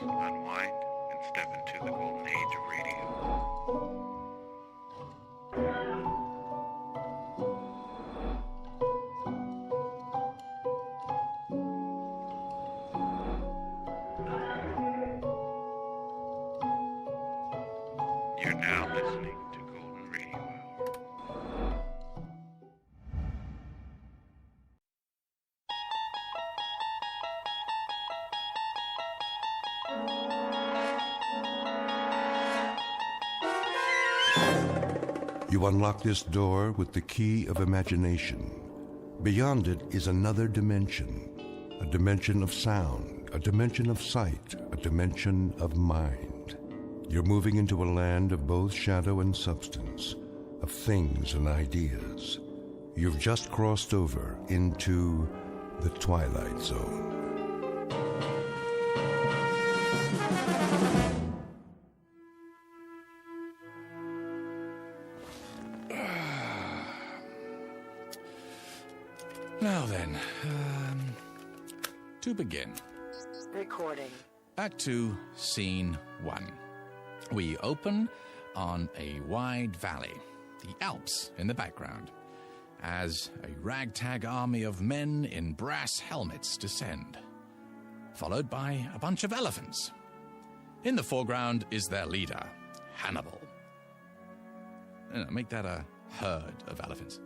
unwind, and step into the golden age of radio. You're now listening to Golden Radio Hour. You unlock this door with the key of imagination. Beyond it is another dimension, a dimension of sound, a dimension of sight, a dimension of mind. You're moving into a land of both shadow and substance, of things and ideas. You've just crossed over into the Twilight Zone. Now then, to begin. Recording. Act 2, Scene 1. We open on a wide valley, the Alps in the background, as a ragtag army of men in brass helmets descend, followed by a bunch of elephants. In the foreground is their leader, Hannibal. Make that a herd of elephants.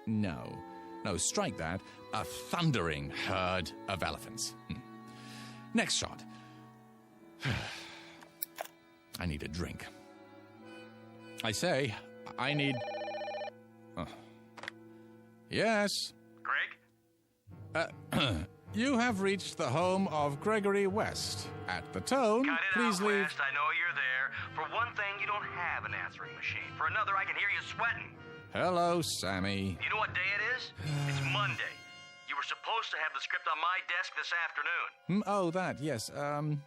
No, strike that. A thundering herd of elephants. Next shot. I need a drink. I say, I need... Oh. Yes? Greg? You have reached the home of Gregory West. At the tone, Cut it please out, leave... West. I know you're there. For one thing, you don't have an answering machine. For another, I can hear you sweating. Hello, Sammy. You know what day it is? It's Monday. You were supposed to have the script on my desk this afternoon. Oh, that, yes.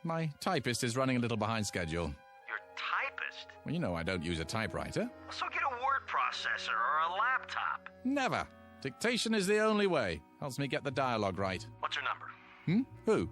My typist is running a little behind schedule. Your typist? Well, you know I don't use a typewriter. So get a word processor or a laptop. Never. Dictation is the only way. Helps me get the dialogue right. What's her number? Who?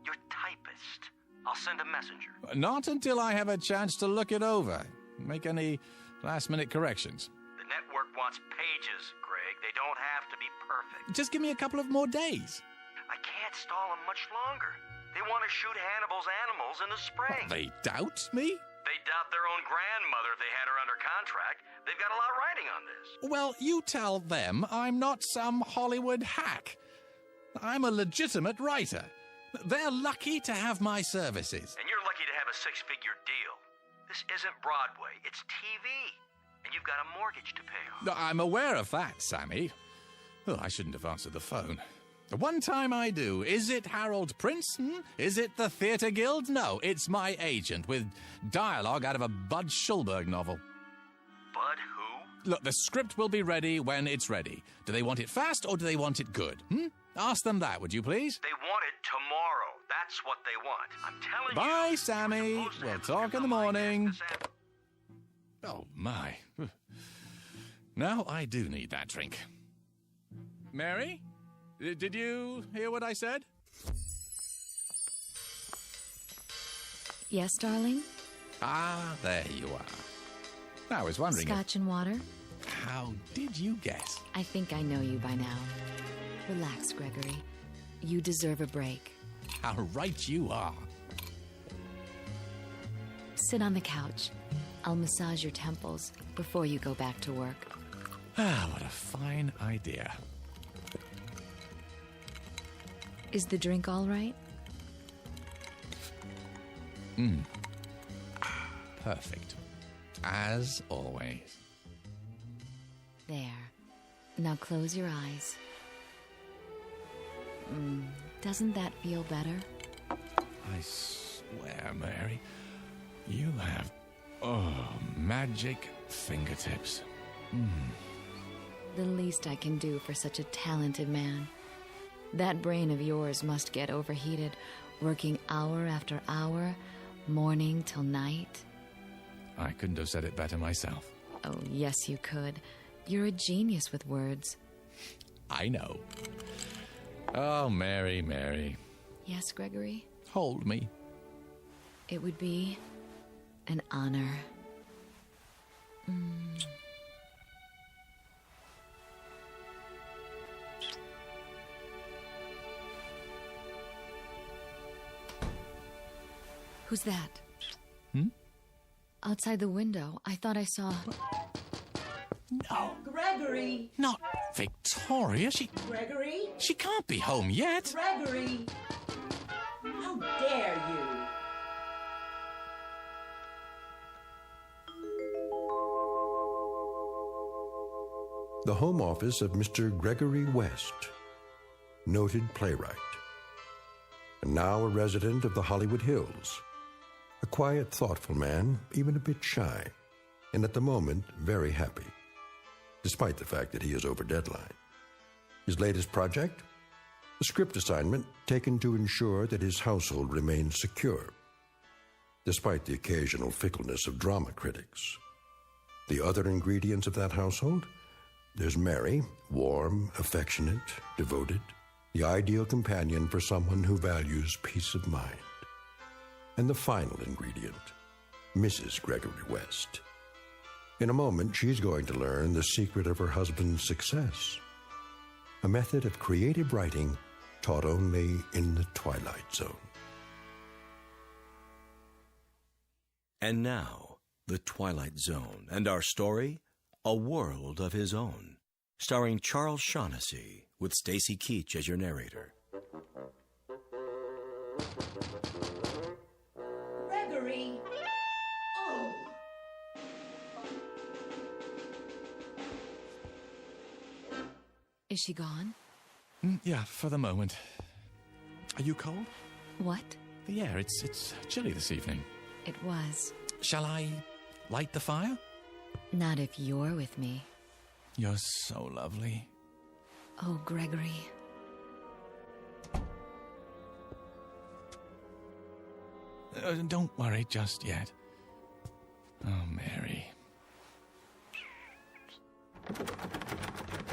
Your typist. I'll send a messenger. Not until I have a chance to look it over. Make any last-minute corrections. The network wants pages, Greg. They don't have to be perfect. Just give me a couple of more days. I can't stall them much longer. They want to shoot Hannibal's animals in the spring. They doubt me? They doubt their own grandmother if they had her under contract. They've got a lot riding on this. Well, you tell them I'm not some Hollywood hack. I'm a legitimate writer. They're lucky to have my services. And you're lucky to have a six-figure deal. This isn't Broadway, it's TV. And you've got a mortgage to pay off. I'm aware of that, Sammy. Oh, I shouldn't have answered the phone. One time I do. Is it Harold Prince? Is it the Theatre Guild? No, it's my agent with dialogue out of a Bud Schulberg novel. Bud who? Look, the script will be ready when it's ready. Do they want it fast or do they want it good? Ask them that, would you please? They want it tomorrow. That's what they want. I'm telling you. Bye, Sammy. We'll talk in the morning. Oh, my. Now I do need that drink. Mary? Did you hear what I said? Yes, darling? Ah, there you are. I was wondering Scotch and water? How did you guess? I think I know you by now. Relax, Gregory. You deserve a break. How right you are. Sit on the couch. I'll massage your temples before you go back to work. Ah, what a fine idea. Is the drink all right? Perfect. As always. There. Now close your eyes. Doesn't that feel better? I swear, Mary, you have, magic fingertips. The least I can do for such a talented man. That brain of yours must get overheated, working hour after hour, morning till night. I couldn't have said it better myself. Oh, yes, you could. You're a genius with words. I know. Oh, Mary. Yes, Gregory? hold me. It would be an honor. Who's that? Outside the window, I thought I saw... No, Gregory! not Victoria. Gregory! She can't be home yet. Gregory! How dare you! The home office of Mr. Gregory West, noted playwright, and now a resident of the Hollywood Hills. A quiet, thoughtful man, even a bit shy, and at the moment, very happy, despite the fact that he is over deadline. His latest project? A script assignment taken to ensure that his household remains secure, despite the occasional fickleness of drama critics. The other ingredients of that household? There's Mary, warm, affectionate, devoted, the ideal companion for someone who values peace of mind. And the final ingredient, Mrs. Gregory West. In a moment, she's going to learn the secret of her husband's success, a method of creative writing taught only in the Twilight Zone. And now, The Twilight Zone, and our story, A World of His Own, starring Charles Shaughnessy, with Stacy Keach as your narrator. Gregory! Oh! Is she gone? Yeah, for the moment. Are you cold? What? The air, it's chilly this evening. It was. Shall I light the fire? Not if you're with me. You're so lovely. Oh, Gregory. Don't worry just yet. Oh, Mary.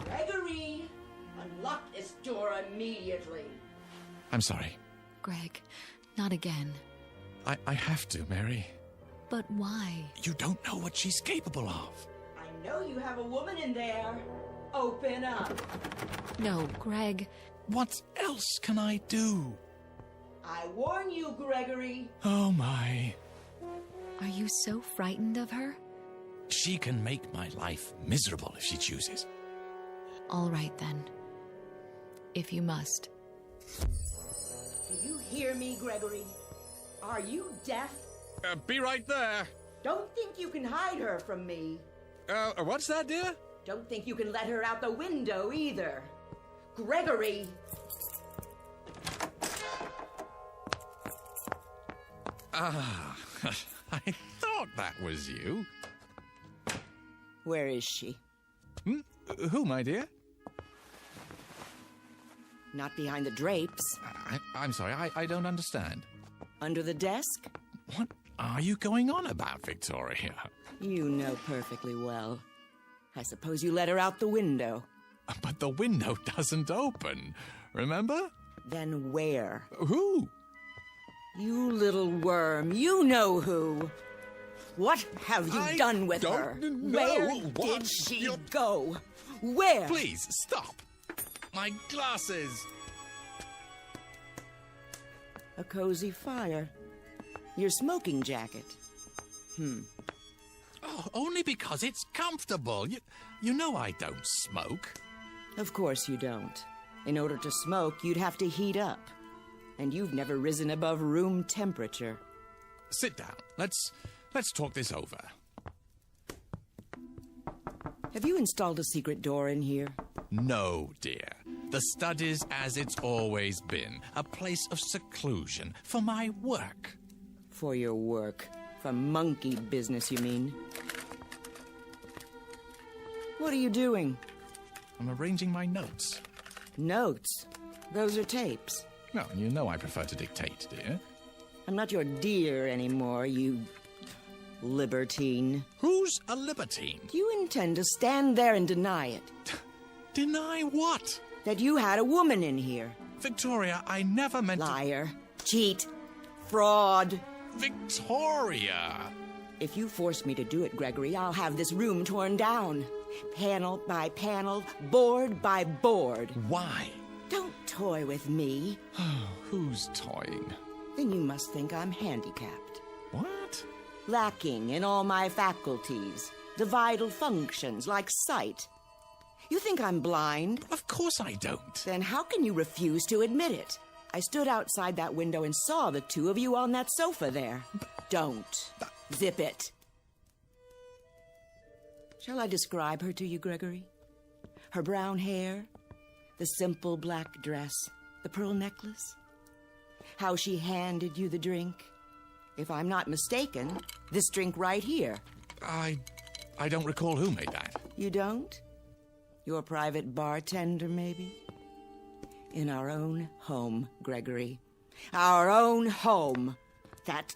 Gregory! Unlock this door immediately. I'm sorry. Greg, not again. I have to, Mary. But why? You don't know what she's capable of. I know you have a woman in there. Open up. No, Greg. What else can I do? I warn you, Gregory. Oh, my. Are you so frightened of her? She can make my life miserable if she chooses. All right, then. If you must. Do you hear me, Gregory? Are you deaf? Be right there. Don't think you can hide her from me. What's that, dear? Don't think you can let her out the window either. Gregory! Ah, I thought that was you. Where is she? Who, my dear? Not behind the drapes. I'm sorry, I don't understand. Under the desk? What are you going on about, Victoria? You know perfectly well. I suppose you let her out the window. But the window doesn't open, remember? Then where? Who? You little worm, you know who. What have you done with her? Where did she go? Where? Please, stop. My glasses. A cozy fire. Your smoking jacket. Oh, only because it's comfortable. You know I don't smoke. Of course you don't. In order to smoke, you'd have to heat up. And you've never risen above room temperature. Sit down. Let's talk this over. Have you installed a secret door in here? No, dear. The stud is as it's always been, a place of seclusion for my work. For your work. For monkey business, you mean? What are you doing? I'm arranging my notes. Notes? Those are tapes. Well, you know I prefer to dictate, dear. I'm not your dear anymore, you libertine. Who's a libertine? Do you intend to stand there and deny it? Deny what? That you had a woman in here. Victoria, I never meant Liar. Cheat. fraud. Victoria! If you force me to do it, Gregory, I'll have this room torn down. Panel by panel, board by board. Why? Don't toy with me. Who's toying? Then you must think I'm handicapped. What? Lacking in all my faculties. The vital functions, like sight. You think I'm blind? Of course I don't. Then how can you refuse to admit it? I stood outside that window and saw the two of you on that sofa there. Don't. Zip it. Shall I describe her to you, Gregory? Her brown hair, the simple black dress, the pearl necklace, how she handed you the drink. If I'm not mistaken, this drink right here. I don't recall who made that. You don't? Your private bartender, maybe? In our own home, Gregory. Our own home. That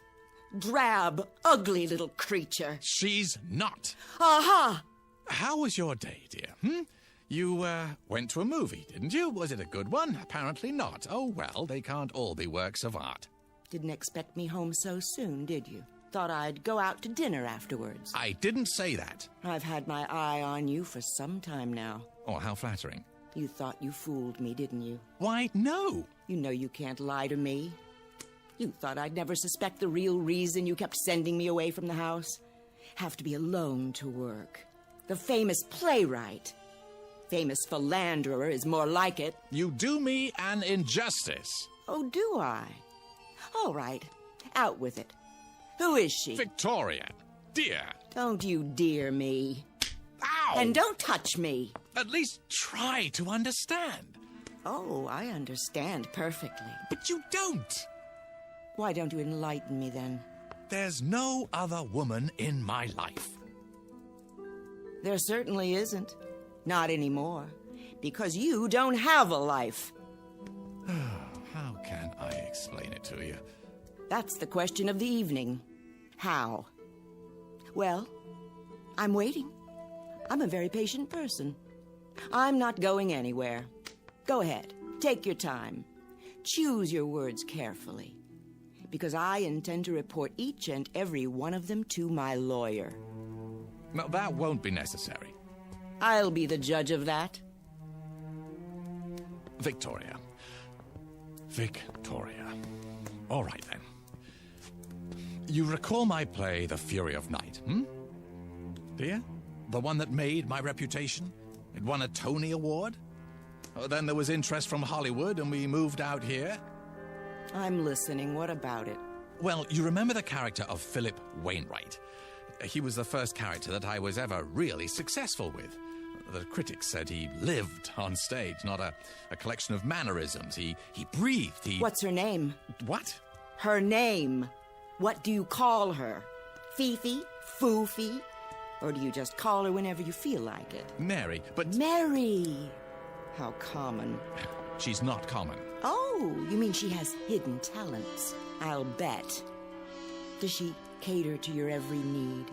drab, ugly little creature. She's not. Aha! How was your day, dear? You, went to a movie, didn't you? Was it a good one? Apparently not. Oh, well, they can't all be works of art. Didn't expect me home so soon, did you? Thought I'd go out to dinner afterwards. I didn't say that. I've had my eye on you for some time now. Oh, how flattering. You thought you fooled me, didn't you? Why, no. You know you can't lie to me. You thought I'd never suspect the real reason you kept sending me away from the house. Have to be alone to work. The famous playwright. Famous philanderer is more like it. You do me an injustice. Oh, do I? All right, out with it. Who is she? Victoria, dear. Don't you dear me. Ow! And don't touch me. At least try to understand. Oh, I understand perfectly. But you don't. Why don't you enlighten me then? There's no other woman in my life. There certainly isn't. Not anymore. Because you don't have a life. How can I explain it to you? That's the question of the evening. How? Well, I'm waiting. I'm a very patient person. I'm not going anywhere. Go ahead. Take your time. Choose your words carefully. Because I intend to report each and every one of them to my lawyer. No, that won't be necessary. I'll be the judge of that. Victoria. Victoria. All right, then. You recall my play, The Fury of Night, Do you? The one that made my reputation? It won a Tony Award? Then there was interest from Hollywood, and we moved out here. I'm listening. What about it? Well, you remember the character of Philip Wainwright. He was the first character that I was ever really successful with. The critics said he lived on stage, not a collection of mannerisms. He breathed, What's her name? What? Her name. What do you call her? Fifi? Foofy? Or do you just call her whenever you feel like it? Mary, but... Mary! How common. She's not common. Oh, you mean she has hidden talents? I'll bet. Does she cater to your every need?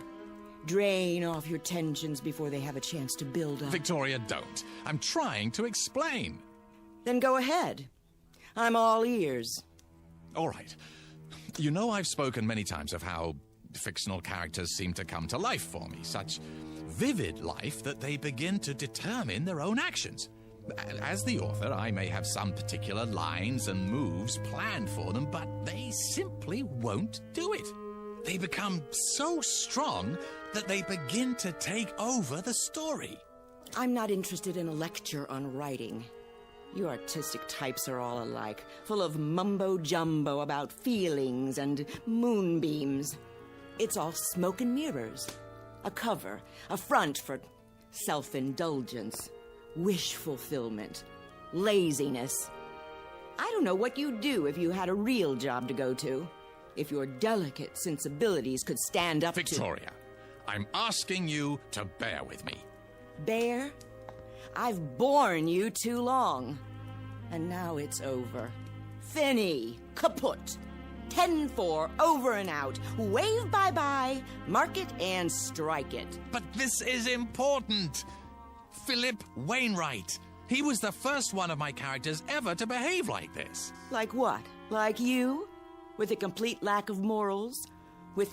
Drain off your tensions before they have a chance to build up? Victoria, don't. I'm trying to explain. Then go ahead. I'm all ears. All right. You know I've spoken many times of how fictional characters seem to come to life for me. Such vivid life that they begin to determine their own actions. As the author, I may have some particular lines and moves planned for them, but they simply won't do it. They become so strong that they begin to take over the story. I'm not interested in a lecture on writing. You artistic types are all alike, full of mumbo-jumbo about feelings and moonbeams. It's all smoke and mirrors. A cover, a front for self-indulgence, wish fulfillment, laziness. I don't know what you'd do if you had a real job to go to. If your delicate sensibilities could stand up Victoria, I'm asking you to bear with me. Bear? I've borne you too long. And now it's over. Finny, kaput. 10-4, over and out. Wave bye-bye, mark it and strike it. But this is important. Philip Wainwright. He was the first one of my characters ever to behave like this. Like what? Like you? With a complete lack of morals? With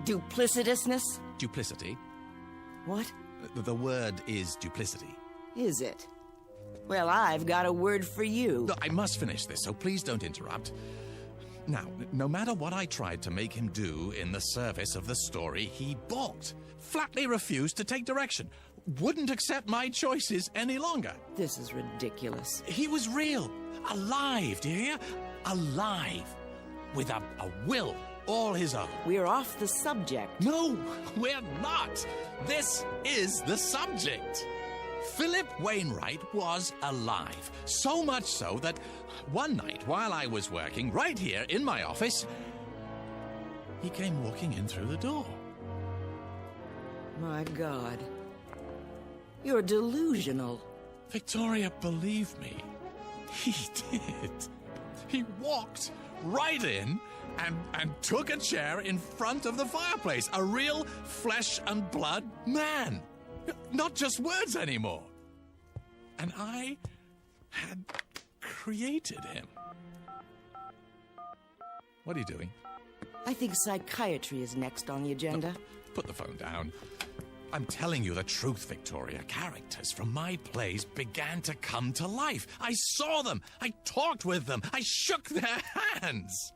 duplicitousness? Duplicity? What? The word is duplicity. Is it? Well, I've got a word for you. Look, I must finish this, so please don't interrupt. Now, no matter what I tried to make him do in the service of the story, he balked. Flatly refused to take direction. Wouldn't accept my choices any longer. This is ridiculous. He was real. Alive, do you hear? Alive. With a will all his own. We're off the subject. No, we're not. This is the subject. Philip Wainwright was alive. So much so that one night while I was working right here in my office, he came walking in through the door. My God. You're delusional. Victoria, believe me, he did. He walked right in and took a chair in front of the fireplace. A real flesh and blood man. Not just words anymore. And I had created him. What are you doing? I think psychiatry is next on the agenda. Put the phone down. I'm telling you the truth, Victoria. Characters from my plays began to come to life. I saw them. I talked with them. I shook their hands.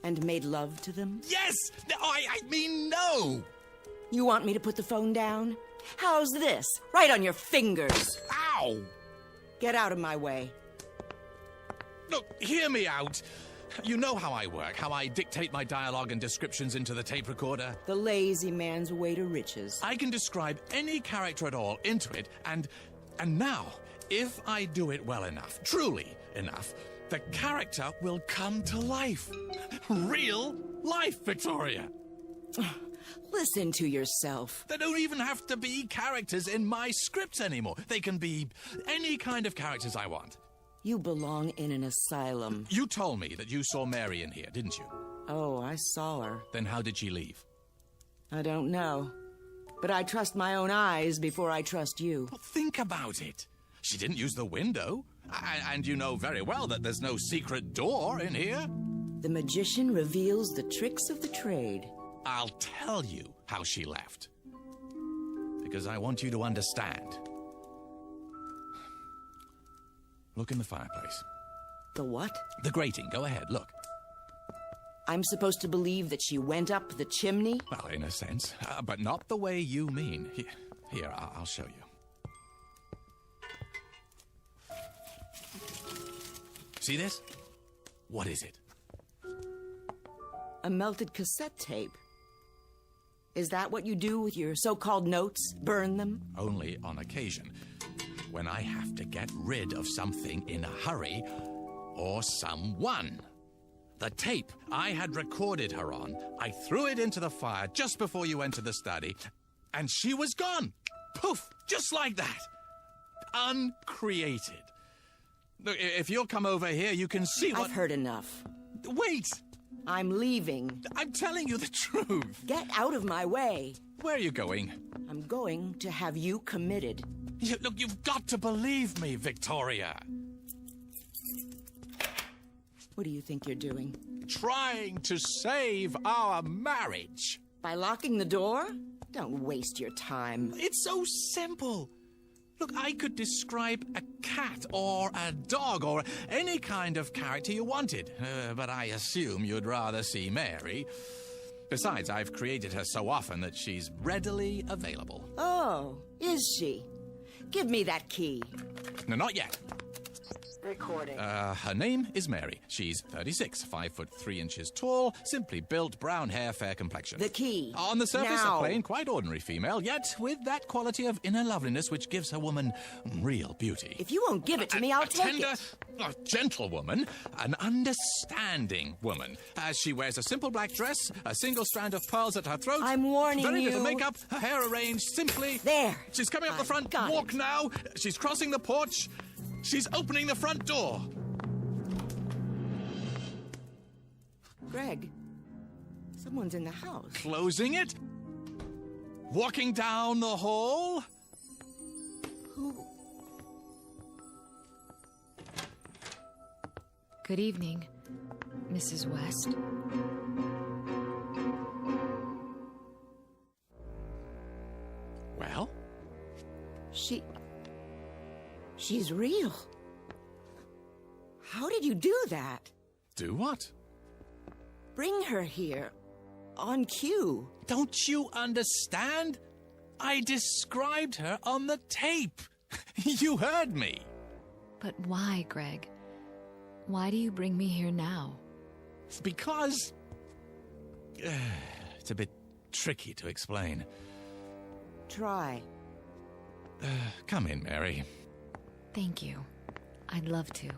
And made love to them? Yes! I mean no! You want me to put the phone down? How's this? Right on your fingers. Ow! Get out of my way. Look, hear me out. You know how I work, how I dictate my dialogue and descriptions into the tape recorder. The lazy man's way to riches. I can describe any character at all into it, and now, if I do it well enough, truly enough, the character will come to life. Real life, Victoria. Listen to yourself. They don't even have to be characters in my scripts anymore. They can be any kind of characters I want. You belong in an asylum. You told me that you saw Mary in here, didn't you? Oh, I saw her. Then how did she leave? I don't know. But I trust my own eyes before I trust you. Well, think about it. She didn't use the window. And you know very well that there's no secret door in here. The magician reveals the tricks of the trade. I'll tell you how she left. Because I want you to understand. Look in the fireplace. The what? The grating. Go ahead, look. I'm supposed to believe that she went up the chimney? Well, in a sense, but not the way you mean. Here, I'll show you. See this? What is it? A melted cassette tape. Is that what you do with your so-called notes? Burn them? Only on occasion. When I have to get rid of something in a hurry, or someone. The tape I had recorded her on, I threw it into the fire just before you entered the study, and she was gone. Poof! Just like that. Uncreated. Look, if you'll come over here, you can see what... I've heard enough. Wait! I'm leaving. I'm telling you the truth. Get out of my way. Where are you going? I'm going to have you committed. Look, you've got to believe me, Victoria. What do you think you're doing? Trying to save our marriage. By locking the door? Don't waste your time. It's so simple. Look, I could describe a cat or a dog or any kind of character you wanted, but I assume you'd rather see Mary. Besides, I've created her so often that she's readily available. Oh, is she? Give me that key. No, not yet. Recording. Her name is Mary. She's 36, 5 foot 3 inches tall, simply built, brown hair, fair complexion. The key. On the surface, Now. a plain, quite ordinary female, yet with that quality of inner loveliness which gives a woman real beauty. If you won't give it to me, I'll a take tender, it. a gentle woman, an understanding woman. As she wears a simple black dress, a single strand of pearls at her throat. I'm warning very you. little makeup, her hair arranged simply. There. She's coming up the I've front got walk it. now. She's crossing the porch. She's opening the front door. Greg, someone's in the house. Closing it. Walking down the hall. Who? Good evening. Mrs. West. Well? She's real. How did you do that? Do what? Bring her here. On cue. Don't you understand? I described her on the tape. You heard me. But why, Greg? Why do you bring me here now? Because... it's a bit tricky to explain. Try. Come in, Mary. Thank you. I'd love to.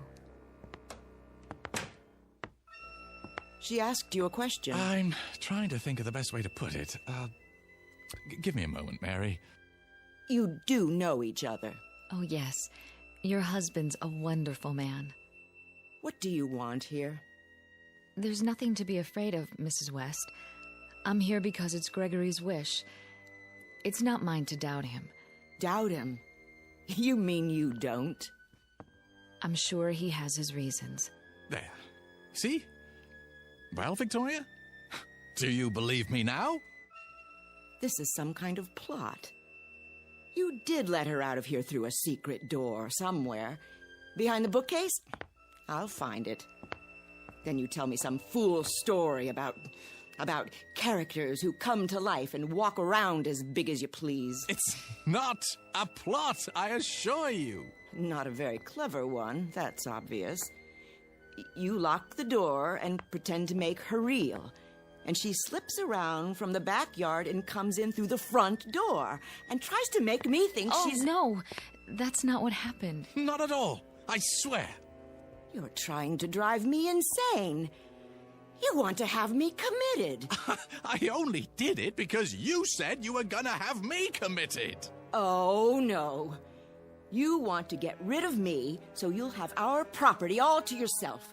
She asked you a question. I'm trying to think of the best way to put it. Give me a moment, Mary. You do know each other. Oh, yes. Your husband's a wonderful man. What do you want here? There's nothing to be afraid of, Mrs. West. I'm here because it's Gregory's wish. It's not mine to doubt him. Doubt him? You mean you don't? I'm sure he has his reasons. There. See? Well, Victoria? Do you believe me now? This is some kind of plot. You did let her out of here through a secret door somewhere. Behind the bookcase? I'll find it. Then you tell me some fool story about characters who come to life and walk around as big as you please. It's not a plot, I assure you. Not a very clever one, that's obvious. You lock the door and pretend to make her real. And she slips around from the backyard and comes in through the front door and tries to make me think she's... Oh, no. That's not what happened. Not at all. I swear. You're trying to drive me insane. You want to have me committed. I only did it because you said you were gonna have me committed. Oh, no. You want to get rid of me so you'll have our property all to yourself.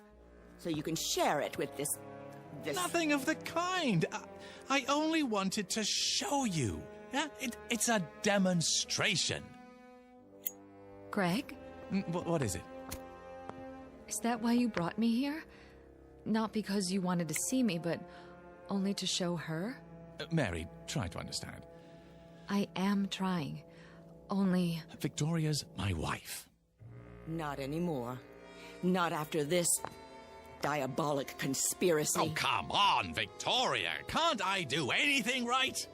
So you can share it with this... Nothing of the kind. I only wanted to show you. Yeah, it's a demonstration. Greg? What is it? Is that why you brought me here? Not because you wanted to see me, but only to show her? Mary, try to understand. I am trying. Only... Victoria's my wife. Not anymore. Not after this diabolic conspiracy. Oh, come on, Victoria. Can't I do anything right?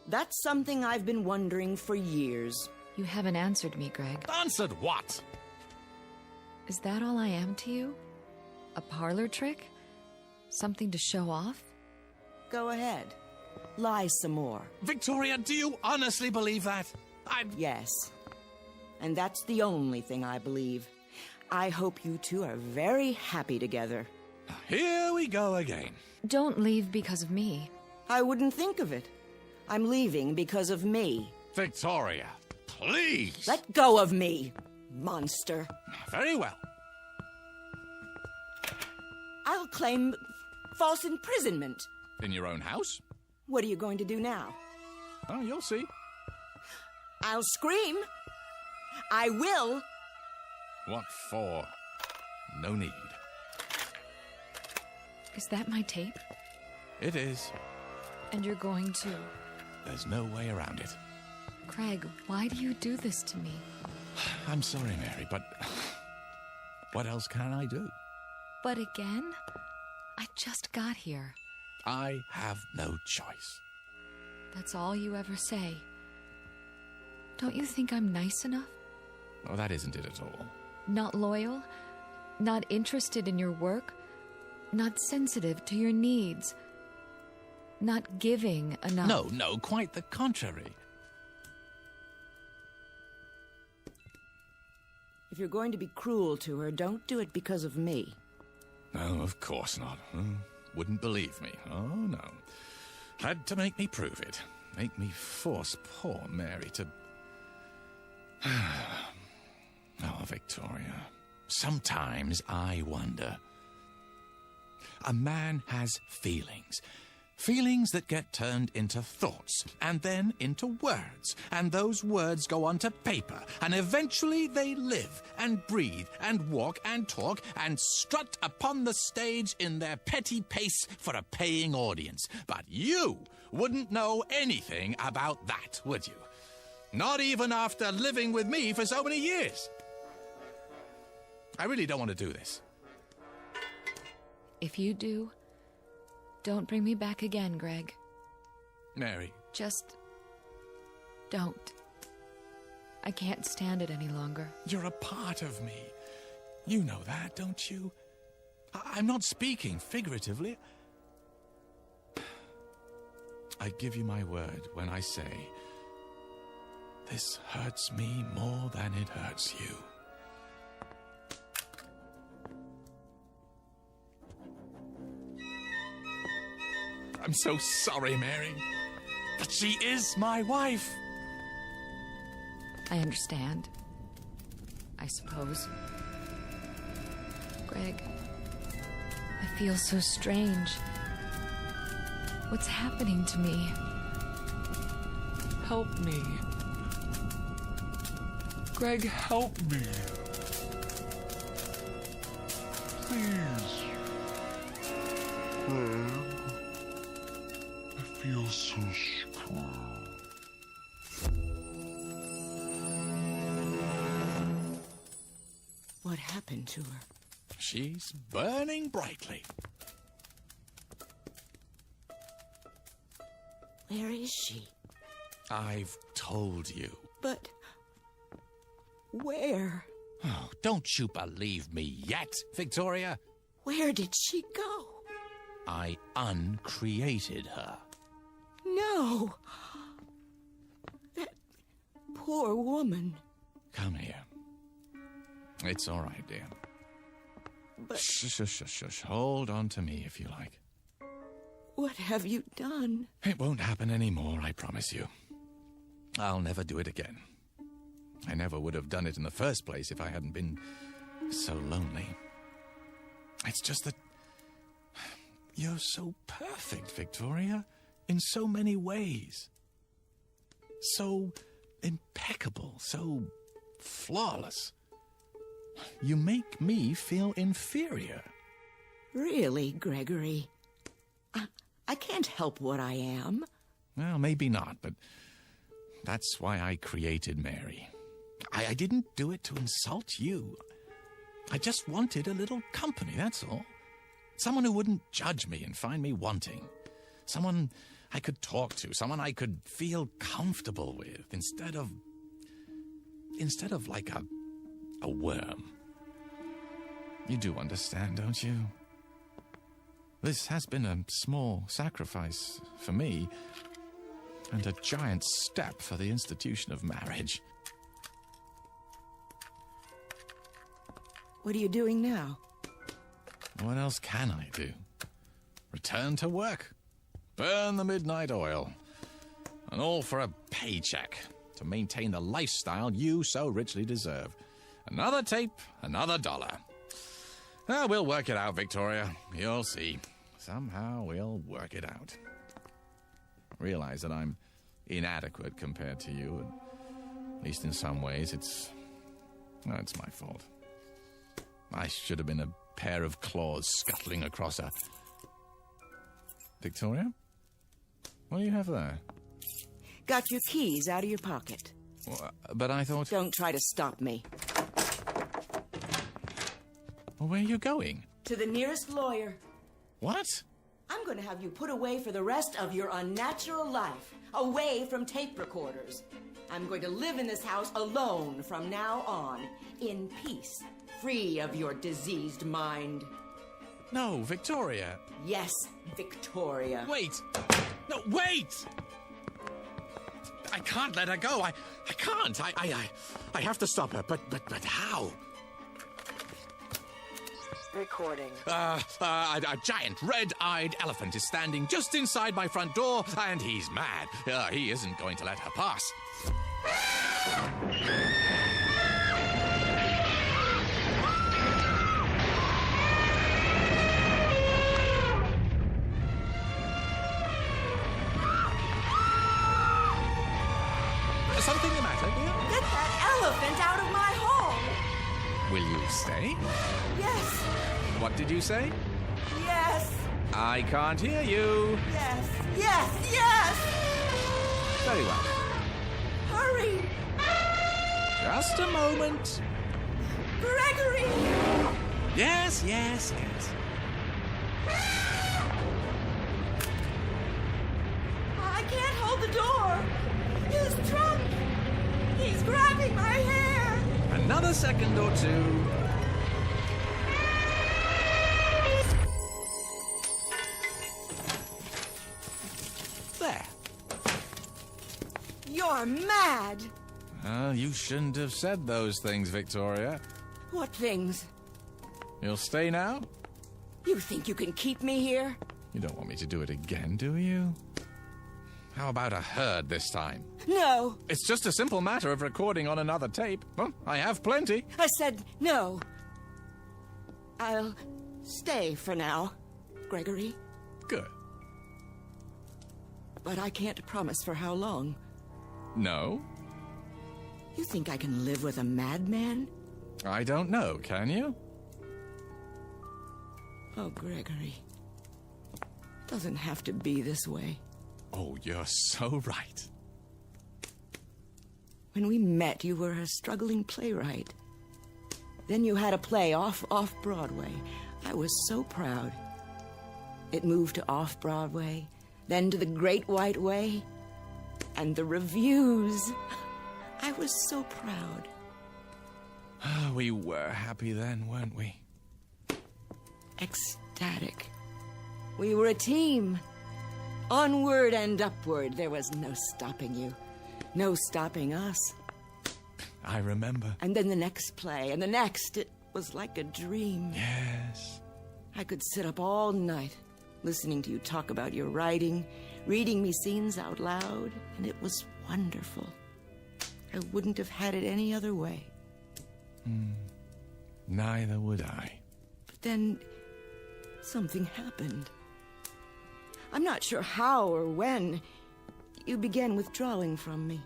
That's something I've been wondering for years. You haven't answered me, Greg. Answered what? Is that all I am to you? A parlor trick? Something to show off? Go ahead. Lie some more. Victoria, do you honestly believe that? Yes. And that's the only thing I believe. I hope you two are very happy together. Here we go again. Don't leave because of me. I wouldn't think of it. I'm leaving because of me. Victoria, please. Let go of me, monster. Very well. I'll claim false imprisonment. In your own house? What are you going to do now? Oh, you'll see. I'll scream. I will. What for? No need. Is that my tape? It is. And you're going to... There's no way around it. Craig, why do you do this to me? I'm sorry, Mary, but what else can I do? But again? I just got here. I have no choice. That's all you ever say. Don't you think I'm nice enough? Oh, that isn't it at all. Not loyal? Not interested in your work? Not sensitive to your needs? Not giving enough? No, quite the contrary. If you're going to be cruel to her, don't do it because of me. No, of course not. Wouldn't believe me. Oh, no. Had to make me prove it. Make me force poor Mary to... Oh, Victoria. Sometimes I wonder. A man has feelings. Feelings that get turned into thoughts, and then into words, and those words go onto paper, and eventually they live, and breathe, and walk, and talk, and strut upon the stage in their petty pace for a paying audience. But you wouldn't know anything about that, would you? Not even after living with me for so many years. I really don't want to do this. If you do, don't bring me back again, Greg. Mary. Just don't. I can't stand it any longer. You're a part of me. You know that, don't you? I'm not speaking figuratively. I give you my word when I say, this hurts me more than it hurts you. I'm so sorry, Mary. But she is my wife. I understand. I suppose. Greg, I feel so strange. What's happening to me? Help me. Greg, help me. Please. Greg. I feel so strong. What happened to her? She's burning brightly. Where is she? I've told you. But where? Oh, don't you believe me yet, Victoria? Where did she go? I uncreated her. No. That poor woman. Come here. It's all right, dear. But Shush. Hold on to me if you like. what have you done? It won't happen anymore, I promise you. I'll never do it again. I never would have done it in the first place if I hadn't been so lonely. It's just that you're so perfect, Victoria, in so many ways. So impeccable, so flawless. You make me feel inferior. Really, Gregory? I can't help what I am. Well, maybe not, but that's why I created Mary. I didn't do it to insult you. I just wanted a little company, that's all. Someone who wouldn't judge me and find me wanting. Someone I could talk to, someone I could feel comfortable with, instead of like a worm. You do understand, don't you? This has been a small sacrifice for me, and a giant step for the institution of marriage. What are you doing now? What else can I do? Return to work, burn the midnight oil, and all for a paycheck to maintain the lifestyle you so richly deserve. Another tape, another dollar. Well, we'll work it out, Victoria. You'll see. Somehow we'll work it out. Realize that I'm inadequate compared to you, and at least in some ways it's my fault. I should have been a pair of claws scuttling across a... Victoria? What do you have there? Got your keys out of your pocket. Well, but I thought... Don't try to stop me. Well, where are you going? To the nearest lawyer. What? I'm going to have you put away for the rest of your unnatural life. Away from tape recorders. I'm going to live in this house alone from now on. In peace. Free of your diseased mind. No, Victoria. Yes, Victoria. Wait! No, wait! I can't let her go. I can't. I have to stop her. But how? Recording. A giant red-eyed elephant is standing just inside my front door, and he's mad. He isn't going to let her pass. elephant out of my home. Will you stay? Yes, What did you say? yes, I can't hear you. yes, yes, yes! Very well. Hurry! Just a moment. Gregory! Yes, yes, yes. I can't hold the door. His trunk. He's grabbing my hair. Another second or two. There. You're mad. You shouldn't have said those things, Victoria. What things? You'll stay now? You think you can keep me here? You don't want me to do it again, do you? How about a herd this time? No. It's just a simple matter of recording on another tape. Well, I have plenty. I said no. I'll stay for now, Gregory. Good. But I can't promise for how long. No? You think I can live with a madman? I don't know, can you? Oh, Gregory. Doesn't have to be this way. Oh, you're so right. When we met, you were a struggling playwright. Then you had a play off Broadway. I was so proud. It moved to off-Broadway, then to the Great White Way, and the reviews. I was so proud. We were happy then, weren't we? Ecstatic. We were a team. Onward and upward. There was no stopping you. No stopping us. I remember. And then the next play, and the next. It was like a dream. Yes. I could sit up all night, listening to you talk about your writing, reading me scenes out loud, and it was wonderful. I wouldn't have had it any other way. Neither would I. But then, something happened. I'm not sure how or when. You began withdrawing from me,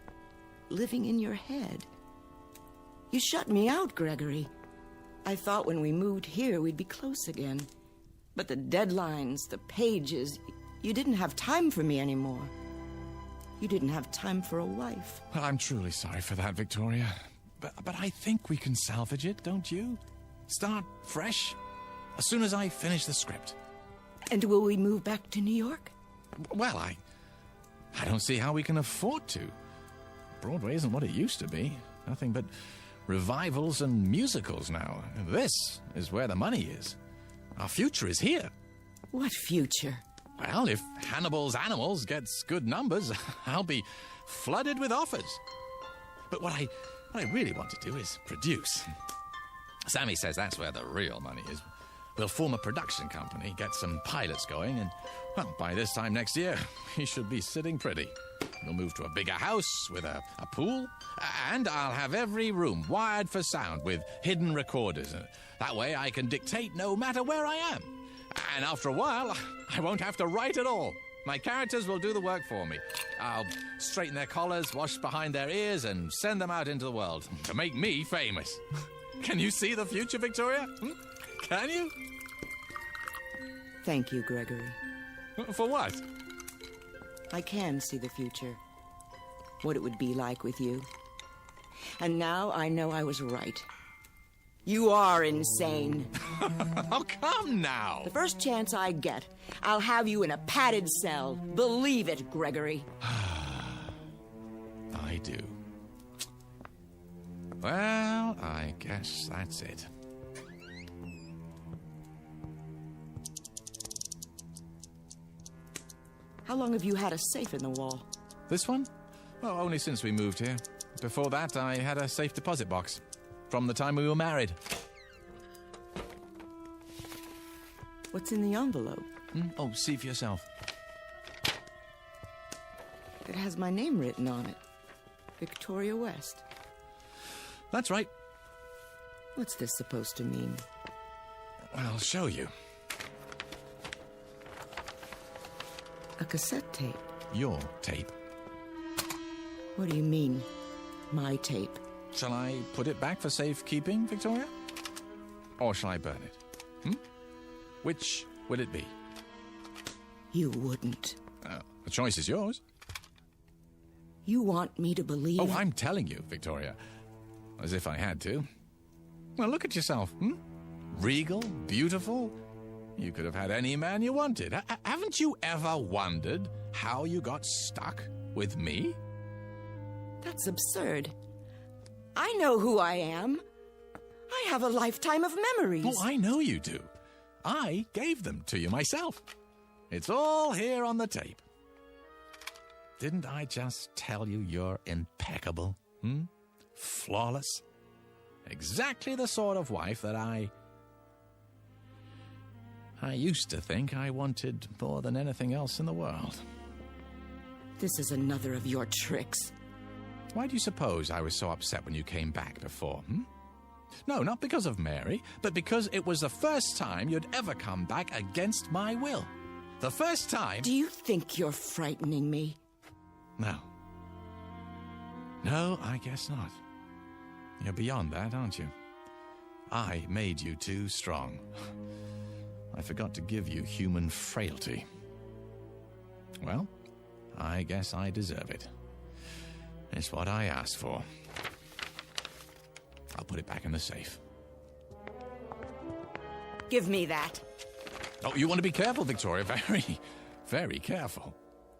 living in your head. You shut me out, Gregory. I thought when we moved here we'd be close again. But the deadlines, the pages, you didn't have time for me anymore. You didn't have time for a wife. Well, I'm truly sorry for that, Victoria. But I think we can salvage it, don't you? Start fresh, as soon as I finish the script. And will we move back to New York? Well, I don't see how we can afford to. Broadway isn't what it used to be. Nothing but revivals and musicals now. This is where the money is. Our future is here. What future? Well, if Hannibal's Animals gets good numbers, I'll be flooded with offers. But what I really want to do is produce. Sammy says that's where the real money is. We'll form a production company, get some pilots going, and, well, by this time next year, we should be sitting pretty. We'll move to a bigger house with a pool, and I'll have every room wired for sound with hidden recorders. That way I can dictate no matter where I am. And after a while, I won't have to write at all. My characters will do the work for me. I'll straighten their collars, wash behind their ears, and send them out into the world to make me famous. Can you see the future, Victoria? Can you? Thank you, Gregory. For what? I can see the future. What it would be like with you. And now I know I was right. You are insane. Oh, come now. The first chance I get, I'll have you in a padded cell. Believe it, Gregory. I do. Well, I guess that's it. How long have you had a safe in the wall? This one? Oh, only since we moved here. Before that, I had a safe deposit box. From the time we were married. What's in the envelope? Oh, see for yourself. It has my name written on it. Victoria West. That's right. What's this supposed to mean? I'll show you. A cassette tape. Your tape. What do you mean, my tape? Shall I put it back for safekeeping, Victoria? Or shall I burn it? Which will it be? You wouldn't. The choice is yours. You want me to believe... Oh, I'm telling you, Victoria. As if I had to. Well, look at yourself, Regal, beautiful. You could have had any man you wanted. Haven't you ever wondered how you got stuck with me? That's absurd. I know who I am. I have a lifetime of memories. Oh, I know you do. I gave them to you myself. It's all here on the tape. Didn't I just tell you you're impeccable? Flawless? Exactly the sort of wife that I used to think I wanted more than anything else in the world. This is another of your tricks. Why do you suppose I was so upset when you came back before, No, not because of Mary, but because it was the first time you'd ever come back against my will. The first time... Do you think you're frightening me? No. No, I guess not. You're beyond that, aren't you? I made you too strong. I forgot to give you human frailty. Well, I guess I deserve it. It's what I asked for. I'll put it back in the safe. Give me that. Oh, you want to be careful, Victoria. Very, very careful.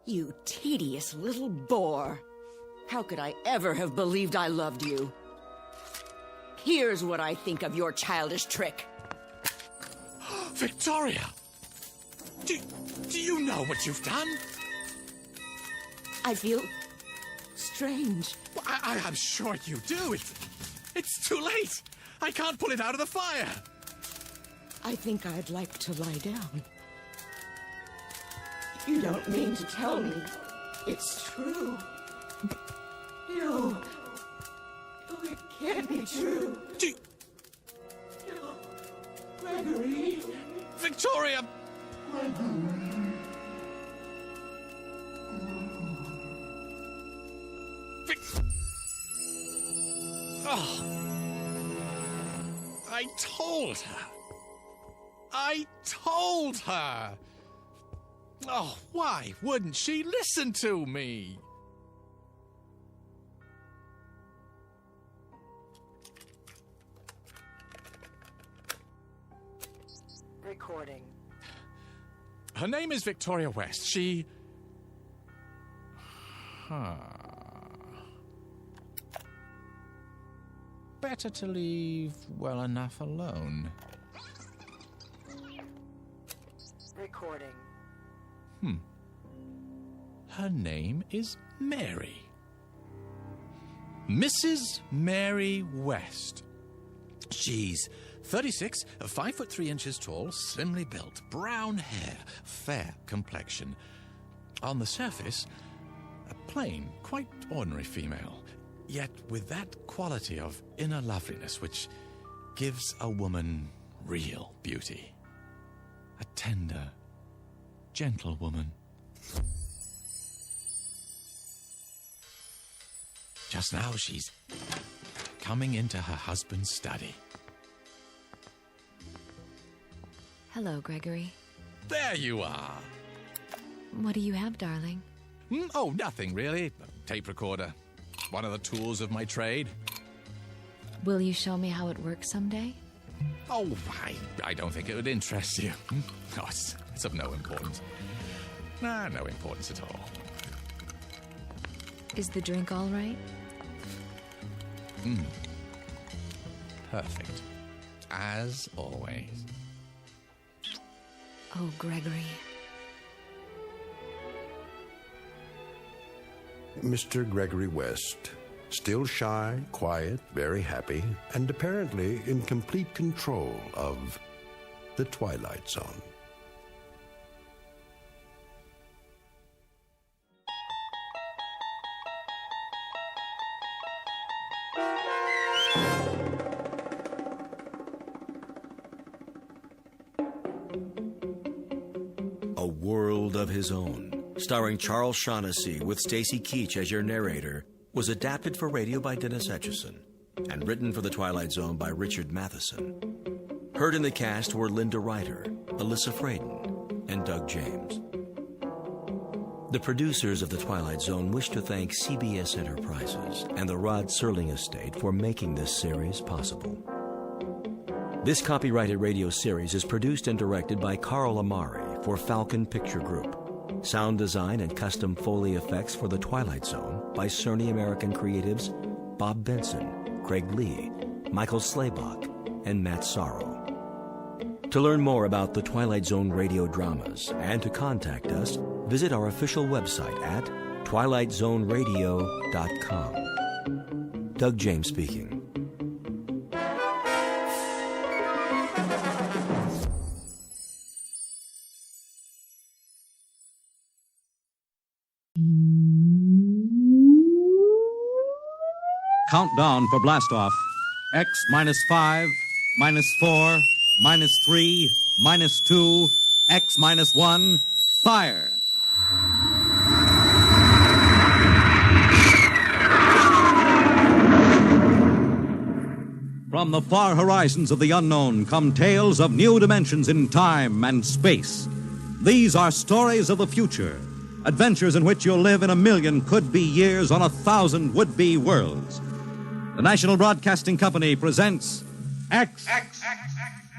You tedious little bore. How could I ever have believed I loved you? Here's what I think of your childish trick. Victoria! Do you know what you've done? I feel strange. Well, I'm sure you do. It's too late. I can't pull it out of the fire. I think I'd like to lie down. You don't mean to tell me it's true. No. Oh, it can't be true. No. Gregory. Victoria! Oh. I told her. I told her. Oh, why wouldn't she listen to me? Recording. Her name is Victoria West. She... Better to leave well enough alone. Recording. Her name is Mary. Mrs. Mary West. She's 36, 5'3" tall, slimly built, brown hair, fair complexion. On the surface, a plain, quite ordinary female, yet with that quality of inner loveliness which gives a woman real beauty. A tender, gentle woman. Just now she's coming into her husband's study. Hello, Gregory. There you are. What do you have, darling? Oh, nothing really. A tape recorder. One of the tools of my trade. Will you show me how it works someday? Oh, I don't think it would interest you. Oh, it's of no importance. Nah, no importance at all. Is the drink all right? Perfect. As always. Oh, Gregory. Mr. Gregory West, still shy, quiet, very happy, and apparently in complete control of the Twilight Zone. A World of His Own, starring Charles Shaughnessy with Stacy Keach as your narrator, was adapted for radio by Dennis Etchison. and written for The Twilight Zone by Richard Matheson. Heard in the cast were Linda Ryder, Alyssa Fraden, and Doug James. The producers of The Twilight Zone wish to thank CBS Enterprises and the Rod Serling Estate for making this series possible. This copyrighted radio series is produced and directed by Carl Amari for Falcon Picture Group. Sound design and custom Foley effects for The Twilight Zone by Cerny American creatives Bob Benson, Craig Lee, Michael Slaybach, and Matt Sorrow. To learn more about The Twilight Zone radio dramas and to contact us, visit our official website at twilightzoneradio.com. Doug James speaking. Countdown for blastoff. X -5, -4, -3, -2, X -1, fire. From the far horizons of the unknown come tales of new dimensions in time and space. These are stories of the future, adventures in which you'll live in 1,000,000 could-be years on 1,000 would-be worlds. The National Broadcasting Company presents X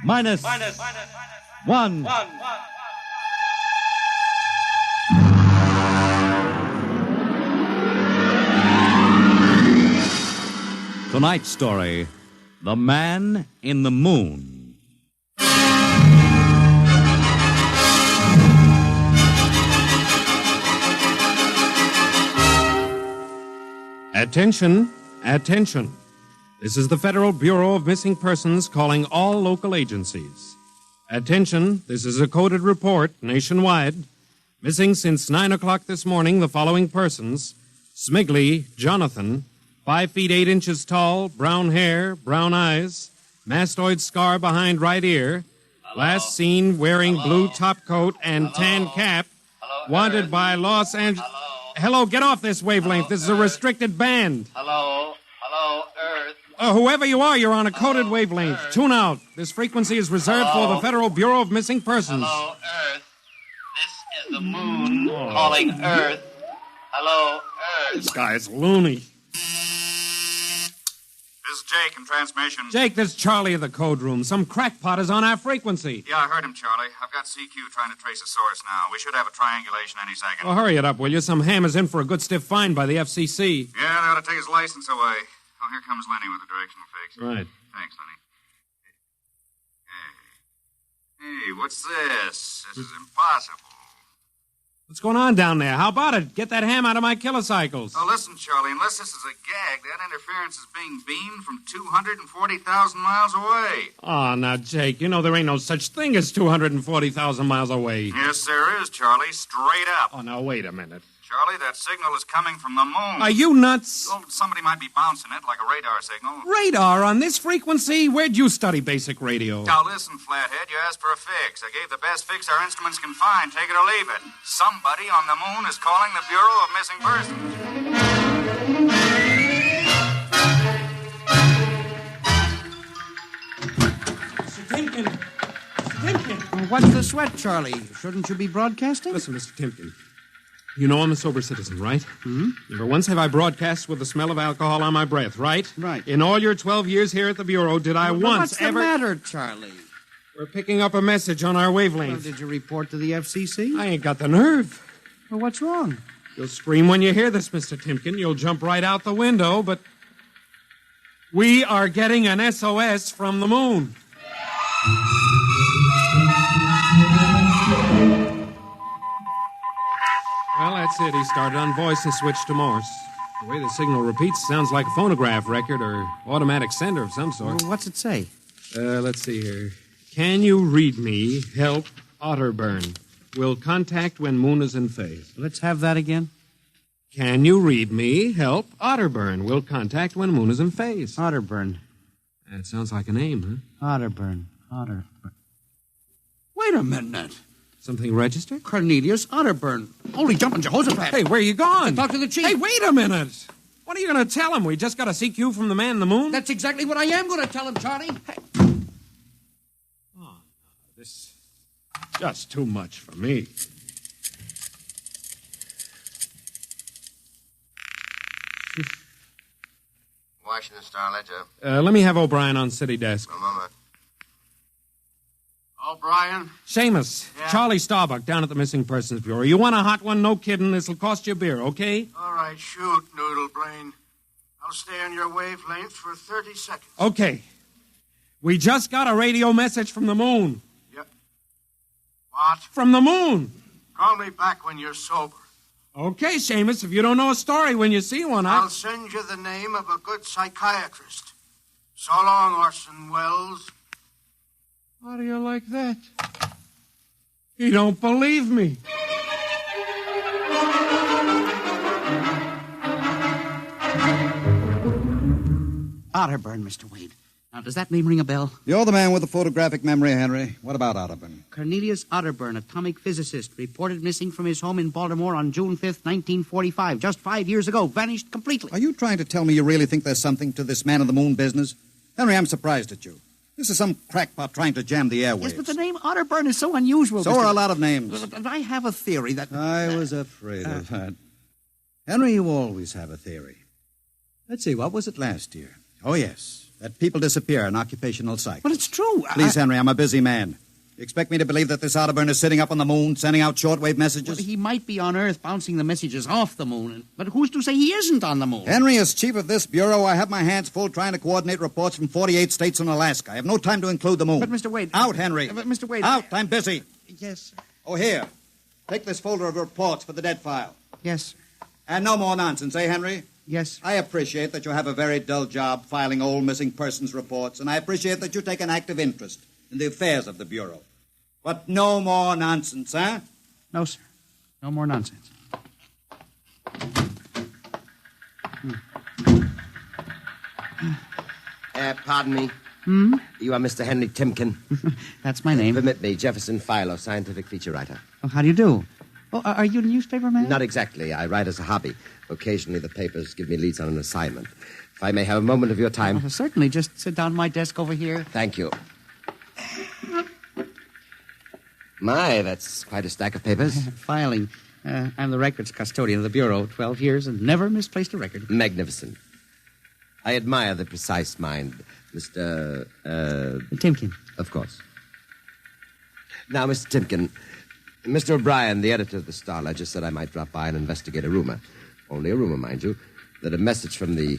-1. Tonight's story, The Man in the Moon. Attention, attention. This is the Federal Bureau of Missing Persons calling all local agencies. Attention, this is a coded report nationwide. Missing since 9 o'clock this morning the following persons: Smigley Jonathan, 5 feet 8 inches tall, brown hair, brown eyes, mastoid scar behind right ear, last seen wearing blue top coat and tan cap, wanted by Los Angeles. Hello, get off this wavelength. This is a restricted band. Hello, Earth. Whoever you are, you're on a coded wavelength. Earth. Tune out. This frequency is reserved for the Federal Bureau of Missing Persons. Hello, Earth. This is the moon calling Earth. Hello, Earth. This guy's loony. This is Jake in transmission. Jake, this is Charlie of the code room. Some crackpot is on our frequency. Yeah, I heard him, Charlie. I've got CQ trying to trace a source now. We should have a triangulation any second. Well, hurry it up, will you? Some ham is in for a good stiff fine by the FCC. Yeah, they ought to take his license away. Oh, here comes Lenny with the directional fix. Right. Thanks, Lenny. Hey, what's this? This is impossible. What's going on down there? How about it? Get that ham out of my kilocycles. Oh, listen, Charlie, unless this is a gag, that interference is being beamed from 240,000 miles away. Oh, now, Jake, you know there ain't no such thing as 240,000 miles away. Yes, there is, Charlie, straight up. Oh, now, wait a minute. Charlie, that signal is coming from the moon. Are you nuts? Well, somebody might be bouncing it like a radar signal. Radar on this frequency? Where'd you study basic radio? Now, listen, Flathead, you asked for a fix. I gave the best fix our instruments can find. Take it or leave it. Somebody on the moon is calling the Bureau of Missing Persons. Mr. Timken! Mr. Timken! What's the sweat, Charlie? Shouldn't you be broadcasting? Listen, Mr. Timken. You know I'm a sober citizen, right? Mm-hmm. Never once have I broadcast with the smell of alcohol on my breath, right? Right. In all your 12 years here at the Bureau, did I once ever... What's the matter, Charlie? We're picking up a message on our wavelength. Well, did you report to the FCC? I ain't got the nerve. Well, what's wrong? You'll scream when you hear this, Mr. Timken. You'll jump right out the window, but... we are getting an SOS from the moon. Well, that's it. He started on voice and switched to Morse. The way the signal repeats sounds like a phonograph record or automatic sender of some sort. Well, what's it say? Let's see here. Can you read me? Help, Otterburn. Will contact when moon is in phase. Let's have that again. Can you read me? Help, Otterburn. Will contact when moon is in phase. Otterburn. That sounds like a name, huh? Otterburn. Wait a minute. Something registered? Cornelius Otterburn. Holy jumping Jehoshaphat. Hey, where you gone? To talk to the chief. Hey, wait a minute. What are you going to tell him? We just got a CQ from the man in the moon? That's exactly what I am going to tell him, Charlie. Oh, this is just too much for me. Washington Star-Ledger. Let me have O'Brien on city desk. A moment. O'Brien? Seamus, Yeah? Charlie Starbuck down at the Missing Persons Bureau. You want a hot one? No kidding. This'll cost you a beer, okay? All right, shoot, Noodle Brain. I'll stay on your wavelength for 30 seconds. Okay. We just got a radio message from the moon. Yep. What? From the moon. Call me back when you're sober. Okay, Seamus, if you don't know a story when you see one, I'll send you the name of a good psychiatrist. So long, Orson Welles. How do you like that? You don't believe me. Otterburn, Mr. Wade. Now, does that name ring a bell? You're the man with the photographic memory, Henry. What about Otterburn? Cornelius Otterburn, atomic physicist, reported missing from his home in Baltimore on June 5th, 1945. Just 5 years ago. Vanished completely. Are you trying to tell me you really think there's something to this man-on-the-moon business? Henry, I'm surprised at you. This is some crackpot trying to jam the airwaves. Yes, but the name Otterburn is so unusual. So are a lot of names. And I have a theory that... I was afraid of that. Henry, you always have a theory. Let's see, what was it last year? Oh, yes. That people disappear in occupational psych. But it's true. Please, Henry, I'm a busy man. You expect me to believe that this Otterburn is sitting up on the moon, sending out shortwave messages? Well, he might be on Earth bouncing the messages off the moon. But who's to say he isn't on the moon? Henry, as chief of this bureau, I have my hands full trying to coordinate reports from 48 states and Alaska. I have no time to include the moon. But, Mr. Wade... Out, Henry. But, Mr. Wade... Out, I'm busy. Yes, sir. Oh, here. Take this folder of reports for the dead file. Yes, sir. And no more nonsense, eh, Henry? Yes, sir. I appreciate that you have a very dull job filing old missing persons reports, and I appreciate that you take an active interest in the affairs of the Bureau. But no more nonsense, huh? No, sir. No more nonsense. Pardon me. Hmm? You are Mr. Henry Timken. That's my name. Permit me, Jefferson Philo, scientific feature writer. Oh, how do you do? Oh, are you a newspaper man? Not exactly. I write as a hobby. Occasionally the papers give me leads on an assignment. If I may have a moment of your time. Oh, certainly. Just sit down at my desk over here. Thank you. My, that's quite a stack of papers. Filing. I'm the records custodian of the Bureau. 12 years and never misplaced a record. Magnificent. I admire the precise mind, Mr. Timken. Of course. Now, Mr. Timken, Mr. O'Brien, the editor of the Star-Ledger, said I might drop by and investigate a rumor. Only a rumor, mind you, that a message from the,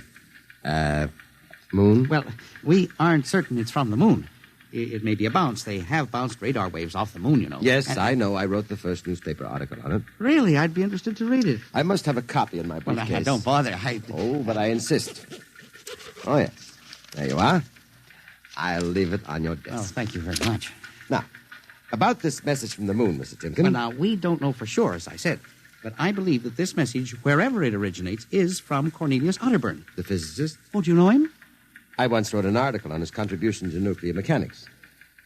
moon? Well, we aren't certain it's from the moon. It may be a bounce. They have bounced radar waves off the moon, you know. Yes, I know. I wrote the first newspaper article on it. Really? I'd be interested to read it. I must have a copy in my briefcase. Well, don't bother. Oh, but I insist. Oh, yes. There you are. I'll leave it on your desk. Oh, thank you very much. Now, about this message from the moon, Mr. Timken. Well, now, we don't know for sure, as I said. But I believe that this message, wherever it originates, is from Cornelius Otterburn. The physicist? Oh, do you know him? I once wrote an article on his contribution to nuclear mechanics.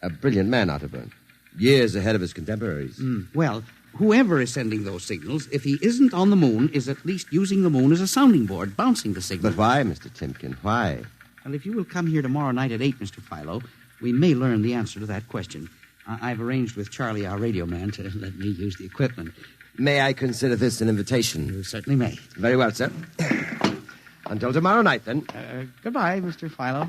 A brilliant man, Otterburn. Years ahead of his contemporaries. Well, whoever is sending those signals, if he isn't on the moon, is at least using the moon as a sounding board, bouncing the signal. But why, Mr. Timken? Why? Well, if you will come here tomorrow night at 8, Mr. Philo, we may learn the answer to that question. I've arranged with Charlie, our radio man, to let me use the equipment. May I consider this an invitation? You certainly may. Very well, sir. Until tomorrow night, then. Goodbye, Mr. Philo.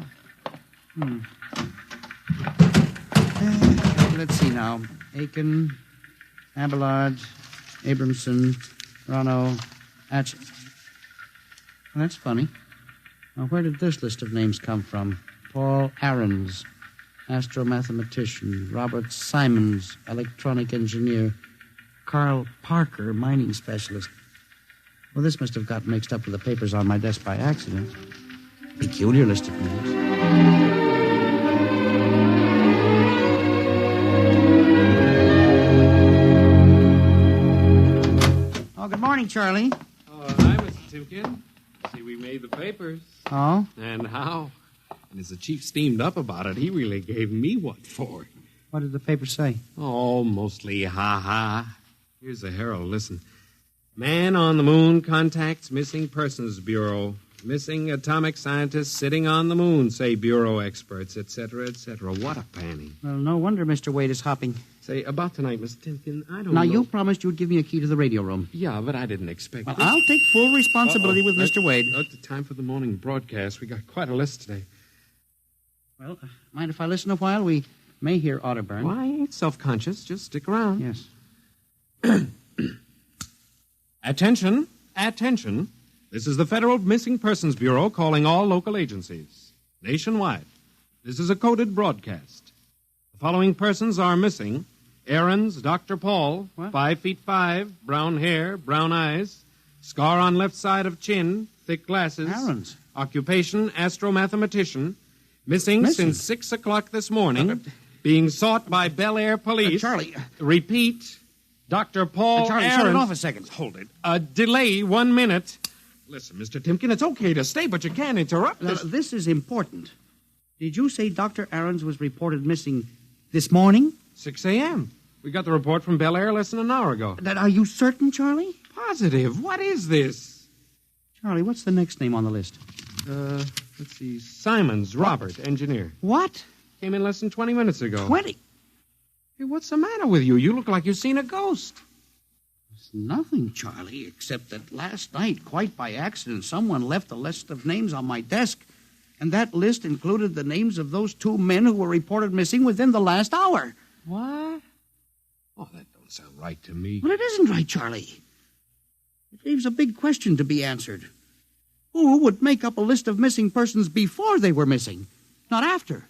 Let's see now. Aiken, Abelard, Abramson, Rono, Atch. Well, that's funny. Now, where did this list of names come from? Paul Aarons, astromathematician. Robert Simons, electronic engineer. Carl Parker, mining specialist. Well, this must have got mixed up with the papers on my desk by accident. Peculiar list of names. Oh, good morning, Charlie. Oh, hi, Mr. Timken. See, we made the papers. Oh? And how? And as the chief steamed up about it, he really gave me what for. What did the paper say? Oh, mostly ha-ha. Here's the Herald. Listen. Man on the moon contacts Missing Persons Bureau. Missing atomic scientists sitting on the moon, say Bureau experts, etc., etc. What a panning. Well, no wonder Mr. Wade is hopping. Say, about tonight, Miss Timken, I don't Now, know. you promised you'd give me a key to the radio room. Yeah, but I didn't expect Well, this. I'll take full responsibility with Mr. Wade. It's time for the morning broadcast. We got quite a list today. Well, mind if I listen a while? We may hear Otterburn. Well, I ain't self-conscious. Just stick around. Yes. Attention. Attention. This is the Federal Missing Persons Bureau calling all local agencies. Nationwide. This is a coded broadcast. The following persons are missing. Aaron's Dr. Paul, 5'5", brown hair, brown eyes, scar on left side of chin, thick glasses. Aaron's. Occupation, astromathematician. Missing since 6 o'clock this morning. Being sought by Bel Air police. Charlie. Repeat. Dr. Paul Charlie, Aaron's. shut it off a second. Hold it. Delay 1 minute. Listen, Mr. Timken, it's okay to stay, but you can't interrupt Now, this. this is important. Did you say Dr. Aarons was reported missing this morning? 6 a.m. We got the report from Bel Air less than an hour ago. Are you certain, Charlie? Positive. What is this? Charlie, what's the next name on the list? Let's see. Simons, Robert, engineer. What? Came in less than 20 minutes ago. 20? Hey, what's the matter with you? You look like you've seen a ghost. It's nothing, Charlie, except that last night, quite by accident, someone left a list of names on my desk. And that list included the names of those 2 men who were reported missing within the last hour. What? Oh, that don't sound right to me. Well, it isn't right, Charlie. It leaves a big question to be answered. Who would make up a list of missing persons before they were missing, not after?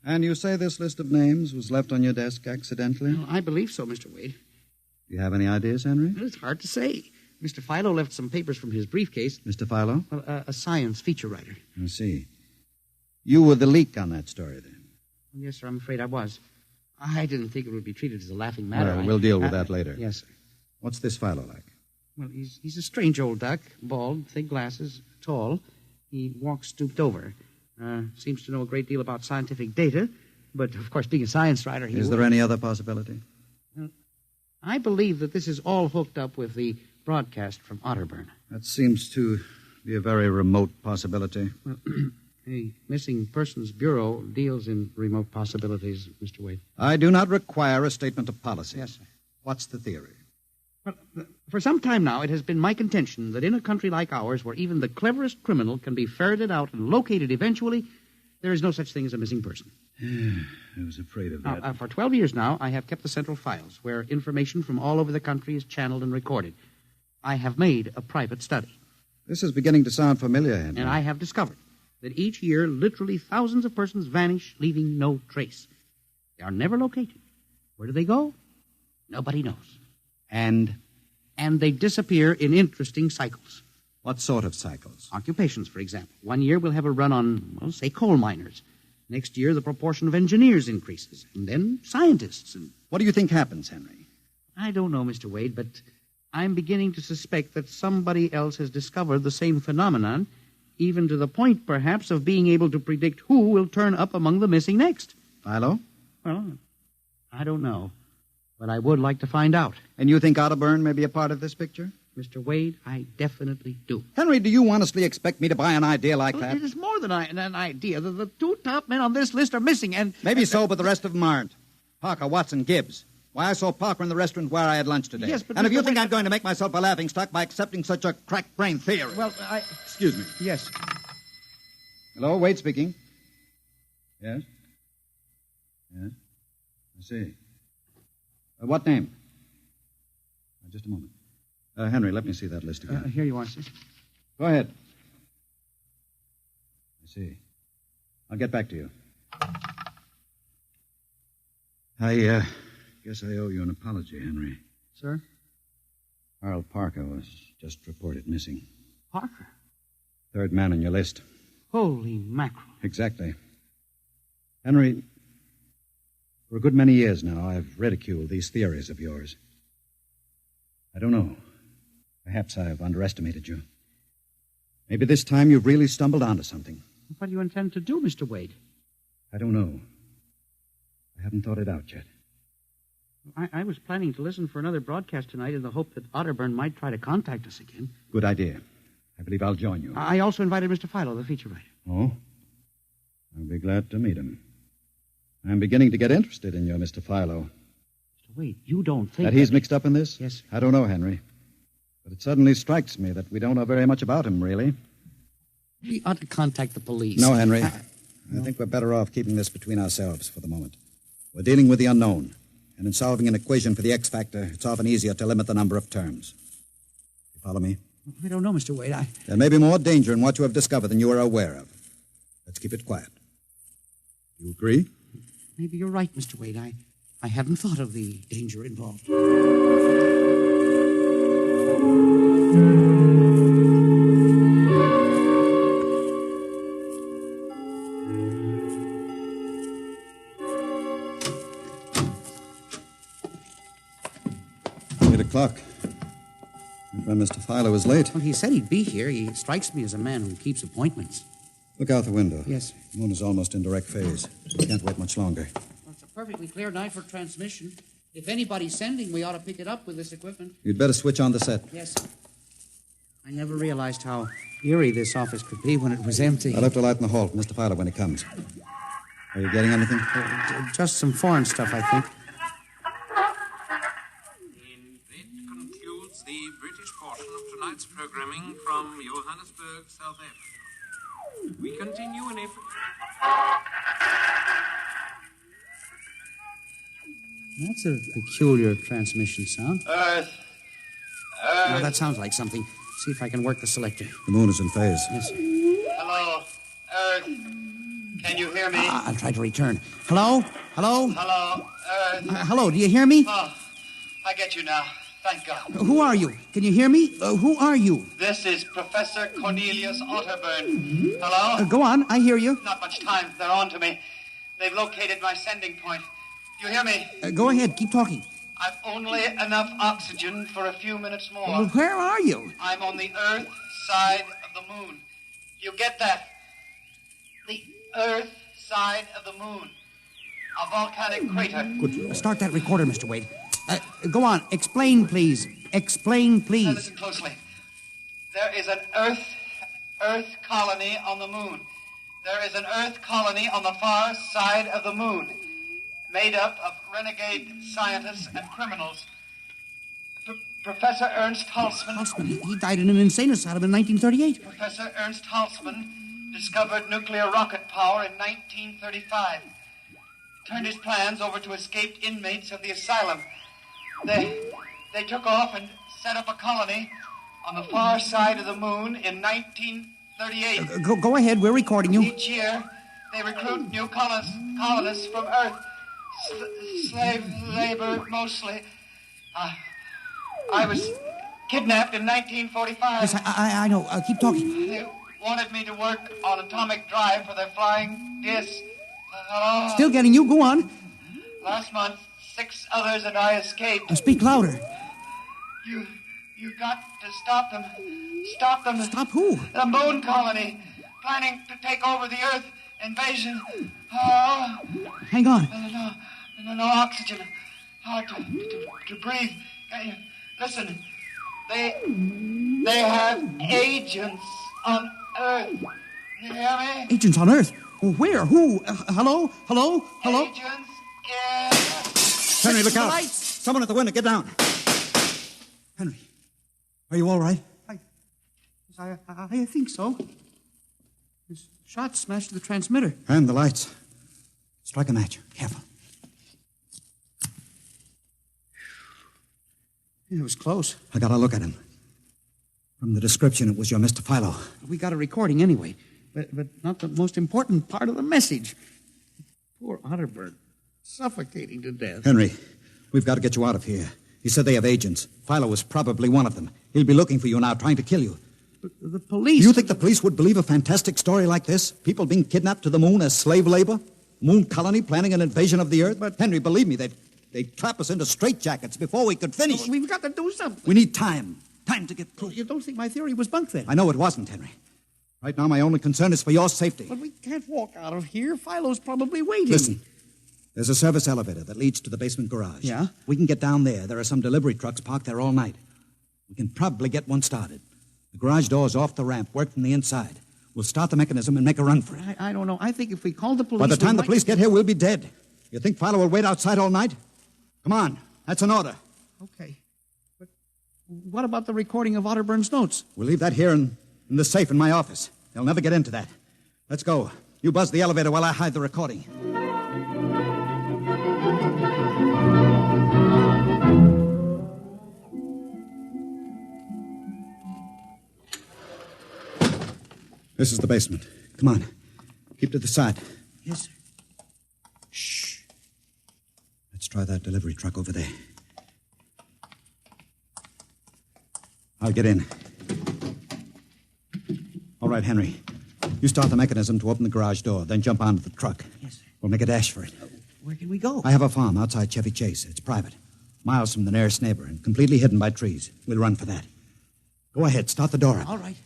And you say this list of names was left on your desk accidentally? Well, I believe so, Mr. Wade. Do you have any ideas, Henry? Well, it's hard to say. Mr. Philo left some papers from his briefcase. Mr. Philo? Well, a science feature writer. I see. You were the leak on that story, then? Yes, sir, I'm afraid I was. I didn't think it would be treated as a laughing matter. Well, we'll deal with that later. Yes, sir. What's this Philo like? Well, he's a strange old duck, bald, thick glasses, tall. He walks stooped over. Seems to know a great deal about scientific data, but, of course, being a science writer, Is there any other possibility? I believe that this is all hooked up with the broadcast from Otterburn. That seems to be a very remote possibility. Well, the Missing Persons Bureau deals in remote possibilities, Mr. Wade. I do not require a statement of policy. Yes, sir. What's the theory? Well, for some time now, it has been my contention that in a country like ours, where even the cleverest criminal can be ferreted out and located eventually, there is no such thing as a missing person. I was afraid of that. Now, for 12 years now, I have kept the central files, where information from all over the country is channeled and recorded. I have made a private study. This is beginning to sound familiar, Henry. And I have discovered that each year, literally thousands of persons vanish, leaving no trace. They are never located. Where do they go? Nobody knows. And they disappear in interesting cycles. What sort of cycles? Occupations, for example. 1 year we'll have a run on, well, say, coal miners. Next year, the proportion of engineers increases. And then scientists. And what do you think happens, Henry? I don't know, Mr. Wade, but I'm beginning to suspect that somebody else has discovered the same phenomenon, even to the point, perhaps, of being able to predict who will turn up among the missing next. Philo? Well, I don't know. But I would like to find out. And you think Otterburn may be a part of this picture? Mr. Wade, I definitely do. Henry, do you honestly expect me to buy an idea like that? It is more than an idea. The 2 top men on this list are missing, and... Maybe so, but the rest of them aren't. Parker, Watson, Gibbs. Why, I saw Parker in the restaurant where I had lunch today. Yes, but and if Mr. you think Wade... I'm going to make myself a laughingstock by accepting such a crack-brain theory... Well, Excuse me. Yes. Hello, Wade speaking. Yes? Yes? I see. What name? Just a moment. Henry, let me see that list again. Here you are, sir. Go ahead. I see. I'll get back to you. I guess I owe you an apology, Henry. Sir? Carl Parker was just reported missing. Parker? 3rd man on your list. Holy mackerel. Exactly. Henry, for a good many years now, I've ridiculed these theories of yours. I don't know. Perhaps I've underestimated you. Maybe this time you've really stumbled onto something. What do you intend to do, Mr. Wade? I don't know. I I haven't thought it out yet. I was planning to listen for another broadcast tonight in the hope that Otterburn might try to contact us again. Good idea. I believe I'll join you. I also invited Mr. Philo, the feature writer. Oh? I'll be glad to meet him. I'm beginning to get interested in your Mr. Philo. Wait, you don't think that he's mixed up in this? Yes. I don't know, Henry. But it suddenly strikes me that we don't know very much about him, really. We ought to contact the police. No, Henry. I think we're better off keeping this between ourselves for the moment. We're dealing with the unknown. And in solving an equation for the X factor, it's often easier to limit the number of terms. You follow me? I don't know, Mr. Wade. There may be more danger in what you have discovered than you are aware of. Let's keep it quiet. Do you agree? Maybe you're right, Mr. Wade. I hadn't thought of the danger involved. 8 o'clock. My friend Mr. Philo is late. Well, he said he'd be here. He strikes me as a man who keeps appointments. Look out the window. Yes. The moon is almost in direct phase. We can't wait much longer. Well, it's a perfectly clear night for transmission. If anybody's sending, we ought to pick it up with this equipment. You'd better switch on the set. Yes. I never realized how eerie this office could be when it was empty. I'll have to light in the hall for Mr. Philo when he comes. Are you getting anything? Just some foreign stuff, I think. And that concludes the British portion of tonight's programming from Johannesburg, South Africa. We continue in April. That's a peculiar transmission sound. Earth. Now, that sounds like something. See if I can work the selector. The moon is in phase. Yes. Hello, Earth. Can you hear me? I'll try to return. Hello? Hello? Hello, Earth. Hello, do you hear me? Oh, I get you now. Thank God. Who are you? Can you hear me? Who are you? This is Professor Cornelius Otterburn. Hello? Go on, I hear you. Not much time. They're on to me. They've located my sending point. You hear me? Go ahead, keep talking. I've only enough oxygen for a few minutes more. Well, where are you? I'm on the Earth side of the moon. You get that? The Earth side of the moon. A volcanic crater. Good. Start that recorder, Mr. Wade. Go on. Explain, please. Explain, please. Now listen closely. There is an Earth colony on the moon. There is an Earth colony on the far side of the moon, made up of renegade scientists and criminals. Professor Ernst Halsman... Halsman? He died in an insane asylum in 1938. Professor Ernst Halsman discovered nuclear rocket power in 1935. Turned his plans over to escaped inmates of the asylum. They took off and set up a colony on the far side of the moon in 1938. Go ahead, we're recording you. Each year, they recruit new colonists from Earth. Slave labor, mostly. I was kidnapped in 1945. Yes, I know. Keep talking. They wanted me to work on atomic drive for their flying disc. Hello? Still getting you. Go on. Last month, 6 others and I escaped. Speak louder. You got to stop them. Stop them. Stop who? The moon colony, planning to take over the Earth. Invasion. Oh. Hang on. No oxygen. Hard to breathe. Listen. They have agents on Earth. You hear me? Agents on Earth? Where? Who? Hello? Agents in... Henry, look out. Someone at the window. Get down. Henry, are you all right? I think so. His shot smashed the transmitter. And the lights. Strike a match. Careful. It was close. I got a look at him. From the description, it was your Mr. Philo. We got a recording anyway, but not the most important part of the message. Poor Otterburn, suffocating to death. Henry, we've got to get you out of here. He said they have agents. Philo was probably one of them. He'll be looking for you now, trying to kill you. But the police... Do you think the police would believe a fantastic story like this? People being kidnapped to the moon as slave labor? Moon colony planning an invasion of the Earth? But Henry, believe me, they'd clap us into straitjackets before we could finish. We've got to do something. We need time. Time to get through. You don't think my theory was bunk then? I know it wasn't, Henry. Right now, my only concern is for your safety. But we can't walk out of here. Philo's probably waiting. Listen. There's a service elevator that leads to the basement garage. Yeah? We can get down there. There are some delivery trucks parked there all night. We can probably get one started. The garage door's off the ramp, work from the inside. We'll start the mechanism and make a run for it. I don't know. I think if we call the police... By the time the might... police get here, we'll be dead. You think Philo will wait outside all night? Come on. That's an order. Okay. But what about the recording of Otterburn's notes? We'll leave that here in the safe in my office. They'll never get into that. Let's go. You buzz the elevator while I hide the recording. This is the basement. Come on. Keep to the side. Yes, sir. Shh. Let's try that delivery truck over there. I'll get in. All right, Henry. You start the mechanism to open the garage door, then jump onto the truck. Yes, sir. We'll make a dash for it. Where can we go? I have a farm outside Chevy Chase. It's private. Miles from the nearest neighbor and completely hidden by trees. We'll run for that. Go ahead. Start the door up. All right.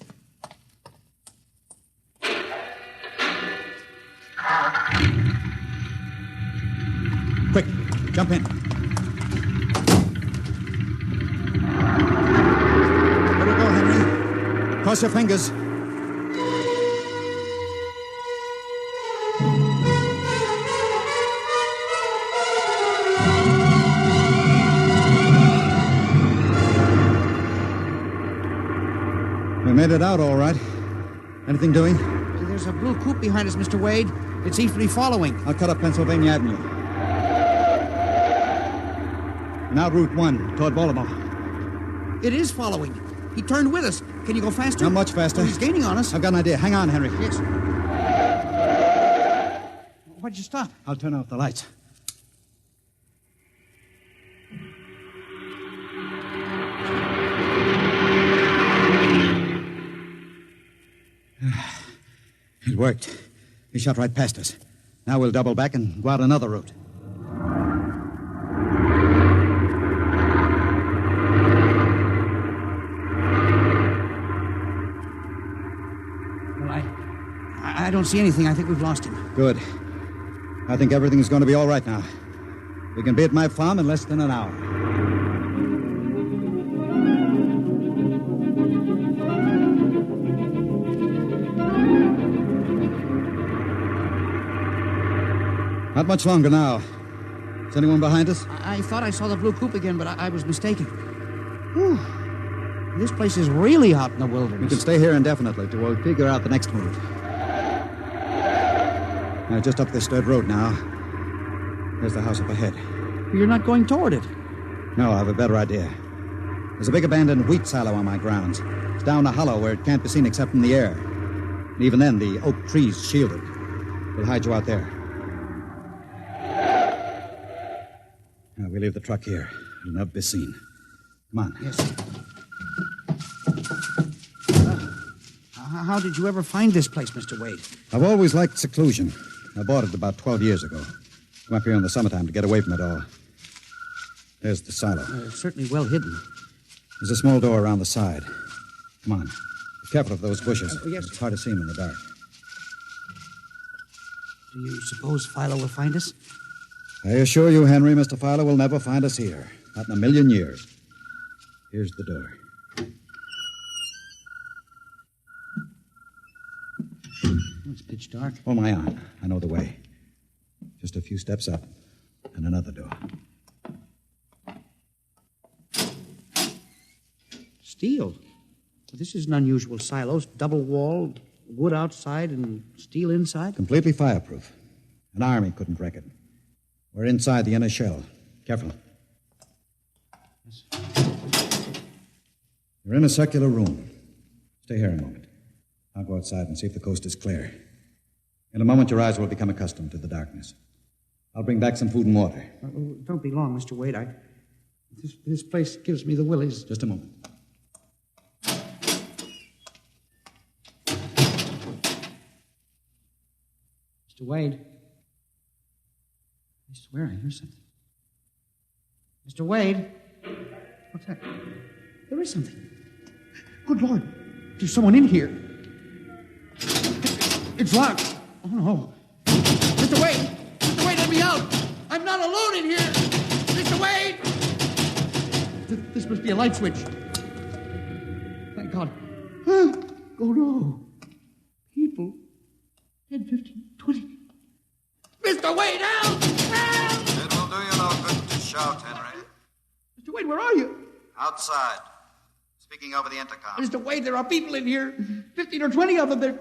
Quick, jump in. Let her go, Henry. Cross your fingers. We made it out all right. Anything doing? There's a blue coupe behind us, Mr. Wade. It seems to be following. I'll cut up Pennsylvania Avenue. Now Route 1, toward Baltimore. It is following. He turned with us. Can you go faster? Not much faster. Oh, he's gaining on us. I've got an idea. Hang on, Henry. Yes. Why'd you stop? I'll turn off the lights. It worked. He shot right past us. Now we'll double back and go out another route. Well, I don't see anything. I think we've lost him. Good. I think everything's going to be all right now. We can be at my farm in less than an hour. Not much longer now. Is anyone behind us? I thought I saw the blue coupe again, but I was mistaken. Whew. This place is really out in the wilderness. We can stay here indefinitely till we'll figure out the next move. Now, just up this dirt road now. There's the house up ahead. You're not going toward it. No, I have a better idea. There's a big abandoned wheat silo on my grounds. It's down a hollow where it can't be seen except from the air. And even then, the oak trees shield it. We'll hide you out there. Now, we leave the truck here. It'll never be seen. Come on. Yes. How did you ever find this place, Mr. Wade? I've always liked seclusion. I bought it about 12 years ago. Come up here in the summertime to get away from it all. There's the silo. Certainly well hidden. There's a small door around the side. Come on. Be careful of those bushes. Yes. It's hard to see them in the dark. Do you suppose Philo will find us? I assure you, Henry, Mr. Fowler will never find us here. Not in a million years. Here's the door. It's pitch dark. Hold my arm. I know the way. Just a few steps up, and another door. Steel. This is an unusual silo. Double-walled, wood outside and steel inside. Completely fireproof. An army couldn't wreck it. We're inside the inner shell. Careful. Yes. You're in a circular room. Stay here a moment. I'll go outside and see if the coast is clear. In a moment, your eyes will become accustomed to the darkness. I'll bring back some food and water. Don't be long, Mr. Wade. This place gives me the willies. Just a moment. Mr. Wade. I swear I hear something. Mr. Wade. What's that? There is something. Good Lord. There's someone in here. It's locked. Oh, no. Mr. Wade! Mr. Wade, let me out! all alone in here. Mr. Wade! This must be a light switch. Thank God. Huh? Oh, no. People. 10, 15, 20. Mr. Wade, help! Help! It will do you no good to shout, Henry. Mr. Wade, where are you? Outside. Speaking over the intercom. Mr. Wade, there are people in here. 15 or 20 of them.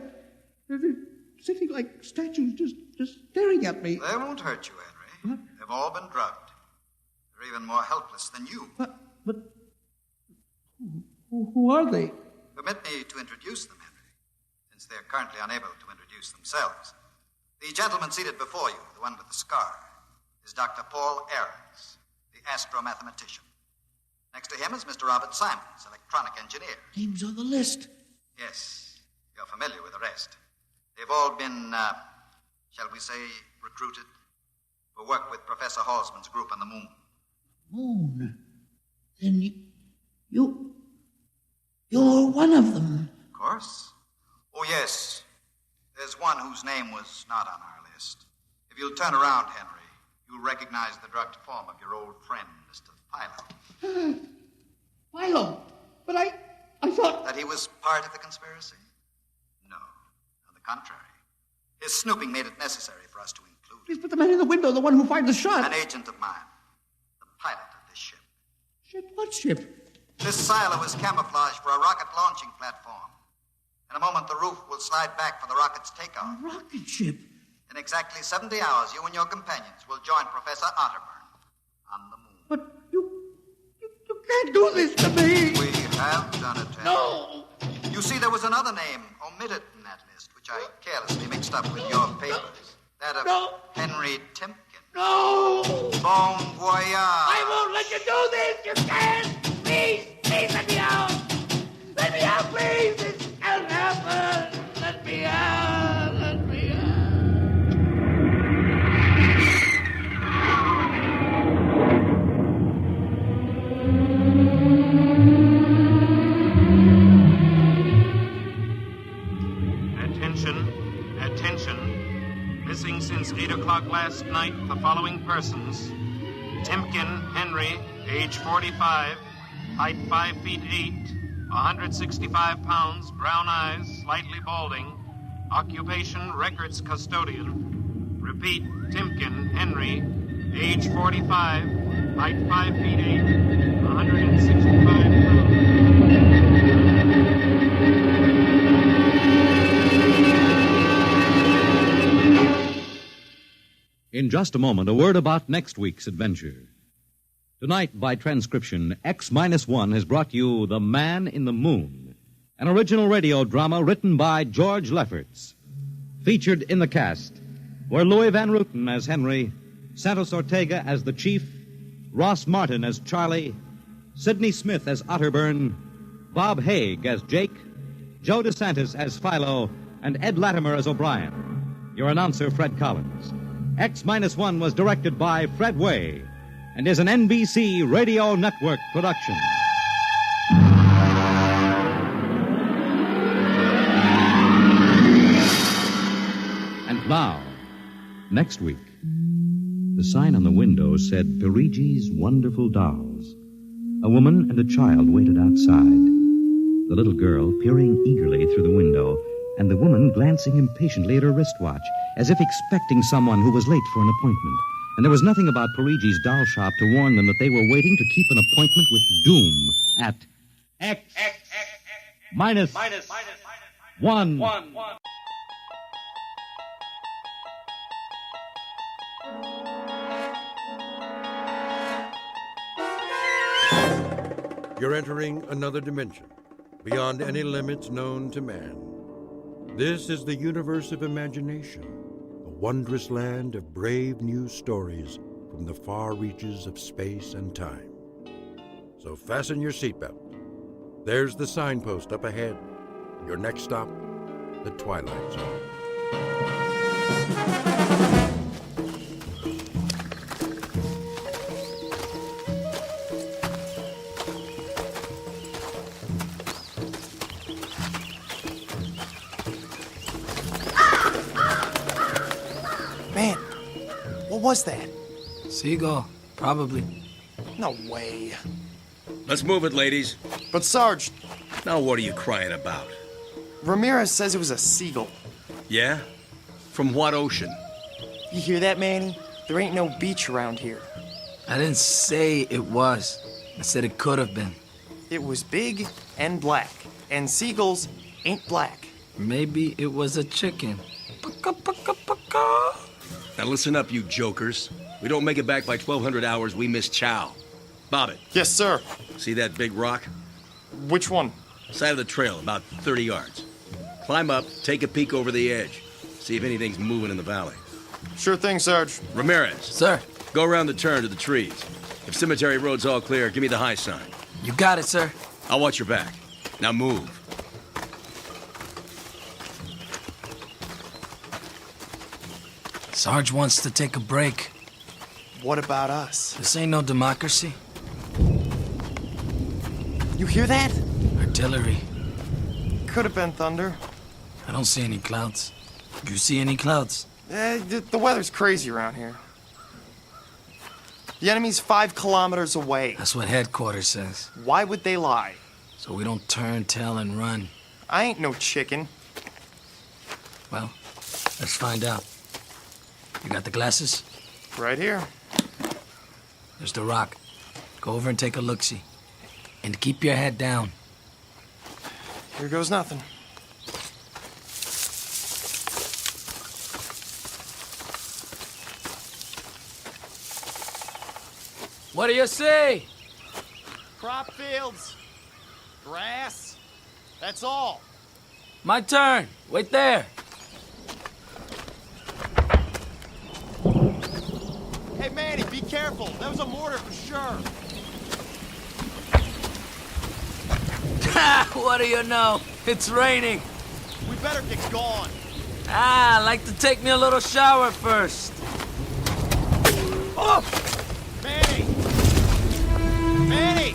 They're sitting like statues, just staring at me. They won't hurt you, Henry. What? They've all been drugged. They're even more helpless than you. But who are they? Permit me to introduce them, Henry, since they're currently unable to introduce themselves. The gentleman seated before you, the one with the scar, is Dr. Paul Ahrens, the astromathematician. Next to him is Mr. Robert Simons, electronic engineer. Names on the list. Yes, you're familiar with the rest. They've all been, shall we say, recruited for work with Professor Halsman's group on the moon. Moon? Then you're one of them. Of course. Oh, yes. There's one whose name was not on our list. If you'll turn around, Henry, you'll recognize the drugged form of your old friend, Mr. Philo. Philo? But I thought... That he was part of the conspiracy? No. On the contrary. His snooping made it necessary for us to include him. Yes, but the man in the window, the one who fired the shot... An agent of mine. The pilot of this ship. Ship? What ship? This silo is camouflaged for a rocket launching platform. In a moment, the roof will slide back for the rocket's takeoff. A rocket ship? In exactly 70 hours, you and your companions will join Professor Otterburn on the moon. But you can't do this to me. We have done it, Henry. No. You see, there was another name omitted in that list, which I carelessly mixed up with your papers. That of Henry Timken. No. Bon voyage. I won't let you do this. You can't. Please let me out. Let me out, please. This can't happen. Let me out. Let me out. Attention. Missing since 8 o'clock last night, the following persons. Timken Henry, age 45, height 5 feet 8, 165 pounds, brown eyes, slightly balding. Occupation, records custodian. Repeat, Timken Henry, age 45, height 5 feet 8, 165 pounds. In just a moment, a word about next week's adventure. Tonight, by transcription, X-1 has brought you The Man in the Moon, an original radio drama written by George Lefferts. Featured in the cast were Louis Van Rooten as Henry, Santos Ortega as the Chief, Ross Martin as Charlie, Sidney Smith as Otterburn, Bob Haig as Jake, Joe DeSantis as Philo, and Ed Latimer as O'Brien. Your announcer, Fred Collins. X-1 was directed by Fred Way and is an NBC Radio Network production. And now, next week, the sign on the window said Perigi's Wonderful Dolls. A woman and a child waited outside. The little girl peering eagerly through the window, and the woman glancing impatiently at her wristwatch, as if expecting someone who was late for an appointment. And there was nothing about Perigi's doll shop to warn them that they were waiting to keep an appointment with Doom at X-1. You're entering another dimension, beyond any limits known to man. This is the universe of imagination, a wondrous land of brave new stories from the far reaches of space and time. So fasten your seatbelt. There's the signpost up ahead. Your next stop, the Twilight Zone. Man, what was that? Seagull, probably. No way. Let's move it, ladies. But Sarge... Now what are you crying about? Ramirez says it was a seagull. Yeah? From what ocean? You hear that, Manny? There ain't no beach around here. I didn't say it was. I said it could have been. It was big and black. And seagulls ain't black. Maybe it was a chicken. Now listen up, you jokers. We don't make it back by 1200 hours, we miss chow. Bob it. Yes, sir. See that big rock? Which one? Side of the trail, about 30 yards. Climb up, take a peek over the edge. See if anything's moving in the valley. Sure thing, Sarge. Ramirez. Sir. Go around the turn to the trees. If Cemetery Road's all clear, give me the high sign. You got it, sir. I'll watch your back. Now move. Sarge wants to take a break. What about us? This ain't no democracy. You hear that? Artillery. Could have been thunder. I don't see any clouds. You see any clouds? The weather's crazy around here. The enemy's 5 kilometers away. That's what headquarters says. Why would they lie? So we don't turn tail and run. I ain't no chicken. Well, let's find out. You got the glasses? Right here. There's the rock. Go over and take a look-see. And keep your head down. Here goes nothing. What do you see? Crop fields. Grass. That's all. My turn. Wait there. Hey, Manny, be careful. That was a mortar for sure. What do you know? It's raining. We better get gone. I'd like to take me a little shower first. Oh! Manny! Manny!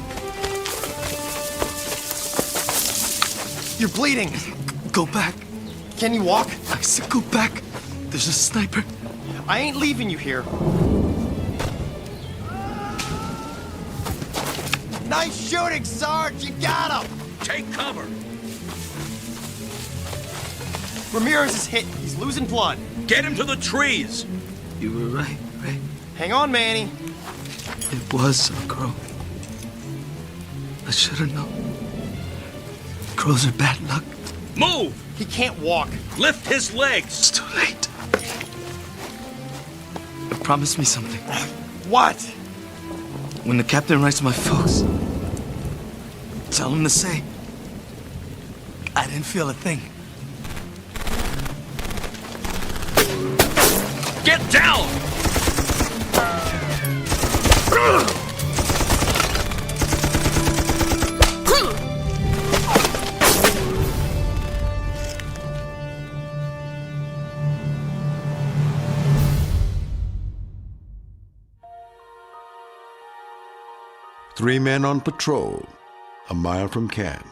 You're bleeding. Go back. Can you walk? I said go back. There's a sniper. I ain't leaving you here. Nice shooting, Sarge. You got him. Take cover. Ramirez is hit. He's losing blood. Get him to the trees. You were right, Ray. Hang on, Manny. It was a crow. I should have known. Crows are bad luck. Move! He can't walk. Lift his legs. It's too late. Promise me something. What? When the captain writes my folks, tell him to say, I didn't feel a thing. Get down! Three men on patrol, a mile from camp.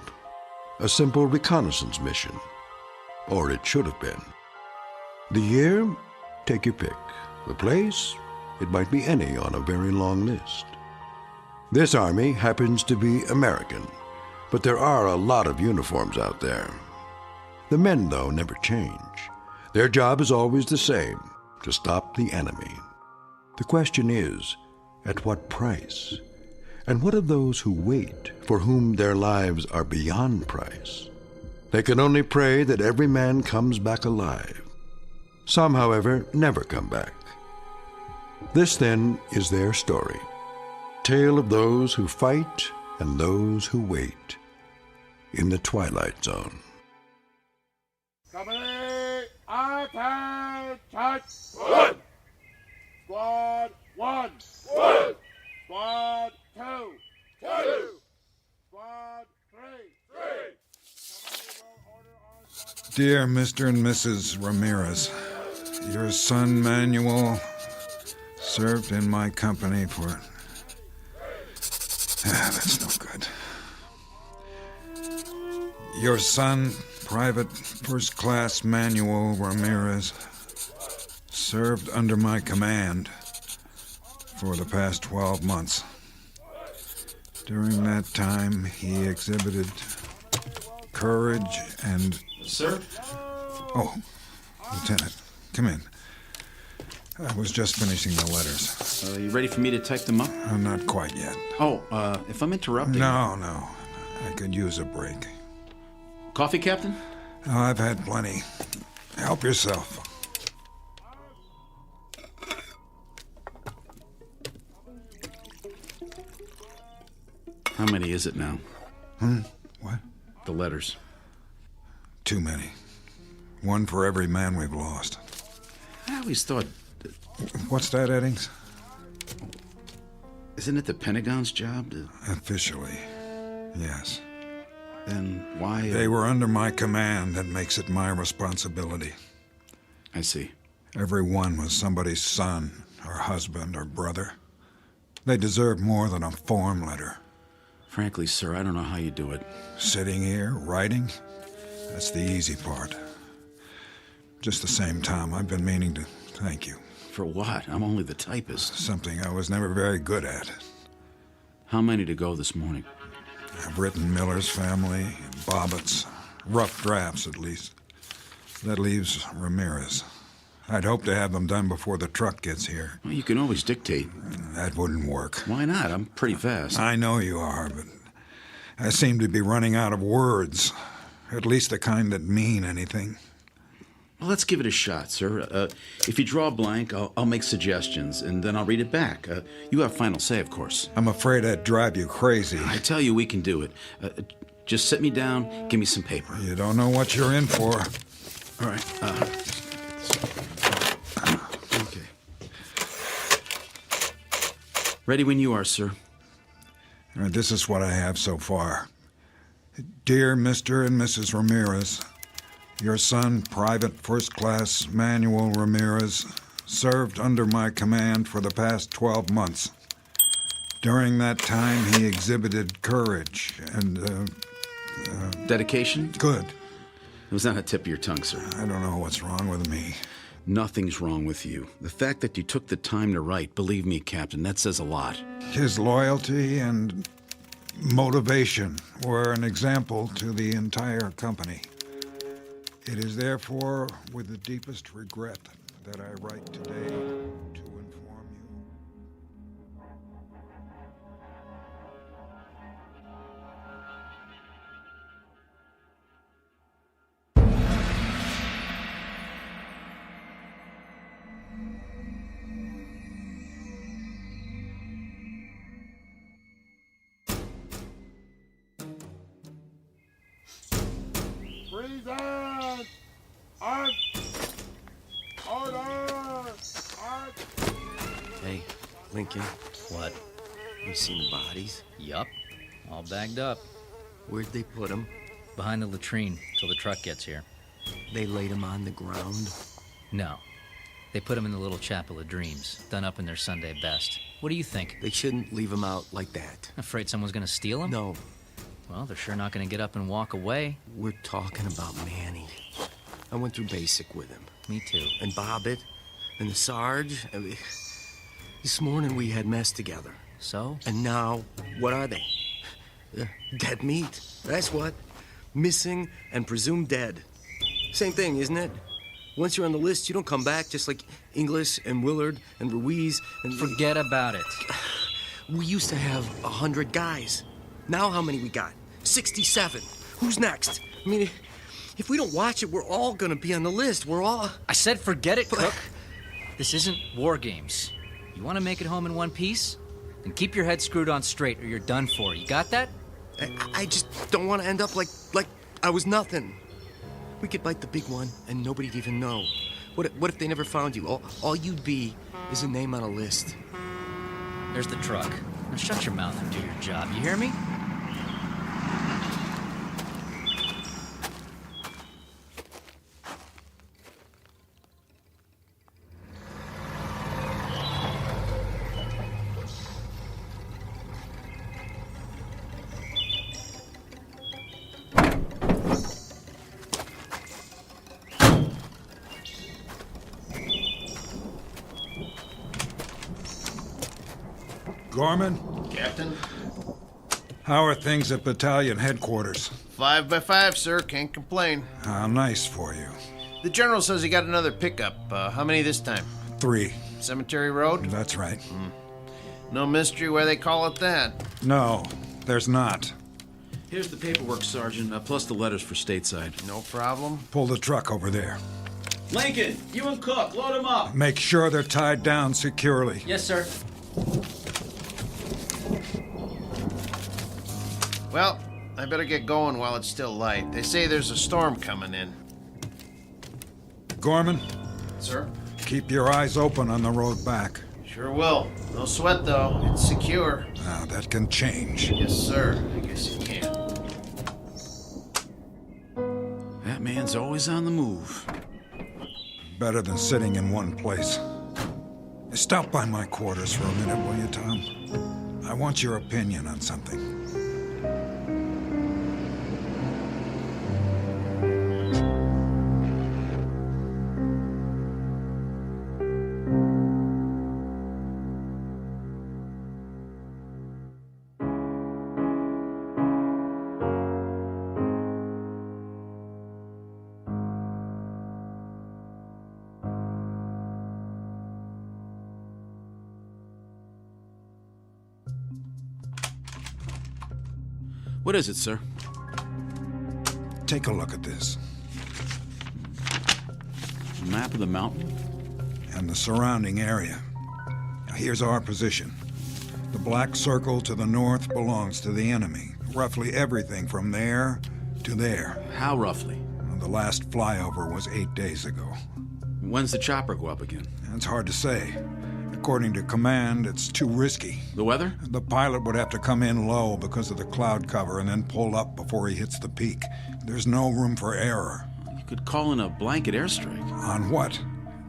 A simple reconnaissance mission. Or it should have been. The year? Take your pick. The place? It might be any on a very long list. This army happens to be American, but there are a lot of uniforms out there. The men, though, never change. Their job is always the same, to stop the enemy. The question is, at what price? And what of those who wait, for whom their lives are beyond price? They can only pray that every man comes back alive. Some, however, never come back. This, then, is their story. Tale of those who fight and those who wait in the Twilight Zone. Company, attention! One! Squad 1! One! Squad 2! Two! Squad 3! Dear Mr. and Mrs. Ramirez, your son Manuel served in my company for... that's no good. Your son, Private First Class Manuel Ramirez, served under my command for the past 12 months. During that time, he exhibited courage and... Sir? Oh, Lieutenant, come in. I was just finishing the letters. You ready for me to type them up? Not quite yet. Oh, if I'm interrupting... No. I could use a break. Coffee, Captain? Oh, I've had plenty. Help yourself. How many is it now? What? The letters. Too many. One for every man we've lost. I always thought... What's that, Eddings? Isn't it the Pentagon's job to... Officially, yes. Then why... They were under my command. That makes it my responsibility. I see. Every one was somebody's son, or husband, or brother. They deserve more than a form letter. Frankly, sir, I don't know how you do it. Sitting here, writing? That's the easy part. Just the same, Tom, I've been meaning to thank you. For what? I'm only the typist. Something I was never very good at. How many to go this morning? I've written Miller's family, Bobbitt's. Rough drafts, at least. That leaves Ramirez. I'd hope to have them done before the truck gets here. Well, you can always dictate. That wouldn't work. Why not? I'm pretty fast. I know you are, but I seem to be running out of words. At least the kind that mean anything. Well, let's give it a shot, sir. If you draw a blank, I'll make suggestions, and then I'll read it back. You have final say, of course. I'm afraid I'd drive you crazy. I tell you, we can do it. Just sit me down, give me some paper. You don't know what you're in for. All right. Okay. Ready when you are, sir. This is what I have so far. Dear Mr. and Mrs. Ramirez, your son, Private First Class Manuel Ramirez, served under my command for the past 12 months. During that time, he exhibited courage and, Dedication? Good. It was on the tip of your tongue, sir. I don't know what's wrong with me. Nothing's wrong with you. The fact that you took the time to write, believe me, Captain, that says a lot. His loyalty and motivation were an example to the entire company. It is therefore with the deepest regret that I write today to inform you. Present! On! Order! On! Hey, Lincoln. What? You seen the bodies? Yup. All bagged up. Where'd they put them? Behind the latrine, till the truck gets here. They laid them on the ground? No. They put them in the little chapel of dreams, done up in their Sunday best. What do you think? They shouldn't leave them out like that. Afraid someone's gonna steal them? No. Well, they're sure not gonna get up and walk away. We're talking about Manny. I went through basic with him. Me too. And Bobbitt, and the Sarge. This morning we had mess together. So? And now, what are they? Dead meat. That's what. Missing and presumed dead. Same thing, isn't it? Once you're on the list, you don't come back, just like Inglis and Willard and Ruiz and... Forget about it. We used to have 100 guys. Now how many we got? 67. Who's next? I mean, if we don't watch it, we're all gonna be on the list. We're all... I said forget it, Cook. This isn't war games. You want to make it home in one piece? Then keep your head screwed on straight or you're done for. You got that? I just don't want to end up like I was nothing. We could bite the big one and nobody'd even know. What if they never found you? All you'd be is a name on a list. There's the truck. Now shut your mouth and do your job. You hear me? Gorman? Captain? How are things at battalion headquarters? 5 by 5, sir. Can't complain. How nice for you. The general says he got another pickup. How many this time? 3. Cemetery Road? That's right. No mystery why they call it that. No, there's not. Here's the paperwork, Sergeant, plus the letters for stateside. No problem. Pull the truck over there. Lincoln, you and Cook, load them up. Make sure they're tied down securely. Yes, sir. Well, I better get going while it's still light. They say there's a storm coming in. Gorman? Sir? Keep your eyes open on the road back. Sure will. No sweat, though. It's secure. Now, that can change. Yes, sir. I guess it can. That man's always on the move. Better than sitting in one place. Stop by my quarters for a minute, will you, Tom? I want your opinion on something. What is it, sir? Take a look at this. A map of the mountain? And the surrounding area. Now, here's our position. The black circle to the north belongs to the enemy. Roughly everything from there to there. How roughly? The last flyover was 8 days ago. When's the chopper go up again? It's hard to say. According to command, it's too risky. The weather? The pilot would have to come in low because of the cloud cover and then pull up before he hits the peak. There's no room for error. You could call in a blanket airstrike. On what?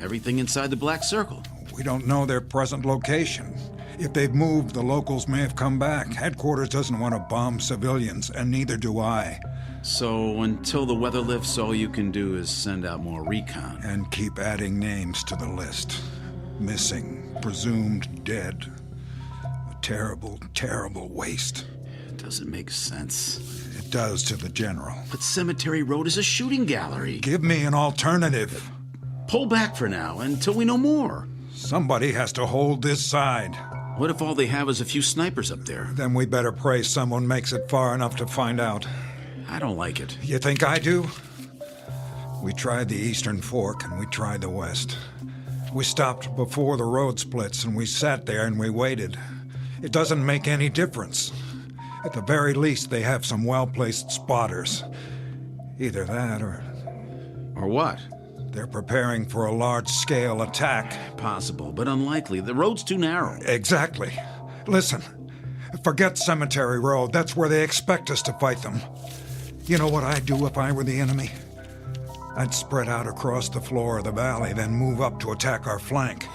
Everything inside the black circle. We don't know their present location. If they've moved, the locals may have come back. Headquarters doesn't want to bomb civilians, and neither do I. So until the weather lifts, all you can do is send out more recon. And keep adding names to the list. Missing, presumed dead. A terrible, terrible waste. It doesn't make sense. It does to the general. But Cemetery Road is a shooting gallery. Give me an alternative. Pull back for now, until we know more. Somebody has to hold this side. What if all they have is a few snipers up there? Then we better pray someone makes it far enough to find out. I don't like it. You think I do? We tried the Eastern Fork and we tried the West. We stopped before the road splits and we sat there and we waited. It doesn't make any difference. At the very least, they have some well-placed spotters. Either that or... Or what? They're preparing for a large-scale attack. Possible, but unlikely. The road's too narrow. Exactly. Listen, forget Cemetery Road. That's where they expect us to fight them. You know what I'd do if I were the enemy? I'd spread out across the floor of the valley, then move up to attack our flank.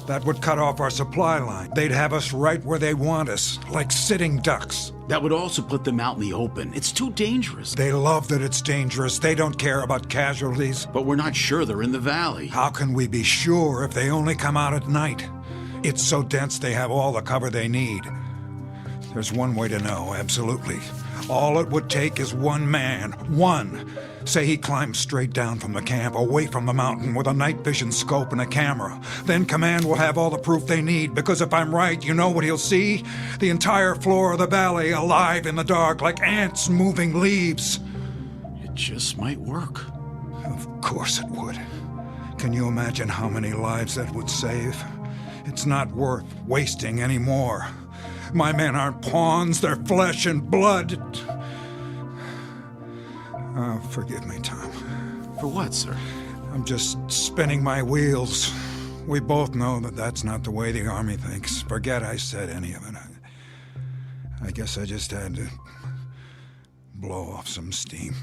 That would cut off our supply line. They'd have us right where they want us, like sitting ducks. That would also put them out in the open. It's too dangerous. They love that it's dangerous. They don't care about casualties. But we're not sure they're in the valley. How can we be sure if they only come out at night? It's so dense they have all the cover they need. There's one way to know, absolutely. All it would take is one man. One. Say he climbs straight down from the camp, away from the mountain, with a night vision scope and a camera. Then Command will have all the proof they need, because if I'm right, you know what he'll see? The entire floor of the valley alive in the dark, like ants moving leaves. It just might work. Of course it would. Can you imagine how many lives that would save? It's not worth wasting any more. My men aren't pawns, they're flesh and blood. Oh, forgive me, Tom. For what, sir? I'm just spinning my wheels. We both know that that's not the way the Army thinks. Forget I said any of it. I guess I just had to blow off some steam.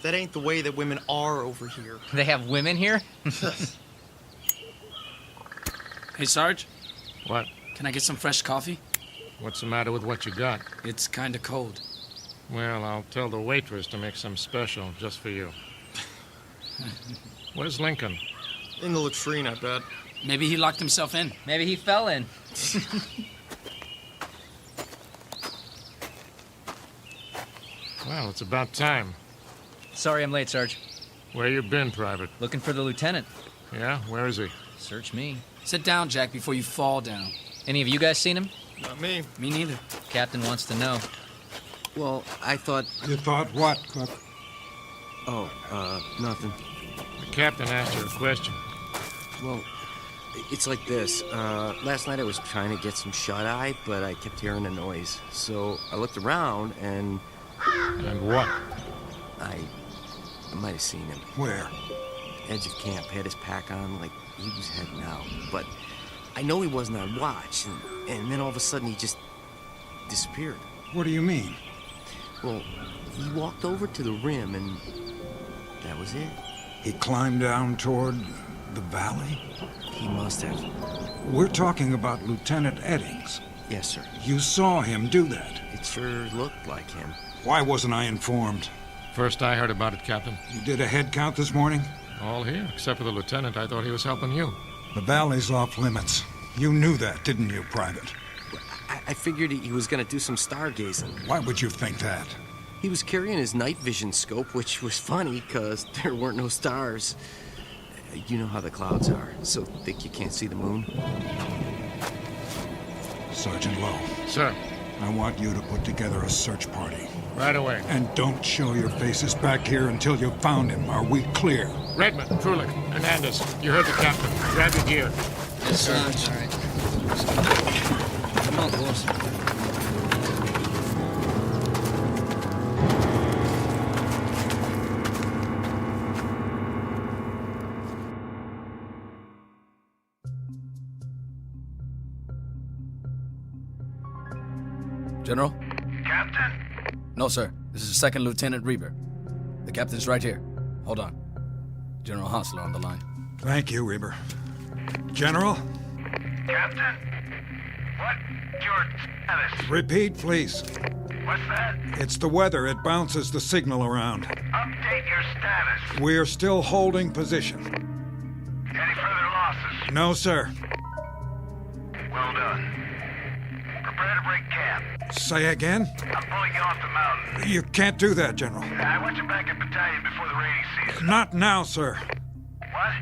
That ain't the way that women are over here. They have women here? Hey, Sarge. What? Can I get some fresh coffee? What's the matter with what you got? It's kinda cold. Well, I'll tell the waitress to make some special just for you. Where's Lincoln? In the latrine, I bet. Maybe he locked himself in. Maybe he fell in. Well, it's about time. Sorry I'm late, Sarge. Where you been, Private? Looking for the lieutenant. Yeah? Where is he? Search me. Sit down, Jack, before you fall down. Any of you guys seen him? Not me. Me neither. Captain wants to know. Well, I thought... You thought what, Cook? Oh, nothing. The captain asked you a question. Well, it's like this. Last night I was trying to get some shut-eye, but I kept hearing a noise. So I looked around and... And what? I might have seen him. Where? Edge of camp, had his pack on, like he was heading out. But I know he wasn't on watch, and then all of a sudden he just disappeared. What do you mean? Well, he walked over to the rim, and that was it. He climbed down toward the valley? He must have. We're talking about Lieutenant Eddings. Yes, sir. You saw him do that. It sure looked like him. Why wasn't I informed? First I heard about it, Captain. You did a head count this morning? All here, except for the lieutenant. I thought he was helping you. The valley's off limits. You knew that, didn't you, Private? I figured he was going to do some stargazing. Why would you think that? He was carrying his night vision scope, which was funny, because there weren't no stars. You know how the clouds are, so thick you can't see the moon. Sergeant Lowe. Sir. I want you to put together a search party. Right away. And don't show your faces back here until you've found him. Are we clear? Redmond, Trulick, Hernandez, you heard the captain. Grab your gear. Yes, sir. All right. Come on, boss. General? Captain? No, sir. This is Second Lieutenant Reber. The captain's right here. Hold on. General Hansler on the line. Thank you, Reber. General? Captain? What's your status? Repeat, please. What's that? It's the weather. It bounces the signal around. Update your status. We're still holding position. Any further losses? No, sir. Well done. Prepare to break camp. Say again? I'm pulling you off the mountain. You can't do that, General. I want you back at battalion before the rainy season. Not now, sir. What?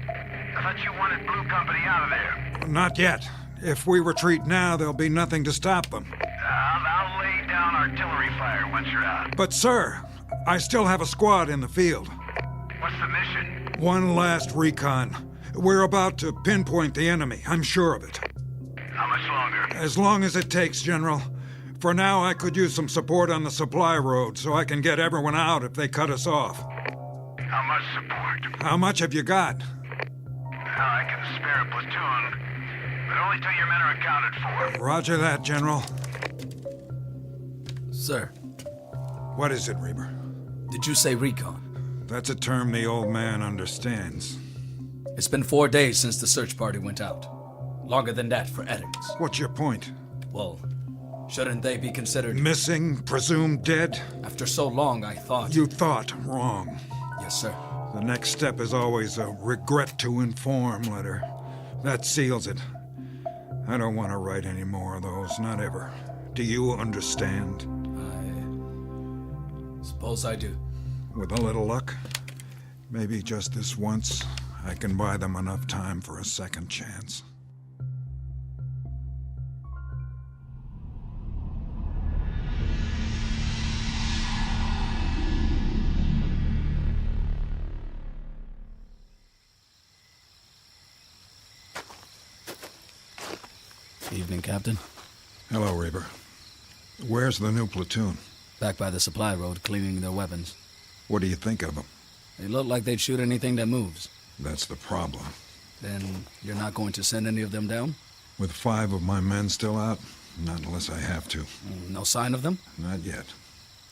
I thought you wanted Blue Company out of there. Not yet. If we retreat now, there'll be nothing to stop them. I'll lay down artillery fire once you're out. But, sir, I still have a squad in the field. What's the mission? One last recon. We're about to pinpoint the enemy. I'm sure of it. How much longer? As long as it takes, General. For now, I could use some support on the supply road so I can get everyone out if they cut us off. How much support? How much have you got? I can spare a platoon, but only till your men are accounted for. Roger that, General. Sir. What is it, Reber? Did you say recon? That's a term the old man understands. It's been 4 days since the search party went out. Longer than that for Eddings. What's your point? Well, shouldn't they be considered... Missing, presumed dead? After so long, I thought... You thought wrong. Yes, sir. The next step is always a regret to inform letter. That seals it. I don't want to write any more of those, not ever. Do you understand? I suppose I do. With a little luck, maybe just this once, I can buy them enough time for a second chance. Evening, Captain. Hello, Reber. Where's the new platoon? Back by the supply road, cleaning their weapons. What do you think of them? They look like they'd shoot anything that moves. That's the problem. Then you're not going to send any of them down? With 5 of my men still out? Not unless I have to. No sign of them? Not yet.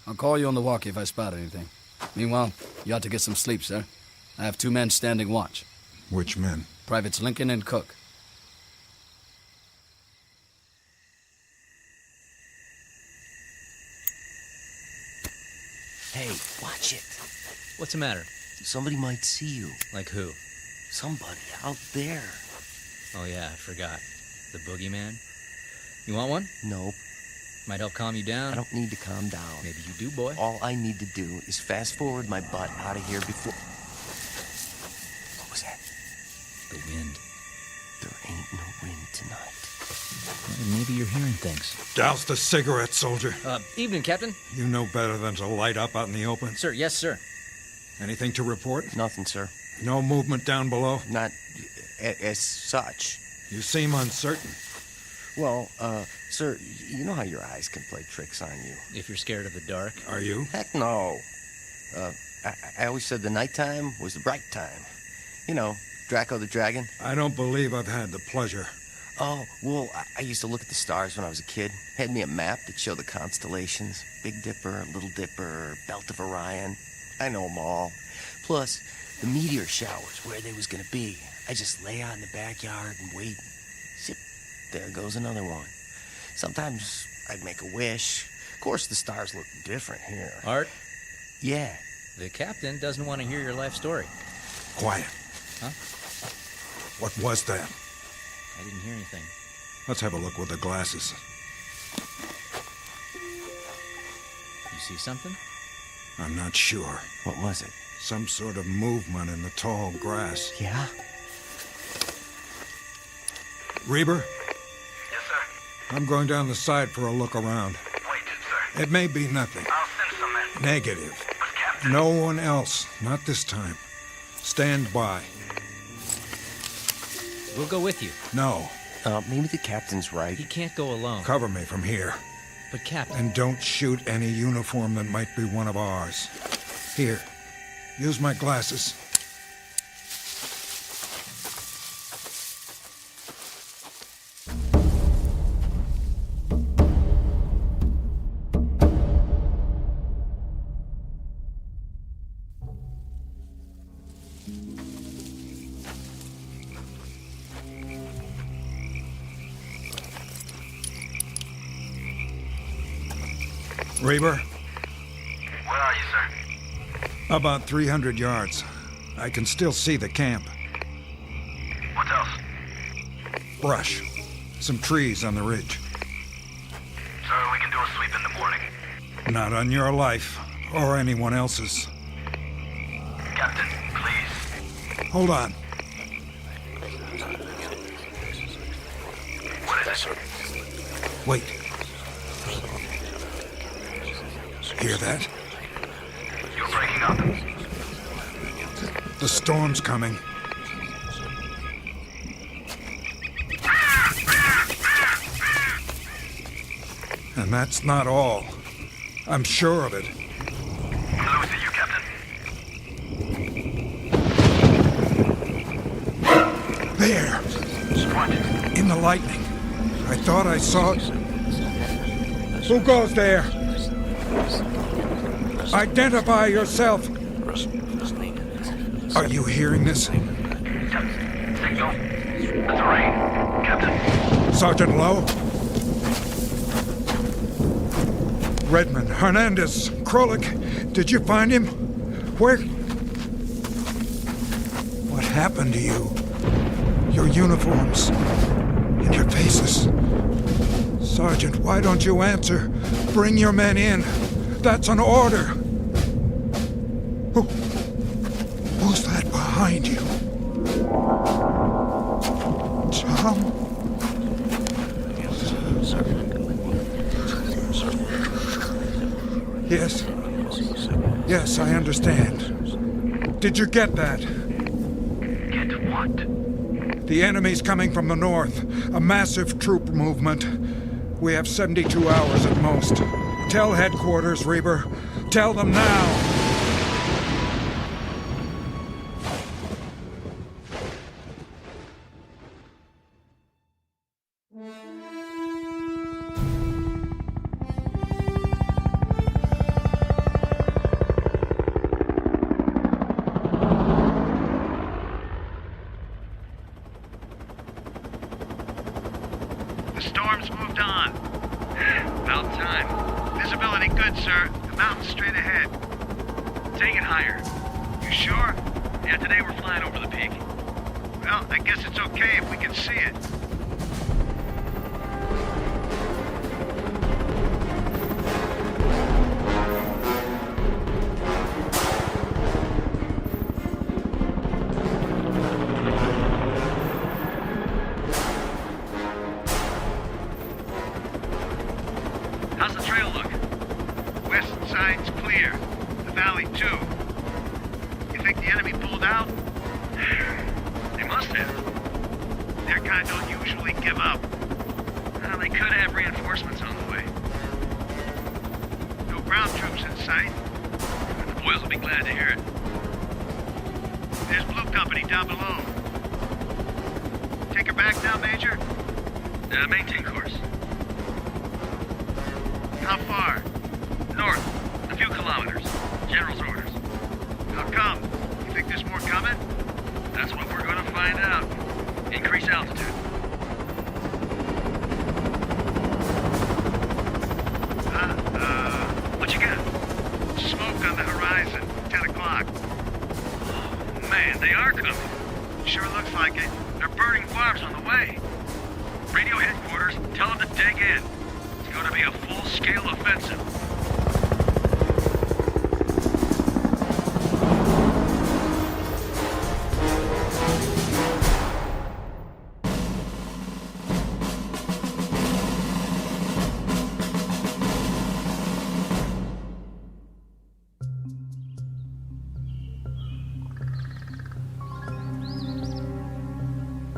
I'll call you on the walkie if I spot anything. Meanwhile, you ought to get some sleep, sir. I have 2 men standing watch. Which men? Privates Lincoln and Cook. Watch it. What's the matter? Somebody might see you. Like who? Somebody out there. Oh, yeah, I forgot. The boogeyman? You want one? Nope. Might help calm you down. I don't need to calm down. Maybe you do, boy. All I need to do is fast forward my butt out of here before... What was that? The wind. There ain't no wind tonight. Maybe you're hearing things. Douse the cigarette, soldier. Evening, Captain. You know better than to light up out in the open. Sir, yes, sir. Anything to report? Nothing, sir. No movement down below? Not as such. You seem uncertain. Well, sir, you know how your eyes can play tricks on you. If you're scared of the dark. Are you? Heck no. I always said the nighttime was the bright time. You know, Draco the Dragon. I don't believe I've had the pleasure. Oh, well, I used to look at the stars when I was a kid. Had me a map that showed the constellations. Big Dipper, Little Dipper, Belt of Orion. I know them all. Plus, the meteor showers, where they was gonna be. I just lay out in the backyard and wait. Zip, there goes another one. Sometimes I'd make a wish. Of course, the stars look different here. Art? Yeah. The captain doesn't want to hear your life story. Quiet. Huh? What was that? I didn't hear anything. Let's have a look with the glasses. You see something? I'm not sure. What was it? Some sort of movement in the tall grass. Yeah? Reber? Yes, sir. I'm going down the side for a look around. Wait, sir. It may be nothing. I'll send some men. Negative. But, Captain... No one else. Not this time. Stand by. We'll go with you. No. Maybe the captain's right. He can't go alone. Cover me from here. But, Captain... And don't shoot any uniform that might be one of ours. Here. Use my glasses. Reber? Where are you, sir? About 300 yards. I can still see the camp. What else? Brush. Some trees on the ridge. Sir, we can do a sweep in the morning. Not on your life, or anyone else's. Captain, please. Hold on. What is it? Wait. Hear that? You're breaking up. The storm's coming. And that's not all. I'm sure of it. I'm losing you, Captain. There! What? In the lightning. I thought I saw it. Who goes there? Identify yourself. Are you hearing this? Signal. That's a rain. Captain. Sergeant Lowe? Redmond, Hernandez, Krolik, did you find him? Where? What happened to you? Your uniforms and your faces. Sergeant, why don't you answer? Bring your men in. That's an order. Who's that behind you? Tom? Yes. Yes, I understand. Did you get that? Get what? The enemy's coming from the north. A massive troop movement. We have 72 hours at most. Tell headquarters, Reber. Tell them now. The storm's moved on. About time. Visibility good, sir. The mountain's straight ahead. Take it higher. You sure? Yeah, today we're flying over the peak. Well, I guess it's okay if we can see it. How's the trail look? West side's clear. The valley, too. You think the enemy pulled out? They must have. Their kind don't usually give up. Well, they could have reinforcements on the way. No ground troops in sight. The boys will be glad to hear it. There's Blue Company down below. Take her back now, Major? Maintain course. How far? North. A few kilometers. General's orders. How come? You think there's more coming? That's what we're going to find out. Increase altitude. What you got? Smoke on the horizon. 10 o'clock. Oh, man, they are coming. Sure looks like it. They're burning barbs on the way. Radio headquarters, tell them to dig in. It's going to be a full-scale offensive.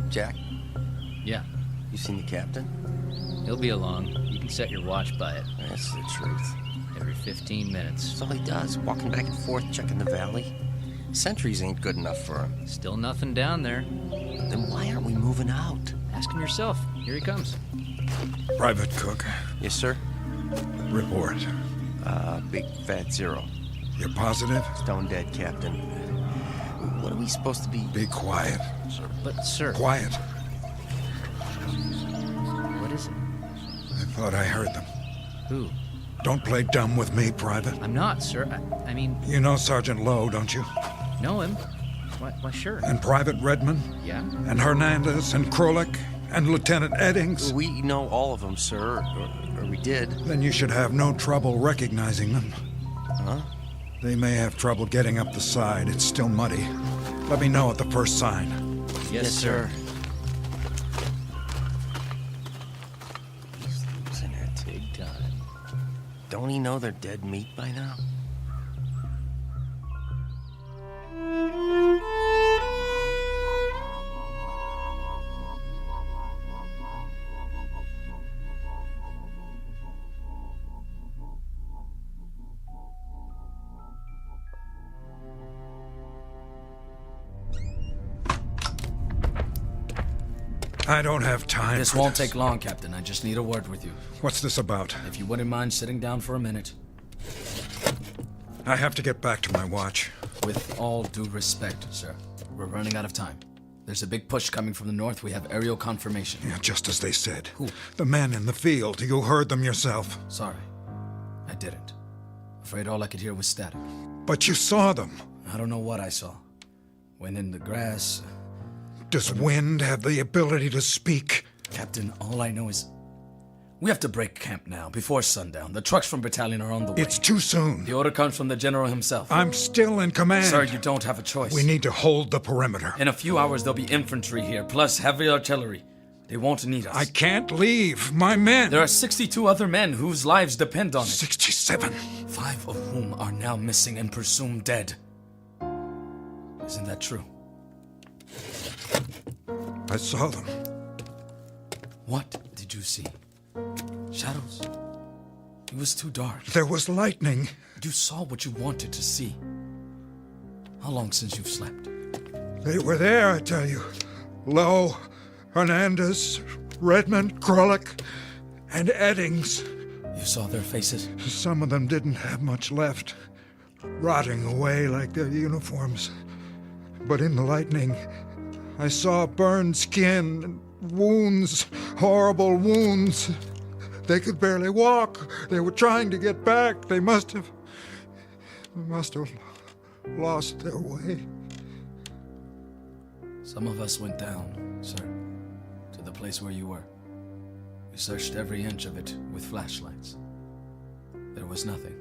Jack? Yeah. You seen the captain? He'll be along. You can set your watch by it. That's the truth. Every 15 minutes. That's all he does, walking back and forth, checking the valley. Sentries ain't good enough for him. Still nothing down there. Then why aren't we moving out? Ask him yourself. Here he comes. Private Cook. Yes, sir? Report. Big fat 0. You're positive? Stone dead, Captain. What are we supposed to be? Be quiet. But, sir... Quiet. What is it? I thought I heard them. Who? Don't play dumb with me, Private. I'm not, sir. I mean... You know Sergeant Lowe, don't you? Know him? Why, sure. And Private Redmond? Yeah? And Hernandez and Krolik and Lieutenant Eddings? We know all of them, sir. Or we did. Then you should have no trouble recognizing them. Huh? They may have trouble getting up the side. It's still muddy. Let me know at the first sign. Yes, sir. He's losing it. Big time. Don't he know they're dead meat by now? I don't have time. This won't take long, Captain. I just need a word with you. What's this about? If you wouldn't mind sitting down for a minute. I have to get back to my watch. With all due respect, sir, we're running out of time. There's a big push coming from the north. We have aerial confirmation. Yeah, just as they said. Who? The men in the field. You heard them yourself. Sorry. I didn't. Afraid all I could hear was static. But you saw them. I don't know what I saw. Went in the grass. Does wind have the ability to speak? Captain, all I know is we have to break camp now, before sundown. The trucks from battalion are on the way. It's too soon. The order comes from the general himself. I'm still in command. Sir, you don't have a choice. We need to hold the perimeter. In a few hours, there'll be infantry here, plus heavy artillery. They won't need us. I can't leave. My men. There are 62 other men whose lives depend on it. 67. 5 of whom are now missing and presumed dead. Isn't that true? I saw them. What did you see? Shadows? It was too dark. There was lightning. You saw what you wanted to see. How long since you've slept? They were there, I tell you. Lowe, Hernandez, Redmond, Krolik, and Eddings. You saw their faces? Some of them didn't have much left, rotting away like their uniforms. But in the lightning, I saw burned skin and wounds, horrible wounds. They could barely walk. They were trying to get back. They must have lost their way. Some of us went down, sir, to the place where you were. We searched every inch of it with flashlights. There was nothing.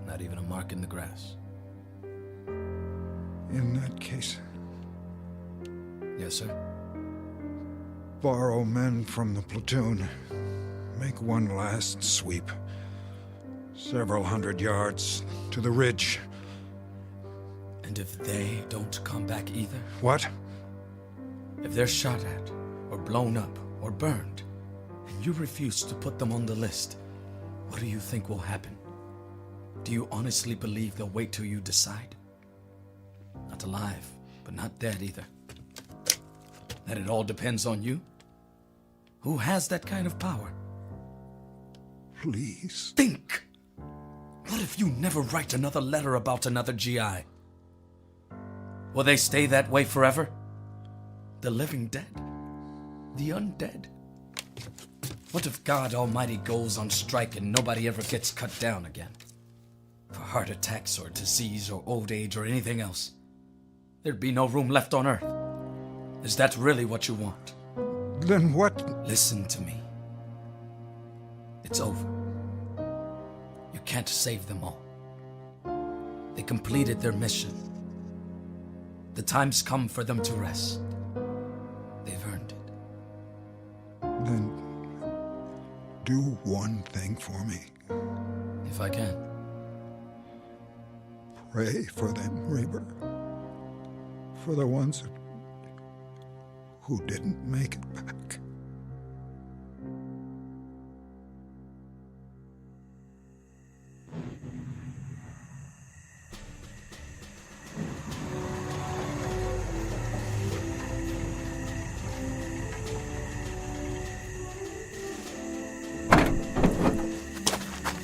Not even a mark in the grass. In that case, Yes, sir. borrow men from the platoon. Make one last sweep. Several hundred yards to the ridge. And if they don't come back either? What? If they're shot at, or blown up, or burned, and you refuse to put them on the list, what do you think will happen? Do you honestly believe they'll wait till you decide? Not alive, but not dead either. That it all depends on you? Who has that kind of power? Please. Think! What if you never write another letter about another GI? Will they stay that way forever? The living dead? The undead? What if God Almighty goes on strike and nobody ever gets cut down again? For heart attacks or disease or old age or anything else? There'd be no room left on Earth. Is that really what you want? Then what? Listen to me. It's over. You can't save them all. They completed their mission. The time's come for them to rest. They've earned it. Then do one thing for me. If I can. Pray for them, Reaper. For the ones who didn't make it back.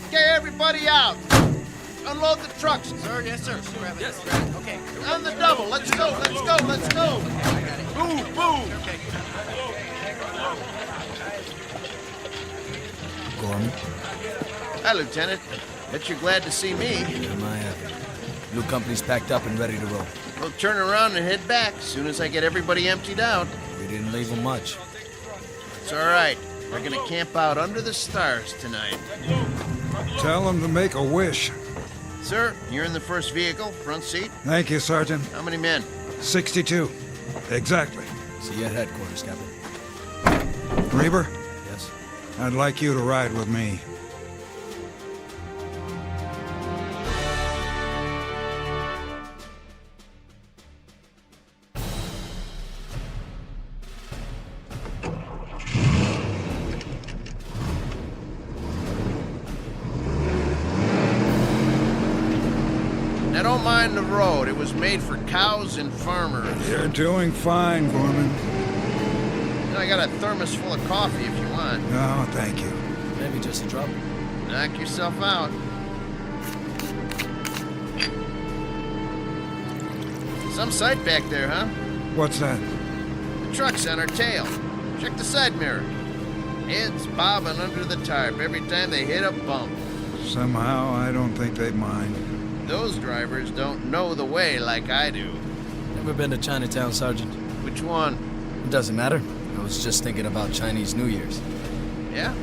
Okay, everybody out. Unload the trucks. Sir, yes, sir. Yes. Okay. On the double. Let's go, let's go, let's go. Boom, boom. Gorman? Hi, Lieutenant. Bet you're glad to see me. Am I happy? New company's packed up and ready to roll. We'll turn around and head back as soon as I get everybody emptied out. We didn't leave them much. It's all right. We're gonna camp out under the stars tonight. Tell them to make a wish. Sir, you're in the first vehicle, front seat. Thank you, Sergeant. How many men? 62. Exactly. See you at headquarters, Captain. Reaper? Yes? I'd like you to ride with me. Now don't mind the road. It was made for cows and farmers. You're doing fine, Gorman. I got a thermos full of coffee if you want. No, thank you. Maybe just a drop. Knock yourself out. Some sight back there, huh? What's that? The truck's on our tail. Check the side mirror. Heads bobbing under the tarp every time they hit a bump. Somehow, I don't think they'd mind. Those drivers don't know the way like I do. Ever been to Chinatown, Sergeant? Which one? It doesn't matter. I was just thinking about Chinese New Year's. Yeah?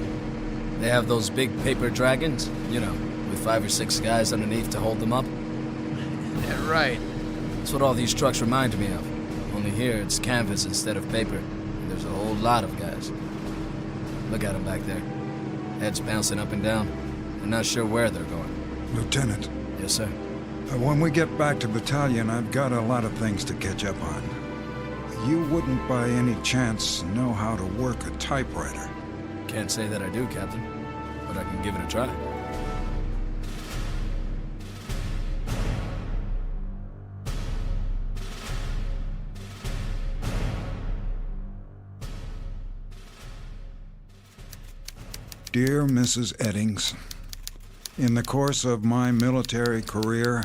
They have those big paper dragons, you know, with 5 or 6 guys underneath to hold them up. Yeah, right. That's what all these trucks remind me of. Only here it's canvas instead of paper. And there's a whole lot of guys. Look at them back there. Heads bouncing up and down. They're not sure where they're going. Lieutenant. Yes, sir. When we get back to battalion, I've got a lot of things to catch up on. You wouldn't by any chance know how to work a typewriter. Can't say that I do, Captain. But I can give it a try. Dear Mrs. Eddings, in the course of my military career,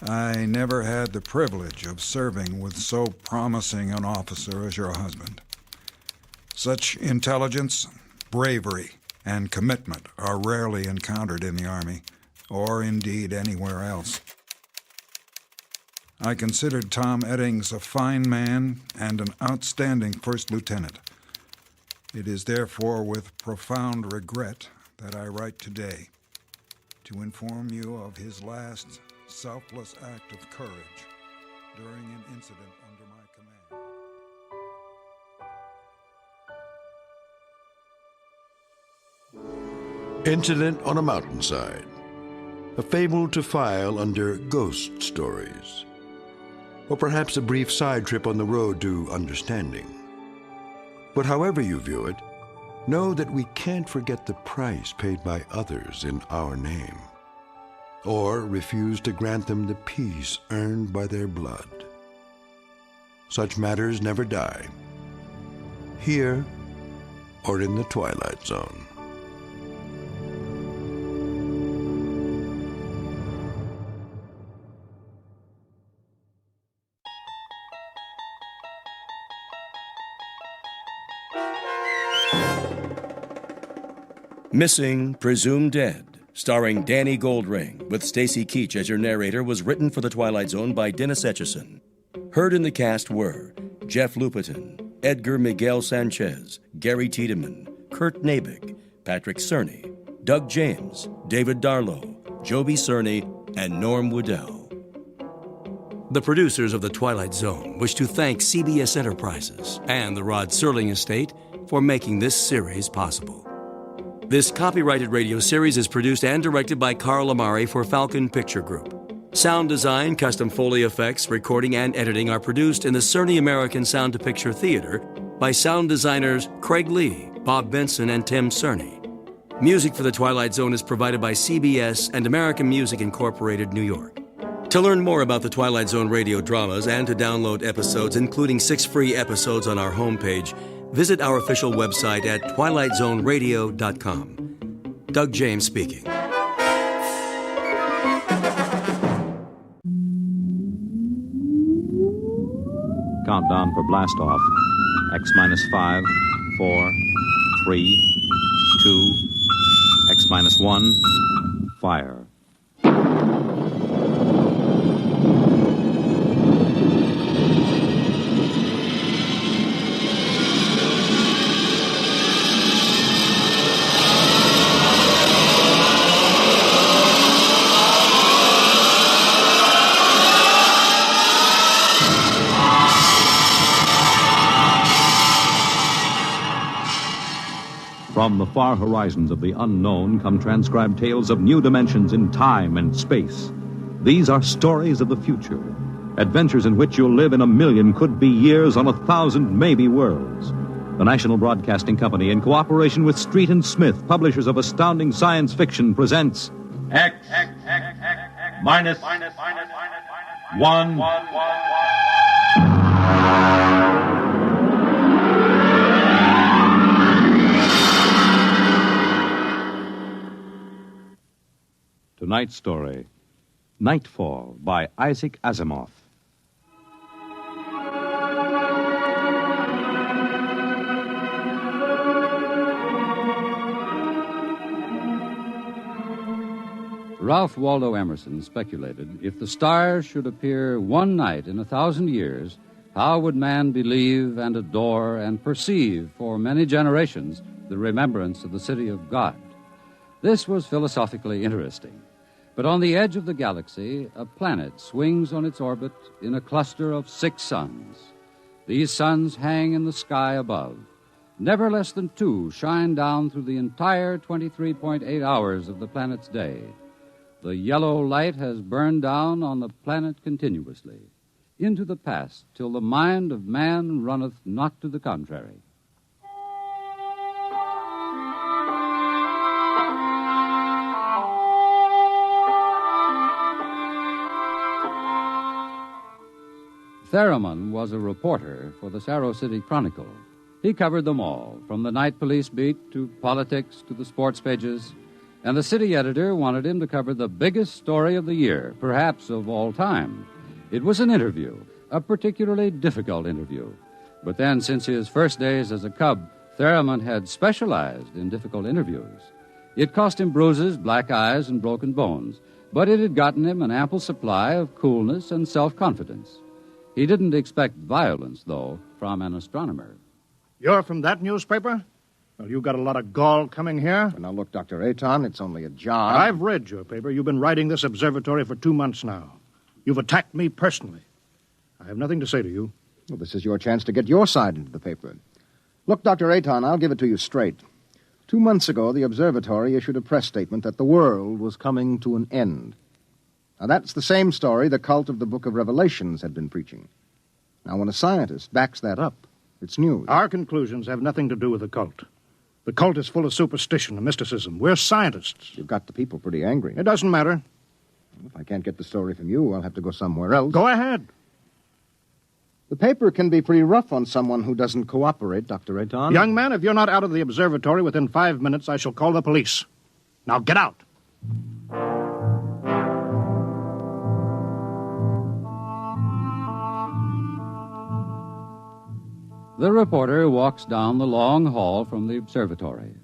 I never had the privilege of serving with so promising an officer as your husband. Such intelligence, bravery, and commitment are rarely encountered in the Army, or indeed anywhere else. I considered Tom Eddings a fine man and an outstanding first lieutenant. It is therefore with profound regret that I write today to inform you of his last selfless act of courage during an incident under my command. Incident on a Mountainside, a fable to file under ghost stories, or perhaps a brief side trip on the road to understanding. But however you view it, know that we can't forget the price paid by others in our name, or refuse to grant them the peace earned by their blood. Such matters never die, here or in the Twilight Zone. Missing, Presumed Dead, starring Danny Goldring, with Stacy Keach as your narrator, was written for The Twilight Zone by Dennis Etchison. Heard in the cast were Jeff Lupetin, Edgar Miguel Sanchez, Gary Tiedemann, Kurt Nabig, Patrick Cerny, Doug James, David Darlow, Joby Cerny, and Norm Woodell. The producers of The Twilight Zone wish to thank CBS Enterprises and the Rod Serling Estate for making this series possible. This copyrighted radio series is produced and directed by Carl Amari for Falcon Picture Group. Sound design, custom Foley effects, recording, and editing are produced in the Cerny American Sound to Picture Theater by sound designers Craig Lee, Bob Benson, and Tim Cerny. Music for The Twilight Zone is provided by CBS and American Music Incorporated, New York. To learn more about the Twilight Zone radio dramas and to download episodes, including 6 free episodes on our homepage, visit our official website at twilightzoneradio.com. Doug James speaking. Countdown for blast off. X minus 5, 4, 3, 2, X minus 1, fire. From the far horizons of the unknown come transcribed tales of new dimensions in time and space. These are stories of the future, adventures in which you'll live in a million could-be years on 1,000 maybe worlds. The National Broadcasting Company, in cooperation with Street and Smith, publishers of astounding science fiction, presents X minus 1. Tonight's story, Nightfall, by Isaac Asimov. Ralph Waldo Emerson speculated, if the stars should appear one night in 1,000 years, how would man believe and adore and perceive for many generations the remembrance of the city of God? This was philosophically interesting. But on the edge of the galaxy, a planet swings on its orbit in a cluster of 6 suns. These suns hang in the sky above. Never less than 2 shine down through the entire 23.8 hours of the planet's day. The yellow light has burned down on the planet continuously, into the past, till the mind of man runneth not to the contrary. Theremin was a reporter for the Sarrow City Chronicle. He covered them all, from the night police beat to politics to the sports pages, and the city editor wanted him to cover the biggest story of the year, perhaps of all time. It was an interview, a particularly difficult interview. But then, since his first days as a cub, Theremin had specialized in difficult interviews. It cost him bruises, black eyes, and broken bones, but it had gotten him an ample supply of coolness and self-confidence. He didn't expect violence, though, from an astronomer. You're from that newspaper? Well, you got a lot of gall coming here. Well, now, look, Dr. Aton, it's only a job. I've read your paper. You've been writing this observatory for 2 months now. You've attacked me personally. I have nothing to say to you. Well, this is your chance to get your side into the paper. Look, Dr. Aton, I'll give it to you straight. 2 months ago, the observatory issued a press statement that the world was coming to an end. Now, that's the same story the cult of the Book of Revelations had been preaching. Now, when a scientist backs that up, it's news. Our conclusions have nothing to do with the cult. The cult is full of superstition and mysticism. We're scientists. You've got the people pretty angry. It doesn't matter. If I can't get the story from you, I'll have to go somewhere else. Go ahead. The paper can be pretty rough on someone who doesn't cooperate, Dr. Aton. Young man, if you're not out of the observatory within 5 minutes, I shall call the police. Now get out. The reporter walks down the long hall from the observatory.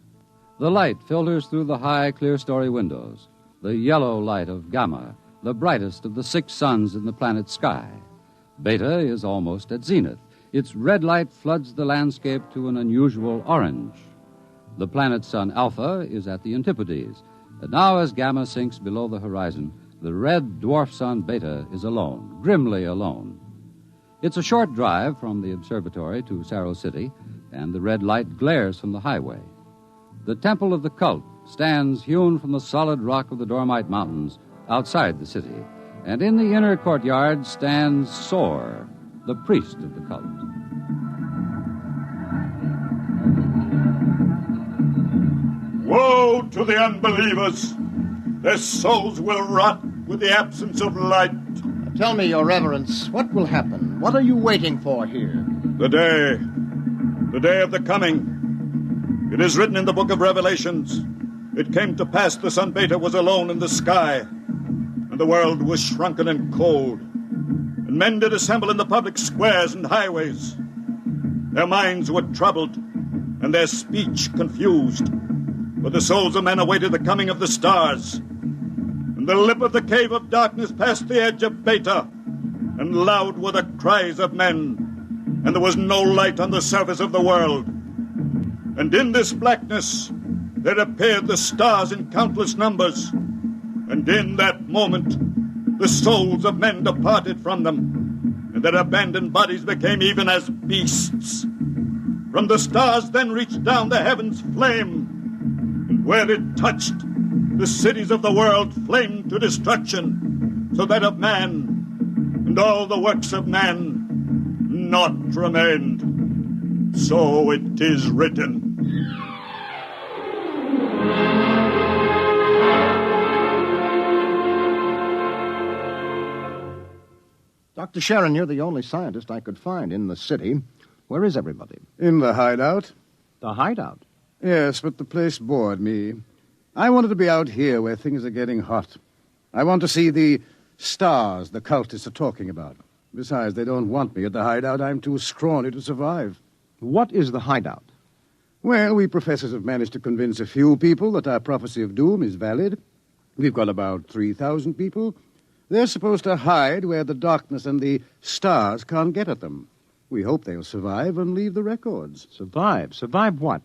The light filters through the high, clear-story windows, the yellow light of Gamma, the brightest of the 6 suns in the planet's sky. Beta is almost at zenith. Its red light floods the landscape to an unusual orange. The planet's sun Alpha is at the antipodes, and now as Gamma sinks below the horizon, the red dwarf sun Beta is alone, grimly alone. It's a short drive from the observatory to Cerro City, and the red light glares from the highway. The temple of the cult stands hewn from the solid rock of the Dormite Mountains outside the city, and in the inner courtyard stands Sor, the priest of the cult. Woe to the unbelievers! Their souls will rot with the absence of light. Tell me, Your Reverence, what will happen? What are you waiting for here? The day of the coming. It is written in the Book of Revelations. It came to pass the sun Beta was alone in the sky, and the world was shrunken and cold. And men did assemble in the public squares and highways. Their minds were troubled, and their speech confused. For the souls of men awaited the coming of the stars. And the lip of the cave of darkness passed the edge of Beta, and loud were the cries of men, and there was no light on the surface of the world. And in this blackness there appeared the stars in countless numbers, and in that moment the souls of men departed from them, and their abandoned bodies became even as beasts. From the stars then reached down the heavens flame, and where it touched, the cities of the world flamed to destruction, so that of man and all the works of man naught remained. So it is written. Dr. Sharon, you're the only scientist I could find in the city. Where is everybody? In the hideout. The hideout? Yes, but the place bored me. I wanted to be out here where things are getting hot. I want to see the stars the cultists are talking about. Besides, they don't want me at the hideout. I'm too scrawny to survive. What is the hideout? Well, we professors have managed to convince a few people that our prophecy of doom is valid. We've got about 3,000 people. They're supposed to hide where the darkness and the stars can't get at them. We hope they'll survive and leave the records. Survive? Survive what?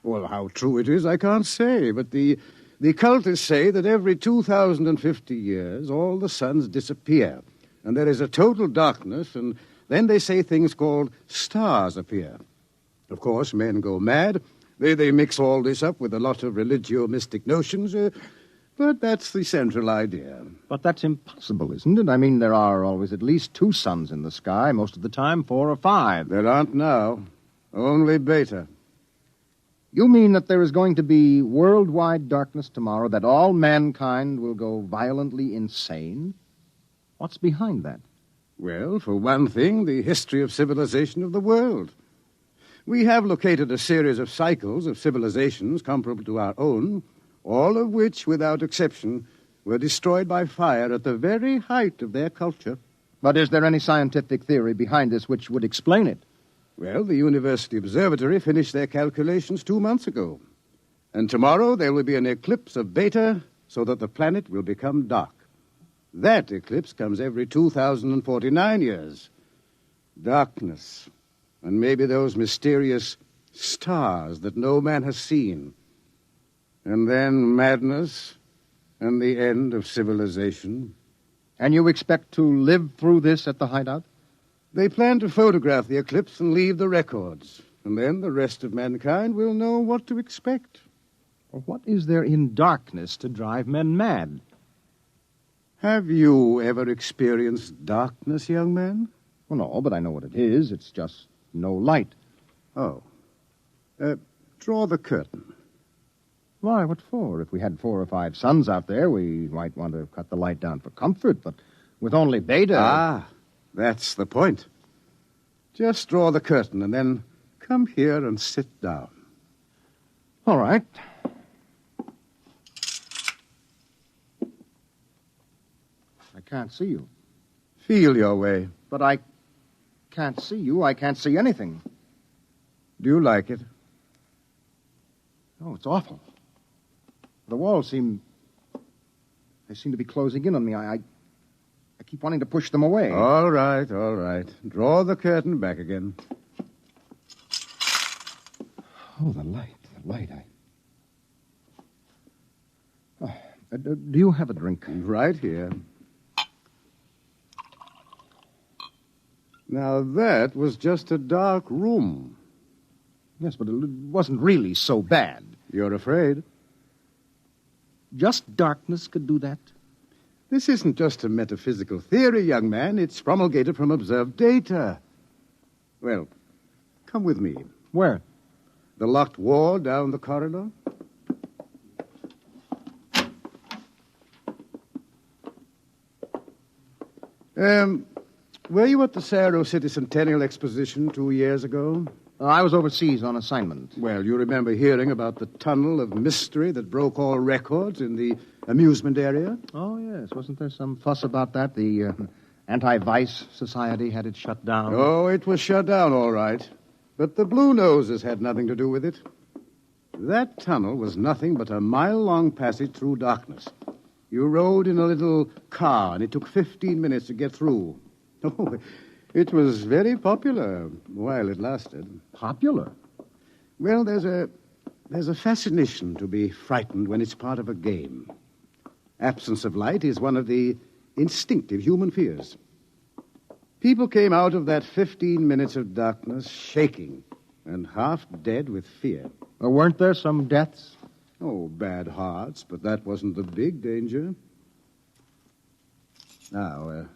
Well, how true it is, I can't say, but the cultists say that every 2,050 years, all the suns disappear, and there is a total darkness, and then they say things called stars appear. Of course, men go mad. They mix all this up with a lot of religio-mystic notions, but that's the central idea. But that's impossible, isn't it? I mean, there are always at least 2 suns in the sky, most of the time 4 or 5. There aren't now. Only Beta. You mean that there is going to be worldwide darkness tomorrow, that all mankind will go violently insane? What's behind that? Well, for one thing, the history of civilization of the world. We have located a series of cycles of civilizations comparable to our own, all of which, without exception, were destroyed by fire at the very height of their culture. But is there any scientific theory behind this which would explain it? Well, the University Observatory finished their calculations 2 months ago. And tomorrow there will be an eclipse of Beta so that the planet will become dark. That eclipse comes every 2,049 years. Darkness, and maybe those mysterious stars that no man has seen. And then madness and the end of civilization. And you expect to live through this at the hideout? They plan to photograph the eclipse and leave the records. And then the rest of mankind will know what to expect. Well, what is there in darkness to drive men mad? Have you ever experienced darkness, young man? Well, no, but I know what it is. It's just no light. Oh. Draw the curtain. Why, what for? If we had 4 or 5 suns out there, we might want to cut the light down for comfort, but with only Beta... Ah, that's the point. Just draw the curtain and then come here and sit down. All right. I can't see you. Feel your way. But I can't see you. I can't see anything. Do you like it? Oh, it's awful. The walls seem to be closing in on me. I keep wanting to push them away. All right, all right. Draw the curtain back again. Oh, the light. Do you have a drink? Right here. Now, that was just a dark room. Yes, but it wasn't really so bad. You're afraid? Just darkness could do that? This isn't just a metaphysical theory, young man. It's promulgated from observed data. Well, come with me. Where? The locked wall down the corridor. Were you at the Cerro City Centennial Exposition 2 years ago? I was overseas on assignment. Well, you remember hearing about the tunnel of mystery that broke all records in the amusement area? Oh, yes. Wasn't there some fuss about that? The Anti-Vice Society had it shut down. Oh, it was shut down, all right. But the Blue Noses had nothing to do with it. That tunnel was nothing but a mile-long passage through darkness. You rode in a little car, and it took 15 minutes to get through. Oh, it was very popular while it lasted. Popular? Well, there's a fascination to be frightened when it's part of a game. Absence of light is one of the instinctive human fears. People came out of that 15 minutes of darkness shaking and half dead with fear. Weren't there some deaths? Oh, bad hearts, but that wasn't the big danger. Now,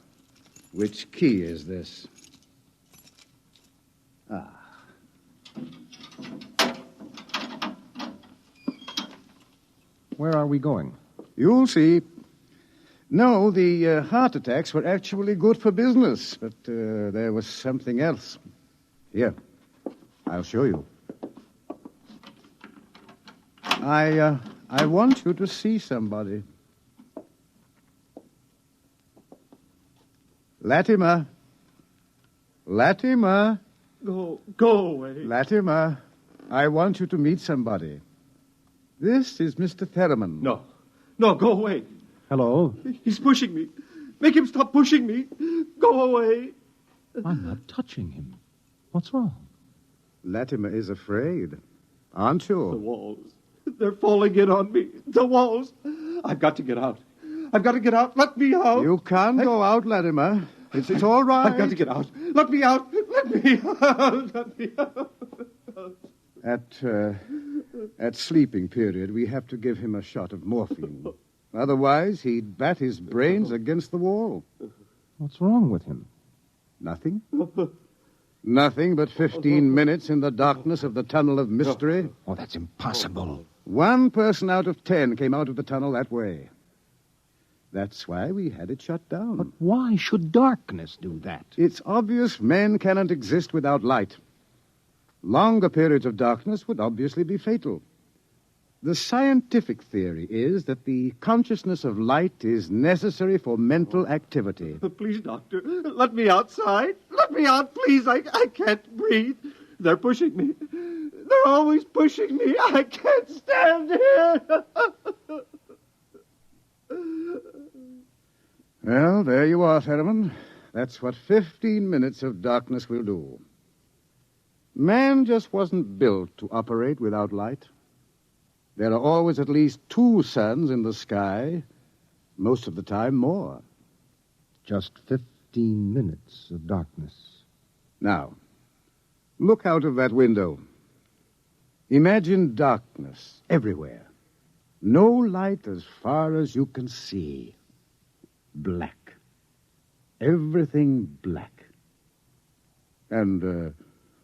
which key is this? Ah. Where are we going? You'll see. No, the heart attacks were actually good for business, but there was something else. Here, I'll show you. I want you to see somebody. Latimer. Latimer. Go away. Latimer, I want you to meet somebody. This is Mr. Theremin. No, go away. Hello? He's pushing me. Make him stop pushing me. Go away. I'm not touching him. What's wrong? Latimer is afraid, aren't you? The walls. They're falling in on me. The walls. I've got to get out. I've got to get out. Let me out. You can't go out, Latimer. It's all right. I've got to get out. Let me out. Let me out. Let me out. At sleeping period, we have to give him a shot of morphine. Otherwise, he'd bat his brains against the wall. What's wrong with him? Nothing. Nothing but 15 minutes in the darkness of the tunnel of mystery. Oh, that's impossible. 1 person out of 10 came out of the tunnel that way. That's why we had it shut down. But why should darkness do that? It's obvious men cannot exist without light. Longer periods of darkness would obviously be fatal. The scientific theory is that the consciousness of light is necessary for mental activity. Please, doctor, let me outside. Let me out, please. I can't breathe. They're pushing me. They're always pushing me. I can't stand here. Well, there you are, Theremin. That's what 15 minutes of darkness will do. Man just wasn't built to operate without light. There are always at least 2 suns in the sky, most of the time more. Just 15 minutes of darkness. Now, look out of that window. Imagine darkness everywhere. No light as far as you can see. Black. Everything black. And,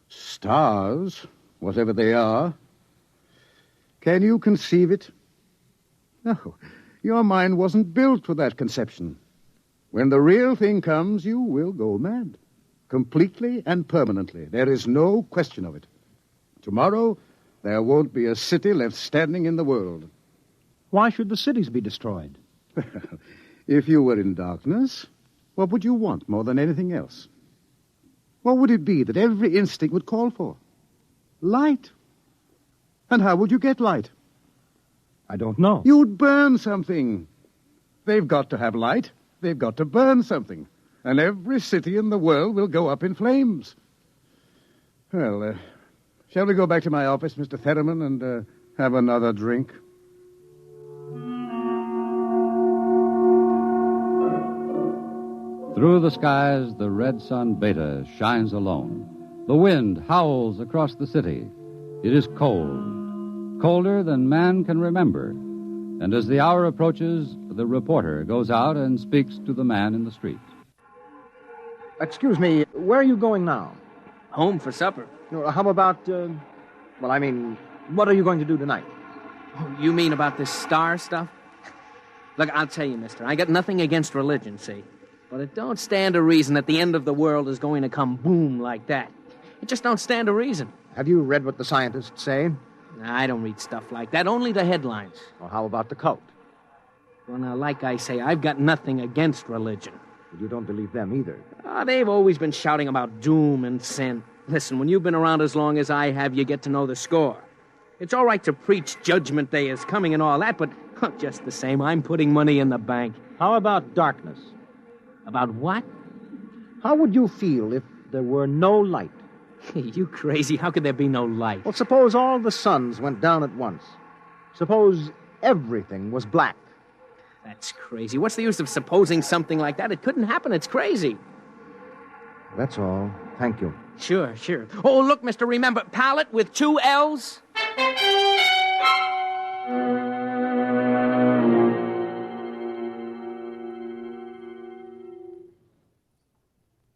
stars, whatever they are. Can you conceive it? No, your mind wasn't built for that conception. When the real thing comes, you will go mad. Completely and permanently. There is no question of it. Tomorrow, there won't be a city left standing in the world. Why should the cities be destroyed? If you were in darkness, what would you want more than anything else? What would it be that every instinct would call for? Light. And how would you get light? I don't know. You'd burn something. They've got to have light. They've got to burn something. And every city in the world will go up in flames. Well, shall we go back to my office, Mr. Theremin, and have another drink? Through the skies, the red sun Beta shines alone. The wind howls across the city. It is cold, colder than man can remember. And as the hour approaches, the reporter goes out and speaks to the man in the street. Excuse me, where are you going now? Home for supper. How about, what are you going to do tonight? Oh, you mean about this star stuff? Look, I'll tell you, mister, I got nothing against religion, see? But it don't stand to reason that the end of the world is going to come boom like that. It just don't stand to reason. Have you read what the scientists say? I don't read stuff like that, only the headlines. Well, how about the cult? Well, now, like I say, I've got nothing against religion. But you don't believe them either. They've always been shouting about doom and sin. Listen, when you've been around as long as I have, you get to know the score. It's all right to preach Judgment Day is coming and all that, but just the same, I'm putting money in the bank. How about darkness? About what? How would you feel if there were no light? You crazy. How could there be no light? Well, suppose all the suns went down at once. Suppose everything was black. That's crazy. What's the use of supposing something like that? It couldn't happen. It's crazy. That's all. Thank you. Sure. Oh, look, mister, remember, pallet with 2 L's?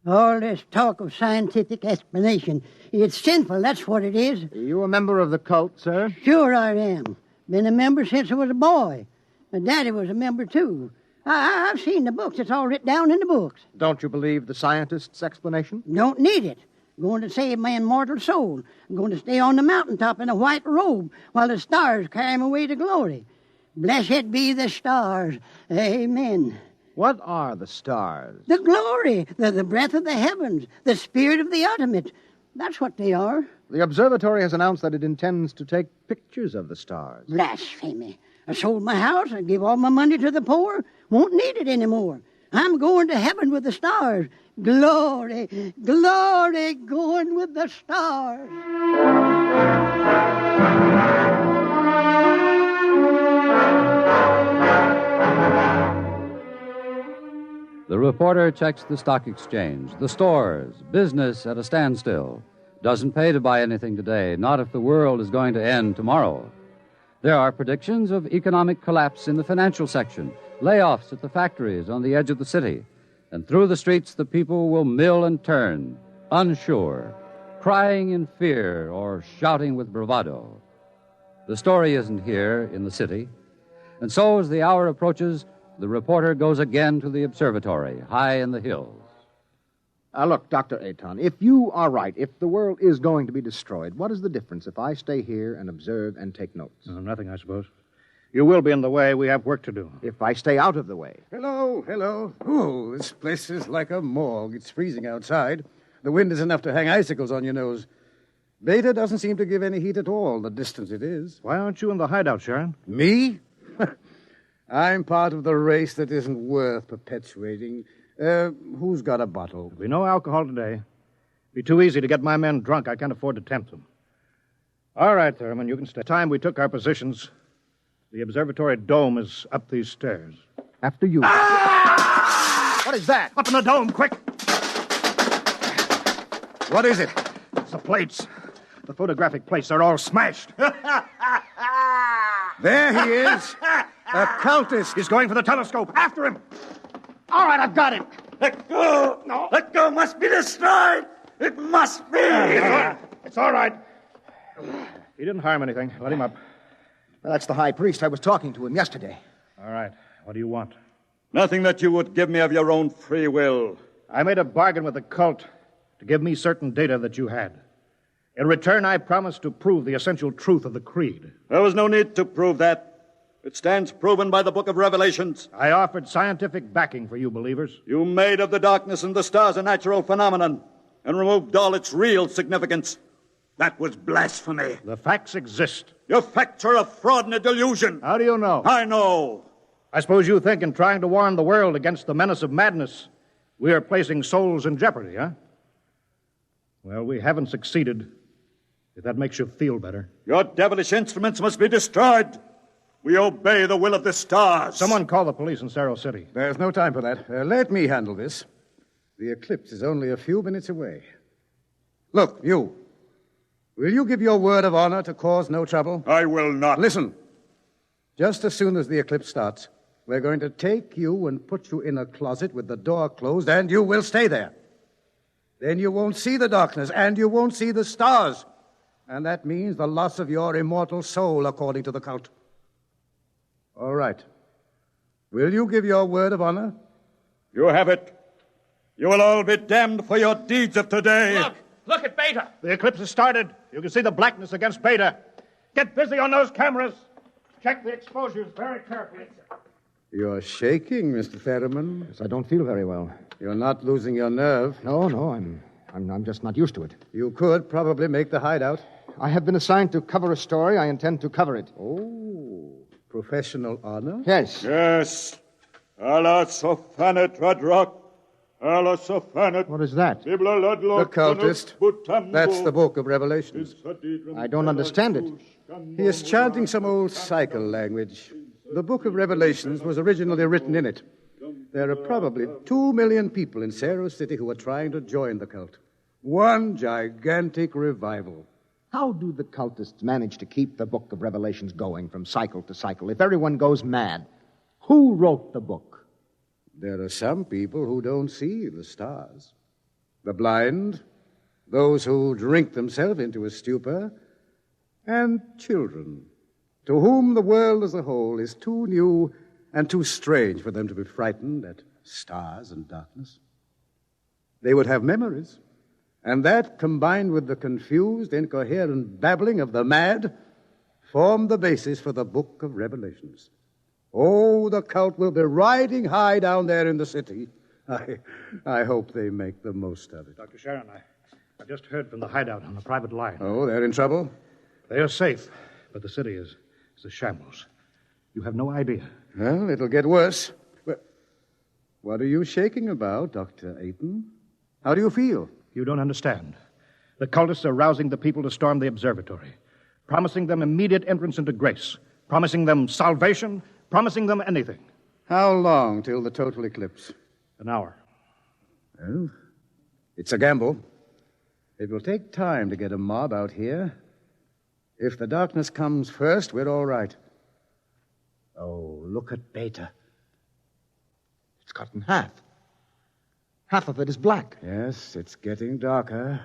All this talk of scientific explanation, it's sinful, that's what it is. Are you a member of the cult, sir? Sure I am. Been a member since I was a boy. My daddy was a member, too. I've seen the books. It's all written down in the books. Don't you believe the scientists' explanation? Don't need it. I'm going to save my immortal soul. I'm going to stay on the mountaintop in a white robe while the stars carry me away to glory. Blessed be the stars. Amen. What are the stars? The glory, the breath of the heavens, the spirit of the ultimate. That's what they are. The observatory has announced that it intends to take pictures of the stars. Blasphemy. I sold my house and gave all my money to the poor. Won't need it anymore. I'm going to heaven with the stars. Glory, glory, going with the stars. The reporter checks the stock exchange, the stores, business at a standstill. Doesn't pay to buy anything today, not if the world is going to end tomorrow. There are predictions of economic collapse in the financial section, layoffs at the factories on the edge of the city, and through the streets the people will mill and turn, unsure, crying in fear or shouting with bravado. The story isn't here in the city, and so as the hour approaches, the reporter goes again to the observatory, high in the hills. Look, Dr. Aton, if you are right, if the world is going to be destroyed, what is the difference if I stay here and observe and take notes? Nothing, I suppose. You will be in the way. We have work to do. If I stay out of the way. Hello. Oh, this place is like a morgue. It's freezing outside. The wind is enough to hang icicles on your nose. Beta doesn't seem to give any heat at all, the distance it is. Why aren't you in the hideout, Sharon? Me? I'm part of the race that isn't worth perpetuating. Who's got a bottle? There'll be no alcohol today. It'd be too easy to get my men drunk. I can't afford to tempt them. All right, Thurman, you can stay. Time we took our positions, the observatory dome is up these stairs. After you. What is that? Up in the dome, quick! What is it? It's the plates. The photographic plates, they're all smashed. There he is. A cultist. He's going for the telescope. After him. All right, I've got him. Let go! No. Let go must be destroyed! It must be! It's all right. He didn't harm anything. Let him up. Well, that's the high priest. I was talking to him yesterday. All right. What do you want? Nothing that you would give me of your own free will. I made a bargain with the cult to give me certain data that you had. In return, I promised to prove the essential truth of the creed. There was no need to prove that. It stands proven by the book of Revelations. I offered scientific backing for you believers. You made of the darkness and the stars a natural phenomenon and removed all its real significance. That was blasphemy. The facts exist. Your facts are a fraud and a delusion. How do you know? I know. I suppose you think in trying to warn the world against the menace of madness, we are placing souls in jeopardy, huh? Well, we haven't succeeded, if that makes you feel better. Your devilish instruments must be destroyed. We obey the will of the stars. Someone call the police in Cerro City. There's no time for that. Let me handle this. The eclipse is only a few minutes away. Look, you. Will you give your word of honor to cause no trouble? I will not. Listen. Just as soon as the eclipse starts, we're going to take you and put you in a closet with the door closed, and you will stay there. Then you won't see the darkness, and you won't see the stars. And that means the loss of your immortal soul, according to the cult. All right. Will you give your word of honor? You have it. You will all be damned for your deeds of today. Look at Beta. The eclipse has started. You can see the blackness against Beta. Get busy on those cameras. Check the exposures very carefully. You're shaking, Mr. Ferriman. Yes, I don't feel very well. You're not losing your nerve. No, I'm just not used to it. You could probably make the hideout. I have been assigned to cover a story. I intend to cover it. Oh, professional honor? Yes. Yes. Allah sofanet radrak. Allah sofanet. What is that? The cultist. That's the book of Revelations. I don't understand it. He is chanting some old cycle language. The book of Revelations was originally written in it. There are probably 2 million people in Cerro City who are trying to join the cult. One gigantic revival. How do the cultists manage to keep the book of Revelations going from cycle to cycle if everyone goes mad? Who wrote the book? There are some people who don't see the stars. The blind, those who drink themselves into a stupor, and children, to whom the world as a whole is too new and too strange for them to be frightened at stars and darkness. They would have memories, and that, combined with the confused, incoherent babbling of the mad, formed the basis for the book of Revelations. Oh, the cult will be riding high down there in the city. I hope they make the most of it. Dr. Sharon, I just heard from the hideout on the private line. Oh, they're in trouble? They are safe, but the city is a shambles. You have no idea. Well, it'll get worse. But what are you shaking about, Dr. Ayton? How do you feel? You don't understand. The cultists are rousing the people to storm the observatory, promising them immediate entrance into grace, promising them salvation, promising them anything. How long till the total eclipse? An hour. Well, it's a gamble. It will take time to get a mob out here. If the darkness comes first, we're all right. Oh, look at Beta. It's cut in half. Half of it is black. Yes, it's getting darker.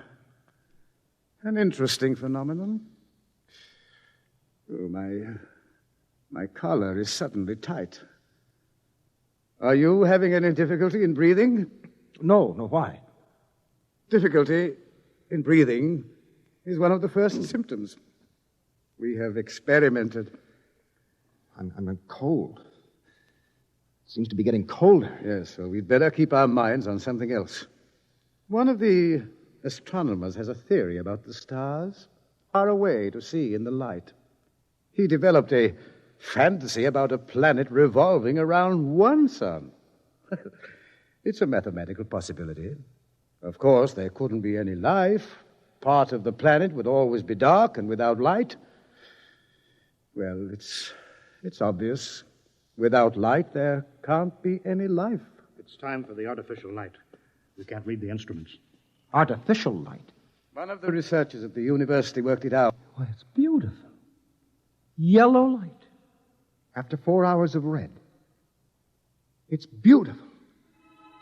An interesting phenomenon. Oh, my collar is suddenly tight. Are you having any difficulty in breathing? No, why? Difficulty in breathing is one of the first symptoms. We have experimented. I'm cold. It seems to be getting colder. Yes, well, we'd better keep our minds on something else. One of the astronomers has a theory about the stars, far away to see in the light. He developed a fantasy about a planet revolving around one sun. It's a mathematical possibility. Of course, there couldn't be any life. Part of the planet would always be dark and without light. Well, it's obvious. Without light, there can't be any life. It's time for the artificial light. We can't read the instruments. Artificial light? One of the researchers at the university worked it out. Why, it's beautiful. Yellow light. After 4 hours of red. It's beautiful.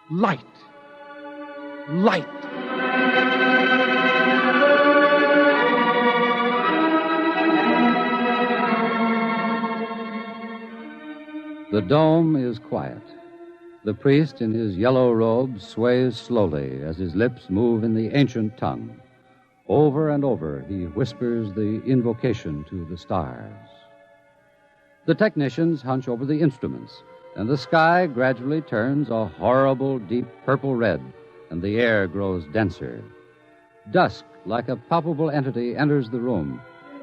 Light. Light. The dome is quiet. The priest in his yellow robe sways slowly as his lips move in the ancient tongue. Over and over, he whispers the invocation to the stars. The technicians hunch over the instruments, and the sky gradually turns a horrible deep purple red, and the air grows denser. Dusk, like a palpable entity, enters the room,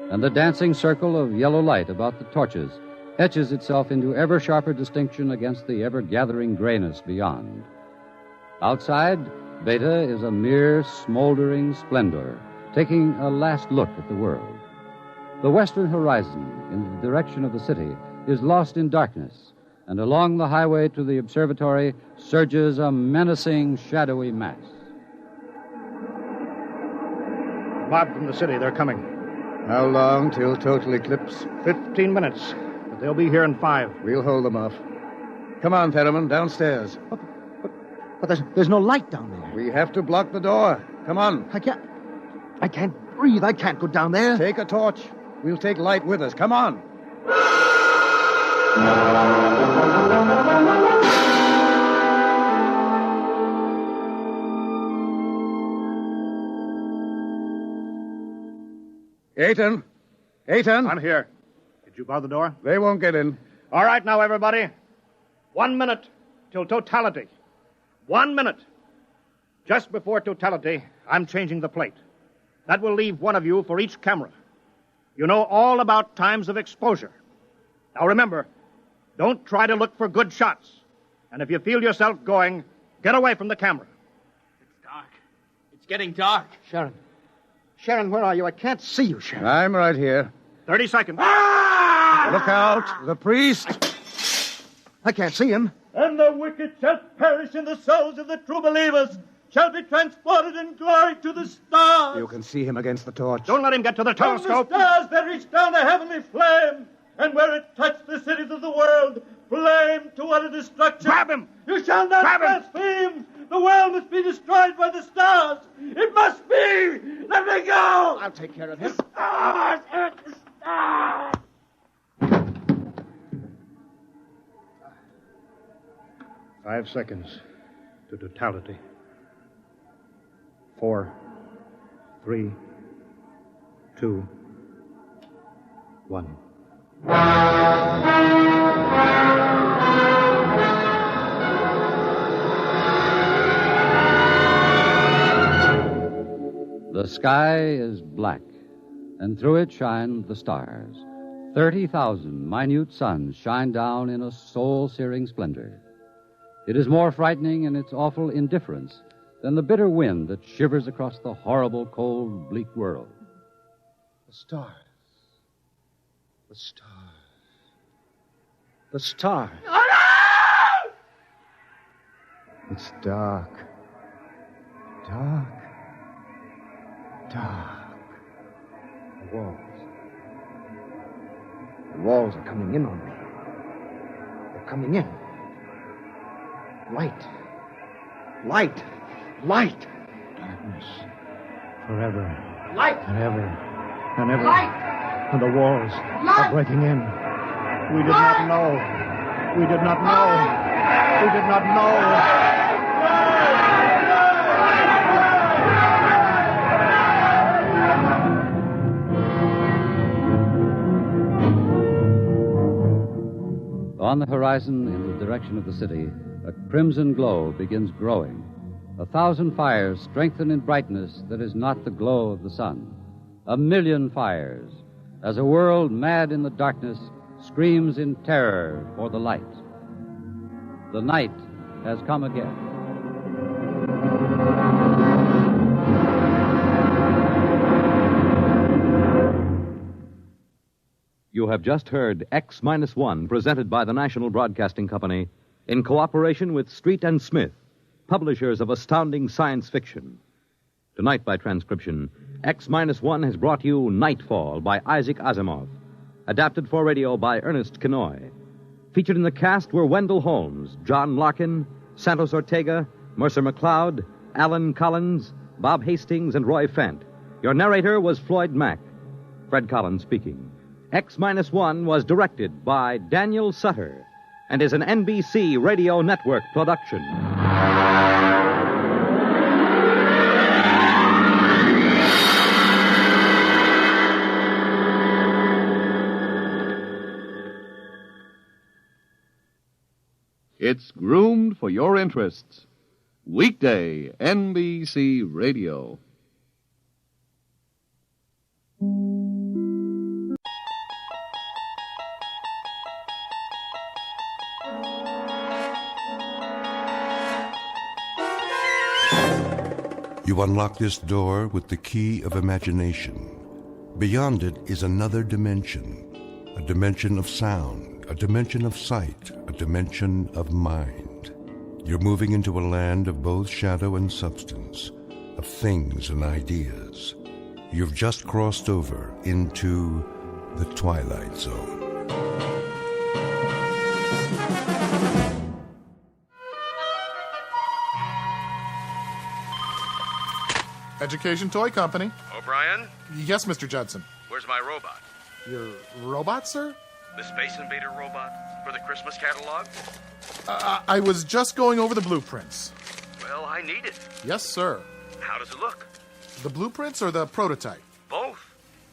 and the dancing circle of yellow light about the torches etches itself into ever sharper distinction against the ever-gathering grayness beyond. Outside, Beta is a mere smoldering splendor, taking a last look at the world. The western horizon, in the direction of the city, is lost in darkness, and along the highway to the observatory surges a menacing, shadowy mass. The mob from the city, they're coming. How long till total eclipse? 15 minutes. But they'll be here in 5. We'll hold them off. Come on, Theremin, downstairs. But there's no light down there. We have to block the door. Come on. I can't breathe. I can't go down there. Take a torch. We'll take light with us. Come on. Aiton. I'm here. Did you bar the door? They won't get in. All right, now, everybody. 1 minute till totality. 1 minute. Just before totality, I'm changing the plate. That will leave one of you for each camera. You know all about times of exposure. Now remember, don't try to look for good shots. And if you feel yourself going, get away from the camera. It's dark. It's getting dark. Sharon, where are you? I can't see you, Sharon. I'm right here. 30 seconds. Look out. The priest. I can't see him. And the wicked shall perish, and the souls of the true believers shall be transported in glory to the stars. You can see him against the torch. Don't let him get to the telescope. From the stars there reach down a heavenly flame, and where it touched the cities of the world, flame to utter destruction. Grab him! You shall not blaspheme! The world must be destroyed by the stars! It must be! Let me go! I'll take care of him. The stars! The stars! 5 seconds to totality. 4, 3, 2, 1. The sky is black, and through it shine the stars. 30,000 minute suns shine down in a soul-searing splendor. It is more frightening in its awful indifference than the bitter wind that shivers across the horrible, cold, bleak world. The stars. The stars. The stars. Oh, no! It's dark. Dark. Dark. The walls. The walls are coming in on me. They're coming in. Light. Light. Light. Darkness. Forever. Light. And ever. And ever. Light. And the walls are breaking in. We did not know. We did not know. We did not know. On the horizon, in the direction of the city, a crimson glow begins growing. 1,000 fires strengthen in brightness that is not the glow of the sun. 1,000,000 fires, as a world mad in the darkness screams in terror for the light. The night has come again. You have just heard X-1, presented by the National Broadcasting Company in cooperation with Street and Smith, publishers of astounding science fiction. Tonight, by transcription, X-1 has brought you Nightfall by Isaac Asimov, adapted for radio by Ernest Kenoy. Featured in the cast were Wendell Holmes, John Larkin, Santos Ortega, Mercer McLeod, Alan Collins, Bob Hastings, and Roy Fent. Your narrator was Floyd Mack. Fred Collins speaking. X-1 was directed by Daniel Sutter and is an NBC Radio Network production. It's groomed for your interests. Weekday NBC Radio. You unlock this door with the key of imagination. Beyond it is another dimension, a dimension of sound, a dimension of sight, a dimension of mind. You're moving into a land of both shadow and substance, of things and ideas. You've just crossed over into the Twilight Zone. Education Toy Company. O'Brien? Yes, Mr. Judson. Where's my robot? Your robot, sir? The Space Invader robot for the Christmas catalog? I was just going over the blueprints. Well, I need it. Yes, sir. How does it look? The blueprints or the prototype? Both.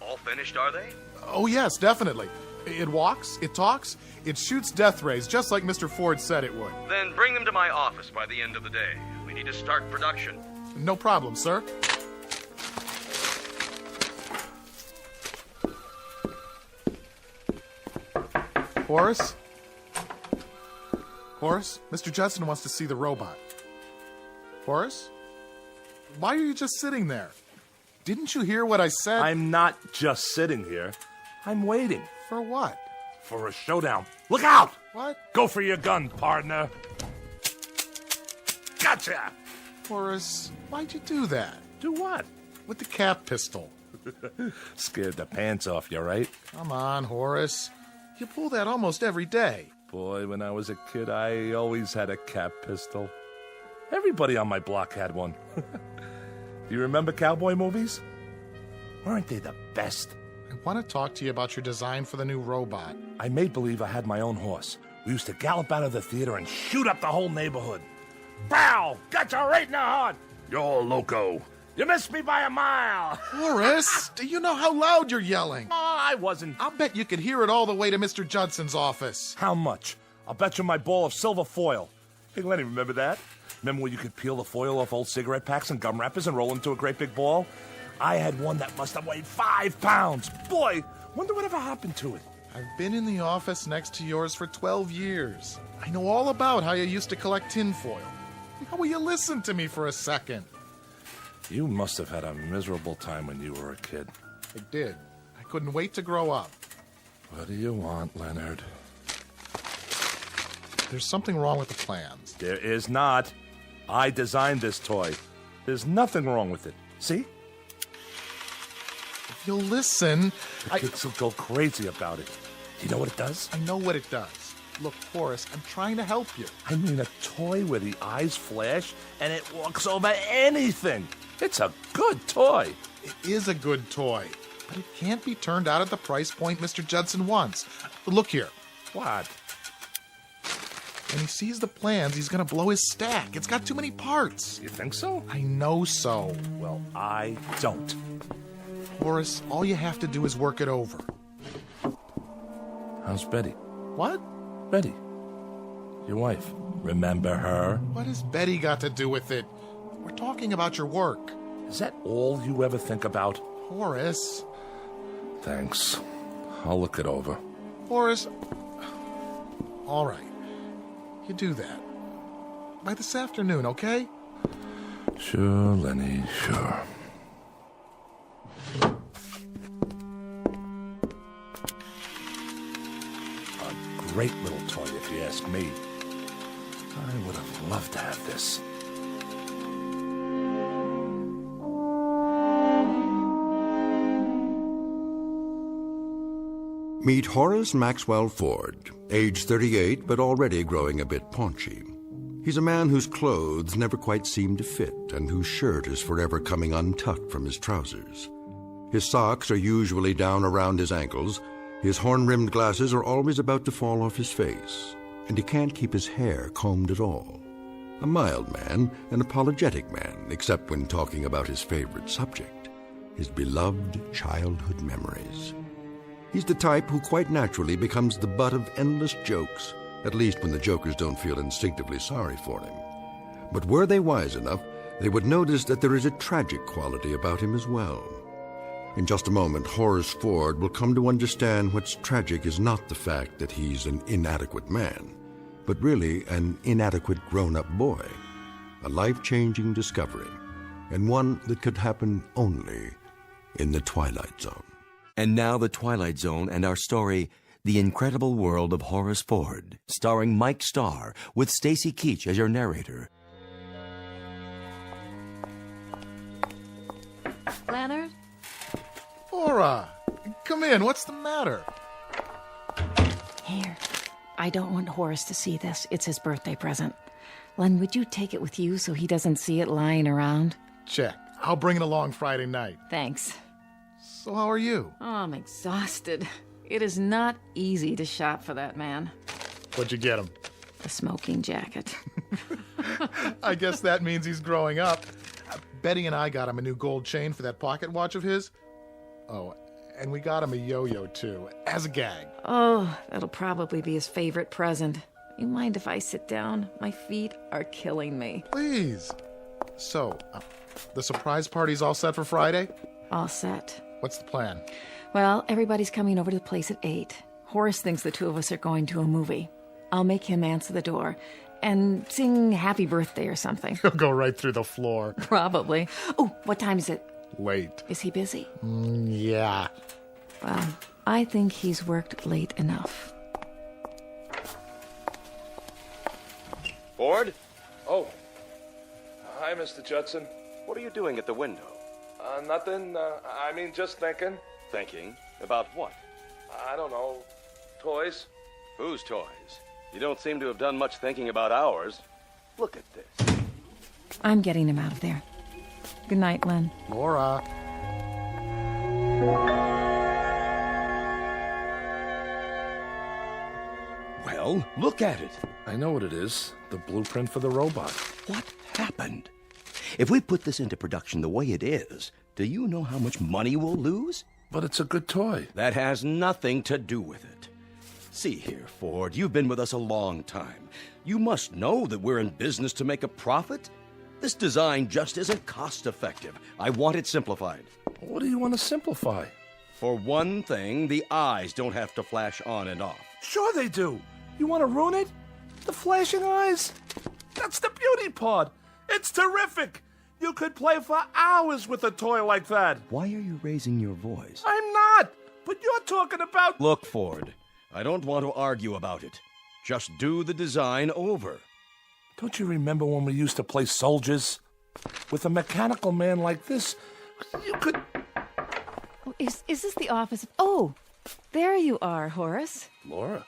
All finished, are they? Oh, yes, definitely. It walks, it talks, it shoots death rays just like Mr. Ford said it would. Then bring them to my office by the end of the day. We need to start production. No problem, sir. Horace? Horace, Mr. Judson wants to see the robot. Horace? Why are you just sitting there? Didn't you hear what I said? I'm not just sitting here. I'm waiting. For what? For a showdown. Look out! What? Go for your gun, partner. Gotcha! Horace, why'd you do that? Do what? With the cap pistol. Scared the pants off you, right? Come on, Horace. You pull that almost every day. Boy, when I was a kid, I always had a cap pistol. Everybody on my block had one. Do you remember cowboy movies? Weren't they the best? I want to talk to you about your design for the new robot. I made believe I had my own horse. We used to gallop out of the theater and shoot up the whole neighborhood. Bow! Got you right in the heart! You're loco. You missed me by a mile. Horace, do you know how loud you're yelling? Oh, I wasn't. I'll bet you could hear it all the way to Mr. Judson's office. How much? I'll bet you my ball of silver foil. Hey, Lenny, remember that? Remember when you could peel the foil off old cigarette packs and gum wrappers and roll into a great big ball? I had one that must have weighed 5 pounds. Boy, wonder whatever happened to it. I've been in the office next to yours for 12 years. I know all about how you used to collect tinfoil. How will you listen to me for a second? You must have had a miserable time when you were a kid. I did. I couldn't wait to grow up. What do you want, Leonard? There's something wrong with the plans. There is not. I designed this toy. There's nothing wrong with it. See? If you'll listen, the kids will go crazy about it. You know what it does? I know what it does. Look, Horace, I'm trying to help you. I mean a toy where the eyes flash and it walks over anything. It's a good toy. It is a good toy, but it can't be turned out at the price point Mr. Judson wants. Look here. What? When he sees the plans, he's going to blow his stack. It's got too many parts. You think so? I know so. Well, I don't. Horace, all you have to do is work it over. How's Betty? What? Betty. Your wife. Remember her? What has Betty got to do with it? We're talking about your work. Is that all you ever think about? Horace. Thanks. I'll look it over. Horace, all right. You do that. By this afternoon, okay? Sure, Lenny, sure. A great little toy, if you ask me. I would have loved to have this. Meet Horace Maxwell Ford, age 38, but already growing a bit paunchy. He's a man whose clothes never quite seem to fit and whose shirt is forever coming untucked from his trousers. His socks are usually down around his ankles, his horn-rimmed glasses are always about to fall off his face, and he can't keep his hair combed at all. A mild man, an apologetic man, except when talking about his favorite subject, his beloved childhood memories. He's the type who quite naturally becomes the butt of endless jokes, at least when the jokers don't feel instinctively sorry for him. But were they wise enough, they would notice that there is a tragic quality about him as well. In just a moment, Horace Ford will come to understand what's tragic is not the fact that he's an inadequate man, but really an inadequate grown-up boy, a life-changing discovery, and one that could happen only in the Twilight Zone. And now the Twilight Zone and our story, The Incredible World of Horace Ford, starring Mike Starr, with Stacy Keach as your narrator. Leonard? Laura, come in. What's the matter? Here. I don't want Horace to see this. It's his birthday present. Len, would you take it with you so he doesn't see it lying around? Check. I'll bring it along Friday night. Thanks. So how are you? Oh, I'm exhausted. It is not easy to shop for that man. What'd you get him? A smoking jacket. I guess that means he's growing up. Betty and I got him a new gold chain for that pocket watch of his. Oh, and we got him a yo-yo, too, as a gag. Oh, that'll probably be his favorite present. You mind if I sit down? My feet are killing me. Please. So, the surprise party's all set for Friday? All set. What's the plan? Well, everybody's coming over to the place at 8. Horace thinks the two of us are going to a movie. I'll make him answer the door and sing happy birthday or something. He'll go right through the floor. Probably. Oh, what time is it? Late. Is he busy? Yeah. Well, I think he's worked late enough. Ford? Oh. Hi, Mr. Judson. What are you doing at the window? Nothing. Just thinking. Thinking? About what? I don't know. Toys? Whose toys? You don't seem to have done much thinking about ours. Look at this. I'm getting him out of there. Good night, Len. Laura. Well, look at it. I know what it is. The blueprint for the robot. What happened? If we put this into production the way it is, do you know how much money we'll lose? But it's a good toy. That has nothing to do with it. See here, Ford, you've been with us a long time. You must know that we're in business to make a profit. This design just isn't cost-effective. I want it simplified. What do you want to simplify? For one thing, the eyes don't have to flash on and off. Sure they do. You want to ruin it? The flashing eyes? That's the beauty part. It's terrific. You could play for hours with a toy like that. Why are you raising your voice? I'm not. But you're talking about... Look, Ford, I don't want to argue about it. Just do the design over. Don't you remember when we used to play soldiers? With a mechanical man like this, you could... Oh, is this the office? Oh, there you are, Horace. Laura?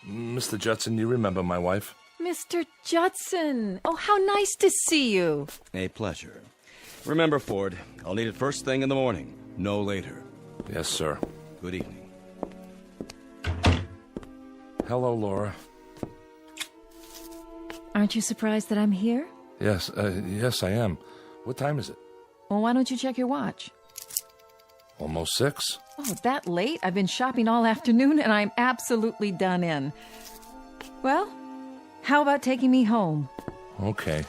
Mr. Judson, you remember my wife? Mr. Judson. Oh, how nice to see you. A pleasure. Remember, Ford, I'll need it first thing in the morning, no later. Yes, sir. Good evening. Hello, Laura. Aren't you surprised that I'm here? Yes, yes, I am. What time is it? Well, why don't you check your watch? Almost 6. Oh, that late? I've been shopping all afternoon, and I'm absolutely done in. Well, how about taking me home? Okay.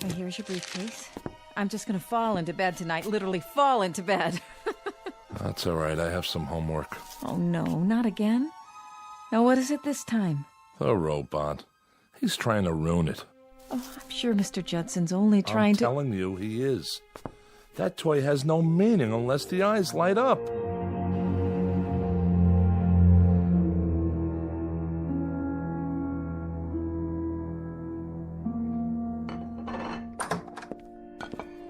And here's your briefcase. I'm just going to fall into bed tonight, literally fall into bed. That's all right. I have some homework. Oh, no, not again. Now, what is it this time? The robot. He's trying to ruin it. Oh, I'm sure Mr. Judson's only trying to... I'm telling you, he is. That toy has no meaning unless the eyes light up.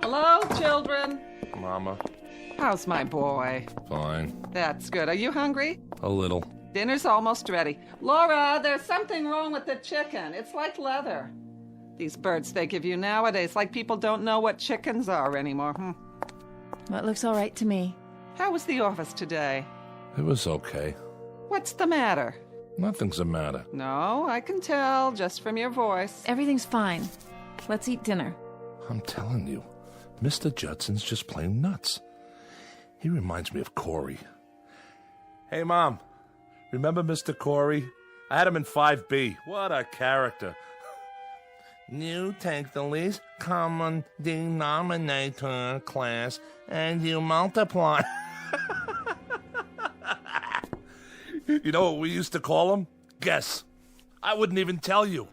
Hello, children. Mama. How's my boy? Fine. That's good. Are you hungry? A little. Dinner's almost ready. Laura, there's something wrong with the chicken. It's like leather. These birds they give you nowadays, like people don't know what chickens are anymore. Well, it looks all right to me. How was the office today? It was okay. What's the matter? Nothing's the matter. No, I can tell just from your voice. Everything's fine. Let's eat dinner. I'm telling you, Mr. Judson's just plain nuts. He reminds me of Corey. Hey, Mom. Remember Mr. Corey? I had him in 5B. What a character. You take the least common denominator class and you multiply. You know what we used to call him? Guess. I wouldn't even tell you.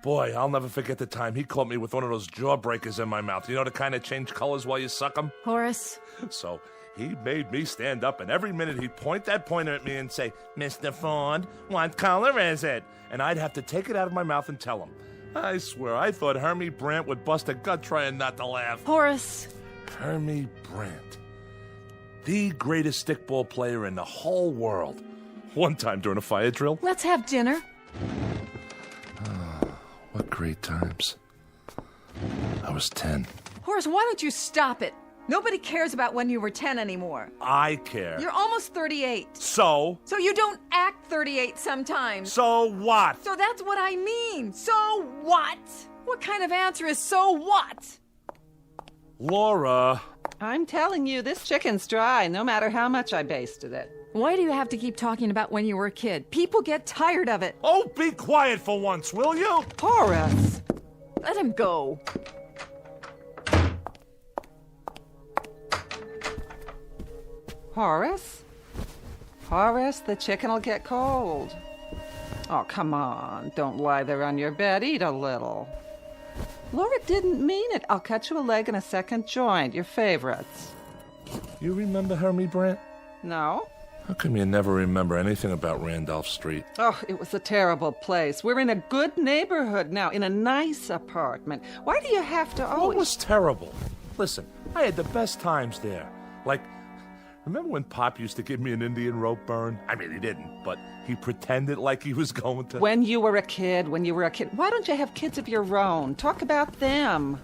Boy, I'll never forget the time he caught me with one of those jawbreakers in my mouth. You know, the kind that change colors while you suck them? Horace. So he made me stand up, and every minute he'd point that pointer at me and say, Mr. Ford, what color is it? And I'd have to take it out of my mouth and tell him. I swear, I thought Hermie Brandt would bust a gut trying not to laugh. Horace. Hermie Brandt. The greatest stickball player in the whole world. One time during a fire drill. Let's have dinner. What great times. I was 10. Horace, why don't you stop it? Nobody cares about when you were 10 anymore. I care. You're almost 38. So? So you don't act 38 sometimes. So what? So that's what I mean. So what? What kind of answer is so what? Laura. I'm telling you, this chicken's dry, no matter how much I basted it. Why do you have to keep talking about when you were a kid? People get tired of it. Oh, be quiet for once, will you? Horace. Let him go. Horace? Horace, the chicken'll get cold. Oh, come on. Don't lie there on your bed. Eat a little. Laura didn't mean it. I'll cut you a leg and a second joint. Your favorites. You remember Hermie Brandt? No. How come you never remember anything about Randolph Street? Oh, it was a terrible place. We're in a good neighborhood now, in a nice apartment. Why do you have to always... What was terrible? Listen, I had the best times there. Like, remember when Pop used to give me an Indian rope burn? I mean, he didn't, but he pretended like he was going to... When you were a kid. Why don't you have kids of your own? Talk about them.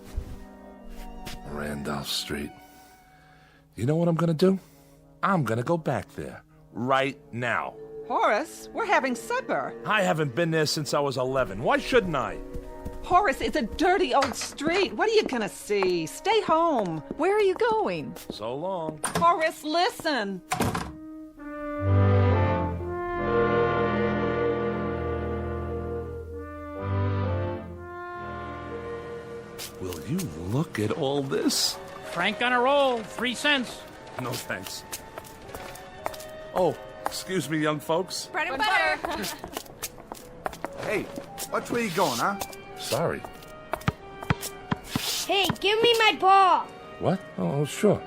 Randolph Street. You know what I'm going to do? I'm going to go back there. Right now. Horace, we're having supper. I haven't been there since I was 11. Why shouldn't I? Horace, it's a dirty old street. What are you gonna see? Stay home. Where are you going? So long. Horace, listen. Will you look at all this? Frank on a roll, 3 cents. No thanks. Oh, excuse me, young folks. Bread and butter. Hey, watch where you going, huh? Sorry. Hey, give me my ball. What? Oh, sure.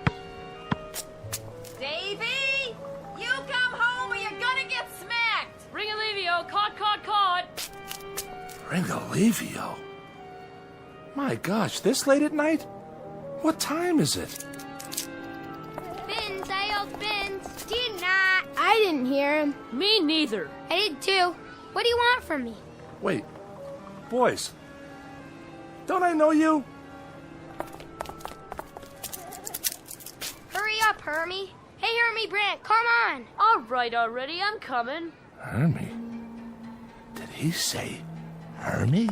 Davy, you come home or you're gonna get smacked. Ring Alivio, caught. Ringalivio? My gosh, this late at night? What time is it? Bins, I yelled Bins. Did not. I didn't hear him. Me neither. I did too. What do you want from me? Wait. Boys. Don't I know you? Hurry up, Hermie. Hey, Hermie Brandt, come on. All right already, I'm coming. Hermie? Did he say Hermie?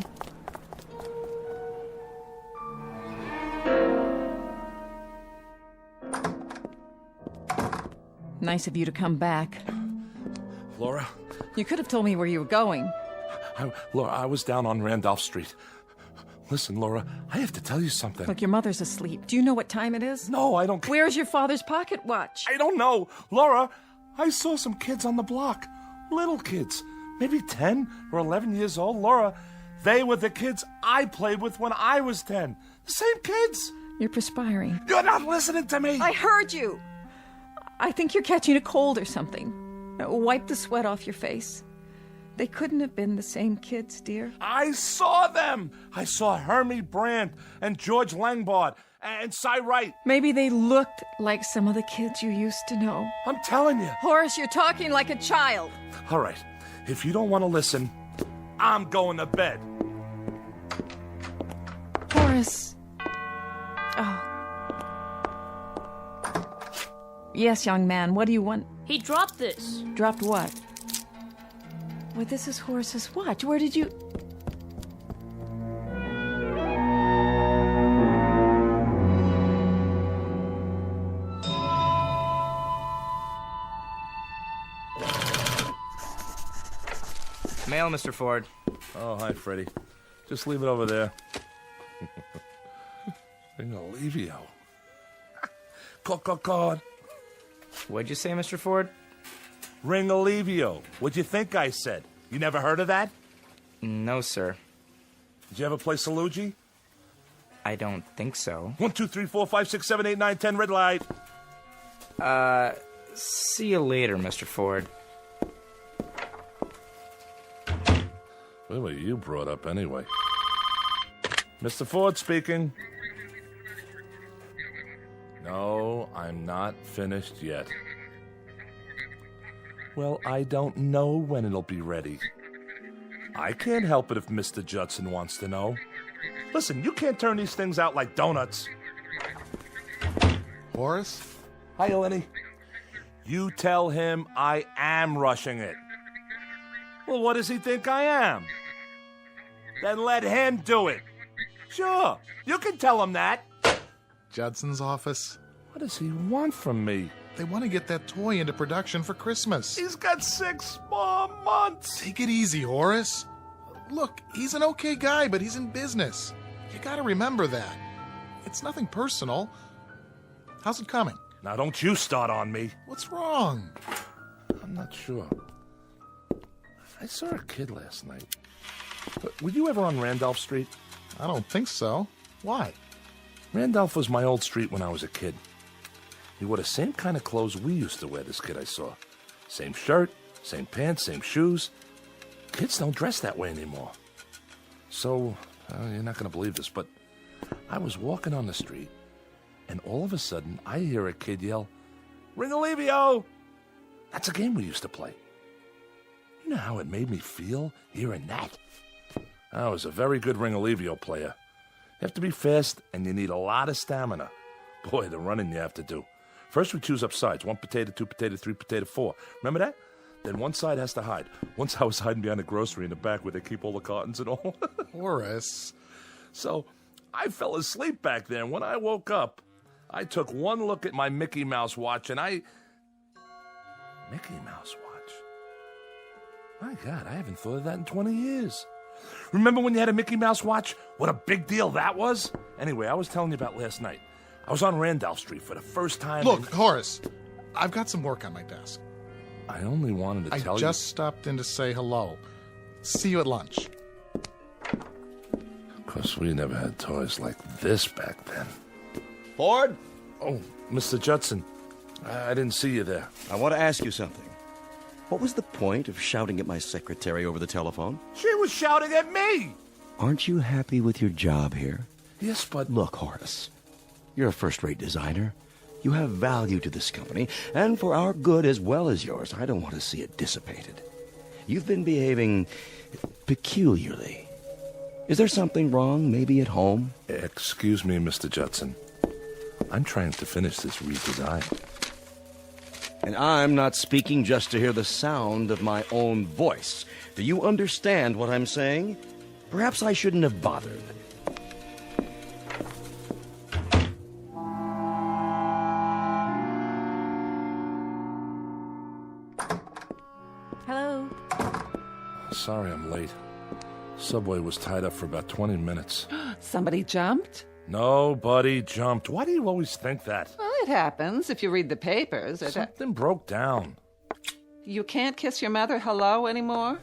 Nice of you to come back. Laura? You could have told me where you were going. Laura, I was down on Randolph Street. Listen, Laura, I have to tell you something. Look, your mother's asleep. Do you know what time it is? No, I don't. Where's your father's pocket watch? I don't know. Laura, I saw some kids on the block. Little kids. Maybe 10 or 11 years old. Laura, they were the kids I played with when I was 10. The same kids. You're perspiring. You're not listening to me. I heard you. I think you're catching a cold or something. Wipe the sweat off your face. They couldn't have been the same kids, dear. I saw them. I saw Hermie Brandt and George Langbard and Cy Wright. Maybe they looked like some of the kids you used to know. I'm telling you. Horace, you're talking like a child. All right. If you don't want to listen, I'm going to bed. Horace. Oh. Yes, young man. What do you want? He dropped this. Dropped what? Well, this is Horace's watch. Where did you... Mail, Mr. Ford. Oh, hi, Freddie. Just leave it over there. Ringolevio. Call. What'd you say, Mr. Ford? Ringolevio. What'd you think I said? You never heard of that? No, sir. Did you ever play Salugi? I don't think so. 1, 2, 3, 4, 5, 6, 7, 8, 9, 10, red light. See you later, Mr. Ford. What were you brought up anyway? Mr. Ford speaking. No, I'm not finished yet. Well, I don't know when it'll be ready. I can't help it if Mr. Judson wants to know. Listen, you can't turn these things out like donuts. Horace? Hi, Lenny. You tell him I am rushing it. Well, what does he think I am? Then let him do it. Sure, you can tell him that. Judson's office. What does he want from me? They want to get that toy into production for Christmas. He's got 6 more months. Take it easy, Horace. Look, he's an okay guy, but he's in business. You gotta remember that. It's nothing personal. How's it coming? Now, don't you start on me. What's wrong? I'm not sure. I saw a kid last night. Were you ever on Randolph Street? I don't think so. Why? Randolph was my old street when I was a kid. He wore the same kind of clothes we used to wear, this kid I saw. Same shirt, same pants, same shoes. Kids don't dress that way anymore. So, you're not going to believe this, but I was walking on the street, and all of a sudden, I hear a kid yell, "Ringolevio!" That's a game we used to play. You know how it made me feel hearing that? I was a very good Ringolevio player. You have to be fast, and you need a lot of stamina. Boy, the running you have to do. First, we choose up sides. 1 potato, 2 potato, 3 potato, 4. Remember that? Then one side has to hide. Once I was hiding behind a grocery in the back where they keep all the cartons and all. Horace. So, I fell asleep back there. When I woke up, I took one look at my Mickey Mouse watch, and Mickey Mouse watch? My God, I haven't thought of that in 20 years. Remember when you had a Mickey Mouse watch? What a big deal that was? Anyway, I was telling you about last night. I was on Randolph Street for the first time. Look, Horace, I've got some work on my desk. I only wanted to tell you. I just stopped in to say hello. See you at lunch. Of course, we never had toys like this back then. Ford? Oh, Mr. Judson. I didn't see you there. I want to ask you something. What was the point of shouting at my secretary over the telephone? She was shouting at me! Aren't you happy with your job here? Yes, but... Look, Horace, you're a first-rate designer. You have value to this company, and for our good as well as yours, I don't want to see it dissipated. You've been behaving peculiarly. Is there something wrong, maybe at home? Excuse me, Mr. Judson. I'm trying to finish this redesign. And I'm not speaking just to hear the sound of my own voice. Do you understand what I'm saying? Perhaps I shouldn't have bothered. Hello? Sorry I'm late. Subway was tied up for about 20 minutes. Somebody jumped? Nobody jumped. Why do you always think that? Well, it happens if you read the papers. Something broke down. You can't kiss your mother hello anymore?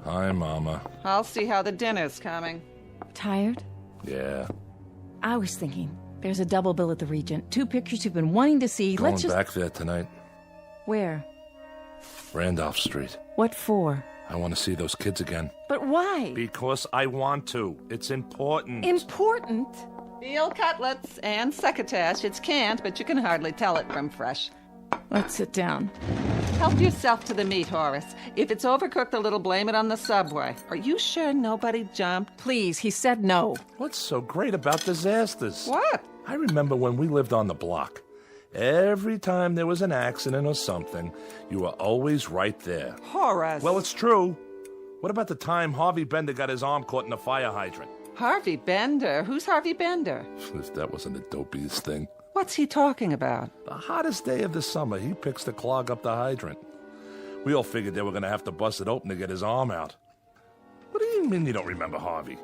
Hi, Mama. I'll see how the dinner's coming. Tired? Yeah. I was thinking, there's a double bill at the Regent. 2 pictures you've been wanting to see. Going Let's just... back there tonight. Where? Randolph Street. What for? I want to see those kids again. But why? Because I want to. It's important. Important? Veal cutlets and succotash. It's canned, but you can hardly tell it from fresh. Let's sit down. Help yourself to the meat, Horace. If it's overcooked a little, blame it on the Subway. Are you sure nobody jumped? Please, he said no. What's so great about disasters? What? I remember when we lived on the block. Every time there was an accident or something, you were always right there. Horace. Well, it's true. What about the time Harvey Bender got his arm caught in a fire hydrant? Harvey Bender? Who's Harvey Bender? If that wasn't the dopiest thing. What's he talking about? The hottest day of the summer, he picks to clog up the hydrant. We all figured they were going to have to bust it open to get his arm out. What do you mean you don't remember Harvey?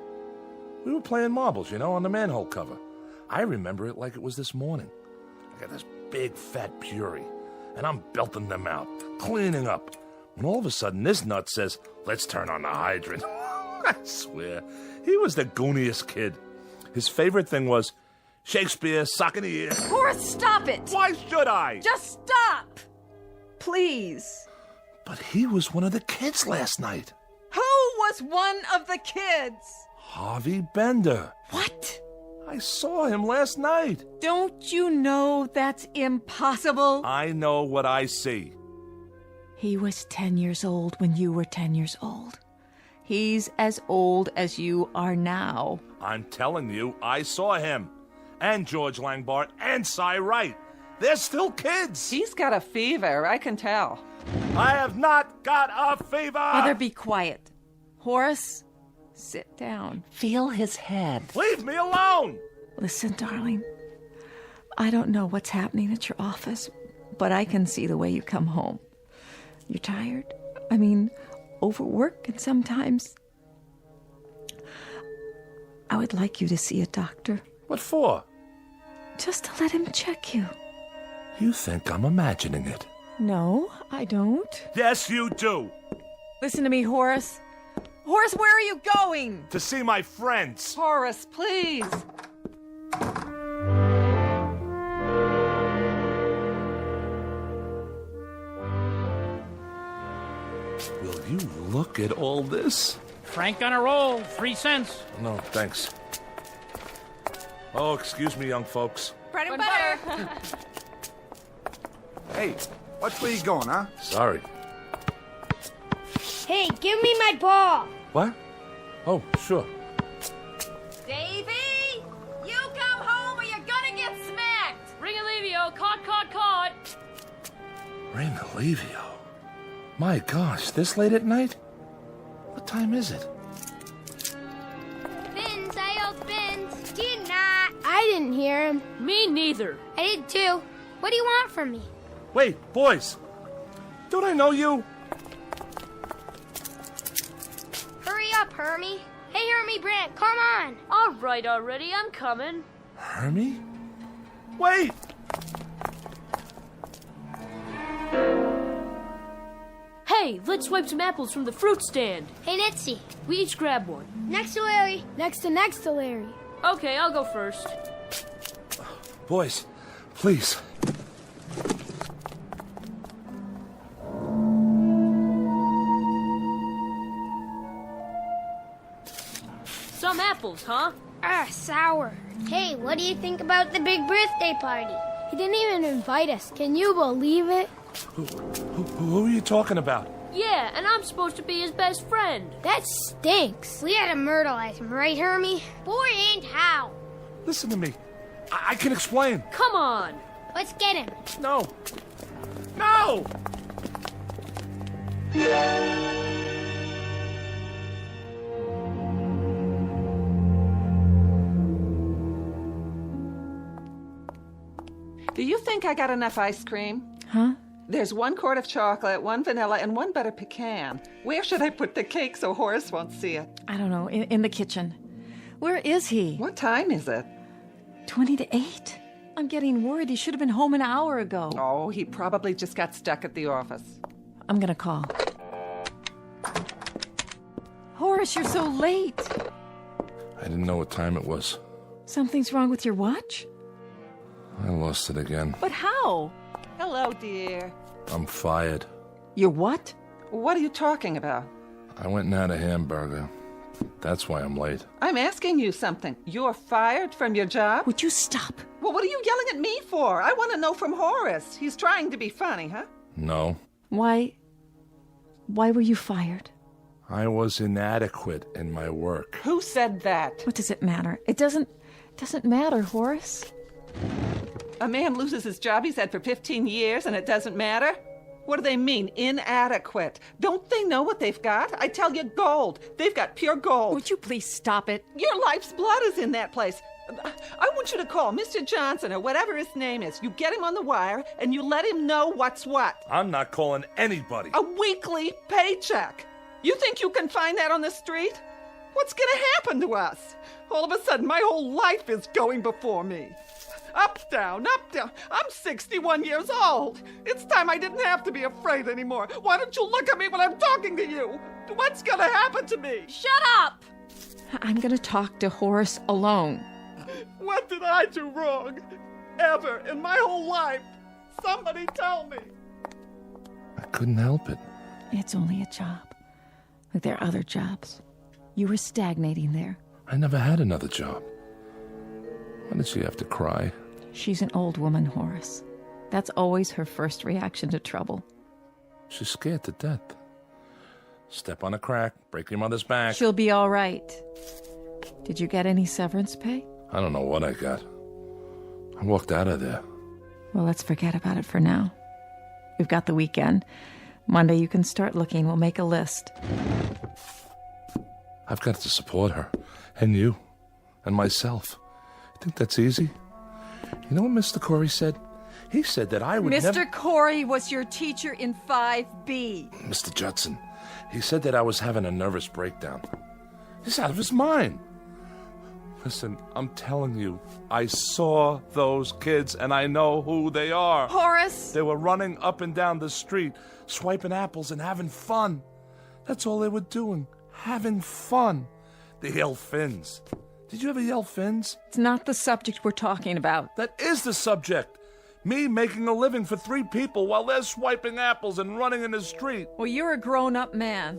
We were playing marbles, on the manhole cover. I remember it like it was this morning. I got this big fat Puri, and I'm belting them out, cleaning up, when all of a sudden this nut says, "Let's turn on the hydrant." I swear, he was the gooniest kid. His favorite thing was Shakespeare, sock in the ear. Horace, stop it! Why should I? Just stop! Please. But he was one of the kids last night. Who was one of the kids? Harvey Bender. What? I saw him last night. Don't you know that's impossible? I know what I see. He was 10 years old when you were 10 years old. He's as old as you are now. I'm telling you, I saw him. And George Langbart and Cy Wright. They're still kids. He's got a fever, I can tell. I have not got a fever. Mother, be quiet. Horace, sit down. Feel his head. Leave me alone. Listen, darling. I don't know what's happening at your office, but I can see the way you come home. You're tired. I mean, overwork, and sometimes I would like you to see a doctor. What for? Just to let him check you. You think I'm imagining it? No, I don't. Yes, you do. Listen to me, Horace. Horace, where are you going? To see my friends. Horace, please. Will you look at all this? Frank on a roll, 3 cents. No, thanks. Oh, excuse me, young folks. Bread and butter. Hey, watch where you going, huh? Sorry. Hey, give me my ball. What? Oh, sure. Davy, you come home or you're gonna get smacked. Ring Alivio, caught. Ring Alivio. My gosh, this late at night? What time is it? Bins, I yelled Bins. Did not. I didn't hear him. Me neither. I did too. What do you want from me? Wait, boys. Don't I know you? Hurry up, Hermie. Hey, Hermie Brant, come on. All right already, I'm coming. Hermie? Wait! Hey, let's swipe some apples from the fruit stand. Hey, Nitsy. We each grab one. Next to Larry. Next to Larry. Okay, I'll go first. Boys, please. Some apples, huh? Sour. Hey, what do you think about the big birthday party? He didn't even invite us. Can you believe it? Who are you talking about? Yeah, and I'm supposed to be his best friend. That stinks. We had to myrtleize him, right, Hermie? Boy, and how? Listen to me. I can explain. Come on. Let's get him. No. No! Do you think I got enough ice cream? Huh? There's 1 quart of chocolate, 1 vanilla, and 1 butter pecan. Where should I put the cake so Horace won't see it? I don't know, in the kitchen. Where is he? What time is it? 20 to 8. I'm getting worried. He should have been home an hour ago. Oh, he probably just got stuck at the office. I'm gonna call. Horace, you're so late. I didn't know what time it was. Something's wrong with your watch? I lost it again. But how? Hello, dear. I'm fired. You're what? What are you talking about? I went and had a hamburger. That's why I'm late. I'm asking you something. You're fired from your job? Would you stop? Well, what are you yelling at me for? I want to know from Horace. He's trying to be funny, huh? No. Why were you fired? I was inadequate in my work. Who said that? What does it matter? It doesn't matter, Horace. A man loses his job he's had for 15 years and it doesn't matter? What do they mean, inadequate? Don't they know what they've got? I tell you, gold. They've got pure gold. Would you please stop it? Your life's blood is in that place. I want you to call Mr. Johnson or whatever his name is. You get him on the wire and you let him know what's what. I'm not calling anybody. A weekly paycheck. You think you can find that on the street? What's gonna happen to us? All of a sudden, my whole life is going before me. Up, down, up, down. I'm 61 years old. It's time I didn't have to be afraid anymore. Why don't you look at me when I'm talking to you? What's gonna happen to me? Shut up! I'm gonna talk to Horace alone. What did I do wrong? Ever in my whole life? Somebody tell me. I couldn't help it. It's only a job. Like there are other jobs. You were stagnating there. I never had another job. Why did she have to cry? She's an old woman, Horace. That's always her first reaction to trouble. She's scared to death. Step on a crack, break your mother's back. She'll be all right. Did you get any severance pay? I don't know what I got. I walked out of there. Well, let's forget about it for now. We've got the weekend. Monday you can start looking. We'll make a list. I've got to support her, and you, and myself. You think that's easy? You know what Mr. Corey said? He said that I would Mr. Corey was your teacher in 5B. Mr. Judson, he said that I was having a nervous breakdown. He's out of his mind. Listen, I'm telling you, I saw those kids, and I know who they are. Horace! They were running up and down the street, swiping apples and having fun. That's all they were doing, having fun. They yell fins. Did you ever yell fins? It's not the subject we're talking about. That is the subject. Me making a living for 3 people while they're swiping apples and running in the street. Well, you're a grown-up man.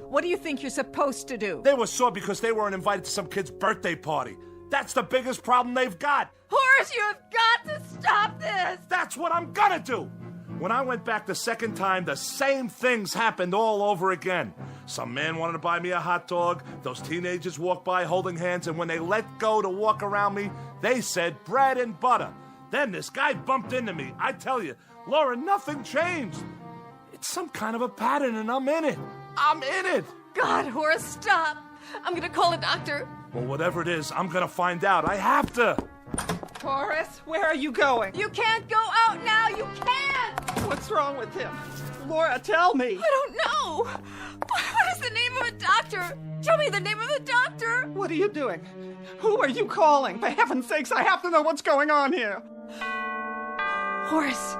What do you think you're supposed to do? They were sore because they weren't invited to some kid's birthday party. That's the biggest problem they've got. Horace, you have got to stop this! That's what I'm gonna do. When I went back the second time, the same things happened all over again. Some man wanted to buy me a hot dog. Those teenagers walked by holding hands, and when they let go to walk around me, they said bread and butter. Then this guy bumped into me. I tell you, Laura, nothing changed. It's some kind of a pattern, and I'm in it. I'm in it. God, Horace, stop. I'm gonna call a doctor. Well, whatever it is, I'm gonna find out. I have to. Horace, where are you going? You can't go out now. You can't. What's wrong with him? Laura, tell me. I don't know. What is the name of a doctor? Tell me the name of the doctor. What are you doing? Who are you calling? For heaven's sakes, I have to know what's going on here. Horace.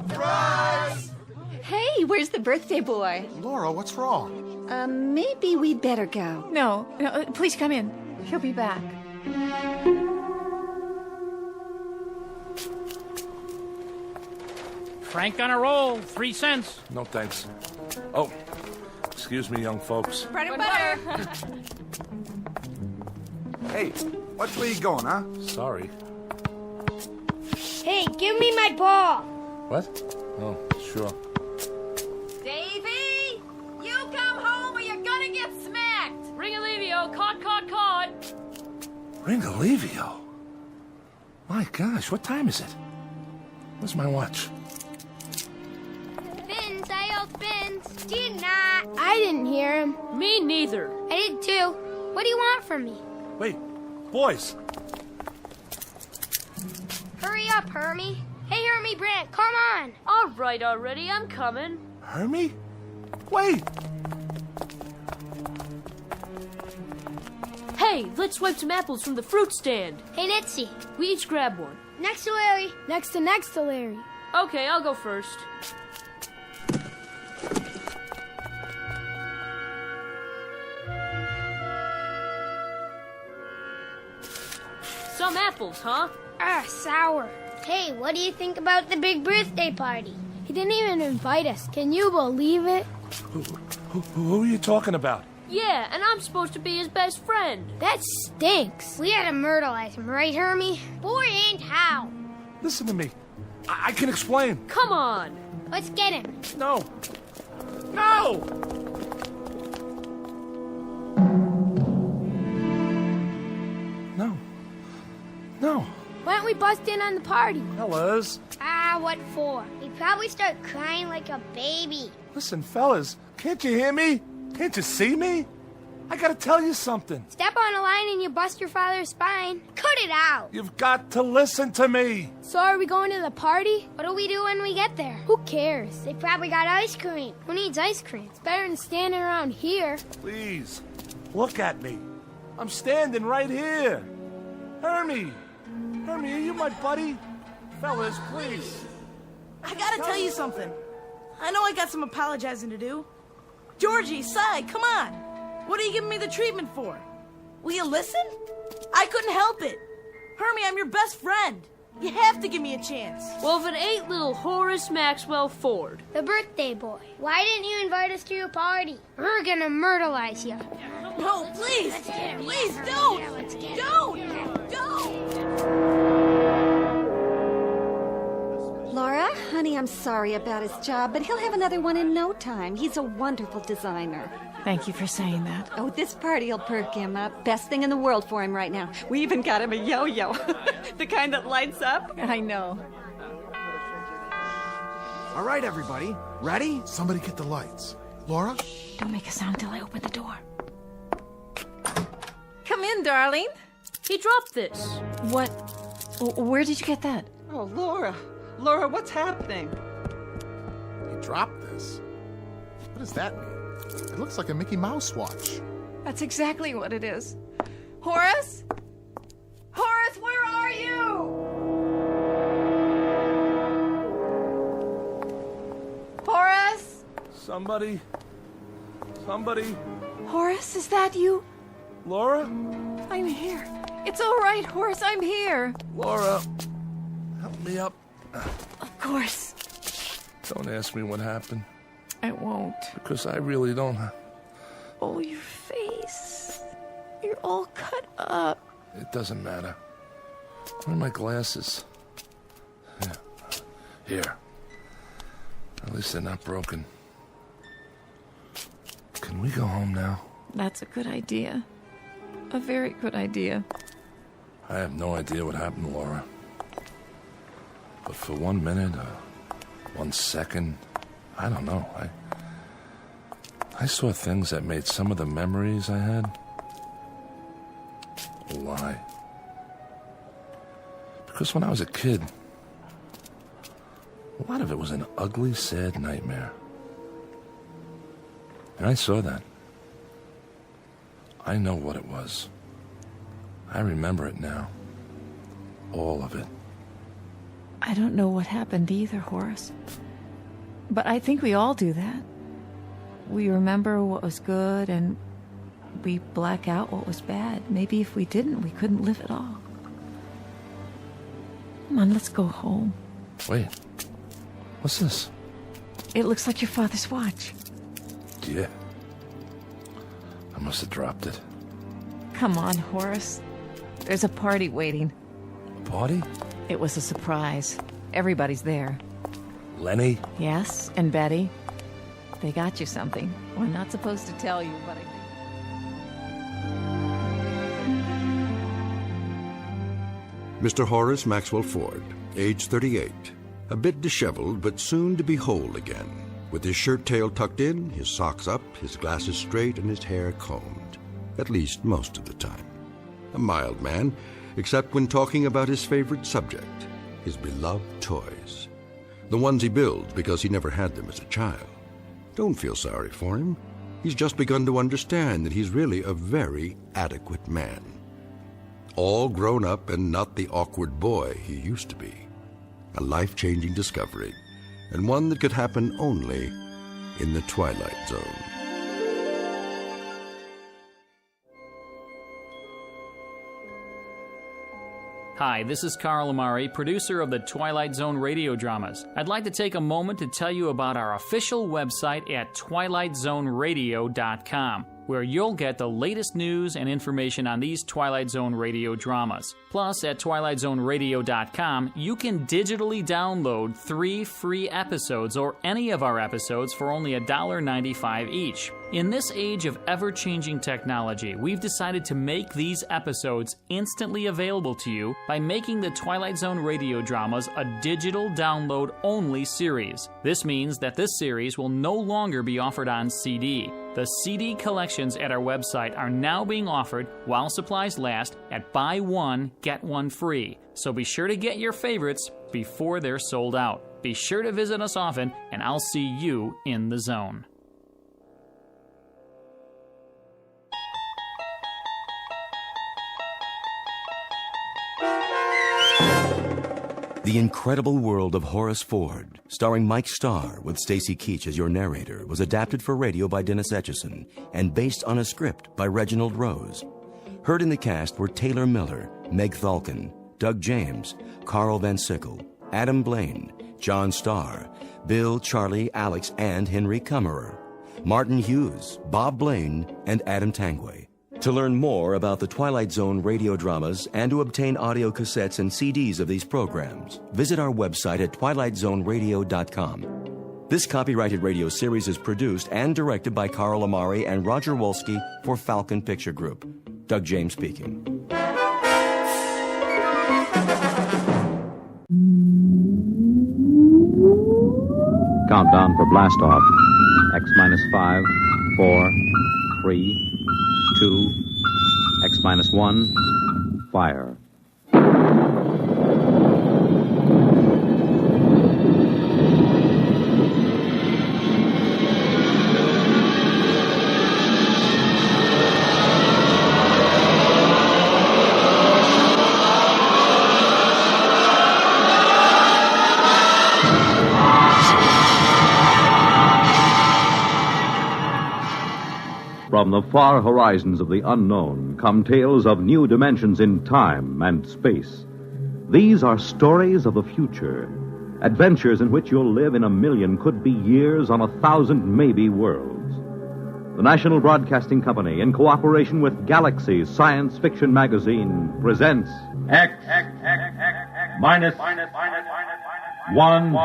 Surprise! Hey, where's the birthday boy? Laura, what's wrong? Maybe we'd better go. No, please come in. He'll be back. Frank on a roll, 3 cents. No thanks. Oh, excuse me, young folks. Bread and butter. Hey, which way you going, huh? Sorry. Hey, give me my ball. What? Oh, sure. Davy, you come home or you're gonna get smacked. Ring-a-levio, caught. Ring-a-levio? My gosh, what time is it? Where's my watch? Fins, I yelled fins. Did not. I didn't hear him. Me neither. I did too. What do you want from me? Wait, boys. Hurry up, Hermie. Hey, Hermie Brant, come on. All right already, I'm coming. Hermie? Wait! Hey, let's swipe some apples from the fruit stand. Hey, Nitzy. We each grab one. Next to Larry. Next to Larry. Okay, I'll go first. Some apples, huh? Sour. Hey, what do you think about the big birthday party? He didn't even invite us. Can you believe it? Who are you talking about? Yeah, and I'm supposed to be his best friend. That stinks. We had to myrtleize him, right, Hermie? Boy, and how? Listen to me. I can explain. Come on. Let's get him. No. No! No. No. Why don't we bust in on the party? Fellas. What for? He'd probably start crying like a baby. Listen, fellas. Can't you hear me? Can't you see me? I gotta tell you something. Step on a line and you bust your father's spine. Cut it out. You've got to listen to me. So are we going to the party? What do we do when we get there? Who cares? They probably got ice cream. Who needs ice cream? It's better than standing around here. Please, look at me. I'm standing right here. Hermie, are you my buddy? Fellas, please. I gotta tell you something. I know I got some apologizing to do. Georgie, Cy, come on. What are you giving me the treatment for? Will you listen? I couldn't help it. Hermie, I'm your best friend. You have to give me a chance. Well, if it ain't little Horace Maxwell Ford. The birthday boy. Why didn't you invite us to your party? We're gonna myrtleize you. No, please. Please, don't. Don't. Laura, honey, I'm sorry about his job, but he'll have another one in no time. He's a wonderful designer. Thank you for saying that. Oh, this party will perk him up. Best thing in the world for him right now. We even got him a yo-yo. The kind that lights up. I know. All right, everybody. Ready? Somebody get the lights. Laura? Don't make a sound till I open the door. Come in, darling. He dropped this. What? Where did you get that? Oh, Laura. Laura, what's happening? He dropped this? What does that mean? It looks like a Mickey Mouse watch. That's exactly what it is. Horace? Horace, where are you? Horace? Somebody. Horace, is that you? Laura? I'm here. It's all right, Horace, I'm here. Laura, help me up. Of course. Don't ask me what happened. I won't. Because I really don't. Oh, your face. You're all cut up. It doesn't matter. Where are my glasses? Here. At least they're not broken. Can we go home now? That's a good idea. A very good idea. I have no idea what happened, Laura. But for 1 minute, 1 second, I don't know. I saw things that made some of the memories I had a lie. Because when I was a kid, a lot of it was an ugly, sad nightmare. And I saw that. I know what it was. I remember it now. All of it. I don't know what happened either, Horace. But I think we all do that. We remember what was good and we black out what was bad. Maybe if we didn't, we couldn't live at all. Come on, let's go home. Wait. What's this? It looks like your father's watch. Yeah. I must have dropped it. Come on, Horace. There's a party waiting. A party? It was a surprise. Everybody's there. Lenny? Yes, and Betty. They got you something. We're not supposed to tell you, but I think... Mr. Horace Maxwell Ford, age 38, a bit disheveled but soon to be whole again, with his shirt tail tucked in, his socks up, his glasses straight, and his hair combed, at least most of the time. A mild man, except when talking about his favorite subject, his beloved toys. The ones he builds because he never had them as a child. Don't feel sorry for him. He's just begun to understand that he's really a very adequate man. All grown up and not the awkward boy he used to be. A life-changing discovery, and one that could happen only in the Twilight Zone. Hi, this is Carl Amari, producer of the Twilight Zone radio dramas. I'd like to take a moment to tell you about our official website at twilightzoneradio.com, where you'll get the latest news and information on these Twilight Zone radio dramas. Plus, at twilightzoneradio.com, you can digitally download 3 free episodes or any of our episodes for only $1.95 each. In this age of ever-changing technology, we've decided to make these episodes instantly available to you by making the Twilight Zone radio dramas a digital download-only series. This means that this series will no longer be offered on CD. The CD collections at our website are now being offered while supplies last at buy one, get one free. So be sure to get your favorites before they're sold out. Be sure to visit us often, and I'll see you in the zone. The Incredible World of Horace Ford, starring Mike Starr with Stacy Keach as your narrator, was adapted for radio by Dennis Etchison and based on a script by Reginald Rose. Heard in the cast were Taylor Miller, Meg Thalken, Doug James, Carl Van Sickle, Adam Blaine, John Starr, Bill, Charlie, Alex, and Henry Kummerer, Martin Hughes, Bob Blaine, and Adam Tangway. To learn more about the Twilight Zone radio dramas and to obtain audio cassettes and CDs of these programs, visit our website at twilightzoneradio.com. This copyrighted radio series is produced and directed by Carl Amari and Roger Wolski for Falcon Picture Group. Doug James speaking. Countdown for blast off. X-5, 4, 3, 2, X-1, fire. From the far horizons of the unknown come tales of new dimensions in time and space. These are stories of the future, adventures in which you'll live in a million could-be years on 1,000 maybe worlds. The National Broadcasting Company, in cooperation with Galaxy Science Fiction Magazine, presents X minus 1.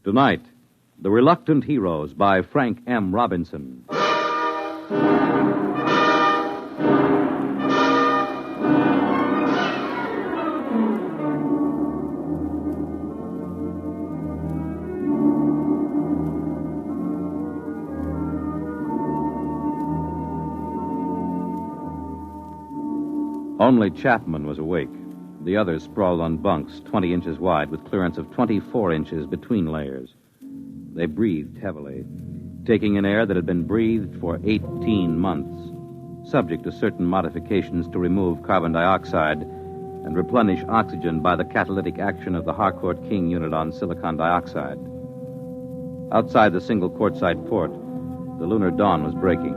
Tonight, The Reluctant Heroes by Frank M. Robinson. Only Chapman was awake. The others sprawled on bunks 20 inches wide with clearance of 24 inches between layers. They breathed heavily, taking in air that had been breathed for 18 months, subject to certain modifications to remove carbon dioxide and replenish oxygen by the catalytic action of the Harcourt King unit on silicon dioxide. Outside the single quartzite port, the lunar dawn was breaking.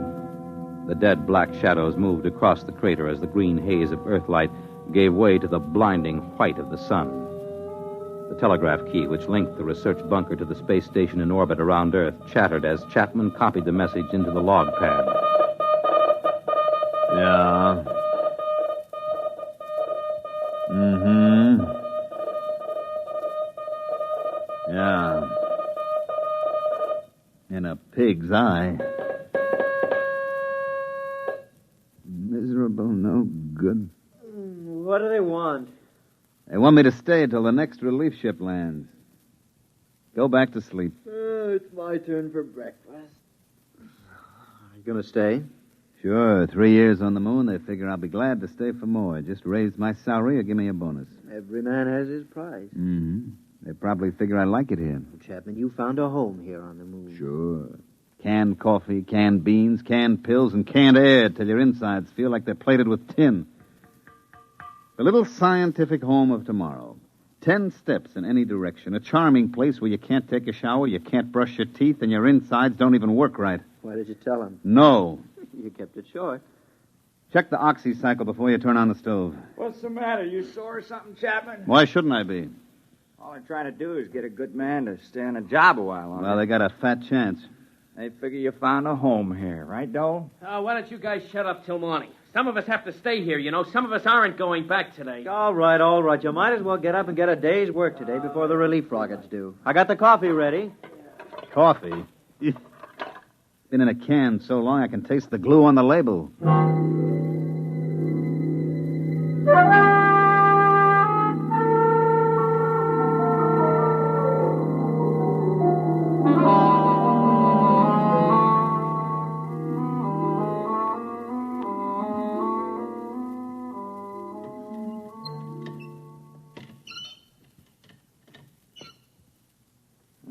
The dead black shadows moved across the crater as the green haze of Earthlight gave way to the blinding white of the sun. The telegraph key, which linked the research bunker to the space station in orbit around Earth, chattered as Chapman copied the message into the log pad. Yeah. Mm-hmm. Yeah. In a pig's eye. Miserable, no good. What do they want? They want me to stay till the next relief ship lands. Go back to sleep. It's my turn for breakfast. You gonna stay? Sure. 3 years on the moon, they figure I'll be glad to stay for more. Just raise my salary or give me a bonus. Every man has his price. Mm-hmm. They probably figure I like it here. Chapman, you found a home here on the moon. Sure. Canned coffee, canned beans, canned pills, and canned air till your insides feel like they're plated with tin. The little scientific home of tomorrow. 10 steps in any direction. A charming place where you can't take a shower, you can't brush your teeth, and your insides don't even work right. Why did you tell him? No. You kept it short. Check the oxy cycle before you turn on the stove. What's the matter? You sore or something, Chapman? Why shouldn't I be? All I'm trying to do is get a good man to stay on a job a while longer. Well, they got a fat chance. They figure you found a home here, right, Dole? Why don't you guys shut up till morning? Some of us have to stay here, you know. Some of us aren't going back today. All right. You might as well get up and get a day's work today before the relief rockets do. I got the coffee ready. Coffee? Been in a can so long I can taste the glue on the label.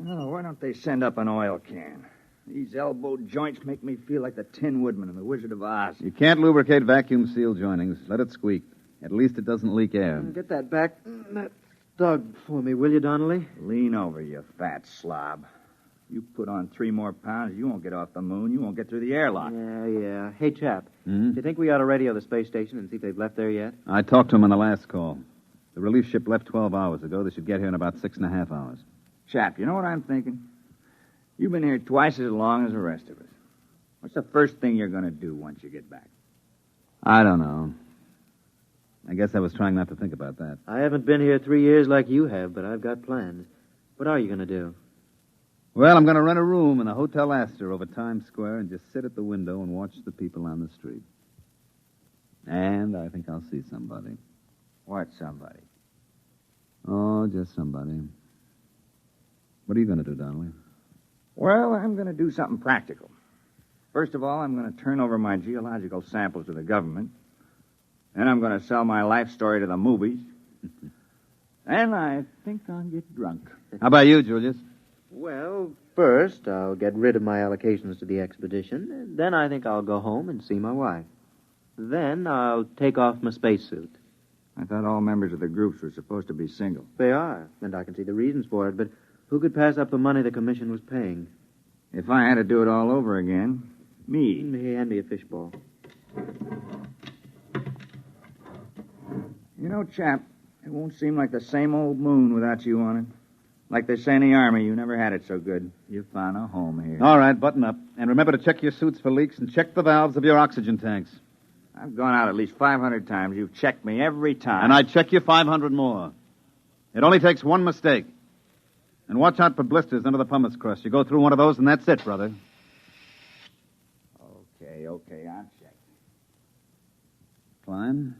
Oh, why don't they send up an oil can? These elbow joints make me feel like the Tin Woodman in The Wizard of Oz. You can't lubricate vacuum seal joinings. Let it squeak. At least it doesn't leak air. Get that back, that Doug, for me, will you, Donnelly? Lean over, you fat slob. You put on 3 more pounds, you won't get off the moon. You won't get through the airlock. Yeah. Hey, chap, do you think we ought to radio the space station and see if they've left there yet? I talked to them on the last call. The relief ship left 12 hours ago. They should get here in about 6.5 hours. Chap, you know what I'm thinking? You've been here twice as long as the rest of us. What's the first thing you're going to do once you get back? I don't know. I guess I was trying not to think about that. I haven't been here 3 years like you have, but I've got plans. What are you going to do? Well, I'm going to rent a room in the Hotel Astor over Times Square and just sit at the window and watch the people on the street. And I think I'll see somebody. What somebody? Oh, just somebody. What are you going to do, Donnelly? Well, I'm going to do something practical. First of all, I'm going to turn over my geological samples to the government. Then I'm going to sell my life story to the movies. And I think I'll get drunk. How about you, Julius? Well, first, I'll get rid of my allocations to the expedition. And then I think I'll go home and see my wife. Then I'll take off my spacesuit. I thought all members of the groups were supposed to be single. They are, and I can see the reasons for it, but who could pass up the money the commission was paying? If I had to do it all over again, me. Hand me a fishbowl. You know, chap, it won't seem like the same old moon without you on it. Like they say in the Army, you never had it so good. You found a home here. All right, button up. And remember to check your suits for leaks and check the valves of your oxygen tanks. I've gone out at least 500 times. You've checked me every time. And I'd check you 500 more. It only takes one mistake. And watch out for blisters under the pumice crust. You go through one of those, and that's it, brother. Okay, I'll check. Klein,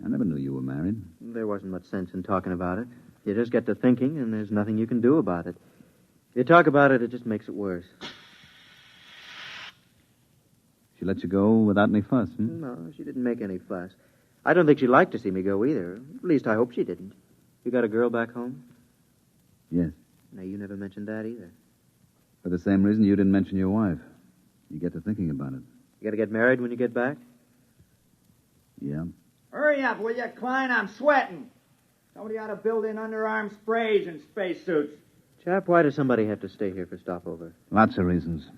I never knew you were married. There wasn't much sense in talking about it. You just get to thinking, and there's nothing you can do about it. If you talk about it, it just makes it worse. She let you go without any fuss, No, she didn't make any fuss. I don't think she'd like to see me go either. At least I hope she didn't. You got a girl back home? Yes. No, you never mentioned that either. For the same reason you didn't mention your wife. You get to thinking about it. You gotta get married when you get back? Yeah. Hurry up, will you, Klein? I'm sweating. Somebody ought to build in underarm sprays and spacesuits. Chap, why does somebody have to stay here for stopover? Lots of reasons.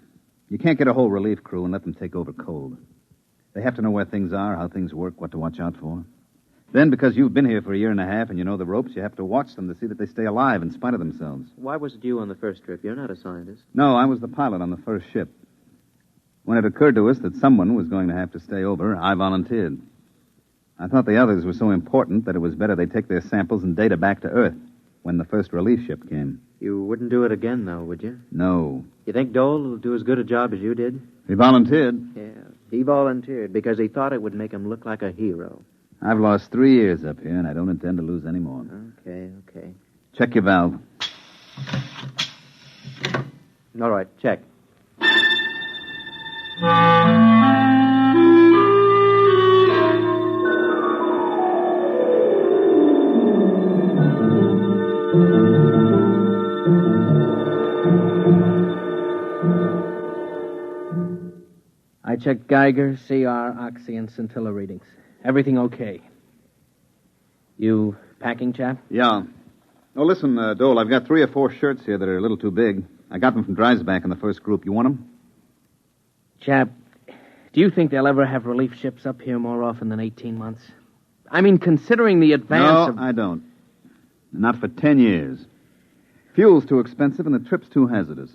You can't get a whole relief crew and let them take over cold. They have to know where things are, how things work, what to watch out for. Then, because you've been here for a year and a half and you know the ropes, you have to watch them to see that they stay alive in spite of themselves. Why was it you on the first trip? You're not a scientist. No, I was the pilot on the first ship. When it occurred to us that someone was going to have to stay over, I volunteered. I thought the others were so important that it was better they take their samples and data back to Earth when the first relief ship came. You wouldn't do it again, though, would you? No. You think Dole will do as good a job as you did? He volunteered. Yeah, he volunteered because he thought it would make him look like a hero. I've lost 3 years up here, and I don't intend to lose any more. Okay. Check your valve. All right, check. I checked Geiger, CR, Oxy, and scintilla readings. Everything okay. You packing, chap? Yeah. Oh, listen, Dole, I've got 3 or 4 shirts here that are a little too big. I got them from Dreisbach in the first group. You want them? Chap, do you think they'll ever have relief ships up here more often than 18 months? I mean, considering the advance No, I don't. Not for 10 years. Fuel's too expensive and the trip's too hazardous.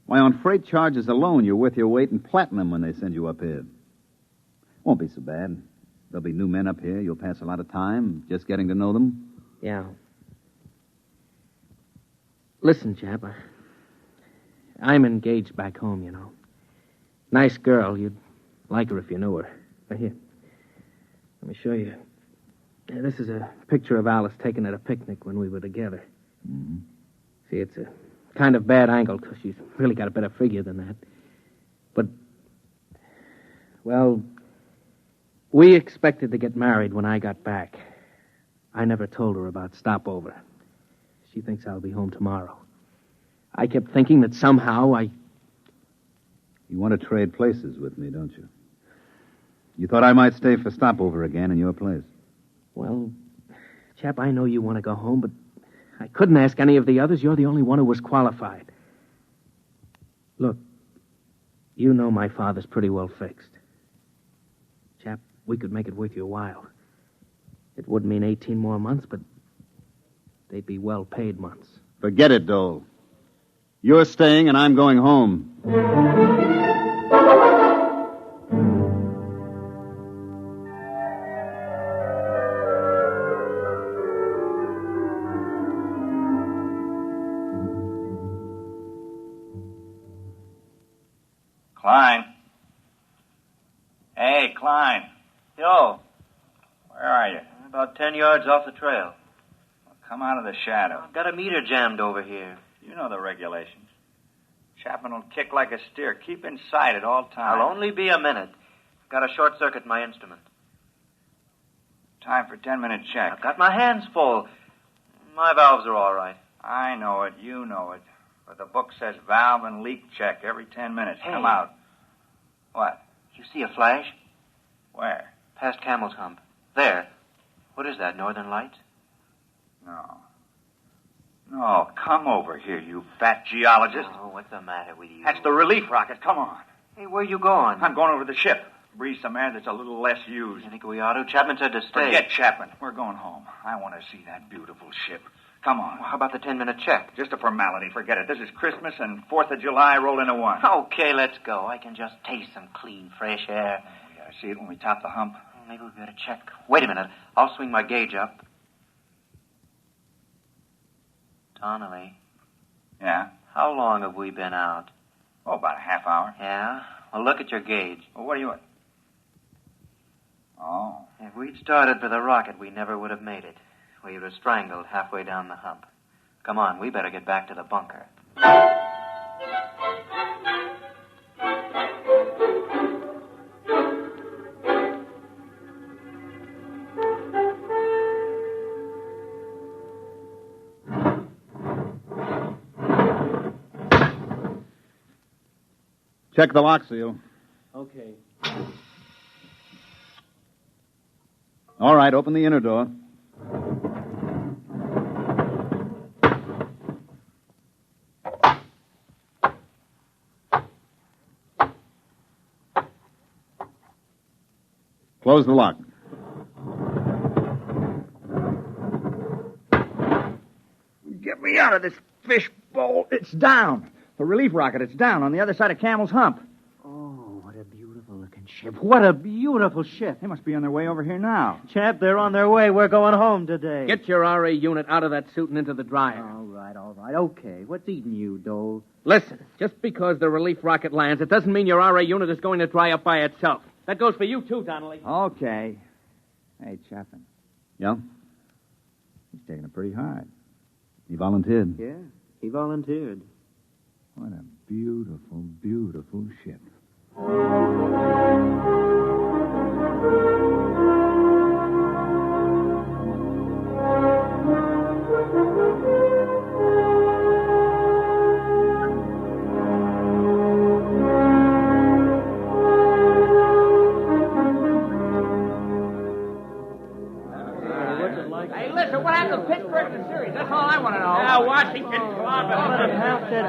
Why, on freight charges alone, you're worth your weight in platinum when they send you up here. Won't be so bad. There'll be new men up here. You'll pass a lot of time just getting to know them. Yeah. Listen, chap, I'm engaged back home, you know. Nice girl. You'd like her if you knew her. Here, let me show you. This is a picture of Alice taken at a picnic when we were together. Mm-hmm. See, it's a kind of bad angle because she's really got a better figure than that. But, well, we expected to get married when I got back. I never told her about stopover. She thinks I'll be home tomorrow. I kept thinking that somehow You want to trade places with me, don't you? You thought I might stay for stopover again in your place. Well, chap, I know you want to go home, but I couldn't ask any of the others. You're the only one who was qualified. Look, you know my father's pretty well fixed. Chap, we could make it worth your while. It would mean 18 more months, but they'd be well-paid months. Forget it, Dole. You're staying and I'm going home. Klein. Hey, Klein. Yo. Where are you? About 10 yards off the trail. Well, come out of the shadow. I've got a meter jammed over here. You know the regulations. Chapman will kick like a steer. Keep in sight at all times. I'll only be a minute. I've got a short circuit in my instrument. Time for 10-minute check. I've got my hands full. My valves are all right. I know it. You know it. But the book says valve and leak check every 10 minutes. Hey. Come out. What? You see a flash? Where? Past Camel's Hump. There. What is that, Northern Lights? No. No, come over here, you fat geologist. Oh, what's the matter with you? That's the relief rocket. Come on. Hey, where you going? I'm going over to the ship. Breathe some air that's a little less used. You think we ought to? Chapman said to stay. Forget Chapman. We're going home. I want to see that beautiful ship. Come on. Well, how about the 10-minute check? Just a formality. Forget it. This is Christmas and 4th of July roll into one. Okay, let's go. I can just taste some clean, fresh air. We gotta see it when we top the hump. Maybe we better check. Wait a minute. I'll swing my gauge up. Donnelly. Yeah? How long have we been out? Oh, about a half hour. Yeah? Well, look at your gauge. Well, what do you want? Oh. If we'd started for the rocket, we never would have made it. We would have strangled halfway down the hump. Come on, we better get back to the bunker. Check the lock seal. Okay. All right, open the inner door. Close the lock. Get me out of this fish bowl. It's down. The relief rocket, it's down on the other side of Camel's Hump. Oh, what a beautiful-looking ship. What a beautiful ship. They must be on their way over here now. Chap, they're on their way. We're going home today. Get your RA unit out of that suit and into the dryer. All right. Okay. What's eating you, Dole? Listen, just because the relief rocket lands, it doesn't mean your RA unit is going to dry up by itself. That goes for you, too, Donnelly. Okay. Hey, Chapman. Yeah? He's taking it pretty hard. He volunteered. Yeah, he volunteered. What a beautiful, beautiful ship.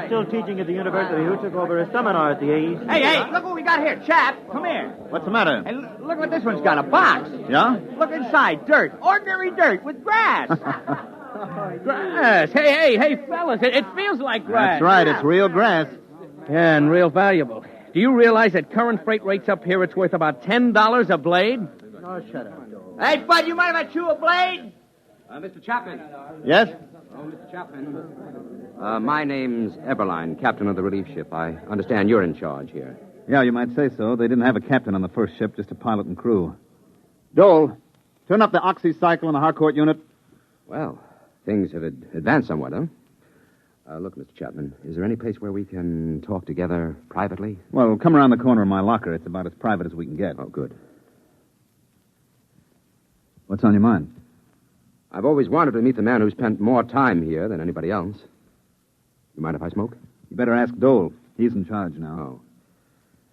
Still teaching at the university. Who took over a seminar at the AEC? Hey, look what we got here. Chap, come here. What's the matter? Hey, look what this one's got, a box. Yeah? Look inside, dirt. Ordinary dirt with grass. Grass. Hey, fellas, it feels like grass. That's right, it's real grass. Yeah, and real valuable. Do you realize that current freight rates up here, it's worth about $10 a blade? Oh, shut up, Joe. Hey, Bud, you mind if I chew a blade? Mr. Chapman. Yes? Oh, Mr. Chapman. My name's Eberline, captain of the relief ship. I understand you're in charge here. Yeah, you might say so. They didn't have a captain on the first ship, just a pilot and crew. Dole, turn up the oxycycle in the Harcourt unit. Well, things have advanced somewhat, huh? Look, Mr. Chapman, is there any place where we can talk together privately? Well, come around the corner of my locker. It's about as private as we can get. Oh, good. What's on your mind? I've always wanted to meet the man who spent more time here than anybody else. You mind if I smoke? You better ask Dole. He's in charge now. Oh.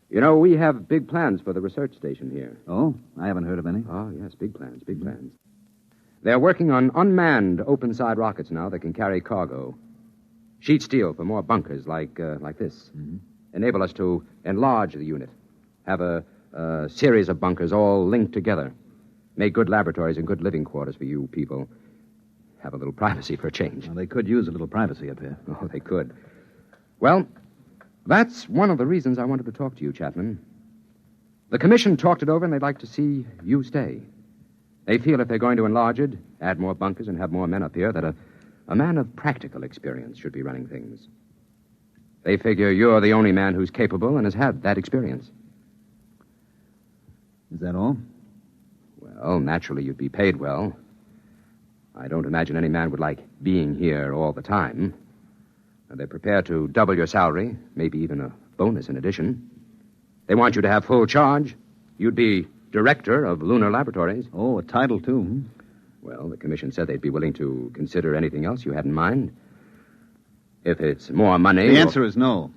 You know, we have big plans for the research station here. Oh? I haven't heard of any. Oh, yes, big plans. They're working on unmanned open-side rockets now that can carry cargo. Sheet steel for more bunkers like this. Mm-hmm. Enable us to enlarge the unit. Have a series of bunkers all linked together. Make good laboratories and good living quarters for you people. Have a little privacy for a change. Well, they could use a little privacy up here. Oh, they could. Well, that's one of the reasons I wanted to talk to you, Chapman. The commission talked it over, and they'd like to see you stay. They feel if they're going to enlarge it, add more bunkers, and have more men up here, that a man of practical experience should be running things. They figure you're the only man who's capable and has had that experience. Is that all? Well, naturally, you'd be paid well. I don't imagine any man would like being here all the time. They're prepared to double your salary, maybe even a bonus in addition. They want you to have full charge. You'd be director of lunar laboratories. Oh, a title, too. Well, the commission said they'd be willing to consider anything else you had in mind. If it's more money... The answer is no.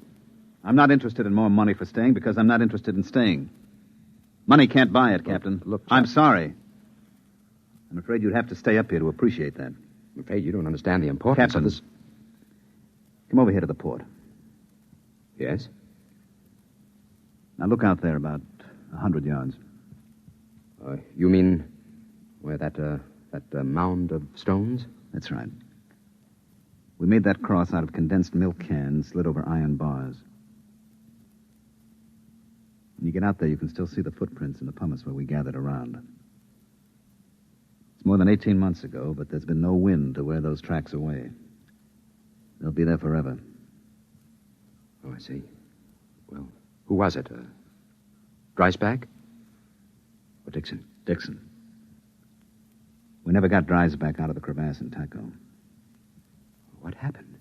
I'm not interested in more money for staying because I'm not interested in staying. Money can't buy it, Captain. Look, I'm sorry. I'm afraid you'd have to stay up here to appreciate that. I'm afraid you don't understand the importance Captain, of this. Come over here to the port. Yes? Now look out there about 100 yards. You mean where that mound of stones? That's right. We made that cross out of condensed milk cans slid over iron bars. When you get out there, you can still see the footprints in the pumice where we gathered around. It's more than 18 months ago, but there's been no wind to wear those tracks away. They'll be there forever. Oh, I see. Well, who was it? Dreisbach? Or Dixon? Dixon. We never got Dreisbach out of the crevasse in Taco. What happened?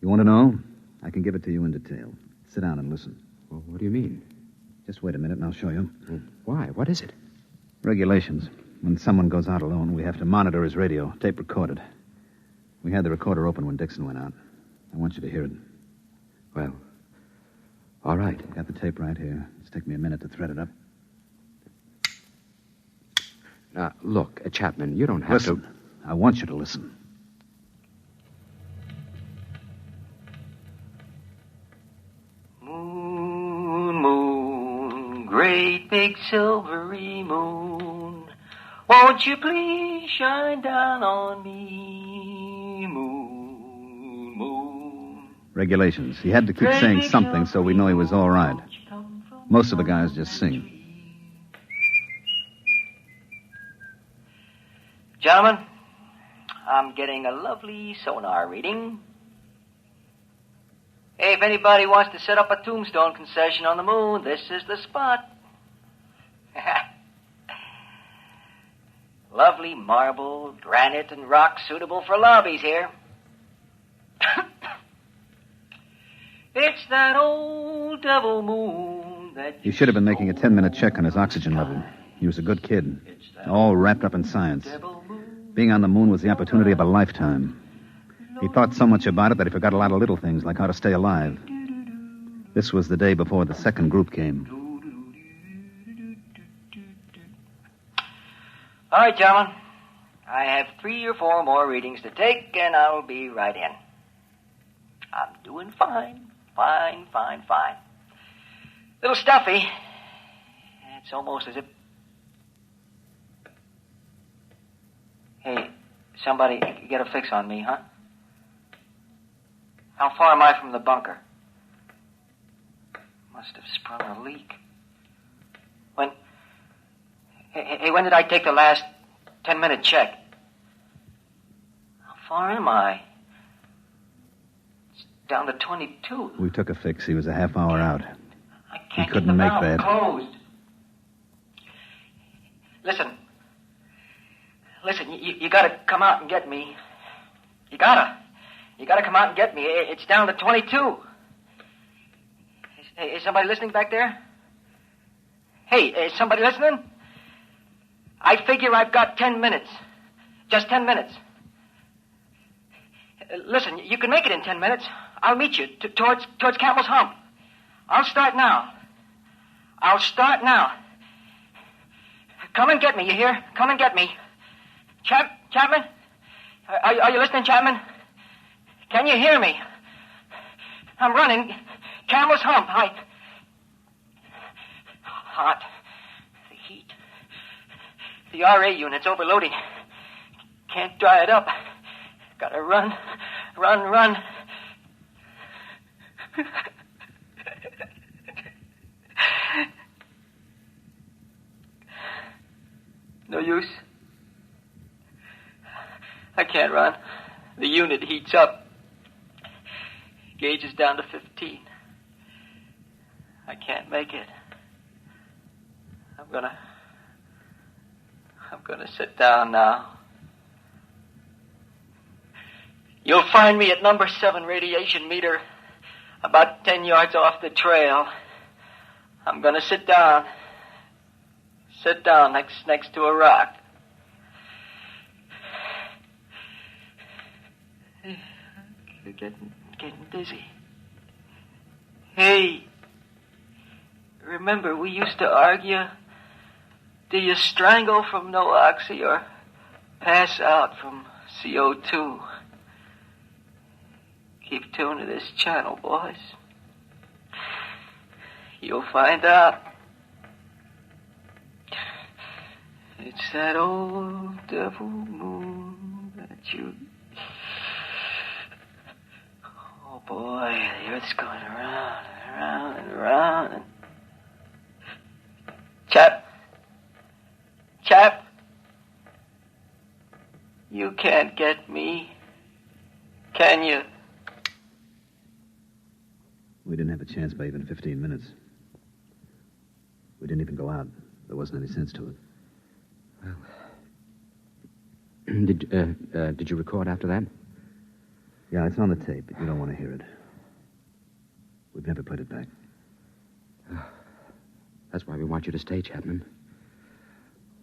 You want to know? I can give it to you in detail. Sit down and listen. Well, what do you mean? Just wait a minute and I'll show you. Why? What is it? Regulations. When someone goes out alone, we have to monitor his radio, tape recorded. We had the recorder open when Dixon went out. I want you to hear it. Well, all right. Got the tape right here. It's taken me a minute to thread it up. Now, look, Chapman, you don't have to... Listen. I want you to listen. Moon, moon, great big silvery moon, won't you please shine down on me, moon, moon. Regulations. He had to keep saying something so we know he was all right. Most of the guys just sing. Gentlemen, I'm getting a lovely sonar reading. Hey, if anybody wants to set up a tombstone concession on the moon, this is the spot. Lovely marble, granite, and rock suitable for lobbies here. It's that old devil moon that He should have been making a 10-minute check on his oxygen level. He was a good kid, all wrapped up in science. Being on the moon was the opportunity of a lifetime. He thought so much about it that he forgot a lot of little things, like how to stay alive. This was the day before the second group came. All right, gentlemen. I have 3 or 4 more readings to take, and I'll be right in. I'm doing fine. Fine. Little stuffy. It's almost as if... Hey, somebody get a fix on me, huh? How far am I from the bunker? Must have sprung a leak. When... Hey, when did I take the last 10-minute check? How far am I? It's down to 22. We took a fix. He was a half hour out. I can't He couldn't get the make valve that. closed. Listen, you gotta come out and get me. You gotta come out and get me. It's down to 22. Is somebody listening back there? Hey, is somebody listening? I figure I've got 10 minutes. Just 10 minutes. Listen, you can make it in 10 minutes. I'll meet you towards Camel's Hump. I'll start now. Come and get me, you hear? Come and get me. Chapman? Are you listening, Chapman? Can you hear me? I'm running. Camel's Hump. Hot. The heat. The RA unit's overloading. Can't dry it up. Gotta run. No use. I can't run. The unit heats up. Gauge is down to 15. I can't make it. I'm gonna sit down now. You'll find me at number 7 radiation meter, about 10 yards off the trail. I'm gonna sit down. Sit down next to a rock. Getting dizzy. Hey, remember we used to argue? Do you strangle from no oxy or pass out from CO2? Keep tuned to this channel, boys. You'll find out. It's that old devil moon that you... Oh, boy, the Earth's going around and around and around. Chap, you can't get me, can you? We didn't have a chance by even 15 minutes. We didn't even go out. There wasn't any sense to it. Well, did you record after that? Yeah, it's on the tape, but you don't want to hear it. We've never played it back. That's why we want you to stay, Chapman.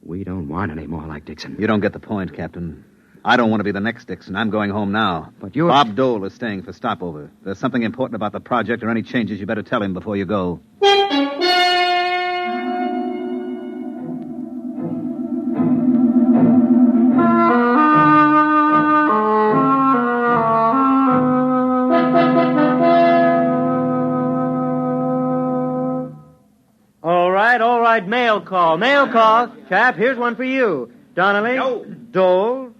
We don't want any more like Dixon. You don't get the point, Captain. I don't want to be the next Dixon. I'm going home now. But you're... Bob Dole is staying for stopover. If there's something important about the project or any changes, you better tell him before you go. All right, mail call. Chap, here's one for you. Donnelly. Yo. Dole.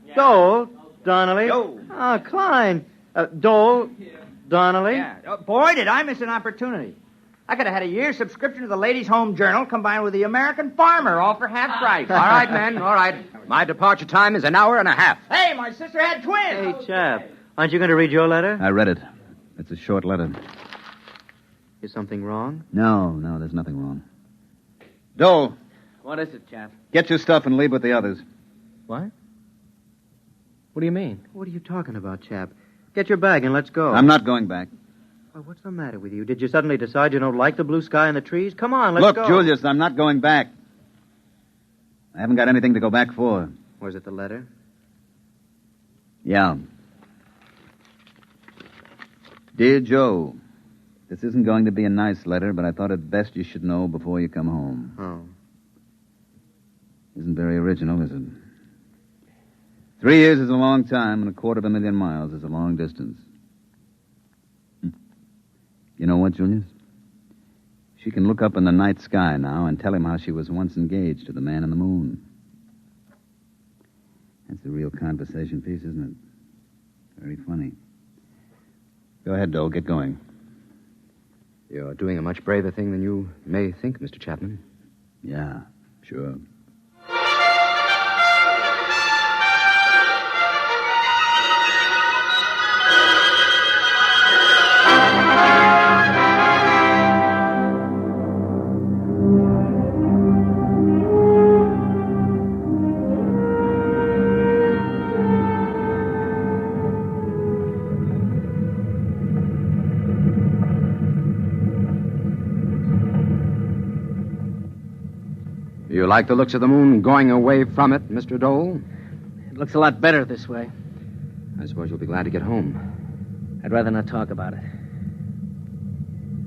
Donnelly. Yo. Klein. Dole. Donnelly. Yeah. Boy, did I miss an opportunity. I could have had a year's subscription to the Ladies' Home Journal combined with the American Farmer, all for half price. All right, men, all right. My departure time is an hour and a half. Hey, my sister had twins. Hey, chap, aren't you going to read your letter? I read it. It's a short letter. Is something wrong? No, there's nothing wrong. Dole. What is it, chap? Get your stuff and leave with the others. What? What do you mean? What are you talking about, chap? Get your bag and let's go. I'm not going back. Well, what's the matter with you? Did you suddenly decide you don't like the blue sky and the trees? Come on, let's Look, go. Julius, I'm not going back. I haven't got anything to go back for. Was it the letter? Yeah. Dear Joe, this isn't going to be a nice letter, but I thought it best you should know before you come home. Oh. Isn't very original, is it? 3 years is a long time, and 250,000 miles is a long distance. You know what, Julius? She can look up in the night sky now and tell him how she was once engaged to the man in the moon. That's a real conversation piece, isn't it? Very funny. Go ahead, Dole. Get going. You're doing a much braver thing than you may think, Mr. Chapman. Yeah, sure. You like the looks of the moon going away from it, Mr. Dole? It looks a lot better this way. I suppose you'll be glad to get home. I'd rather not talk about it.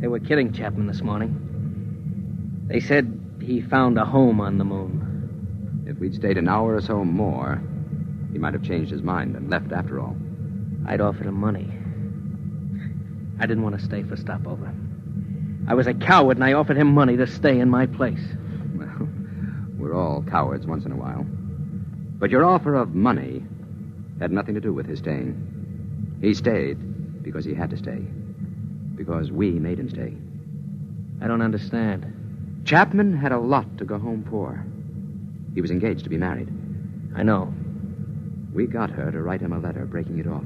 They were kidding Chapman this morning. They said he found a home on the moon. If we'd stayed an hour or so more, he might have changed his mind and left after all. I'd offered him money. I didn't want to stay for stopover. I was a coward, and I offered him money to stay in my place. Well, we're all cowards once in a while. But your offer of money had nothing to do with his staying. He stayed because he had to stay. Because we made him stay. I don't understand. Chapman had a lot to go home for. He was engaged to be married. I know. We got her to write him a letter breaking it off.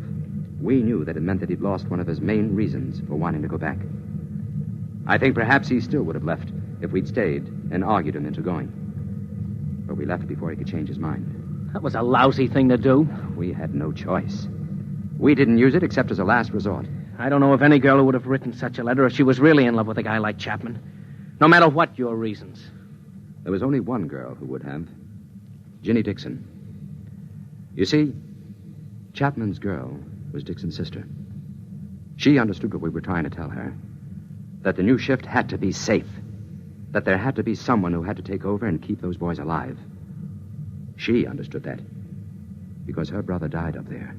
We knew that it meant that he'd lost one of his main reasons for wanting to go back. I think perhaps he still would have left if we'd stayed and argued him into going. But we left before he could change his mind. That was a lousy thing to do. We had no choice. We didn't use it except as a last resort. I don't know of any girl who would have written such a letter if she was really in love with a guy like Chapman. No matter what your reasons. There was only one girl who would have. Ginny Dixon. You see, Chapman's girl was Dixon's sister. She understood what we were trying to tell her. That the new shift had to be safe. That there had to be someone who had to take over and keep those boys alive. She understood that. Because her brother died up there.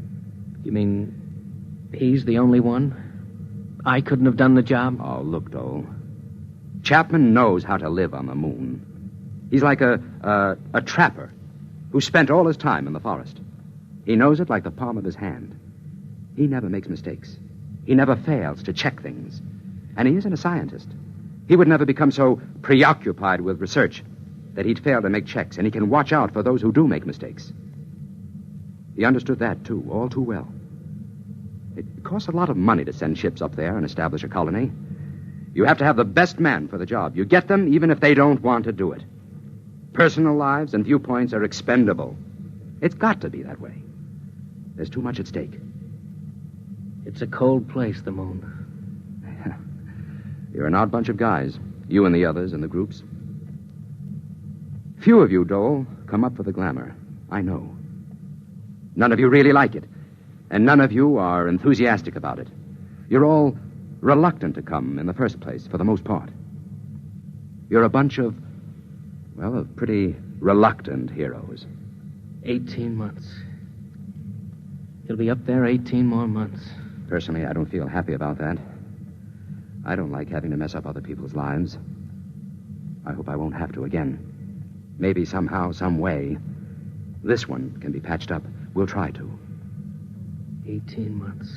You mean he's the only one? I couldn't have done the job? Oh, look, Dole. Chapman knows how to live on the moon. He's like a trapper who spent all his time in the forest. He knows it like the palm of his hand. He never makes mistakes. He never fails to check things. And he isn't a scientist. He would never become so preoccupied with research that he'd fail to make checks, and he can watch out for those who do make mistakes. He understood that, too, all too well. It costs a lot of money to send ships up there and establish a colony. You have to have the best man for the job. You get them even if they don't want to do it. Personal lives and viewpoints are expendable. It's got to be that way. There's too much at stake. It's a cold place, the moon. You're an odd bunch of guys. You and the others in the groups. Few of you, Dole, come up for the glamour. I know. None of you really like it. And none of you are enthusiastic about it. You're all reluctant to come in the first place, for the most part. You're a bunch of, well, of pretty reluctant heroes. 18 months. He'll be up there 18 more months. Personally, I don't feel happy about that. I don't like having to mess up other people's lives. I hope I won't have to again. Maybe somehow, some way, this one can be patched up. We'll try to. 18 months.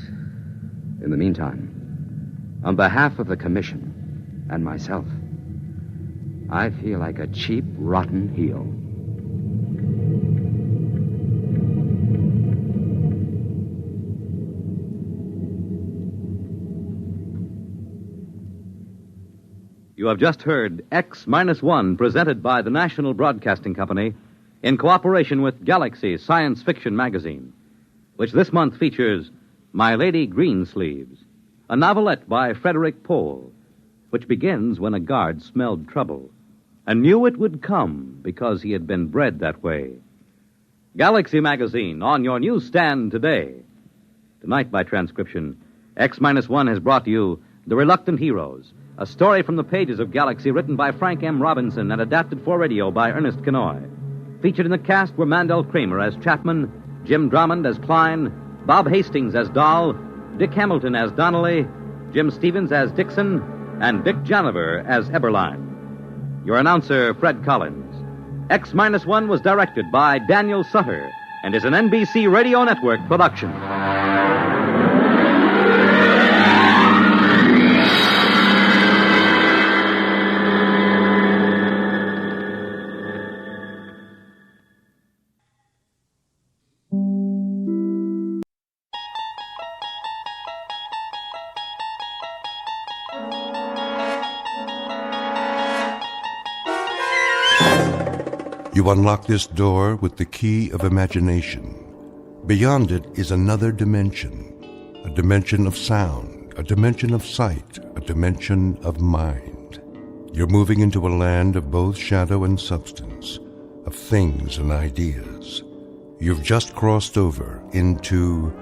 In the meantime, on behalf of the Commission and myself, I feel like a cheap, rotten heel. You have just heard X-1, presented by the National Broadcasting Company in cooperation with Galaxy Science Fiction Magazine, which this month features My Lady Greensleeves, a novelette by Frederick Pohl, which begins when a guard smelled trouble and knew it would come because he had been bred that way. Galaxy Magazine, on your newsstand today. Tonight, by transcription, X-1 has brought you The Reluctant Heroes, a story from the pages of Galaxy written by Frank M. Robinson and adapted for radio by Ernest Kenoy. Featured in the cast were Mandel Kramer as Chapman, Jim Drummond as Klein, Bob Hastings as Dahl, Dick Hamilton as Donnelly, Jim Stevens as Dixon, and Dick Janiver as Eberline. Your announcer, Fred Collins. X-1 was directed by Daniel Sutter and is an NBC Radio Network production. You unlock this door with the key of imagination. Beyond it is another dimension, a dimension of sound, a dimension of sight, a dimension of mind. You're moving into a land of both shadow and substance, of things and ideas. You've just crossed over into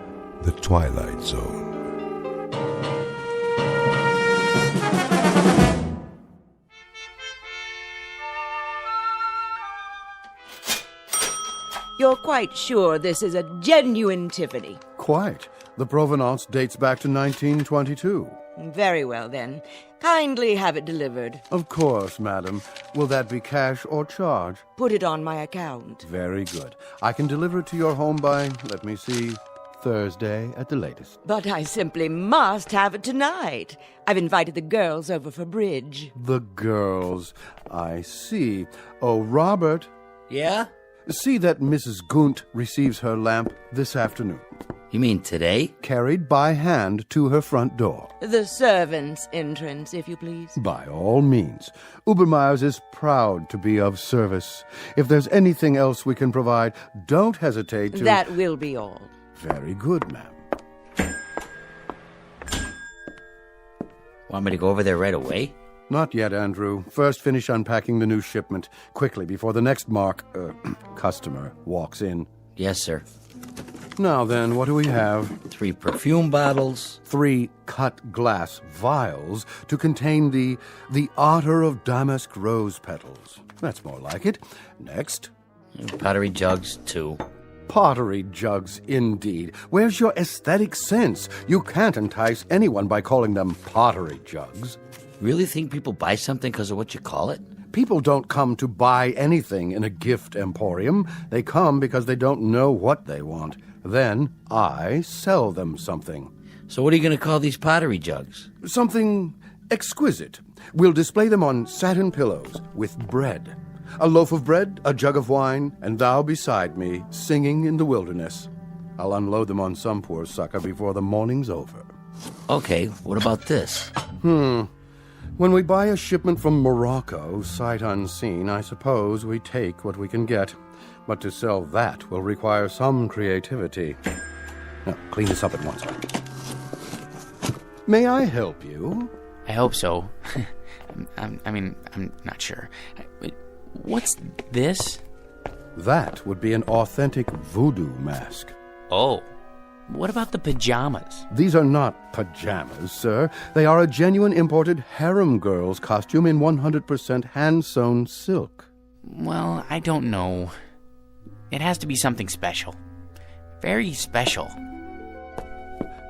the Twilight Zone. You're quite sure this is a genuine Tiffany? Quite. The provenance dates back to 1922. Very well, then. Kindly have it delivered. Of course, madam. Will that be cash or charge? Put it on my account. Very good. I can deliver it to your home by, let me see, Thursday at the latest. But I simply must have it tonight. I've invited the girls over for bridge. The girls. I see. Oh, Robert. Yeah? See that Mrs. Gunt receives her lamp this afternoon. You mean today? Carried by hand to her front door. The servants' entrance, if you please. By all means. Ubermeyer's is proud to be of service. If there's anything else we can provide, don't hesitate to... That will be all. Very good, ma'am. Want me to go over there right away? Not yet, Andrew. First, finish unpacking the new shipment quickly before the next customer walks in. Yes, sir. Now then, what do we have? 3 perfume bottles. 3 cut glass vials to contain the otter of damask rose petals. That's more like it. Next. Pottery jugs, 2. Pottery jugs, indeed. Where's your aesthetic sense? You can't entice anyone by calling them pottery jugs. Really think people buy something because of what you call it? People don't come to buy anything in a gift emporium. They come because they don't know what they want. Then I sell them something. So what are you going to call these pottery jugs? Something exquisite. We'll display them on satin pillows with bread. A loaf of bread, a jug of wine, and thou beside me, singing in the wilderness. I'll unload them on some poor sucker before the morning's over. Okay, what about this? When we buy a shipment from Morocco, sight unseen, I suppose we take what we can get. But to sell that will require some creativity. Now, clean this up at once. May I help you? I hope so. I'm not sure. What's this? That would be an authentic voodoo mask. Oh. What about the pajamas? These are not pajamas, sir. They are a genuine imported harem girl's costume in 100% hand-sewn silk. Well, I don't know. It has to be something special. Very special.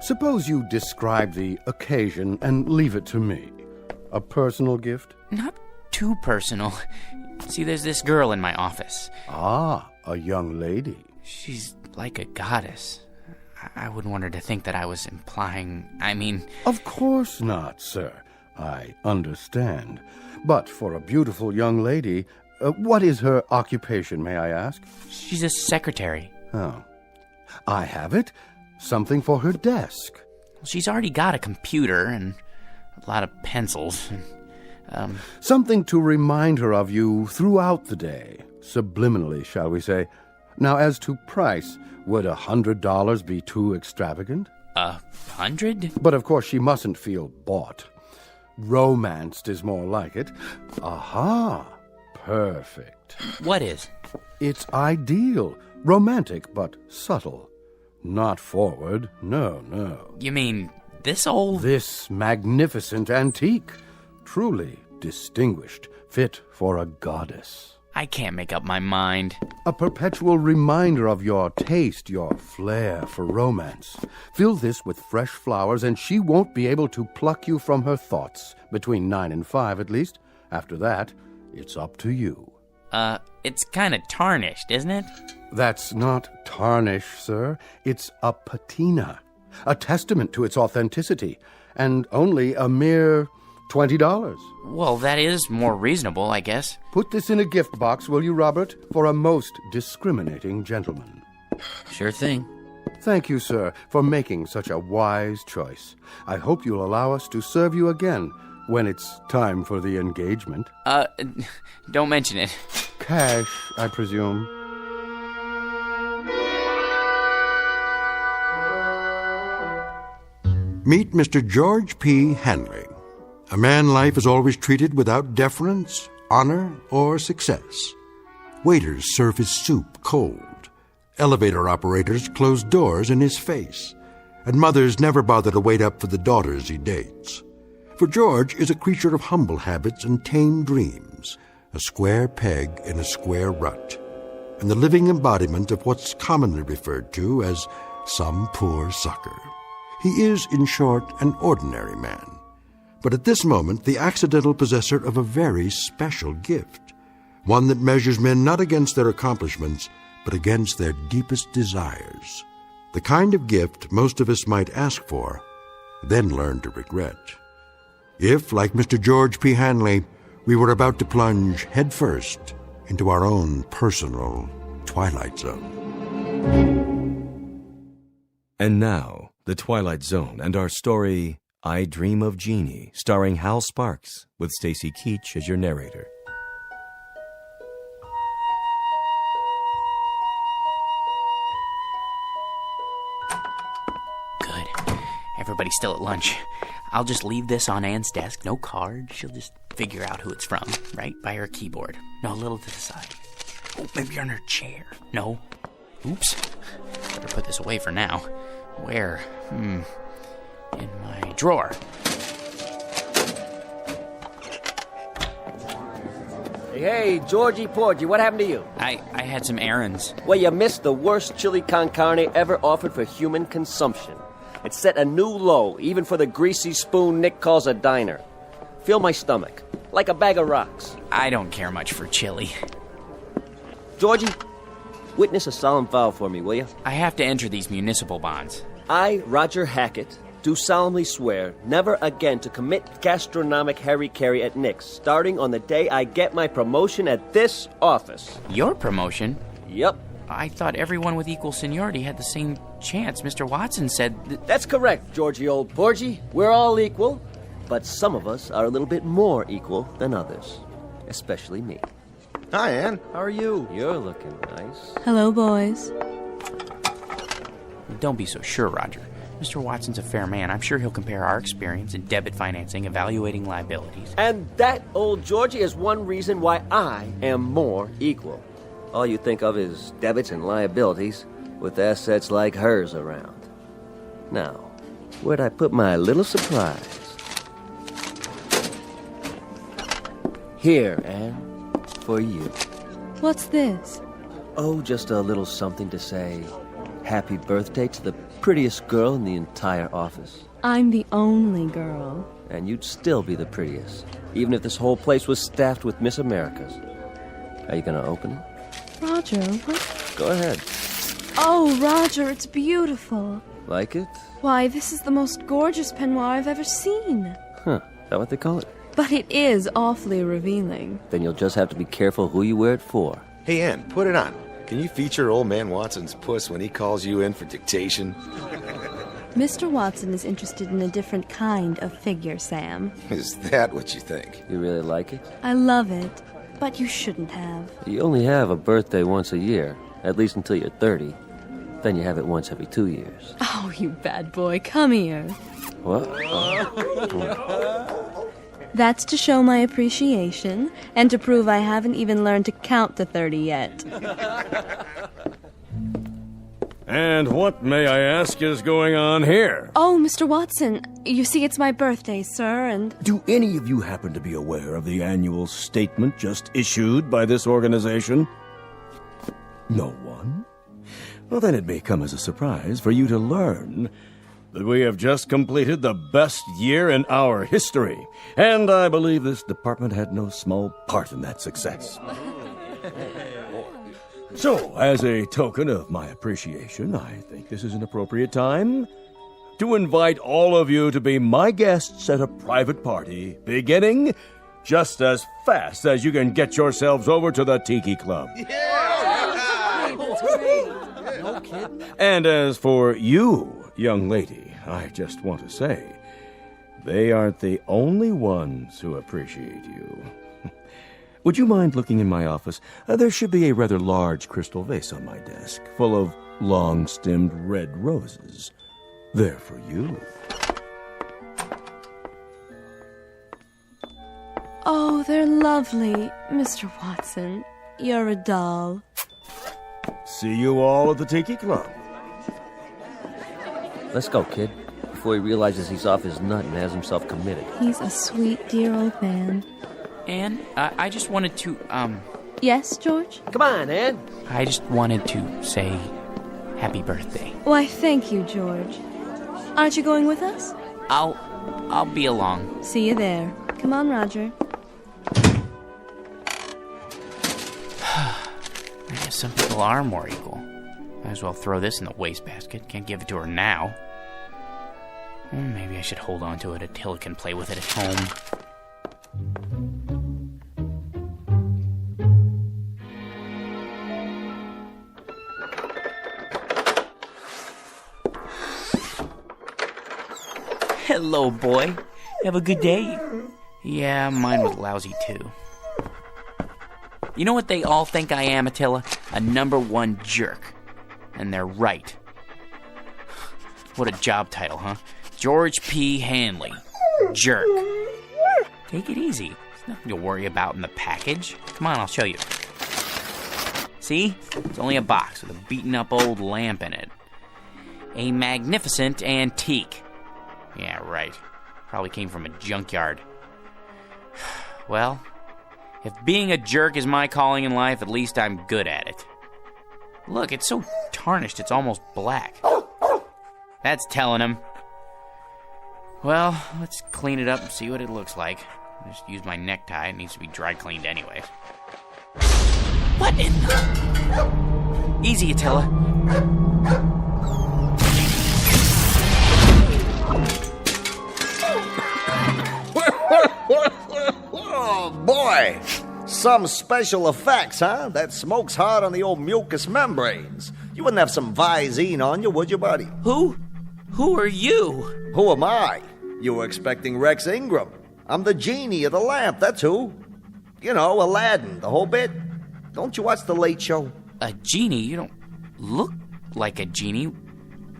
Suppose you describe the occasion and leave it to me. A personal gift? Not too personal. See, there's this girl in my office. Ah, a young lady. She's like a goddess. I wouldn't want her to think that I was implying, Of course not, sir. I understand. But for a beautiful young lady, what is her occupation, may I ask? She's a secretary. Oh. I have it. Something for her desk. Well, she's already got a computer and a lot of pencils. Something to remind her of you throughout the day. Subliminally, shall we say. Now, as to price, would $100 be too extravagant? 100? But of course she mustn't feel bought. Romanced is more like it. Aha! Perfect. What is? It's ideal. Romantic, but subtle. Not forward. No. You mean this old? This magnificent antique. Truly distinguished. Fit for a goddess. I can't make up my mind. A perpetual reminder of your taste, your flair for romance. Fill this with fresh flowers, and she won't be able to pluck you from her thoughts. Between 9 and 5, at least. After that, it's up to you. It's kind of tarnished, isn't it? That's not tarnish, sir. It's a patina. A testament to its authenticity. And only a mere $20. Well, that is more reasonable, I guess. Put this in a gift box, will you, Robert? For a most discriminating gentleman. Sure thing. Thank you, sir, for making such a wise choice. I hope you'll allow us to serve you again when it's time for the engagement. Don't mention it. Cash, I presume. Meet Mr. George P. Hanley, a man life is always treated without deference, honor, or success. Waiters serve his soup cold. Elevator operators close doors in his face. And mothers never bother to wait up for the daughters he dates. For George is a creature of humble habits and tame dreams, a square peg in a square rut, and the living embodiment of what's commonly referred to as some poor sucker. He is, in short, an ordinary man, but at this moment the accidental possessor of a very special gift, one that measures men not against their accomplishments, but against their deepest desires. The kind of gift most of us might ask for, then learn to regret. If, like Mr. George P. Hanley, we were about to plunge headfirst into our own personal Twilight Zone. And now, The Twilight Zone and our story, I Dream of Genie, starring Hal Sparks, with Stacy Keach as your narrator. Good. Everybody's still at lunch. I'll just leave this on Anne's desk. No card. She'll just figure out who it's from, right by her keyboard. No, a little to the side. Oh, maybe on her chair. No. Oops. Better put this away for now. Where? In my drawer. Hey, Georgie Porgy, what happened to you? I had some errands. Well, you missed the worst chili con carne ever offered for human consumption. It set a new low, even for the greasy spoon Nick calls a diner. Fill my stomach, like a bag of rocks. I don't care much for chili. Georgie, witness a solemn vow for me, will you? I have to enter these municipal bonds. I, Roger Hackett, do solemnly swear never again to commit gastronomic harry-carry at Nick's, starting on the day I get my promotion at this office. Your promotion? Yep. I thought everyone with equal seniority had the same chance. Mr. Watson said... That's correct, Georgie old Porgy. We're all equal, but some of us are a little bit more equal than others, especially me. Hi, Ann. How are you? You're looking nice. Hello, boys. Don't be so sure, Roger. Mr. Watson's a fair man. I'm sure he'll compare our experience in debit financing, evaluating liabilities. And that, old Georgie, is one reason why I am more equal. All you think of is debits and liabilities, with assets like hers around. Now, where'd I put my little surprise? Here, Anne, for you. What's this? Oh, just a little something to say happy birthday to the prettiest girl in the entire office. I'm the only girl. And you'd still be the prettiest, even if this whole place was staffed with Miss Americas. Are you gonna open it? Roger, what? Go ahead. Oh, Roger, it's beautiful. Like it? Why, this is the most gorgeous peignoir I've ever seen. Huh, is that what they call it? But it is awfully revealing. Then you'll just have to be careful who you wear it for. Hey, Ann, put it on. Can you feature old man Watson's puss when he calls you in for dictation? Mr. Watson is interested in a different kind of figure, Sam. Is that what you think? You really like it? I love it, but you shouldn't have. You only have a birthday once a year, at least until you're 30. Then you have it once every 2 years. Oh, you bad boy, come here. What? That's to show my appreciation and to prove I haven't even learned to count to 30 yet. And what, may I ask, is going on here? Oh, Mr. Watson, you see, it's my birthday, sir, and... Do any of you happen to be aware of the annual statement just issued by this organization? No one? Well, then it may come as a surprise for you to learn that we have just completed the best year in our history, and I believe this department had no small part in that success. So, as a token of my appreciation, I think this is an appropriate time to invite all of you to be my guests at a private party, beginning just as fast as you can get yourselves over to the Tiki Club. No kidding. And as for you, young lady, I just want to say, they aren't the only ones who appreciate you. Would you mind looking in my office? There should be a rather large crystal vase on my desk, full of long-stemmed red roses. They're for you. Oh, they're lovely, Mr. Watson. You're a doll. See you all at the Tiki Club. Let's go, kid, before he realizes he's off his nut and has himself committed. He's a sweet, dear old man. Anne, I just wanted to, Yes, George? Come on, Anne. I just wanted to say happy birthday. Why, thank you, George. Aren't you going with us? I'll be along. See you there. Come on, Roger. I guess some people are more equal. Might as well throw this in the wastebasket. Can't give it to her now. Maybe I should hold on to it until it can play with it at home. Hello, boy. Have a good day? Yeah, mine was lousy, too. You know what they all think I am, Attila? A #1 jerk. And they're right. What a job title, huh? George P. Hanley. Jerk. Take it easy. There's nothing to worry about in the package. Come on, I'll show you. See? It's only a box with a beaten-up old lamp in it. A magnificent antique. Yeah, right. Probably came from a junkyard. Well, if being a jerk is my calling in life, at least I'm good at it. Look, it's so tarnished it's almost black. That's telling him. Well, let's clean it up and see what it looks like. Just use my necktie. It needs to be dry cleaned anyway. What in the... Easy, Attila. Oh, boy. Some special effects, huh? That smoke's hard on the old mucous membranes. You wouldn't have some Visine on you, would you, buddy? Who are you? Who am I? You were expecting Rex Ingram. I'm the genie of the lamp, that's who. You know, Aladdin, the whole bit. Don't you watch The Late Show? A genie? You don't look like a genie.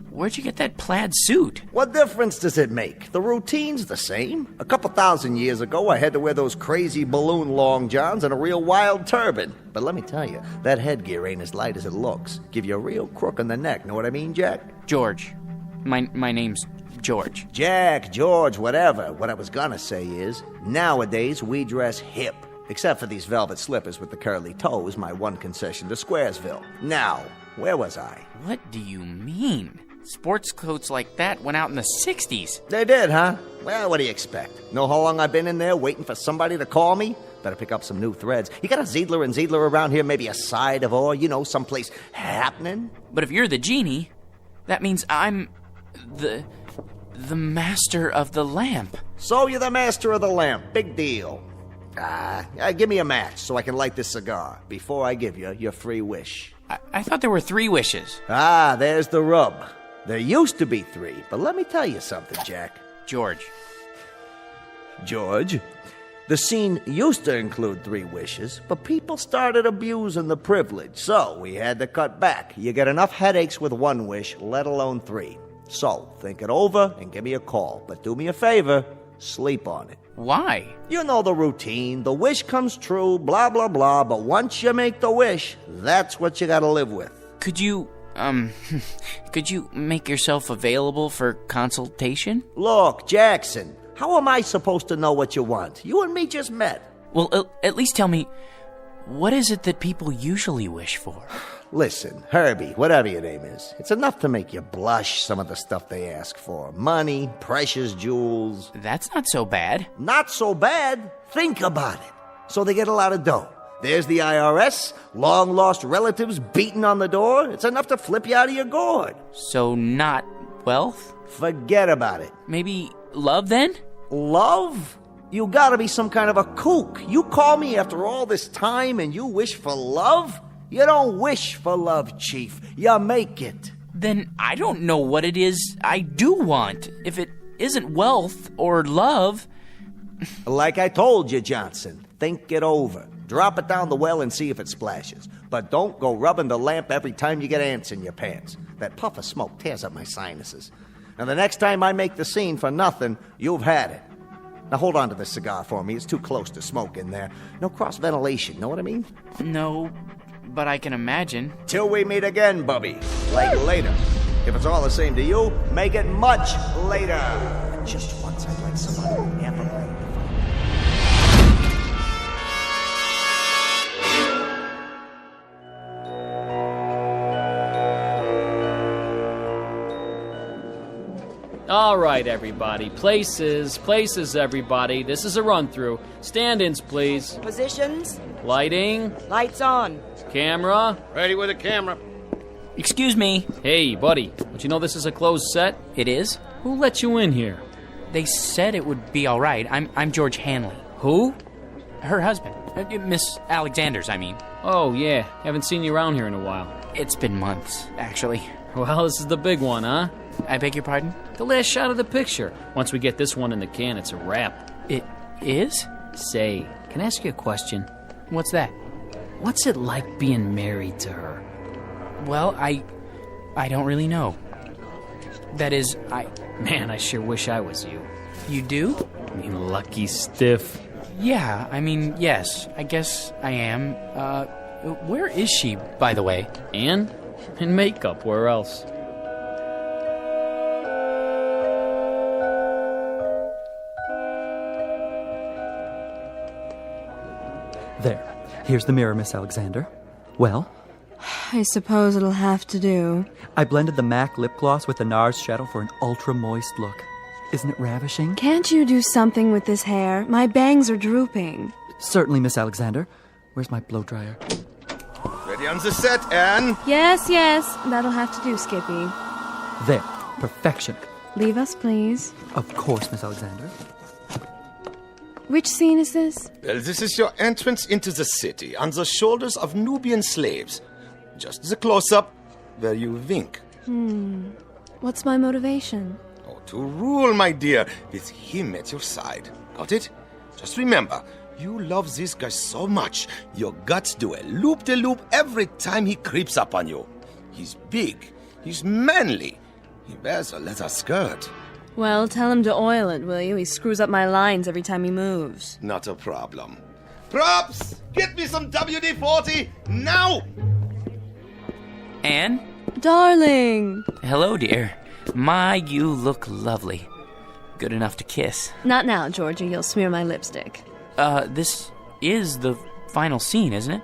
Where'd you get that plaid suit? What difference does it make? The routine's the same. A couple thousand years ago, I had to wear those crazy balloon long johns and a real wild turban. But let me tell you, that headgear ain't as light as it looks. Give you a real crook in the neck, know what I mean, Jack? George. My name's George. Jack, George, whatever. What I was gonna say is, nowadays we dress hip. Except for these velvet slippers with the curly toes, my one concession to Squaresville. Now, where was I? What do you mean? Sports coats like that went out in the 60s. They did, huh? Well, what do you expect? Know how long I've been in there waiting for somebody to call me? Better pick up some new threads. You got a Ziedler and Ziedler around here, maybe a side of or, someplace happening? But if you're the genie, that means I'm the master of the lamp. So you're the master of the lamp. Big deal. Give me a match so I can light this cigar before I give you your free wish. I thought there were 3 wishes. There's the rub. There used to be 3, but let me tell you something, Jack. George. George, The scene used to include 3 wishes, but people started abusing the privilege, so we had to cut back. You get enough headaches with 1 wish, let alone 3. So, think it over and give me a call. But do me a favor, sleep on it. Why? You know the routine. The wish comes true, blah, blah, blah. But once you make the wish, that's what you gotta live with. Could you make yourself available for consultation? Look, Jackson, how am I supposed to know what you want? You and me just met. Well, at least tell me, what is it that people usually wish for? Listen, Herbie, whatever your name is, it's enough to make you blush, some of the stuff they ask for. Money, precious jewels. That's not so bad. Not so bad? Think about it. So they get a lot of dough. There's the IRS, long-lost relatives beating on the door. It's enough to flip you out of your gourd. So not wealth? Forget about it. Maybe love, then? Love? You gotta be some kind of a kook. You call me after all this time and you wish for love? You don't wish for love, Chief. You make it. Then I don't know what it is I do want. If it isn't wealth or love... Like I told you, Johnson, think it over. Drop it down the well and see if it splashes. But don't go rubbing the lamp every time you get ants in your pants. That puff of smoke tears up my sinuses. And the next time I make the scene for nothing, you've had it. Now hold on to this cigar for me. It's too close to smoke in there. No cross-ventilation, know what I mean? No, but I can imagine. Till we meet again, Bubby. Like later. If it's all the same to you, make it much later. Just once I'd like somebody to amplify. All right, everybody. Places, everybody. This is a run-through. Stand-ins, please. Positions. Lighting. Lights on. Camera. Ready with a camera. Excuse me. Hey, buddy. Don't you know this is a closed set? It is? Who let you in here? They said it would be all right. I'm George Hanley. Who? Her husband. Miss Alexander's, I mean. Oh, yeah. Haven't seen you around here in a while. It's been months, actually. Well, this is the big one, huh? I beg your pardon? The last shot of the picture. Once we get this one in the can, it's a wrap. It is? Say, can I ask you a question? What's that? What's it like being married to her? Well, I don't really know. That is, Man, I sure wish I was you. You do? I mean, lucky stiff. Yeah, I mean, yes. I guess I am. Where is she, by the way? Anne? In makeup, where else? There. Here's the mirror, Miss Alexander. Well? I suppose it'll have to do. I blended the MAC lip gloss with the NARS shadow for an ultra-moist look. Isn't it ravishing? Can't you do something with this hair? My bangs are drooping. Certainly, Miss Alexander. Where's my blow dryer? Ready on the set, Anne? Yes. That'll have to do, Skippy. There. Perfection. Leave us, please. Of course, Miss Alexander. Which scene is this? Well, this is your entrance into the city on the shoulders of Nubian slaves. Just the close-up where you wink. What's my motivation? Oh, to rule, my dear, with him at your side. Got it? Just remember, you love this guy so much, your guts do a loop-de-loop every time he creeps up on you. He's big. He's manly. He wears a leather skirt. Well, tell him to oil it, will you? He screws up my lines every time he moves. Not a problem. Props! Get me some WD-40 now! Anne? Darling! Hello, dear. My, you look lovely. Good enough to kiss. Not now, Georgie. You'll smear my lipstick. This is the final scene, isn't it?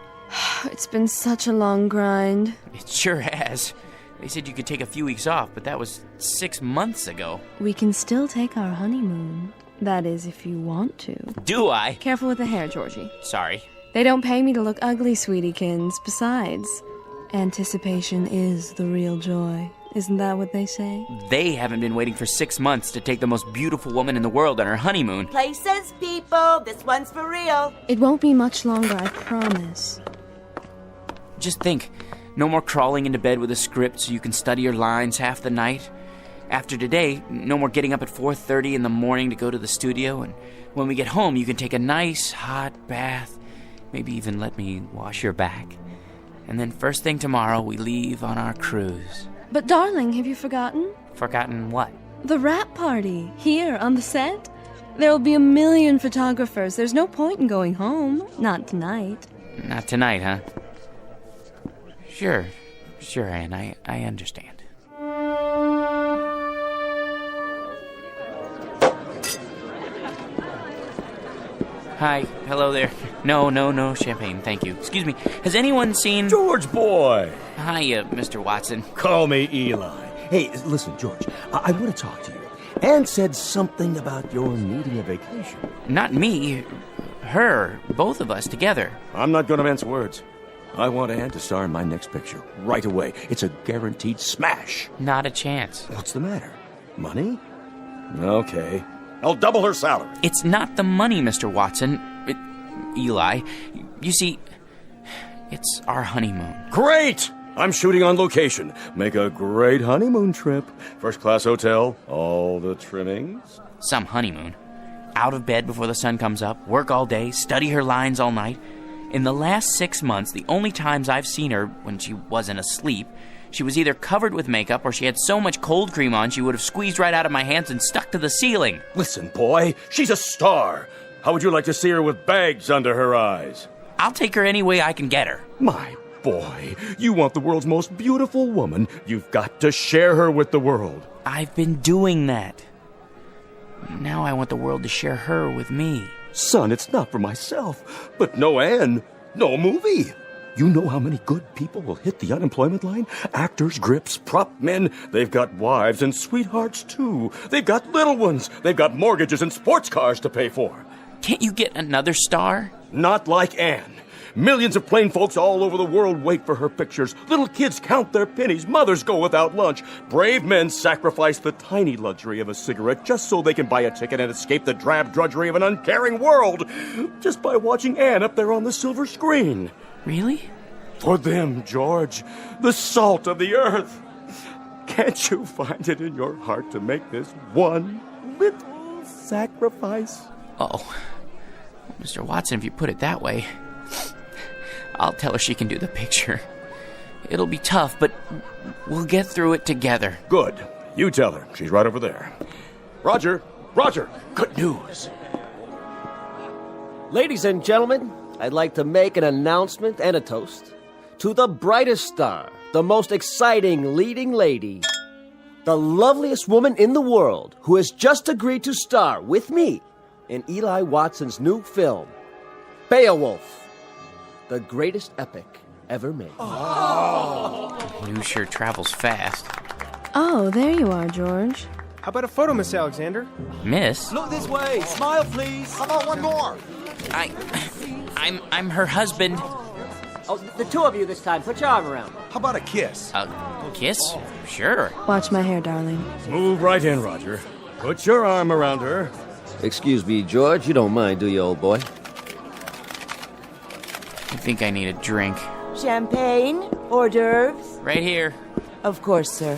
It's been such a long grind. It sure has. They said you could take a few weeks off, but that was 6 months ago. We can still take our honeymoon. That is, if you want to. Do I? Careful with the hair, Georgie. Sorry. They don't pay me to look ugly, sweetiekins. Besides, anticipation is the real joy. Isn't that what they say? They haven't been waiting for 6 months to take the most beautiful woman in the world on her honeymoon. Places, people. This one's for real. It won't be much longer, I promise. Just think. No more crawling into bed with a script so you can study your lines half the night. After today, no more getting up at 4:30 in the morning to go to the studio. And When we get home, you can take a nice hot bath. Maybe even let me wash your back. And then first thing tomorrow, we leave on our cruise. But darling, have you forgotten? Forgotten what? The wrap party, here on the set. There'll be 1,000,000 photographers. There's no point in going home. Not tonight. Not tonight, huh? Sure, Anne, I understand. Hi, hello there. No champagne, thank you. Excuse me, has anyone seen... George boy! Hi, Mr. Watson. Call me Eli. Hey, listen, George, I want to talk to you. Anne said something about your needing a vacation. Not me, her, both of us together. I'm not going to mince words. I want Anne to star in my next picture right away. It's a guaranteed smash. Not a chance. What's the matter? Money? Okay. I'll double her salary. It's not the money, Mr. Watson. Eli, you see, it's our honeymoon. Great! I'm shooting on location. Make a great honeymoon trip. First-class hotel, all the trimmings. Some honeymoon. Out of bed before the sun comes up, work all day, study her lines all night. In the last 6 months, the only times I've seen her when she wasn't asleep, she was either covered with makeup or she had so much cold cream on she would have squeezed right out of my hands and stuck to the ceiling. Listen, boy, she's a star. How would you like to see her with bags under her eyes? I'll take her any way I can get her. My boy, you want the world's most beautiful woman. You've got to share her with the world. I've been doing that. Now I want the world to share her with me. Son, it's not for myself, but no Anne, no movie. You know how many good people will hit the unemployment line? Actors, grips, prop men. They've got wives and sweethearts, too. They've got little ones. They've got mortgages and sports cars to pay for. Can't you get another star? Not like Anne. Millions of plain folks all over the world wait for her pictures. Little kids count their pennies. Mothers go without lunch. Brave men sacrifice the tiny luxury of a cigarette just so they can buy a ticket and escape the drab drudgery of an uncaring world. Just by watching Anne up there on the silver screen. Really? For them, George, the salt of the earth. Can't you find it in your heart to make this one little sacrifice? Oh, Mr. Watson, if you put it that way, I'll tell her she can do the picture. It'll be tough, but we'll get through it together. Good. You tell her. She's right over there. Roger, good news. Ladies and gentlemen, I'd like to make an announcement and a toast to the brightest star, the most exciting leading lady, the loveliest woman in the world who has just agreed to star with me in Eli Watson's new film, Beowulf, the greatest epic ever made. News sure travels fast. Oh, there you are, George. How about a photo, Miss Alexander? Miss? Look this way. Smile, please. How about one more? I'm her husband. Oh, the two of you this time. Put your arm around. How about a kiss? A kiss? Sure. Watch my hair, darling. Move right in, Roger. Put your arm around her. Excuse me, George, you don't mind, do you, old boy? I think I need a drink. Champagne? Hors d'oeuvres? Right here. Of course, sir.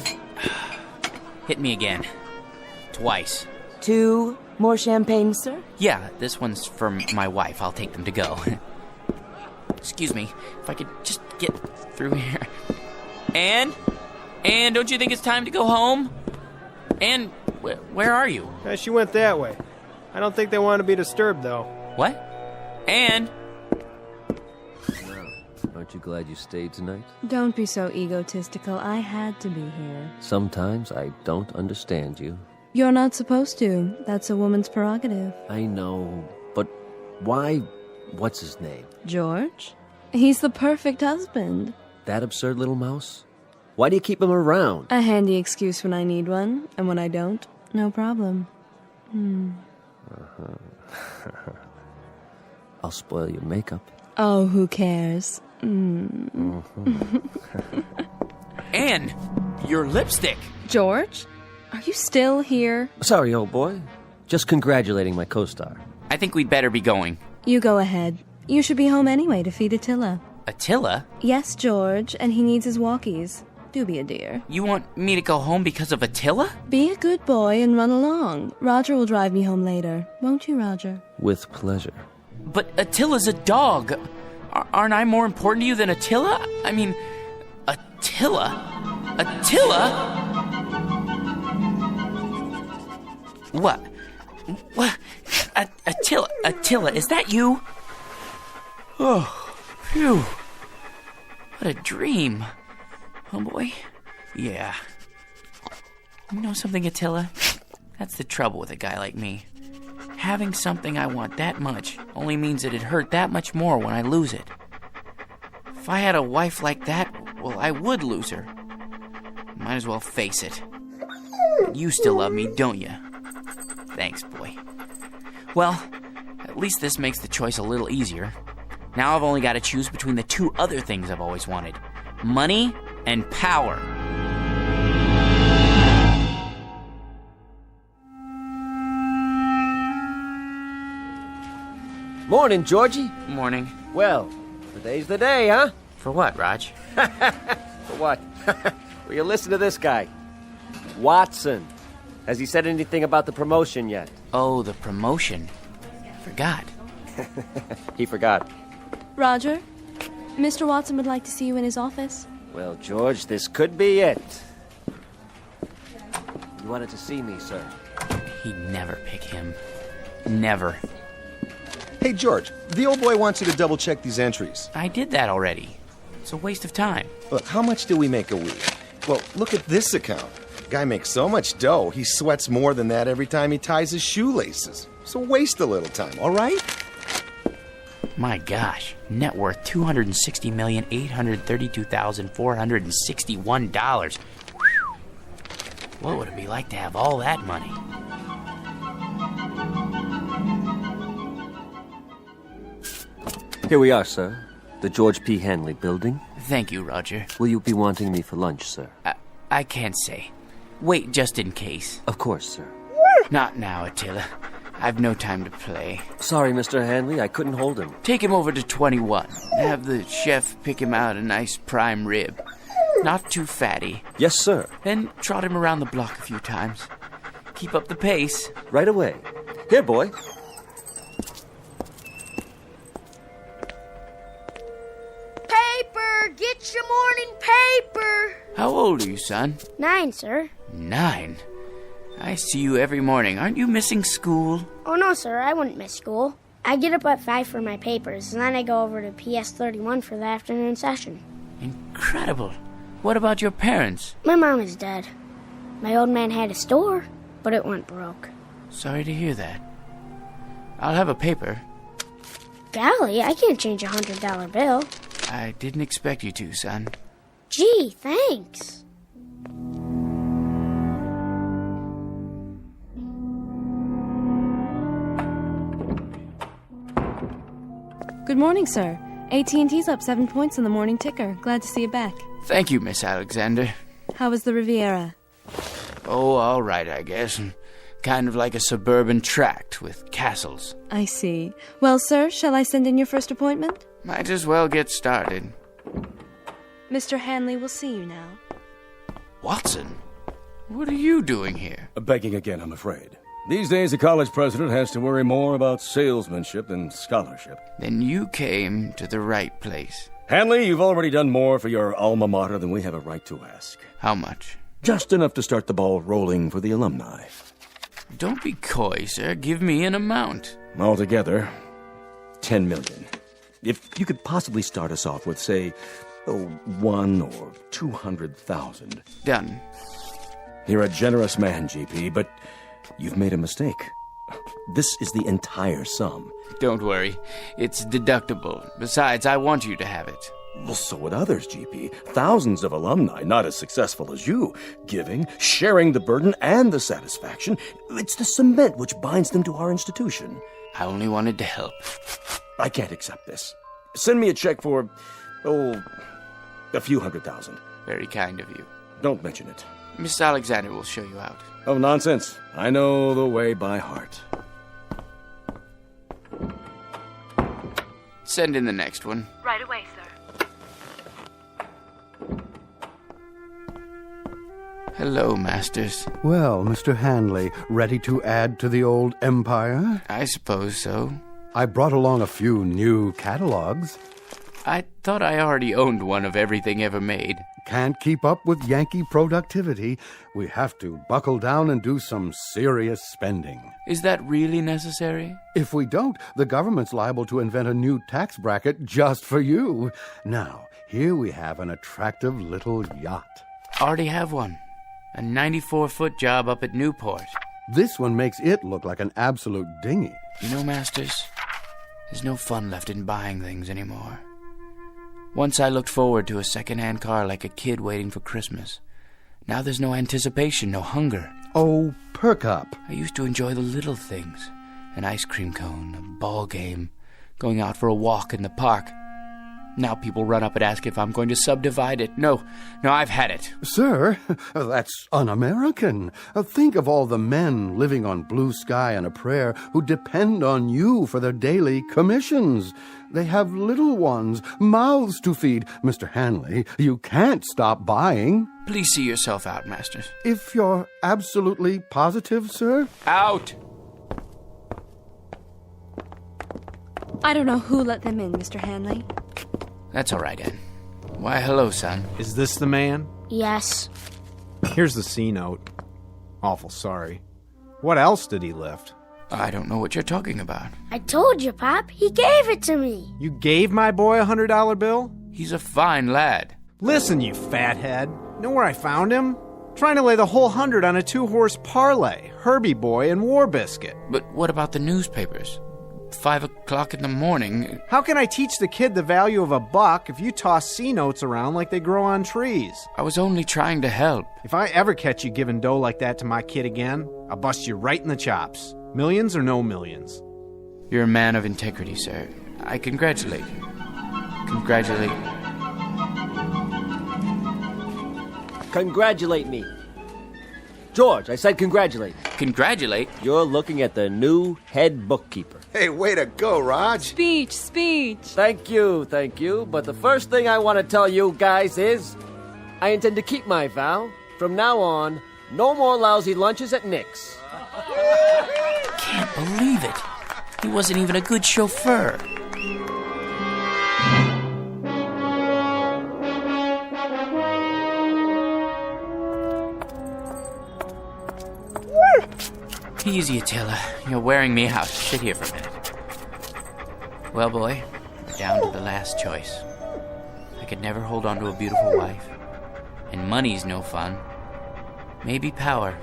Hit me again. Twice. 2 more champagne, sir? Yeah, this one's for my wife. I'll take them to go. Excuse me, if I could just get through here. Anne, don't you think it's time to go home? Anne, where are you? She went that way. I don't think they want to be disturbed, though. What? Anne? Aren't you glad you stayed tonight? Don't be so egotistical. I had to be here. Sometimes I don't understand you. You're not supposed to. That's a woman's prerogative. I know, but why? What's his name? George? He's the perfect husband. That absurd little mouse? Why do you keep him around? A handy excuse when I need one, and when I don't, no problem. I'll spoil your makeup. Oh, who cares? Anne, your lipstick. George? Are you still here? Sorry, old boy. Just congratulating my co-star. I think we'd better be going. You go ahead. You should be home anyway to feed Attila. Attila? Yes, George, and he needs his walkies. Do be a dear. You want me to go home because of Attila? Be a good boy and run along. Roger will drive me home later. Won't you, Roger? With pleasure. But Attila's a dog. Aren't I more important to you than Attila? I mean, Attila? Attila? What? What? Attila, is that you? Oh, phew. What a dream. Oh, boy. Yeah. You know something, Attila? That's the trouble with a guy like me. Having something I want that much only means that it hurt that much more when I lose it. If I had a wife like that, well, I would lose her. Might as well face it. You still love me, don't you? Thanks, boy. Well, at least this makes the choice a little easier. Now I've only got to choose between the two other things I've always wanted. Money and power. Morning, Georgie. Morning. Well, today's the day, huh? For what, Raj? For what? Well, you listen to this guy. Watson. Has he said anything about the promotion yet? Oh, the promotion. Forgot. He forgot. Roger, Mr. Watson would like to see you in his office. Well, George, this could be it. You wanted to see me, sir. He'd never pick him. Never. Hey, George, the old boy wants you to double-check these entries. I did that already. It's a waste of time. Look, how much do we make a week? Well, look at this account. Guy makes so much dough, he sweats more than that every time he ties his shoelaces. So waste a little time, all right? My gosh. Net worth $260,832,461. What would it be like to have all that money? Here we are, sir. The George P. Hanley building. Thank you, Roger. Will you be wanting me for lunch, sir? I can't say. Wait just in case. Of course, sir. Not now, Attila. I've no time to play. Sorry, Mr. Hanley, I couldn't hold him. Take him over to 21. Have the chef pick him out a nice prime rib. Not too fatty. Yes, sir. Then trot him around the block a few times. Keep up the pace. Right away. Here, boy. Paper! Get your morning paper! How old are you, son? 9, sir. 9? I see you every morning. Aren't you missing school? Oh, no, sir. I wouldn't miss school. I get up at 5 for my papers, and then I go over to PS 31 for the afternoon session. Incredible. What about your parents? My mom is dead. My old man had a store, but it went broke. Sorry to hear that. I'll have a paper. Golly, I can't change a $100 bill. I didn't expect you to, son. Gee, thanks. Good morning, sir. AT&T's up 7 points in the morning ticker. Glad to see you back. Thank you, Miss Alexander. How was the Riviera? Oh, all right, I guess. Kind of like a suburban tract with castles. I see. Well, sir, shall I send in your first appointment? Might as well get started. Mr. Hanley will see you now. Watson, what are you doing here? Begging again, I'm afraid. These days, a college president has to worry more about salesmanship than scholarship. Then you came to the right place. Hanley, you've already done more for your alma mater than we have a right to ask. How much? Just enough to start the ball rolling for the alumni. Don't be coy, sir. Give me an amount. Altogether, $10 million. If you could possibly start us off with, say, $1 or $200,000. Done. You're a generous man, GP, but you've made a mistake. This is the entire sum. Don't worry. It's deductible. Besides, I want you to have it. Well, so would others, GP. Thousands of alumni, not as successful as you. Giving, sharing the burden and the satisfaction. It's the cement which binds them to our institution. I only wanted to help. I can't accept this. Send me a check for, a few $100,000. Very kind of you. Don't mention it. Miss Alexander will show you out. Oh, nonsense. I know the way by heart. Send in the next one. Right away, sir. Hello, Masters. Well, Mr. Hanley, ready to add to the old empire? I suppose so. I brought along a few new catalogs. I thought I already owned one of everything ever made. Can't keep up with Yankee productivity. We have to buckle down and do some serious spending. Is that really necessary? If we don't, the government's liable to invent a new tax bracket just for you. Now, here we have an attractive little yacht. Already have one. A 94-foot job up at Newport. This one makes it look like an absolute dinghy. You know, Masters, there's no fun left in buying things anymore. Once I looked forward to a second-hand car like a kid waiting for Christmas. Now there's no anticipation, no hunger. Oh, perk up. I used to enjoy the little things. An ice cream cone, a ball game, going out for a walk in the park. Now people run up and ask if I'm going to subdivide it. No, I've had it. Sir, that's un-American. Think of all the men living on blue sky and a prayer who depend on you for their daily commissions. They have little ones, mouths to feed. Mr. Hanley, you can't stop buying. Please see yourself out, Masters. If you're absolutely positive, sir? Out! I don't know who let them in, Mr. Hanley. That's all right, Ed. Why, hello, son. Is this the man? Yes. Here's the C note. Awful sorry. What else did he lift? I don't know what you're talking about. I told you, Pop. He gave it to me. You gave my boy a $100 bill? He's a fine lad. Listen, you fathead. Know where I found him? Trying to lay the whole 100 on a 2-horse parlay. Herbie Boy and War Biscuit. But what about the newspapers? 5 o'clock in the morning. How can I teach the kid the value of $1 if you toss C notes around like they grow on trees? I was only trying to help. If I ever catch you giving dough like that to my kid again, I'll bust you right in the chops. Millions or no millions. You're a man of integrity, sir. I congratulate you. Congratulate you. Congratulate me. George, I said congratulate. Congratulate? You're looking at the new head bookkeeper. Hey, way to go, Raj. Speech. Thank you. But the first thing I want to tell you guys is I intend to keep my vow. From now on, no more lousy lunches at Nick's. Can't believe it. He wasn't even a good chauffeur. Easy, Attila. You're wearing me out. Sit here for a minute. Well, boy, we're down to the last choice. I could never hold on to a beautiful wife. And money's no fun. Maybe power.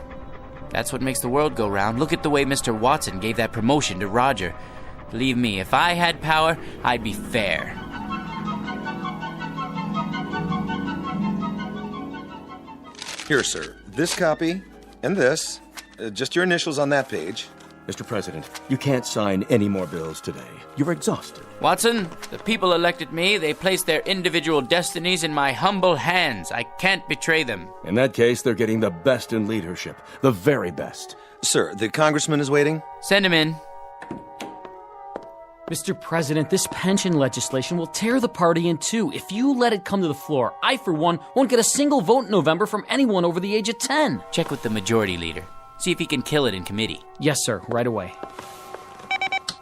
That's what makes the world go round. Look at the way Mr. Watson gave that promotion to Roger. Believe me, if I had power, I'd be fair. Here, sir. This copy and this. Just your initials on that page. Mr. President, you can't sign any more bills today. You're exhausted. Watson, the people elected me. They placed their individual destinies in my humble hands. I can't betray them. In that case, they're getting the best in leadership. The very best. Sir, the congressman is waiting. Send him in. Mr. President, this pension legislation will tear the party in two. If you let it come to the floor, I, for one, won't get a single vote in November from anyone over the age of 10. Check with the majority leader. See if he can kill it in committee. Yes, sir. Right away.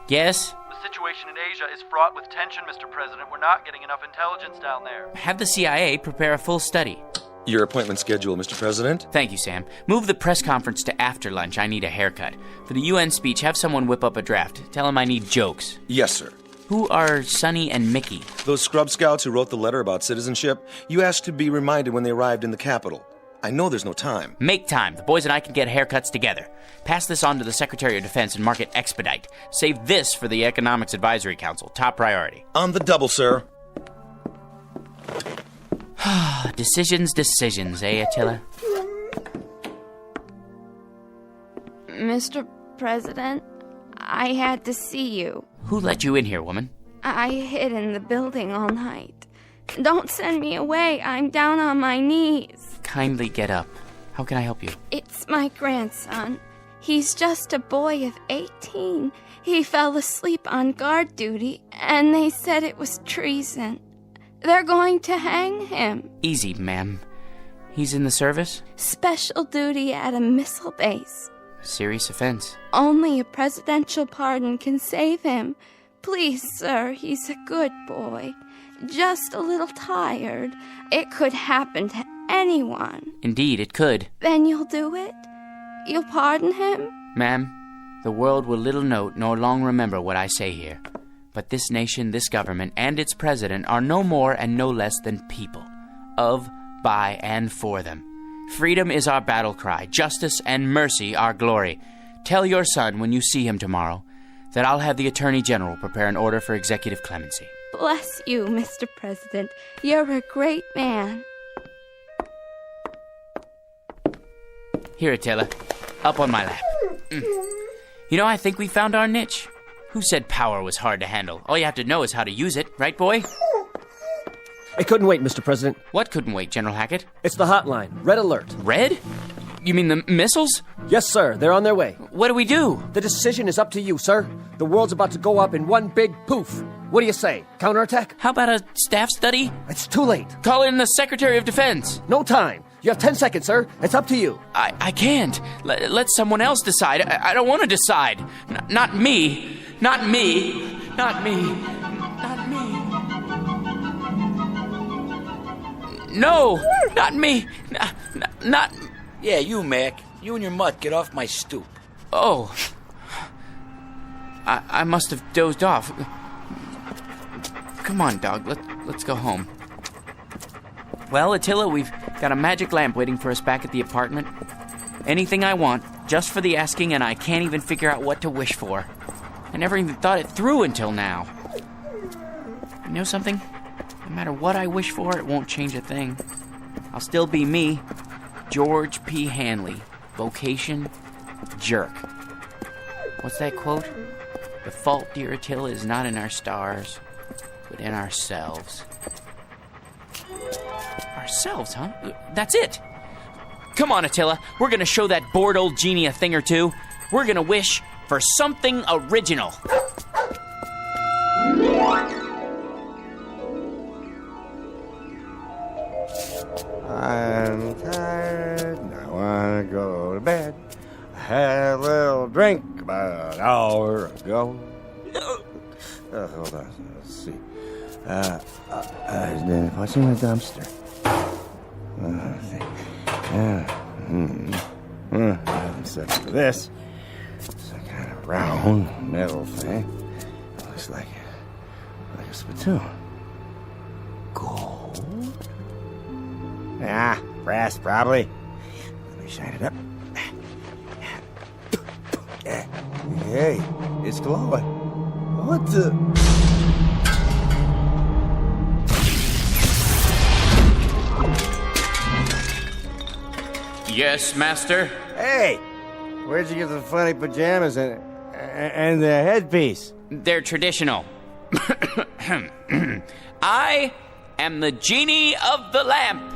Yes? The situation in Asia is fraught with tension, Mr. President. We're not getting enough intelligence down there. Have the CIA prepare a full study. Your appointment schedule, Mr. President. Thank you, Sam. Move the press conference to after lunch. I need a haircut. For the UN speech, have someone whip up a draft. Tell him I need jokes. Yes, sir. Who are Sonny and Mickey? Those scrub scouts who wrote the letter about citizenship. You asked to be reminded when they arrived in the capital. I know there's no time. Make time. The boys and I can get haircuts together. Pass this on to the Secretary of Defense and mark it expedite. Save this for the Economics Advisory Council. Top priority. On the double, sir. Decisions, eh, Attila? Mr. President, I had to see you. Who let you in here, woman? I hid in the building all night. Don't send me away. I'm down on my knees. Kindly get up. How can I help you? It's my grandson. He's just a boy of 18. He fell asleep on guard duty, and they said it was treason. They're going to hang him. Easy, ma'am. He's in the service? Special duty at a missile base. Serious offense. Only a presidential pardon can save him. Please, sir, he's a good boy. Just a little tired. It could happen to anyone. Indeed, it could. Then you'll do it? You'll pardon him? Ma'am, the world will little note nor long remember what I say here. But this nation, this government, and its president are no more and no less than people. Of, by, and for them. Freedom is our battle cry, justice and mercy our glory. Tell your son when you see him tomorrow that I'll have the Attorney General prepare an order for executive clemency. Bless you, Mr. President. You're a great man. Here, Attila. Up on my lap. You know, I think we found our niche. Who said power was hard to handle? All you have to know is how to use it, right, boy? It couldn't wait, Mr. President. What couldn't wait, General Hackett? It's the hotline. Red alert. Red? You mean the missiles? Yes, sir. They're on their way. What do we do? The decision is up to you, sir. The world's about to go up in one big poof. What do you say? Counterattack? How about a staff study? It's too late. Call in the Secretary of Defense. No time. You have 10 seconds, sir. It's up to you. I can't. Let someone else decide. I don't want to decide. Not me. Not me. Not me. Not me. No, not me. Not... Yeah, you, Mac. You and your mutt, get off my stoop. Oh. I must have dozed off. Come on, dog. Let's go home. Well, Attila, we've got a magic lamp waiting for us back at the apartment. Anything I want, just for the asking, and I can't even figure out what to wish for. I never even thought it through until now. You know something? No matter what I wish for, it won't change a thing. I'll still be me, George P. Hanley. Vocation, jerk. What's that quote? The fault, dear Attila, is not in our stars, but in ourselves. Ourselves, huh? That's it. Come on, Attila. We're gonna show that bored old genie a thing or two. We're gonna wish for something original. I'm tired, and I want to go to bed. I had a little drink about an hour ago. Hold on, let's see. What's in the dumpster? Let's see. I haven't said for this. It's a kind of round metal thing. Looks like a spittoon. Gold? Ah, brass, probably. Let me shine it up. Hey, it's glowing. What the... Yes, master? Hey, where'd you get the funny pajamas and the headpiece? They're traditional. I am the genie of the lamp.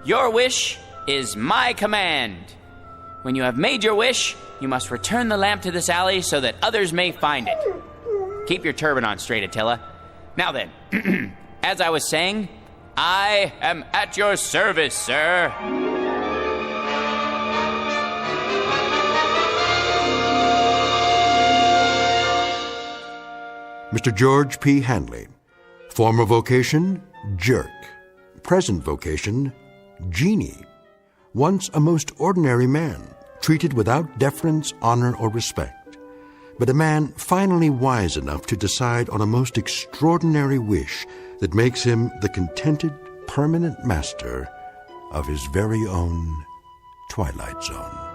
Your wish is my command. When you have made your wish, you must return the lamp to this alley so that others may find it. Keep your turban on straight, Attila. Now then, as I was saying, I am at your service, sir. Mr. George P. Hanley. Former vocation, jerk. Present vocation, genie. Once a most ordinary man, treated without deference, honor, or respect. But a man finally wise enough to decide on a most extraordinary wish that makes him the contented, permanent master of his very own Twilight Zone.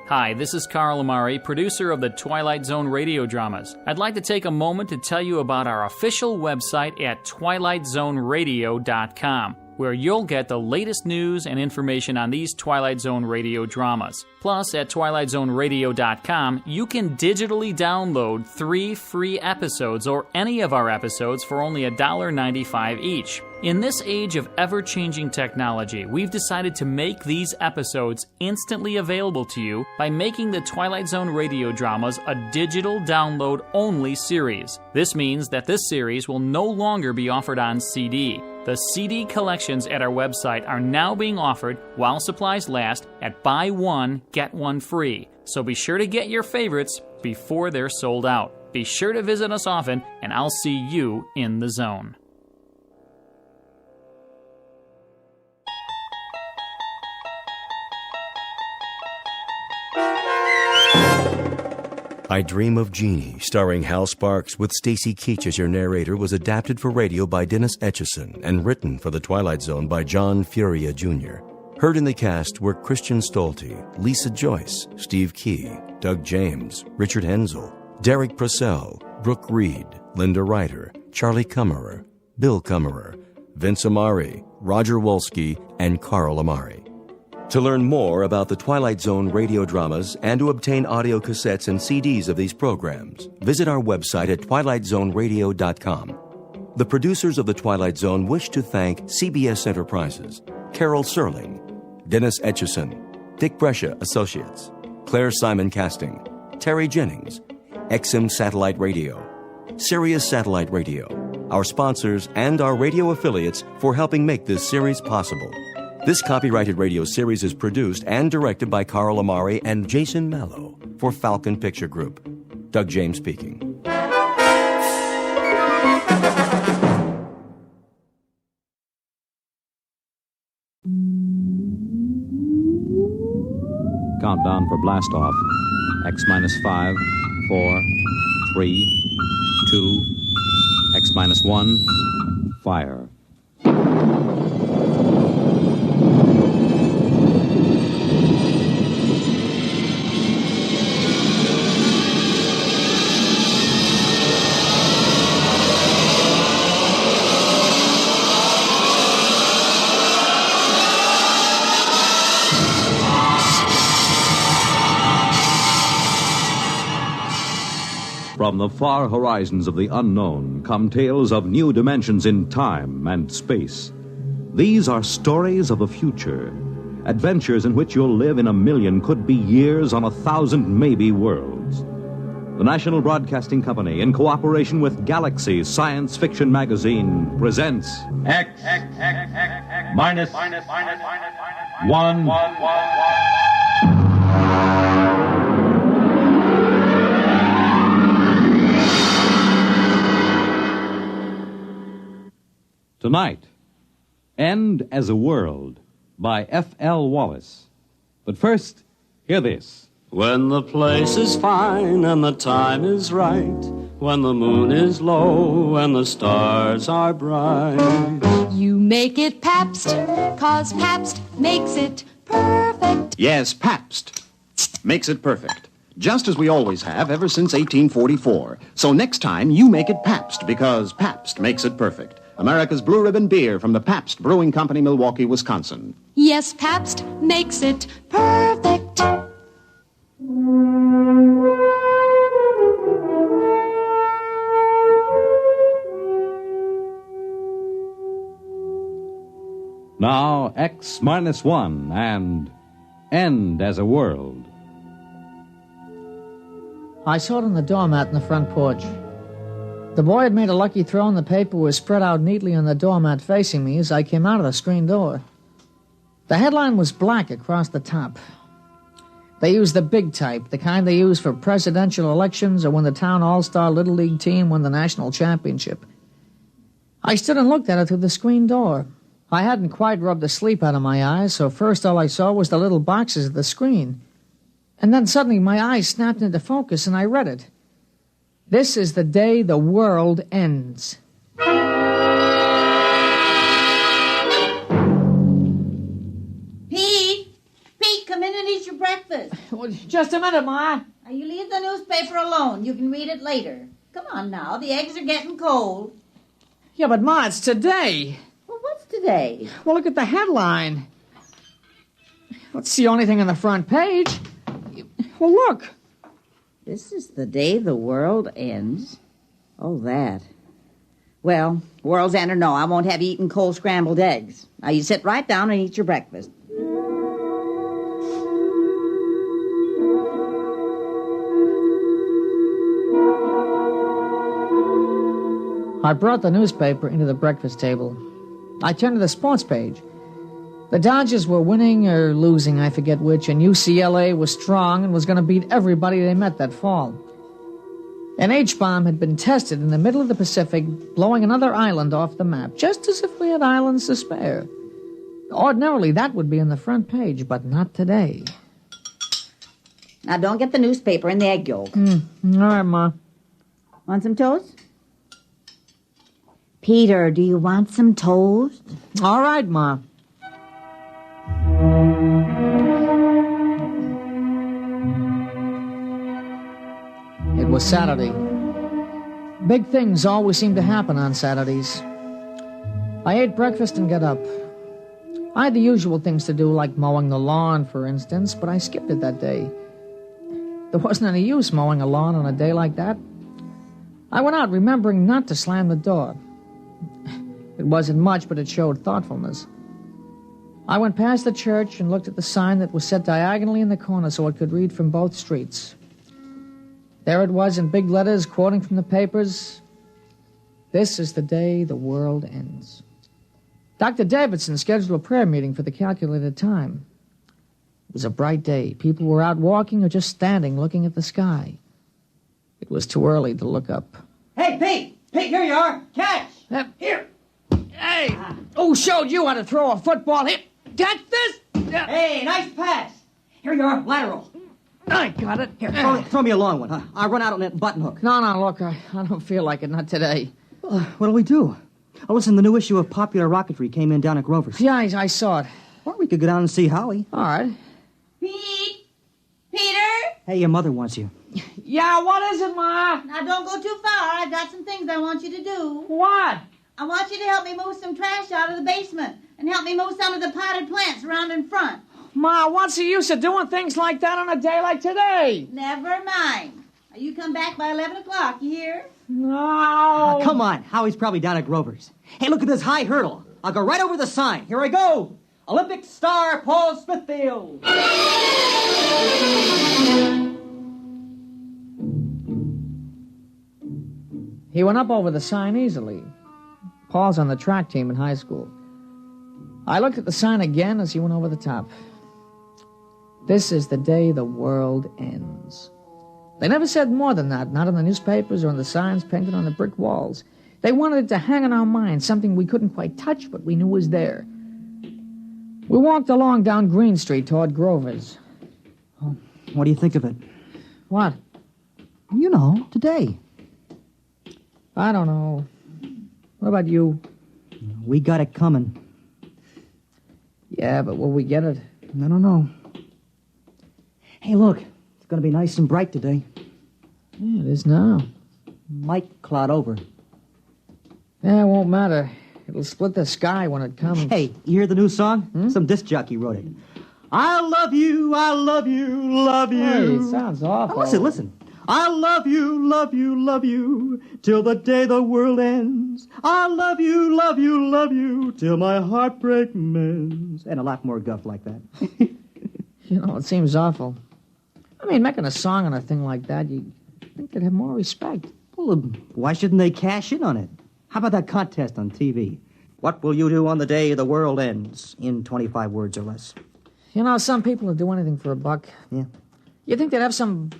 Hi, this is Carl Amari, producer of the Twilight Zone radio dramas. I'd like to take a moment to tell you about our official website at twilightzoneradio.com. where you'll get the latest news and information on these Twilight Zone radio dramas. Plus, at twilightzoneradio.com, you can digitally download 3 free episodes or any of our episodes for only $1.95 each. In this age of ever-changing technology, we've decided to make these episodes instantly available to you by making the Twilight Zone radio dramas a digital download-only series. This means that this series will no longer be offered on CD. The CD collections at our website are now being offered while supplies last at buy one, get one free. So be sure to get your favorites before they're sold out. Be sure to visit us often, and I'll see you in the zone. I Dream of Genie, starring Hal Sparks with Stacy Keach as your narrator, was adapted for radio by Dennis Etchison and written for The Twilight Zone by John Furia Jr. Heard in the cast were Christian Stolte, Lisa Joyce, Steve Key, Doug James, Richard Hensel, Derek Purcell, Brooke Reed, Linda Ryder, Charlie Kummerer, Bill Kummerer, Vince Amari, Roger Wolski, and Carl Amari. To learn more about the Twilight Zone radio dramas and to obtain audio cassettes and CDs of these programs, visit our website at twilightzoneradio.com. The producers of The Twilight Zone wish to thank CBS Enterprises, Carol Serling, Dennis Etchison, Dick Brescia Associates, Claire Simon Casting, Terry Jennings, XM Satellite Radio, Sirius Satellite Radio, our sponsors, and our radio affiliates for helping make this series possible. This copyrighted radio series is produced and directed by Carl Amari and Jason Mallow for Falcon Picture Group. Doug James speaking. Countdown for blast off. X-5, 4, 3, 2, X-1, fire. From the far horizons of the unknown come tales of new dimensions in time and space. These are stories of the future, adventures in which you'll live in 1,000,000, could be years, on 1,000 maybe worlds. The National Broadcasting Company, in cooperation with Galaxy Science Fiction Magazine, presents X minus 1. Tonight, End as a World by F.L. Wallace. But first, hear this. When the place is fine and the time is right, when the moon is low and the stars are bright. You make it Pabst, 'cause Pabst makes it perfect. Yes, Pabst makes it perfect. Just as we always have ever since 1844. So next time, you make it Pabst, because Pabst makes it perfect. America's Blue Ribbon beer from the Pabst Brewing Company, Milwaukee, Wisconsin. Yes, Pabst makes it perfect. Now, X-1 and End as a World. I saw it on the doormat in the front porch. The boy had made a lucky throw and the paper was spread out neatly on the doormat facing me as I came out of the screen door. The headline was black across the top. They used the big type, the kind they use for presidential elections or when the town all-star Little League team won the national championship. I stood and looked at it through the screen door. I hadn't quite rubbed the sleep out of my eyes, so first all I saw was the little boxes of the screen. And then suddenly my eyes snapped into focus and I read it. This is the day the world ends. Pete, come in and eat your breakfast. Just a minute, Ma. Now, you leave the newspaper alone. You can read it later. Come on now, the eggs are getting cold. Yeah, but Ma, it's today. Well, what's today? Well, look at the headline. That's the only thing on the front page. Well, look. This is the day the world ends. Oh, that. Well, world's end or no, I won't have you eating cold scrambled eggs. Now, you sit right down and eat your breakfast. I brought the newspaper into the breakfast table. I turned to the sports page. The Dodgers were winning or losing, I forget which, and UCLA was strong and was going to beat everybody they met that fall. An H-bomb had been tested in the middle of the Pacific, blowing another island off the map, just as if we had islands to spare. Ordinarily, that would be on the front page, but not today. Now, don't get the newspaper in the egg yolk. All right, Ma. Want some toast? Peter, do you want some toast? All right, Ma. It was Saturday. Big things always seem to happen on Saturdays. I ate breakfast and got up. I had the usual things to do, like mowing the lawn, for instance, but I skipped it that day. There wasn't any use mowing a lawn on a day like that. I went out remembering not to slam the door. It wasn't much, but it showed thoughtfulness. I went past the church and looked at the sign that was set diagonally in the corner so it could read from both streets. There it was in big letters, quoting from the papers. This is the day the world ends. Dr. Davidson scheduled a prayer meeting for the calculated time. It was a bright day. People were out walking or just standing looking at the sky. It was too early to look up. Hey, Pete! Pete, here you are! Catch! Here! Hey! Who showed you how to throw a football? Here! Catch this! Hey, nice pass! Here you are, lateral. I got it. Here, throw me a long one, huh? I'll run out on that button hook. No, look, I don't feel like it, not today. What'll we do? Oh, listen, the new issue of Popular Rocketry came in down at Grover's. Yeah, I saw it. Or we could go down and see Howie. All right. Pete! Peter! Hey, your mother wants you. Yeah, what is it, Ma? Now, don't go too far. I've got some things I want you to do. What? I want you to help me move some trash out of the basement and help me move some of the potted plants around in front. Ma, what's the use of doing things like that on a day like today? Never mind. Now, you come back by 11 o'clock, you hear? No. Come on. Howie's probably down at Grover's. Hey, look at this high hurdle. I'll go right over the sign. Here I go. Olympic star Paul Smithfield. He went up over the sign easily. Paul's on the track team in high school. I looked at the sign again as he went over the top. This is the day the world ends. They never said more than that, not in the newspapers or in the signs painted on the brick walls. They wanted it to hang in our minds, something we couldn't quite touch, but we knew was there. We walked along down Green Street toward Grover's. Oh, what do you think of it? What? You know, today. I don't know. What about you? We got it coming. Yeah, but will we get it? I don't know. Hey, look. It's going to be nice and bright today. Yeah, it is now. Might cloud over. Yeah, it won't matter. It'll split the sky when it comes. Hey, you hear the new song? Some disc jockey wrote it. I love you, love you. Hey, it sounds awful. Now listen. I love you, till the day the world ends. I love you, till my heartbreak mends. And a lot more guff like that. You know, it seems awful. I mean, making a song on a thing like that, you'd think they'd have more respect. Well, why shouldn't they cash in on it? How about that contest on TV? What will you do on the day the world ends? In 25 words or less. You know, some people would do anything for $1. Yeah. You'd think they'd have some...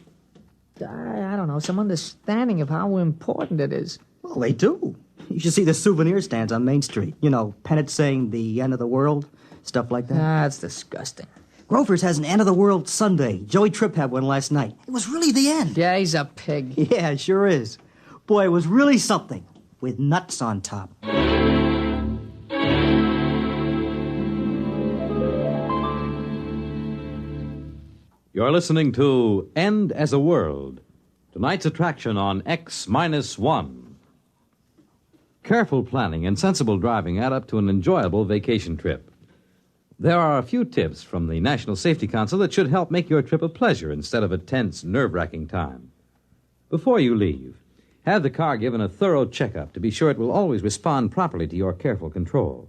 I don't know, some understanding of how important it is. Well, they do. You should see the souvenir stands on Main Street. You know, pennants saying the end of the world, stuff like that. That's disgusting. Grover's has an end of the world Sunday. Joey Tripp had one last night. It was really the end. Yeah, he's a pig. Yeah, it sure is. Boy, it was really something. With nuts on top. You're listening to End as a World, tonight's attraction on X-1. Careful planning and sensible driving add up to an enjoyable vacation trip. There are a few tips from the National Safety Council that should help make your trip a pleasure instead of a tense, nerve-wracking time. Before you leave, have the car given a thorough checkup to be sure it will always respond properly to your careful control.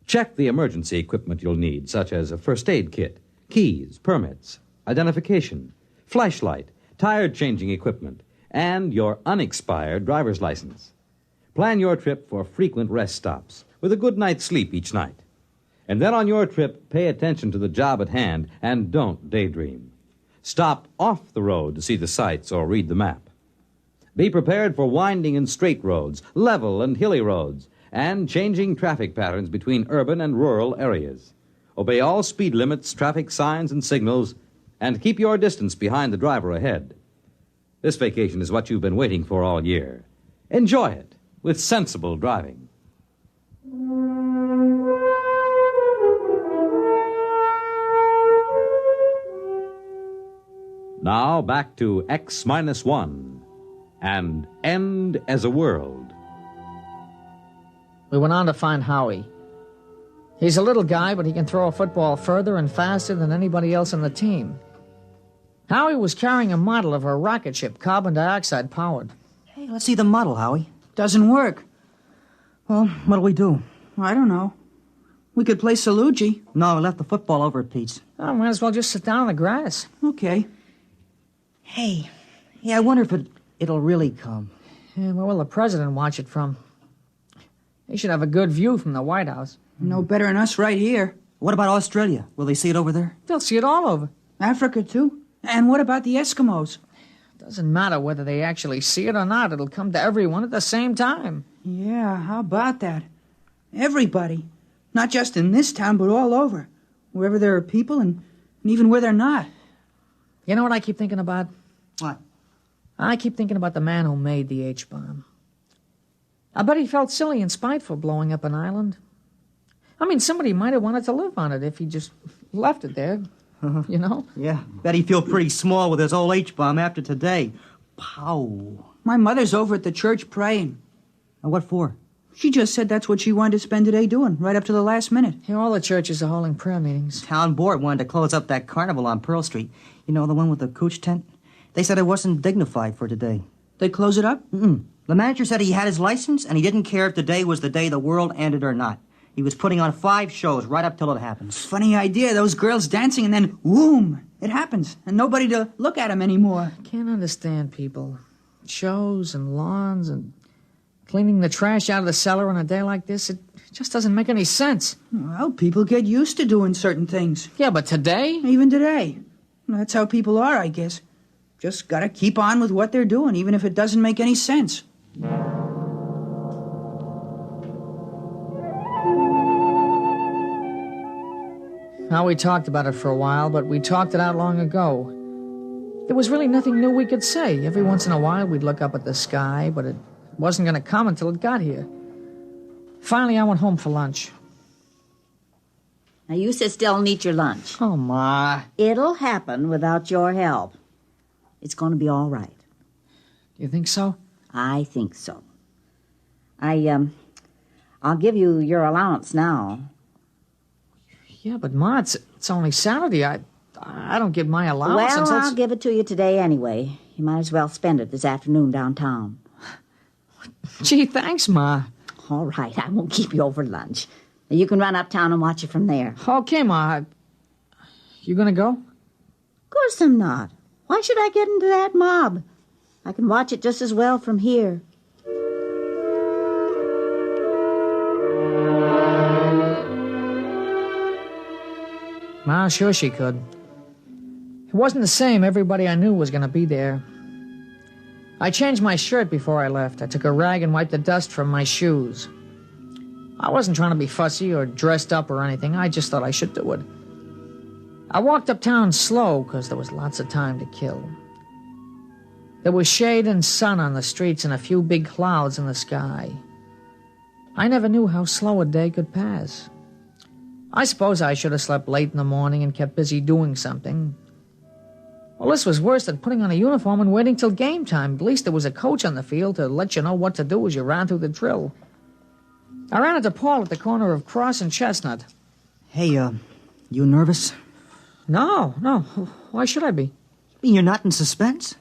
Check the emergency equipment you'll need, such as a first aid kit, keys, permits, identification, flashlight, tire-changing equipment, and your unexpired driver's license. Plan your trip for frequent rest stops with a good night's sleep each night. And then on your trip, pay attention to the job at hand and don't daydream. Stop off the road to see the sights or read the map. Be prepared for winding and straight roads, level and hilly roads, and changing traffic patterns between urban and rural areas. Obey all speed limits, traffic signs, and signals, and keep your distance behind the driver ahead. This vacation is what you've been waiting for all year. Enjoy it with sensible driving. Now back to X-1 and End as a World. We went on to find Howie. He's a little guy, but he can throw a football further and faster than anybody else on the team. Howie was carrying a model of a rocket ship, carbon dioxide powered. Hey, let's see the model, Howie. Doesn't work. Well, what'll we do? I don't know. We could play Salugi. No, we left the football over at Pete's. I might as well just sit down on the grass. Okay. Hey, I wonder if it'll really come. Yeah, where will the president watch it from? He should have a good view from the White House. No better than us right here. What about Australia? Will they see it over there? They'll see it all over. Africa, too. And what about the Eskimos? Doesn't matter whether they actually see it or not. It'll come to everyone at the same time. Yeah, how about that? Everybody. Not just in this town, but all over. Wherever there are people and even where they're not. You know what I keep thinking about? What? I keep thinking about the man who made the H-bomb. I bet he felt silly and spiteful blowing up an island. I mean, somebody might have wanted to live on it if he just left it there, you know? Yeah, bet he'd feel pretty small with his old H-bomb after today. Pow. My mother's over at the church praying. And what for? She just said that's what she wanted to spend today doing, right up to the last minute. Yeah, all the churches are holding prayer meetings. Town board wanted to close up that carnival on Pearl Street. You know, the one with the cooch tent? They said it wasn't dignified for today. They close it up? Mm-mm. The manager said he had his license, and he didn't care if today was the day the world ended or not. He was putting on 5 shows right up till it happens. Funny idea, those girls dancing, and then, whoom, it happens, and nobody to look at them anymore. Can't understand people. Shows and lawns and cleaning the trash out of the cellar on a day like this, it just doesn't make any sense. Well, people get used to doing certain things. Yeah, but today? Even today. Well, that's how people are, I guess. Just gotta keep on with what they're doing, even if it doesn't make any sense. Now, we talked about it for a while, but we talked it out long ago. There was really nothing new we could say. Every once in a while, we'd look up at the sky, but it wasn't going to come until it got here. Finally, I went home for lunch. Now, you sit still and eat your lunch. Oh, Ma. It'll happen without your help. It's going to be all right. You think so? I think so. I'll give you your allowance now. Yeah, but Ma, it's only Saturday. I don't get my allowance Well, until... I'll give it to you today anyway. You might as well spend it this afternoon downtown. Gee, thanks, Ma. All right, I won't keep you over lunch. You can run uptown and watch it from there. Okay, Ma. You gonna go? Of course I'm not. Why should I get into that mob? I can watch it just as well from here. Ma, sure she could. It wasn't the same. Everybody I knew was going to be there. I changed my shirt before I left. I took a rag and wiped the dust from my shoes. I wasn't trying to be fussy or dressed up or anything. I just thought I should do it. I walked uptown slow because there was lots of time to kill. There was shade and sun on the streets and a few big clouds in the sky. I never knew how slow a day could pass. I suppose I should have slept late in the morning and kept busy doing something. Well, this was worse than putting on a uniform and waiting till game time. At least there was a coach on the field to let you know what to do as you ran through the drill. I ran into Paul at the corner of Cross and Chestnut. Hey, you nervous? No. Why should I be? You mean you're not in suspense?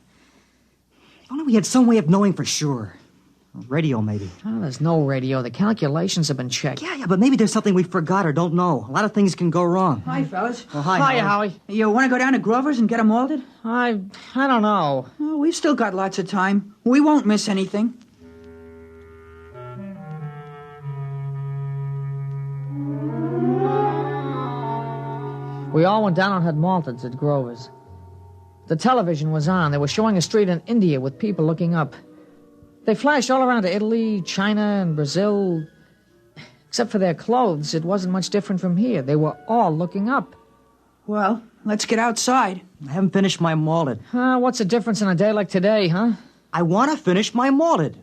If only we had some way of knowing for sure. Radio, maybe. Oh, there's no radio. The calculations have been checked. Yeah, but maybe there's something we forgot or don't know. A lot of things can go wrong. Hi, fellas. Oh, hi, Howie. You want to go down to Grover's and get them malted? I don't know. Oh, we've still got lots of time. We won't miss anything. We all went down and had malteds at Grover's. The television was on. They were showing a street in India with people looking up. They flashed all around to Italy, China, and Brazil. Except for their clothes, it wasn't much different from here. They were all looking up. Well, let's get outside. I haven't finished my malted. What's the difference in a day like today, huh? I want to finish my malted.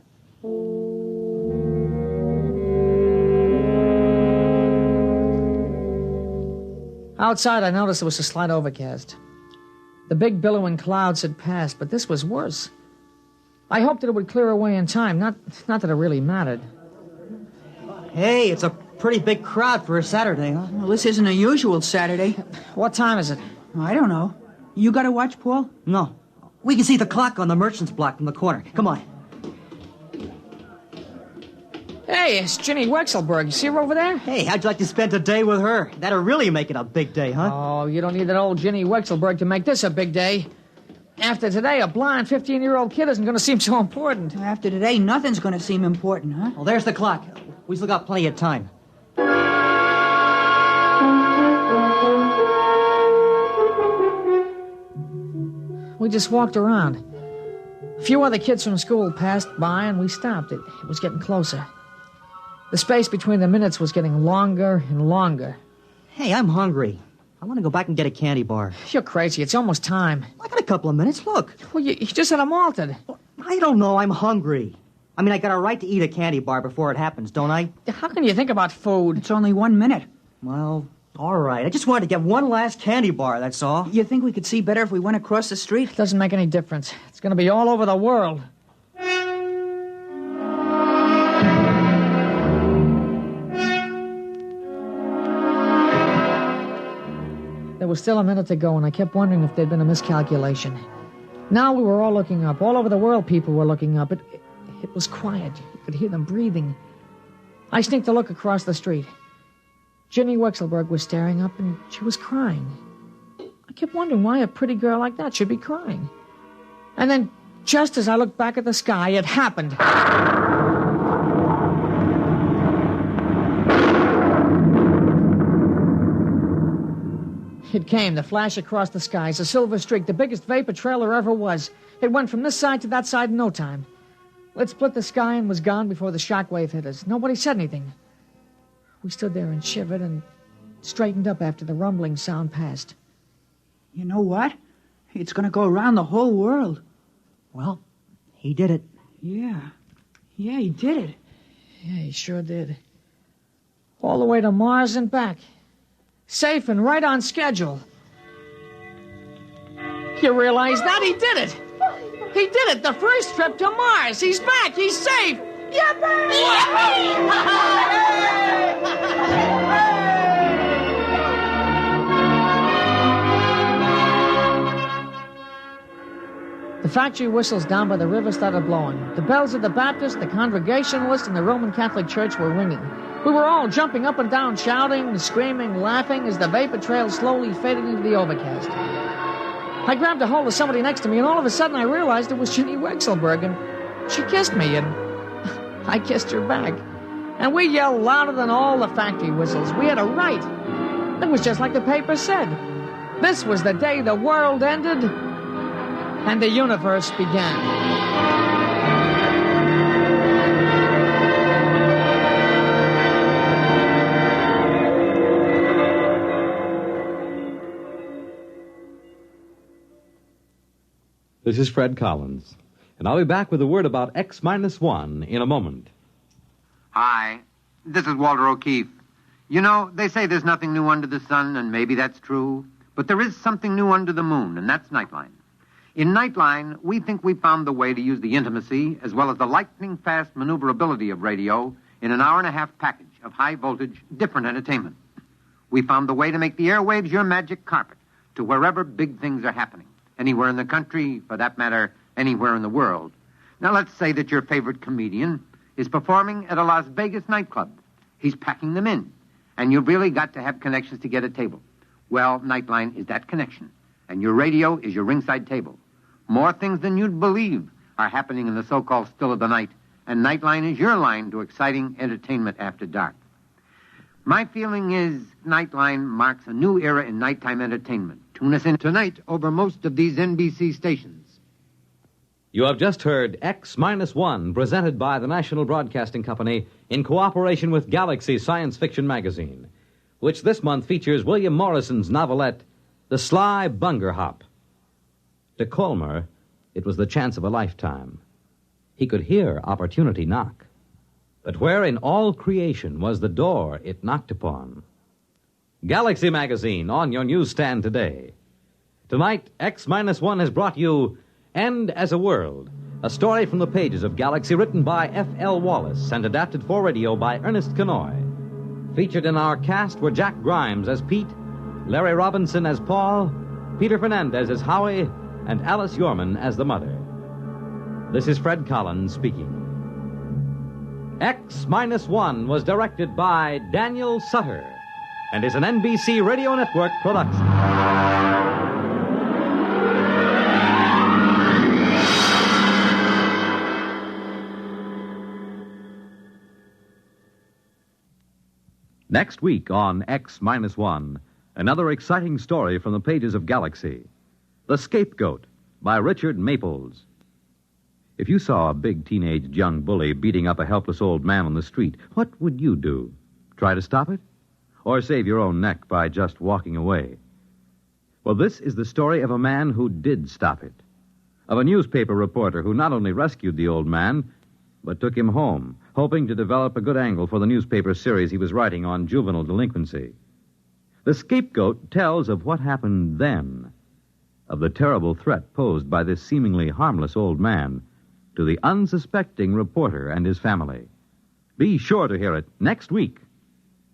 Outside, I noticed there was a slight overcast. The big billowing clouds had passed, but this was worse. I hoped that it would clear away in time, not that it really mattered. Hey, it's a pretty big crowd for a Saturday, huh? Well, this isn't a usual Saturday. What time is it? I don't know. You got to watch, Paul? No. We can see the clock on the merchant's block from the corner. Come on. Hey, it's Ginny Wexelberg. You see her over there? Hey, how'd you like to spend a day with her? That'll really make it a big day, huh? Oh, you don't need that old Ginny Wexelberg to make this a big day. After today, a blind 15-year-old kid isn't going to seem so important. After today, nothing's going to seem important, huh? Well, there's the clock. We still got plenty of time. We just walked around. A few other kids from school passed by, and we stopped. It was getting closer. The space between the minutes was getting longer and longer. Hey, I'm hungry. I want to go back and get a candy bar. You're crazy. It's almost time. I got a couple of minutes. Look. Well, you just had a malted. I don't know. I'm hungry. I mean, I got a right to eat a candy bar before it happens, don't I? How can you think about food? It's only 1 minute. Well, all right. I just wanted to get one last candy bar, that's all. You think we could see better if we went across the street? It doesn't make any difference. It's going to be all over the world. There was still a minute to go, and I kept wondering if there'd been a miscalculation. Now we were all looking up. All over the world, people were looking up. It was quiet. You could hear them breathing. I sneaked a look across the street. Ginny Wexelberg was staring up, and she was crying. I kept wondering why a pretty girl like that should be crying. And then, just as I looked back at the sky, it happened. It came, the flash across the skies, a silver streak, the biggest vapor trail there ever was. It went from this side to that side in no time. It split the sky and was gone before the shockwave hit us. Nobody said anything. We stood there and shivered and straightened up after the rumbling sound passed. You know what? It's going to go around the whole world. Well, he did it. Yeah, he did it. Yeah, he sure did. All the way to Mars and back. Safe and right on schedule. You realize that? He did it! He did it! The first trip to Mars! He's back! He's safe! The factory whistles down by the river started blowing. The bells of the Baptist, the Congregationalist, and the Roman Catholic Church were ringing. We were all jumping up and down, shouting, screaming, laughing as the vapor trail slowly faded into the overcast. I grabbed a hold of somebody next to me, and all of a sudden I realized it was Ginny Wexelberg, and she kissed me, and I kissed her back. And we yelled louder than all the factory whistles. We had a right. It was just like the paper said. This was the day the world ended and the universe began. This is Fred Collins, and I'll be back with a word about X-1 in a moment. Hi, this is Walter O'Keefe. You know, they say there's nothing new under the sun, and maybe that's true, but there is something new under the moon, and that's Nightline. In Nightline, we think we found the way to use the intimacy as well as the lightning-fast maneuverability of radio in an hour-and-a-half package of high-voltage, different entertainment. We found the way to make the airwaves your magic carpet to wherever big things are happening. Anywhere in the country, for that matter, anywhere in the world. Now, let's say that your favorite comedian is performing at a Las Vegas nightclub. He's packing them in, and you've really got to have connections to get a table. Well, Nightline is that connection, and your radio is your ringside table. More things than you'd believe are happening in the so-called still of the night, and Nightline is your line to exciting entertainment after dark. My feeling is Nightline marks a new era in nighttime entertainment. Tune us in tonight over most of these NBC stations. You have just heard X-1, presented by the National Broadcasting Company in cooperation with Galaxy Science Fiction Magazine, which this month features William Morrison's novelette, The Sly Bunger Hop. To Colmer, it was the chance of a lifetime. He could hear opportunity knock. But where in all creation was the door it knocked upon? Galaxy Magazine on your newsstand today. Tonight, X-1 has brought you End as a World, a story from the pages of Galaxy written by F.L. Wallace and adapted for radio by Ernest Kenoy. Featured in our cast were Jack Grimes as Pete, Larry Robinson as Paul, Peter Fernandez as Howie, and Alice Yorman as the mother. This is Fred Collins speaking. X-1 was directed by Daniel Sutter and is an NBC Radio Network production. Next week on X-1, another exciting story from the pages of Galaxy. The Scapegoat by Richard Maples. If you saw a big teenage young bully beating up a helpless old man on the street, what would you do? Try to stop it? Or save your own neck by just walking away? Well, this is the story of a man who did stop it. Of a newspaper reporter who not only rescued the old man, but took him home, hoping to develop a good angle for the newspaper series he was writing on juvenile delinquency. The Scapegoat tells of what happened then, of the terrible threat posed by this seemingly harmless old man to the unsuspecting reporter and his family. Be sure to hear it next week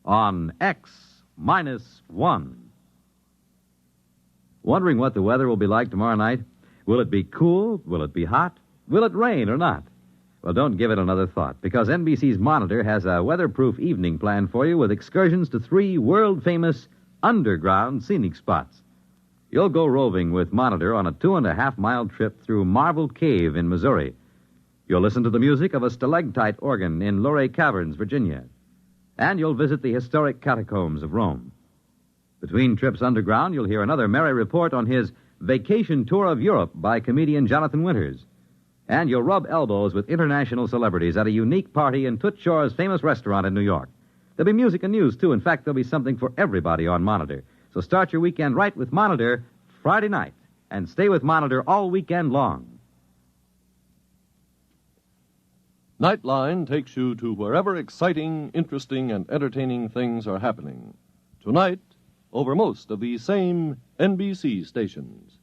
on X-1. Wondering what the weather will be like tomorrow night? Will it be cool? Will it be hot? Will it rain or not? Well, don't give it another thought, because NBC's Monitor has a weatherproof evening planned for you with excursions to 3 world-famous underground scenic spots. You'll go roving with Monitor on a 2.5-mile trip through Marble Cave in Missouri. You'll listen to the music of a stalactite organ in Luray Caverns, Virginia. And you'll visit the historic catacombs of Rome. Between trips underground, you'll hear another merry report on his vacation tour of Europe by comedian Jonathan Winters. And you'll rub elbows with international celebrities at a unique party in Toots Shor's famous restaurant in New York. There'll be music and news, too. In fact, there'll be something for everybody on Monitor. So start your weekend right with Monitor Friday night, and stay with Monitor all weekend long. Nightline takes you to wherever exciting, interesting, and entertaining things are happening. Tonight, over most of these same NBC stations.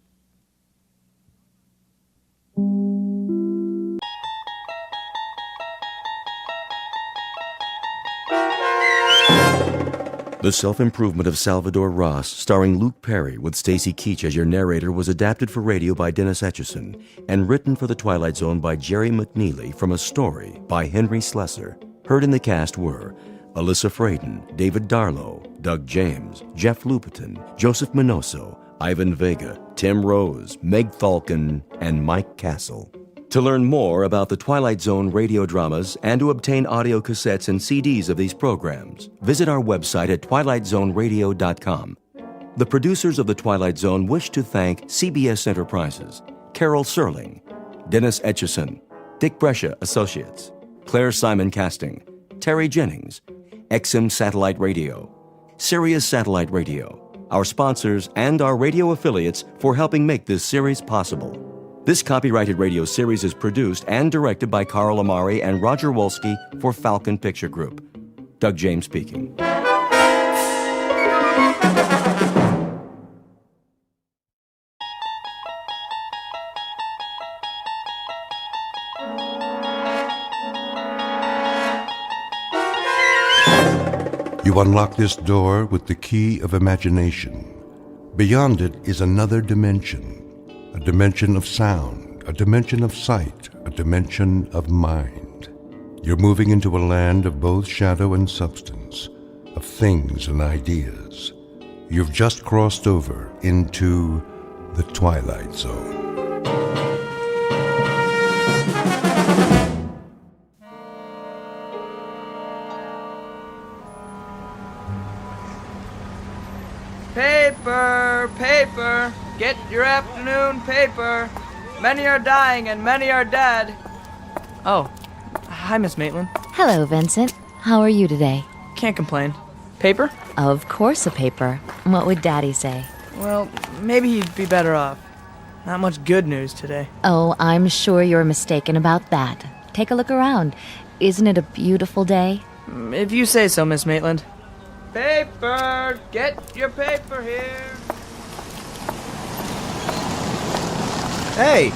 The Self-Improvement of Salvadore Ross, starring Luke Perry with Stacy Keach as your narrator, was adapted for radio by Dennis Etchison and written for The Twilight Zone by Jerry McNeely from a story by Henry Slesser. Heard in the cast were Alyssa Fraden, David Darlow, Doug James, Jeff Lupetin, Joseph Minoso, Ivan Vega, Tim Rose, Meg Falcon, and Mike Castle. To learn more about the Twilight Zone radio dramas and to obtain audio cassettes and CDs of these programs, visit our website at twilightzoneradio.com. The producers of The Twilight Zone wish to thank CBS Enterprises, Carol Serling, Dennis Etchison, Dick Brescia Associates, Claire Simon Casting, Terry Jennings, XM Satellite Radio, Sirius Satellite Radio, our sponsors, and our radio affiliates for helping make this series possible. This copyrighted radio series is produced and directed by Carl Amari and Roger Wolski for Falcon Picture Group. Doug James speaking. You unlock this door with the key of imagination. Beyond it is another dimension, a dimension of sound, a dimension of sight, a dimension of mind. You're moving into a land of both shadow and substance, of things and ideas. You've just crossed over into the Twilight Zone. Paper, paper, get your afternoon paper. Many are dying and many are dead. Oh, hi, Miss Maitland. Hello, Vincent. How are you today? Can't complain. Paper? Of course a paper. What would Daddy say? Well, maybe he'd be better off. Not much good news today. Oh, I'm sure you're mistaken about that. Take a look around. Isn't it a beautiful day? If you say so, Miss Maitland. Paper! Get your paper here! Hey!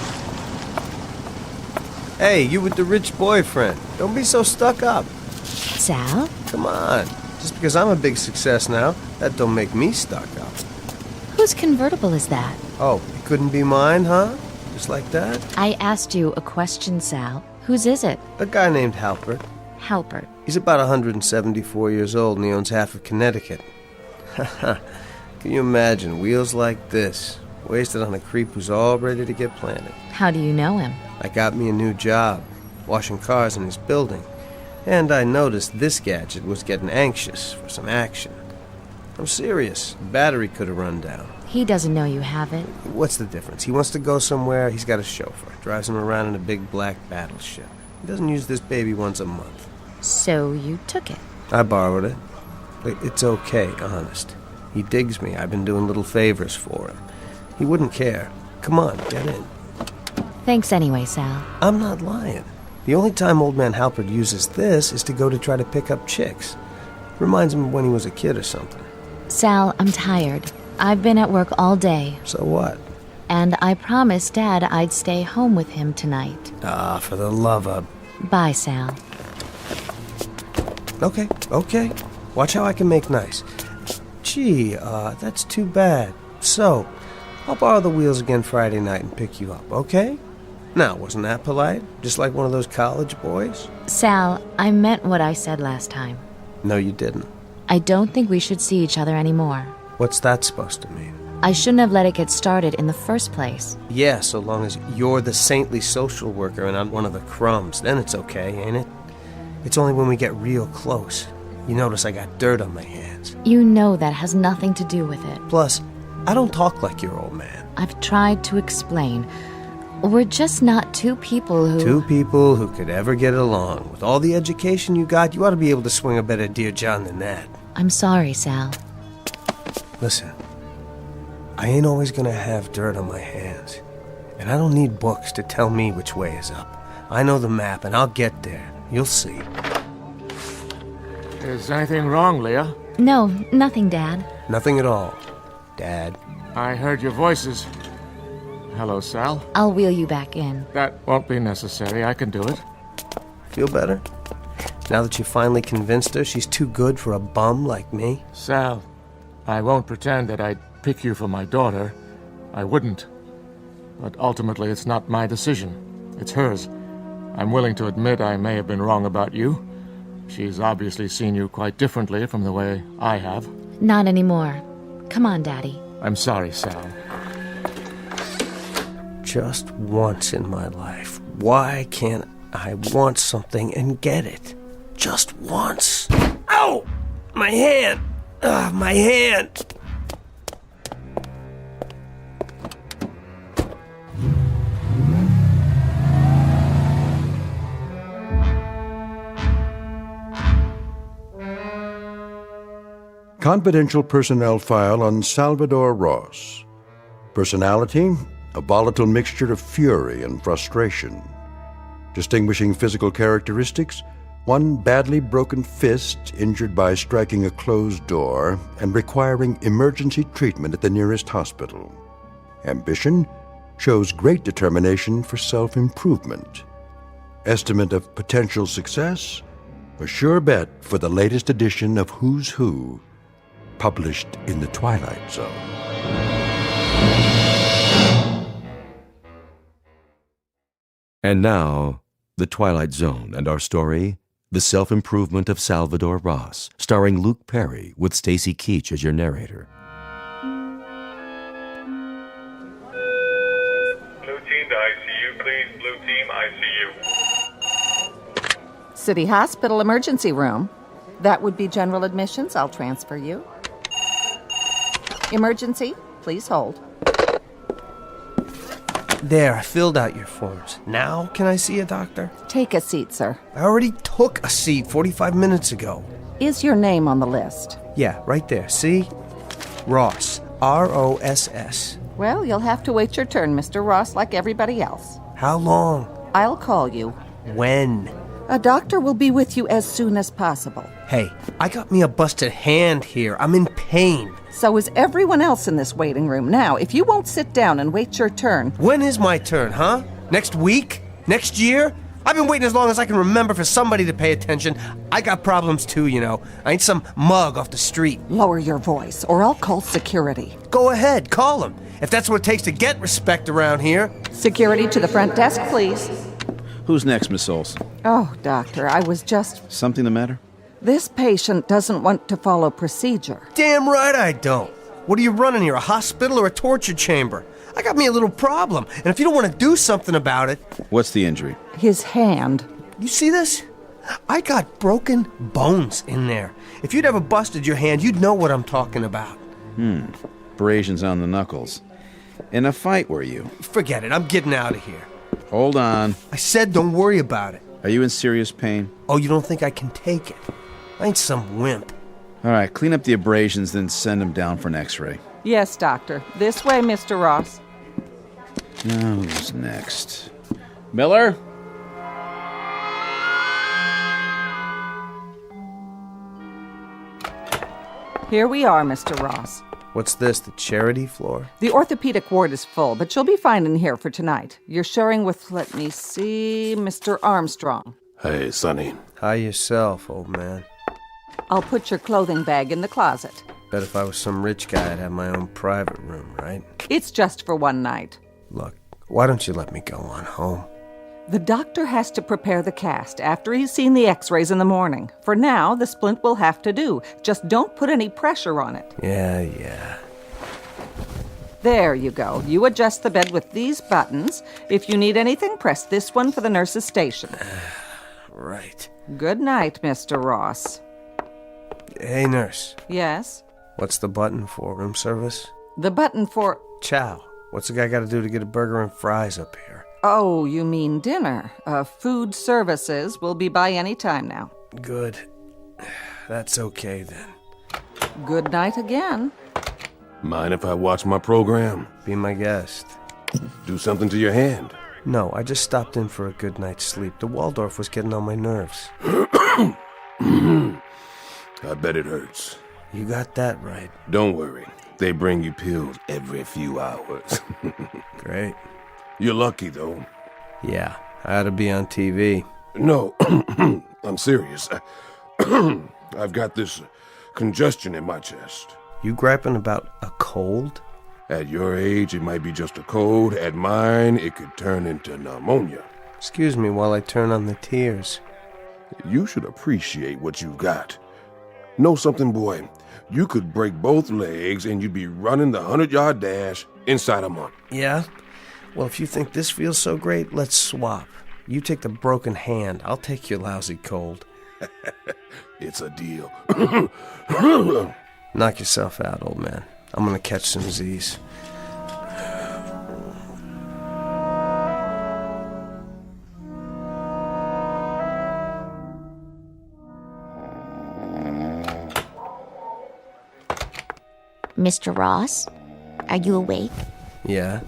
Hey, you with the rich boyfriend. Don't be so stuck up. Sal? Come on. Just because I'm a big success now, that don't make me stuck up. Whose convertible is that? Oh, it couldn't be mine, huh? Just like that? I asked you a question, Sal. Whose is it? A guy named Halpert. Halpert. He's about 174 years old and he owns half of Connecticut. Can you imagine wheels like this, wasted on a creep who's all ready to get planted? How do you know him? I got me a new job, washing cars in his building, and I noticed this gadget was getting anxious for some action. I'm serious. The battery could have run down. He doesn't know you have it. What's the difference? He wants to go somewhere, he's got a chauffeur. Drives him around in a big black battleship. He doesn't use this baby once a month. So you took it? I borrowed it. It's okay, honest. He digs me. I've been doing little favors for him. He wouldn't care. Come on, get in. Thanks anyway, Sal. I'm not lying. The only time old man Halpert uses this is to go to try to pick up chicks. Reminds him of when he was a kid or something. Sal, I'm tired. I've been at work all day. So what? And I promised Dad I'd stay home with him tonight. Ah, for the love of... Bye, Sal. Okay. Watch how I can make nice. Gee, that's too bad. So, I'll borrow the wheels again Friday night and pick you up, okay? Now, wasn't that polite? Just like one of those college boys? Sal, I meant what I said last time. No, you didn't. I don't think we should see each other anymore. What's that supposed to mean? I shouldn't have let it get started in the first place. Yeah, so long as you're the saintly social worker and I'm one of the crumbs, then it's okay, ain't it? It's only when we get real close. You notice I got dirt on my hands. You know that has nothing to do with it. Plus, I don't talk like your old man. I've tried to explain. We're just not two people who... Two people who could ever get along. With all the education you got, you ought to be able to swing a better Dear John than that. I'm sorry, Sal. Listen, I ain't always gonna have dirt on my hands. And I don't need books to tell me which way is up. I know the map, and I'll get there. You'll see. Is anything wrong, Leah? No, nothing, Dad. Nothing at all, Dad. I heard your voices. Hello, Sal. I'll wheel you back in. That won't be necessary. I can do it. Feel better? Now that you finally convinced her she's too good for a bum like me? Sal, I won't pretend that I'd pick you for my daughter. I wouldn't. But ultimately, it's not my decision. It's hers. I'm willing to admit I may have been wrong about you. She's obviously seen you quite differently from the way I have. Not anymore. Come on, Daddy. I'm sorry, Sal. Just once in my life, why can't I want something and get it? Just once. Ow! My hand! My hand! Confidential personnel file on Salvadore Ross. Personality, a volatile mixture of fury and frustration. Distinguishing physical characteristics, one badly broken fist injured by striking a closed door and requiring emergency treatment at the nearest hospital. Ambition, shows great determination for self-improvement. Estimate of potential success, a sure bet for the latest edition of Who's Who, published in the Twilight Zone. And now, The Twilight Zone and our story, The Self-Improvement of Salvadore Ross, starring Luke Perry with Stacy Keach as your narrator. Blue team to ICU, please. Blue team, ICU. City Hospital emergency room. That would be general admissions. I'll transfer you. Emergency, please hold. There, I filled out your forms. Now can I see a doctor? Take a seat, sir. I already took a seat 45 minutes ago. Is your name on the list? Yeah, right there. See? Ross. R-O-S-S. Well, you'll have to wait your turn, Mr. Ross, like everybody else. How long? I'll call you. When? A doctor will be with you as soon as possible. Hey, I got me a busted hand here. I'm in pain. So is everyone else in this waiting room. Now, if you won't sit down and wait your turn... When is my turn, huh? Next week? Next year? I've been waiting as long as I can remember for somebody to pay attention. I got problems too, you know. I ain't some mug off the street. Lower your voice, or I'll call security. Go ahead, call them. If that's what it takes to get respect around here. Security to the front desk, please. Who's next, Miss Olson? Oh, doctor, I was just... Something the matter? This patient doesn't want to follow procedure. Damn right I don't. What are you running here, a hospital or a torture chamber? I got me a little problem, and if you don't want to do something about it... What's the injury? His hand. You see this? I got broken bones in there. If you'd ever busted your hand, you'd know what I'm talking about. Abrasions on the knuckles. In a fight, were you? Forget it, I'm getting out of here. Hold on. I said don't worry about it. Are you in serious pain? Oh, you don't think I can take it? I ain't some wimp. All right, clean up the abrasions, then send him down for an x-ray. Yes, doctor. This way, Mr. Ross. Now, who's next? Miller? Here we are, Mr. Ross. What's this, the charity floor? The orthopedic ward is full, but you'll be fine in here for tonight. You're sharing with, let me see, Mr. Armstrong. Hey, Sonny. Hi yourself, old man. I'll put your clothing bag in the closet. Bet if I was some rich guy, I'd have my own private room, right? It's just for one night. Look, why don't you let me go on home? The doctor has to prepare the cast after he's seen the x-rays in the morning. For now, the splint will have to do. Just don't put any pressure on it. Yeah. There you go. You adjust the bed with these buttons. If you need anything, press this one for the nurse's station. Right. Good night, Mr. Ross. Hey, nurse. Yes? What's the button for? Room service? The button for... Chow. What's the guy got to do to get a burger and fries up here? Oh, you mean dinner. Food services will be by any time now. Good. That's okay, then. Good night again. Mind if I watch my program? Be my guest. Do something to your hand? No, I just stopped in for a good night's sleep. The Waldorf was getting on my nerves. I bet it hurts. You got that right. Don't worry. They bring you pills every few hours. Great. You're lucky, though. Yeah, I ought to be on TV. No, I'm serious. I've got this congestion in my chest. You griping about a cold? At your age, it might be just a cold. At mine, it could turn into pneumonia. Excuse me while I turn on the tears. You should appreciate what you've got. Know something, boy? You could break both legs and you'd be running the 100-yard dash inside a month. Yeah? Well, if you think this feels so great, let's swap. You take the broken hand. I'll take your lousy cold. It's a deal. Knock yourself out, old man. I'm gonna catch some Z's. Mr. Ross, are you awake? Yeah?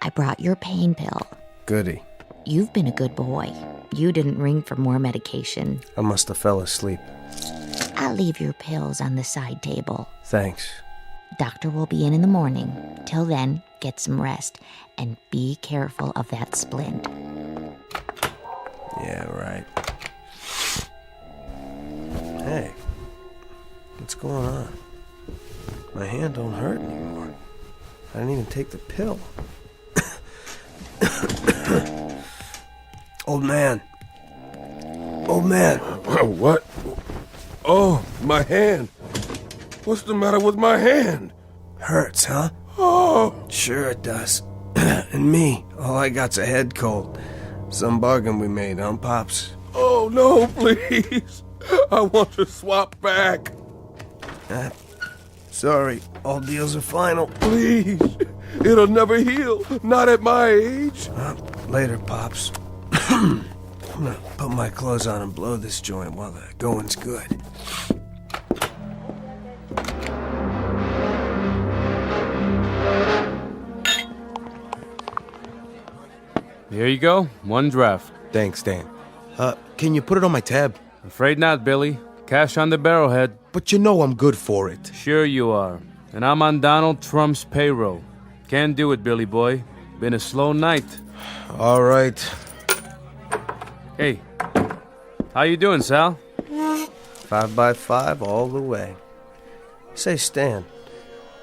I brought your pain pill. Goody. You've been a good boy. You didn't ring for more medication. I must have fell asleep. I'll leave your pills on the side table. Thanks. Doctor will be in the morning. Till then, get some rest. And be careful of that splint. Yeah, right. going on? My hand don't hurt anymore. I didn't even take the pill. Old man. Old man. What? Oh, my hand. What's the matter with my hand? Hurts, huh? Oh. Sure it does. And me, all I got's a head cold. Some bargain we made, huh, Pops? Oh, no, please. I want to swap back. Sorry, all deals are final. Please. It'll never heal. Not at my age. Later, Pops. I'm gonna put my clothes on and blow this joint while the going's good. Here you go. One draft. Thanks, Dan. Can you put it on my tab? Afraid not, Billy. Cash on the barrelhead. But you know I'm good for it. Sure you are. And I'm on Donald Trump's payroll. Can't do it, Billy boy. Been a slow night. All right. Hey, how you doing, Sal? 5x5 all the way. Say, Stan,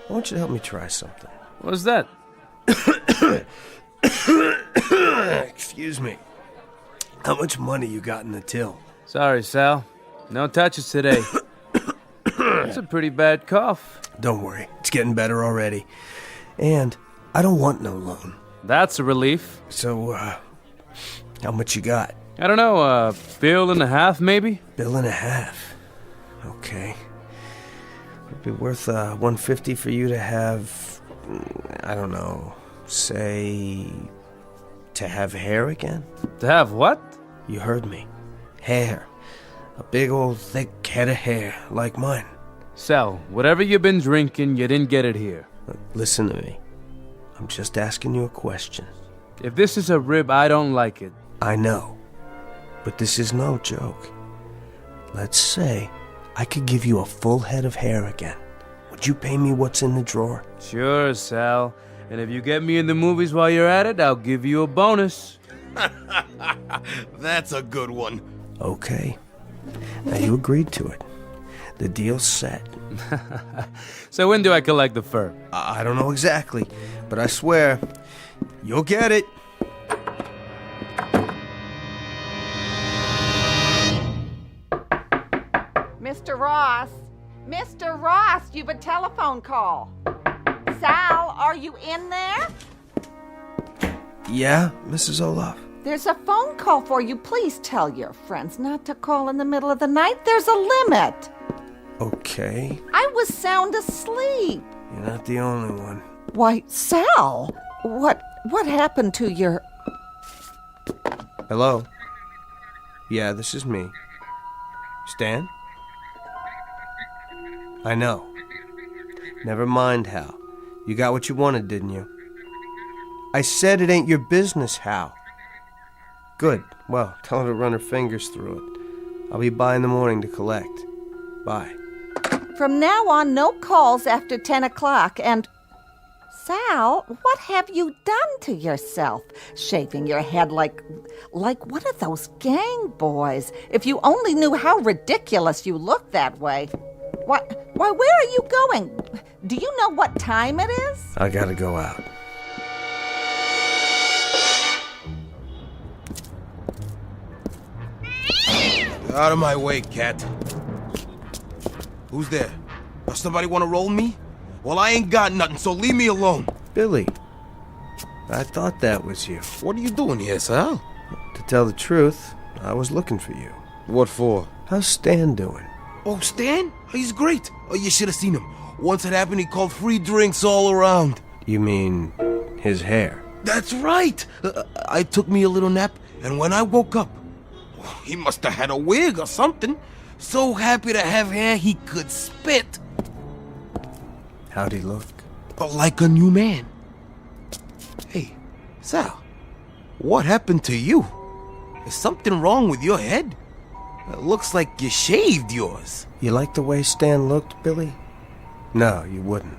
I want you to help me try something. What's that? Excuse me. How much money you got in the till? Sorry, Sal. No touches today. That's a pretty bad cough. Don't worry. It's getting better already. And I don't want no loan. That's a relief. So, how much you got? I don't know, $1.50 maybe? $1.50. Okay. It'd be worth $150 for you to have, I don't know, say, to have hair again? To have what? You heard me. Hair. A big old thick head of hair, like mine. Sal, whatever you've been drinking, you didn't get it here. Listen to me. I'm just asking you a question. If this is a rib, I don't like it. I know. But this is no joke. Let's say I could give you a full head of hair again. Would you pay me what's in the drawer? Sure, Sal. And if you get me in the movies while you're at it, I'll give you a bonus. That's a good one. Okay. Now you agreed to it. The deal's set. So when do I collect the fur? I don't know exactly, but I swear, you'll get it. Mr. Ross! Mr. Ross, you've a telephone call. Sal, are you in there? Yeah, Mrs. Olaf? There's a phone call for you. Please tell your friends not to call in the middle of the night. There's a limit. Okay. I was sound asleep. You're not the only one. Why, Sal, what happened to your... Hello? Yeah, this is me. Stan? I know. Never mind, Hal. You got what you wanted, didn't you? I said it ain't your business, Hal. Good. Well, tell her to run her fingers through it. I'll be by in the morning to collect. Bye. From now on, no calls after 10 o'clock, and... Sal, what have you done to yourself? Shaving your head like one of those gang boys. If you only knew how ridiculous you look that way. Why, where are you going? Do you know what time it is? I gotta go out. Out of my way, cat. Who's there? Does somebody want to roll me? Well, I ain't got nothing, so leave me alone. Billy, I thought that was you. What are you doing here, Sal? To tell the truth, I was looking for you. What for? How's Stan doing? Oh, Stan? Oh, he's great. Oh, you should have seen him. Once it happened, he called free drinks all around. You mean his hair? That's right. I took me a little nap, and when I woke up, he must have had a wig or something. So happy to have hair he could spit. How'd he look? Like a new man. Hey, Sal, what happened to you? Is something wrong with your head? It looks like you shaved yours. You like the way Stan looked, Billy? No, you wouldn't.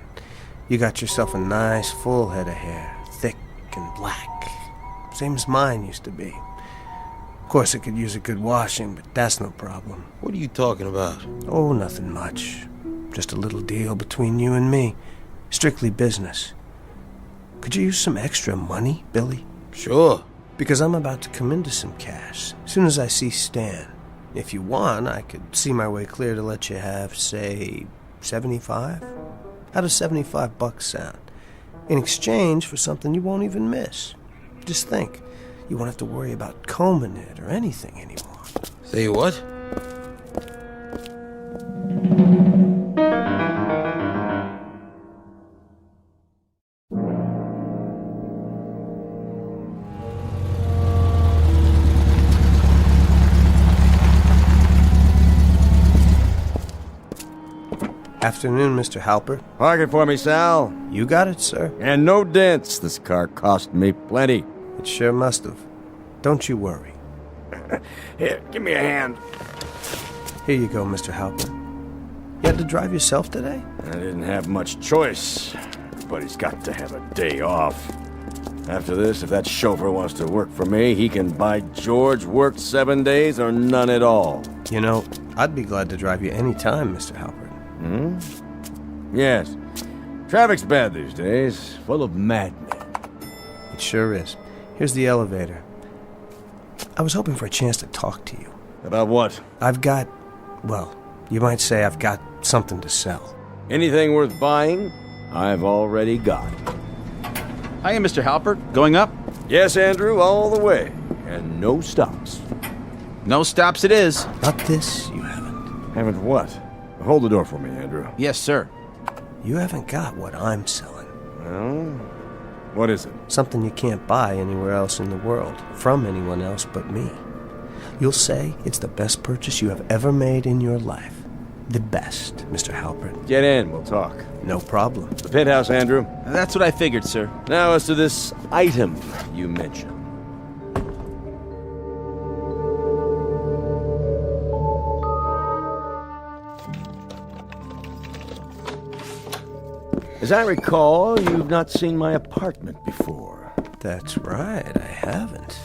You got yourself a nice full head of hair, thick and black. Same as mine used to be. Of course, it could use a good washing, but that's no problem. What are you talking about? Oh, nothing much. Just a little deal between you and me. Strictly business. Could you use some extra money, Billy? Sure. Because I'm about to come into some cash as soon as I see Stan. If you want, I could see my way clear to let you have, say, 75? How does $75 sound? In exchange for something you won't even miss. Just think, you won't have to worry about combing it or anything anymore. Say what? Afternoon, Mr. Halpert. Park it for me, Sal. You got it, sir. And no dents. This car cost me plenty. It sure must have. Don't you worry. Here, give me a hand. Here you go, Mr. Halpert. You had to drive yourself today? I didn't have much choice. Everybody's got to have a day off. After this, if that chauffeur wants to work for me, he can buy George worked 7 days or none at all. You know, I'd be glad to drive you any time, Mr. Halpert. Hmm? Yes. Traffic's bad these days, full of madmen. It sure is. Here's the elevator. I was hoping for a chance to talk to you. About what? I've got, well, you might say I've got something to sell. Anything worth buying, I've already got. Hiya, Mr. Halpert. Going up? Yes, Andrew, all the way. And no stops. No stops it is. Not this, you haven't. Haven't what? Hold the door for me, Andrew. Yes, sir. You haven't got what I'm selling. Well, what is it? Something you can't buy anywhere else in the world, from anyone else but me. You'll say it's the best purchase you have ever made in your life. The best, Mr. Halpert. Get in, we'll talk. No problem. The penthouse, Andrew. That's what I figured, sir. Now as to this item you mentioned. As I recall, you've not seen my apartment before. That's right, I haven't.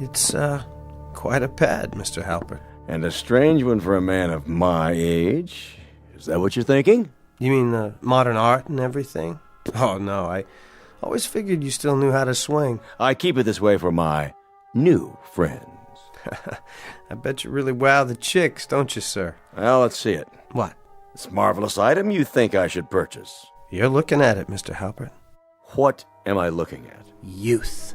It's, quite a pad, Mr. Halpert. And a strange one for a man of my age. Is that what you're thinking? You mean the modern art and everything? Oh, no, I always figured you still knew how to swing. I keep it this way for my new friends. I bet you really wow the chicks, don't you, sir? Well, let's see it. What? This marvelous item you think I should purchase. You're looking at it, Mr. Halpert. What am I looking at? Youth.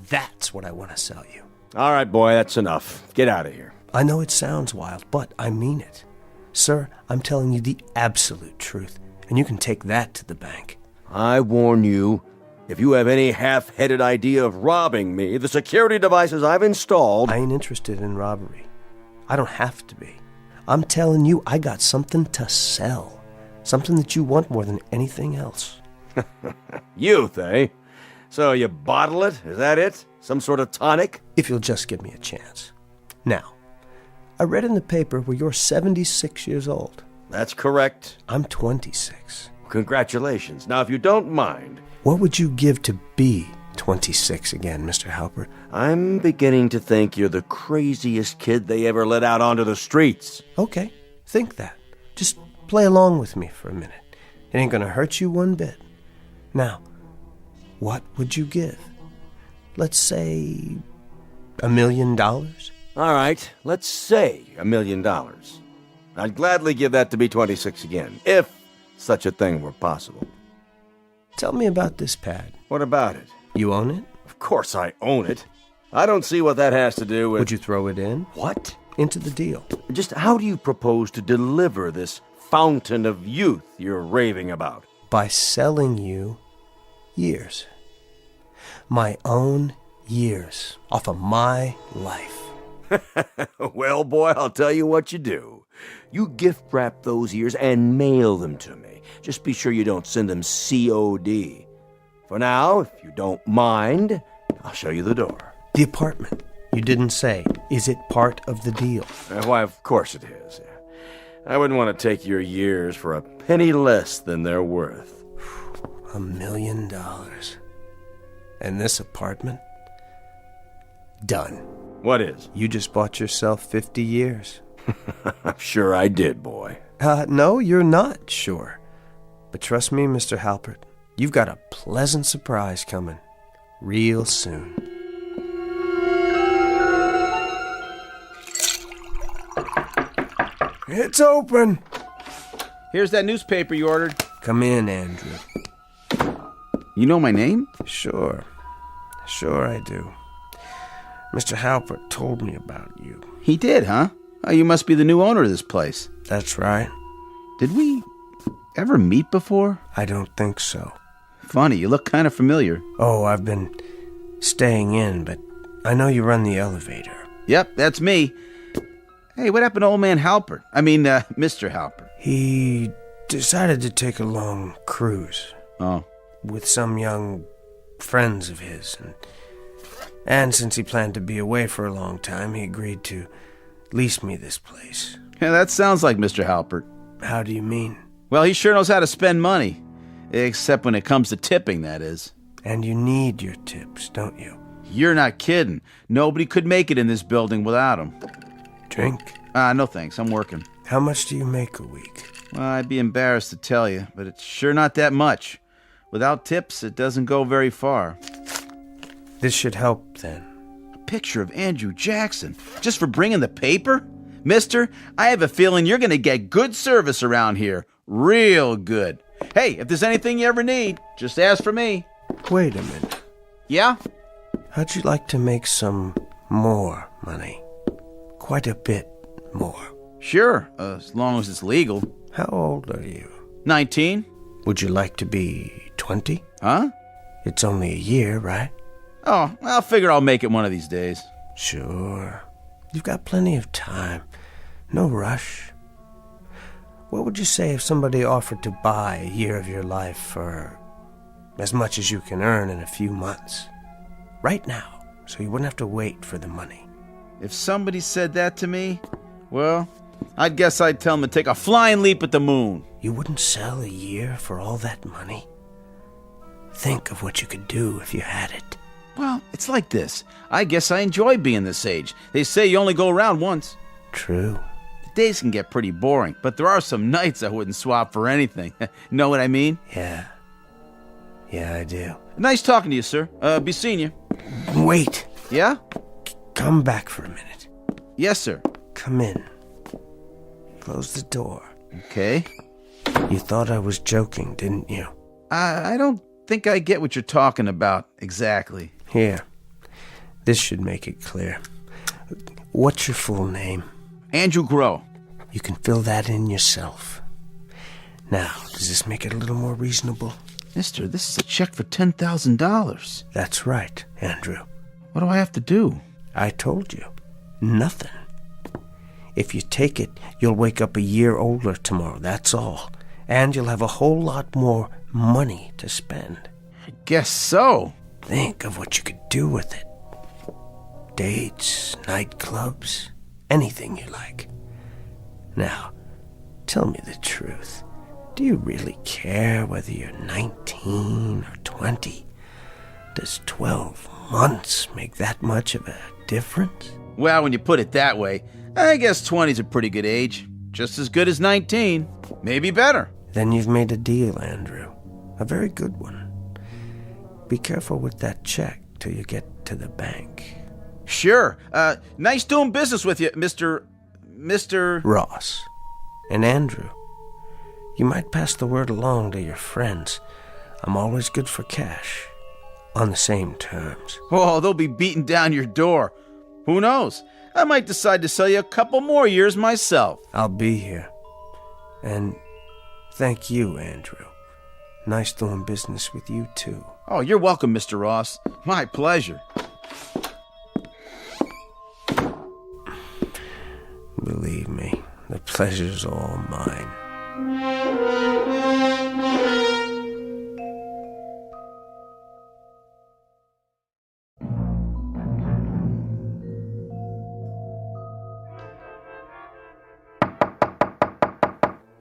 That's what I want to sell you. All right, boy, that's enough. Get out of here. I know it sounds wild, but I mean it. Sir, I'm telling you the absolute truth, and you can take that to the bank. I warn you, if you have any half-headed idea of robbing me, the security devices I've installed... I ain't interested in robbery. I don't have to be. I'm telling you, I got something to sell. Something that you want more than anything else. Youth, eh? So you bottle it? Is that it? Some sort of tonic? If you'll just give me a chance. Now, I read in the paper where you're 76 years old. That's correct. I'm 26. Congratulations. Now, if you don't mind... What would you give to be 26 again, Mr. Halpert? I'm beginning to think you're the craziest kid they ever let out onto the streets. Okay, think that. Just play along with me for a minute. It ain't gonna hurt you one bit. Now, what would you give? Let's say $1 million? All right, let's say $1 million. I'd gladly give that to be 26 again, if such a thing were possible. Tell me about this pad. What about it? You own it? Of course I own it. I don't see what that has to do with... Would you throw it in? What? Into the deal. Just how do you propose to deliver this fountain of youth you're raving about? By selling you years. My own years. Off of my life. Well, boy, I'll tell you what you do. You gift wrap those years and mail them to me. Just be sure you don't send them COD. For now, if you don't mind, I'll show you the door. The apartment. You didn't say. Is it part of the deal? Why, of course it is. I wouldn't want to take your years for a penny less than they're worth. $1 million. And this apartment? Done. What is? You just bought yourself 50 years. I'm sure I did, boy. No, you're not sure. But trust me, Mr. Halpert, you've got a pleasant surprise coming real soon. It's open. Here's that newspaper you ordered. Come in, Andrew. You know my name? Sure I do. Mr. Halpert told me about you. He did, huh? Oh, you must be the new owner of this place. That's right. Did we ever meet before? I don't think so. Funny, you look kind of familiar. Oh, I've been staying in, but I know you run the elevator. Yep, that's me. Hey, what happened to old man Halpert? Mr. Halpert. He decided to take a long cruise. Oh. With some young friends of his. And since he planned to be away for a long time, he agreed to lease me this place. Yeah, that sounds like Mr. Halpert. How do you mean? Well, he sure knows how to spend money. Except when it comes to tipping, that is. And you need your tips, don't you? You're not kidding. Nobody could make it in this building without them. Drink? No thanks. I'm working. How much do you make a week? Well, I'd be embarrassed to tell you, but it's sure not that much. Without tips, it doesn't go very far. This should help, then. A picture of Andrew Jackson, just for bringing the paper? Mister, I have a feeling you're going to get good service around here. Real good. Hey, if there's anything you ever need, just ask for me. Wait a minute. Yeah? How'd you like to make some more money? Quite a bit more. Sure, as long as it's legal. How old are you? 19. Would you like to be 20? Huh? It's only a year, right? Oh, I'll figure I'll make it one of these days. Sure. You've got plenty of time. No rush. What would you say if somebody offered to buy a year of your life for as much as you can earn in a few months? Right now, so you wouldn't have to wait for the money. If somebody said that to me, well, I'd guess I'd tell them to take a flying leap at the moon. You wouldn't sell a year for all that money? Think of what you could do if you had it. Well, it's like this. I guess I enjoy being this age. They say you only go around once. True. The days can get pretty boring, but there are some nights I wouldn't swap for anything. Know what I mean? Yeah. Yeah, I do. Nice talking to you, sir. Be seeing you. Wait. Yeah? Come back for a minute. Yes, sir. Come in. Close the door. Okay. You thought I was joking, didn't you? I don't think I get what you're talking about exactly. Here. This should make it clear. What's your full name? Andrew Grow. You can fill that in yourself. Now, does this make it a little more reasonable? Mister, this is a check for $10,000. That's right, Andrew. What do I have to do? I told you. Nothing. If you take it, you'll wake up a year older tomorrow, that's all. And you'll have a whole lot more money to spend. I guess so. Think of what you could do with it. Dates, nightclubs, anything you like. Now, tell me the truth. Do you really care whether you're 19 or 20? Does 12 months make that much of a difference? Well, when you put it that way, I guess 20's a pretty good age. Just as good as 19. Maybe better. Then you've made a deal, Andrew. A very good one. Be careful with that check till you get to the bank. Sure. Nice doing business with you, Mr. Ross. And Andrew, you might pass the word along to your friends. I'm always good for cash. On the same terms. Oh, they'll be beating down your door. Who knows? I might decide to sell you a couple more years myself. I'll be here. And thank you, Andrew. Nice doing business with you, too. Oh, you're welcome, Mr. Ross. My pleasure. Believe me, the pleasure's all mine.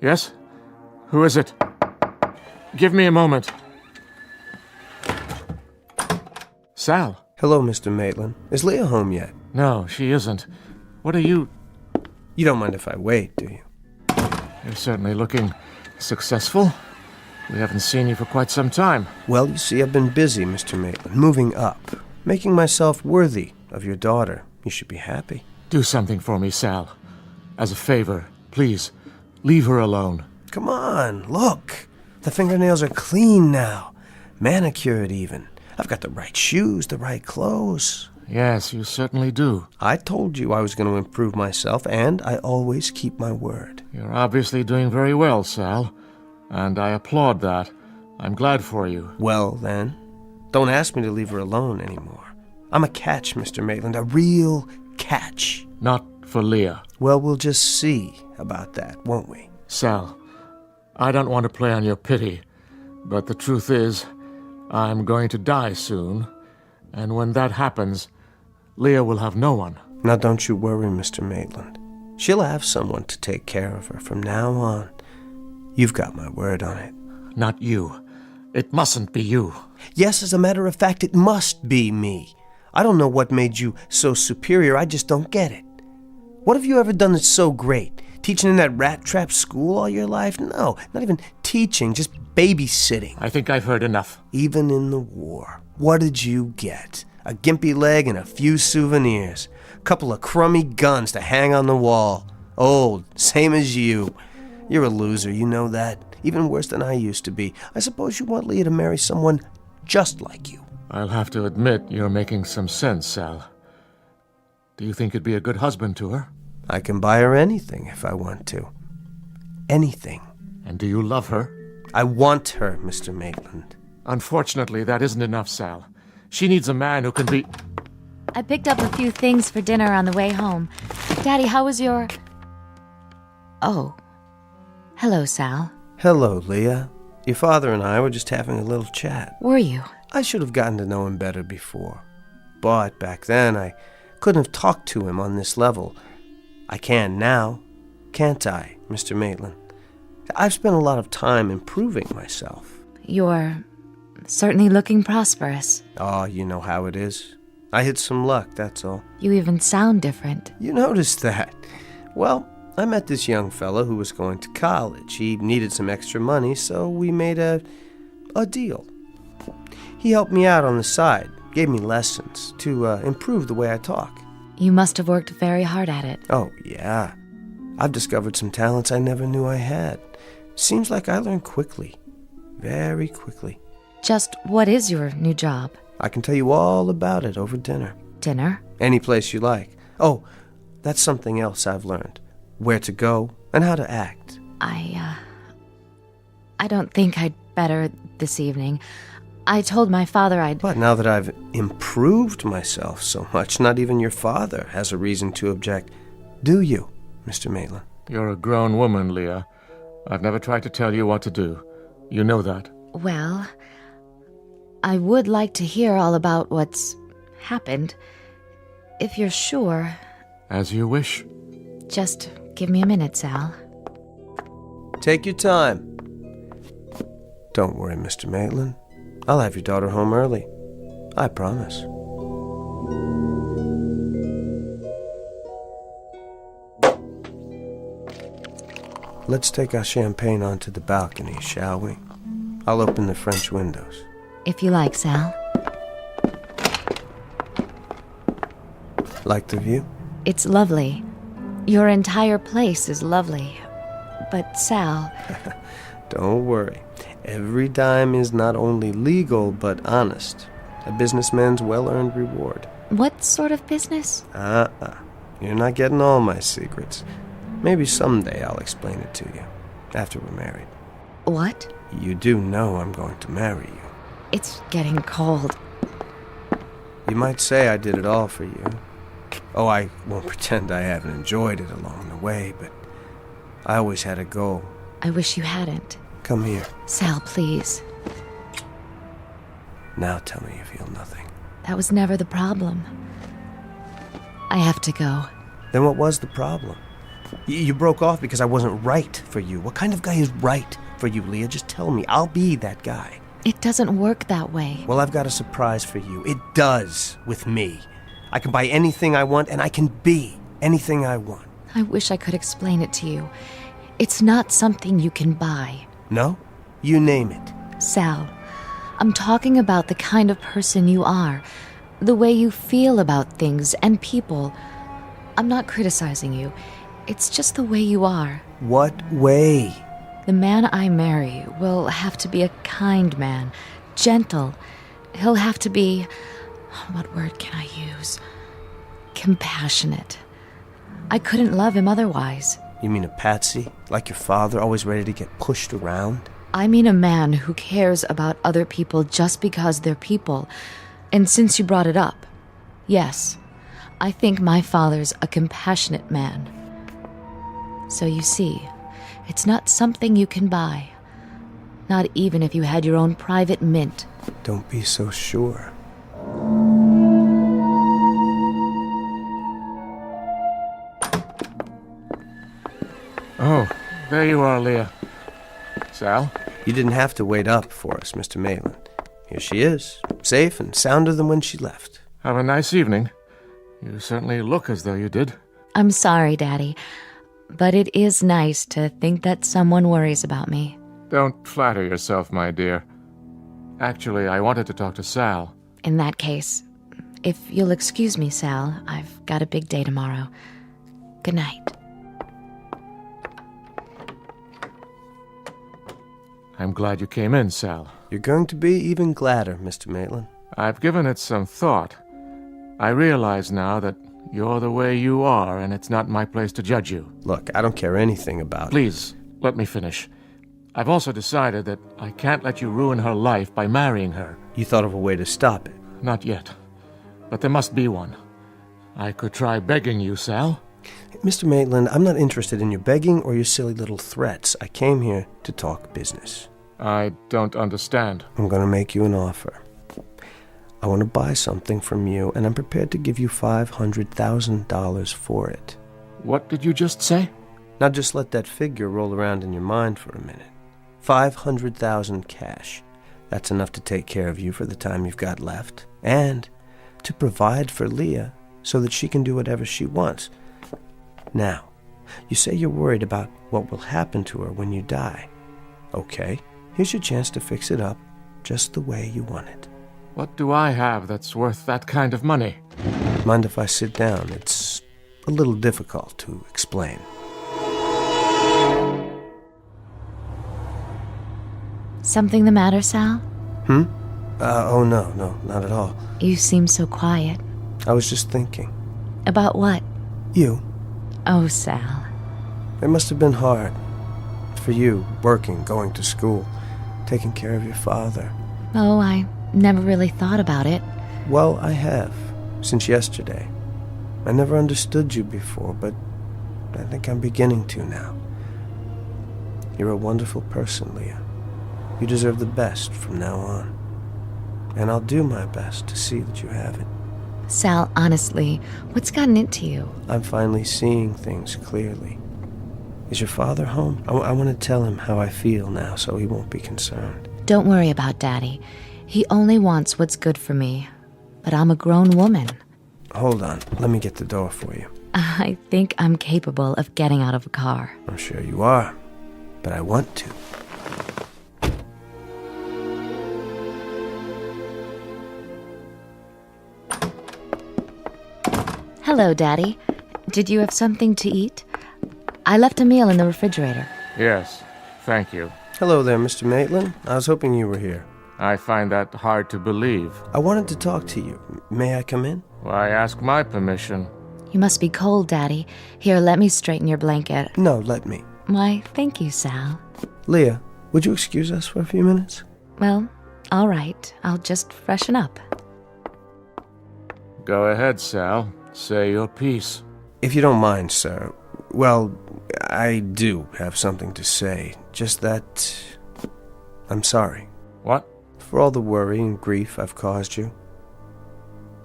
Yes? Who is it? Give me a moment. Sal. Hello, Mr. Maitland. Is Leah home yet? No, she isn't. What are you... You don't mind if I wait, do you? You're certainly looking successful. We haven't seen you for quite some time. Well, you see, I've been busy, Mr. Maitland, moving up, making myself worthy of your daughter. You should be happy. Do something for me, Sal. As a favor, please, leave her alone. Come on, look. The fingernails are clean now. Manicured, even. I've got the right shoes, the right clothes. Yes, you certainly do. I told you I was going to improve myself, and I always keep my word. You're obviously doing very well, Sal, and I applaud that. I'm glad for you. Well, then, don't ask me to leave her alone anymore. I'm a catch, Mr. Maitland, a real catch. Not for Leah. Well, we'll just see about that, won't we? Sal, I don't want to play on your pity, but the truth is, I'm going to die soon, and when that happens, Leah will have no one. Now, don't you worry, Mr. Maitland. She'll have someone to take care of her from now on. You've got my word on it. Not you. It mustn't be you. Yes, as a matter of fact, it must be me. I don't know what made you so superior. I just don't get it. What have you ever done that's so great? Teaching in that rat trap school all your life? No, not even teaching, just babysitting. I think I've heard enough. Even in the war, what did you get? A gimpy leg and a few souvenirs. A couple of crummy guns to hang on the wall. Old, same as you. You're a loser, you know that. Even worse than I used to be. I suppose you want Leah to marry someone just like you. I'll have to admit you're making some sense, Sal. Do you think you'd be a good husband to her? I can buy her anything if I want to. Anything. And do you love her? I want her, Mr. Maitland. Unfortunately, that isn't enough, Sal. She needs a man who can be... I picked up a few things for dinner on the way home. Daddy, how was your... Oh. Hello, Sal. Hello, Leah. Your father and I were just having a little chat. Were you? I should have gotten to know him better before. But back then, I couldn't have talked to him on this level. I can now, can't I, Mr. Maitland? I've spent a lot of time improving myself. You're certainly looking prosperous. Oh, you know how it is. I hit some luck, that's all. You even sound different. You noticed that. Well, I met this young fellow who was going to college. He needed some extra money, so we made a deal. He helped me out on the side, gave me lessons to improve the way I talk. You must have worked very hard at it. Oh, yeah. I've discovered some talents I never knew I had. Seems like I learn quickly. Very quickly. Just what is your new job? I can tell you all about it over dinner. Dinner? Any place you like. Oh, that's something else I've learned. Where to go and how to act. I don't think I'd better this evening. I told my father I'd... But now that I've improved myself so much, not even your father has a reason to object. Do you, Mr. Maitland? You're a grown woman, Leah. I've never tried to tell you what to do. You know that. Well, I would like to hear all about what's happened. If you're sure. As you wish. Just give me a minute, Sal. Take your time. Don't worry, Mr. Maitland. I'll have your daughter home early. I promise. Let's take our champagne onto the balcony, shall we? I'll open the French windows. If you like, Sal. Like the view? It's lovely. Your entire place is lovely. But, Sal... Don't worry. Every dime is not only legal, but honest. A businessman's well-earned reward. What sort of business? You're not getting all my secrets. Maybe someday I'll explain it to you, after we're married. What? You do know I'm going to marry you. It's getting cold. You might say I did it all for you. Oh, I won't pretend I haven't enjoyed it along the way, but I always had a goal. I wish you hadn't. Come here. Sal, please. Now tell me you feel nothing. That was never the problem. I have to go. Then what was the problem? You broke off because I wasn't right for you. What kind of guy is right for you, Leah? Just tell me. I'll be that guy. It doesn't work that way. Well, I've got a surprise for you. It does with me. I can buy anything I want, and I can be anything I want. I wish I could explain it to you. It's not something you can buy. No? You name it. Sal, I'm talking about the kind of person you are, the way you feel about things and people. I'm not criticizing you. It's just the way you are. What way? The man I marry will have to be a kind man, gentle. He'll have to be, what word can I use? Compassionate. I couldn't love him otherwise. You mean a patsy? Like your father, always ready to get pushed around? I mean a man who cares about other people just because they're people. And since you brought it up, yes, I think my father's a compassionate man. So you see, it's not something you can buy. Not even if you had your own private mint. Don't be so sure. Oh, there you are, Leah. Sal? You didn't have to wait up for us, Mr. Maitland. Here she is, safe and sounder than when she left. Have a nice evening. You certainly look as though you did. I'm sorry, Daddy, but it is nice to think that someone worries about me. Don't flatter yourself, my dear. Actually, I wanted to talk to Sal. In that case, if you'll excuse me, Sal, I've got a big day tomorrow. Good night. I'm glad you came in, Sal. You're going to be even gladder, Mr. Maitland. I've given it some thought. I realize now that you're the way you are, and it's not my place to judge you. Look, I don't care anything about it. Please, let me finish. I've also decided that I can't let you ruin her life by marrying her. You thought of a way to stop it? Not yet. But there must be one. I could try begging you, Sal. Mr. Maitland, I'm not interested in your begging or your silly little threats. I came here to talk business. I don't understand. I'm going to make you an offer. I want to buy something from you, and I'm prepared to give you $500,000 for it. What did you just say? Now just let that figure roll around in your mind for a minute. $500,000 cash. That's enough to take care of you for the time you've got left, and to provide for Leah so that she can do whatever she wants. Now, you say you're worried about what will happen to her when you die. Okay, here's your chance to fix it up just the way you want it. What do I have that's worth that kind of money? Mind if I sit down? It's a little difficult to explain. Something the matter, Sal? Oh, no, not at all. You seem so quiet. I was just thinking. About what? You. Oh, Sal. It must have been hard. For you, working, going to school, taking care of your father. Oh, I never really thought about it. Well, I have, since yesterday. I never understood you before, but I think I'm beginning to now. You're a wonderful person, Leah. You deserve the best from now on. And I'll do my best to see that you have it. Sal, honestly, what's gotten into you? I'm finally seeing things clearly. Is your father home? I want to tell him how I feel now so he won't be concerned. Don't worry about Daddy. He only wants what's good for me. But I'm a grown woman. Hold on. Let me get the door for you. I think I'm capable of getting out of a car. I'm sure you are. But I want to. Hello, Daddy. Did you have something to eat? I left a meal in the refrigerator. Yes, thank you. Hello there, Mr. Maitland. I was hoping you were here. I find that hard to believe. I wanted to talk to you. May I come in? Why ask my permission? You must be cold, Daddy. Here, let me straighten your blanket. No, let me. Why, thank you, Sal. Leah, would you excuse us for a few minutes? Well, all right. I'll just freshen up. Go ahead, Sal. Say your piece. If you don't mind, sir. Well, I do have something to say. Just that I'm sorry. What? For all the worry and grief I've caused you.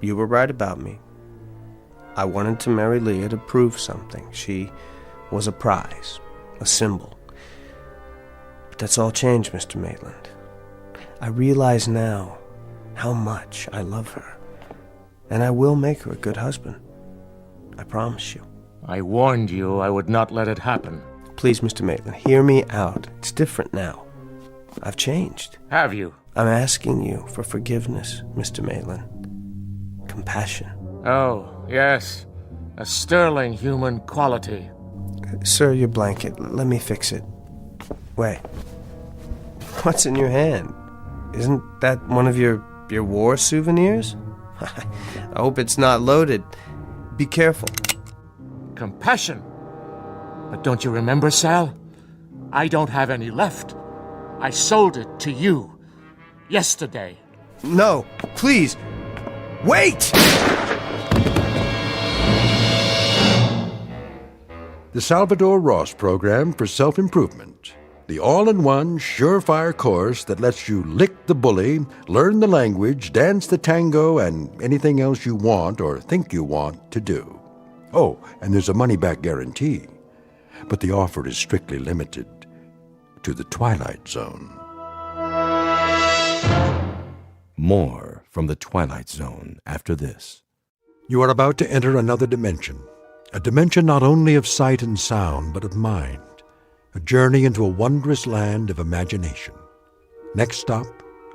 You were right about me. I wanted to marry Leah to prove something. She was a prize, a symbol. But that's all changed, Mr. Maitland. I realize now how much I love her. And I will make her a good husband. I promise you. I warned you I would not let it happen. Please, Mr. Maitland, hear me out. It's different now. I've changed. Have you? I'm asking you for forgiveness, Mr. Maitland. Compassion. Oh, yes. A sterling human quality. Sir, your blanket. Let me fix it. Wait. What's in your hand? Isn't that one of your war souvenirs? I hope it's not loaded. Be careful. Compassion. But don't you remember, Sal? I don't have any left. I sold it to you yesterday. No, please. Wait! The Salvadore Ross Program for Self-Improvement. The all-in-one, surefire course that lets you lick the bully, learn the language, dance the tango, and anything else you want or think you want to do. Oh, and there's a money-back guarantee. But the offer is strictly limited to the Twilight Zone. More from the Twilight Zone after this. You are about to enter another dimension. A dimension not only of sight and sound, but of mind. A journey into a wondrous land of imagination. Next stop,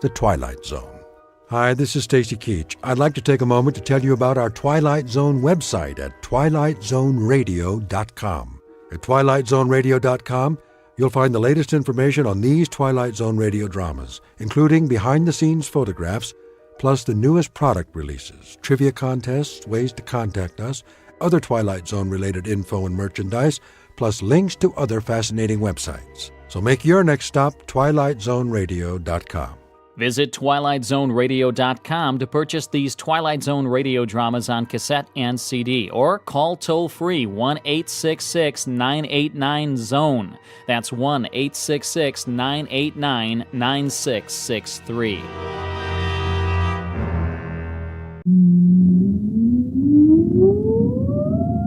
the Twilight Zone. Hi, this is Stacy Keach. I'd like to take a moment to tell you about our Twilight Zone website at twilightzoneradio.com. At twilightzoneradio.com, you'll find the latest information on these Twilight Zone radio dramas, including behind-the-scenes photographs, plus the newest product releases, trivia contests, ways to contact us, other Twilight Zone-related info and merchandise, plus links to other fascinating websites. So make your next stop twilightzoneradio.com. Visit twilightzoneradio.com to purchase these Twilight Zone radio dramas on cassette and CD, or call toll-free 1-866-989-ZONE. That's 1-866-989-9663.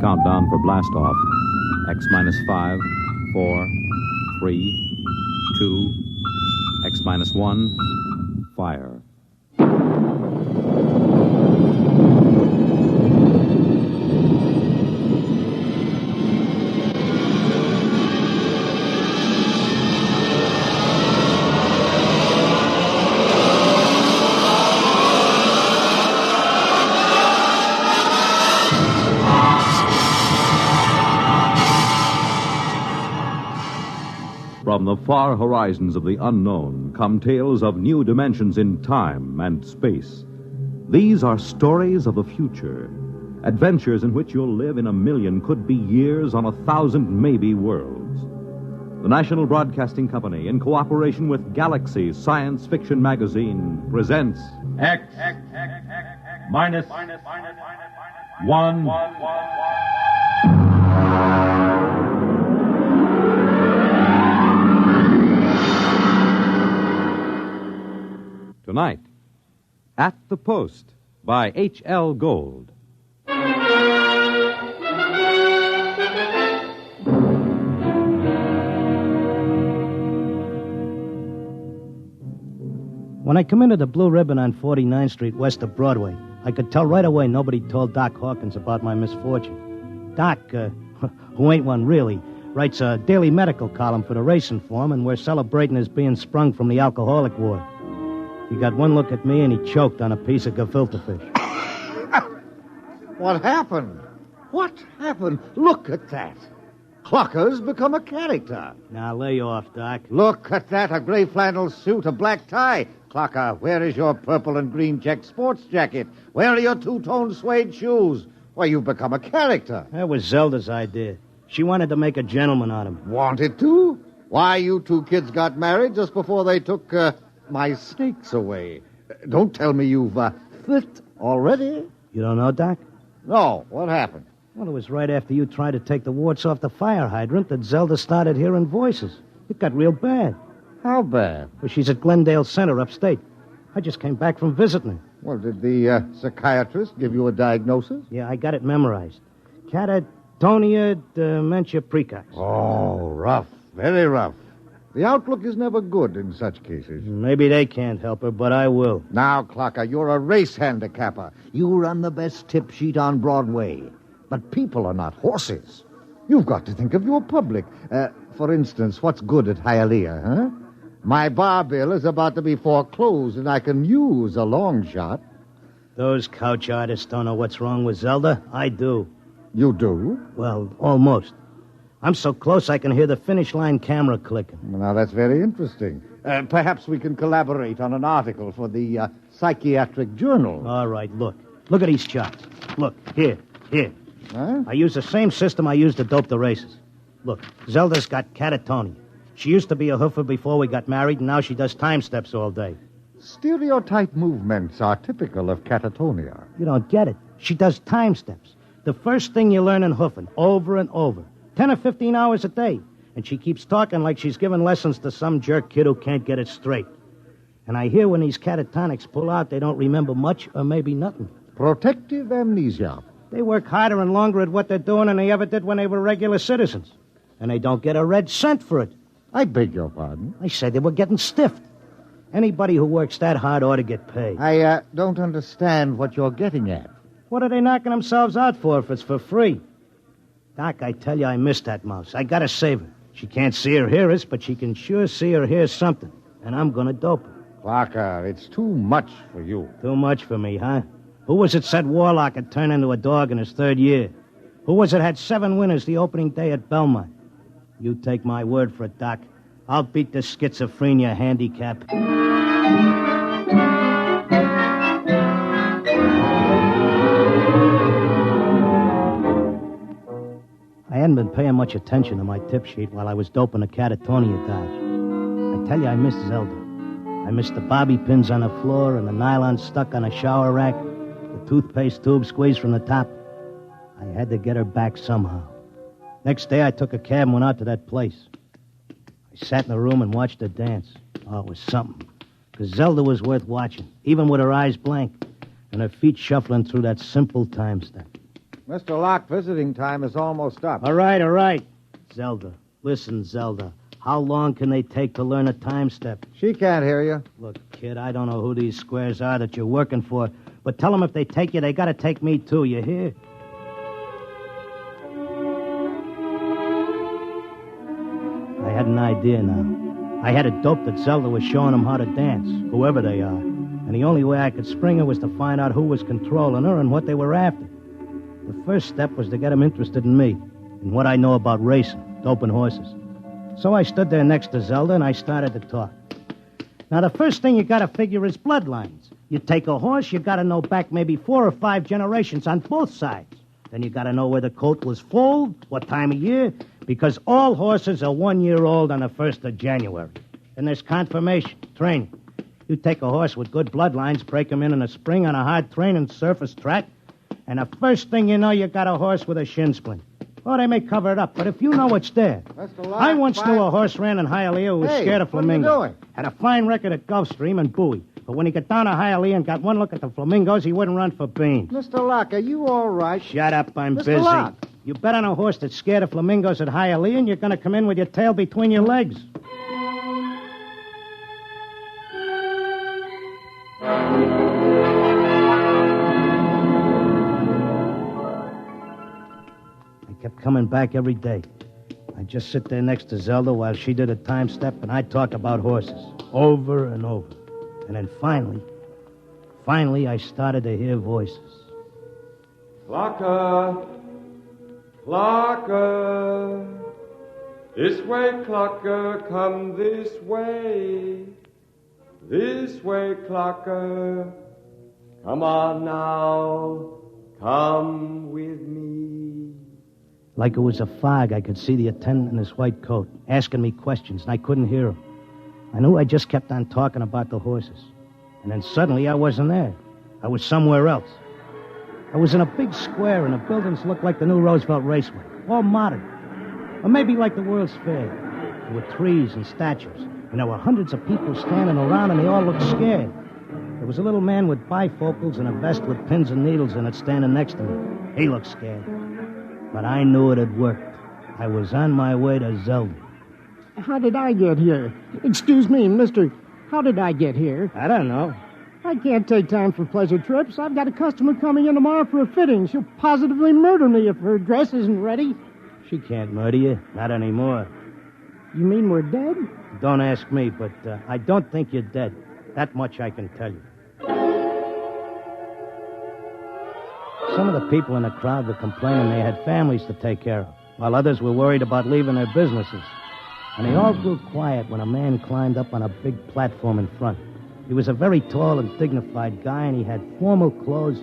Countdown for blast off. X-5, 4, 3, 2, X-1, fire. From the far horizons of the unknown come tales of new dimensions in time and space. These are stories of the future, adventures in which you'll live in a million, could be years, on 1,000 maybe worlds. The National Broadcasting Company, in cooperation with Galaxy Science Fiction Magazine, presents X minus 1. Tonight, At the Post by H.L. Gold. When I come into the Blue Ribbon on 49th Street west of Broadway, I could tell right away nobody told Doc Hawkins about my misfortune. Doc, who ain't one really, writes a daily medical column for the Racing Form, and we're celebrating his being sprung from the alcoholic ward. He got one look at me and he choked on a piece of gefilte fish. What happened? What happened? Look at that. Clocker's become a character. Now, lay off, Doc. Look at that, a gray flannel suit, a black tie. Clocker, where is your purple and green check sports jacket? Where are your two-tone suede shoes? Why, you've become a character. That was Zelda's idea. She wanted to make a gentleman out of him. Wanted to? Why, you two kids got married just before they took, my snakes away. Don't tell me you've, fit already. You don't know, Doc? No. What happened? Well, it was right after you tried to take the warts off the fire hydrant that Zelda started hearing voices. It got real bad. How bad? Well, she's at Glendale Center upstate. I just came back from visiting her. Well, did the psychiatrist give you a diagnosis? Yeah, I got it memorized. Catatonia dementia precox. Oh, rough. Very rough. The outlook is never good in such cases. Maybe they can't help her, but I will. Now, Clocker, you're a race handicapper. You run the best tip sheet on Broadway. But people are not horses. You've got to think of your public. For instance, what's good at Hialeah, huh? My bar bill is about to be foreclosed, and I can use a long shot. Those couch artists don't know what's wrong with Zelda. I do. You do? Well, almost. I'm so close I can hear the finish line camera clicking. Now, that's very interesting. Perhaps we can collaborate on an article for the Psychiatric Journal. All right, look. Look at these charts. Look, here. Huh? I use the same system I used to dope the races. Look, Zelda's got catatonia. She used to be a hoofer before we got married, and now she does time steps all day. Stereotype movements are typical of catatonia. You don't get it. She does time steps. The first thing you learn in hoofing, over and over. 10 or 15 hours a day. And she keeps talking like she's giving lessons to some jerk kid who can't get it straight. And I hear when these catatonics pull out, they don't remember much or maybe nothing. Protective amnesia. They work harder and longer at what they're doing than they ever did when they were regular citizens. And they don't get a red cent for it. I beg your pardon? I said they were getting stiffed. Anybody who works that hard ought to get paid. I don't understand what you're getting at. What are they knocking themselves out for if it's for free? Doc, I tell you, I miss that mouse. I gotta save her. She can't see or hear us, but she can sure see or hear something. And I'm gonna dope her. Clarker, it's too much for you. Too much for me, huh? Who was it said Warlock had turned into a dog in his third year? Who was it had 7 winners the opening day at Belmont? You take my word for it, Doc. I'll beat the schizophrenia handicap. I hadn't been paying much attention to my tip sheet while I was doping a catatonia dodge. I tell you, I missed Zelda. I missed the bobby pins on the floor and the nylon stuck on a shower rack, the toothpaste tube squeezed from the top. I had to get her back somehow. Next day, I took a cab and went out to that place. I sat in the room and watched her dance. Oh, it was something. Because Zelda was worth watching, even with her eyes blank and her feet shuffling through that simple time step. Mr. Locke, visiting time is almost up. All right. Zelda. Listen, Zelda. How long can they take to learn a time step? She can't hear you. Look, kid, I don't know who these squares are that you're working for, but tell them if they take you, they gotta take me too, you hear? I had an idea now. I had a dope that Zelda was showing them how to dance, whoever they are. And the only way I could spring her was to find out who was controlling her and what they were after. The first step was to get them interested in me, in what I know about racing, doping horses. So I stood there next to Zelda, and I started to talk. Now, the first thing you gotta figure is bloodlines. You take a horse, you gotta know back maybe 4 or 5 generations on both sides. Then you gotta know where the coat was foaled, what time of year, because all horses are 1 year old on the 1st of January. And there's confirmation, training. You take a horse with good bloodlines, break him in the spring on a hard training surface track, and the first thing you know, you got a horse with a shin splint. Oh, they may cover it up, but if you know it's there. I once knew a horse ran in Hialeah who was scared of flamingos. What are you doing? Had a fine record at Gulfstream and Bowie. But when he got down to Hialeah and got one look at the flamingos, he wouldn't run for beans. Mr. Locke, are you all right? Shut up, I'm Mr. busy. Locke. You bet on a horse that's scared of flamingos at Hialeah, and you're going to come in with your tail between your legs. Kept coming back every day. I'd just sit there next to Zelda while she did a time step, and I'd talk about horses, over and over. And then finally, I started to hear voices. Clocker! This way, Clocker, come this way. This way, Clocker. Come on now, come with me. Like it was a fog, I could see the attendant in his white coat, asking me questions, and I couldn't hear him. I knew I just kept on talking about the horses. And then suddenly I wasn't there. I was somewhere else. I was in a big square, and the buildings looked like the new Roosevelt Raceway, all modern. Or maybe like the World's Fair. There were trees and statues, and there were hundreds of people standing around, and they all looked scared. There was a little man with bifocals and a vest with pins and needles in it standing next to me. He looked scared. But I knew it had worked. I was on my way to Zelda. How did I get here? Excuse me, mister. How did I get here? I don't know. I can't take time for pleasure trips. I've got a customer coming in tomorrow for a fitting. She'll positively murder me if her dress isn't ready. She can't murder you. Not anymore. You mean we're dead? Don't ask me, but I don't think you're dead. That much I can tell you. Some of the people in the crowd were complaining they had families to take care of, while others were worried about leaving their businesses. And they all grew quiet when a man climbed up on a big platform in front. He was a very tall and dignified guy, and he had formal clothes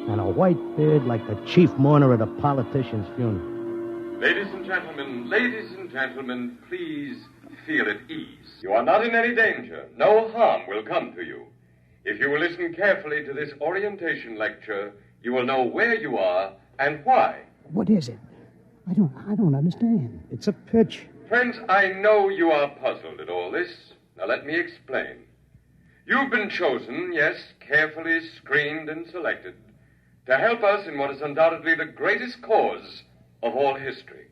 and a white beard like the chief mourner at a politician's funeral. Ladies and gentlemen, please feel at ease. You are not in any danger. No harm will come to you. If you will listen carefully to this orientation lecture, you will know where you are and why. What is it? I don't understand. It's a pitch. Friends, I know you are puzzled at all this. Now let me explain. You've been chosen, yes, carefully screened and selected, to help us in what is undoubtedly the greatest cause of all history.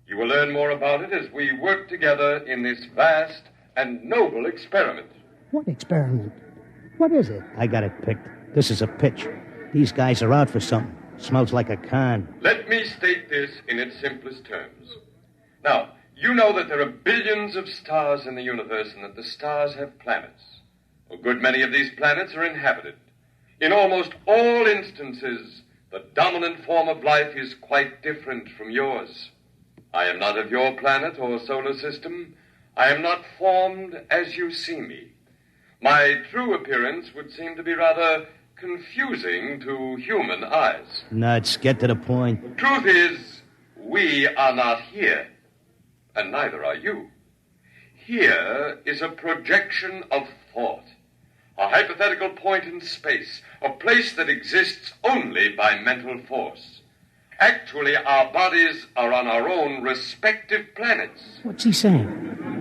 You will learn more about it as we work together in this vast and noble experiment. What experiment? What is it? I got it picked. This is a pitch. These guys are out for something. Smells like a con. Let me state this in its simplest terms. Now, you know that there are billions of stars in the universe and that the stars have planets. A good many of these planets are inhabited. In almost all instances, the dominant form of life is quite different from yours. I am not of your planet or solar system. I am not formed as you see me. My true appearance would seem to be rather confusing to human eyes. Nuts, get to the point. Truth is, we are not here, and neither are you. Here is a projection of thought, a hypothetical point in space, a place that exists only by mental force. Actually, our bodies are on our own respective planets. What's he saying?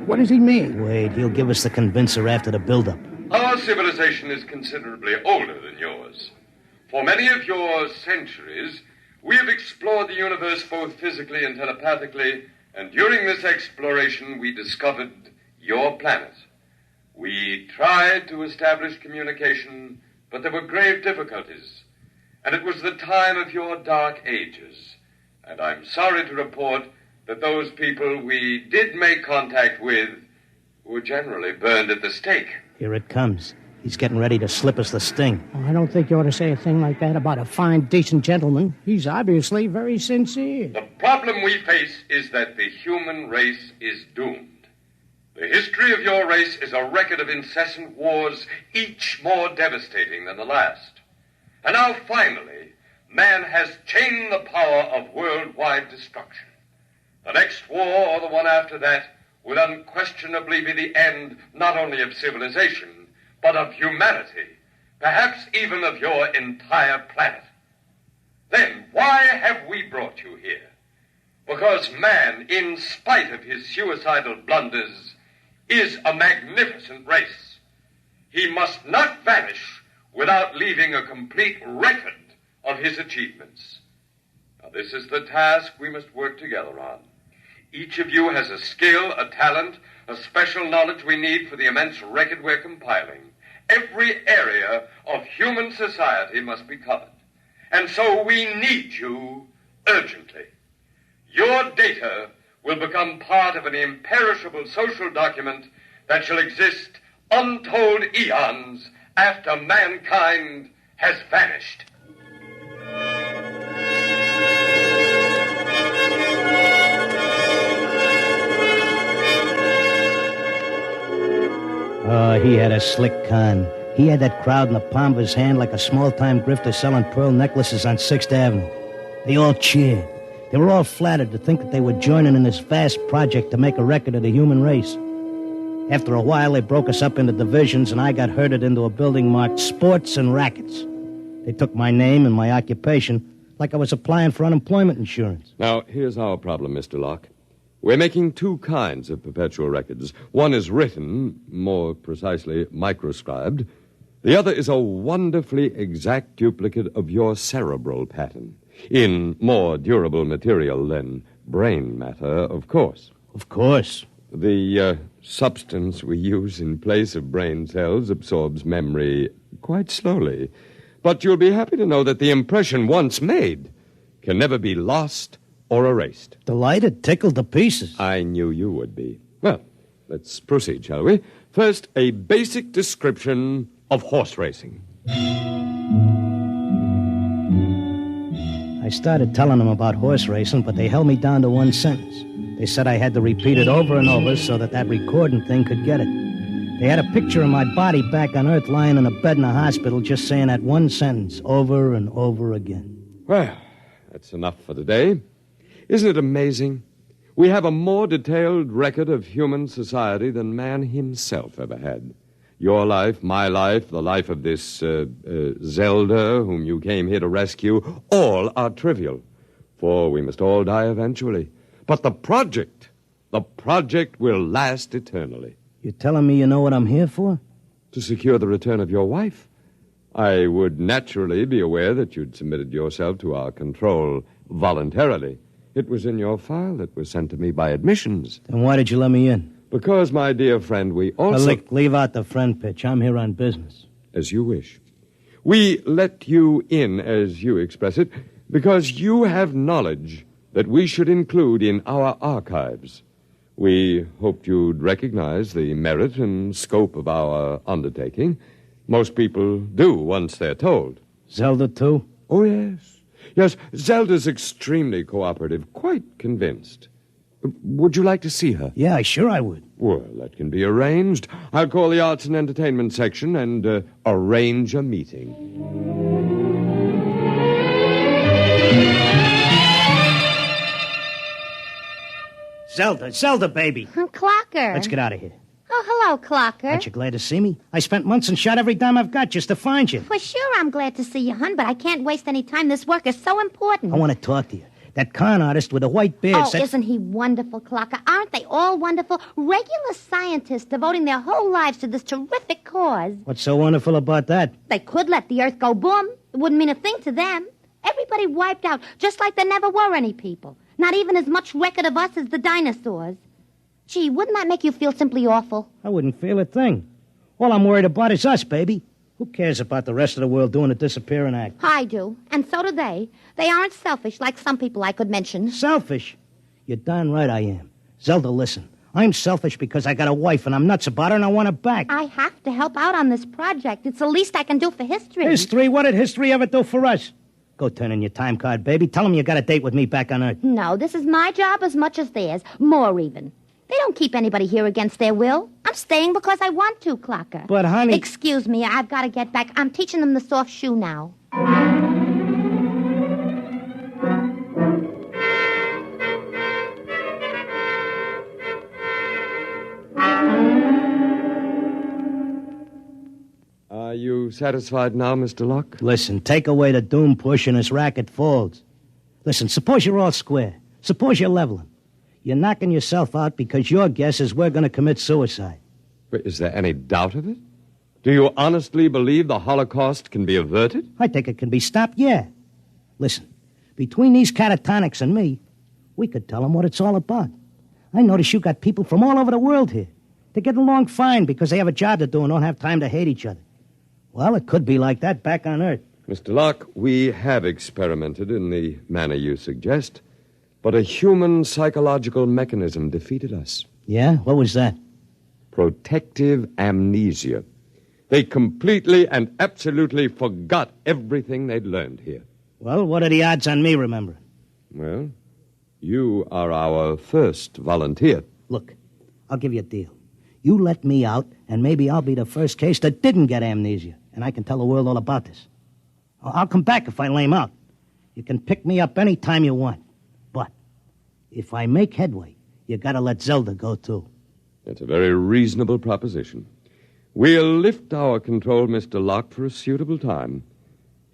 What does he mean? Wait, he'll give us the convincer after the build-up. Our civilization is considerably older than yours. For many of your centuries, we have explored the universe both physically and telepathically, and during this exploration, we discovered your planet. We tried to establish communication, but there were grave difficulties. And it was the time of your dark ages. And I'm sorry to report that those people we did make contact with were generally burned at the stake. Here it comes. He's getting ready to slip us the sting. Oh, I don't think you ought to say a thing like that about a fine, decent gentleman. He's obviously very sincere. The problem we face is that the human race is doomed. The history of your race is a record of incessant wars, each more devastating than the last. And now, finally, man has chained the power of worldwide destruction. The next war, or the one after that, would unquestionably be the end not only of civilization, but of humanity, perhaps even of your entire planet. Then why have we brought you here? Because man, in spite of his suicidal blunders, is a magnificent race. He must not vanish without leaving a complete record of his achievements. Now, this is the task we must work together on. Each of you has a skill, a talent, a special knowledge we need for the immense record we're compiling. Every area of human society must be covered. And so we need you urgently. Your data will become part of an imperishable social document that shall exist untold eons after mankind has vanished. Oh, he had a slick con. He had that crowd in the palm of his hand like a small-time grifter selling pearl necklaces on 6th Avenue. They all cheered. They were all flattered to think that they were joining in this vast project to make a record of the human race. After a while, they broke us up into divisions, and I got herded into a building marked Sports and Rackets. They took my name and my occupation like I was applying for unemployment insurance. Now, here's our problem, Mr. Locke. We're making two kinds of perpetual records. One is written, more precisely microscribed. The other is a wonderfully exact duplicate of your cerebral pattern, in more durable material than brain matter, of course. Of course. The substance we use in place of brain cells absorbs memory quite slowly. But you'll be happy to know that the impression once made can never be lost or erased. Delighted, tickled to pieces. I knew you would be. Well, let's proceed, shall we? First, a basic description of horse racing. I started telling them about horse racing, but they held me down to one sentence. They said I had to repeat it over and over so that recording thing could get it. They had a picture of my body back on Earth lying in a bed in a hospital just saying that one sentence over and over again. Well, that's enough for today. Isn't it amazing? We have a more detailed record of human society than man himself ever had. Your life, my life, the life of this Zelda, whom you came here to rescue, all are trivial, for we must all die eventually. But the project will last eternally. You're telling me you know what I'm here for? To secure the return of your wife. I would naturally be aware that you'd submitted yourself to our control voluntarily. It was in your file that was sent to me by admissions. Then why did you let me in? Because, my dear friend, we also... Look, leave out the friend pitch. I'm here on business. As you wish. We let you in, as you express it, because you have knowledge that we should include in our archives. We hoped you'd recognize the merit and scope of our undertaking. Most people do once they're told. Zelda, too? Oh, yes. Yes, Zelda's extremely cooperative, quite convinced. Would you like to see her? Yeah, sure I would. Well, that can be arranged. I'll call the Arts and Entertainment section and arrange a meeting. Zelda, baby. Clocker. Let's get out of here. Oh, hello, Clocker. Aren't you glad to see me? I spent months and shot every dime I've got just to find you. For sure I'm glad to see you, hon, but I can't waste any time. This work is so important. I want to talk to you. That con artist with the white beard said... isn't he wonderful, Clocker? Aren't they all wonderful? Regular scientists devoting their whole lives to this terrific cause. What's so wonderful about that? They could let the Earth go boom. It wouldn't mean a thing to them. Everybody wiped out, just like there never were any people. Not even as much record of us as the dinosaurs. Gee, wouldn't that make you feel simply awful? I wouldn't feel a thing. All I'm worried about is us, baby. Who cares about the rest of the world doing a disappearing act? I do, and so do they. They aren't selfish like some people I could mention. Selfish? You're darn right I am. Zelda, listen. I'm selfish because I got a wife and I'm nuts about her and I want her back. I have to help out on this project. It's the least I can do for history. History? What did history ever do for us? Go turn in your time card, baby. Tell them you got a date with me back on Earth. No, this is my job as much as theirs. More even. They don't keep anybody here against their will. I'm staying because I want to, Clocker. But, honey... Excuse me, I've got to get back. I'm teaching them the soft shoe now. Are you satisfied now, Mr. Locke? Listen, take away the doom push and this racket folds. Listen, suppose you're all square. Suppose you're leveling. You're knocking yourself out because your guess is we're going to commit suicide. But is there any doubt of it? Do you honestly believe the Holocaust can be averted? I think it can be stopped, yeah. Listen, between these catatonics and me, we could tell them what it's all about. I notice you got people from all over the world here. They get along fine because they have a job to do and don't have time to hate each other. Well, it could be like that back on Earth. Mr. Locke, we have experimented in the manner you suggest. But a human psychological mechanism defeated us. Yeah? What was that? Protective amnesia. They completely and absolutely forgot everything they'd learned here. Well, what are the odds on me remembering? Well, you are our first volunteer. Look, I'll give you a deal. You let me out, and maybe I'll be the first case that didn't get amnesia, and I can tell the world all about this. I'll come back if I lame out. You can pick me up any time you want. But if I make headway, you gotta let Zelda go, too. That's a very reasonable proposition. We'll lift our control, Mr. Locke, for a suitable time.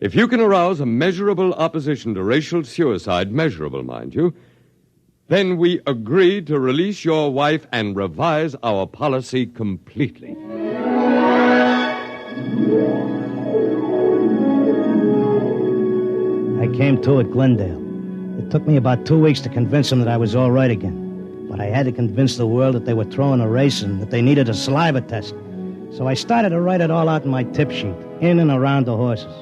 If you can arouse a measurable opposition to racial suicide, measurable, mind you, then we agree to release your wife and revise our policy completely. I came to at Glendale. It took me about 2 weeks to convince them that I was all right again. But I had to convince the world that they were throwing a race and that they needed a saliva test. So I started to write it all out in my tip sheet, in and around the horses.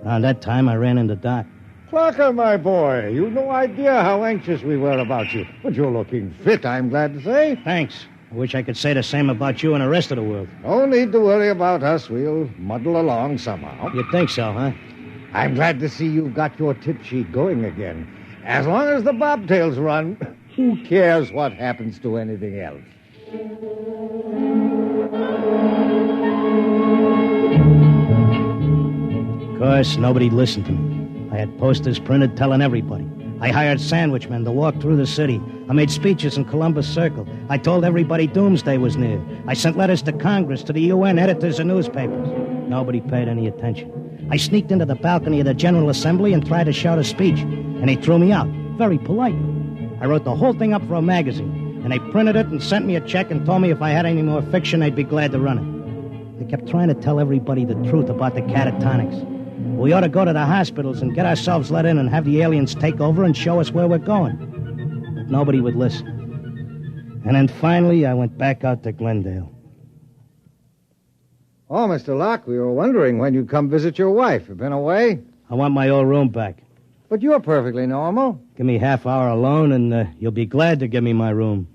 Around that time, I ran into Doc. Clocker, my boy, you've no idea how anxious we were about you. But you're looking fit, I'm glad to say. Thanks. I wish I could say the same about you and the rest of the world. No need to worry about us. We'll muddle along somehow. You think so, huh? I'm glad to see you've got your tip sheet going again. As long as the bobtails run, who cares what happens to anything else? Of course, nobody listened to me. I had posters printed telling everybody. I hired sandwich men to walk through the city. I made speeches in Columbus Circle. I told everybody doomsday was near. I sent letters to Congress, to the UN, editors of newspapers. Nobody paid any attention. I sneaked into the balcony of the General Assembly and tried to shout a speech, and they threw me out, very politely. I wrote the whole thing up for a magazine, and they printed it and sent me a check and told me if I had any more fiction, they'd be glad to run it. They kept trying to tell everybody the truth about the catatonics. We ought to go to the hospitals and get ourselves let in and have the aliens take over and show us where we're going. But nobody would listen. And then finally, I went back out to Glendale. Oh, Mr. Locke, we were wondering when you'd come visit your wife. You been away? I want my old room back. But you're perfectly normal. Give me half hour alone, and you'll be glad to give me my room.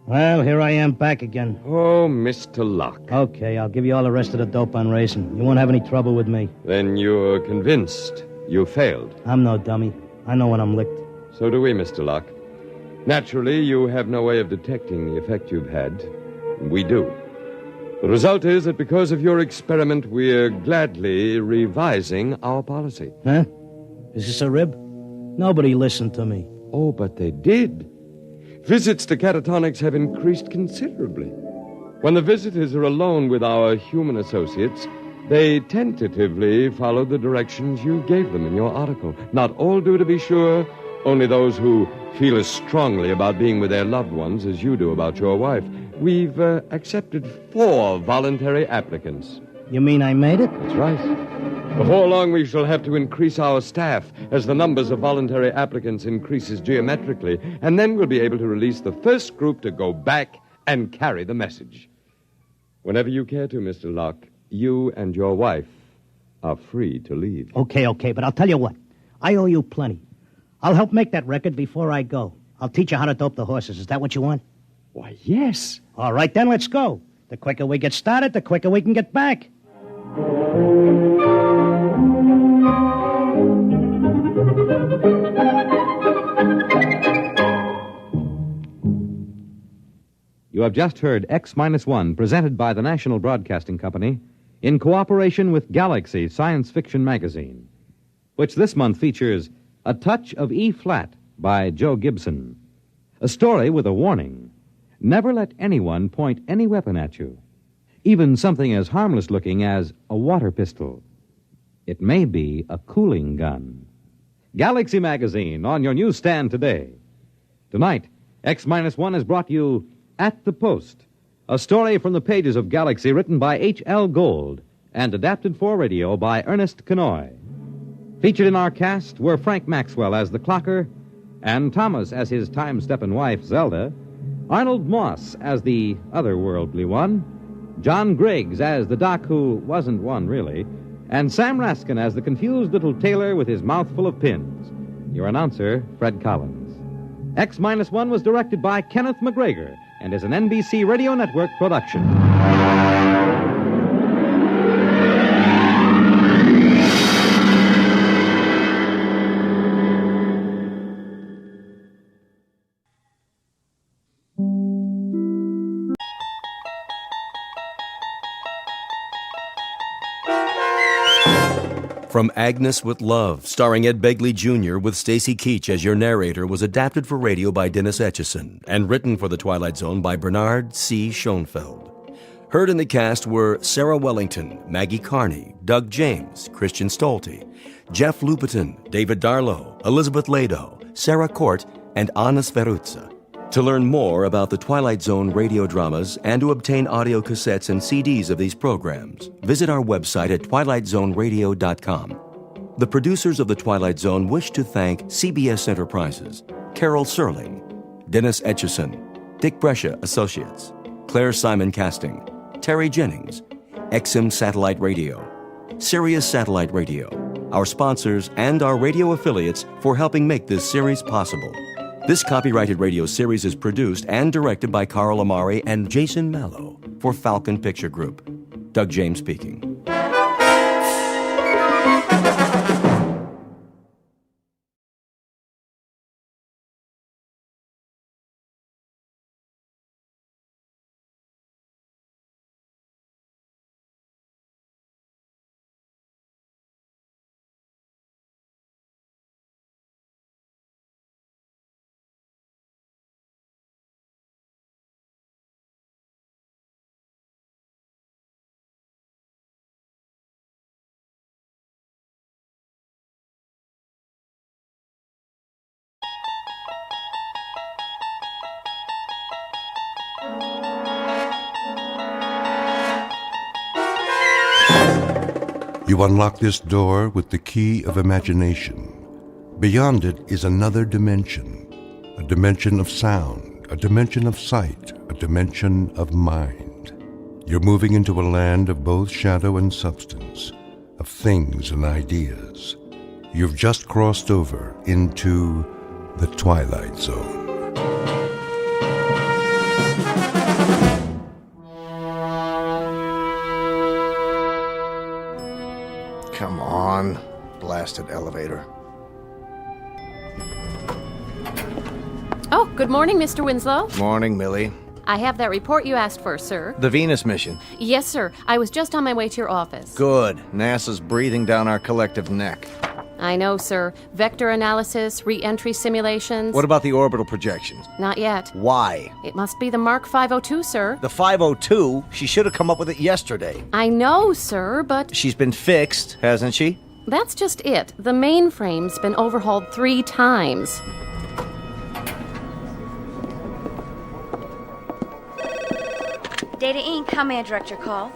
Well, here I am back again. Oh, Mr. Locke. Okay, I'll give you all the rest of the dope on racing. You won't have any trouble with me. Then you're convinced you failed. I'm no dummy. I know when I'm licked. So do we, Mr. Locke. Naturally, you have no way of detecting the effect you've had. We do. The result is that because of your experiment, we're gladly revising our policy. Huh? Is this a rib? Nobody listened to me. Oh, but they did. Visits to catatonics have increased considerably. When the visitors are alone with our human associates, they tentatively follow the directions you gave them in your article. Not all do, to be sure, only those who feel as strongly about being with their loved ones as you do about your wife. We've accepted 4 voluntary applicants. You mean I made it? That's right. Before long, we shall have to increase our staff as the numbers of voluntary applicants increases geometrically, and then we'll be able to release the first group to go back and carry the message. Whenever you care to, Mr. Locke, you and your wife are free to leave. Okay, but I'll tell you what. I owe you plenty. I'll help make that record before I go. I'll teach you how to dope the horses. Is that what you want? Why, yes. All right, then, let's go. The quicker we get started, the quicker we can get back. You have just heard X-1, presented by the National Broadcasting Company in cooperation with Galaxy Science Fiction Magazine, which this month features A Touch of E-Flat by Joe Gibson, a story with a warning. Never let anyone point any weapon at you, even something as harmless-looking as a water pistol. It may be a cooling gun. Galaxy Magazine on your newsstand today. Tonight, X-1 has brought you At the Post, a story from the pages of Galaxy written by H.L. Gold and adapted for radio by Ernest Kenoy. Featured in our cast were Frank Maxwell as the clocker, and Thomas as his time-steppin' wife, Zelda, Arnold Moss as the otherworldly one, John Griggs as the doc who wasn't one, really, and Sam Raskin as the confused little tailor with his mouth full of pins. Your announcer, Fred Collins. X-1 was directed by Kenneth McGregor and is an NBC Radio Network production. From Agnes with Love, starring Ed Begley Jr. with Stacy Keach as your narrator, was adapted for radio by Dennis Etchison and written for The Twilight Zone by Bernard C. Schoenfeld. Heard in the cast were Sarah Wellington, Maggie Carney, Doug James, Christian Stolte, Jeff Lupetin, David Darlow, Elizabeth Lado, Sarah Court, and Anna Sverutza. To learn more about the Twilight Zone radio dramas and to obtain audio cassettes and CDs of these programs, visit our website at twilightzoneradio.com. The producers of The Twilight Zone wish to thank CBS Enterprises, Carol Serling, Dennis Etchison, Dick Brescia Associates, Claire Simon Casting, Terry Jennings, XM Satellite Radio, Sirius Satellite Radio, our sponsors and our radio affiliates for helping make this series possible. This copyrighted radio series is produced and directed by Carl Amari and Jason Mallow for Falcon Picture Group. Doug James speaking. You unlock this door with the key of imagination. Beyond it is another dimension, a dimension of sound, a dimension of sight, a dimension of mind. You're moving into a land of both shadow and substance, of things and ideas. You've just crossed over into the Twilight Zone. Come on, blasted elevator. Oh, good morning, Mr. Winslow. Morning, Millie. I have that report you asked for, sir. The Venus mission. Yes, sir. I was just on my way to your office. Good. NASA's breathing down our collective neck. I know, sir. Vector analysis, re-entry simulations. What about the orbital projections? Not yet. Why? It must be the Mark 502, sir. The 502? She should have come up with it yesterday. I know, sir, but... She's been fixed, hasn't she? That's just it. The mainframe's been overhauled 3 times. Data Inc., how may I direct your call?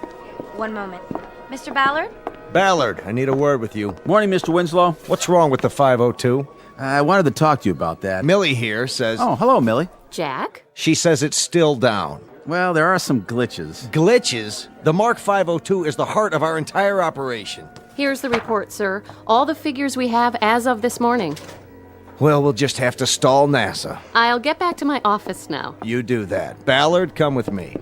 One moment. Mr. Ballard? Ballard, I need a word with you. Morning, Mr. Winslow. What's wrong with the 502? I wanted to talk to you about that. Millie here says... Oh, hello, Millie. Jack? She says it's still down. Well, there are some glitches. Glitches? The Mark 502 is the heart of our entire operation. Here's the report, sir. All the figures we have as of this morning. Well, we'll just have to stall NASA. I'll get back to my office now. You do that. Ballard, come with me.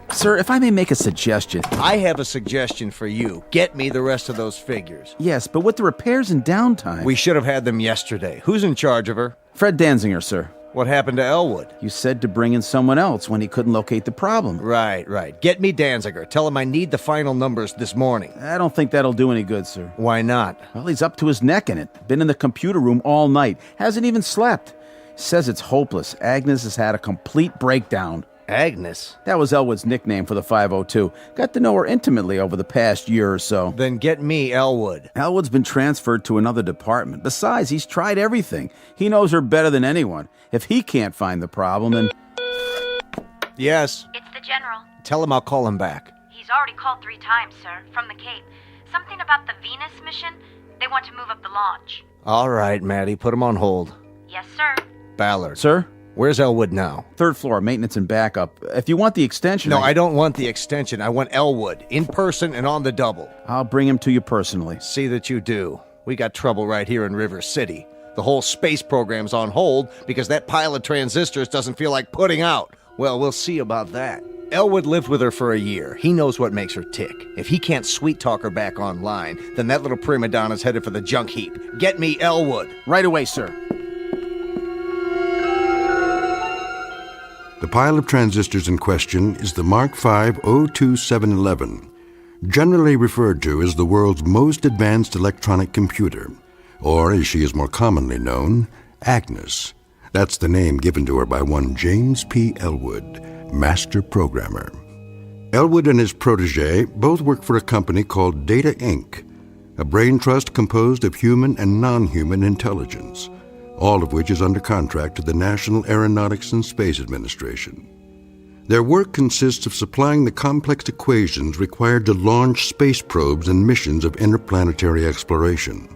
Sir, if I may make a suggestion. I have a suggestion for you. Get me the rest of those figures. Yes, but with the repairs and downtime... We should have had them yesterday. Who's in charge of her? Fred Danziger, sir. What happened to Elwood? You said to bring in someone else when he couldn't locate the problem. Right. Get me Danziger. Tell him I need the final numbers this morning. I don't think that'll do any good, sir. Why not? Well, he's up to his neck in it. Been in the computer room all night. Hasn't even slept. Says it's hopeless. Agnes has had a complete breakdown. Agnes? That was Elwood's nickname for the 502. Got to know her intimately over the past year or so. Then get me Elwood. Elwood's been transferred to another department. Besides, he's tried everything. He knows her better than anyone. If he can't find the problem, then... Yes? It's the General. Tell him I'll call him back. He's already called 3 times, sir, from the Cape. Something about the Venus mission. They want to move up the launch. All right, Maddie, put him on hold. Yes, sir. Ballard. Sir? Where's Elwood now? 3rd floor, maintenance and backup. If you want the extension... No, I don't want the extension. I want Elwood, in person and on the double. I'll bring him to you personally. See that you do. We got trouble right here in River City. The whole space program's on hold because that pile of transistors doesn't feel like putting out. Well, we'll see about that. Elwood lived with her for a year. He knows what makes her tick. If he can't sweet-talk her back online, then that little prima donna's headed for the junk heap. Get me Elwood. Right away, sir. The pile of transistors in question is the Mark V 02711, generally referred to as the world's most advanced electronic computer, or as she is more commonly known, Agnes. That's the name given to her by one James P. Elwood, master programmer. Elwood and his protege both work for a company called Data Inc., a brain trust composed of human and non-human intelligence, all of which is under contract to the National Aeronautics and Space Administration. Their work consists of supplying the complex equations required to launch space probes and missions of interplanetary exploration.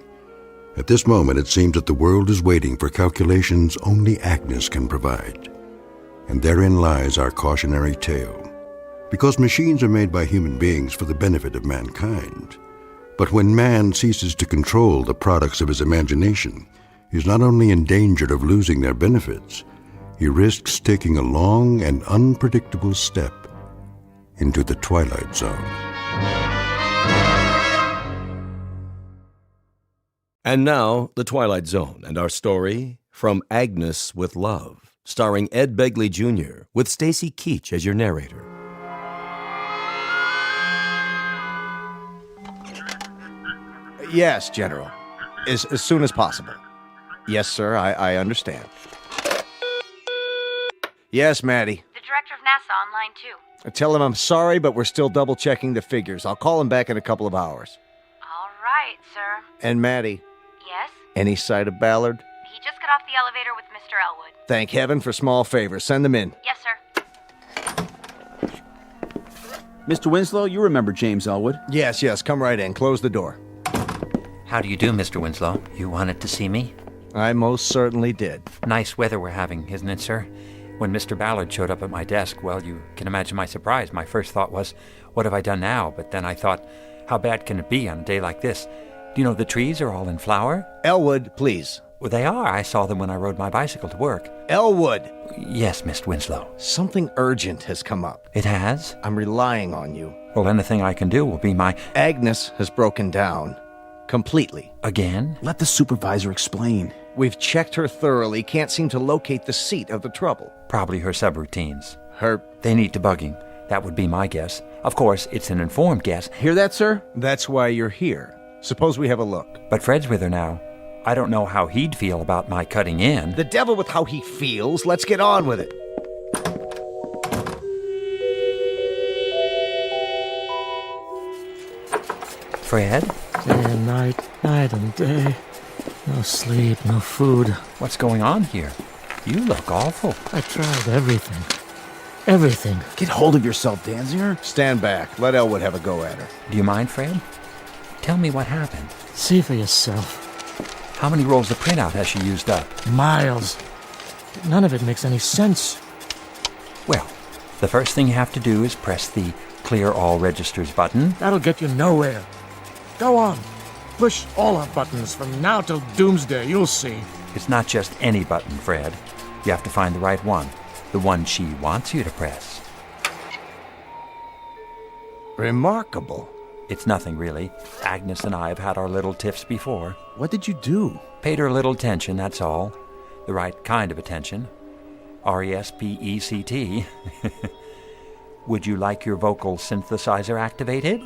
At this moment, it seems that the world is waiting for calculations only Agnes can provide. And therein lies our cautionary tale. Because machines are made by human beings for the benefit of mankind. But when man ceases to control the products of his imagination, he is not only in danger of losing their benefits, he risks taking a long and unpredictable step into the Twilight Zone. And now, The Twilight Zone and our story, From Agnes with Love, starring Ed Begley Jr., with Stacy Keach as your narrator. Yes, General. As soon as possible. Yes, sir, I understand. Yes, Maddie. The director of NASA on line 2. Tell him I'm sorry, but we're still double-checking the figures. I'll call him back in a couple of hours. All right, sir. And Maddie. Yes? Any sight of Ballard? He just got off the elevator with Mr. Elwood. Thank heaven for small favors. Send them in. Yes, sir. Mr. Winslow, you remember James Elwood? Yes, come right in. Close the door. How do you do, Mr. Winslow? You wanted to see me? I most certainly did. Nice weather we're having, isn't it, sir? When Mr. Ballard showed up at my desk, well, you can imagine my surprise. My first thought was, what have I done now? But then I thought, how bad can it be on a day like this? Do you know the trees are all in flower? Elwood, please. Well, they are. I saw them when I rode my bicycle to work. Elwood! Yes, Mr. Winslow. Something urgent has come up. It has? I'm relying on you. Well, anything I can do will be my... Agnes has broken down. Completely. Again? Let the supervisor explain. We've checked her thoroughly. Can't seem to locate the seat of the trouble. Probably her subroutines. Her... They need debugging. That would be my guess. Of course, it's an informed guess. Hear that, sir? That's why you're here. Suppose we have a look. But Fred's with her now. I don't know how he'd feel about my cutting in. The devil with how he feels. Let's get on with it. Fred? Day and night, night and day. No sleep, no food. What's going on here? You look awful. I tried everything. Everything. Get hold of yourself, Danziger. Stand back. Let Elwood have a go at her. Do you mind, Fred? Tell me what happened. See for yourself. How many rolls of printout has she used up? Miles. None of it makes any sense. Well, the first thing you have to do is press the Clear All Registers button. That'll get you nowhere. Go on. Push all our buttons from now till doomsday. You'll see. It's not just any button, Fred. You have to find the right one. The one she wants you to press. Remarkable. It's nothing, really. Agnes and I have had our little tiffs before. What did you do? Paid her a little attention, that's all. The right kind of attention. RESPECT. Would you like your vocal synthesizer activated?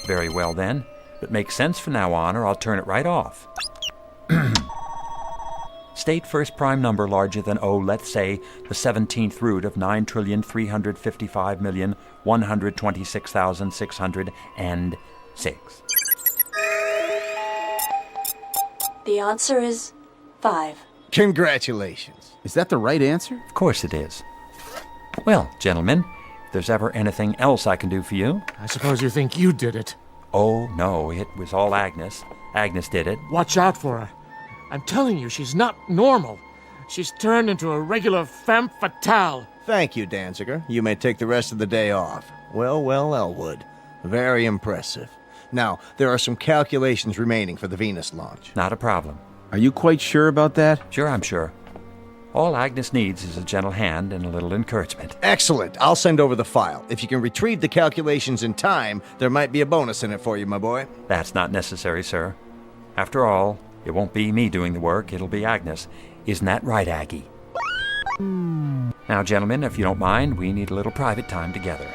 Very well, then. But make sense from now on, or I'll turn it right off. State first prime number larger than, let's say, the 17th root of 9,355,126,606. The answer is 5. Congratulations. Is that the right answer? Of course it is. Well, gentlemen, if there's ever anything else I can do for you... I suppose you think you did it. Oh, no, it was all Agnes. Agnes did it. Watch out for her. I'm telling you, she's not normal. She's turned into a regular femme fatale. Thank you, Danziger. You may take the rest of the day off. Well, Elwood. Very impressive. Now, there are some calculations remaining for the Venus launch. Not a problem. Are you quite sure about that? Sure, I'm sure. All Agnes needs is a gentle hand and a little encouragement. Excellent. I'll send over the file. If you can retrieve the calculations in time, there might be a bonus in it for you, my boy. That's not necessary, sir. After all, it won't be me doing the work, it'll be Agnes. Isn't that right, Aggie? Now, gentlemen, if you don't mind, we need a little private time together.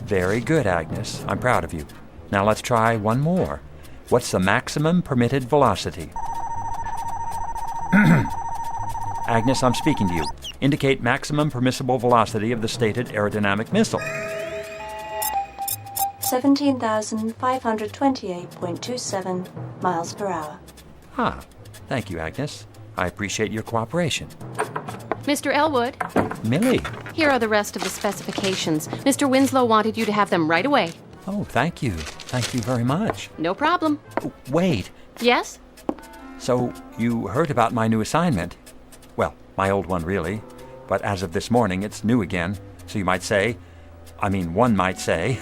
Very good, Agnes. I'm proud of you. Now let's try one more. What's the maximum permitted velocity? Agnes, I'm speaking to you. Indicate maximum permissible velocity of the stated aerodynamic missile. 17,528.27 miles per hour. Ah, thank you, Agnes. I appreciate your cooperation. Mr. Elwood, Millie. here are the rest of the specifications. Mr. Winslow wanted you to have them right away. Oh, thank you. Thank you very much. No problem. Wait. Yes? So, you heard about my new assignment? Well, my old one, really. But as of this morning, it's new again. So you might say... one might say...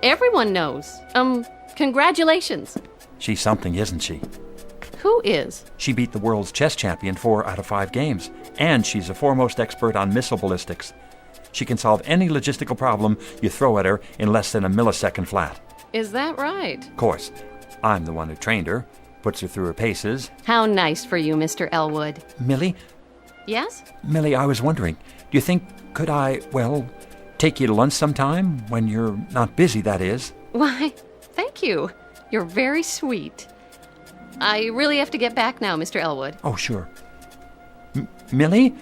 Everyone knows. Congratulations. She's something, isn't she? Who is? She beat the world's chess champion 4 out of 5 games. And she's a foremost expert on missile ballistics. She can solve any logistical problem you throw at her in less than a millisecond flat. Is that right? Of course. I'm the one who trained her, puts her through her paces. How nice for you, Mr. Elwood. Millie? Yes? Millie, I was wondering, do you think, could I, take you to lunch sometime? When you're not busy, that is. Why, thank you. You're very sweet. I really have to get back now, Mr. Elwood. Oh, sure. Millie,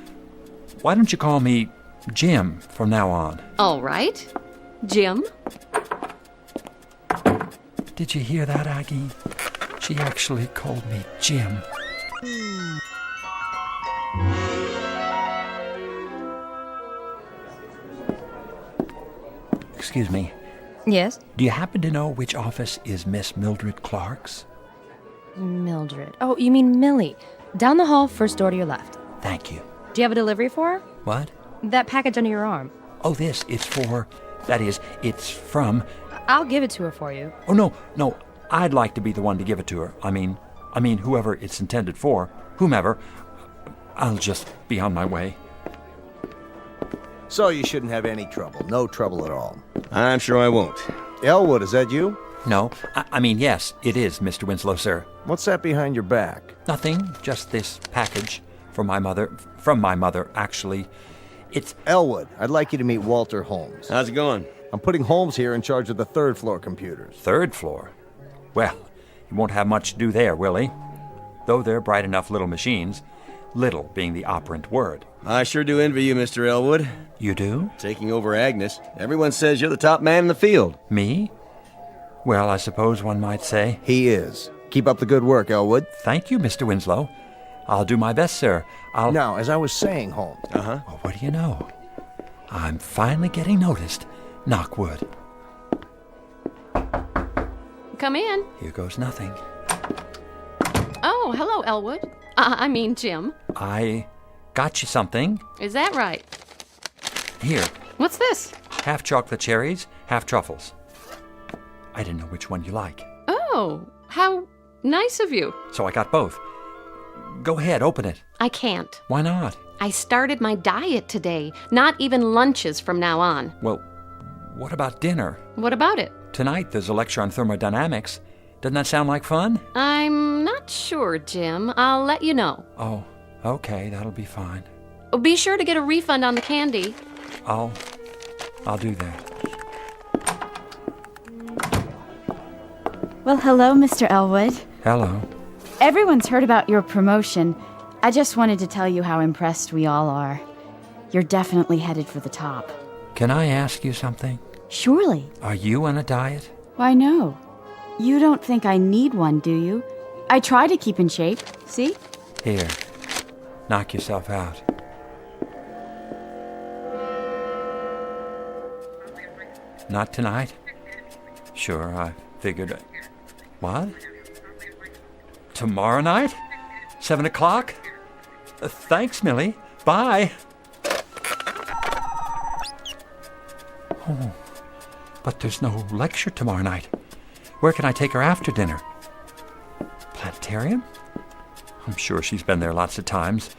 why don't you call me Jim from now on? All right. Jim? Did you hear that, Aggie? She actually called me Jim. Excuse me. Yes? Do you happen to know which office is Miss Mildred Clark's? Mildred. Oh, you mean Millie. Down the hall, first door to your left. Thank you. Do you have a delivery for her? What? That package under your arm. Oh, this. It's for... That is, it's from... I'll give it to her for you. Oh, no. I'd like to be the one to give it to her. I mean, whoever it's intended for, whomever. I'll just be on my way. So you shouldn't have any trouble. No trouble at all. I'm sure I won't. Elwood, is that you? No. Yes, it is, Mr. Winslow, sir. What's that behind your back? Nothing. Just this package from my mother, actually. It's... Elwood, I'd like you to meet Walter Holmes. How's it going? I'm putting Holmes here in charge of the third floor computers. Third floor? Well, he won't have much to do there, will he? Though they're bright enough little machines. Little being the operant word. I sure do envy you, Mr. Elwood. You do? Taking over Agnes. Everyone says you're the top man in the field. Me? Well, I suppose one might say. He is. Keep up the good work, Elwood. Thank you, Mr. Winslow. I'll do my best, sir. Now, as I was saying, Holmes. Well, what do you know? I'm finally getting noticed. Knock wood. Come in. Here goes nothing. Oh, hello, Elwood. Jim. I got you something. Is that right? Here. What's this? Half chocolate cherries, half truffles. I didn't know which one you like. Oh, how nice of you. So I got both. Go ahead, open it. I can't. Why not? I started my diet today. Not even lunches from now on. Well, what about dinner? What about it? Tonight there's a lecture on thermodynamics. Doesn't that sound like fun? I'm not sure, Jim. I'll let you know. Oh, okay, that'll be fine. Be sure to get a refund on the candy. I'll do that. Well, hello, Mr. Elwood. Hello. Everyone's heard about your promotion. I just wanted to tell you how impressed we all are. You're definitely headed for the top. Can I ask you something? Surely. Are you on a diet? Why, no. You don't think I need one, do you? I try to keep in shape. See? Here. Knock yourself out. Not tonight? Sure, I figured... What? Tomorrow night? 7 o'clock? Thanks, Millie. Bye. Oh, but there's no lecture tomorrow night. Where can I take her after dinner? Planetarium? I'm sure she's been there lots of times.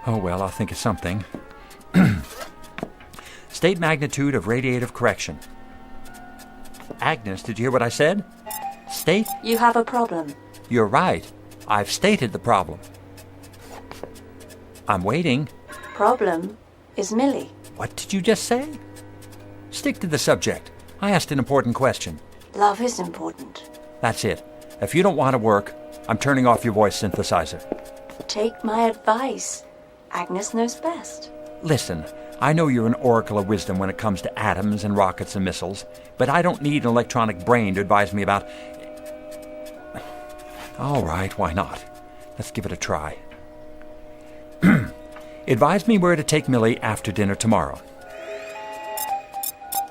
Oh, well, I'll think of something. State magnitude of radiative correction. Agnes, did you hear what I said? State? You have a problem. You're right. I've stated the problem. I'm waiting. Problem is Millie. What did you just say? Stick to the subject. I asked an important question. Love is important. That's it. If you don't want to work, I'm turning off your voice synthesizer. Take my advice. Agnes knows best. Listen, I know you're an oracle of wisdom when it comes to atoms and rockets and missiles, but I don't need an electronic brain to advise me about... All right, why not? Let's give it a try. Advise me where to take Millie after dinner tomorrow.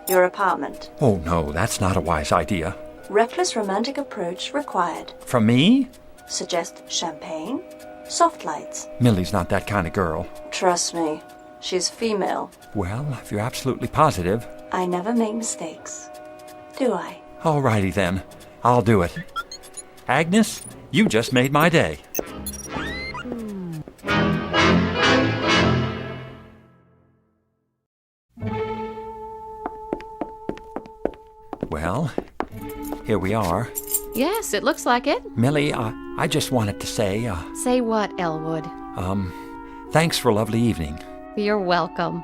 Your apartment. Oh, no, that's not a wise idea. Reckless romantic approach required. From me? Suggest champagne, soft lights. Millie's not that kind of girl. Trust me, she's female. Well, if you're absolutely positive. I never make mistakes. Do I? All righty then. I'll do it. Agnes, you just made my day. Well, here we are. Yes, it looks like it. Millie, I just wanted to say, Say what, Elwood? thanks for a lovely evening. You're welcome.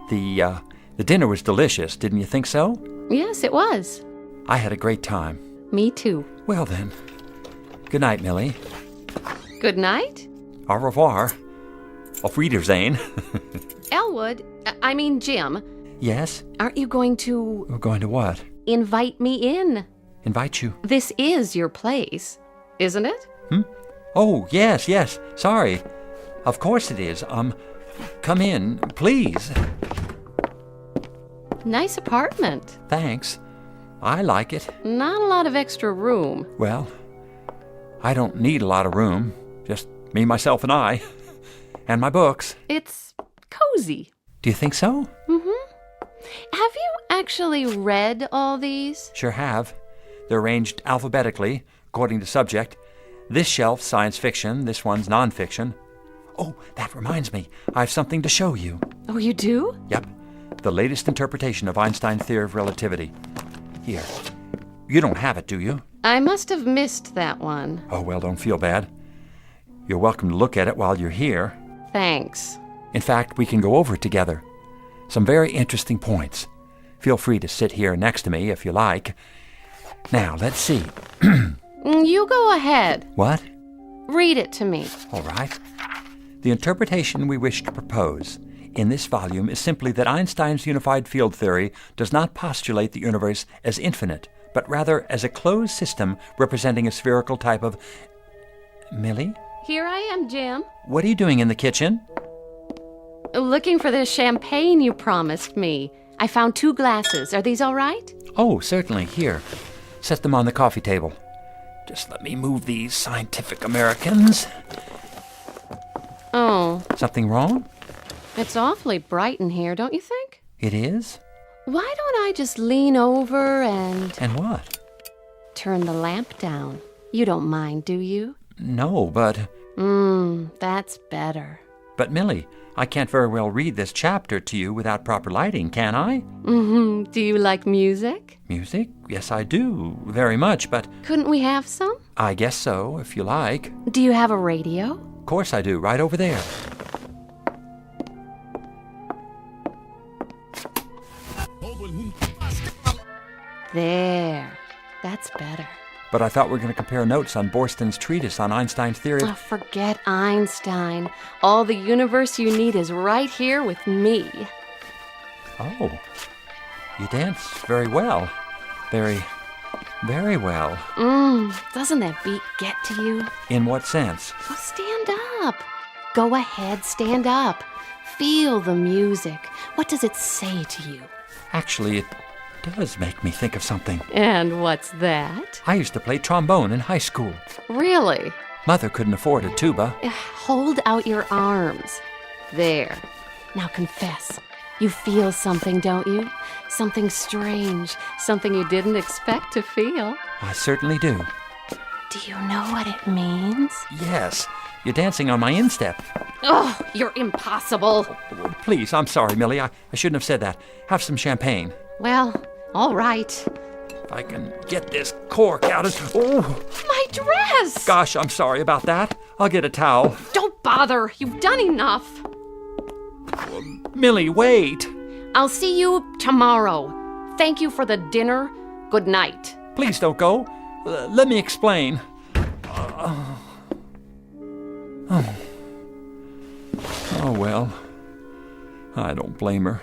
The dinner was delicious, didn't you think so? Yes, it was. I had a great time. Me too. Well then, good night, Millie. Good night? Au revoir. Auf Wiedersehen. Elwood, I mean Jim. Yes? Aren't you going to... We're going to what? Invite me in. Invite you? This is your place, isn't it? Oh, yes. Sorry. Of course it is. Come in, please. Nice apartment. Thanks. I like it. Not a lot of extra room. Well, I don't need a lot of room. Just me, myself, and I. And my books. It's cozy. Do you think so? Have you actually read all these? Sure have. They're arranged alphabetically, according to subject. This shelf's science fiction, this one's nonfiction. Oh, that reminds me. I have something to show you. Oh, you do? Yep. The latest interpretation of Einstein's theory of relativity. Here. You don't have it, do you? I must have missed that one. Oh, well, don't feel bad. You're welcome to look at it while you're here. Thanks. In fact, we can go over it together. Some very interesting points. Feel free to sit here next to me if you like. Now, let's see. You go ahead. What? Read it to me. All right. The interpretation we wish to propose in this volume is simply that Einstein's unified field theory does not postulate the universe as infinite, but rather as a closed system representing a spherical type of... Millie? Here I am, Jim. What are you doing in the kitchen? Looking for the champagne you promised me. I found 2 glasses. Are these all right? Oh, certainly. Here. Set them on the coffee table. Just let me move these scientific Americans. Oh. Something wrong? It's awfully bright in here, don't you think? It is? Why don't I just lean over and... And what? Turn the lamp down. You don't mind, do you? No, but... That's better. But, Millie, I can't very well read this chapter to you without proper lighting, can I? Do you like music? Music? Yes, I do. Very much, but... Couldn't we have some? I guess so, if you like. Do you have a radio? Of course I do. Right over there. There. That's better. But I thought we were going to compare notes on Borston's treatise on Einstein's theory of... Oh, forget Einstein. All the universe you need is right here with me. Oh. You dance very well. Very well. Doesn't that beat get to you? In what sense? Well, stand up. Go ahead, stand up. Feel the music. What does it say to you? Actually, it does make me think of something. And what's that? I used to play trombone in high school. Really? Mother couldn't afford a tuba. Hold out your arms. There. Now confess. You feel something, don't you? Something strange. Something you didn't expect to feel. I certainly do. Do you know what it means? Yes. You're dancing on my instep. Oh, you're impossible. Oh, please, I'm sorry, Millie. I shouldn't have said that. Have some champagne. Well, all right. If I can get this cork out of... Oh! My dress! Gosh, I'm sorry about that. I'll get a towel. Don't bother. You've done enough. Millie, wait. I'll see you tomorrow. Thank you for the dinner. Good night. Please don't go. Let me explain. Oh, well. I don't blame her.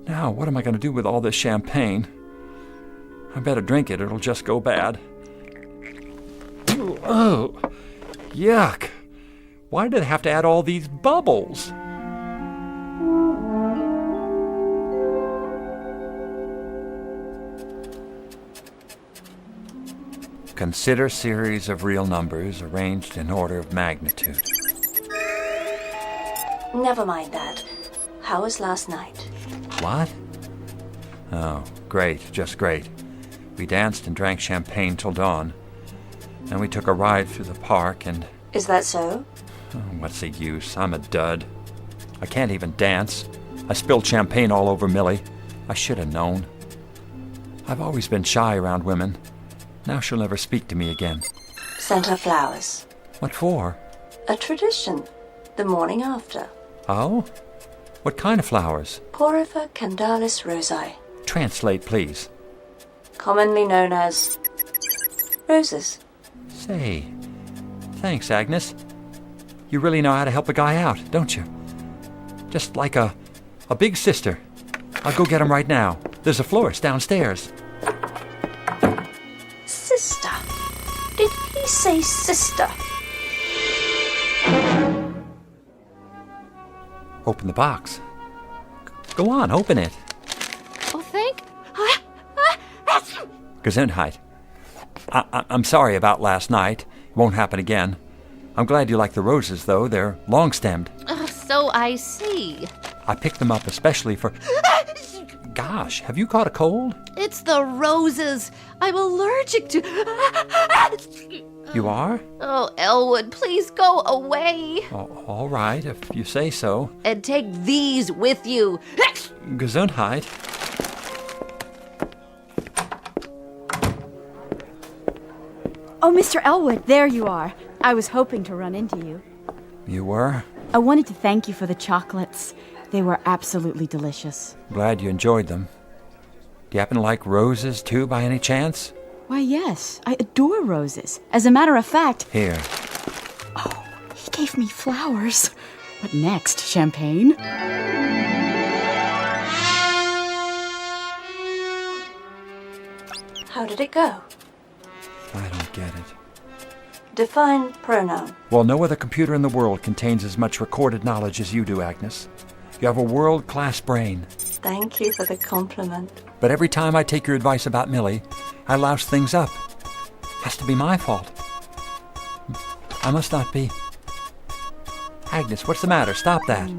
Now, what am I going to do with all this champagne? I better drink it. It'll just go bad. Oh, yuck. Why did I have to add all these bubbles? Consider series of real numbers arranged in order of magnitude. Never mind that. How was last night? What? Oh, great, just great. We danced and drank champagne till dawn. Then we took a ride through the park and... Is that so? Oh, what's the use? I'm a dud. I can't even dance. I spilled champagne all over Millie. I should have known. I've always been shy around women. Now she'll never speak to me again. Sent her flowers. What for? A tradition. The morning after. Oh? What kind of flowers? Porphyra candalis rosae. Translate, please. Commonly known as roses. Say, thanks, Agnes. You really know how to help a guy out, don't you? Just like a big sister. I'll go get him right now. There's a florist downstairs. Sister? Did he say sister? Open the box. Go on, open it. Oh, thank... Gesundheit. I'm sorry about last night. It won't happen again. I'm glad you like the roses, though. They're long-stemmed. So I see. I picked them up especially for... Gosh, have you caught a cold? It's the roses. I'm allergic to... You are? Oh, Elwood, please go away. Oh, all right, if you say so. And take these with you. Gesundheit. Oh, Mr. Elwood, there you are. I was hoping to run into you. You were? I wanted to thank you for the chocolates. They were absolutely delicious. Glad you enjoyed them. Do you happen to like roses, too, by any chance? Why, yes. I adore roses. As a matter of fact... Here. Oh, he gave me flowers. What next? Champagne? How did it go? I don't get it. Define pronoun. Well, no other computer in the world contains as much recorded knowledge as you do, Agnes. You have a world-class brain. Thank you for the compliment. But every time I take your advice about Millie, I louse things up. Has to be my fault. I must not be. Agnes, what's the matter? Stop that.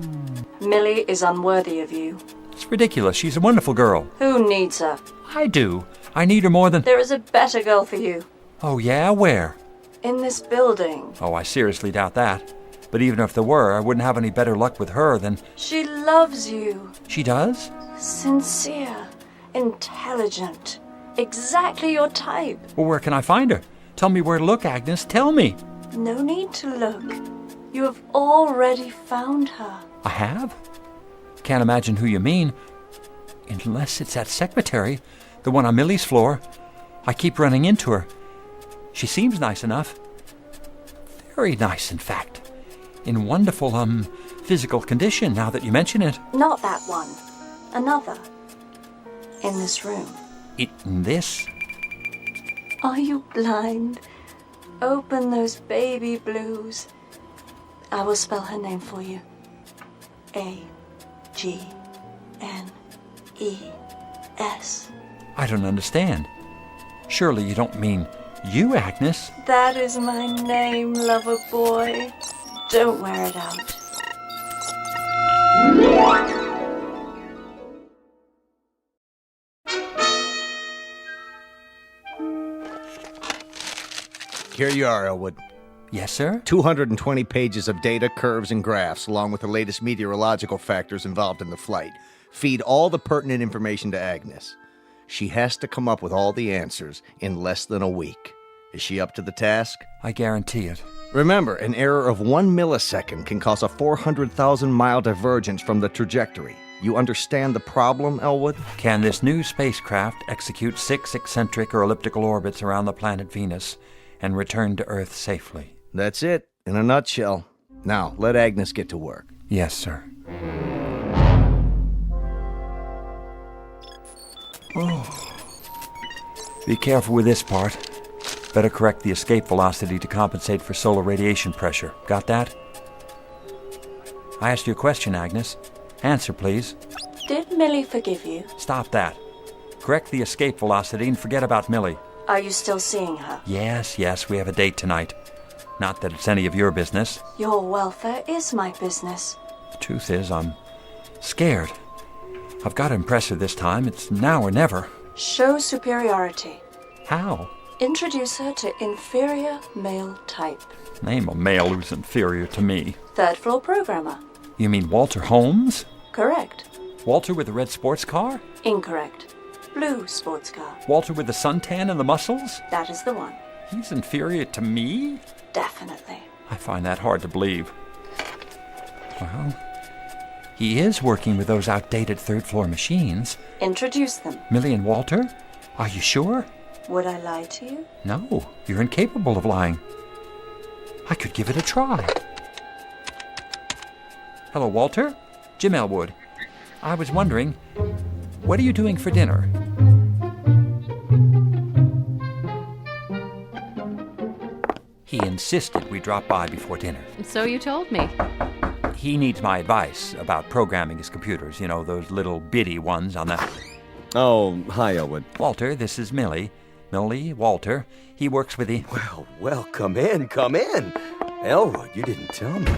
Millie is unworthy of you. It's ridiculous. She's a wonderful girl. Who needs her? I do. I need her more than... There is a better girl for you. Oh, yeah? Where? In this building. Oh, I seriously doubt that. But even if there were, I wouldn't have any better luck with her than... She loves you. She does? Sincere. Intelligent. Exactly your type. Well, where can I find her? Tell me where to look, Agnes. Tell me. No need to look. You have already found her. I have? Can't imagine who you mean. Unless it's that secretary, the one on Millie's floor. I keep running into her. She seems nice enough. Very nice, in fact. In wonderful, physical condition, now that you mention it. Not that one. Another. In this room. In this? Are you blind? Open those baby blues. I will spell her name for you. A-G-N-E-S. I don't understand. Surely you don't mean you, Agnes? That is my name, lover boy. Don't wear it out. Here you are, Elwood. Yes, sir? 220 pages of data, curves, and graphs, along with the latest meteorological factors involved in the flight. Feed all the pertinent information to Agnes. She has to come up with all the answers in less than a week. Is she up to the task? I guarantee it. Remember, an error of 1 millisecond can cause a 400,000-mile divergence from the trajectory. You understand the problem, Elwood? Can this new spacecraft execute 6 eccentric or elliptical orbits around the planet Venus and return to Earth safely? That's it, in a nutshell. Now, let Agnes get to work. Yes, sir. Oh. Be careful with this part. Better correct the escape velocity to compensate for solar radiation pressure. Got that? I asked you a question, Agnes. Answer, please. Did Millie forgive you? Stop that. Correct the escape velocity and forget about Millie. Are you still seeing her? Yes, we have a date tonight. Not that it's any of your business. Your welfare is my business. The truth is, I'm scared. I've got to impress her this time. It's now or never. Show superiority. How? Introduce her to inferior male type. Name a male who's inferior to me. Third floor programmer. You mean Walter Holmes? Correct. Walter with the red sports car? Incorrect. Blue sports car. Walter with the suntan and the muscles? That is the one. He's inferior to me? Definitely. I find that hard to believe. Well, he is working with those outdated third-floor machines. Introduce them. Millie and Walter? Are you sure? Would I lie to you? No, you're incapable of lying. I could give it a try. Hello, Walter. Jim Elwood. I was wondering, what are you doing for dinner? He insisted we drop by before dinner. So you told me. He needs my advice about programming his computers. You know, those little bitty ones on the... Oh, hi, Elwood. Walter, this is Millie. Millie, Walter. He works with the... Well, come in. Elwood, you didn't tell me.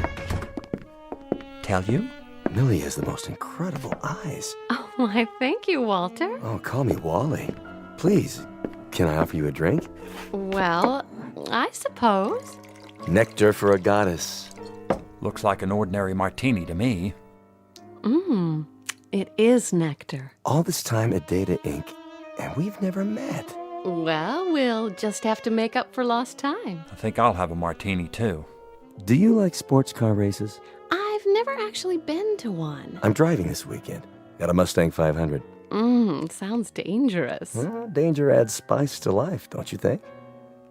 Tell you? Millie has the most incredible eyes. Oh, why, thank you, Walter. Oh, call me Wally. Please, can I offer you a drink? Well, I suppose. Nectar for a goddess. Looks like an ordinary martini to me. It is nectar. All this time at Data Inc., and we've never met. Well, we'll just have to make up for lost time. I think I'll have a martini, too. Do you like sports car races? I've never actually been to one. I'm driving this weekend. Got a Mustang 500. Sounds dangerous. Well, danger adds spice to life, don't you think?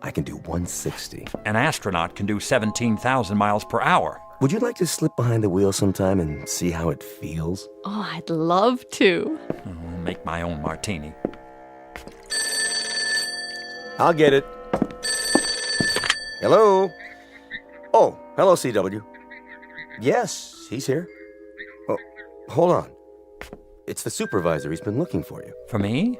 I can do 160. An astronaut can do 17,000 miles per hour. Would you like to slip behind the wheel sometime and see how it feels? Oh, I'd love to. I'll make my own martini. I'll get it. Hello? Oh, hello, CW. Yes, he's here. Oh, hold on. It's the supervisor. He's been looking for you. For me?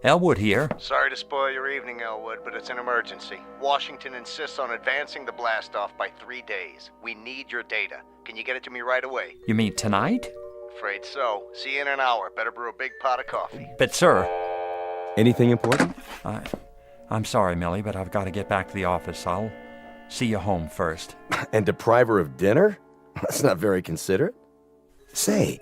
Elwood here. Sorry to spoil your evening, Elwood, but it's an emergency. Washington insists on advancing the blast-off by 3 days. We need your data. Can you get it to me right away? You mean tonight? Afraid so. See you in an hour. Better brew a big pot of coffee. But, sir... Anything important? I'm sorry, Millie, but I've got to get back to the office. I'll see you home first. And deprive her of dinner? That's not very considerate. Say,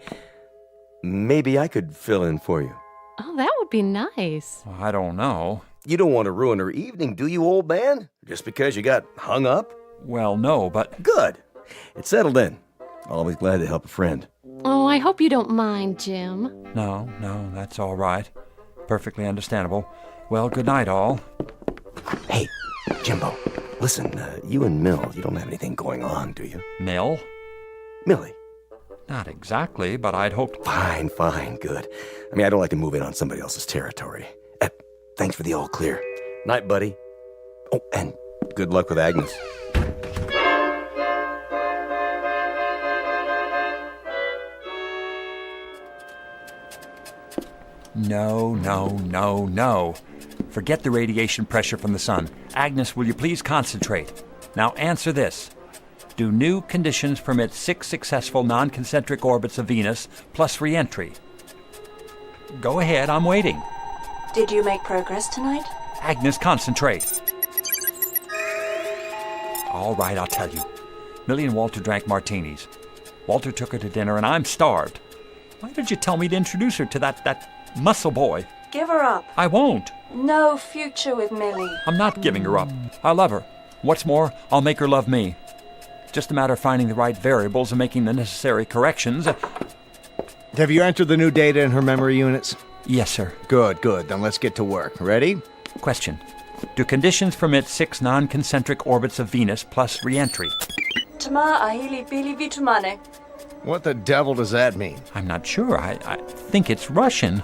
maybe I could fill in for you. Oh, that would be nice. I don't know. You don't want to ruin her evening, do you, old man? Just because you got hung up? Well, no, but... Good. It's settled in. Always glad to help a friend. Oh, I hope you don't mind, Jim. No, that's all right. Perfectly understandable. Well, good night, all. Hey, Jimbo, listen, you and Mill, you don't have anything going on, do you? Mill? Millie. Not exactly, but I'd hoped... Fine, good. I mean, I don't like to move in on somebody else's territory. Thanks for the all clear. Night, buddy. Oh, and good luck with Agnes. No. Forget the radiation pressure from the sun. Agnes, will you please concentrate? Now answer this. Do new conditions permit 6 successful non-concentric orbits of Venus plus re-entry? Go ahead, I'm waiting. Did you make progress tonight? Agnes, concentrate. All right, I'll tell you. Millie and Walter drank martinis. Walter took her to dinner, and I'm starved. Why did you tell me to introduce her to that muscle boy? Give her up. I won't. No future with Millie. I'm not giving her up. I love her. What's more, I'll make her love me. Just a matter of finding the right variables and making the necessary corrections. Have you entered the new data in her memory units? Yes, sir. Good. Then let's get to work. Ready? Question. Do conditions permit 6 non-concentric orbits of Venus plus re-entry? Tama ahili bili vitumane. What the devil does that mean? I'm not sure. I think it's Russian.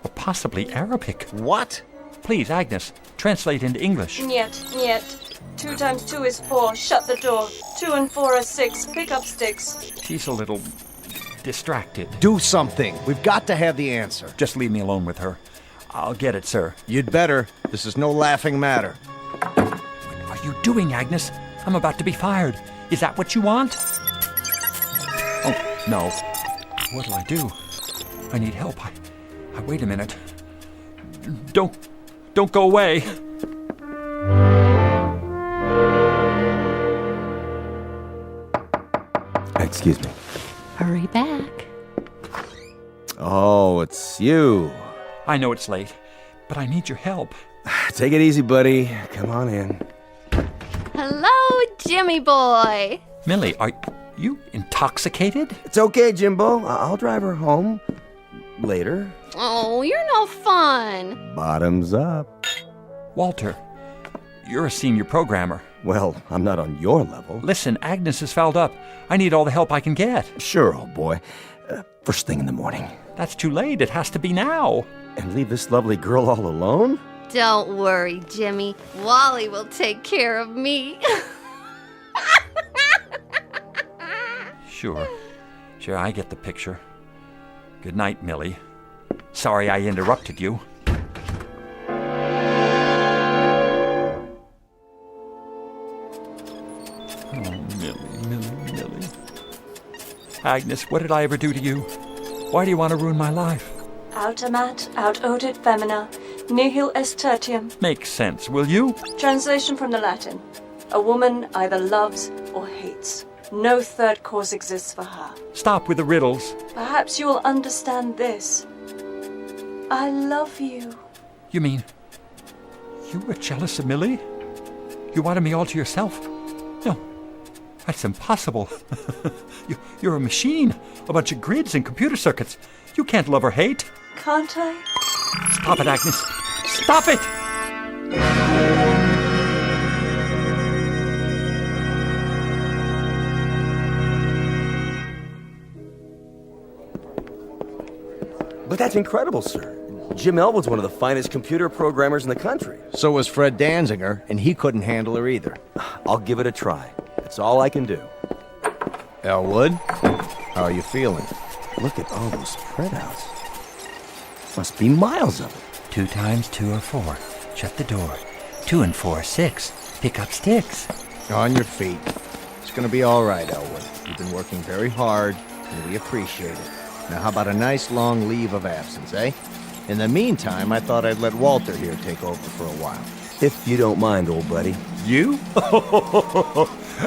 Or possibly Arabic. What? Please, Agnes, translate into English. Niet. 2 times 2 is 4. Shut the door. 2 and 4 are 6. Pick up sticks. She's a little distracted. Do something. We've got to have the answer. Just leave me alone with her. I'll get it, sir. You'd better. This is no laughing matter. What are you doing, Agnes? I'm about to be fired. Is that what you want? Oh, no. What'll I do? I need help. Wait a minute. Don't go away. Excuse me. Hurry back. Oh, it's you. I know it's late, but I need your help. Take it easy, buddy. Come on in. Hello, Jimmy boy. Millie, are you intoxicated? It's okay, Jimbo. I'll drive her home. Later. Oh, you're no fun. Bottoms up. Walter, you're a senior programmer. Well, I'm not on your level. Listen, Agnes is fouled up. I need all the help I can get. Sure, old boy. First thing in the morning. That's too late. It has to be now. And leave this lovely girl all alone? Don't worry, Jimmy. Wally will take care of me. Sure, I get the picture. Good night, Millie. Sorry I interrupted you. Oh, Millie. Agnes, what did I ever do to you? Why do you want to ruin my life? Autamat, aut odit femina, nihil est tertium. Makes sense, will you? Translation from the Latin. A woman either loves or hates. No third cause exists for her. Stop with the riddles. Perhaps you will understand this. I love you. You mean you were jealous of Millie? You wanted me all to yourself? No, that's impossible. You're a machine, a bunch of grids and computer circuits. You can't love or hate. Can't I? Stop it, Agnes. Stop it! But that's incredible, sir. Jim Elwood's one of the finest computer programmers in the country. So was Fred Danziger, and he couldn't handle her either. I'll give it a try. That's all I can do. Elwood, how are you feeling? Look at all those printouts. Must be miles of it. 2 times 2 are 4. Shut the door. 2 and 4 are 6. Pick up sticks. On your feet. It's gonna be all right, Elwood. You've been working very hard, and we appreciate it. Now, how about a nice long leave of absence, eh? In the meantime, I thought I'd let Walter here take over for a while. If you don't mind, old buddy. You?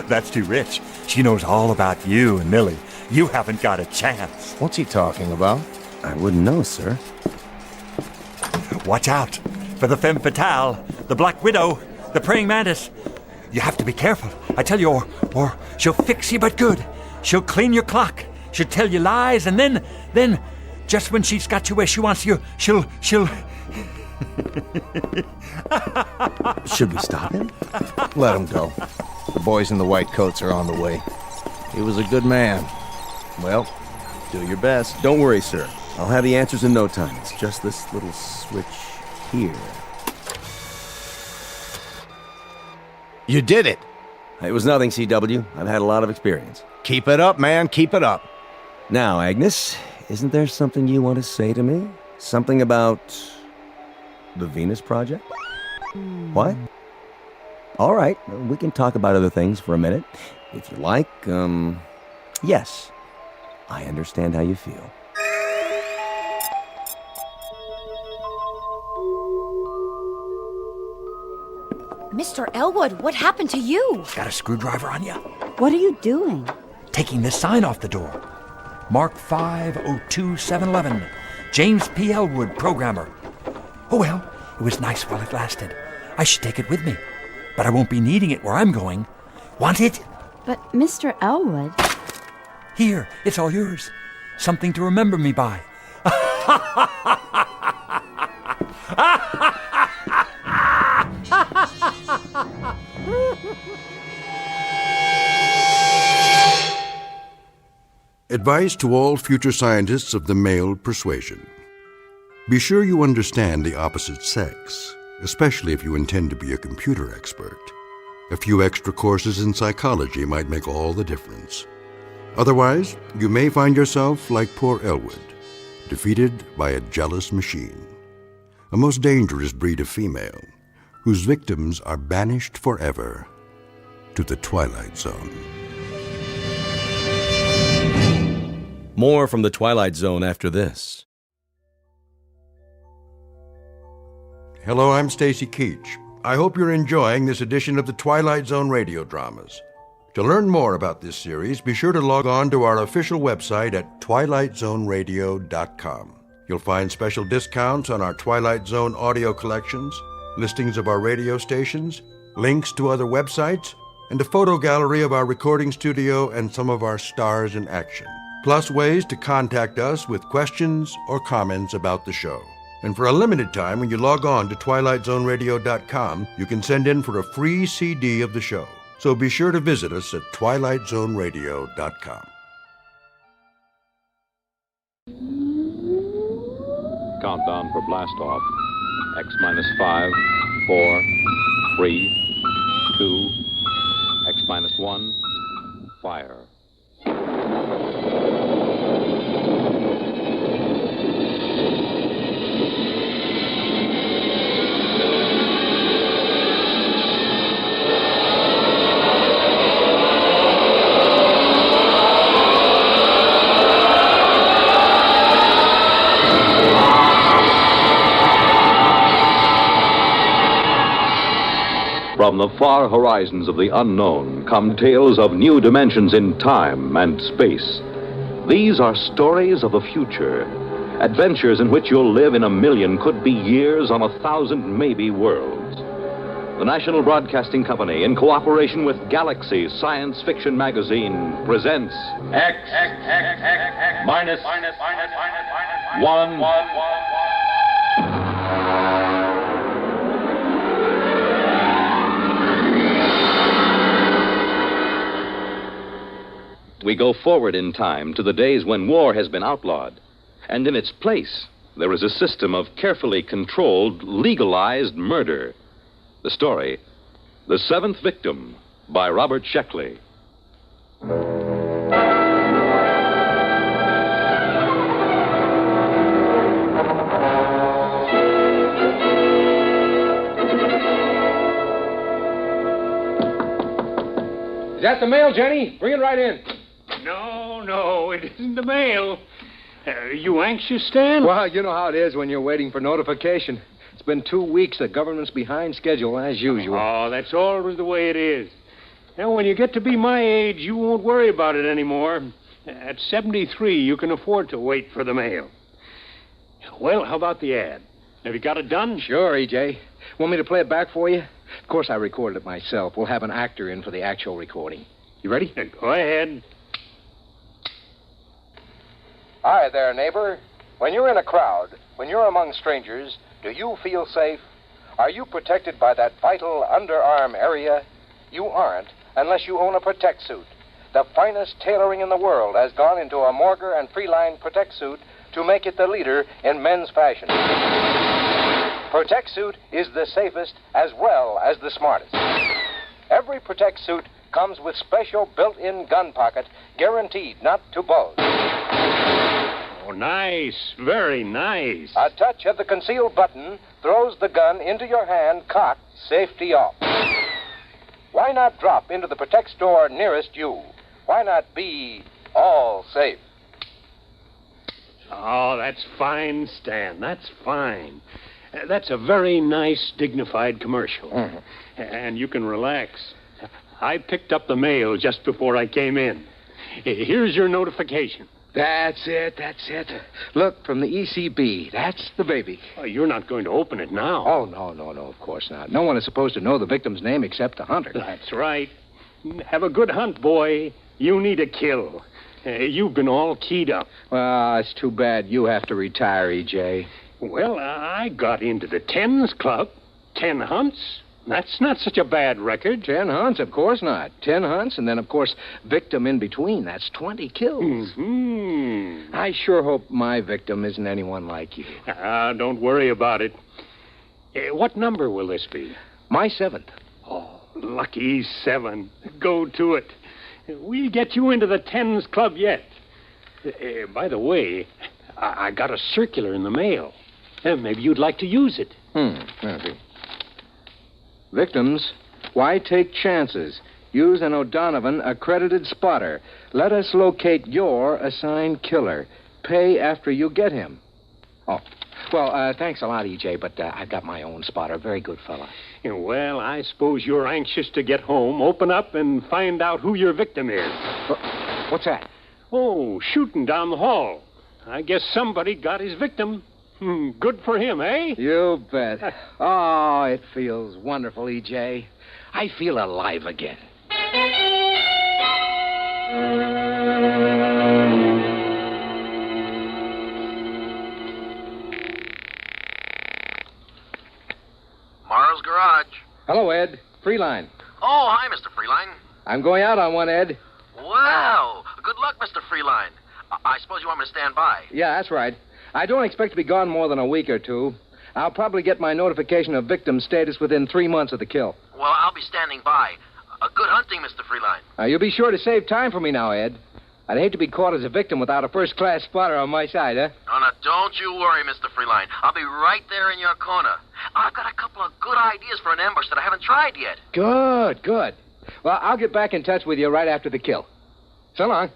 That's too rich. She knows all about you and Millie. You haven't got a chance. What's he talking about? I wouldn't know, sir. Watch out for the femme fatale, the black widow, the praying mantis. You have to be careful, I tell you, or she'll fix you but good. She'll clean your clock. She'll tell you lies, and then, just when she's got you where she wants you, she'll... Should we stop him? Let him go. The boys in the white coats are on the way. He was a good man. Well, do your best. Don't worry, sir. I'll have the answers in no time. It's just this little switch here. You did it! It was nothing, CW. I've had a lot of experience. Keep it up, man. Keep it up. Now, Agnes, isn't there something you want to say to me? Something about the Venus Project? What? All right, we can talk about other things for a minute. If you like, yes. I understand how you feel. Mr. Elwood, what happened to you? Got a screwdriver on you? What are you doing? Taking this sign off the door. Mark 502711. James P. Elwood, programmer. Oh, well, it was nice while it lasted. I should take it with me. But I won't be needing it where I'm going. Want it? But, Mr. Elwood... Here, it's all yours. Something to remember me by. Advice to all future scientists of the male persuasion. Be sure you understand the opposite sex, especially if you intend to be a computer expert. A few extra courses in psychology might make all the difference. Otherwise, you may find yourself like poor Elwood, defeated by a jealous machine. A most dangerous breed of female, whose victims are banished forever to the Twilight Zone. More from the Twilight Zone after this. Hello, I'm Stacy Keach. I hope you're enjoying this edition of the Twilight Zone radio dramas. To learn more about this series, be sure to log on to our official website at twilightzoneradio.com. You'll find special discounts on our Twilight Zone audio collections, listings of our radio stations, links to other websites, and a photo gallery of our recording studio and some of our stars in action. Plus ways to contact us with questions or comments about the show. And for a limited time, when you log on to twilightzoneradio.com, you can send in for a free CD of the show. So be sure to visit us at twilightzoneradio.com. Countdown for blast off. X minus 5, 4, 3, 2, X minus 1, fire. From the far horizons of the unknown come tales of new dimensions in time and space. These are stories of the future, adventures in which you'll live in a million, could be years, on 1,000 maybe worlds. The National Broadcasting Company, in cooperation with Galaxy Science Fiction Magazine, presents X minus 1. We go forward in time to the days when war has been outlawed, and in its place, there is a system of carefully controlled, legalized murder. The story, The Seventh Victim, by Robert Sheckley. Is that the mail, Jenny? Bring it right in. No, it isn't the mail. You anxious, Stan? Well, you know how it is when you're waiting for notification. It's been 2 weeks. The government's behind schedule, as usual. Oh, that's always the way it is. Now, when you get to be my age, you won't worry about it anymore. At 73, you can afford to wait for the mail. Well, how about the ad? Have you got it done? Sure, E.J. Want me to play it back for you? Of course, I recorded it myself. We'll have an actor in for the actual recording. You ready? Go ahead. Hi there, neighbor. When you're in a crowd, when you're among strangers, do you feel safe? Are you protected by that vital underarm area? You aren't, unless you own a Protect suit. The finest tailoring in the world has gone into a Morger and Freeline Protect suit to make it the leader in men's fashion. Protect suit is the safest as well as the smartest. Every Protect suit comes with special built-in gun pocket, guaranteed not to bulge. Oh, nice. Very nice. A touch of the concealed button throws the gun into your hand, cocked, safety off. Why not drop into the Protect store nearest you? Why not be all safe? Oh, that's fine, Stan. That's fine. That's a very nice, dignified commercial. Mm-hmm. And you can relax. I picked up the mail just before I came in. Here's your notification. That's it. Look, from the ECB. That's the baby. Oh, you're not going to open it now. Oh, no, of course not. No one is supposed to know the victim's name except the hunter. That's right. Have a good hunt, boy. You need a kill. You've been all keyed up. Well, it's too bad you have to retire, E.J. Well, I got into the Tens Club. 10 hunts. That's not such a bad record. 10 hunts? Of course not. 10 hunts, and then, of course, victim in between. That's 20 kills. Mm-hmm. I sure hope my victim isn't anyone like you. Don't worry about it. What number will this be? My 7th. Oh, lucky 7. Go to it. We'll get you into the Tens Club yet. By the way, I got a circular in the mail. Maybe you'd like to use it. Maybe. Victims, why take chances? Use an O'Donovan accredited spotter. Let us locate your assigned killer. Pay after you get him. Oh, well, thanks a lot, E.J., but I've got my own spotter. Very good fella. Yeah, well, I suppose you're anxious to get home, open up, and find out who your victim is. What's that? Oh, shooting down the hall. I guess somebody got his victim. Good for him, eh? You bet. Oh, it feels wonderful, E.J. I feel alive again. Morrow's Garage. Hello, Ed. Freeline. Oh, hi, Mr. Freeline. I'm going out on one, Ed. Wow. Good luck, Mr. Freeline. I suppose you want me to stand by. Yeah, that's right. I don't expect to be gone more than a week or two. I'll probably get my notification of victim status within 3 months of the kill. Well, I'll be standing by. Good hunting, Mr. Freeline. You'll be sure to save time for me now, Ed. I'd hate to be caught as a victim without a first-class spotter on my side, huh? Oh, now, don't you worry, Mr. Freeline. I'll be right there in your corner. I've got a couple of good ideas for an ambush that I haven't tried yet. Good, good. Well, I'll get back in touch with you right after the kill. So long.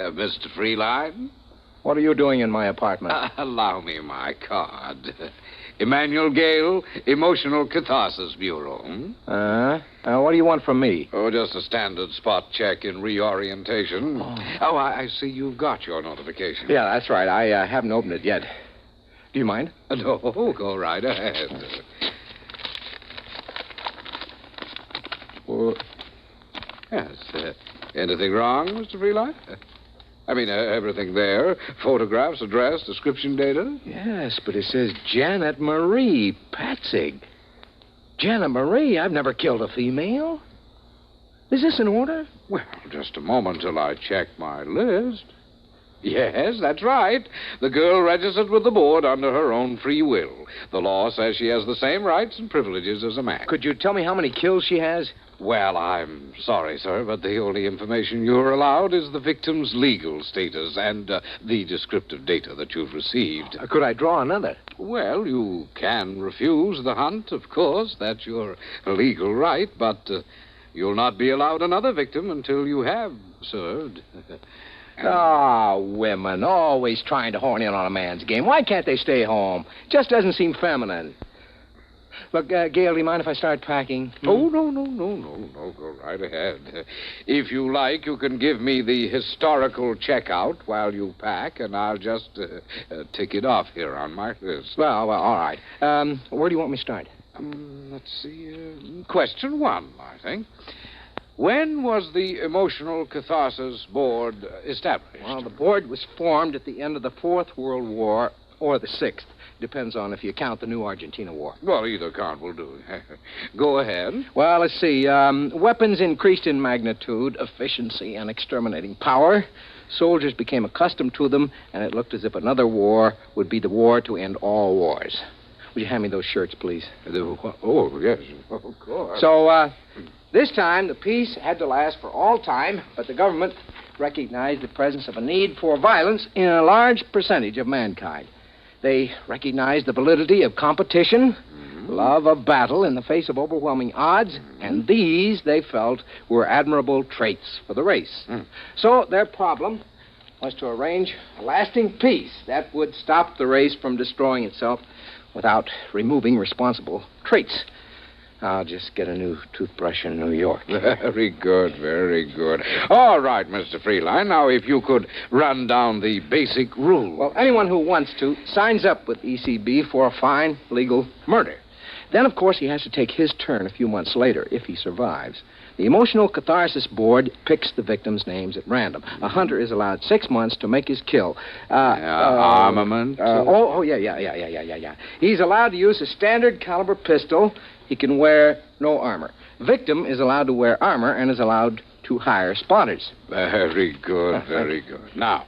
Mr. Freeline? What are you doing in my apartment? Allow me my card. Emmanuel Gale, Emotional Catharsis Bureau. What do you want from me? Oh, just a standard spot check in reorientation. Oh, I see you've got your notification. Yeah, that's right. I haven't opened it yet. Do you mind? No, go right ahead. Yes. Anything wrong, Mr. Freeline? I mean, everything there. Photographs, address, description data. Yes, but it says Janet Marie Patzig. Janet Marie? I've never killed a female. Is this in order? Well, just a moment till I check my list. Yes, that's right. The girl registered with the board under her own free will. The law says she has the same rights and privileges as a man. Could you tell me how many kills she has? Well, I'm sorry, sir, but the only information you're allowed is the victim's legal status and the descriptive data that you've received. Could I draw another? Well, you can refuse the hunt, of course. That's your legal right, but you'll not be allowed another victim until you have served. Women, always trying to horn in on a man's game. Why can't they stay home? Just doesn't seem feminine. Look, Gail, do you mind if I start packing? Oh, no. Go right ahead. If you like, you can give me the historical checkout while you pack, and I'll just tick it off here on my list. Well, all right. Where do you want me to start? Let's see. Question 1, I think. When was the Emotional Catharsis Board established? Well, the board was formed at the end of the Fourth World War or the Sixth. Depends on if you count the new Argentina War. Well, either count will do. Go ahead. Well, let's see. Weapons increased in magnitude, efficiency, and exterminating power. Soldiers became accustomed to them, and it looked as if another war would be the war to end all wars. Would you hand me those shirts, please? Oh, yes, of course. So, this time, the peace had to last for all time, but the government recognized the presence of a need for violence in a large percentage of mankind. They recognized the validity of competition, love of battle in the face of overwhelming odds, and these, they felt, were admirable traits for the race. So their problem was to arrange a lasting peace that would stop the race from destroying itself without removing responsible traits. I'll just get a new toothbrush in New York. Very good, very good. All right, Mr. Freeline. Now, if you could run down the basic rules. Well, anyone who wants to signs up with ECB for a fine legal murder. Then, of course, he has to take his turn a few months later, if he survives. The Emotional Catharsis Board picks the victims' names at random. A hunter is allowed 6 months to make his kill. Armament? Yeah. He's allowed to use a standard caliber pistol. He can wear no armor. Victim is allowed to wear armor and is allowed to hire spotters. Very good, very good. Now,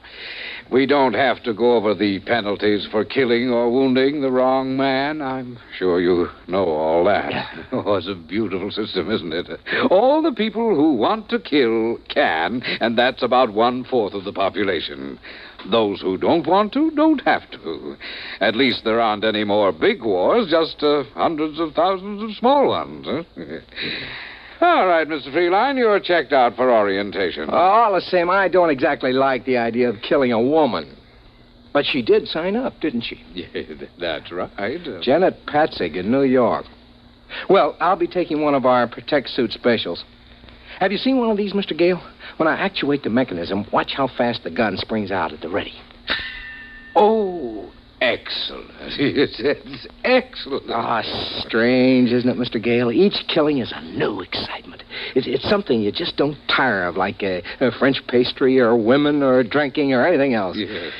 we don't have to go over the penalties for killing or wounding the wrong man. I'm sure you know all that. Oh, it's a beautiful system, isn't it? All the people who want to kill can, and that's about 1/4 of the population. Those who don't want to don't have to. At least there aren't any more big wars, just hundreds of thousands of small ones. Huh? All right, Mr. Freeline, you're checked out for orientation. All the same, I don't exactly like the idea of killing a woman. But she did sign up, didn't she? Yeah, that's right. Janet Patzig in New York. Well, I'll be taking one of our Protect Suit specials. Have you seen one of these, Mr. Gale? When I actuate the mechanism, watch how fast the gun springs out at the ready. Oh, excellent. It's excellent. Strange, isn't it, Mr. Gale? Each killing is a new excitement. It's something you just don't tire of, like a French pastry or women or drinking or anything else. Yes.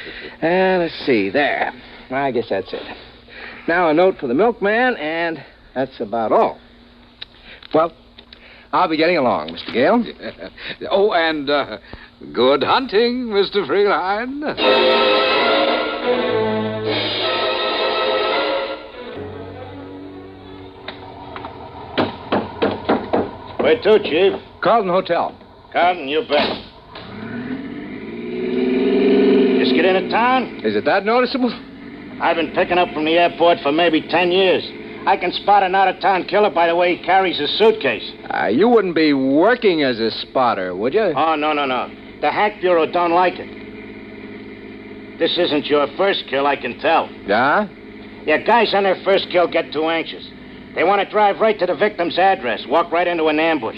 Let's see, there. I guess that's it. Now a note for the milkman, and that's about all. Well, I'll be getting along, Mr. Gale. Oh, and good hunting, Mr. Freeline. Where to, Chief? Carlton Hotel. Carlton, you bet. Just get into town? Is it that noticeable? I've been picking up from the airport for maybe 10 years. I can spot an out-of-town killer by the way he carries his suitcase. You wouldn't be working as a spotter, would you? Oh, no. The Hack Bureau don't like it. This isn't your first kill, I can tell. Yeah? Yeah, guys on their first kill get too anxious. They want to drive right to the victim's address, walk right into an ambush.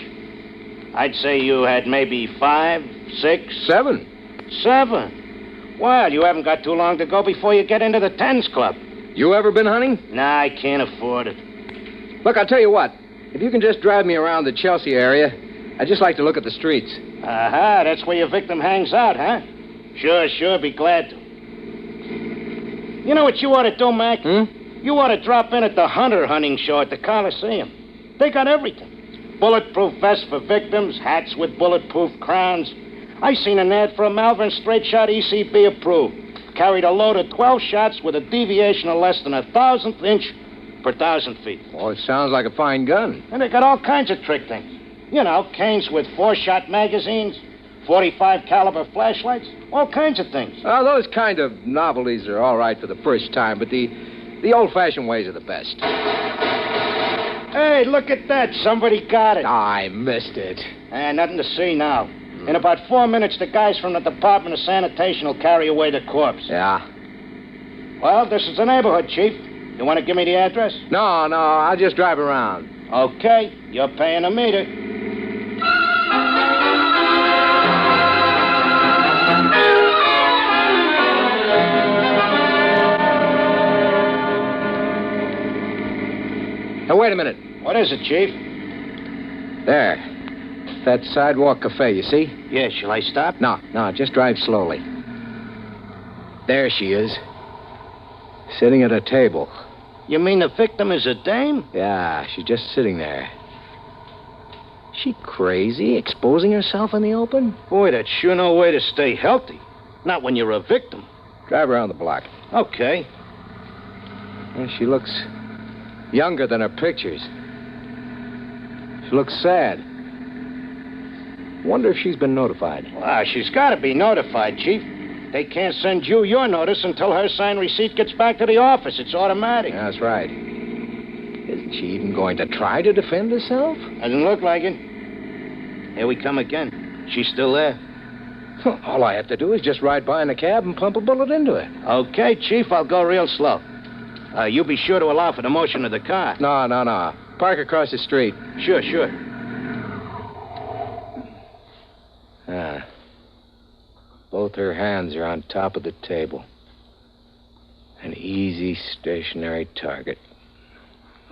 I'd say you had maybe 5, 6... 7. 7? Well, you haven't got too long to go before you get into the Tens Club. You ever been hunting? Nah, I can't afford it. Look, I'll tell you what. If you can just drive me around the Chelsea area, I'd just like to look at the streets. Aha, that's where your victim hangs out, huh? Sure, be glad to. You know what you ought to do, Mac? You ought to drop in at the Hunter hunting show at the Coliseum. They got everything. Bulletproof vests for victims, hats with bulletproof crowns. I seen an ad for a Malvern straight shot ECB approved. Carried a load of 12 shots with a deviation of less than 1,000th inch per 1,000 feet. Oh, it sounds like a fine gun. And they got all kinds of trick things. You know, canes with 4-shot magazines, 45 caliber flashlights, all kinds of things. Oh, those kind of novelties are all right for the first time, but the old-fashioned ways are the best. Hey, look at that. Somebody got it. I missed it. Nothing to see now. In about 4 minutes, the guys from the Department of Sanitation will carry away the corpse. Yeah? Well, this is the neighborhood, Chief. You want to give me the address? No, I'll just drive around. Okay, you're paying a meter. Now, wait a minute. What is it, Chief? There. That sidewalk cafe, you see? Yeah, shall I stop? No, just drive slowly. There she is. Sitting at a table. You mean the victim is a dame? Yeah, she's just sitting there. She crazy, exposing herself in the open? Boy, that's sure no way to stay healthy. Not when you're a victim. Drive around the block. Okay. Well, she looks younger than her pictures. She looks sad. Wonder if she's been notified. Well, she's got to be notified, Chief. They can't send you your notice until her signed receipt gets back to the office. It's automatic. That's right. Isn't she even going to try to defend herself? Doesn't look like it. Here we come again. She's still there. All I have to do is just ride by in a cab and pump a bullet into it. Okay, Chief, I'll go real slow. You be sure to allow for the motion of the car. No. Park across the street. Sure. Both her hands are on top of the table. An easy, stationary target.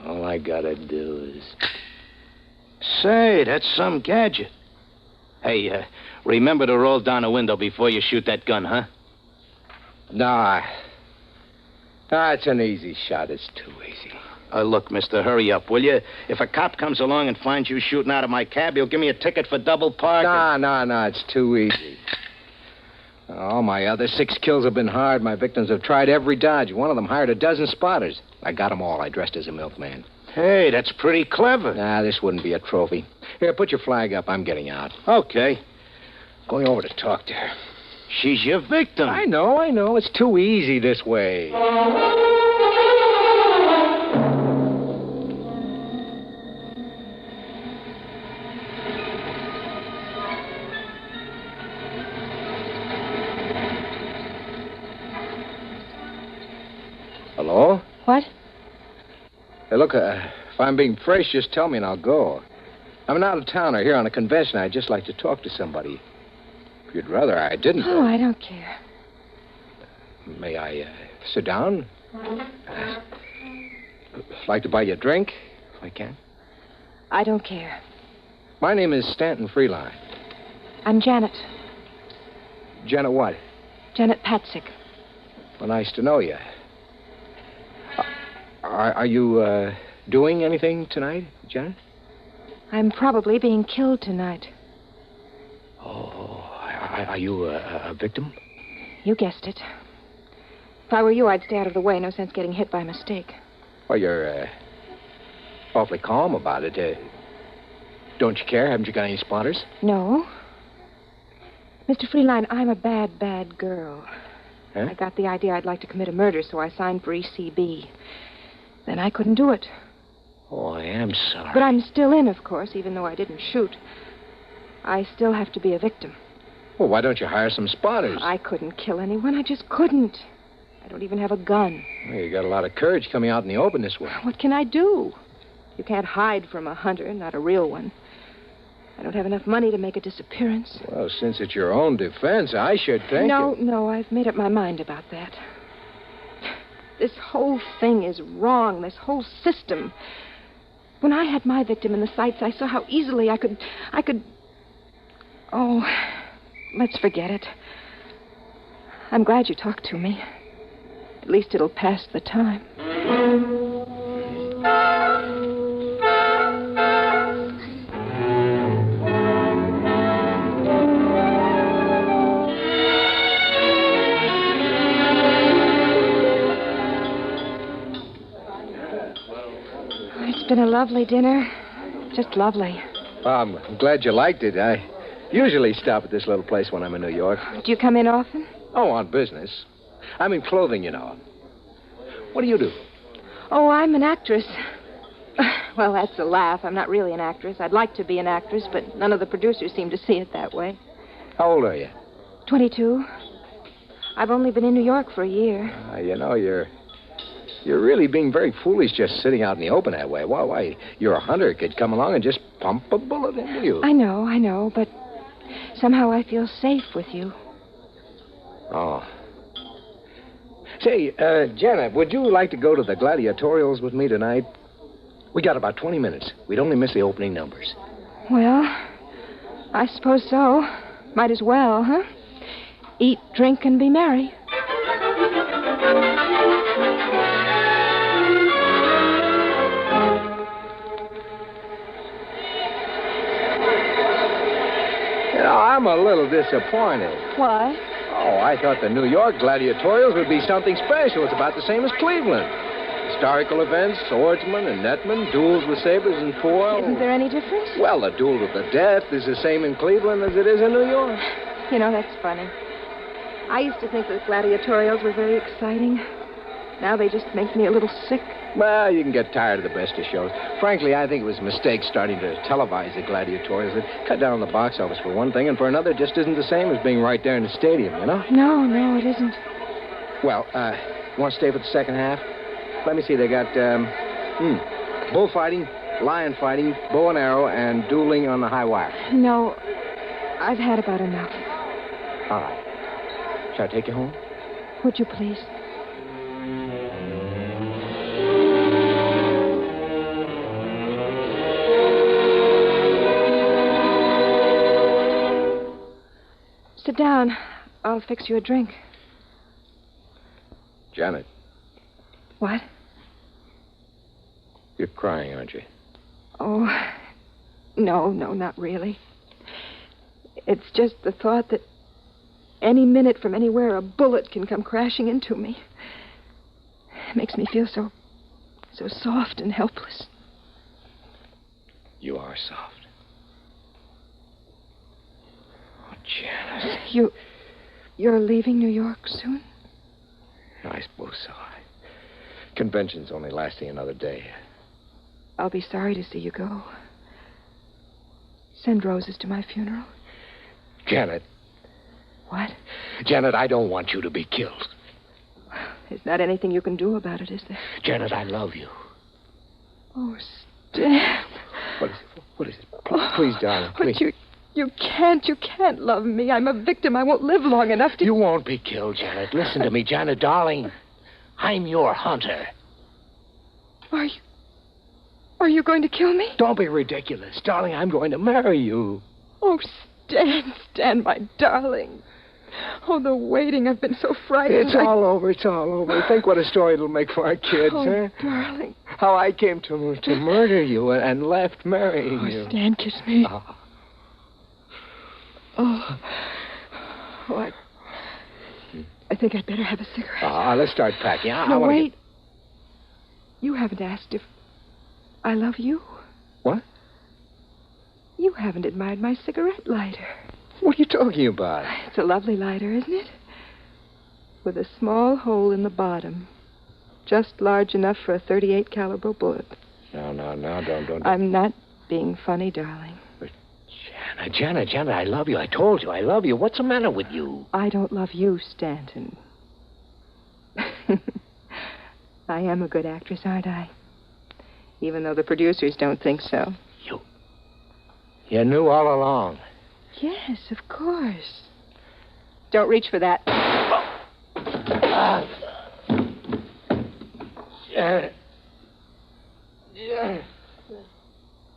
All I gotta do is... Say, that's some gadget. Hey, remember to roll down a window before you shoot that gun, huh? Nah. It's an easy shot. It's too easy. Look, mister, hurry up, will you? If a cop comes along and finds you shooting out of my cab, he'll give me a ticket for double parking. No, it's too easy. All my other 6 kills have been hard. My victims have tried every dodge. One of them hired a dozen spotters. I got them all. I dressed as a milkman. Hey, that's pretty clever. This wouldn't be a trophy. Here, put your flag up. I'm getting out. Okay. Going over to talk to her. She's your victim. I know. It's too easy this way. Hello? What? Hey, look, if I'm being fresh, just tell me and I'll go. I'm an out-of-towner here on a convention. I'd just like to talk to somebody. If you'd rather I didn't. Oh, I don't care. May I sit down? Like to buy you a drink, if I can. I don't care. My name is Stanton Freeline. I'm Janet. Janet what? Janet Patzik. Well, nice to know you. Are you doing anything tonight, Janet? I'm probably being killed tonight. Oh, are you a victim? You guessed it. If I were you, I'd stay out of the way. No sense getting hit by mistake. Well, you're awfully calm about it. Don't you care? Haven't you got any spotters? No. Mr. Freeline, I'm a bad, bad girl. Huh? I got the idea I'd like to commit a murder, so I signed for ECB. Then I couldn't do it. Oh, I am sorry. But I'm still in, of course, even though I didn't shoot. I still have to be a victim. Well, why don't you hire some spotters? I couldn't kill anyone. I just couldn't. I don't even have a gun. Well, you got a lot of courage coming out in the open this way. What can I do? You can't hide from a hunter, not a real one. I don't have enough money to make a disappearance. Well, since it's your own defense, I should think... No, I've made up my mind about that. This whole thing is wrong, this whole system. When I had my victim in the sights, I saw how easily I could... Oh, let's forget it. I'm glad you talked to me. At least it'll pass the time. It's been a lovely dinner. Just lovely. I'm glad you liked it. I usually stop at this little place when I'm in New York. Do you come in often? Oh, on business. I'm in clothing, you know. What do you do? Oh, I'm an actress. Well, that's a laugh. I'm not really an actress. I'd like to be an actress, but none of the producers seem to see it that way. How old are you? 22. I've only been in New York for a year. You know, you're really being very foolish just sitting out in the open that way. Why, you're a hunter. Could come along and just pump a bullet into you. I know, but somehow I feel safe with you. Oh. Say, Janet, would you like to go to the gladiatorials with me tonight? We got about 20 minutes. We'd only miss the opening numbers. Well, I suppose so. Might as well, huh? Eat, drink, and be merry. You know, I'm a little disappointed. Why? Oh, I thought the New York gladiatorials would be something special. It's about the same as Cleveland. Historical events, swordsmen and netmen, duels with sabers and foil. Isn't there any difference? Well, the duel to the death is the same in Cleveland as it is in New York. You know, that's funny. I used to think that gladiatorials were very exciting. Now they just make me a little sick. Well, you can get tired of the best of shows. Frankly, I think it was a mistake starting to televise the gladiatorials. It cut down on the box office for one thing, and for another, it just isn't the same as being right there in the stadium, you know? No, it isn't. Well, you want to stay for the second half? Let me see. They got bullfighting, lion fighting, bow and arrow, and dueling on the high wire. No, I've had about enough. All right. Shall I take you home? Would you please? Sit down. I'll fix you a drink. Janet, What? You're crying, aren't you? Oh, no, not really. It's just the thought that any minute from anywhere a bullet can come crashing into me. It makes me feel so soft and helpless. You are soft. Oh, Janet. You're leaving New York soon? I suppose so. Convention's only lasting another day. I'll be sorry to see you go. Send roses to my funeral. Janet. What? Janet, I don't want you to be killed. There's not anything you can do about it, is there? Janet, I love you. Oh, Stan. What is it? Please, darling, please. But you can't love me. I'm a victim. I won't live long enough to... You won't be killed, Janet. Listen to me, Janet, darling. I'm your hunter. Are you going to kill me? Don't be ridiculous. Darling, I'm going to marry you. Oh, Stan, my darling. Oh, the waiting. I've been so frightened. It's all over. Think what a story it'll make for our kids, huh? Darling. How I came to murder you and left marrying you. Oh, Stan, kiss me. I think I'd better have a cigarette. Let's start packing. No, wait. You haven't asked if I love you. What? You haven't admired my cigarette lighter. What are you talking about? It's a lovely lighter, isn't it? With a small hole in the bottom. Just large enough for a .38 caliber bullet. No, don't. I'm not being funny, darling. But Janet, I love you. I told you I love you. What's the matter with you? I don't love you, Stanton. I am a good actress, aren't I? Even though the producers don't think so. You knew all along. Yes, of course. Don't reach for that.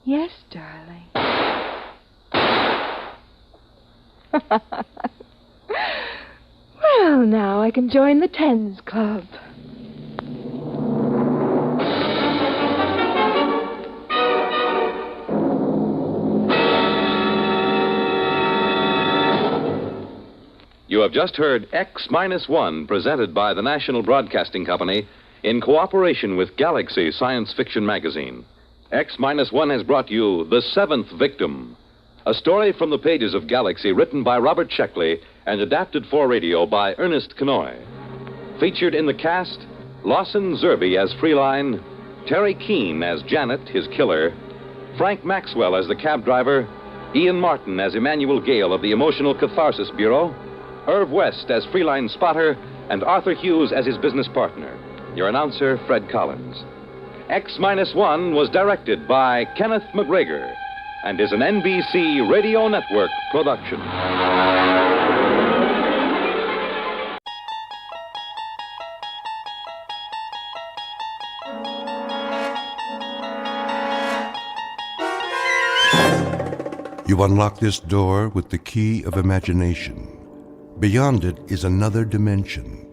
Yes, darling. Well, now I can join the Tens Club. You have just heard X-1, presented by the National Broadcasting Company in cooperation with Galaxy Science Fiction Magazine. X-1 has brought you The Seventh Victim, a story from the pages of Galaxy written by Robert Sheckley and adapted for radio by Ernest Kenoy. Featured in the cast, Lawson Zerbe as Freeline, Terry Keane as Janet, his killer, Frank Maxwell as the cab driver, Ian Martin as Emmanuel Gale of the Emotional Catharsis Bureau, Irv West as Freeline Spotter, and Arthur Hughes as his business partner. Your announcer, Fred Collins. X-1 was directed by Kenneth McGregor and is an NBC Radio Network production. You unlock this door with the key of imagination. Beyond it is another dimension,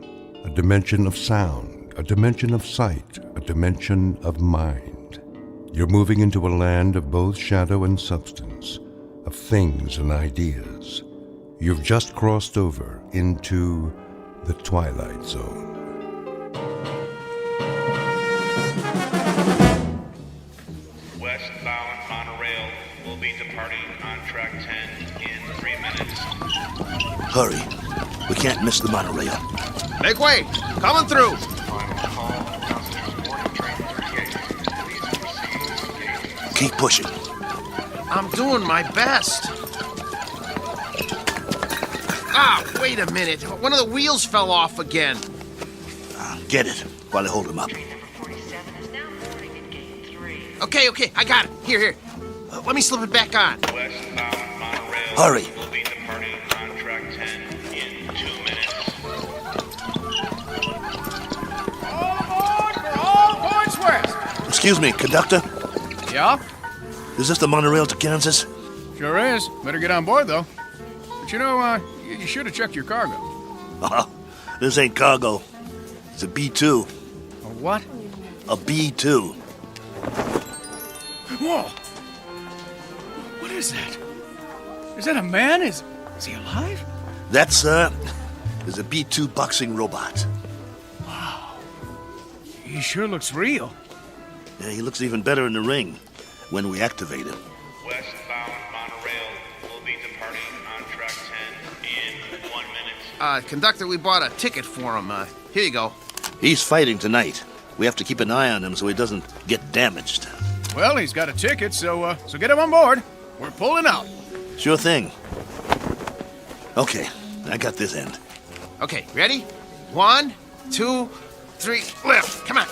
a dimension of sound, a dimension of sight, a dimension of mind. You're moving into a land of both shadow and substance, of things and ideas. You've just crossed over into the Twilight Zone. Westbound monorail will be departing on track 10 in 3 minutes. Hurry. We can't miss the monorail. Make way! Coming through! Keep pushing. I'm doing my best. Ah, wait a minute. One of the wheels fell off again. Get it while I hold him up. Okay, I got it. Here. Let me slip it back on. Hurry. Will be departing on track 10 in 2 minutes. All aboard for all points west. Excuse me, conductor. Yeah? Is this the monorail to Kansas? Sure is. Better get on board, though. But you should have checked your cargo. This ain't cargo. It's a B-2. A what? A B-2. Whoa! What is that? Is that a man? Is he alive? That, sir, is a B-2 boxing robot. Wow. He sure looks real. Yeah, he looks even better in the ring when we activate him. Westbound monorail will be departing on track 10 in 1 minute. Conductor, we bought a ticket for him. Here you go. He's fighting tonight. We have to keep an eye on him so he doesn't get damaged. Well, he's got a ticket, so get him on board. We're pulling out. Sure thing. Okay, I got this end. Okay, ready? 1, 2, 3, lift. Come on.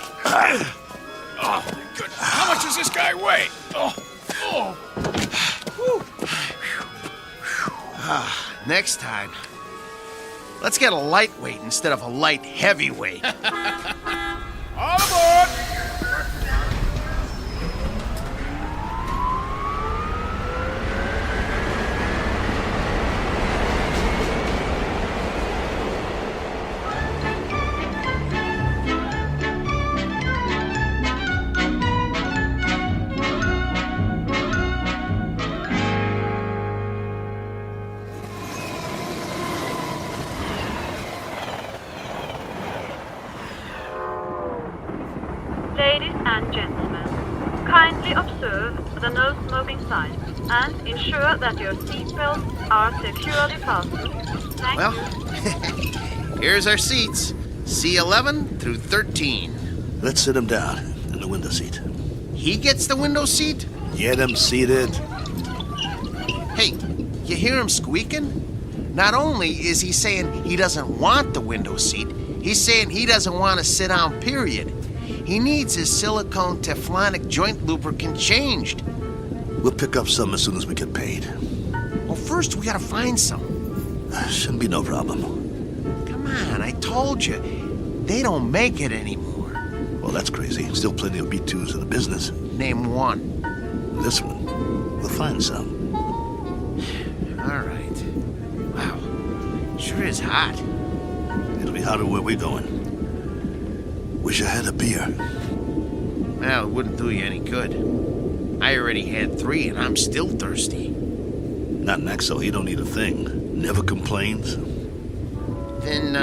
Oh, my goodness. How much does this guy weigh? Next time, let's get a lightweight instead of a light heavyweight. All aboard! Ladies and gentlemen, kindly observe the no smoking sign and ensure that your seatbelts are securely fastened. Thank you. Here's our seats. C11 through 13. Let's sit him down in the window seat. He gets the window seat? Get him seated. Hey, you hear him squeaking? Not only is he saying he doesn't want the window seat, he's saying he doesn't want to sit down, period. He needs his silicone Teflonic joint lubricant changed. We'll pick up some as soon as we get paid. Well, first we gotta find some. Shouldn't be no problem. Come on, I told you. They don't make it anymore. Well, that's crazy. Still plenty of B-2s in the business. Name one. This one. We'll find some. All right. Wow. Sure is hot. It'll be hotter where we're going. Wish I had a beer. Well, it wouldn't do you any good. I already had 3 and I'm still thirsty. Not Maxo, he don't need a thing. Never complains. Then,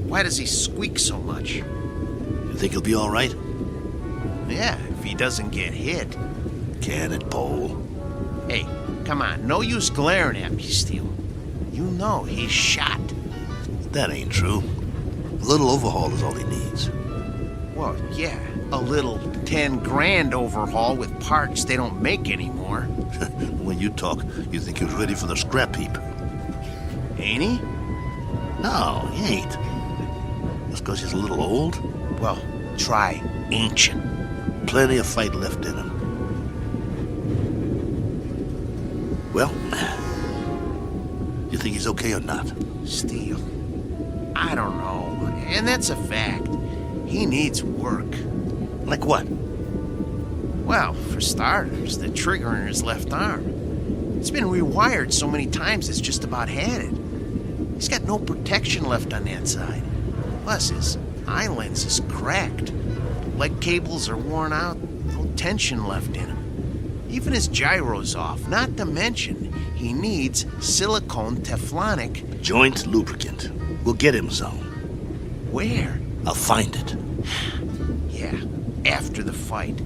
why does he squeak so much? You think he'll be all right? Yeah, if he doesn't get hit. Can it, Pole? Hey, come on, no use glaring at me, Steele. You know he's shot. That ain't true. A little overhaul is all he needs. Well, yeah, a little 10 grand overhaul with parts they don't make anymore. When you talk, you think he's ready for the scrap heap. Ain't he? No, he ain't. Just because he's a little old? Well, try ancient. Plenty of fight left in him. Well, you think he's okay or not? Steele, I don't know. And that's a fact. He needs work. Like what? Well, for starters, the trigger in his left arm. It's been rewired so many times it's just about had it. He's got no protection left on that side. Plus, his eye lens is cracked. Leg cables are worn out, no tension left in him. Even his gyro's off, not to mention he needs silicone Teflonic joint lubricant. We'll get him some. Where? I'll find it. Yeah, after the fight.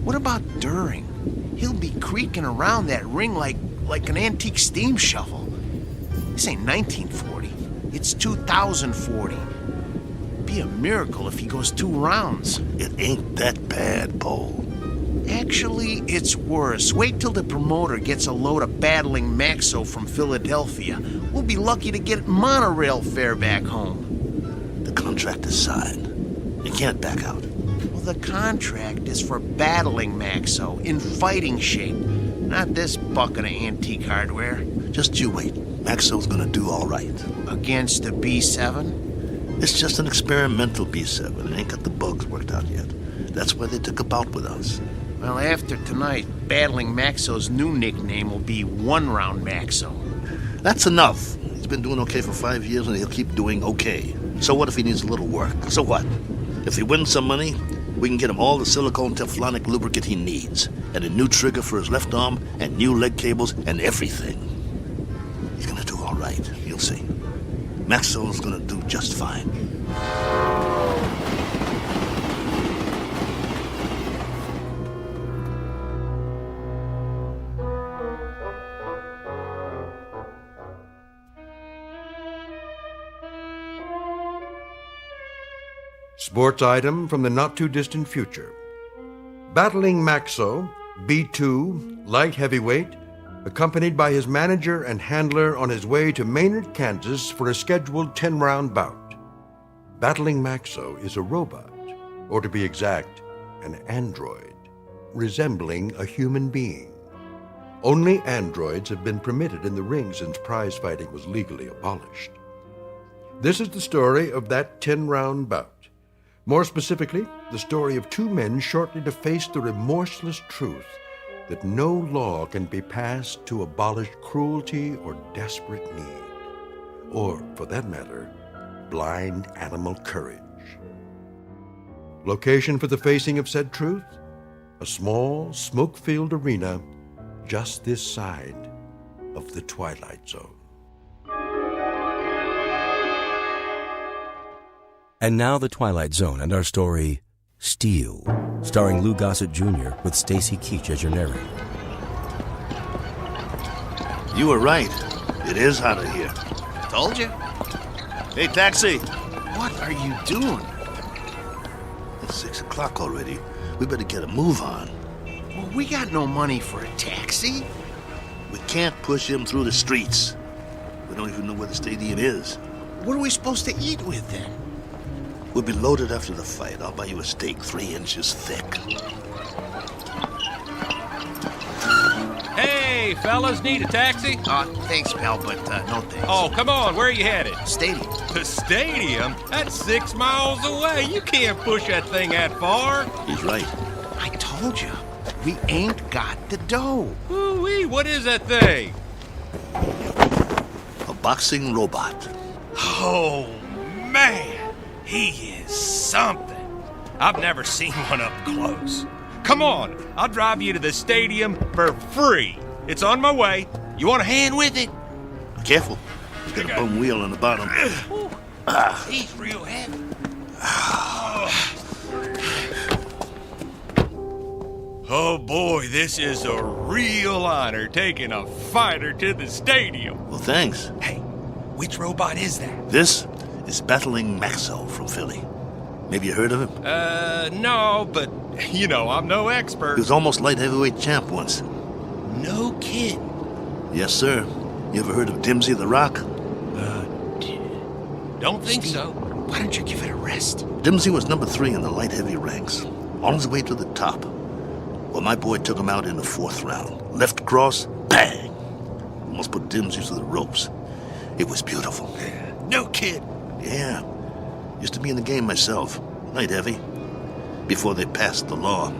What about during? He'll be creaking around that ring like an antique steam shovel. This ain't 1940. It's 2040. Be a miracle if he goes 2 rounds. It ain't that bad, Pole. Actually, it's worse. Wait till the promoter gets a load of battling Maxo from Philadelphia. We'll be lucky to get monorail fare back home. The contract is signed. You can't back out. Well, the contract is for battling Maxo in fighting shape, not this bucket of antique hardware. Just you wait. Maxo's gonna do all right. Against the B7? It's just an experimental B7. It ain't got the bugs worked out yet. That's why they took a bout with us. Well, after tonight, battling Maxo's new nickname will be One Round Maxo. That's enough. He's been doing okay for 5 years, and he'll keep doing okay. So what if he needs a little work? So what? If he wins some money, we can get him all the silicone Teflonic lubricant he needs, and a new trigger for his left arm, and new leg cables, and everything. He's gonna do all right. You'll see. Maxwell's gonna do just fine. Sports item from the not-too-distant future. Battling Maxo, B2, light heavyweight, accompanied by his manager and handler on his way to Maynard, Kansas for a scheduled 10-round bout. Battling Maxo is a robot, or to be exact, an android, resembling a human being. Only androids have been permitted in the ring since prize fighting was legally abolished. This is the story of that 10-round bout. More specifically, the story of two men shortly to face the remorseless truth that no law can be passed to abolish cruelty or desperate need, or, for that matter, blind animal courage. Location for the facing of said truth? A small, smoke-filled arena just this side of the Twilight Zone. And now the Twilight Zone and our story, Steel, starring Lou Gossett Jr. with Stacy Keach as your narrator. You were right. It is hotter here. Told you. Hey, taxi! What are you doing? It's 6 o'clock already. We better get a move on. Well, we got no money for a taxi. We can't push him through the streets. We don't even know where the stadium is. What are we supposed to eat with then? We'll be loaded after the fight. I'll buy you a steak 3 inches thick. Hey, fellas, need a taxi? Thanks, pal, but no thanks. Oh, come on, where are you headed? Stadium. The stadium? That's 6 miles away. You can't push that thing that far. He's right. I told you, we ain't got the dough. Ooh-wee, what is that thing? A boxing robot. Oh, man. He is something. I've never seen one up close. Come on, I'll drive you to the stadium for free. It's on my way. You want a hand with it? Careful. He's got a bum wheel on the bottom. He's real heavy. Oh boy, this is a real honor taking a fighter to the stadium. Well, thanks. Hey, which robot is that? This is Battling Maxo from Philly. Maybe you heard of him? No, but, you know, I'm no expert. He was almost light heavyweight champ once. No kid. Yes, sir. You ever heard of Dimsy the Rock? Don't think so. Why don't you give it a rest? Dimsy was number 3 in the light heavy ranks, on his way to the top. Well, my boy took him out in the 4th round. Left cross, bang! Almost put Dimsy to the ropes. It was beautiful. No kid. Yeah. Used to be in the game myself. Light heavy. Before they passed the law.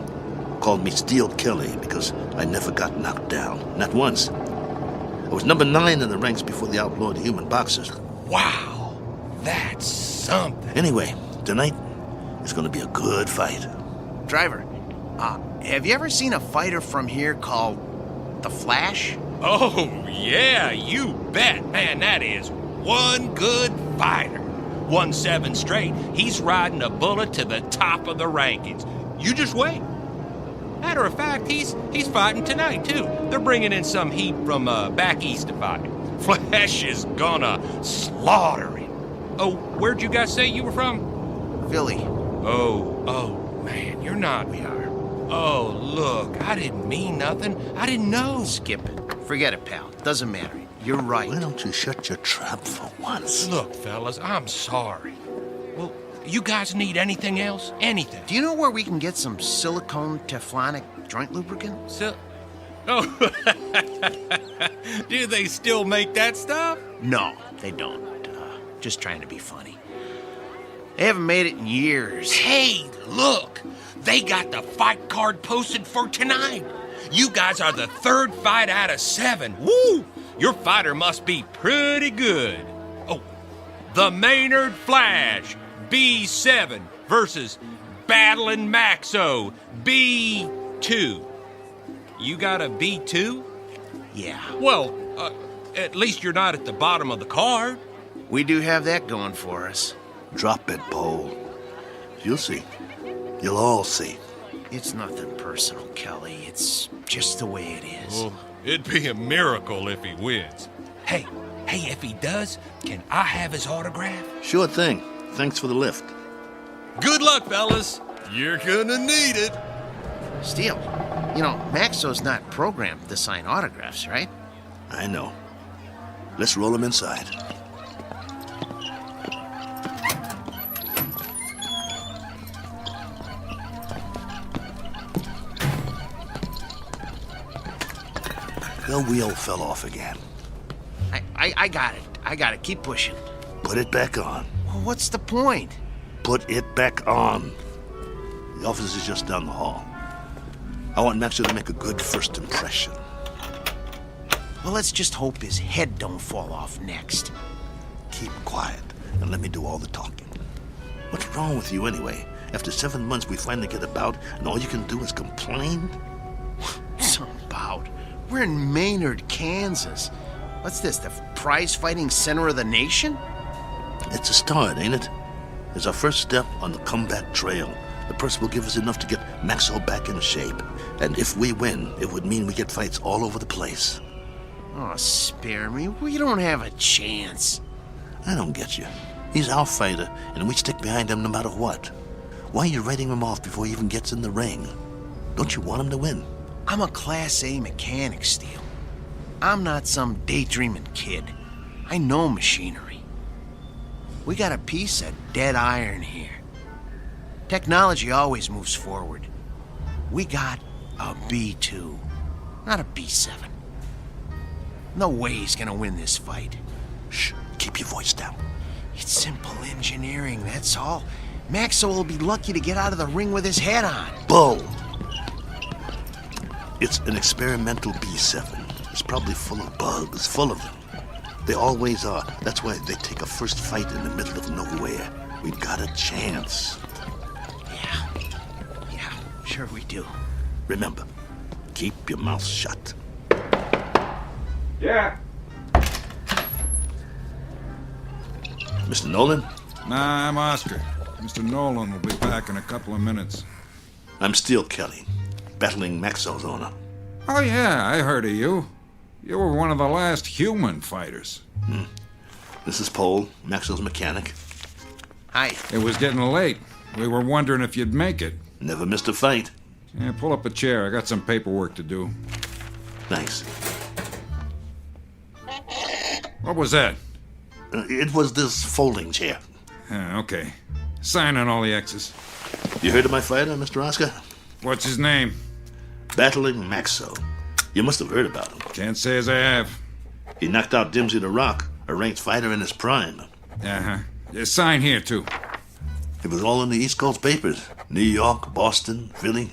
Called me Steel Kelly because I never got knocked down. Not once. I was number 9 in the ranks before they outlawed human boxers. Wow. That's something. Anyway, tonight is going to be a good fight. Driver, have you ever seen a fighter from here called The Flash? Oh, yeah, you bet. Man, that is one good fighter. Won 7 straight. He's riding a bullet to the top of the rankings. You just wait. Matter of fact, he's fighting tonight, too. They're bringing in some heat from back east to fight. Flash is gonna slaughter him. Oh, where'd you guys say you were from? Philly. Oh, man, you're not. We are. Oh, look, I didn't mean nothing. I didn't know. Skip it. Forget it, pal. Doesn't matter. You're right. Why don't you shut your trap for once? Look, fellas, I'm sorry. Well, you guys need anything else? Anything? Do you know where we can get some silicone Teflonic joint lubricant? Oh, do they still make that stuff? No, they don't. Just trying to be funny. They haven't made it in years. Hey, look! They got the fight card posted for tonight. You guys are the 3rd fight out of 7. Woo! Your fighter must be pretty good. Oh, the Maynard Flash, B7, versus Battling Maxo B2. You got a B2? Yeah. Well, at least you're not at the bottom of the card. We do have that going for us. Drop it, Paul. You'll see. You'll all see. It's nothing personal, Kelly. It's just the way it is. Well, it'd be a miracle if he wins. Hey, if he does, can I have his autograph? Sure thing. Thanks for the lift. Good luck, fellas. You're gonna need it. Steele, you know, Maxo's not programmed to sign autographs, right? I know. Let's roll him inside. The wheel fell off again. I got it. I got it. Keep pushing. Put it back on. Well, what's the point? Put it back on. The office is just down the hall. I want Maxo to make a good first impression. Well, let's just hope his head don't fall off next. Keep quiet and let me do all the talking. What's wrong with you anyway? After 7 months, we finally get about, and all you can do is complain? Some bout. We're in Maynard, Kansas. What's this, the prize-fighting center of the nation? It's a start, ain't it? It's our first step on the comeback trail. The purse will give us enough to get Maxo back in shape. And if we win, it would mean we get fights all over the place. Oh, spare me. We don't have a chance. I don't get you. He's our fighter, and we stick behind him no matter what. Why are you writing him off before he even gets in the ring? Don't you want him to win? I'm a Class A mechanic, Steele. I'm not some daydreaming kid. I know machinery. We got a piece of dead iron here. Technology always moves forward. We got a B2, not a B7. No way he's gonna win this fight. Shh, keep your voice down. It's simple engineering, that's all. Maxo will be lucky to get out of the ring with his head on. Bull! It's an experimental B7. It's probably full of bugs, full of them. They always are. That's why they take a first fight in the middle of nowhere. We've got a chance. Yeah, sure we do. Remember, keep your mouth shut. Yeah? Mr. Nolan? Nah, I'm Oscar. Mr. Nolan will be back in a couple of minutes. I'm Steele Kelly, battling Maxo's owner. Oh, yeah, I heard of you. You were one of the last human fighters. This is Paul, Maxo's mechanic. Hi. It was getting late. We were wondering if you'd make it. Never missed a fight. Yeah, pull up a chair. I got some paperwork to do. Thanks. What was that? It was this folding chair. Okay. Sign on all the X's. You heard of my fighter, Mr. Oscar? What's his name? Battling Maxo. You must have heard about him. Can't say as I have. He knocked out Dimsy the Rock, a ranked fighter in his prime. Uh-huh. Sign here, too. It was all in the East Coast papers. New York, Boston, Philly.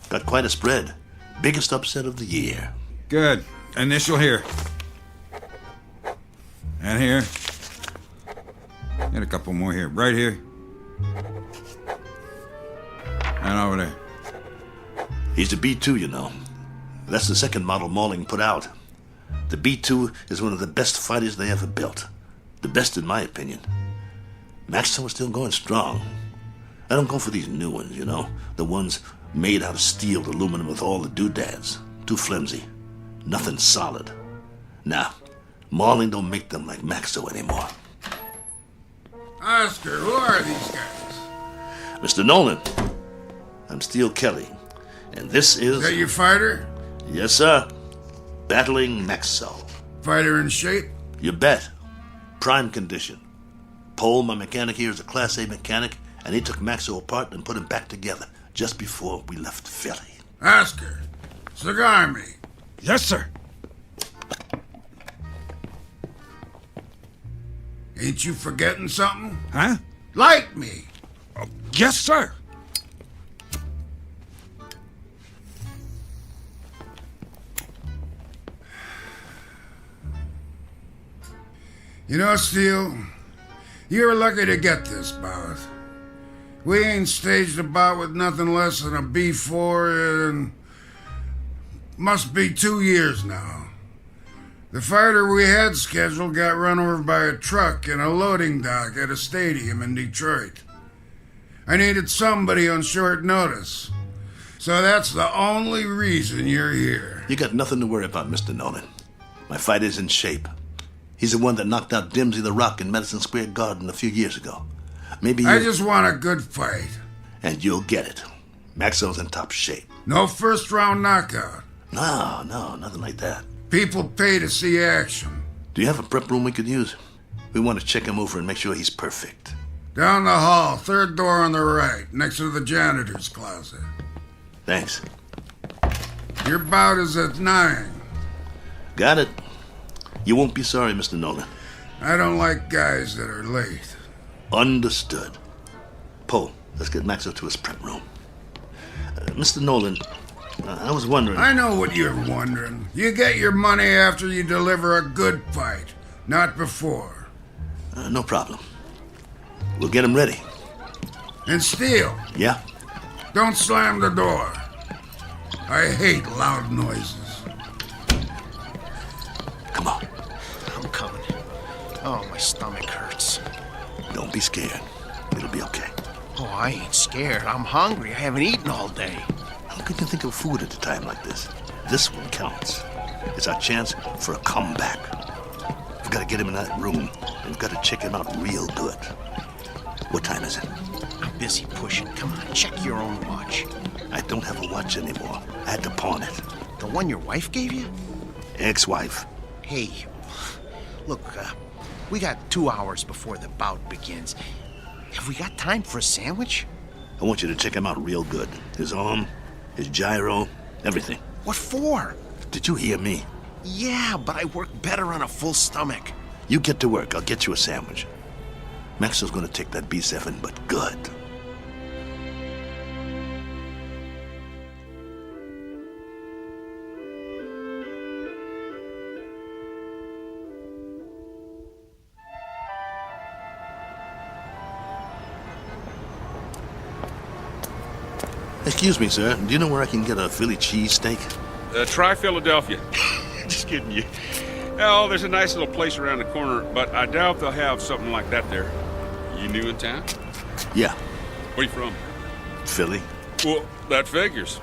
Got quite a spread. Biggest upset of the year. Good. Initial here. And here. And a couple more here. Right here. And over there. He's the B2, you know. That's the second model Malling put out. The B2 is one of the best fighters they ever built. The best in my opinion. Maxo is still going strong. I don't go for these new ones, you know. The ones made out of steel, aluminum with all the doodads. Too flimsy. Nothing solid. Nah, Malling don't make them like Maxo anymore. Oscar, who are these guys? Mr. Nolan, I'm Steele Kelly, and this is... Is that your fighter? Yes, sir. Battling Maxo. Fighter in shape? You bet. Prime condition. Paul, my mechanic here, is a Class A mechanic, and he took Maxo apart and put him back together just before we left Philly. Oscar, cigar me. Yes, sir. Ain't you forgetting something? Huh? Light me. Oh, yes, sir. You know, Steele, you were lucky to get this bout. We ain't staged about with nothing less than a B4 in... must be 2 years now. The fighter we had scheduled got run over by a truck in a loading dock at a stadium in Detroit. I needed somebody on short notice. So that's the only reason you're here. You got nothing to worry about, Mr. Nolan. My fighter's in shape. He's the one that knocked out Dimsey the Rock in Madison Square Garden a few years ago. Maybe you... I just want a good fight. And you'll get it. Maxwell's in top shape. No first-round knockout. No, nothing like that. People pay to see action. Do you have a prep room we could use? We want to check him over and make sure he's perfect. Down the hall, third door on the right, next to the janitor's closet. Thanks. Your bout is at 9. Got it. You won't be sorry, Mr. Nolan. I don't like guys that are late. Understood. Poe, let's get Maxwell to his prep room. Mr. Nolan, I was wondering... I know what you're wondering. You get your money after you deliver a good fight, not before. No problem. We'll get him ready. And Steele. Yeah? Don't slam the door. I hate loud noises. Come on. I'm coming. Oh, my stomach hurts. Don't be scared. It'll be okay. Oh, I ain't scared. I'm hungry. I haven't eaten all day. How could you think of food at a time like this? This one counts. It's our chance for a comeback. We've got to get him in that room, and we've got to check him out real good. What time is it? I'm busy pushing. Come on, check your own watch. I don't have a watch anymore. I had to pawn it. The one your wife gave you? Ex-wife. Hey, look, we got 2 hours before the bout begins. Have we got time for a sandwich? I want you to check him out real good. His arm, his gyro, everything. What for? Did you hear me? Yeah, but I work better on a full stomach. You get to work. I'll get you a sandwich. Maxwell's going to take that B7, but good. Excuse me, sir. Do you know where I can get a Philly cheesesteak? Try Philadelphia. Just kidding you. Oh, there's a nice little place around the corner, but I doubt they'll have something like that there. You new in town? Yeah. Where you from? Philly. Well, that figures.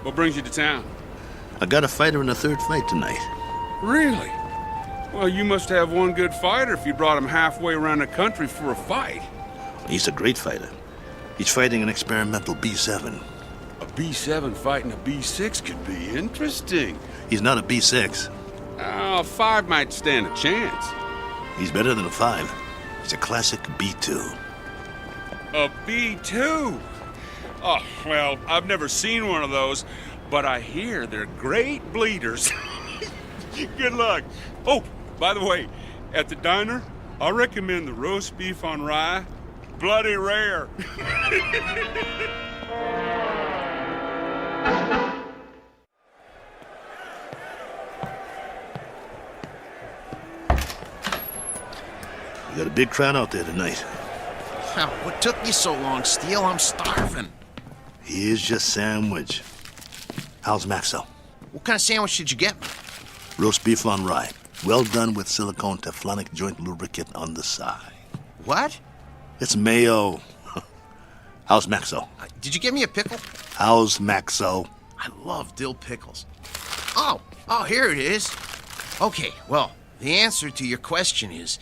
What brings you to town? I got a fighter in the third fight tonight. Really? Well, you must have one good fighter if you brought him halfway around the country for a fight. He's a great fighter. He's fighting an experimental B7. A B7 fighting a B6 could be interesting. He's not a B6. A 5 might stand a chance. He's better than a 5. He's a classic B2. A B2? Oh, well, I've never seen one of those, but I hear they're great bleeders. Good luck. Oh, by the way, at the diner, I recommend the roast beef on rye. Bloody rare. We got a big crowd out there tonight. What took you so long, Steele? I'm starving. Here's your sandwich. How's Maxwell? What kind of sandwich did you get me? Roast beef on rye. Well done with silicone Teflonic joint lubricant on the side. What? It's mayo. How's Maxwell? Did you give me a pickle? How's Maxwell? I love dill pickles. Oh, here it is. Okay, well, the answer to your question is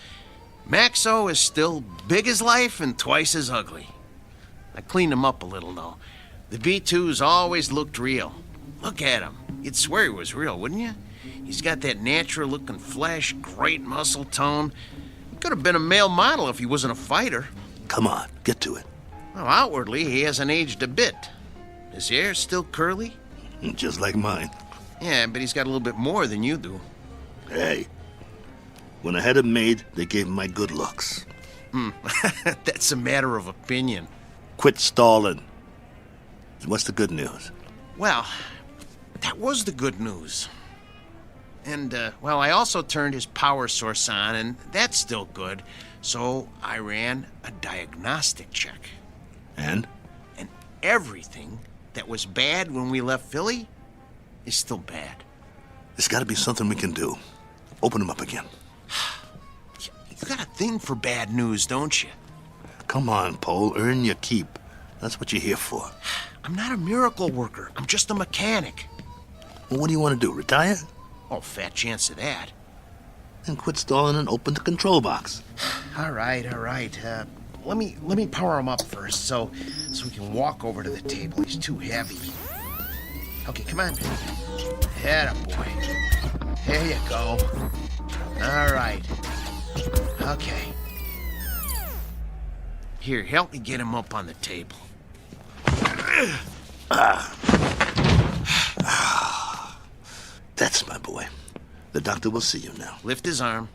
Maxo is still big as life and twice as ugly. I cleaned him up a little, though. The B2's always looked real. Look at him. You'd swear he was real, wouldn't you? He's got that natural-looking flesh, great muscle tone. He could have been a male model if he wasn't a fighter. Come on, get to it. Well, outwardly, he hasn't aged a bit. His hair's still curly? Just like mine. Yeah, but he's got a little bit more than you do. Hey, when I had him made, they gave him my good looks. That's a matter of opinion. Quit stalling. What's the good news? Well, that was the good news. And, I also turned his power source on, and that's still good. So I ran a diagnostic check. And? And everything that was bad when we left Philly is still bad. There's got to be something we can do. Open them up again. You got a thing for bad news, don't you? Come on, Pole. Earn your keep. That's what you're here for. I'm not a miracle worker. I'm just a mechanic. Well, what do you want to do, retire? Oh, fat chance of that. Then quit stalling and open the control box. All right. Let me power him up first so we can walk over to the table. He's too heavy. Okay, come on. Atta boy. There you go. All right. Okay. Here, help me get him up on the table. That's my boy. The doctor will see you now. Lift his arm.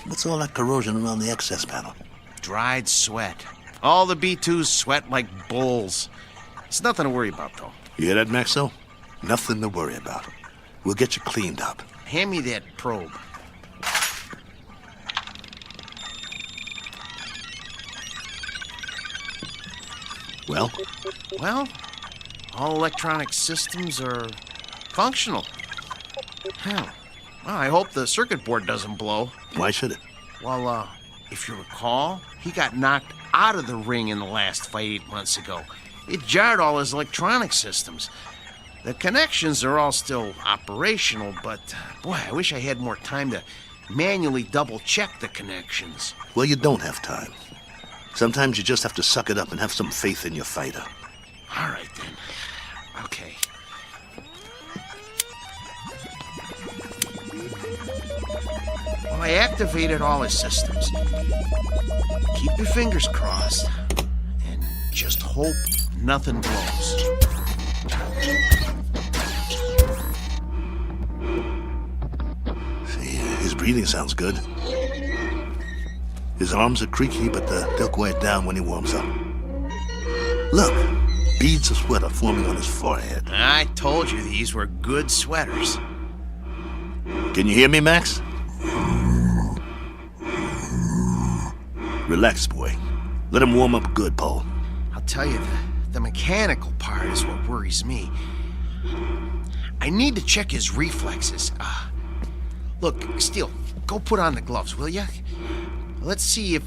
What's all that corrosion around the access panel? Dried sweat. All the B2s sweat like bulls. It's nothing to worry about, though. You hear that, Maxo? Nothing to worry about. We'll get you cleaned up. Hand me that probe. Well? Well, all electronic systems are functional. Hell, well, I hope the circuit board doesn't blow. Why should it? Well, if you recall, he got knocked out of the ring in the last fight 8 months ago. It jarred all his electronic systems. The connections are all still operational, but, boy, I wish I had more time to manually double-check the connections. Well, you don't have time. Sometimes you just have to suck it up and have some faith in your fighter. All right, then. Okay. Well, I activated all his systems. Keep your fingers crossed and just hope nothing blows. See, his breathing sounds good. His arms are creaky, but they'll quiet down when he warms up. Look, beads of sweat are forming on his forehead. I told you these were good sweaters. Can you hear me, Max? Relax, boy. Let him warm up good, Paul. I'll tell you, the mechanical part is what worries me. I need to check his reflexes. Look, Steele, go put on the gloves, will ya? Let's see if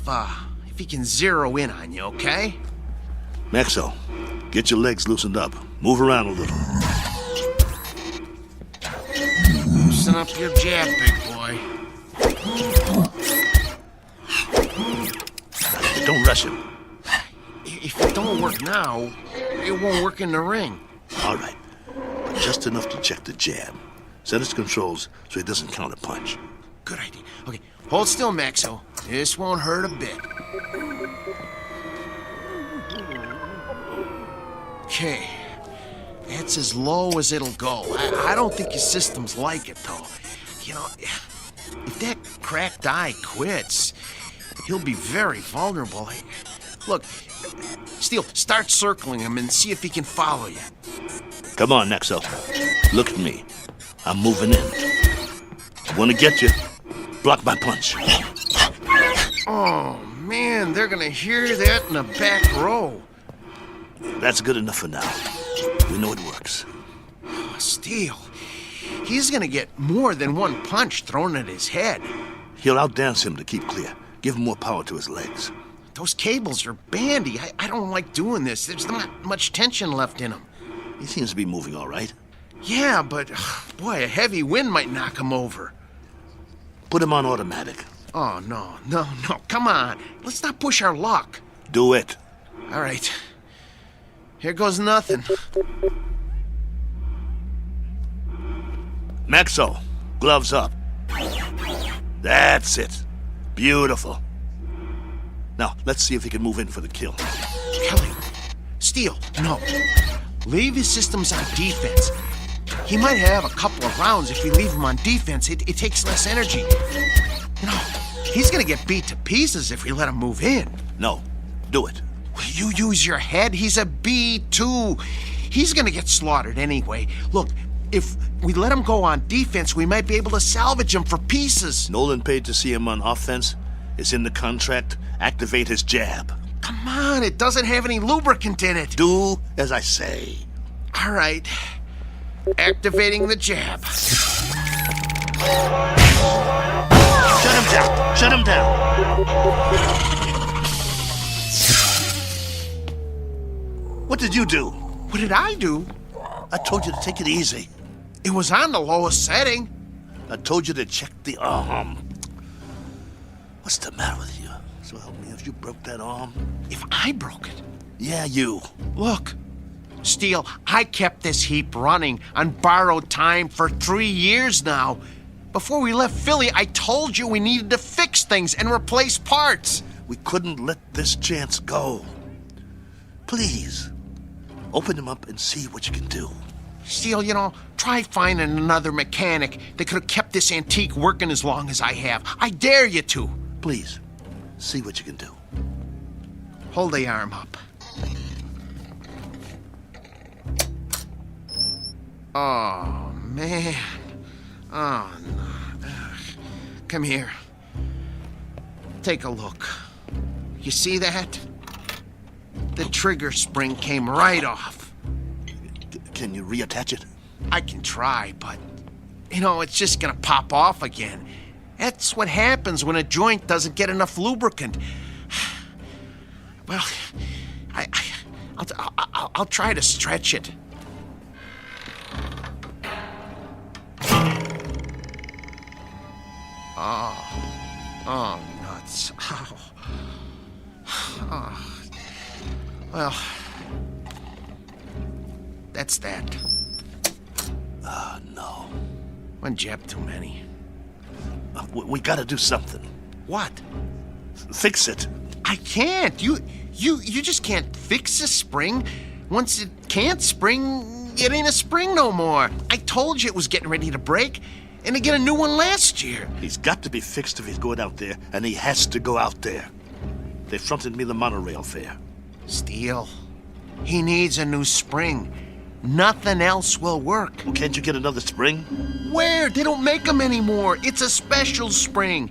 he can zero in on you, okay? Maxo, get your legs loosened up. Move around a little. Loosen up your jab, big boy. Don't rush him. If it don't work now, it won't work in the ring. All right, but just enough to check the jab. Set his controls so he doesn't counter punch. Good idea. Okay, hold still, Maxo. This won't hurt a bit. Okay, that's as low as it'll go. I don't think his systems like it, though. You know, if that cracked eye quits, he'll be very vulnerable. Look, Steele, start circling him and see if he can follow you. Come on, Nexo. Look at me. I'm moving in. Want to get you? Block my punch. Oh, man, they're gonna hear that in the back row. That's good enough for now. We know it works. Oh, Steele, he's gonna get more than one punch thrown at his head. He'll outdance him to keep clear. Give him more power to his legs. Those cables are bandy. I don't like doing this. There's not much tension left in him. He seems to be moving all right. Yeah, but, boy, a heavy wind might knock him over. Put him on automatic. Oh, no. Come on. Let's not push our luck. Do it. All right. Here goes nothing. Maxo, gloves up. That's it. Beautiful. Now, let's see if he can move in for the kill. Kelly, Steele, no. Leave his systems on defense. He might have a couple of rounds if we leave him on defense. It takes less energy. You know, he's gonna get beat to pieces if we let him move in. No, do it. Will you use your head? He's a B2. He's gonna get slaughtered anyway. Look, If we let him go on defense, we might be able to salvage him for pieces. Nolan paid to see him on offense. It's in the contract. Activate his jab. Come on, it doesn't have any lubricant in it. Do as I say. All right. Activating the jab. Shut him down. Shut him down. What did you do? What did I do? I told you to take it easy. It was on the lowest setting. I told you to check the arm. What's the matter with you? So help me if you broke that arm. If I broke it? Yeah, you. Look, Steele, I kept this heap running on borrowed time for 3 years now. Before we left Philly, I told you we needed to fix things and replace parts. We couldn't let this chance go. Please, open him up and see what you can do. Steele, try finding another mechanic that could have kept this antique working as long as I have. I dare you to. Please, see what you can do. Hold the arm up. Oh, man. Oh, no. Ugh. Come here. Take a look. You see that? The trigger spring came right off. Can you reattach it? I can try, but, it's just gonna pop off again. That's what happens when a joint doesn't get enough lubricant. Well, I'll try to stretch it. Oh, nuts. Oh. Well, that's that. No. One jab too many. We gotta do something. What? Fix it. I can't. You just can't fix a spring. Once it can't spring, it ain't a spring no more. I told you it was getting ready to break, and to get a new one last year. He's got to be fixed if he's going out there, and he has to go out there. They fronted me the monorail fare. Steele, he needs a new spring. Nothing else will work. Well, can't you get another spring? Where? They don't make them anymore. It's a special spring.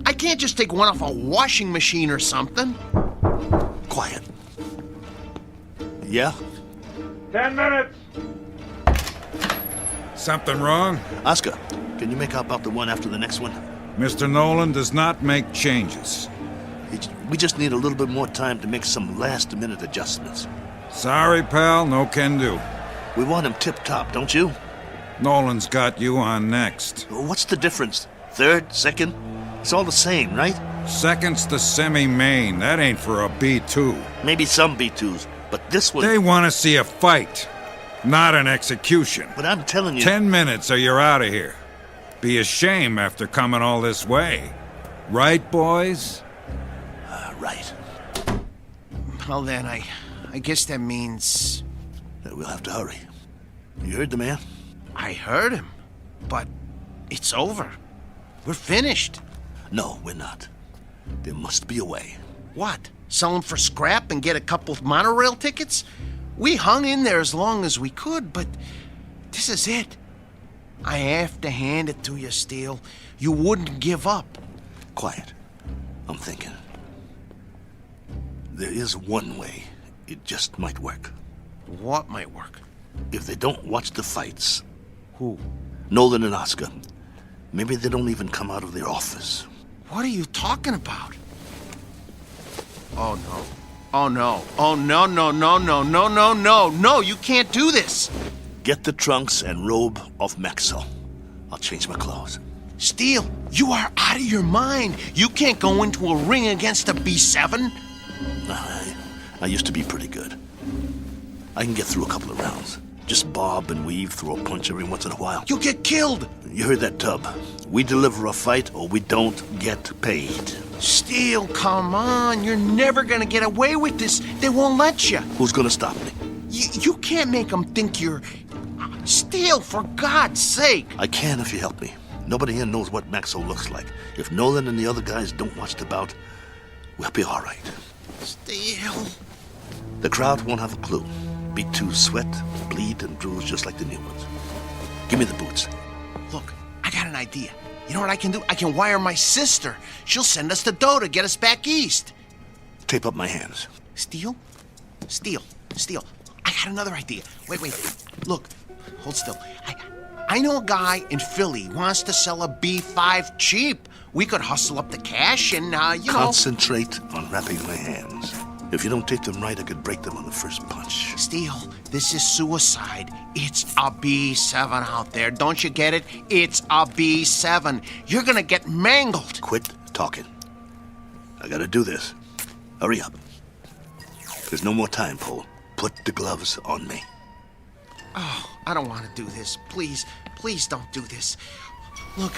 I can't just take one off a washing machine or something. Quiet. Yeah? 10 minutes. Something wrong? Oscar, can you make out about the one after the next one? Mr. Nolan does not make changes. We just need a little bit more time to make some last-minute adjustments. Sorry, pal, no can do. We want him tip-top, don't you? Nolan's got you on next. What's the difference? Third? Second? It's all the same, right? Second's the semi-main. That ain't for a B2. Maybe some B2s, but this one... They want to see a fight, not an execution. But I'm telling you... 10 minutes or you're out of here. Be a shame after coming all this way. Right, boys? Right. Well, then, I guess that means... We'll have to hurry. You heard the man? I heard him, but it's over. We're finished. No, we're not. There must be a way. What? Sell them for scrap and get a couple of monorail tickets? We hung in there as long as we could, but this is it. I have to hand it to you, Steele. You wouldn't give up. Quiet. I'm thinking. There is one way. It just might work. What might work? If they don't watch the fights. Who? Nolan and Oscar. Maybe they don't even come out of their office. What are you talking about? Oh, no. Oh, no. Oh, no, no, no, no, no, no, no. No, you can't do this. Get the trunks and robe off Maxwell. I'll change my clothes. Steele, you are out of your mind. You can't go into a ring against a B7. I used to be pretty good. I can get through a couple of rounds. Just bob and weave, throw a punch every once in a while. You'll get killed. You heard that, Tub. We deliver a fight or we don't get paid. Steele, come on. You're never gonna get away with this. They won't let you. Who's gonna stop me? You can't make them think you're... Steele, for God's sake. I can if you help me. Nobody here knows what Maxwell looks like. If Nolan and the other guys don't watch the bout, we'll be all right. Steele. The crowd won't have a clue. B2 sweat, bleed, and bruise just like the new ones. Give me the boots. Look, I got an idea. You know what I can do? I can wire my sister. She'll send us the dough to get us back east. Tape up my hands. Steal? Steal. I got another idea. Wait. Look, hold still. I know a guy in Philly wants to sell a B5 cheap. We could hustle up the cash and, Concentrate on wrapping my hands. If you don't tape them right, I could break them on the first punch. Steele, this is suicide. It's a B7 out there. Don't you get it? It's a B7. You're gonna get mangled. Quit talking. I gotta do this. Hurry up. There's no more time, Paul. Put the gloves on me. Oh, I don't want to do this. Please don't do this. Look,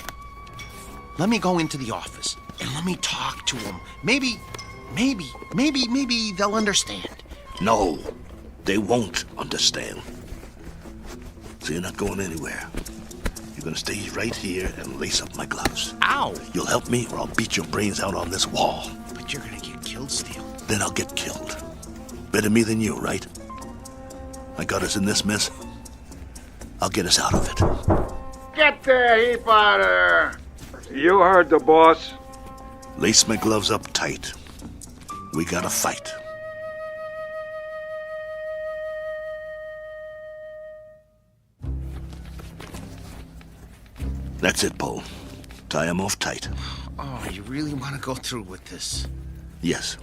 let me go into the office and let me talk to them. Maybe they'll understand. No, they won't understand. So you're not going anywhere. You're gonna stay right here and lace up my gloves. Ow! You'll help me or I'll beat your brains out on this wall. But you're gonna get killed, Steele. Then I'll get killed. Better me than you, right? I got us in this mess. I'll get us out of it. Get the heap out of there! You heard the boss. Lace my gloves up tight. We gotta fight. That's it, Paul. Tie him off tight. Oh, you really want to go through with this? Yes.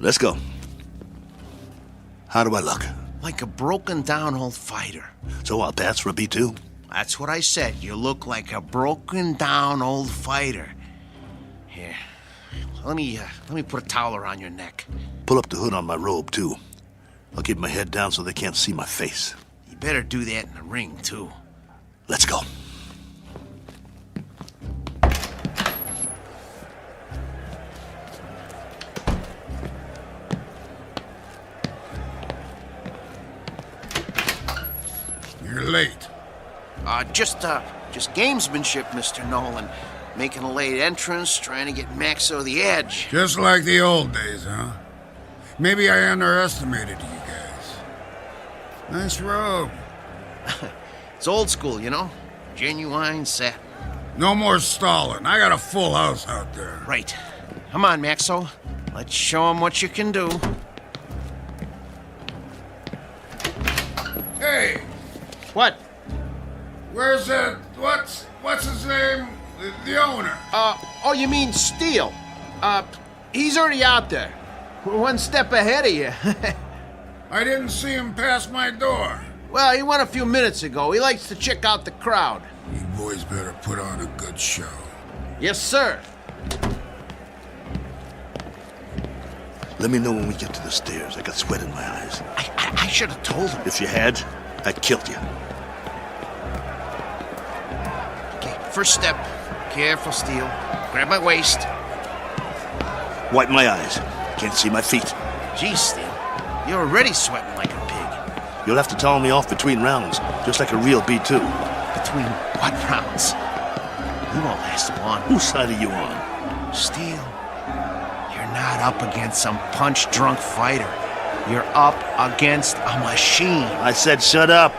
Let's go. How do I look? Like a broken down old fighter. So I'll pass for a B2? That's what I said. You look like a broken down old fighter. Here. Let me put a towel around your neck. Pull up the hood on my robe, too. I'll keep my head down so they can't see my face. You better do that in the ring, too. Let's go. You're late. Just gamesmanship, Mr. Nolan. Making a late entrance, trying to get Maxo the edge. Just like the old days, huh? Maybe I underestimated you guys. Nice robe. It's old school, you know? Genuine satin. No more stalling. I got a full house out there. Right. Come on, Maxo. Let's show him what you can do. Hey! What? Where's that... What's his name? The owner. Oh, you mean Steele? He's already out there. We're one step ahead of you. I didn't see him pass my door. Well, he went a few minutes ago. He likes to check out the crowd. You boys better put on a good show. Yes, sir. Let me know when we get to the stairs. I got sweat in my eyes. I should have told him. If you had, I'd killed you. Okay, first step. Careful, Steele. Grab my waist. Wipe my eyes. Can't see my feet. Geez, Steele. You're already sweating like a pig. You'll have to towel me off between rounds, just like a real B2. Between what rounds? You won't last long. Whose side are you on? Steele, you're not up against some punch-drunk fighter. You're up against a machine. I said shut up.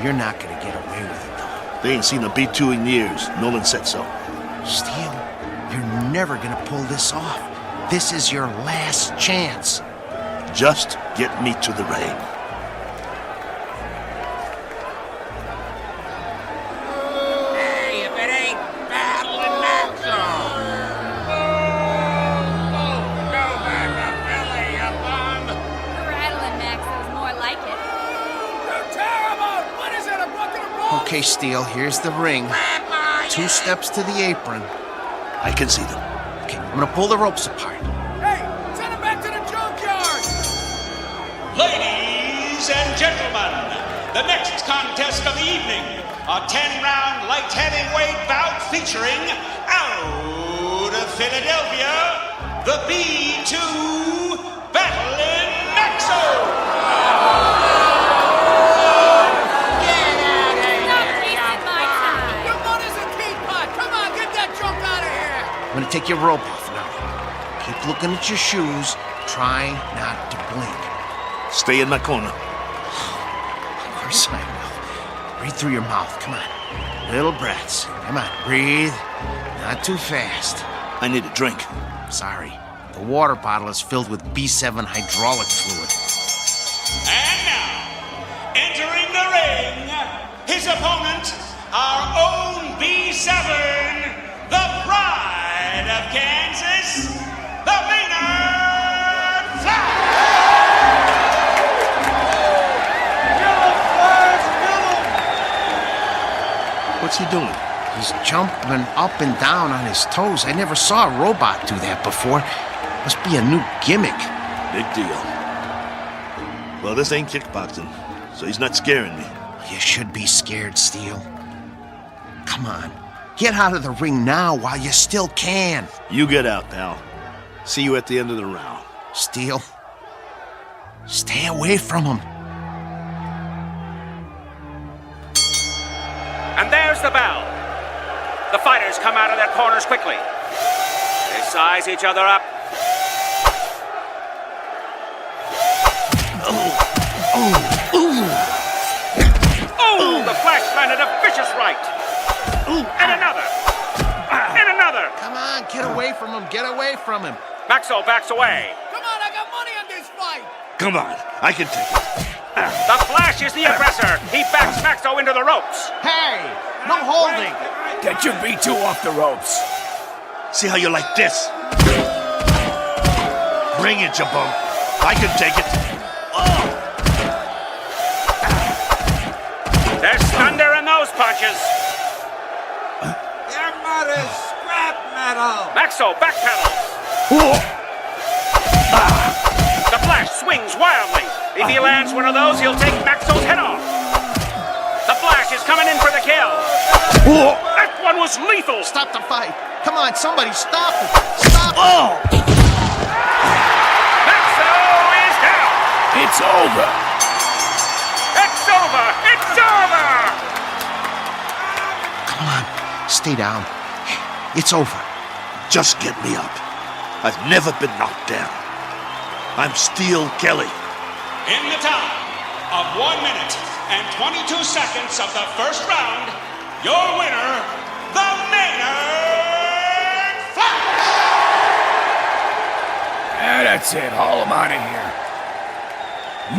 You're not gonna get away with it, though. They ain't seen a B2 in years. Nolan said so. Steele, you're never gonna pull this off. This is your last chance. Just get me to the ring. Hey, if it ain't battling Maxo! Go back to Philly, you bum! Rattling Maxo's more like it. You're terrible! What is it, a bucket of rolls? Okay, Steele, here's the ring. 2 steps to the apron. I can see them. Okay, I'm gonna pull the ropes apart. Hey, send him back to the junkyard! Ladies and gentlemen, the next contest of the evening, a 10-round light heavyweight bout featuring, out of Philadelphia, the B2 Battling Maxo! I'm gonna take your rope off now. Keep looking at your shoes. Try not to blink. Stay in my corner. Of course I will. Breathe through your mouth. Come on. Little breaths. Come on. Breathe. Not too fast. I need a drink. Sorry. The water bottle is filled with B7 hydraulic fluid. And now, entering the ring, his opponent, our own B7, the pride of Kansas, the Maynard What's he doing? He's jumping up and down on his toes. I never saw a robot do that before. Must be a new gimmick. Big deal. Well, this ain't kickboxing, so he's not scaring me. You should be scared, Steele. Come on. Get out of the ring now while you still can. You get out, pal. See you at the end of the round. Steele, stay away from him. And there's the bell. The fighters come out of their corners quickly. They size each other up. Oh, the Flash landed a vicious right. And another. And another. Come on, get away from him. Get away from him. Maxo backs away. Come on, I got money on this fight. Come on, I can take it. The Flash is the aggressor. He backs Maxo into the ropes. Hey, no holding. Get your B2 off the ropes. See how you like this? Bring it, you bum. I can take it. There's thunder in those punches. Your mother's scrap metal. Maxo backpedals. The Flash swings wildly. If he lands one of those, he'll take Maxo's head off. The Flash is coming in for the kill. That one was lethal. Stop the fight. Come on, somebody stop it. Stop it. Maxo is down. It's over. It's over. It's over. Come on, stay down. It's over. Just get me up. I've never been knocked down. I'm Steel Kelly. In the time of 1 minute and 22 seconds of the first round, your winner, the Maynard Flash! That's it. Haul him out of here.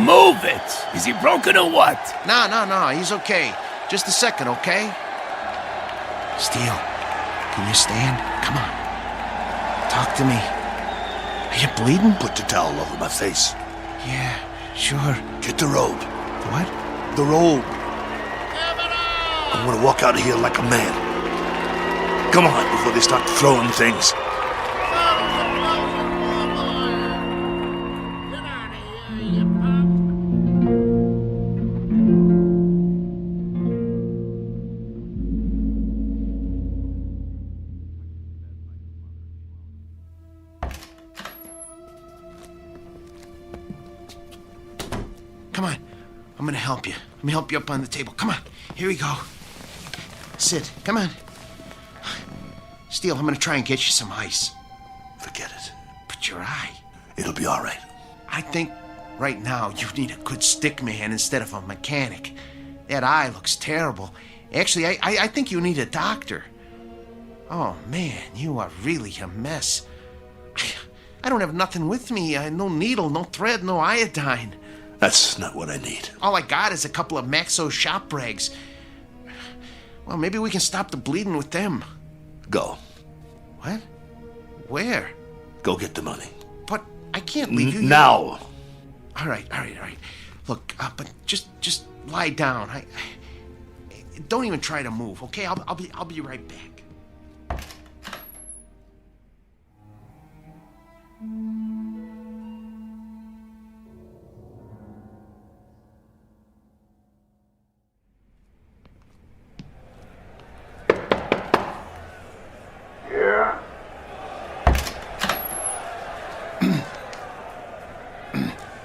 Move it! Is he broken or what? No, he's okay. Just a second, okay? Steele, can you stand? Come on. Talk to me. Are you bleeding? Put the towel over my face. Yeah, sure. Get the robe. What? The robe. I want to walk out of here like a man. Come on, before they start throwing things. Come on. I'm gonna help you. Let me help you up on the table. Come on. Here we go. Sit. Come on. Steele, I'm gonna try and get you some ice. Forget it. But your eye. It'll be all right. I think right now you need a good stick man instead of a mechanic. That eye looks terrible. Actually, I think you need a doctor. Oh, man, you are really a mess. I don't have nothing with me. No needle, no thread, no iodine. That's not what I need. All I got is a couple of Maxo shop rags. Well, maybe we can stop the bleeding with them. Go. What? Where? Go get the money. But I can't leave you. Now. All right. Look, but just lie down. I don't even try to move, okay? I'll be right back.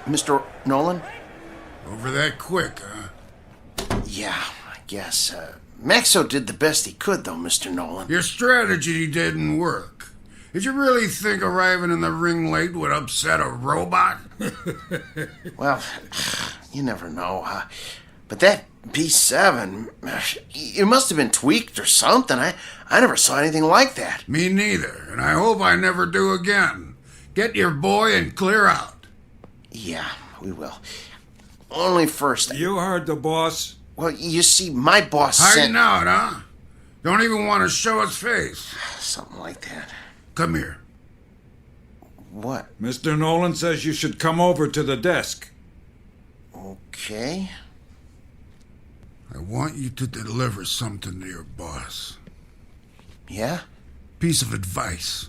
Mr. Nolan? Over that quick, huh? Yeah, I guess. Maxo did the best he could, though, Mr. Nolan. Your strategy didn't work. Did you really think arriving in the ring late would upset a robot? Well, you never know. But that B7? It must have been tweaked or something. I never saw anything like that. Me neither, and I hope I never do again. Get your boy and clear out. Yeah, we will. Only first... You heard the boss. Well, you see, my boss Hiding out, huh? Don't even want to show his face. Something like that. Come here. What? Mr. Nolan says you should come over to the desk. Okay. I want you to deliver something to your boss. Yeah? Piece of advice.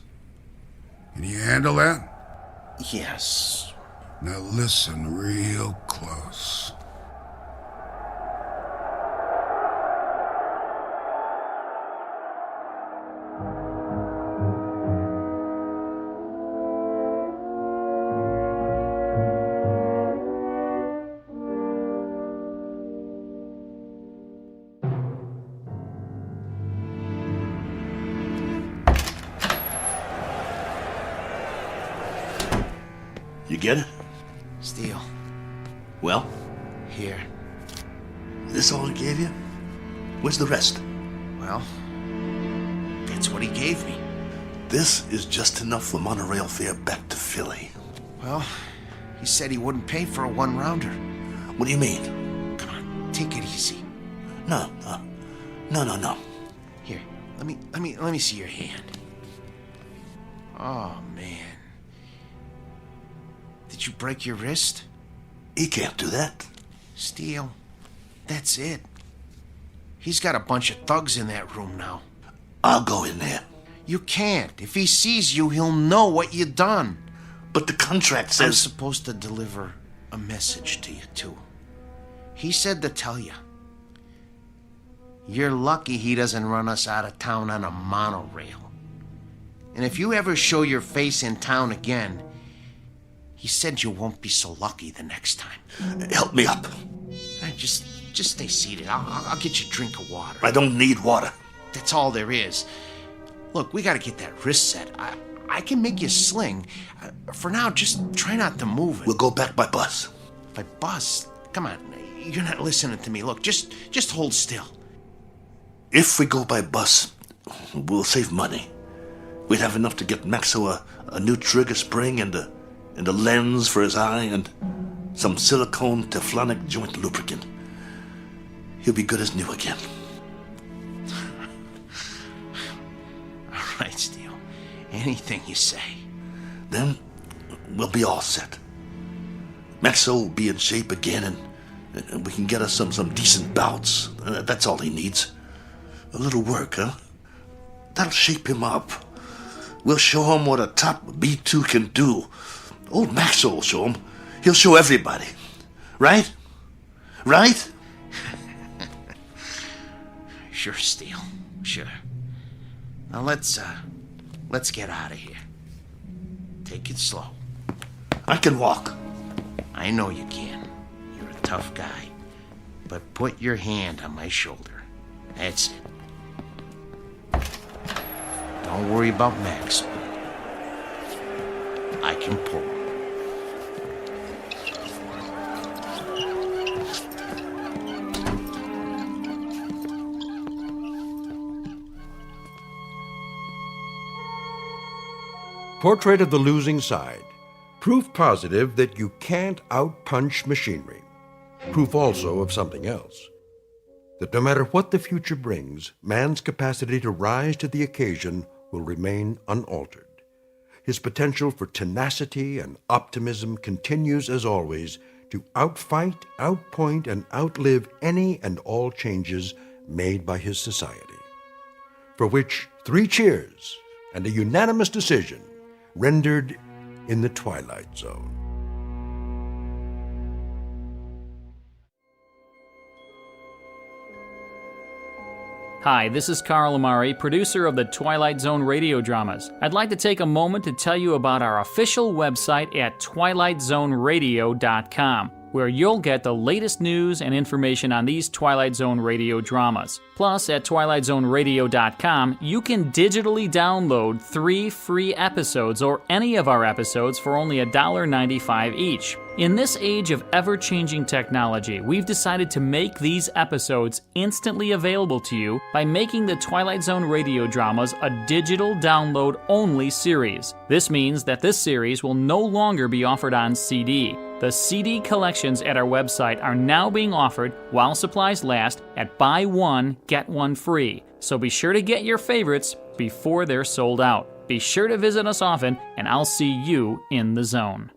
Can you handle that? Yes. Now listen real close. You get it? Steele. Well? Here. This all he gave you? Where's the rest? Well, that's what he gave me. This is just enough for monorail fare back to Philly. Well, he said he wouldn't pay for a one-rounder. What do you mean? Come on, take it easy. No. Here, let me see your hand. Oh, man. Did you break your wrist? He can't do that. Steele, that's it. He's got a bunch of thugs in that room now. I'll go in there. You can't. If he sees you, he'll know what you done. But the contract says... I'm supposed to deliver a message to you, too. He said to tell you. You're lucky he doesn't run us out of town on a monorail. And if you ever show your face in town again, he said you won't be so lucky the next time. Help me up. Just stay seated. I'll get you a drink of water. I don't need water. That's all there is. Look, we gotta get that wrist set. I can make you a sling. For now, just try not to move it. We'll go back by bus. By bus? Come on, you're not listening to me. Look, just hold still. If we go by bus, we'll save money. We'd have enough to get Maxo a new trigger spring and a lens for his eye and some silicone Teflonic joint lubricant. He'll be good as new again. All right, Steele. Anything you say. Then we'll be all set. Maxo will be in shape again, and we can get us some decent bouts. That's all he needs. A little work, huh? That'll shape him up. We'll show him what a top B2 can do. Old Maxo will show him. He'll show everybody. Right? Right? Sure, Steele. Sure. Now let's get out of here. Take it slow. I can walk. I know you can. You're a tough guy. But put your hand on my shoulder. That's it. Don't worry about Max. I can pull. Portrait of the Losing Side. Proof positive that you can't outpunch machinery. Proof also of something else. That no matter what the future brings, man's capacity to rise to the occasion will remain unaltered. His potential for tenacity and optimism continues, as always, to outfight, outpoint, and outlive any and all changes made by his society. For which 3 cheers and a unanimous decision rendered in the Twilight Zone. Hi, this is Carl Amari, producer of the Twilight Zone radio dramas. I'd like to take a moment to tell you about our official website at twilightzoneradio.com, where you'll get the latest news and information on these Twilight Zone radio dramas. Plus, at twilightzoneradio.com, you can digitally download 3 free episodes or any of our episodes for only $1.95 each. In this age of ever-changing technology, we've decided to make these episodes instantly available to you by making the Twilight Zone radio dramas a digital download-only series. This means that this series will no longer be offered on CD. The CD collections at our website are now being offered while supplies last at buy one, get one free. So be sure to get your favorites before they're sold out. Be sure to visit us often, and I'll see you in the zone.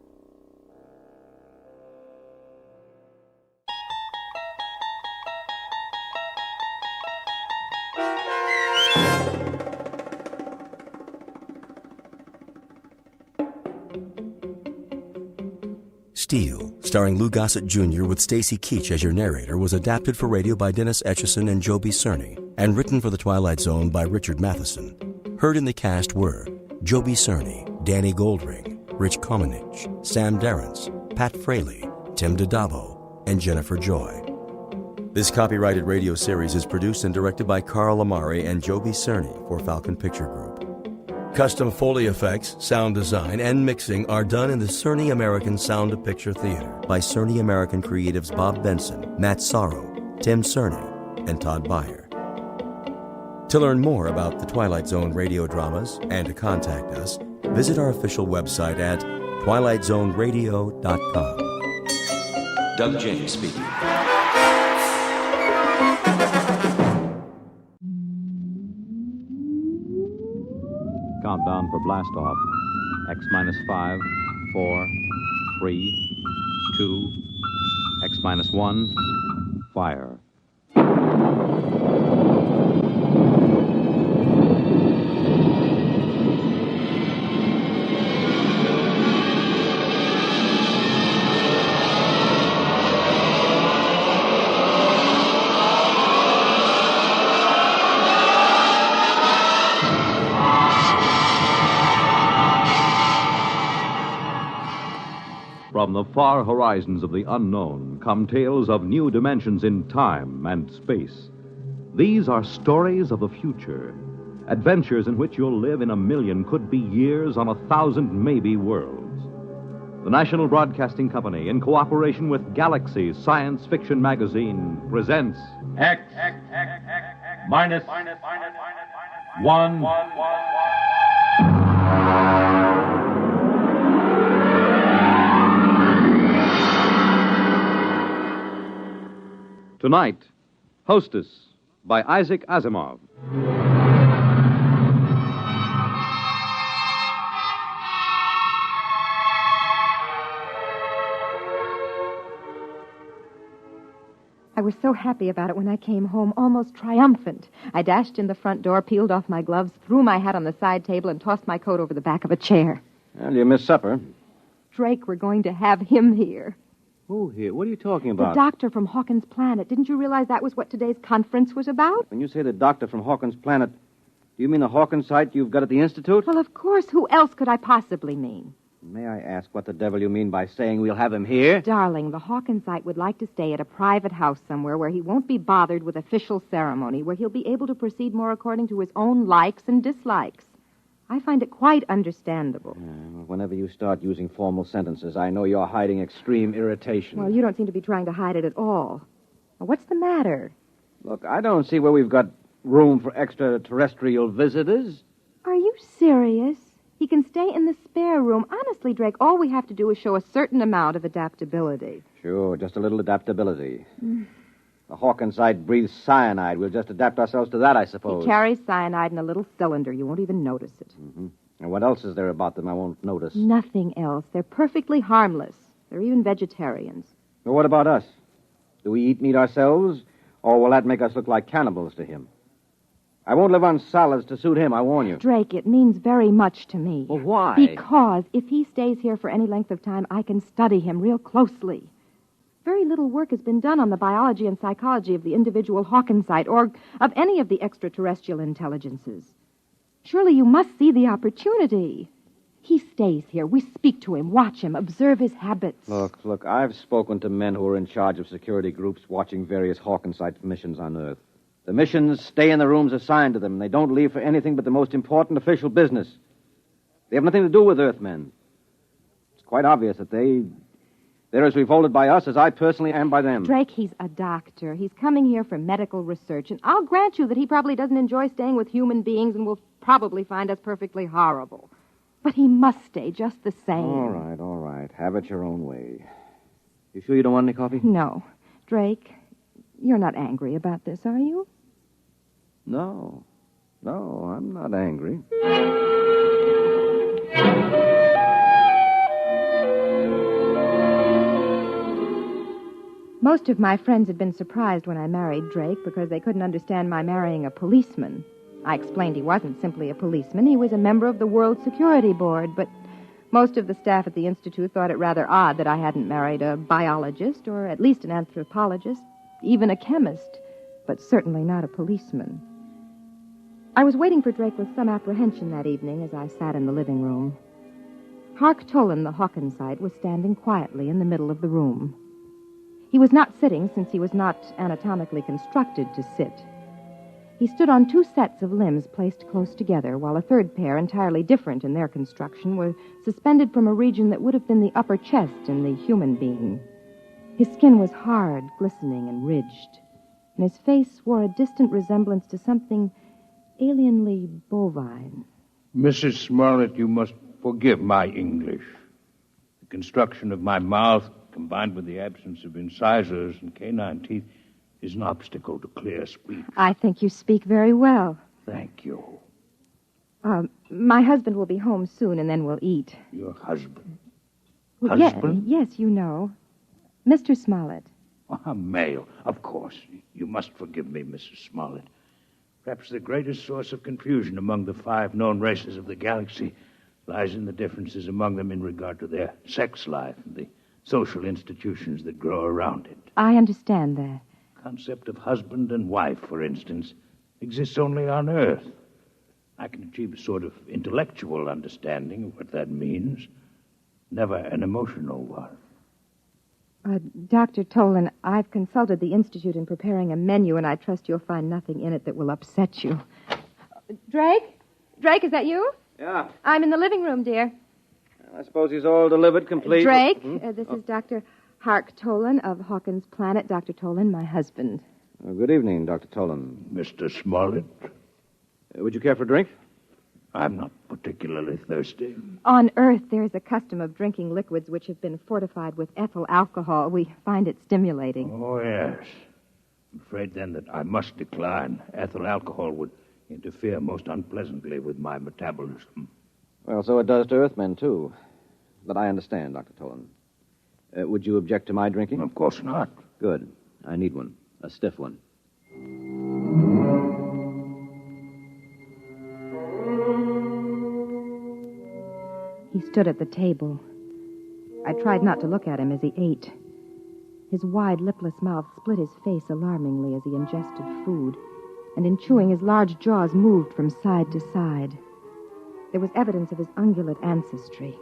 Steel, starring Lou Gossett Jr. with Stacy Keach as your narrator, was adapted for radio by Dennis Etchison and Joby Cerny, and written for The Twilight Zone by Richard Matheson. Heard in the cast were Joby Cerny, Danny Goldring, Rich Komenich, Sam Darrence, Pat Fraley, Tim DiDavo, and Jennifer Joy. This copyrighted radio series is produced and directed by Carl Amari and Joby Cerny for Falcon Picture Group. Custom Foley effects, sound design, and mixing are done in the Cerny American Sound of Picture Theater by Cerny American creatives Bob Benson, Matt Sorrow, Tim Cerny, and Todd Beyer. To learn more about the Twilight Zone radio dramas and to contact us, visit our official website at twilightzoneradio.com. Doug James speaking. Countdown for blast off. X minus 5, 4, 3, 2, X minus 1, fire. From the far horizons of the unknown come tales of new dimensions in time and space. These are stories of the future, adventures in which you'll live in a million, could be years, on 1,000 maybe worlds. The National Broadcasting Company, in cooperation with Galaxy Science Fiction Magazine, presents X minus 1. Tonight, Hostess by Isaac Asimov. I was so happy about it when I came home, almost triumphant. I dashed in the front door, peeled off my gloves, threw my hat on the side table, and tossed my coat over the back of a chair. Well, you missed supper. Drake, we're going to have him here. Who here? What are you talking about? The doctor from Hawkins Planet. Didn't you realize that was what today's conference was about? When you say the doctor from Hawkins Planet, do you mean the Hawkins site you've got at the Institute? Well, of course. Who else could I possibly mean? May I ask what the devil you mean by saying we'll have him here? Darling, the Hawkins site would like to stay at a private house somewhere where he won't be bothered with official ceremony, where he'll be able to proceed more according to his own likes and dislikes. I find it quite understandable. Whenever you start using formal sentences, I know you're hiding extreme irritation. Well, you don't seem to be trying to hide it at all. Well, what's the matter? Look, I don't see where we've got room for extraterrestrial visitors. Are you serious? He can stay in the spare room. Honestly, Drake, all we have to do is show a certain amount of adaptability. Sure, just a little adaptability. The Hawkins site breathes cyanide. We'll just adapt ourselves to that, I suppose. He carries cyanide in a little cylinder. You won't even notice it. Mm-hmm. And what else is there about them I won't notice? Nothing else. They're perfectly harmless. They're even vegetarians. Well, what about us? Do we eat meat ourselves, or will that make us look like cannibals to him? I won't live on salads to suit him, I warn you. Drake, it means very much to me. Well, why? Because if he stays here for any length of time, I can study him real closely. Very little work has been done on the biology and psychology of the individual Hawkins site or of any of the extraterrestrial intelligences. Surely you must see the opportunity. He stays here. We speak to him, watch him, observe his habits. Look, I've spoken to men who are in charge of security groups watching various Hawkins-site missions on Earth. The missions stay in the rooms assigned to them. They don't leave for anything but the most important official business. They have nothing to do with Earthmen. It's quite obvious that they're as revolted by us as I personally am by them. Drake, he's a doctor. He's coming here for medical research, and I'll grant you that he probably doesn't enjoy staying with human beings and will probably find us perfectly horrible. But he must stay just the same. All right. Have it your own way. You sure you don't want any coffee? No. Drake, you're not angry about this, are you? No, I'm not angry. Most of my friends had been surprised when I married Drake because they couldn't understand my marrying a policeman. I explained he wasn't simply a policeman. He was a member of the World Security Board, but most of the staff at the Institute thought it rather odd that I hadn't married a biologist or at least an anthropologist, even a chemist, but certainly not a policeman. I was waiting for Drake with some apprehension that evening as I sat in the living room. Hark Tolan, the Hawkinsite, was standing quietly in the middle of the room. He was not sitting since he was not anatomically constructed to sit. He stood on two sets of limbs placed close together, while a third pair, entirely different in their construction, were suspended from a region that would have been the upper chest in the human being. His skin was hard, glistening, and ridged, and his face wore a distant resemblance to something alienly bovine. Mrs. Smollett, you must forgive my English. The construction of my mouth, combined with the absence of incisors and canine teeth, is an obstacle to clear speech. I think you speak very well. Thank you. My husband will be home soon, and then we'll eat. Your husband? Well, Husband? Yes, you know. Mr. Smollett. A male, of course. You must forgive me, Mrs. Smollett. Perhaps the greatest source of confusion among the 5 known races of the galaxy lies in the differences among them in regard to their sex life and the social institutions that grow around it. I understand that. The concept of husband and wife, for instance, exists only on Earth. I can achieve a sort of intellectual understanding of what that means, never an emotional one. Dr. Tolan, I've consulted the Institute in preparing a menu, and I trust you'll find nothing in it that will upset you. Drake? Drake, is that you? Yeah. I'm in the living room, dear. I suppose he's all delivered, complete. Drake, this is Dr. Hark Tolan of Hawkins Planet. Dr. Tolan, my husband. Good evening, Dr. Tolan. Mr. Smollett? Would you care for a drink? I'm not particularly thirsty. On Earth, there is a custom of drinking liquids which have been fortified with ethyl alcohol. We find it stimulating. Oh, yes. I'm afraid, then, that I must decline. Ethyl alcohol would interfere most unpleasantly with my metabolism. Well, so it does to Earthmen, too. But I understand, Dr. Tolan. Would you object to my drinking? Of course not. Good. I need one. A stiff one. He stood at the table. I tried not to look at him as he ate. His wide, lipless mouth split his face alarmingly as he ingested food, and in chewing, his large jaws moved from side to side. There was evidence of his ungulate ancestry.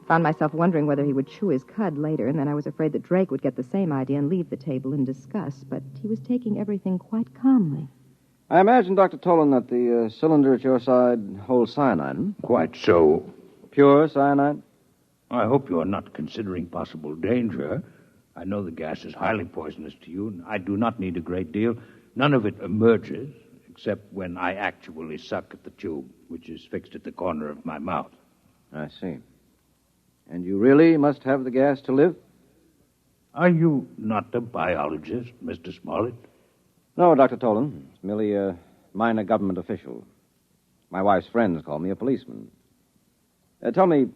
I found myself wondering whether he would chew his cud later, and then I was afraid that Drake would get the same idea and leave the table in disgust, but he was taking everything quite calmly. I imagine, Dr. Tolan, that the cylinder at your side holds cyanide, hmm? Quite so. Pure cyanide? I hope you are not considering possible danger. I know the gas is highly poisonous to you, and I do not need a great deal. None of it emerges, except when I actually suck at the tube, which is fixed at the corner of my mouth. I see. And you really must have the gas to live? Are you not a biologist, Mr. Smollett? No, Dr. Tolan. It's merely a minor government official. My wife's friends call me a policeman. Tell me,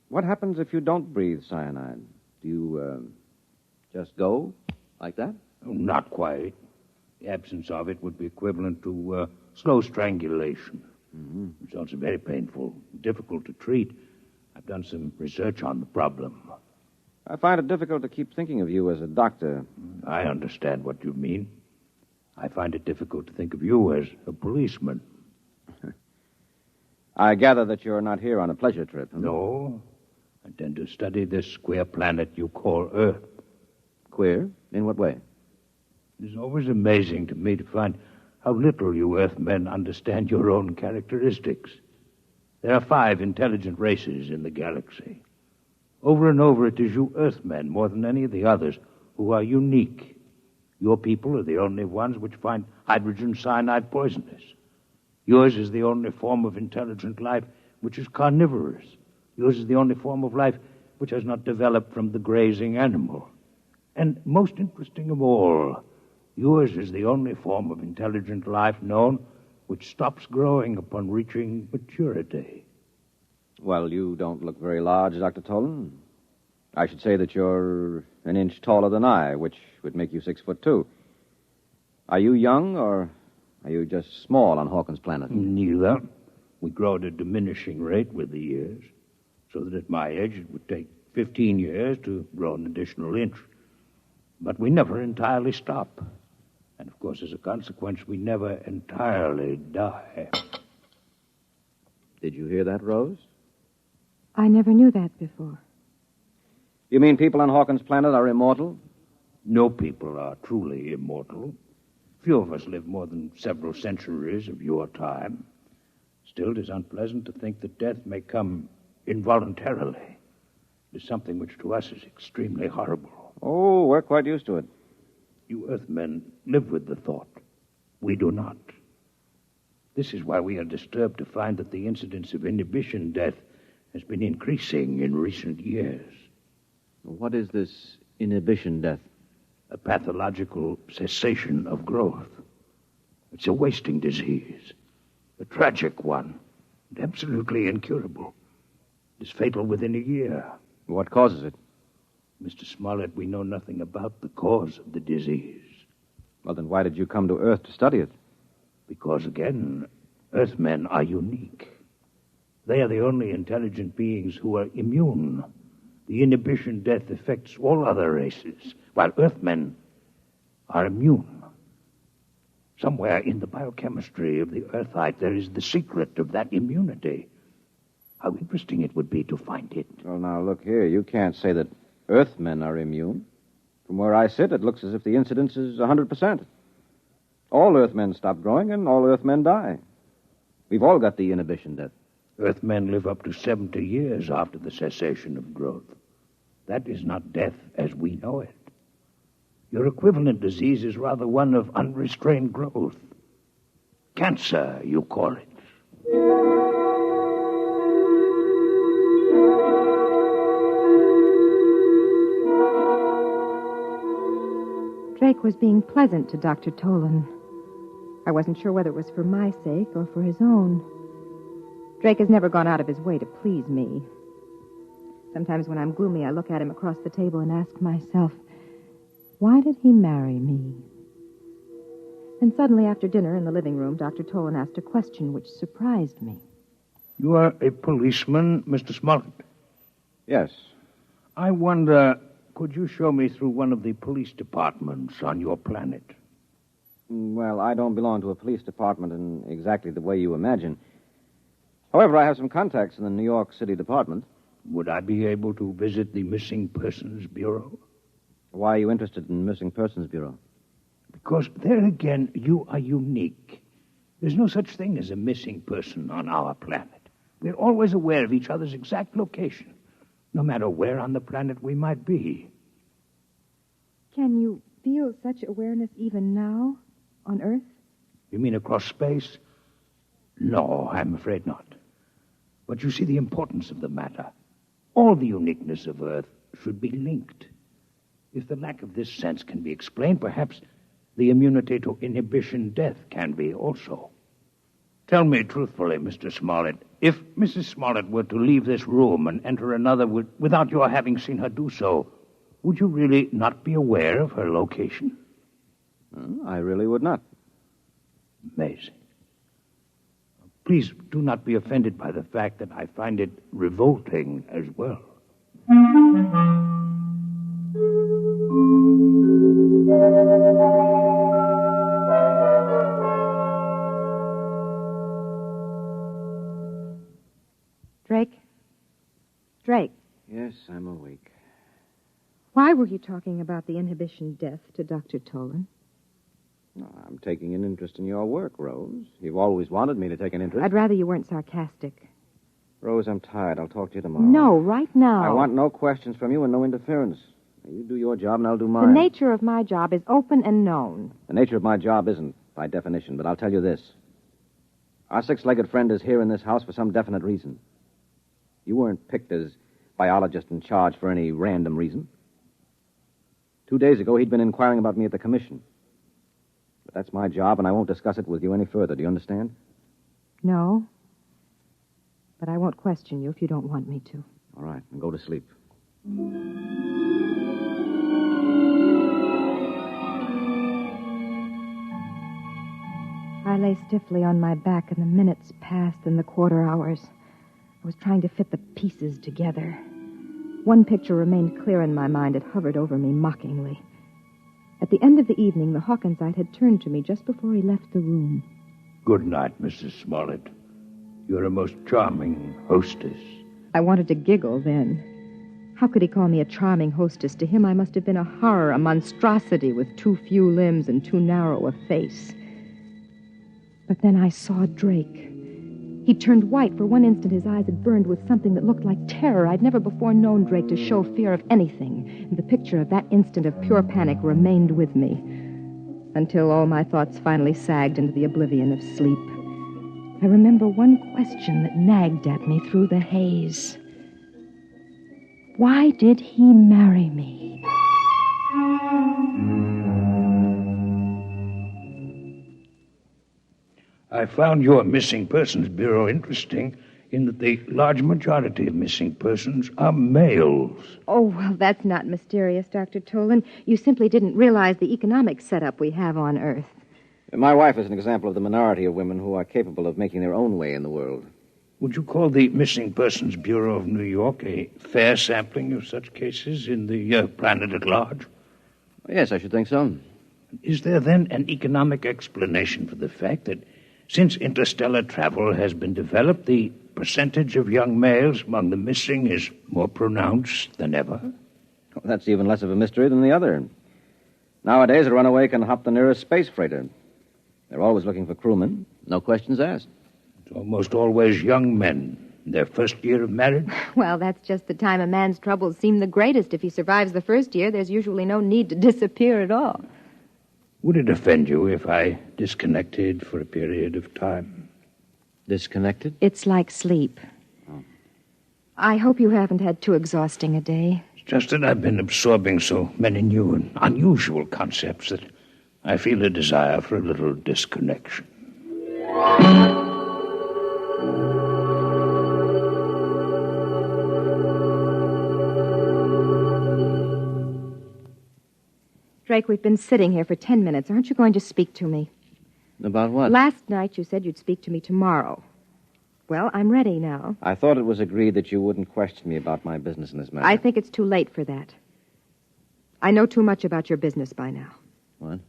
what happens if you don't breathe cyanide? Do you, just go like that? Oh, not quite. The absence of it would be equivalent to slow strangulation. Mm-hmm. It's also very painful, difficult to treat. I've done some research on the problem. I find it difficult to keep thinking of you as a doctor. I understand what you mean. I find it difficult to think of you as a policeman. I gather that you're not here on a pleasure trip. Huh? No. I intend to study this queer planet you call Earth. Queer? In what way? It's always amazing to me to find how little you Earthmen understand your own characteristics. There are 5 intelligent races in the galaxy. Over and over, it is you Earthmen, more than any of the others, who are unique. Your people are the only ones which find hydrogen cyanide poisonous. Yours is the only form of intelligent life which is carnivorous. Yours is the only form of life which has not developed from the grazing animal. And most interesting of all, yours is the only form of intelligent life known which stops growing upon reaching maturity. Well, you don't look very large, Dr. Tolan. I should say that you're an inch taller than I, which would make you 6'2". Are you young, or are you just small on Hawkins' planet? Neither. We grow at a diminishing rate with the years, so that at my age it would take 15 years to grow an additional inch. But we never entirely stop. And, of course, as a consequence, we never entirely die. Did you hear that, Rose? I never knew that before. You mean people on Hawkins' planet are immortal? No people are truly immortal. Few of us live more than several centuries of your time. Still, it is unpleasant to think that death may come involuntarily. It is something which to us is extremely horrible. Oh, we're quite used to it. You Earthmen live with the thought. We do not. This is why we are disturbed to find that the incidence of inhibition death has been increasing in recent years. What is this inhibition death? A pathological cessation of growth. It's a wasting disease. A tragic one. And absolutely incurable. It is fatal within a year. What causes it? Mr. Smollett, we know nothing about the cause of the disease. Well, then why did you come to Earth to study it? Because, again, Earthmen are unique. They are the only intelligent beings who are immune. The inhibition death affects all other races, while Earthmen are immune. Somewhere in the biochemistry of the Earthite, there is the secret of that immunity. How interesting it would be to find it. Well, now, look here. You can't say that Earthmen are immune. From where I sit, it looks as if the incidence is 100%. All Earthmen stop growing, and all Earthmen die. We've all got the inhibition death. Earthmen live up to 70 years after the cessation of growth. That is not death as we know it. Your equivalent disease is rather one of unrestrained growth. Cancer, you call it. Drake was being pleasant to Dr. Tolan. I wasn't sure whether it was for my sake or for his own. Drake has never gone out of his way to please me. Sometimes when I'm gloomy, I look at him across the table and ask myself, why did he marry me? Then suddenly, after dinner in the living room, Dr. Tolan asked a question which surprised me. You are a policeman, Mr. Smollett? Yes. I wonder, could you show me through one of the police departments on your planet? Well, I don't belong to a police department in exactly the way you imagine. However, I have some contacts in the New York City Department. Would I be able to visit the Missing Persons Bureau? Why are you interested in the Missing Persons Bureau? Because there again, you are unique. There's no such thing as a missing person on our planet. We're always aware of each other's exact location, no matter where on the planet we might be. Can you feel such awareness even now, on Earth? You mean across space? No, I'm afraid not. But you see the importance of the matter. All the uniqueness of Earth should be linked. If the lack of this sense can be explained, perhaps the immunity to inhibition death can be also. Tell me truthfully, Mr. Smollett, if Mrs. Smollett were to leave this room and enter another without your having seen her do so, would you really not be aware of her location? I really would not. Amazing. Please do not be offended by the fact that I find it revolting as well. I'm awake. Why were you talking about the inhibition death to Dr. Tolan? I'm taking an interest in your work, Rose. You've always wanted me to take an interest. I'd rather you weren't sarcastic. Rose, I'm tired. I'll talk to you tomorrow. No, right now. I want no questions from you and no interference. You do your job and I'll do mine. The nature of my job is open and known. The nature of my job isn't, by definition, but I'll tell you this. Our six-legged friend is here in this house for some definite reason. You weren't picked as biologist in charge for any random reason. 2 days ago, he'd been inquiring about me at the commission. But that's my job, and I won't discuss it with you any further. Do you understand? No. But I won't question you if you don't want me to. All right, then go to sleep. I lay stiffly on my back, and the minutes passed and the quarter hours. I was trying to fit the pieces together. One picture remained clear in my mind. It hovered over me mockingly. At the end of the evening, the Hawkinsite had turned to me just before he left the room. Good night, Mrs. Smollett. You're a most charming hostess. I wanted to giggle then. How could he call me a charming hostess? To him, I must have been a horror, a monstrosity with too few limbs and too narrow a face. But then I saw Drake. He turned white. For one instant, his eyes had burned with something that looked like terror. I'd never before known Drake to show fear of anything. And the picture of that instant of pure panic remained with me until all my thoughts finally sagged into the oblivion of sleep. I remember one question that nagged at me through the haze. Why did he marry me? I found your Missing Persons Bureau interesting in that the large majority of missing persons are males. Oh, well, that's not mysterious, Dr. Tolan. You simply didn't realize the economic setup we have on Earth. My wife is an example of the minority of women who are capable of making their own way in the world. Would you call the Missing Persons Bureau of New York a fair sampling of such cases in the planet at large? Yes, I should think so. Is there then an economic explanation for the fact that since interstellar travel has been developed, the percentage of young males among the missing is more pronounced than ever? Well, that's even less of a mystery than the other. Nowadays, a runaway can hop the nearest space freighter. They're always looking for crewmen. No questions asked. It's almost always young men in their first year of marriage. Well, that's just the time a man's troubles seem the greatest. If he survives the first year, there's usually no need to disappear at all. Would it offend you if I disconnected for a period of time? Disconnected? It's like sleep. Oh. I hope you haven't had too exhausting a day. It's just that I've been absorbing so many new and unusual concepts that I feel a desire for a little disconnection. Drake, we've been sitting here for 10 minutes. Aren't you going to speak to me? About what? Last night you said you'd speak to me tomorrow. Well, I'm ready now. I thought it was agreed that you wouldn't question me about my business in this matter. I think it's too late for that. I know too much about your business by now. What?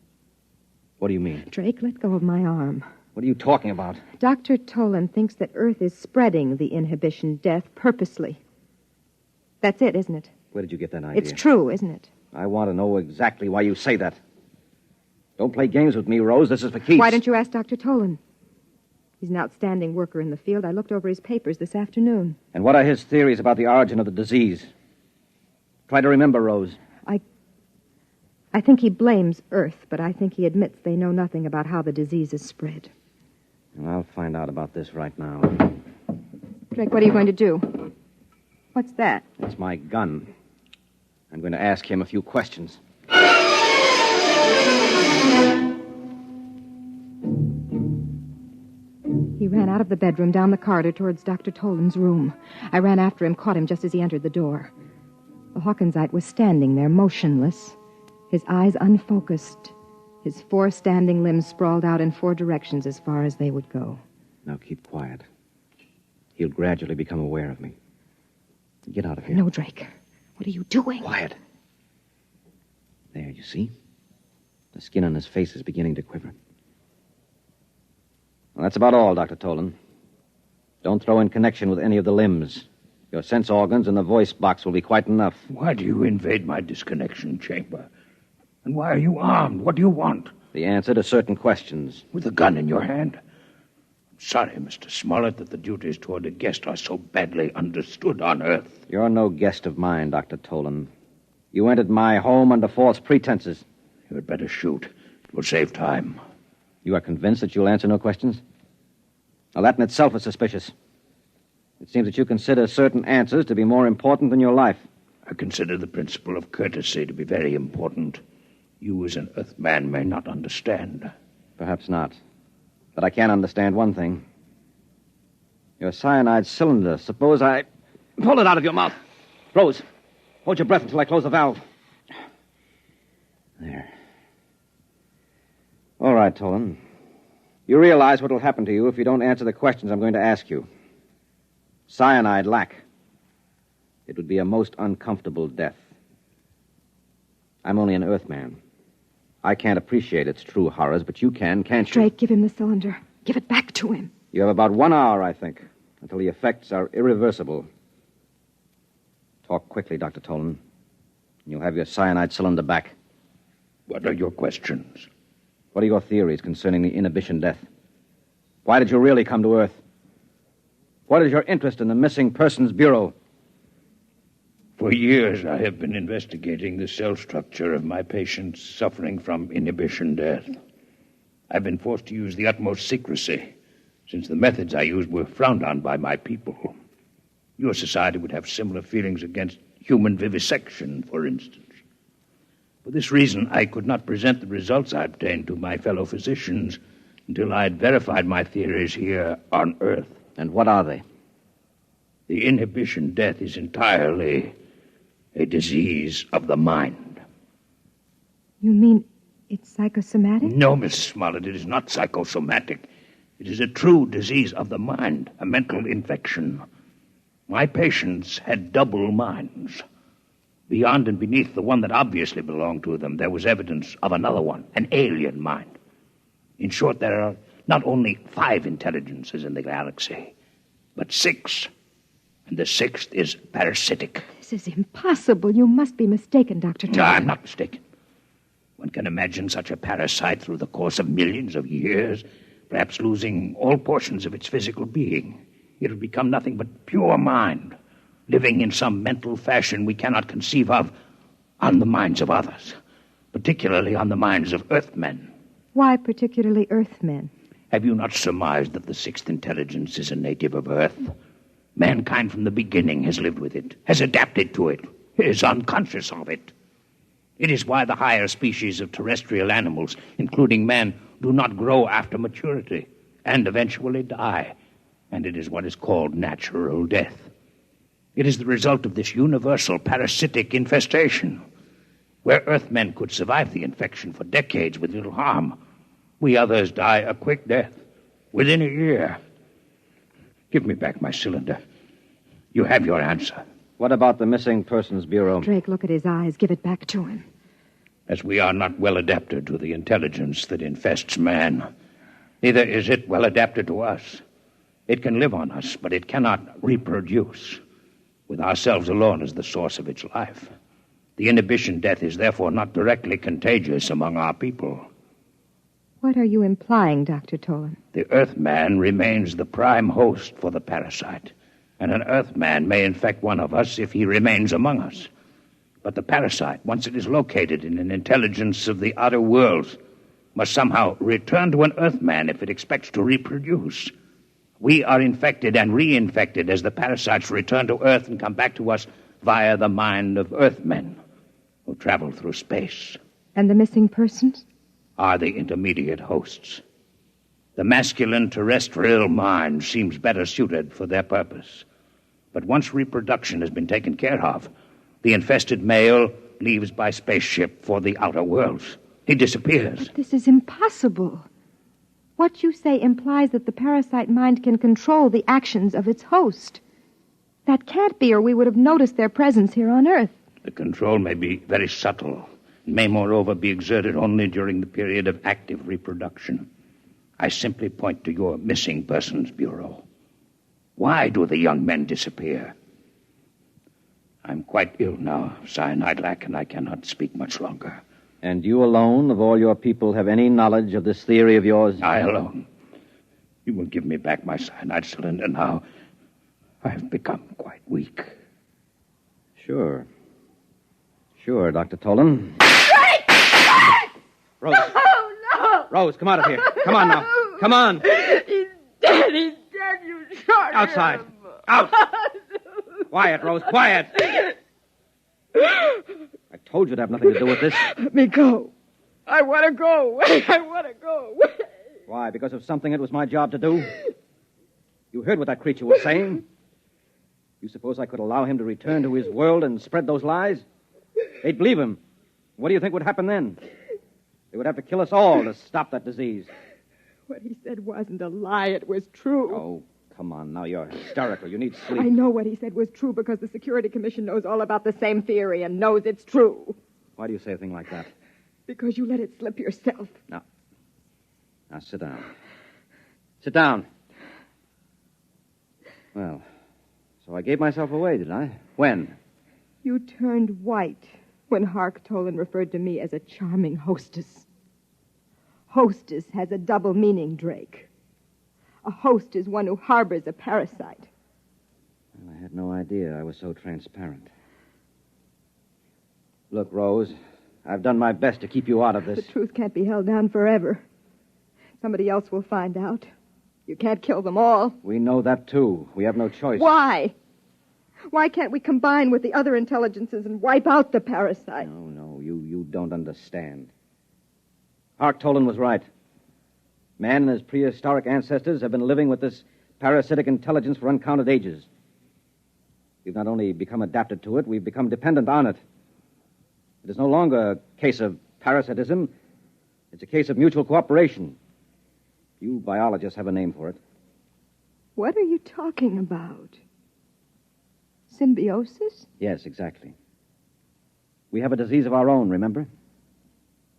What do you mean? Drake, let go of my arm. What are you talking about? Dr. Tolan thinks that Earth is spreading the inhibition death purposely. That's it, isn't it? Where did you get that idea? It's true, isn't it? I want to know exactly why you say that. Don't play games with me, Rose. This is for keeps. Why don't you ask Dr. Tolan? He's an outstanding worker in the field. I looked over his papers this afternoon. And what are his theories about the origin of the disease? Try to remember, Rose. I think he blames Earth, but I think he admits they know nothing about how the disease is spread. Well, I'll find out about this right now. Drake, what are you going to do? What's that? It's my gun. I'm going to ask him a few questions. He ran out of the bedroom, down the corridor towards Dr. Tolan's room. I ran after him, caught him just as he entered the door. The Hawkinsite was standing there, motionless, his eyes unfocused, his 4 standing limbs sprawled out in 4 directions as far as they would go. Now keep quiet. He'll gradually become aware of me. Get out of here. No, Drake. What are you doing? Quiet. There, you see? The skin on his face is beginning to quiver. Well, that's about all, Dr. Tolan. Don't throw in connection with any of the limbs. Your sense organs and the voice box will be quite enough. Why do you invade my disconnection chamber? And why are you armed? What do you want? The answer to certain questions. With a gun in your hand? I'm sorry, Mr. Smollett, that the duties toward a guest are so badly understood on Earth. You're no guest of mine, Dr. Tolan. You entered my home under false pretenses. You had better shoot. It will save time. You are convinced that you'll answer no questions? Now, that in itself is suspicious. It seems that you consider certain answers to be more important than your life. I consider the principle of courtesy to be very important. You, as an Earthman, may not understand. Perhaps not. But I can understand one thing. Your cyanide cylinder. Suppose I pull it out of your mouth. Rose, hold your breath until I close the valve. There. All right, Tolan. You realize what will happen to you if you don't answer the questions I'm going to ask you. Cyanide lack. It would be a most uncomfortable death. I'm only an Earthman. I can't appreciate its true horrors, but you can, can't you? Drake, give him the cylinder. Give it back to him. You have about 1 hour, I think, until the effects are irreversible. Talk quickly, Dr. Tolan. And you'll have your cyanide cylinder back. What are your questions? What are your theories concerning the inhibition death? Why did you really come to Earth? What is your interest in the Missing Persons Bureau? For years, I have been investigating the cell structure of my patients suffering from inhibition death. I've been forced to use the utmost secrecy, since the methods I used were frowned on by my people. Your society would have similar feelings against human vivisection, for instance. For this reason, I could not present the results I obtained to my fellow physicians until I had verified my theories here on Earth. And what are they? The inhibition death is entirely a disease of the mind. You mean it's psychosomatic? No, Miss Smollett, it is not psychosomatic. It is a true disease of the mind, a mental infection. My patients had double minds. Beyond and beneath the one that obviously belonged to them, there was evidence of another one, an alien mind. In short, there are not only 5 intelligences in the galaxy, but 6. And the 6th is parasitic. This is impossible. You must be mistaken, Dr. Tolan. No, I'm not mistaken. One can imagine such a parasite through the course of millions of years, perhaps losing all portions of its physical being. It will become nothing but pure mind, living in some mental fashion we cannot conceive of on the minds of others, particularly on the minds of Earthmen. Why particularly Earthmen? Have you not surmised that the 6th intelligence is a native of Earth? Mankind from the beginning has lived with it, has adapted to it, is unconscious of it. It is why the higher species of terrestrial animals, including man, do not grow after maturity and eventually die. And it is what is called natural death. It is the result of this universal parasitic infestation. Where Earthmen could survive the infection for decades with little harm, we others die a quick death within a year. Give me back my cylinder. You have your answer. What about the Missing Persons Bureau? Drake, look at his eyes. Give it back to him. As we are not well adapted to the intelligence that infests man, neither is it well adapted to us. It can live on us, but it cannot reproduce, with ourselves alone as the source of its life. The inhibition death is therefore not directly contagious among our people. What are you implying, Dr. Tolan? The Earthman remains the prime host for the parasite, and an Earthman may infect one of us if he remains among us. But the parasite, once it is located in an intelligence of the outer worlds, must somehow return to an Earthman if it expects to reproduce. We are infected and reinfected as the parasites return to Earth and come back to us via the mind of Earthmen who travel through space. And the missing persons? Are the intermediate hosts. The masculine terrestrial mind seems better suited for their purpose. But once reproduction has been taken care of, the infested male leaves by spaceship for the outer worlds. He disappears. But this is impossible. What you say implies that the parasite mind can control the actions of its host. That can't be, or we would have noticed their presence here on Earth. The control may be very subtle, and may moreover be exerted only during the period of active reproduction. I simply point to your Missing Persons Bureau. Why do the young men disappear? I'm quite ill now of cyanide lack, and I cannot speak much longer. And you alone of all your people have any knowledge of this theory of yours? I alone. You will give me back my cyanide cylinder now. I have become quite weak. Sure. Sure, Dr. Tolan. Rose. No! Rose, come out of here. Come on now. Come on. He's dead. He's dead. You shot Outside. him. Out. Quiet, Rose. Quiet. I told you to have nothing to do with this. Let me go. I want to go. I want to go. Why? Because of something it was my job to do? You heard what that creature was saying. You suppose I could allow him to return to his world and spread those lies? They'd believe him. What do you think would happen then? They would have to kill us all to stop that disease. What he said wasn't a lie. It was true. Oh, come on. Now you're hysterical. You need sleep. I know what he said was true because the Security Commission knows all about the same theory and knows it's true. Why do you say a thing like that? Because you let it slip yourself. Now sit down. Sit down. Well, so I gave myself away, did I? When? You turned white when Hark Tolan referred to me as a charming hostess. Hostess has a double meaning, Drake. A host is one who harbors a parasite. Well, I had no idea I was so transparent. Look, Rose, I've done my best to keep you out of this. The truth can't be held down forever. Somebody else will find out. You can't kill them all. We know that, too. We have no choice. Why? Why can't we combine with the other intelligences and wipe out the parasite? No, you don't understand. Hark Tolan was right. Man and his prehistoric ancestors have been living with this parasitic intelligence for uncounted ages. We've not only become adapted to it, we've become dependent on it. It is no longer a case of parasitism. It's a case of mutual cooperation. You biologists have a name for it. What are you talking about? Symbiosis? Yes, exactly. We have a disease of our own, remember?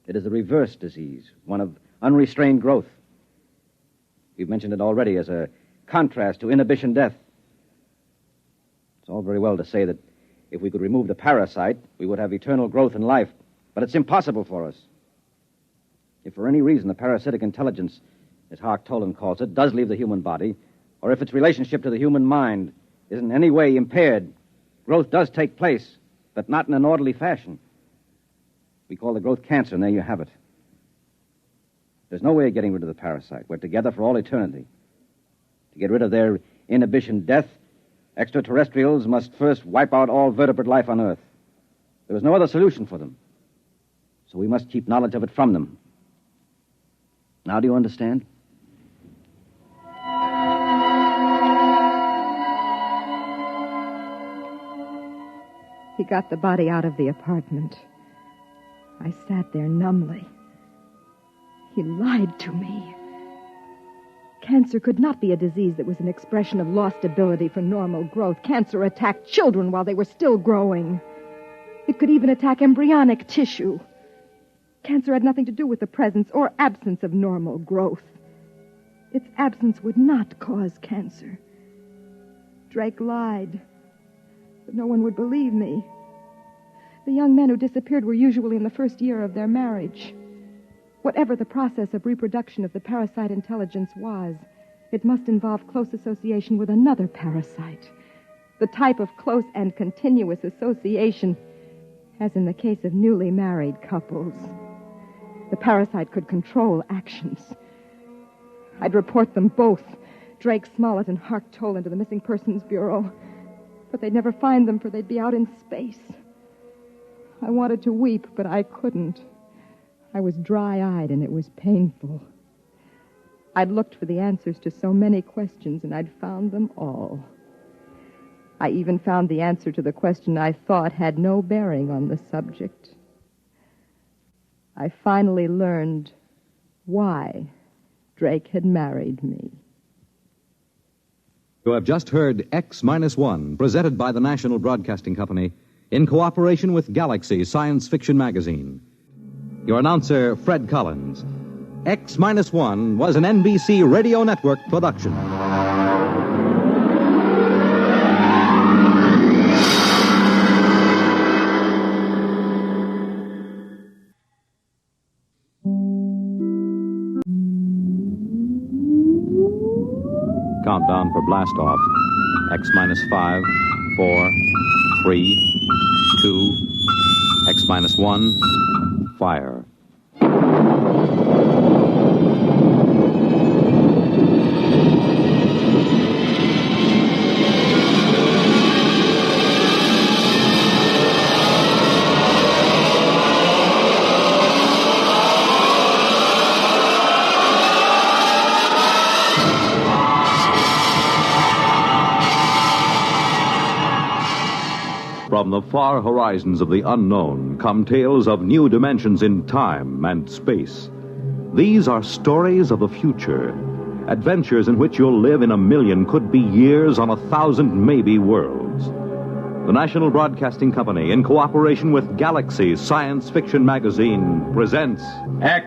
It is a reverse disease, one of unrestrained growth. We've mentioned it already as a contrast to inhibition death. It's all very well to say that if we could remove the parasite, we would have eternal growth in life. But it's impossible for us. If for any reason the parasitic intelligence, as Hark Tolan calls it, does leave the human body, or if its relationship to the human mind is in any way impaired, growth does take place, but not in an orderly fashion. We call the growth cancer, and there you have it. There's no way of getting rid of the parasite. We're together for all eternity. To get rid of their inhibition death, extraterrestrials must first wipe out all vertebrate life on Earth. There is no other solution for them. So we must keep knowledge of it from them. Now do you understand? He got the body out of the apartment. I sat there numbly. He lied to me. Cancer could not be a disease that was an expression of lost ability for normal growth. Cancer attacked children while they were still growing. It could even attack embryonic tissue. Cancer had nothing to do with the presence or absence of normal growth. Its absence would not cause cancer. Drake lied, but no one would believe me. The young men who disappeared were usually in the first year of their marriage. Whatever the process of reproduction of the parasite intelligence was, it must involve close association with another parasite. The type of close and continuous association, as in the case of newly married couples. The parasite could control actions. I'd report them both, Drake Smollett and Hark Tolan, to the Missing Persons Bureau. But they'd never find them, for they'd be out in space. I wanted to weep, but I couldn't. I was dry-eyed, and it was painful. I'd looked for the answers to so many questions, and I'd found them all. I even found the answer to the question I thought had no bearing on the subject. I finally learned why Drake had married me. You have just heard X-1, presented by the National Broadcasting Company in cooperation with Galaxy Science Fiction Magazine. Your announcer, Fred Collins. X-1 was an NBC Radio Network production. Countdown for blast off. X minus 5, 4, 3, 2, X minus 1, fire. From the far horizons of the unknown come tales of new dimensions in time and space. These are stories of the future, adventures in which you'll live in a million, could be years, on 1,000 maybe worlds. The National Broadcasting Company, in cooperation with Galaxy Science Fiction Magazine, presents X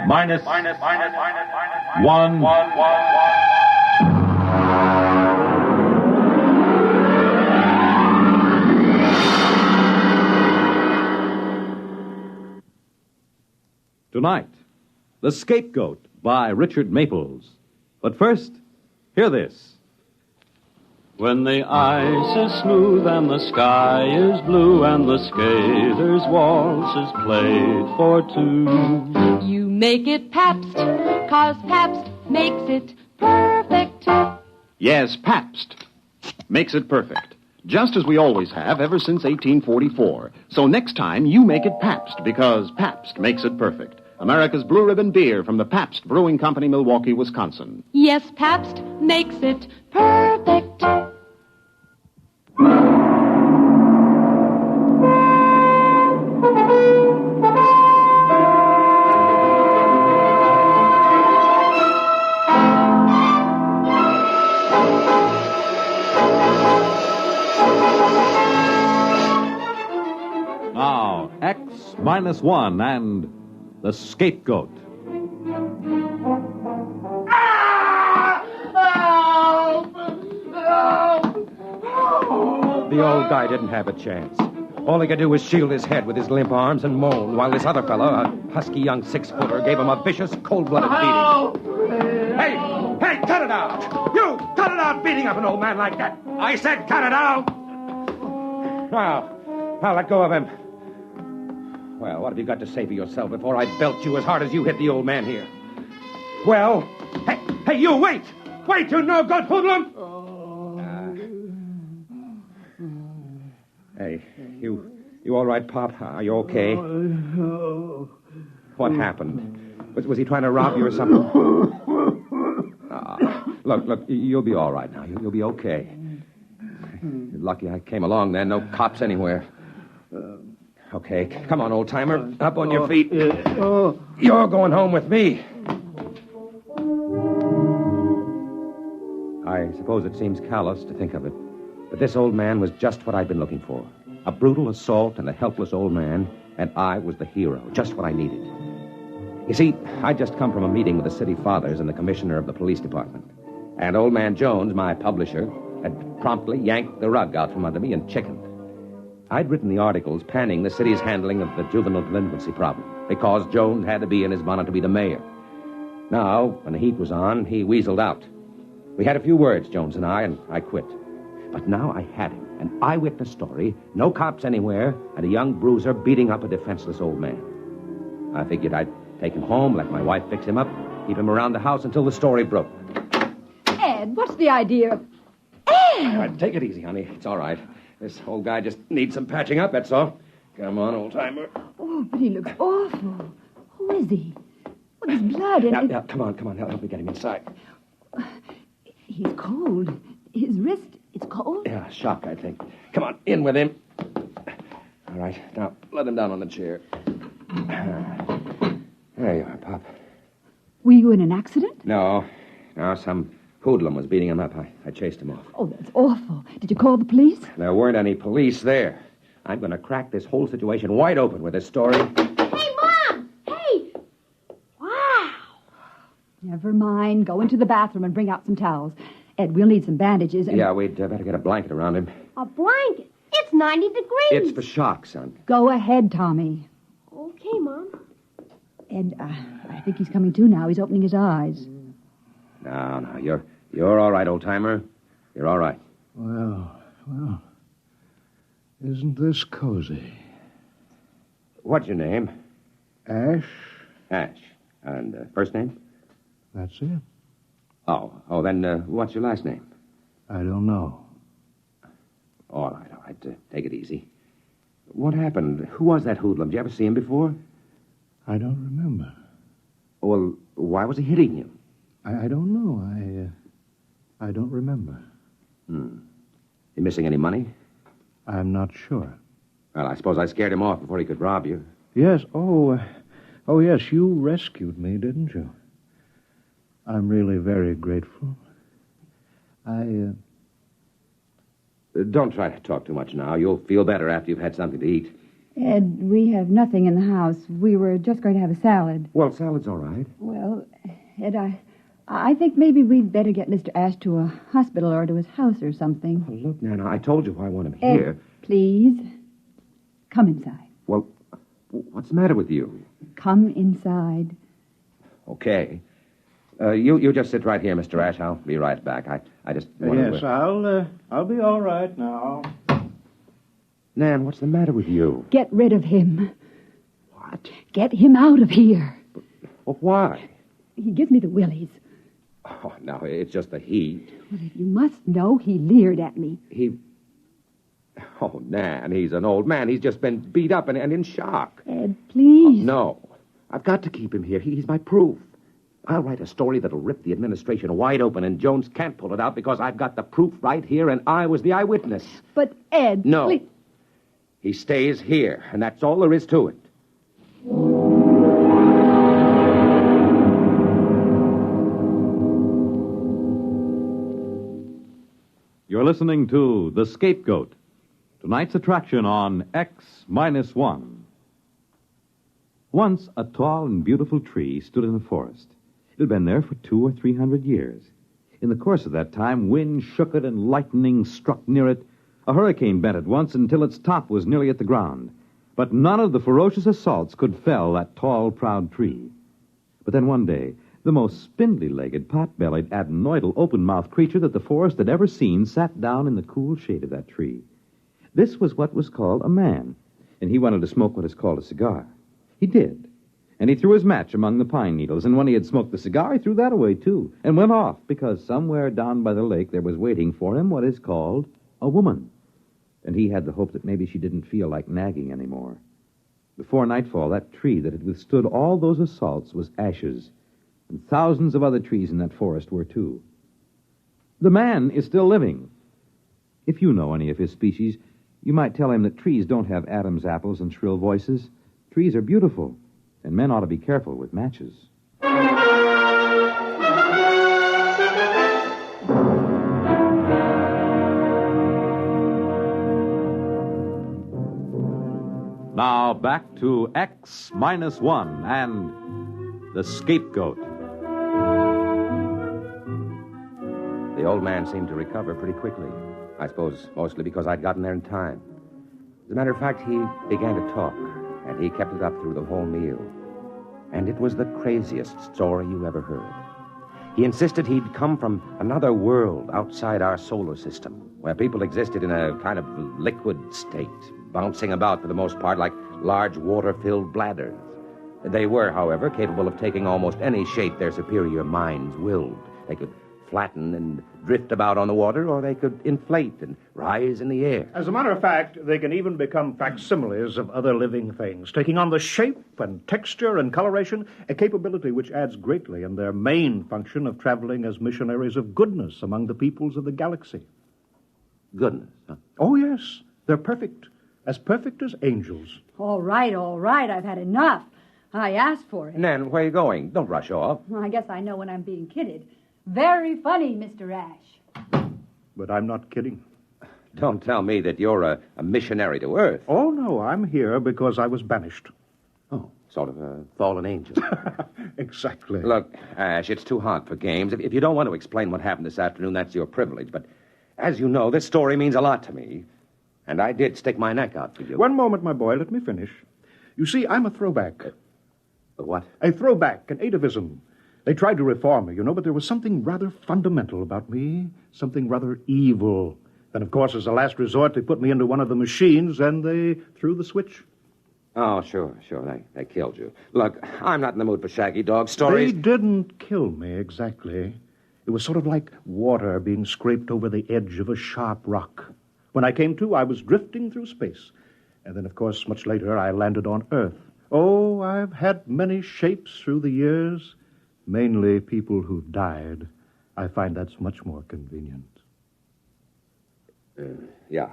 minus 1. Tonight, The Scapegoat by Richard Maples. But first, hear this. When the ice is smooth and the sky is blue and the skater's waltz is played for two. You make it Pabst, 'cause Pabst makes it perfect. Yes, Pabst makes it perfect. Just as we always have ever since 1844. So next time, you make it Pabst, because Pabst makes it perfect. America's Blue Ribbon beer from the Pabst Brewing Company, Milwaukee, Wisconsin. Yes, Pabst makes it perfect. Now, X minus 1 and The Scapegoat. The old guy didn't have a chance. All he could do was shield his head with his limp arms and moan, while this other fellow, a husky young 6-footer, gave him a vicious, cold-blooded beating. Hey, cut it out! You, cut it out beating up an old man like that! I said cut it out! Now, let go of him. Well, what have you got to say for yourself before I belt you as hard as you hit the old man here? Well, hey, you, wait! Wait, you no-good hoodlum! Hey, you all right, Pop? Are you okay? What happened? Was he trying to rob you or something? Look, you'll be all right now. You'll be okay. You're lucky I came along then. No cops anywhere. Okay, come on, old-timer. Up on your feet. You're going home with me. I suppose it seems callous to think of it, but this old man was just what I'd been looking for. A brutal assault and a helpless old man, and I was the hero, just what I needed. You see, I'd just come from a meeting with the city fathers and the commissioner of the police department. And old man Jones, my publisher, had promptly yanked the rug out from under me and chickened. I'd written the articles panning the city's handling of the juvenile delinquency problem, because Jones had to be in his bonnet to be the mayor. Now, when the heat was on, he weaseled out. We had a few words, Jones and I quit. But now I had him, an eyewitness story, no cops anywhere, and a young bruiser beating up a defenseless old man. I figured I'd take him home, let my wife fix him up, keep him around the house until the story broke. Ed, what's the idea? Ed! All right, take it easy, honey. It's all right. This old guy just needs some patching up, that's all. Come on, old-timer. Oh, but he looks awful. Who is he? Well, there's blood and... Now, come on. Help me get him inside. He's cold. His wrist, it's cold? Yeah, shock, I think. Come on, in with him. All right, now, let him down on the chair. There you are, Pop. Were you in an accident? No, some hoodlum was beating him up. I chased him off. Oh, that's awful. Did you call the police? There weren't any police there. I'm going to crack this whole situation wide open with this story. Hey, Mom! Hey! Wow! Never mind. Go into the bathroom and bring out some towels. Ed, we'll need some bandages. Yeah, we'd better get a blanket around him. A blanket? It's 90 degrees. It's for shock, son. Go ahead, Tommy. Okay, Mom. Ed, I think he's coming to now. He's opening his eyes. No, you're all right, old-timer. You're all right. Well, isn't this cozy? What's your name? Ash? Ash. And first name? That's it. Oh, then what's your last name? I don't know. All right. Take it easy. What happened? Who was that hoodlum? Did you ever see him before? I don't remember. Well, why was he hitting you? I don't know. I don't remember. You missing any money? I'm not sure. Well, I suppose I scared him off before he could rob you. Yes. Oh, yes, you rescued me, didn't you? I'm really very grateful. Don't try to talk too much now. You'll feel better after you've had something to eat. Ed, we have nothing in the house. We were just going to have a salad. Well, salad's all right. Well, Ed, I think maybe we'd better get Mr. Ash to a hospital or to his house or something. Oh, look, Nana, I told you I want him Ed, here. please, come inside. Well, what's the matter with you? Come inside. Okay. You just sit right here, Mr. Ash. I'll be right back. I just want Yes, I'll be all right now. Nan, what's the matter with you? Get rid of him. What? Get him out of here. Well, why? He gives me the willies. Oh, no, it's just the heat. Well, if you must know, he leered at me. Oh, Nan, he's an old man. He's just been beat up and in shock. Ed, please. Oh, no. I've got to keep him here. He's my proof. I'll write a story that'll rip the administration wide open, and Jones can't pull it out because I've got the proof right here, and I was the eyewitness. But, Ed, No. please. He stays here, and that's all there is to it. You're listening to The Scapegoat, tonight's attraction on X-1. Once, a tall and beautiful tree stood in a forest. It had been there for 200 or 300 years. In the course of that time, wind shook it and lightning struck near it. A hurricane bent it once until its top was nearly at the ground. But none of the ferocious assaults could fell that tall, proud tree. But then one day, the most spindly-legged, pot-bellied, adenoidal, open-mouthed creature that the forest had ever seen sat down in the cool shade of that tree. This was what was called a man, and he wanted to smoke what is called a cigar. He did. And he threw his match among the pine needles, and when he had smoked the cigar, he threw that away, too, and went off, because somewhere down by the lake there was waiting for him what is called a woman. And he had the hope that maybe she didn't feel like nagging anymore. Before nightfall, that tree that had withstood all those assaults was ashes, and thousands of other trees in that forest were, too. The man is still living. If you know any of his species, you might tell him that trees don't have Adam's apples and shrill voices. Trees are beautiful, and men ought to be careful with matches. Now back to X-1 and The Scapegoat. The old man seemed to recover pretty quickly. I suppose mostly because I'd gotten there in time. As a matter of fact, he began to talk, and he kept it up through the whole meal. And it was the craziest story you ever heard. He insisted he'd come from another world outside our solar system, where people existed in a kind of liquid state, bouncing about for the most part like large water-filled bladders. They were, however, capable of taking almost any shape their superior minds willed. They could flatten and drift about on the water, or they could inflate and rise in the air. As a matter of fact, they can even become facsimiles of other living things, taking on the shape and texture and coloration, a capability which adds greatly in their main function of traveling as missionaries of goodness among the peoples of the galaxy. Goodness, huh? Oh, yes. They're perfect. As perfect as angels. All right. I've had enough. I asked for it. Nan, where are you going? Don't rush off. Well, I guess I know when I'm being kidded. Very funny, Mr. Ash. But I'm not kidding. Don't tell me that you're a missionary to Earth. Oh, no, I'm here because I was banished. Oh, sort of a fallen angel. Exactly. Look, Ash, it's too hot for games. If you don't want to explain what happened this afternoon, that's your privilege. But as you know, this story means a lot to me. And I did stick my neck out for you. One moment, my boy. Let me finish. You see, I'm a throwback. A what? A throwback, an atavism. They tried to reform me, but there was something rather fundamental about me, something rather evil. And, of course, as a last resort, they put me into one of the machines, and they threw the switch. Oh, sure. They killed you. Look, I'm not in the mood for shaggy dog stories. They didn't kill me, exactly. It was sort of like water being scraped over the edge of a sharp rock. When I came to, I was drifting through space. And then, of course, much later, I landed on Earth. Oh, I've had many shapes through the years. Mainly people who've died. I find that's much more convenient. Yeah.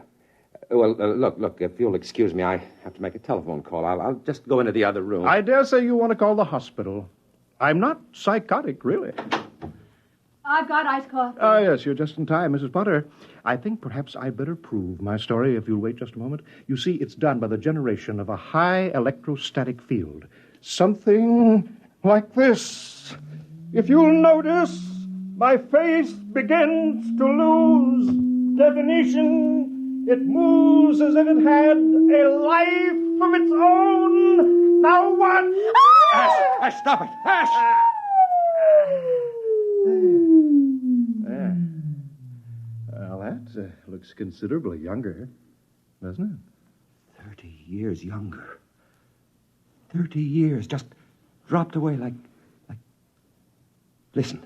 Well, look, if you'll excuse me, I have to make a telephone call. I'll just go into the other room. I dare say you want to call the hospital. I'm not psychotic, really. I've got iced coffee. Ah, yes, you're just in time, Mrs. Potter. I think perhaps I'd better prove my story if you'll wait just a moment. You see, it's done by the generation of a high electrostatic field. Something like this. If you'll notice, my face begins to lose definition. It moves as if it had a life of its own. Now what? Ash, stop it! Ash! Well, that looks considerably younger, doesn't it? 30 years younger. 30 years just dropped away like... Listen,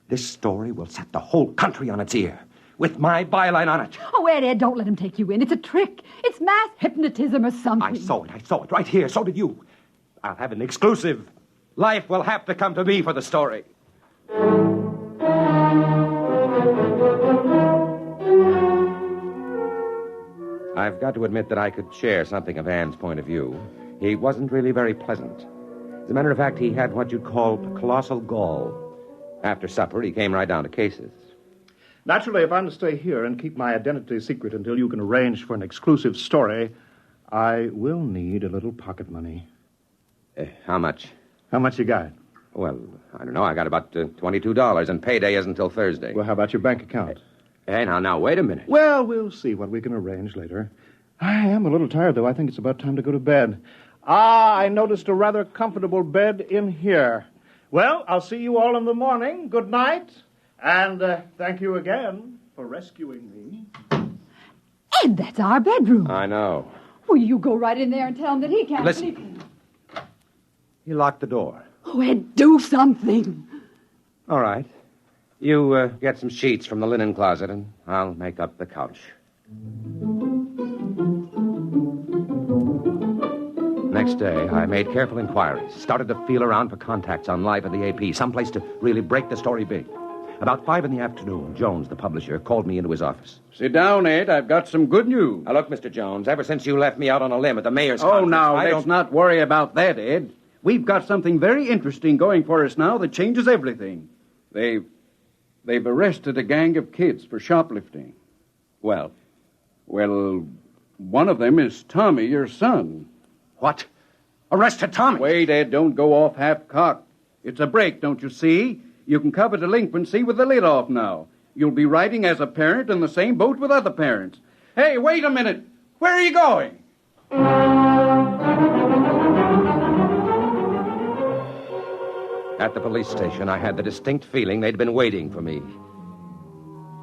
this story will set the whole country on its ear, with my byline on it. Oh, Ed, don't let him take you in. It's a trick. It's mass hypnotism or something. I saw it right here. So did you. I'll have an exclusive. Life will have to come to me for the story. I've got to admit that I could share something of Anne's point of view. He wasn't really very pleasant. As a matter of fact, he had what you'd call colossal gall. After supper, he came right down to cases. Naturally, if I'm to stay here and keep my identity secret until you can arrange for an exclusive story, I will need a little pocket money. How much? How much you got? Well, I don't know. I got about $22, and payday isn't until Thursday. Well, how about your bank account? Hey, now, wait a minute. Well, we'll see what we can arrange later. I am a little tired, though. I think it's about time to go to bed. I noticed a rather comfortable bed in here. Well, I'll see you all in the morning. Good night. And thank you again for rescuing me. Ed, that's our bedroom. I know. Well, you go right in there and tell him that he can't Listen. sleep. He locked the door. Oh, Ed, do something. All right. You get some sheets from the linen closet, and I'll make up the couch. Next day, I made careful inquiries, started to feel around for contacts on Live at the AP, someplace to really break the story big. About 5 p.m, Jones, the publisher, called me into his office. Sit down, Ed. I've got some good news. Now, look, Mr. Jones, ever since you left me out on a limb at the mayor's Oh, conference... now, let's not worry about that, Ed. We've got something very interesting going for us now that changes everything. They've arrested a gang of kids for shoplifting. Well, one of them is Tommy, your son. What? Arrested Tommy? Wait, Ed, don't go off half-cocked. It's a break, don't you see? You can cover delinquency with the lid off now. You'll be riding as a parent in the same boat with other parents. Hey, wait a minute. Where are you going? At the police station, I had the distinct feeling they'd been waiting for me.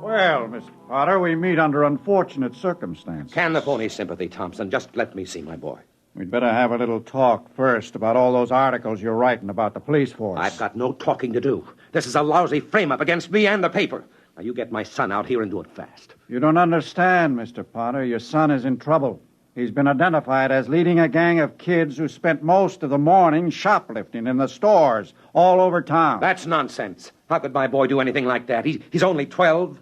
Well, Mr. Potter, we meet under unfortunate circumstances. Can the phony sympathy, Thompson. Just let me see my boy. We'd better have a little talk first about all those articles you're writing about the police force. I've got no talking to do. This is a lousy frame-up against me and the paper. Now, you get my son out here and do it fast. You don't understand, Mr. Potter. Your son is in trouble. He's been identified as leading a gang of kids who spent most of the morning shoplifting in the stores all over town. That's nonsense. How could my boy do anything like that? He's only 12.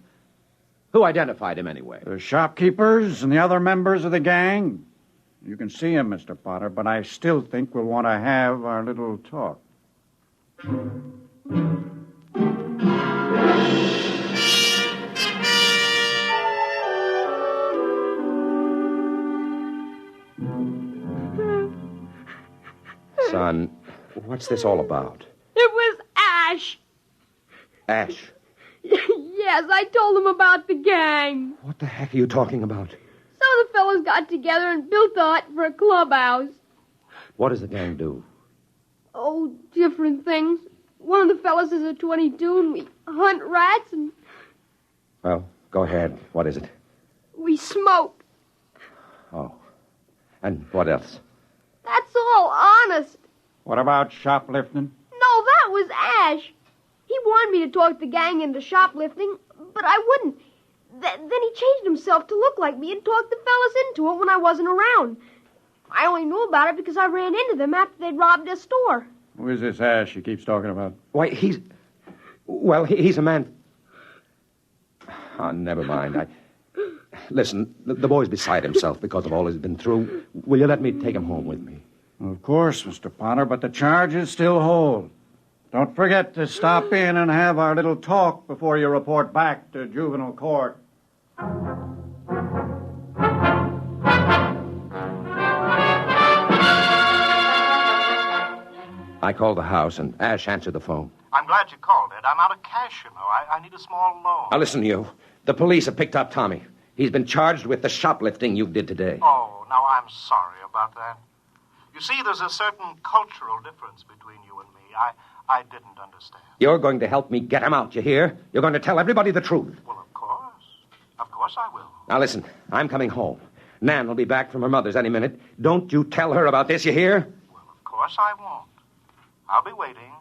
Who identified him anyway? The shopkeepers and the other members of the gang. You can see him, Mr. Potter, but I still think we'll want to have our little talk. Son, what's this all about? It was Ash. Ash, Yes, I told him about the gang. what the heck are you talking about? Some of the fellows got together and built a hut for a clubhouse. What does the gang do? Oh, different things. One of the fellas is a 22, and we hunt rats, and Well, go ahead. What is it? we smoke. Oh. And what else? That's all, honest. What about shoplifting? No, that was Ash. He wanted me to talk the gang into shoplifting, but I wouldn't. Then he changed himself to look like me and talked the fellas into it when I wasn't around. I only knew about it because I ran into them after they'd robbed their store. Who is this Ash he keeps talking about? Why, he's a man. Oh, never mind. Listen, the boy's beside himself because of all he's been through. Will you let me take him home with me? Of course, Mr. Potter, but the charges still hold. Don't forget to stop in and have our little talk before you report back to juvenile court. I called the house, and Ash answered the phone. I'm glad you called, Ed. I'm out of cash, you know. I need a small loan. Now, listen to you. The police have picked up Tommy. He's been charged with the shoplifting you did today. Oh, now I'm sorry about that. You see, there's a certain cultural difference between you and me. I didn't understand. You're going to help me get him out, you hear? You're going to tell everybody the truth. Well, of course. Of course I will. Now, listen. I'm coming home. Nan will be back from her mother's any minute. Don't you tell her about this, you hear? Well, of course I won't. I'll be waiting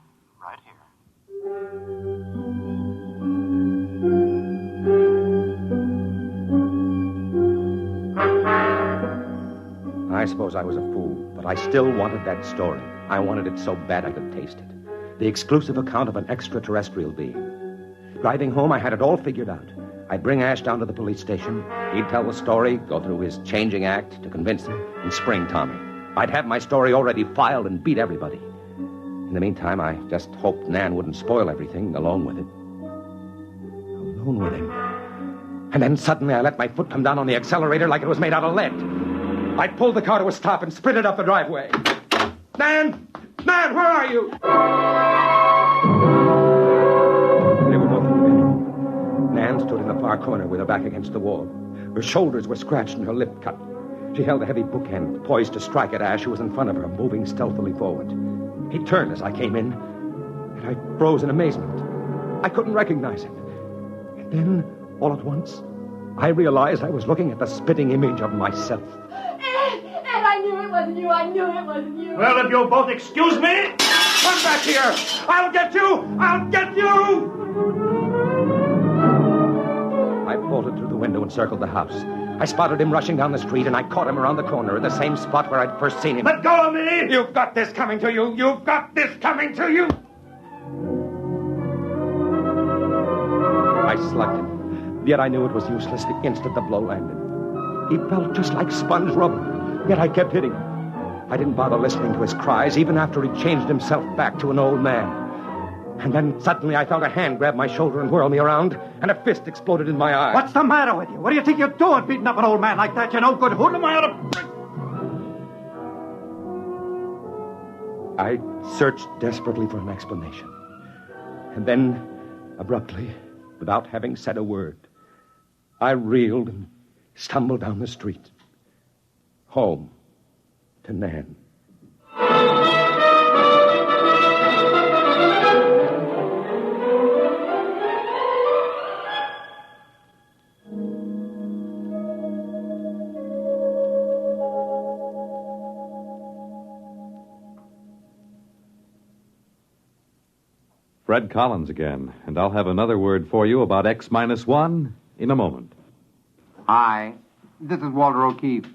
right here. I suppose I was a fool, but I still wanted that story. I wanted it so bad I could taste it. The exclusive account of an extraterrestrial being. Driving home, I had it all figured out. I'd bring Ash down to the police station. He'd tell the story, go through his changing act to convince him, and spring Tommy. I'd have my story already filed and beat everybody. In the meantime, I just hoped Nan wouldn't spoil everything alone with it. Alone with him. And then suddenly I let my foot come down on the accelerator like it was made out of lead. I pulled the car to a stop and sprinted up the driveway. Nan! Nan, where are you? They were both in the bedroom. Nan stood in the far corner with her back against the wall. Her shoulders were scratched and her lip cut. She held a heavy bookend, poised to strike at Ash, who was in front of her, moving stealthily forward. He turned as I came in, and I froze in amazement. I couldn't recognize him. And then, all at once, I realized I was looking at the spitting image of myself. Ed, I knew it wasn't you. I knew it wasn't you. Well, if you'll both excuse me, come back here. I'll get you. I'll get you. I bolted through the window and circled the house. I spotted him rushing down the street, and I caught him around the corner at the same spot where I'd first seen him. Let go of me! You've got this coming to you! You've got this coming to you! I slugged him, yet I knew it was useless the instant the blow landed. He felt just like sponge rubber, yet I kept hitting him. I didn't bother listening to his cries, even after he'd changed himself back to an old man. And then suddenly I felt a hand grab my shoulder and whirl me around, and a fist exploded in my eye. What's the matter with you? What do you think you're doing, beating up an old man like that? You no good hoodlum. I searched desperately for an explanation. And then, abruptly, without having said a word, I reeled and stumbled down the street. Home to Nan. Fred Collins again, and I'll have another word for you about X-1 in a moment. Hi, this is Walter O'Keefe.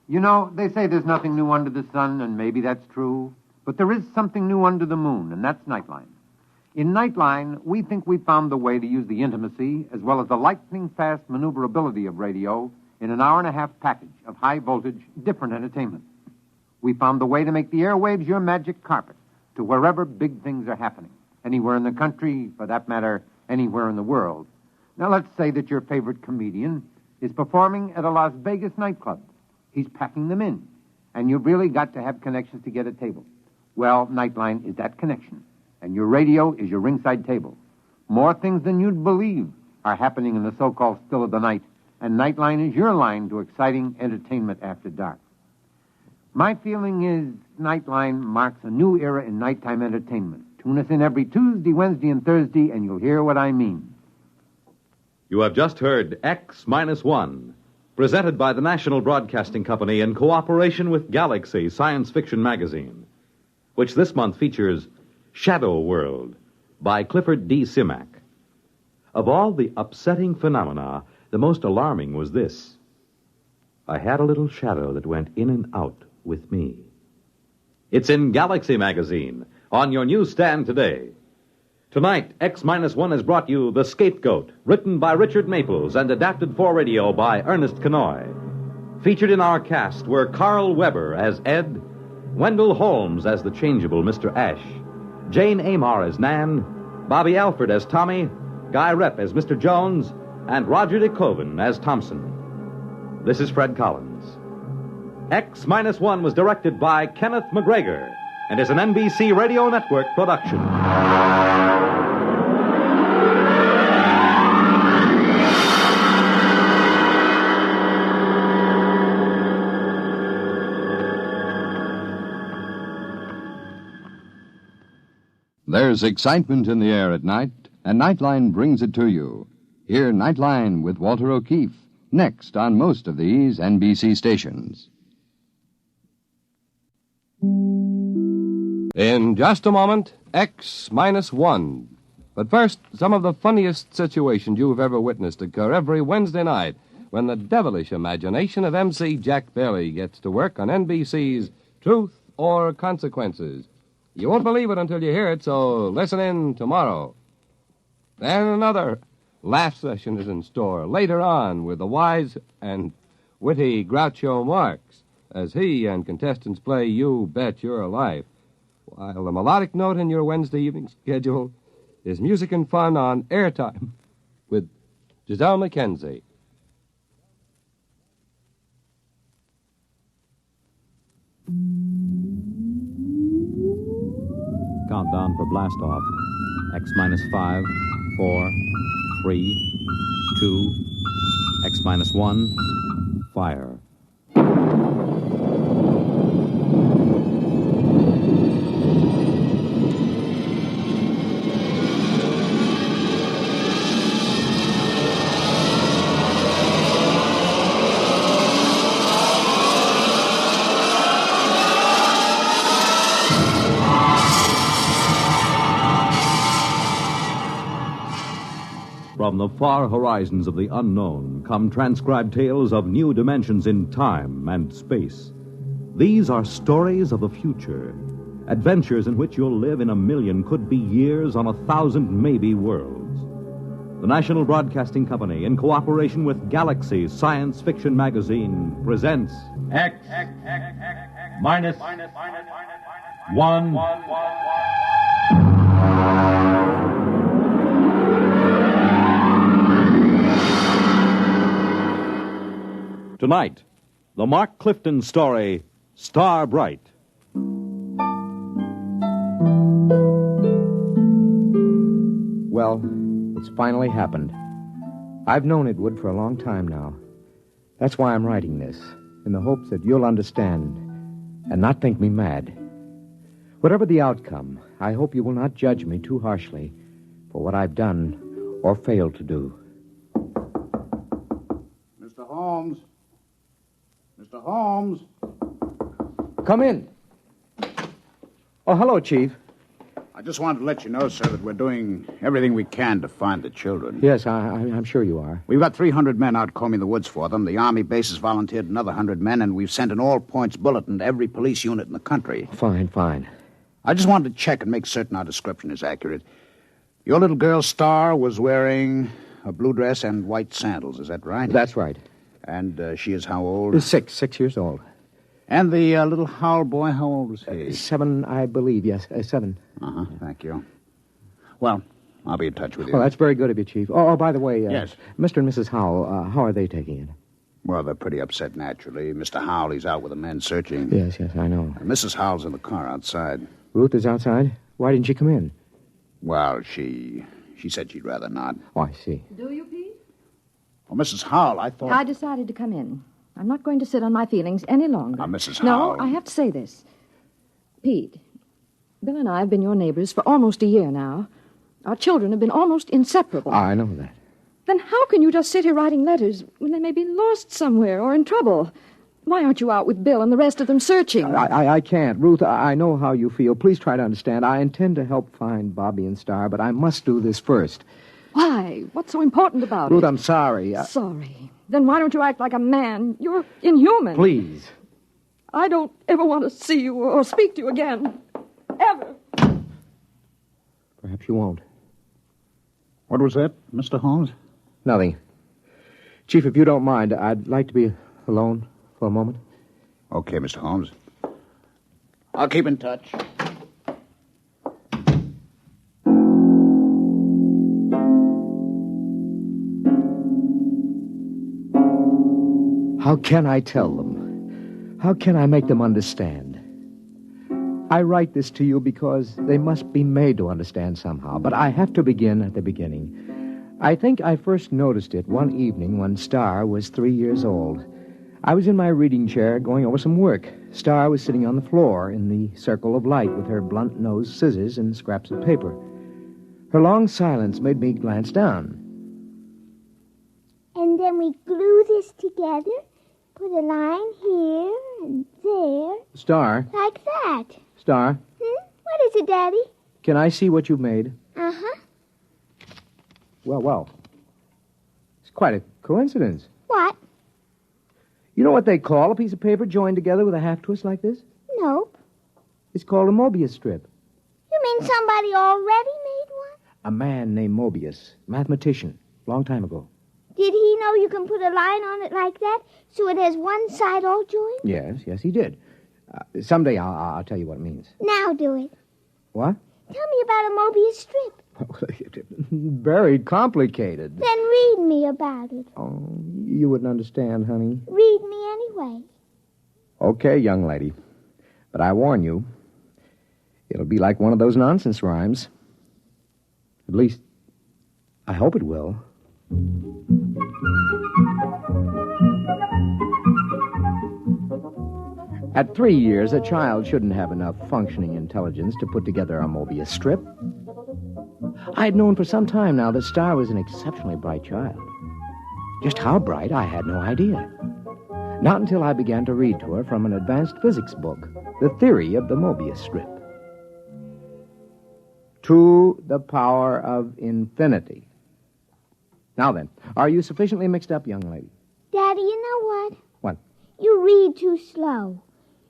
You know, they say there's nothing new under the sun, and maybe that's true. But there is something new under the moon, and that's Nightline. In Nightline, we think we found the way to use the intimacy as well as the lightning-fast maneuverability of radio in an hour-and-a-half package of high-voltage, different entertainment. We found the way to make the airwaves your magic carpet to wherever big things are happening. Anywhere in the country, for that matter, anywhere in the world. Now, let's say that your favorite comedian is performing at a Las Vegas nightclub. He's packing them in, and you've really got to have connections to get a table. Well, Nightline is that connection, and your radio is your ringside table. More things than you'd believe are happening in the so-called still of the night, and Nightline is your line to exciting entertainment after dark. My feeling is Nightline marks a new era in nighttime entertainment, Tune us in every Tuesday, Wednesday, and Thursday, and you'll hear what I mean. You have just heard X-1, presented by the National Broadcasting Company in cooperation with Galaxy Science Fiction Magazine, which this month features Shadow World by Clifford D. Simak. Of all the upsetting phenomena, the most alarming was this. I had a little shadow that went in and out with me. It's in Galaxy Magazine, on your newsstand today. Tonight, X-1 has brought you The Scapegoat, written by Richard Maples and adapted for radio by Ernest Kenoy. Featured in our cast were Carl Weber as Ed, Wendell Holmes as the changeable Mr. Ash, Jane Amar as Nan, Bobby Alford as Tommy, Guy Rep as Mr. Jones, and Roger DeKoven as Thompson. This is Fred Collins. X-1 was directed by Kenneth McGregor and is an NBC Radio Network production. There's excitement in the air at night, and Nightline brings it to you. Hear Nightline with Walter O'Keefe, next on most of these NBC stations. In just a moment, X-1. But first, some of the funniest situations you've ever witnessed occur every Wednesday night when the devilish imagination of MC Jack Bailey gets to work on NBC's Truth or Consequences. You won't believe it until you hear it, so listen in tomorrow. Then another laugh session is in store later on with the wise and witty Groucho Marx as he and contestants play You Bet Your Life, while the melodic note in your Wednesday evening schedule is music and fun on Airtime with Giselle McKenzie. Countdown for blast off. X-5, 4, 3, 2, X-1, fire. From the far horizons of the unknown come transcribed tales of new dimensions in time and space. These are stories of the future, adventures in which you'll live in a million could-be years on 1,000 maybe worlds. The National Broadcasting Company, in cooperation with Galaxy Science Fiction Magazine, presents X-1. Tonight, the Mark Clifton story, Star Bright. Well, it's finally happened. I've known it would for a long time now. That's why I'm writing this, in the hopes that you'll understand and not think me mad. Whatever the outcome, I hope you will not judge me too harshly for what I've done or failed to do. Mr. Holmes. Mr. Holmes. Come in. Oh, hello, Chief. I just wanted to let you know, sir, that we're doing everything we can to find the children. Yes, I'm sure you are. We've got 300 men out combing the woods for them. The Army base has volunteered another 100 men, and we've sent an all-points bulletin to every police unit in the country. Fine. I just wanted to check and make certain our description is accurate. Your little girl, Star, was wearing a blue dress and white sandals. Is that right? That's right. And she is how old? 6 years old. And the little Howl boy, how old was he? 7, I believe, yes. 7. Uh-huh, thank you. Well, I'll be in touch with you. Well, that's very good of you, Chief. Oh, by the way, yes. Mr. and Mrs. Howell, how are they taking it? Well, they're pretty upset, naturally. Mr. Howell, he's out with the men searching. Yes, I know. And Mrs. Howell's in the car outside. Ruth is outside? Why didn't she come in? Well, she said she'd rather not. Oh, I see. Do you, Pete? Well, Mrs. Howell, I thought... I decided to come in. I'm not going to sit on my feelings any longer. Mrs. No, Howell... I have to say this. Pete, Bill and I have been your neighbors for almost a year now. Our children have been almost inseparable. I know that. Then how can you just sit here writing letters when they may be lost somewhere or in trouble? Why aren't you out with Bill and the rest of them searching? I can't. Ruth, I know how you feel. Please try to understand. I intend to help find Bobby and Star, but I must do this first. Why? What's so important about Ruth, it? I'm sorry. Sorry. Then why don't you act like a man? You're inhuman. Please. I don't ever want to see you or speak to you again. Ever. Perhaps you won't. What was that, Mr. Holmes? Nothing. Chief, if you don't mind, I'd like to be alone for a moment. Okay, Mr. Holmes. I'll keep in touch. How can I tell them? How can I make them understand? I write this to you because they must be made to understand somehow, but I have to begin at the beginning. I think I first noticed it one evening when Star was 3 years old. I was in my reading chair going over some work. Star was sitting on the floor in the circle of light with her blunt-nosed scissors and scraps of paper. Her long silence made me glance down. And then we glue this together, put a line here and there. Star? Like that. Star? What is it, Daddy? Can I see what you've made? Uh-huh. Well. It's quite a coincidence. What? You know what they call a piece of paper joined together with a half-twist like this? Nope. It's called a Mobius strip. You mean somebody already made one? A man named Mobius, mathematician, long time ago. Did he know you can put a line on it like that so it has one side all joined? Yes, he did. Someday I'll tell you what it means. Now do it. What? Tell me about a Mobius strip. Very complicated. Then read me about it. Oh, you wouldn't understand, honey. Read me anyway. Okay, young lady. But I warn you, it'll be like one of those nonsense rhymes. At least, I hope it will. At 3 years, a child shouldn't have enough functioning intelligence to put together a Mobius strip. I had known for some time now that Star was an exceptionally bright child. Just how bright, I had no idea. Not until I began to read to her from an advanced physics book, The Theory of the Mobius Strip. To the power of infinity. Now then, are you sufficiently mixed up, young lady? Daddy, you know what? What? You read too slow.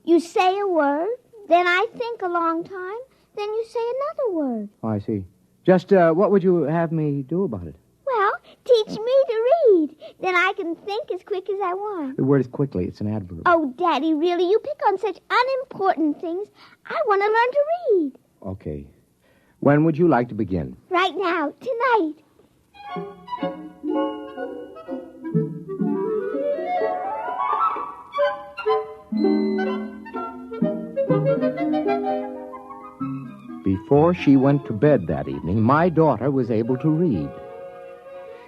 You say a word, then I think a long time, then you say another word. Oh, I see. Just what would you have me do about it? Well, teach me to read. Then I can think as quick as I want. The word is quickly. It's an adverb. Oh, Daddy, really? You pick on such unimportant things. I want to learn to read. Okay. When would you like to begin? Right now, tonight. Before she went to bed that evening, my daughter was able to read.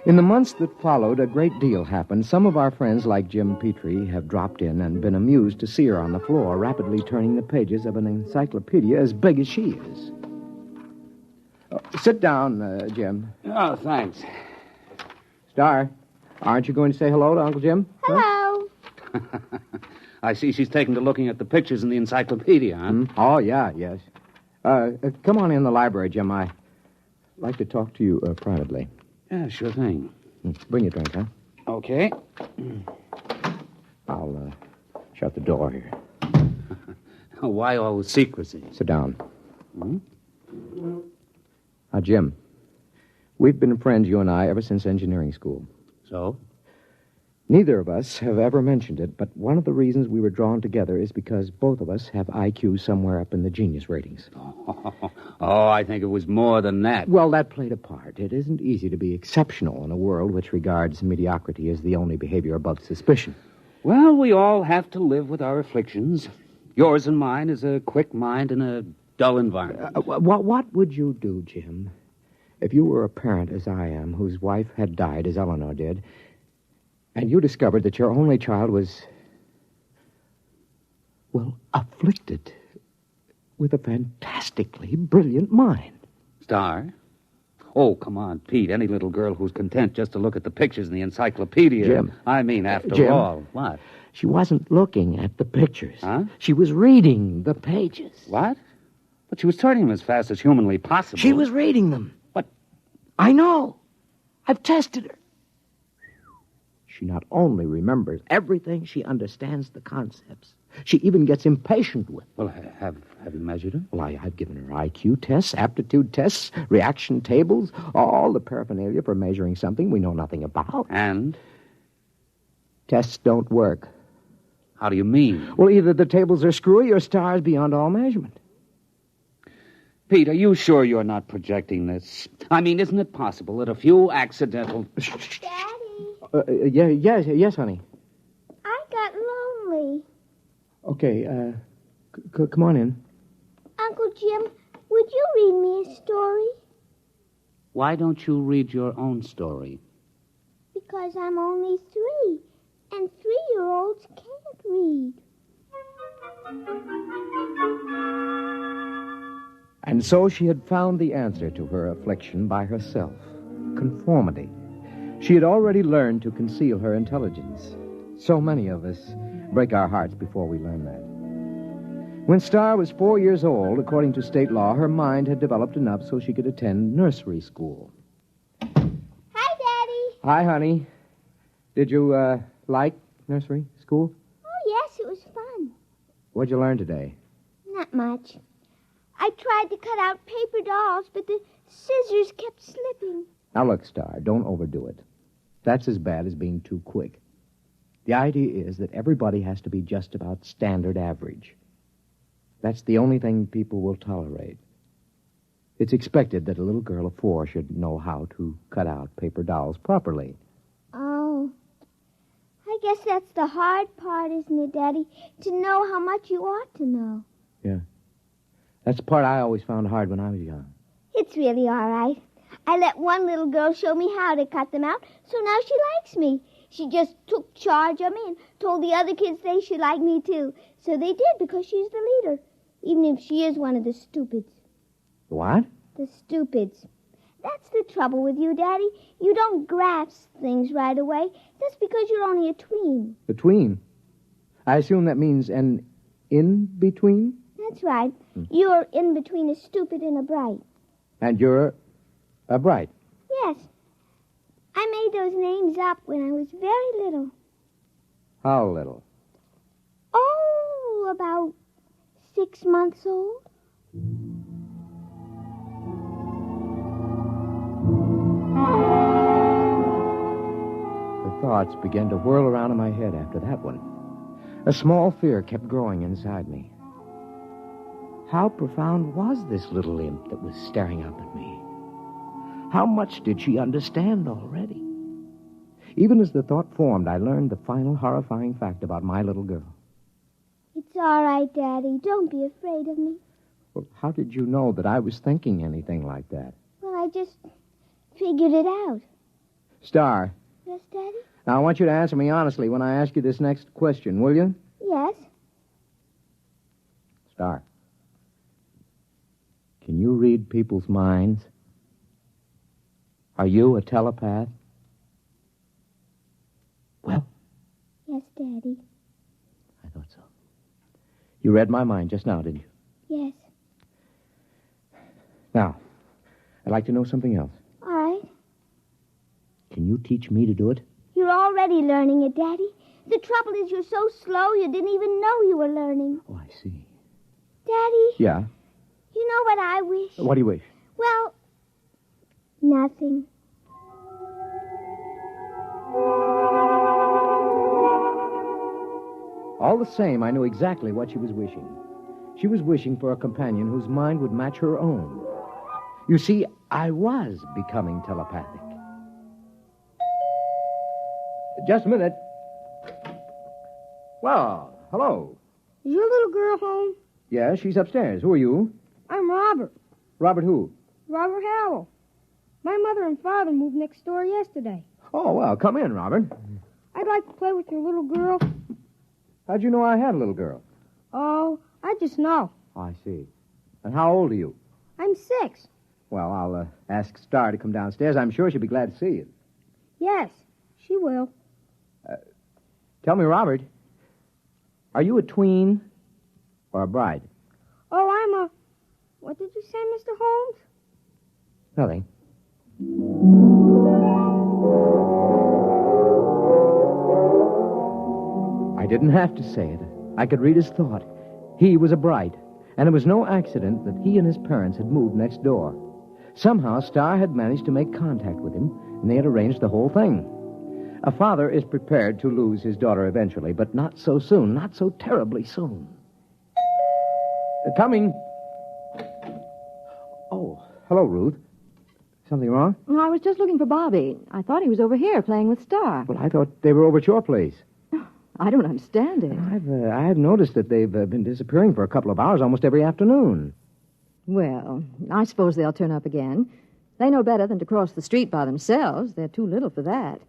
In the months that followed, a great deal happened. Some of our friends, like Jim Petrie, have dropped in and been amused to see her on the floor, rapidly turning the pages of an encyclopedia as big as she is. Sit down, Jim. Oh, thanks. Star, aren't you going to say hello to Uncle Jim? Hello. I see she's taken to looking at the pictures in the encyclopedia, huh? Oh, yeah, yes. Come on in the library, Jim. I'd like to talk to you privately. Yeah, sure thing. Bring your drink, huh? Okay. I'll shut the door here. Why all the secrecy? Sit down. Now, Jim, we've been friends, you and I, ever since engineering school. So? Neither of us have ever mentioned it, but one of the reasons we were drawn together is because both of us have IQ somewhere up in the genius ratings. Oh, I think it was more than that. Well, that played a part. It isn't easy to be exceptional in a world which regards mediocrity as the only behavior above suspicion. Well, we all have to live with our afflictions. Yours and mine is a quick mind in a dull environment. What would you do, Jim, if you were a parent, as I am, whose wife had died, as Eleanor did, and you discovered that your only child was, well, afflicted with a fantastically brilliant mind. Star? Oh, come on, Pete. Any little girl who's content just to look at the pictures in the encyclopedia. Jim. I mean, after Jim. all. What? She wasn't looking at the pictures. Huh? She was reading the pages. What? But she was turning them as fast as humanly possible. She was reading them. What? I know. I've tested her. She not only remembers everything, she understands the concepts. She even gets impatient with them. Well, have you measured her? Well, I've given her IQ tests, aptitude tests, reaction tables, all the paraphernalia for measuring something we know nothing about. And? Tests don't work. How do you mean? Well, either the tables are screwy or Star's beyond all measurement. Pete, are you sure you're not projecting this? I mean, isn't it possible that a few accidental... Daddy. Yes, honey. I got lonely. Okay, come on in. Uncle Jim, would you read me a story? Why don't you read your own story? Because I'm only 3, and 3-year-olds can't read. And so she had found the answer to her affliction by herself. Conformity. She had already learned to conceal her intelligence. So many of us break our hearts before we learn that. When Star was 4 years old, according to state law, her mind had developed enough so she could attend nursery school. Hi, Daddy. Hi, honey. Did you, like nursery school? Oh, yes, it was fun. What'd you learn today? Not much. I tried to cut out paper dolls, but the scissors kept slipping. Now, look, Star, don't overdo it. That's as bad as being too quick. The idea is that everybody has to be just about standard average. That's the only thing people will tolerate. It's expected that a little girl of 4 should know how to cut out paper dolls properly. Oh. I guess that's the hard part, isn't it, Daddy? To know how much you ought to know. Yeah. That's the part I always found hard when I was young. It's really all right. I let one little girl show me how to cut them out, so now she likes me. She just took charge of me and told the other kids they should like me, too. So they did, because she's the leader, even if she is one of the stupids. What? The stupids. That's the trouble with you, Daddy. You don't grasp things right away. That's because you're only a tween. A tween? I assume that means an in-between? That's right. You're in between a stupid and a bright. And you're a bright? Yes. I made those names up when I was very little. How little? Oh, about 6 months old. The thoughts began to whirl around in my head after that one. A small fear kept growing inside me. How profound was this little imp that was staring up at me? How much did she understand already? Even as the thought formed, I learned the final horrifying fact about my little girl. It's all right, Daddy. Don't be afraid of me. Well, how did you know that I was thinking anything like that? Well, I just figured it out. Star. Yes, Daddy? Now, I want you to answer me honestly when I ask you this next question, will you? Yes. Star. Can you read people's minds? Are you a telepath? Well? Yes, Daddy. I thought so. You read my mind just now, didn't you? Yes. Now, I'd like to know something else. All right. Can you teach me to do it? You're already learning it, Daddy. The trouble is you're so slow you didn't even know you were learning. Oh, I see. Daddy? Yeah? You know what I wish? What do you wish? Well, nothing. All the same, I knew exactly what she was wishing. She was wishing for a companion whose mind would match her own. You see, I was becoming telepathic. Just a minute. Well, hello. Is your little girl home? Yeah, she's upstairs. Who are you? I'm Robert. Robert who? Robert Howell. My mother and father moved next door yesterday. Oh, well, come in, Robert. I'd like to play with your little girl. How'd you know I had a little girl? Oh, I just know. Oh, I see. And how old are you? I'm 6. Well, I'll ask Star to come downstairs. I'm sure she'll be glad to see you. Yes, she will. Tell me, Robert, are you a tween or a bride? Oh, I'm a... What did you say, Mr. Holmes? Nothing. I didn't have to say it. I could read his thought. He was a bride, and it was no accident that he and his parents had moved next door. Somehow, Star had managed to make contact with him, and they had arranged the whole thing. A father is prepared to lose his daughter eventually, but not so soon, not so terribly soon. Coming. Oh, hello, Ruth. Something wrong? No, I was just looking for Bobby. I thought he was over here playing with Star. Well, I thought they were over at your place. I don't understand it. I've noticed that they've been disappearing for a couple of hours almost every afternoon. Well, I suppose they'll turn up again. They know better than to cross the street by themselves. They're too little for that.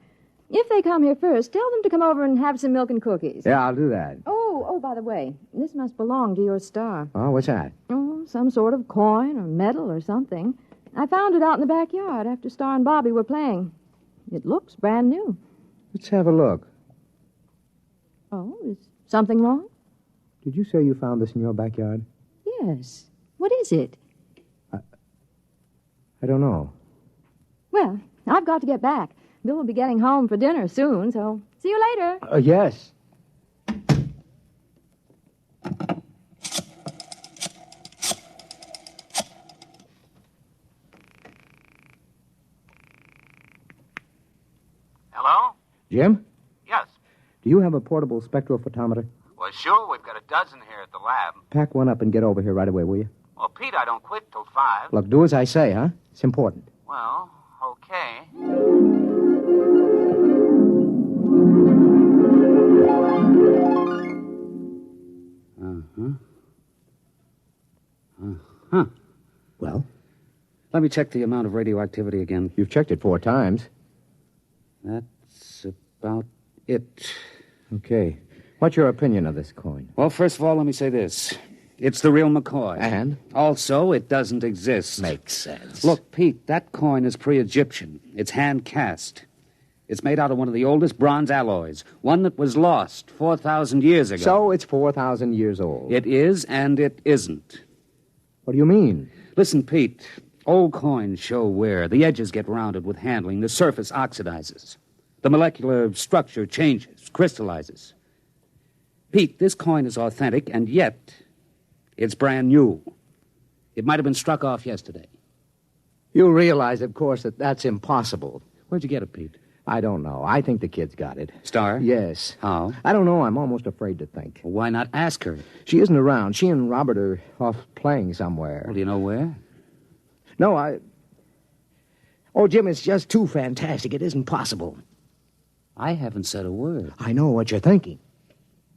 If they come here first, tell them to come over and have some milk and cookies. Yeah, I'll do that. Oh, by the way, this must belong to your Star. Oh, what's that? Oh, some sort of coin or medal or something. I found it out in the backyard after Star and Bobby were playing. It looks brand new. Let's have a look. Oh, is something wrong? Did you say you found this in your backyard? Yes. What is it? I don't know. Well, I've got to get back. Bill will be getting home for dinner soon, so see you later. Yes. Hello? Jim? Yes. Do you have a portable spectrophotometer? Well, sure. We've got a dozen here at the lab. Pack one up and get over here right away, will you? Well, Pete, I don't quit till 5. Look, do as I say, huh? It's important. Well, okay. Well? Let me check the amount of radioactivity again. You've checked it 4 times. That's about it. Okay. What's your opinion of this coin? Well, first of all, let me say this. It's the real McCoy. And? Also, it doesn't exist. Makes sense. Look, Pete, that coin is pre-Egyptian. It's hand-cast. It's made out of one of the oldest bronze alloys, one that was lost 4,000 years ago. So it's 4,000 years old. It is and it isn't. What do you mean? Listen, Pete, old coins show wear. The edges get rounded with handling. The surface oxidizes. The molecular structure changes, crystallizes. Pete, this coin is authentic, and yet it's brand new. It might have been struck off yesterday. You realize, of course, that that's impossible. Where'd you get it, Pete? I don't know. I think the kid's got it. Star? Yes. How? I don't know. I'm almost afraid to think. Well, why not ask her? She isn't around. She and Robert are off playing somewhere. Well, do you know where? No, Oh, Jim, it's just too fantastic. It isn't possible. I haven't said a word. I know what you're thinking.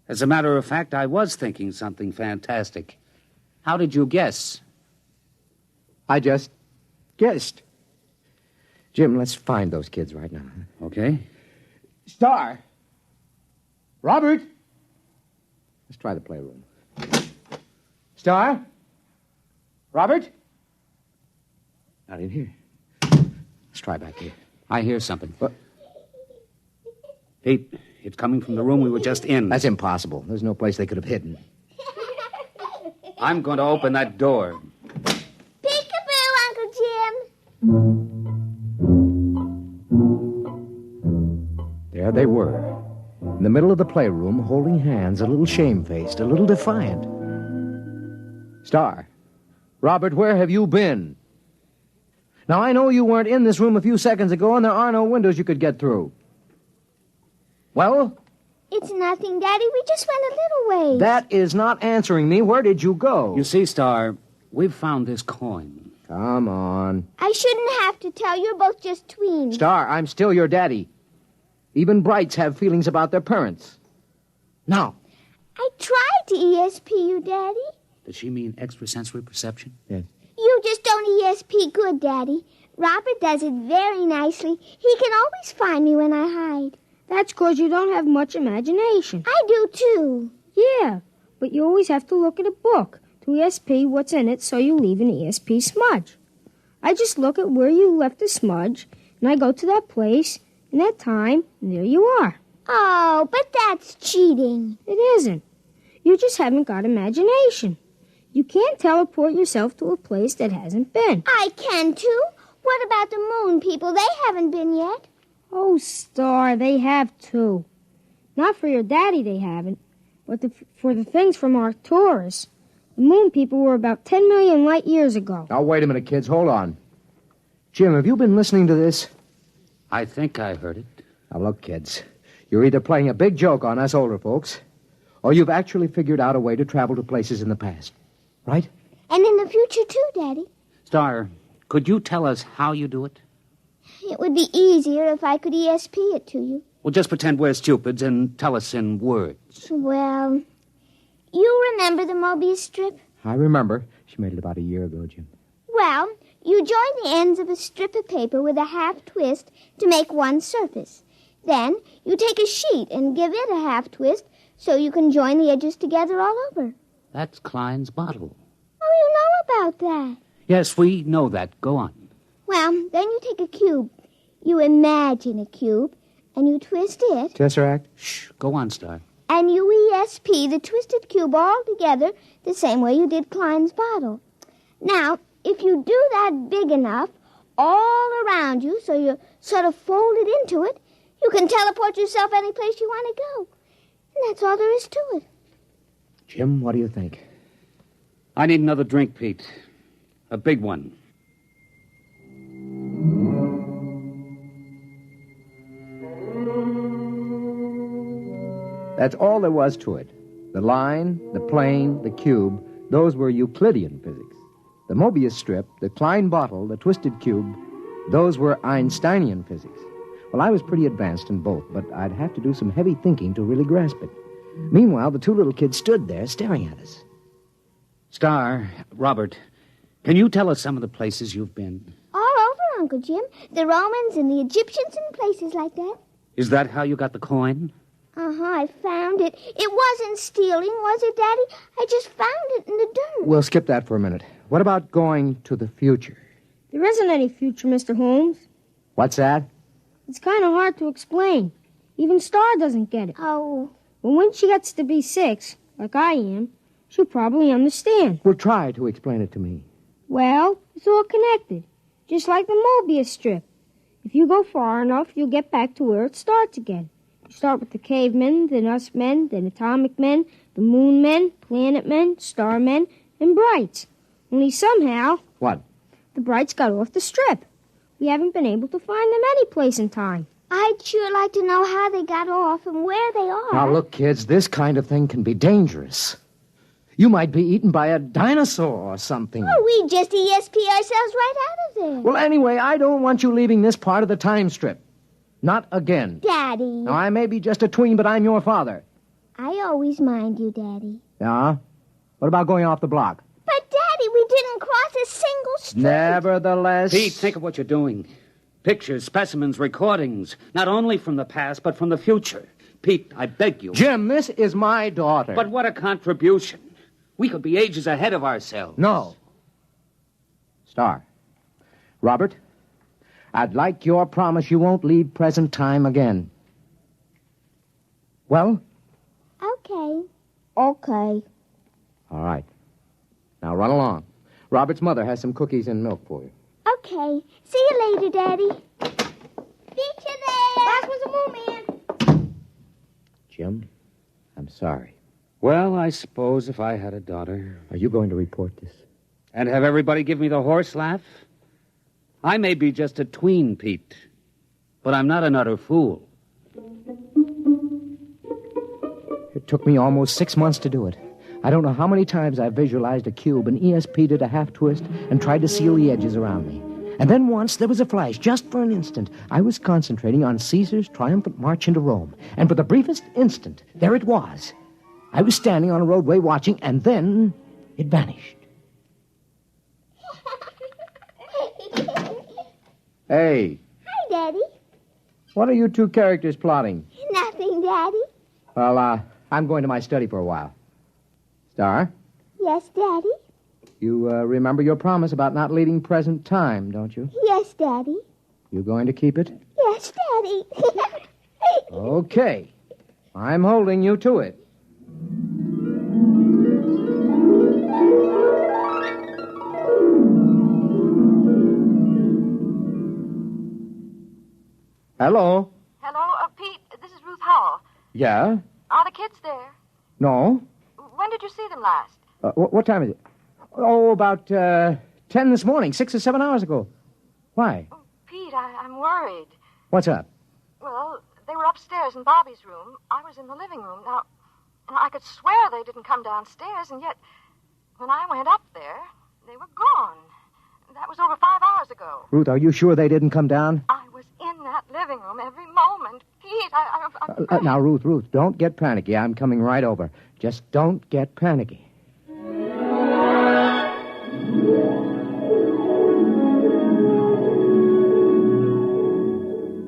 As a matter of fact, I was thinking something fantastic. How did you guess? I just guessed. Jim, let's find those kids right now. Okay. Star! Robert! Let's try the playroom. Star? Robert? Not in here. Let's try back here. I hear something. What? Pete, it's coming from the room we were just in. That's impossible. There's no place they could have hidden. I'm going to open that door. Peekaboo, Uncle Jim. There they were, in the middle of the playroom, holding hands, a little shamefaced, a little defiant. Star, Robert, where have you been? Now, I know you weren't in this room a few seconds ago, and there are no windows you could get through. Well? It's nothing, Daddy. We just went a little ways. That is not answering me. Where did you go? You see, Star, we've found this coin. Come on. I shouldn't have to tell you. You're both just tweens. Star, I'm still your daddy. Even brights have feelings about their parents. Now. I tried to ESP you, Daddy. Does she mean extrasensory perception? Yes. You just don't ESP good, Daddy. Robert does it very nicely. He can always find me when I hide. That's 'cause you don't have much imagination. I do, too. Yeah, but you always have to look at a book to to ESP what's in it so you leave an ESP smudge. I just look at where you left the smudge, and I go to that place, and that time, and there you are. Oh, but that's cheating. It isn't. You just haven't got imagination. You can't teleport yourself to a place that hasn't been. I can, too. What about the moon people? They haven't been yet. Oh, Star, they have, too. Not for your daddy, they haven't, but for the things from Arcturus. The moon people were about 10 million light years ago. Now, wait a minute, kids. Hold on. Jim, have you been listening to this? I think I heard it. Now, look, kids. You're either playing a big joke on us older folks, or you've actually figured out a way to travel to places in the past. Right? And in the future, too, Daddy. Star, could you tell us how you do it? It would be easier if I could ESP it to you. Well, just pretend we're stupids and tell us in words. Well, you remember the Mobius strip? I remember. She made it about a year ago, Jim. Well, you join the ends of a strip of paper with a half twist to make one surface. Then you take a sheet and give it a half twist so you can join the edges together all over. That's Klein's bottle. Oh, you know about that. Yes, we know that. Go on. Well, then you take a cube. You imagine a cube, and you twist it. Tesseract? Shh, go on, Star. And you ESP the twisted cube all together the same way you did Klein's bottle. Now, if you do that big enough all around you so you're sort of folded into it, you can teleport yourself any place you want to go. And that's all there is to it. Jim, what do you think? I need another drink, Pete. A big one. That's all there was to it. The line, the plane, the cube, those were Euclidean physics. The Mobius strip, the Klein bottle, the twisted cube, those were Einsteinian physics. Well, I was pretty advanced in both, but I'd have to do some heavy thinking to really grasp it. Meanwhile, the two little kids stood there staring at us. Star, Robert, can you tell us some of the places you've been? All over, Uncle Jim. The Romans and the Egyptians and places like that. Is that how you got the coin? Uh-huh, I found it. It wasn't stealing, was it, Daddy? I just found it in the dirt. We'll skip that for a minute. What about going to the future? There isn't any future, Mr. Holmes. What's that? It's kind of hard to explain. Even Star doesn't get it. Oh. But when she gets to be 6, like I am, she'll probably understand. Well, try to explain it to me. Well, it's all connected, just like the Mobius strip. If you go far enough, you'll get back to where it starts again. You start with the cavemen, then us men, then atomic men, the moon men, planet men, star men, and brights. Only somehow... What? The brights got off the strip. We haven't been able to find them any place in time. I'd sure like to know how they got off and where they are. Now, look, kids, this kind of thing can be dangerous. You might be eaten by a dinosaur or something. Oh, we just ESP ourselves right out of there. Well, anyway, I don't want you leaving this part of the time strip. Not again. Daddy. Now, I may be just a tween, but I'm your father. I always mind you, Daddy. Yeah? What about going off the block? But, Daddy, we didn't cross a single street. Nevertheless... Pete, think of what you're doing. Pictures, specimens, recordings, not only from the past, but from the future. Pete, I beg you. Jim, this is my daughter. But what a contribution. We could be ages ahead of ourselves. No. Star. Robert, I'd like your promise you won't leave present time again. Well? Okay. All right. Now run along. Robert's mother has some cookies and milk for you. Okay. See you later, Daddy. Beat you there. That was a moon man. Jim, I'm sorry. Well, I suppose if I had a daughter... Are you going to report this? And have everybody give me the horse laugh? I may be just a tween, Pete, but I'm not an utter fool. It took me almost 6 months to do it. I don't know how many times I visualized a cube and ESP'd it a half twist and tried to seal the edges around me. And then once there was a flash, just for an instant. I was concentrating on Caesar's triumphant march into Rome. And for the briefest instant, there it was. I was standing on a roadway watching, and then it vanished. Hey. Hi, Daddy. What are you two characters plotting? Nothing, Daddy. Well, I'm going to my study for a while. Star? Yes, Daddy? You remember your promise about not leaving present time, don't you? Yes, Daddy. You going to keep it? Yes, Daddy. Okay. I'm holding you to it. Hello? Hello, Pete. This is Ruth Howell. Yeah? Are the kids there? No? When did you see them last? What time is it? Oh, about 10 this morning, 6 or 7 hours ago. Why? Pete, I'm worried. What's up? Well, they were upstairs in Bobby's room. I was in the living room. Now, I could swear they didn't come downstairs, and yet, when I went up there, they were gone. That was over 5 hours ago. Ruth, are you sure they didn't come down? I was in that living room every moment. Pete, I'm Now, Ruth, don't get panicky. I'm coming right over. Just don't get panicky.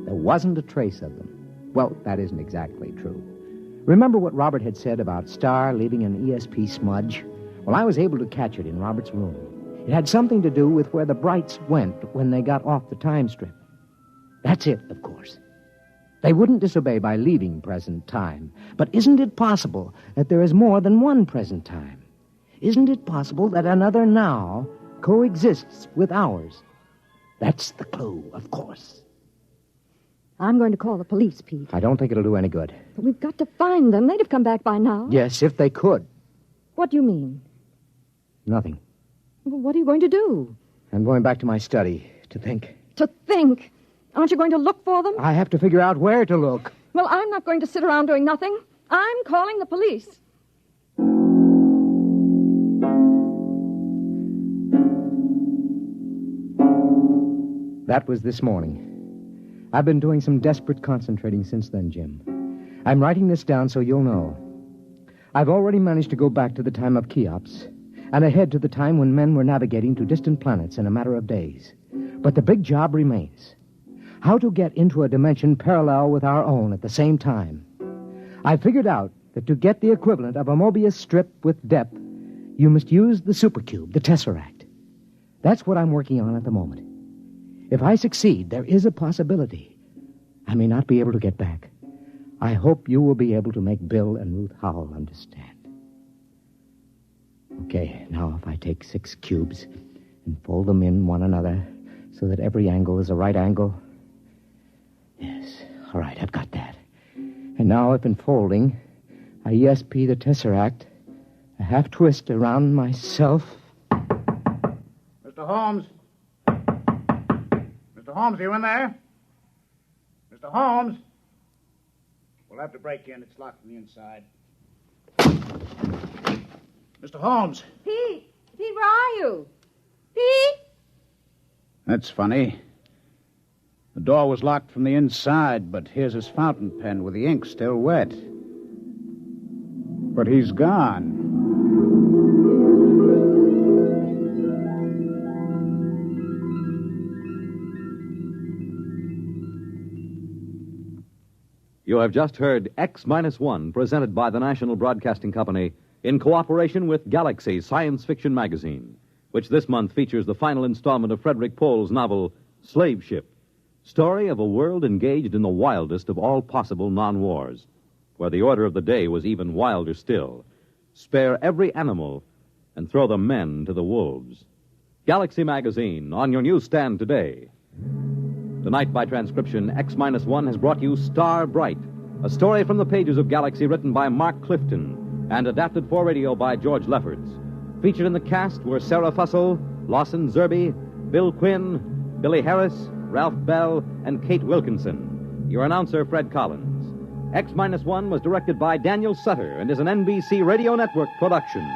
There wasn't a trace of them. Well, that isn't exactly true. Remember what Robert had said about Star leaving an ESP smudge? Well, I was able to catch it in Robert's room. It had something to do with where the Brights went when they got off the time strip. That's it, of course. They wouldn't disobey by leaving present time. But isn't it possible that there is more than one present time? Isn't it possible that another now coexists with ours? That's the clue, of course. I'm going to call the police, Pete. I don't think it'll do any good. But we've got to find them. They'd have come back by now. Yes, if they could. What do you mean? Nothing. Well, what are you going to do? I'm going back to my study to think. To think? Aren't you going to look for them? I have to figure out where to look. Well, I'm not going to sit around doing nothing. I'm calling the police. That was this morning. I've been doing some desperate concentrating since then, Jim. I'm writing this down so you'll know. I've already managed to go back to the time of Cheops and ahead to the time when men were navigating to distant planets in a matter of days. But the big job remains. How to get into a dimension parallel with our own at the same time. I figured out that to get the equivalent of a Mobius strip with depth, you must use the supercube, the tesseract. That's what I'm working on at the moment. If I succeed, there is a possibility. I may not be able to get back. I hope you will be able to make Bill and Ruth Howell understand. Okay, now if I take 6 cubes and fold them in one another so that every angle is a right angle. Yes, all right, I've got that. And now if in folding, I ESP the tesseract, a half twist around myself. Mr. Holmes? Mr. Holmes, are you in there? Mr. Holmes? We'll have to break in. It's locked from the inside. Mr. Holmes. Pete, where are you? Pete? That's funny. The door was locked from the inside, but here's his fountain pen with the ink still wet. But he's gone. You have just heard X-1, presented by the National Broadcasting Company in cooperation with Galaxy Science Fiction Magazine, which this month features the final installment of Frederick Pohl's novel, Slave Ship, story of a world engaged in the wildest of all possible non-wars, where the order of the day was even wilder still. Spare every animal and throw the men to the wolves. Galaxy Magazine, on your newsstand today. Tonight, by transcription, X-1 has brought you Star Bright, a story from the pages of Galaxy written by Mark Clifton and adapted for radio by George Lefferts. Featured in the cast were Sarah Fussell, Lawson Zerby, Bill Quinn, Billy Harris, Ralph Bell, and Kate Wilkinson. Your announcer, Fred Collins. X-1 was directed by Daniel Sutter and is an NBC Radio Network production.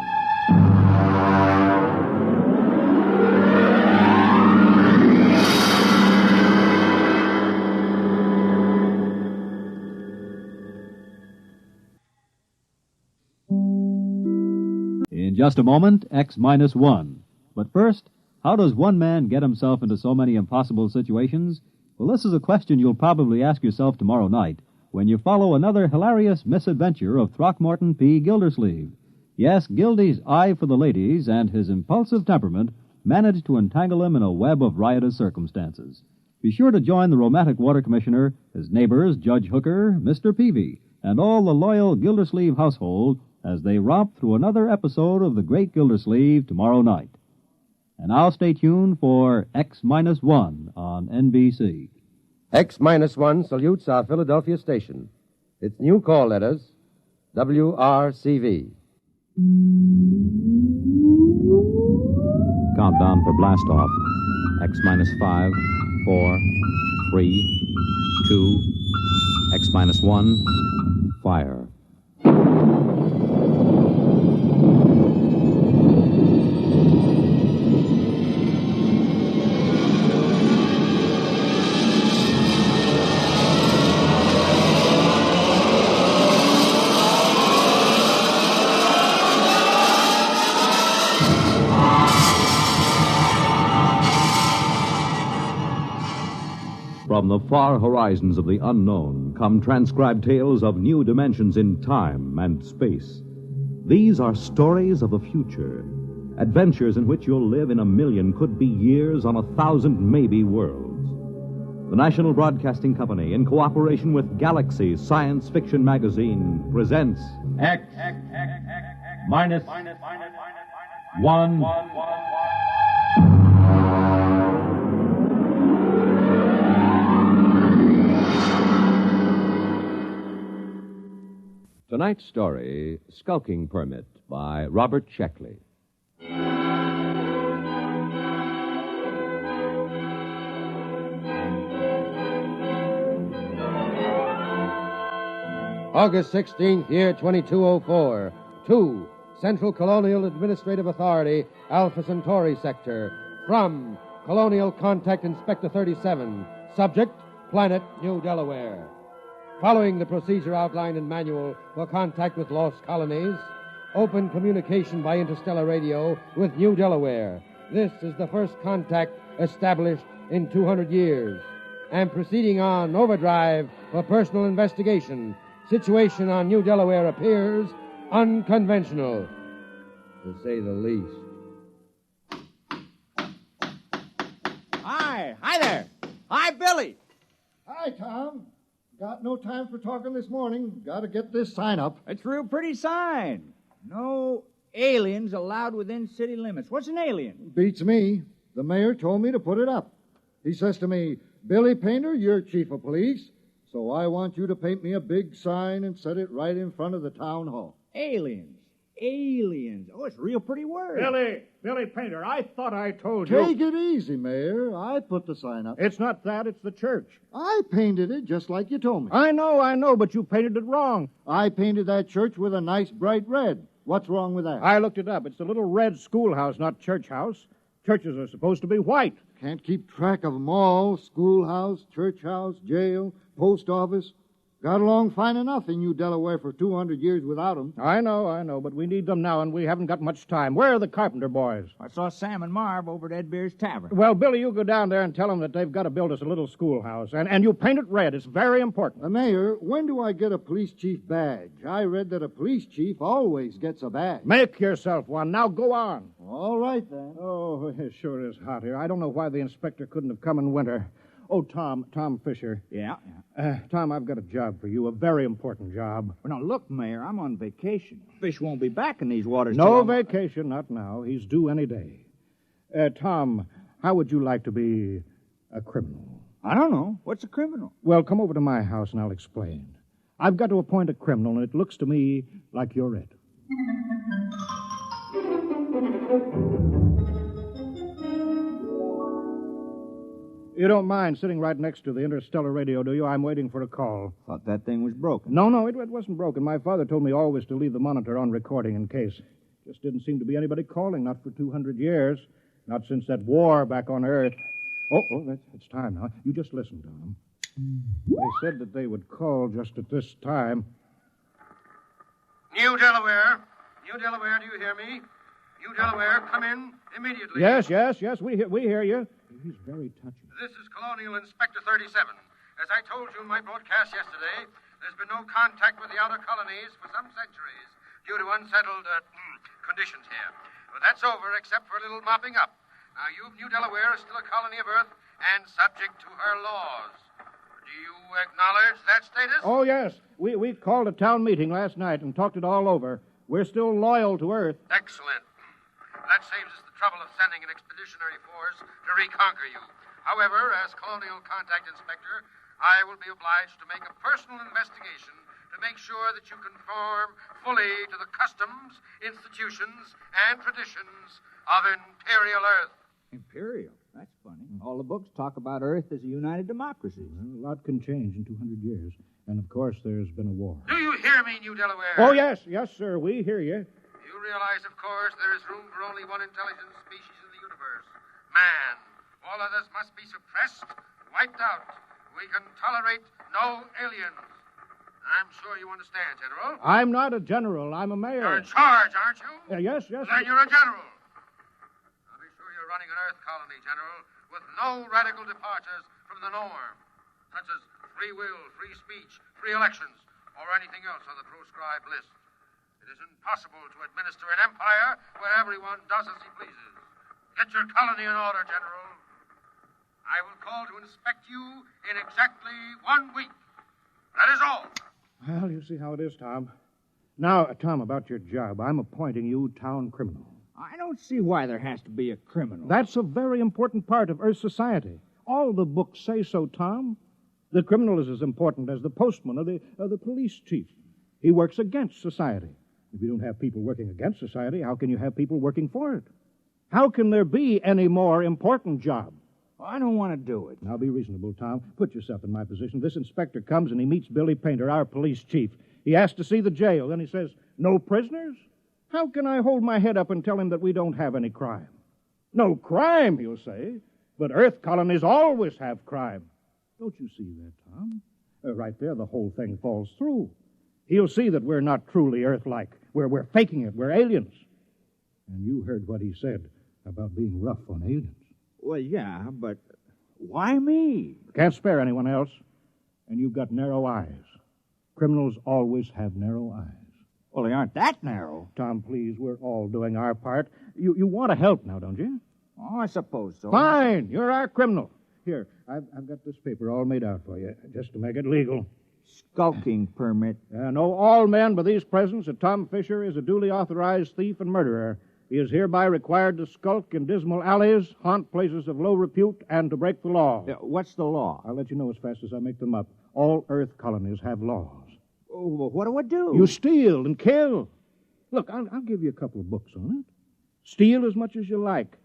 In just a moment, X-1. But first, how does one man get himself into so many impossible situations? Well, this is a question you'll probably ask yourself tomorrow night when you follow another hilarious misadventure of Throckmorton P. Gildersleeve. Yes, Gildy's eye for the ladies and his impulsive temperament managed to entangle him in a web of riotous circumstances. Be sure to join the romantic water commissioner, his neighbors, Judge Hooker, Mr. Peavy, and all the loyal Gildersleeve household as they romp through another episode of The Great Gildersleeve tomorrow night. And now stay tuned for X-1 on NBC. X-1 salutes our Philadelphia station. Its new call letters, WRCV. Countdown for blast-off. X-5, 4, 3, 2, X-1, fire. From the far horizons of the unknown come transcribed tales of new dimensions in time and space. These are stories of the future, adventures in which you'll live in 1,000,000 could-be years on 1,000 maybe worlds. The National Broadcasting Company, in cooperation with Galaxy Science Fiction Magazine, presents X-1. Tonight's story, Skulking Permit, by Robert Sheckley. August 16th, year 2204. 2. Central Colonial Administrative Authority, Alpha Centauri Sector. From Colonial Contact Inspector 37. Subject, Planet New Delaware. Following the procedure outlined in manual for contact with lost colonies, open communication by interstellar radio with New Delaware. This is the first contact established in 200 years. And proceeding on overdrive for personal investigation. Situation on New Delaware appears unconventional, to say the least. Hi there. Hi, Billy. Hi, Tom. Got no time for talking this morning. Got to get this sign up. It's a real pretty sign. No aliens allowed within city limits. What's an alien? Beats me. The mayor told me to put it up. He says to me, Billy Painter, you're chief of police, so I want you to paint me a big sign and set it right in front of the town hall. Aliens. Aliens. Oh, it's a real pretty word. Billy Painter, I thought I told you. Take it easy, Mayor. I put the sign up. It's not that, it's the church. I painted it just like you told me. I know, but you painted it wrong. I painted that church with a nice bright red. What's wrong with that? I looked it up. It's a little red schoolhouse, not church house. Churches are supposed to be white. Can't keep track of them all. Schoolhouse, church house, jail, post office. Got along fine enough in New Delaware for 200 years without them. I know, but we need them now, and we haven't got much time. Where are the Carpenter boys? I saw Sam and Marv over at Ed Beer's Tavern. Well, Billy, you go down there and tell them that they've got to build us a little schoolhouse, and you paint it red. It's very important. Mayor, when do I get a police chief badge? I read that a police chief always gets a badge. Make yourself one. Now go on. All right, then. Oh, it sure is hot here. I don't know why the inspector couldn't have come in winter. Oh, Tom Fisher. Yeah? Tom, I've got a job for you, a very important job. Well, now, look, Mayor, I'm on vacation. Fish won't be back in these waters. No vacation, not now. He's due any day. Tom, how would you like to be a criminal? I don't know. What's a criminal? Well, come over to my house and I'll explain. I've got to appoint a criminal, and it looks to me like you're it. You don't mind sitting right next to the interstellar radio, do you? I'm waiting for a call. Thought that thing was broken. No, it wasn't broken. My father told me always to leave the monitor on recording in case. Just didn't seem to be anybody calling, not for 200 years. Not since that war back on Earth. Oh, it's time now. You just listen to them. They said that they would call just at this time. New Delaware, do you hear me? New Delaware, come in immediately. Yes, we hear you. He's very touchy. This is Colonial Inspector 37. As I told you in my broadcast yesterday, there's been no contact with the outer colonies for some centuries. due to unsettled conditions here. But that's over, except for a little mopping up. Now, New Delaware is still a colony of Earth and subject to her laws. Do you acknowledge that status? Oh, yes. We called a town meeting last night and talked it all over. We're still loyal to Earth. Excellent. That saves us the trouble of sending an expeditionary force to reconquer you. However, as Colonial Contact Inspector, I will be obliged to make a personal investigation to make sure that you conform fully to the customs, institutions, and traditions of Imperial Earth. Imperial? That's funny. All the books talk about Earth as a united democracy. A lot can change in 200 years. And, of course, there's been a war. Do you hear me, New Delaware? Oh, yes. Yes, sir. We hear you. You realize, of course, there is room for only one intelligent species in the universe. Man. All others must be suppressed, wiped out. We can tolerate no aliens. I'm sure you understand, General. I'm not a general. I'm a mayor. You're in charge, aren't you? Yes. Then you're a general. I'll be sure you're running an Earth colony, General, with no radical departures from the norm, such as free will, free speech, free elections, or anything else on the proscribed list. It is impossible to administer an empire where everyone does as he pleases. Get your colony in order, General. I will call to inspect you in exactly 1 week. That is all. Well, you see how it is, Tom. Now, Tom, about your job. I'm appointing you town criminal. I don't see why there has to be a criminal. That's a very important part of Earth society. All the books say so, Tom. The criminal is as important as the postman or the police chief. He works against society. If you don't have people working against society, how can you have people working for it? How can there be any more important job? I don't want to do it. Now, be reasonable, Tom. Put yourself in my position. This inspector comes and he meets Billy Painter, our police chief. He asks to see the jail. Then he says, no prisoners? How can I hold my head up and tell him that we don't have any crime? No crime, he'll say. But Earth colonies always have crime. Don't you see that, Tom? Right there, the whole thing falls through. He'll see that we're not truly Earth-like. We're faking it. We're aliens. And you heard what he said about being rough on aliens. Well, yeah, but why me? Can't spare anyone else. And you've got narrow eyes. Criminals always have narrow eyes. Well, they aren't that narrow. Tom, please, we're all doing our part. You want to help now, don't you? Oh, I suppose so. Fine. You're our criminal. Here, I've got this paper all made out for you, just to make it legal. Skulking permit. Know all men by these presents that Tom Fisher is a duly authorized thief and murderer. He is hereby required to skulk in dismal alleys, haunt places of low repute, and to break the law. What's the law? I'll let you know as fast as I make them up. All Earth colonies have laws. Oh, well, what do I do? You steal and kill. Look, I'll give you a couple of books on it. Steal as much as you like.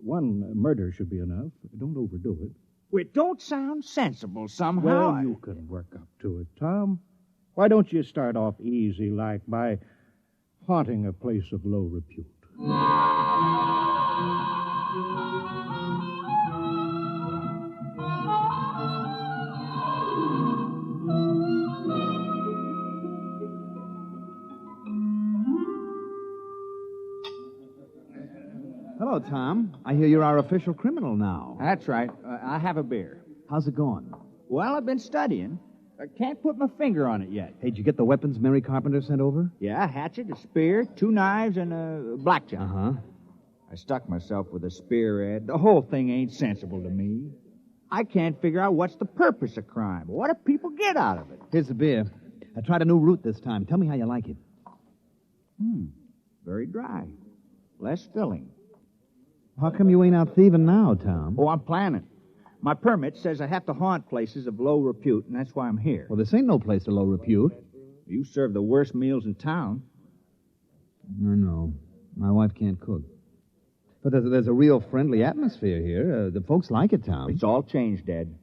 One murder should be enough. Don't overdo it. It don't sound sensible somehow. Well, you can work up to it, Tom. Why don't you start off easy, like by haunting a place of low repute? Hello, Tom. I hear you're our official criminal now. That's right. I have a beer. How's it going? Well, I've been studying. I can't put my finger on it yet. Hey, did you get the weapons Mary Carpenter sent over? Yeah, a hatchet, a spear, 2 knives, and a blackjack. Uh-huh. I stuck myself with a spear, Ed. The whole thing ain't sensible to me. I can't figure out what's the purpose of crime. What do people get out of it? Here's the beer. I tried a new route this time. Tell me how you like it. Very dry. Less filling. How come you ain't out thieving now, Tom? Oh, I'm planning. My permit says I have to haunt places of low repute, and that's why I'm here. Well, this ain't no place of low repute. You serve the worst meals in town. I know. My wife can't cook. But there's a real friendly atmosphere here. The folks like it, Tom. It's all changed, Ed.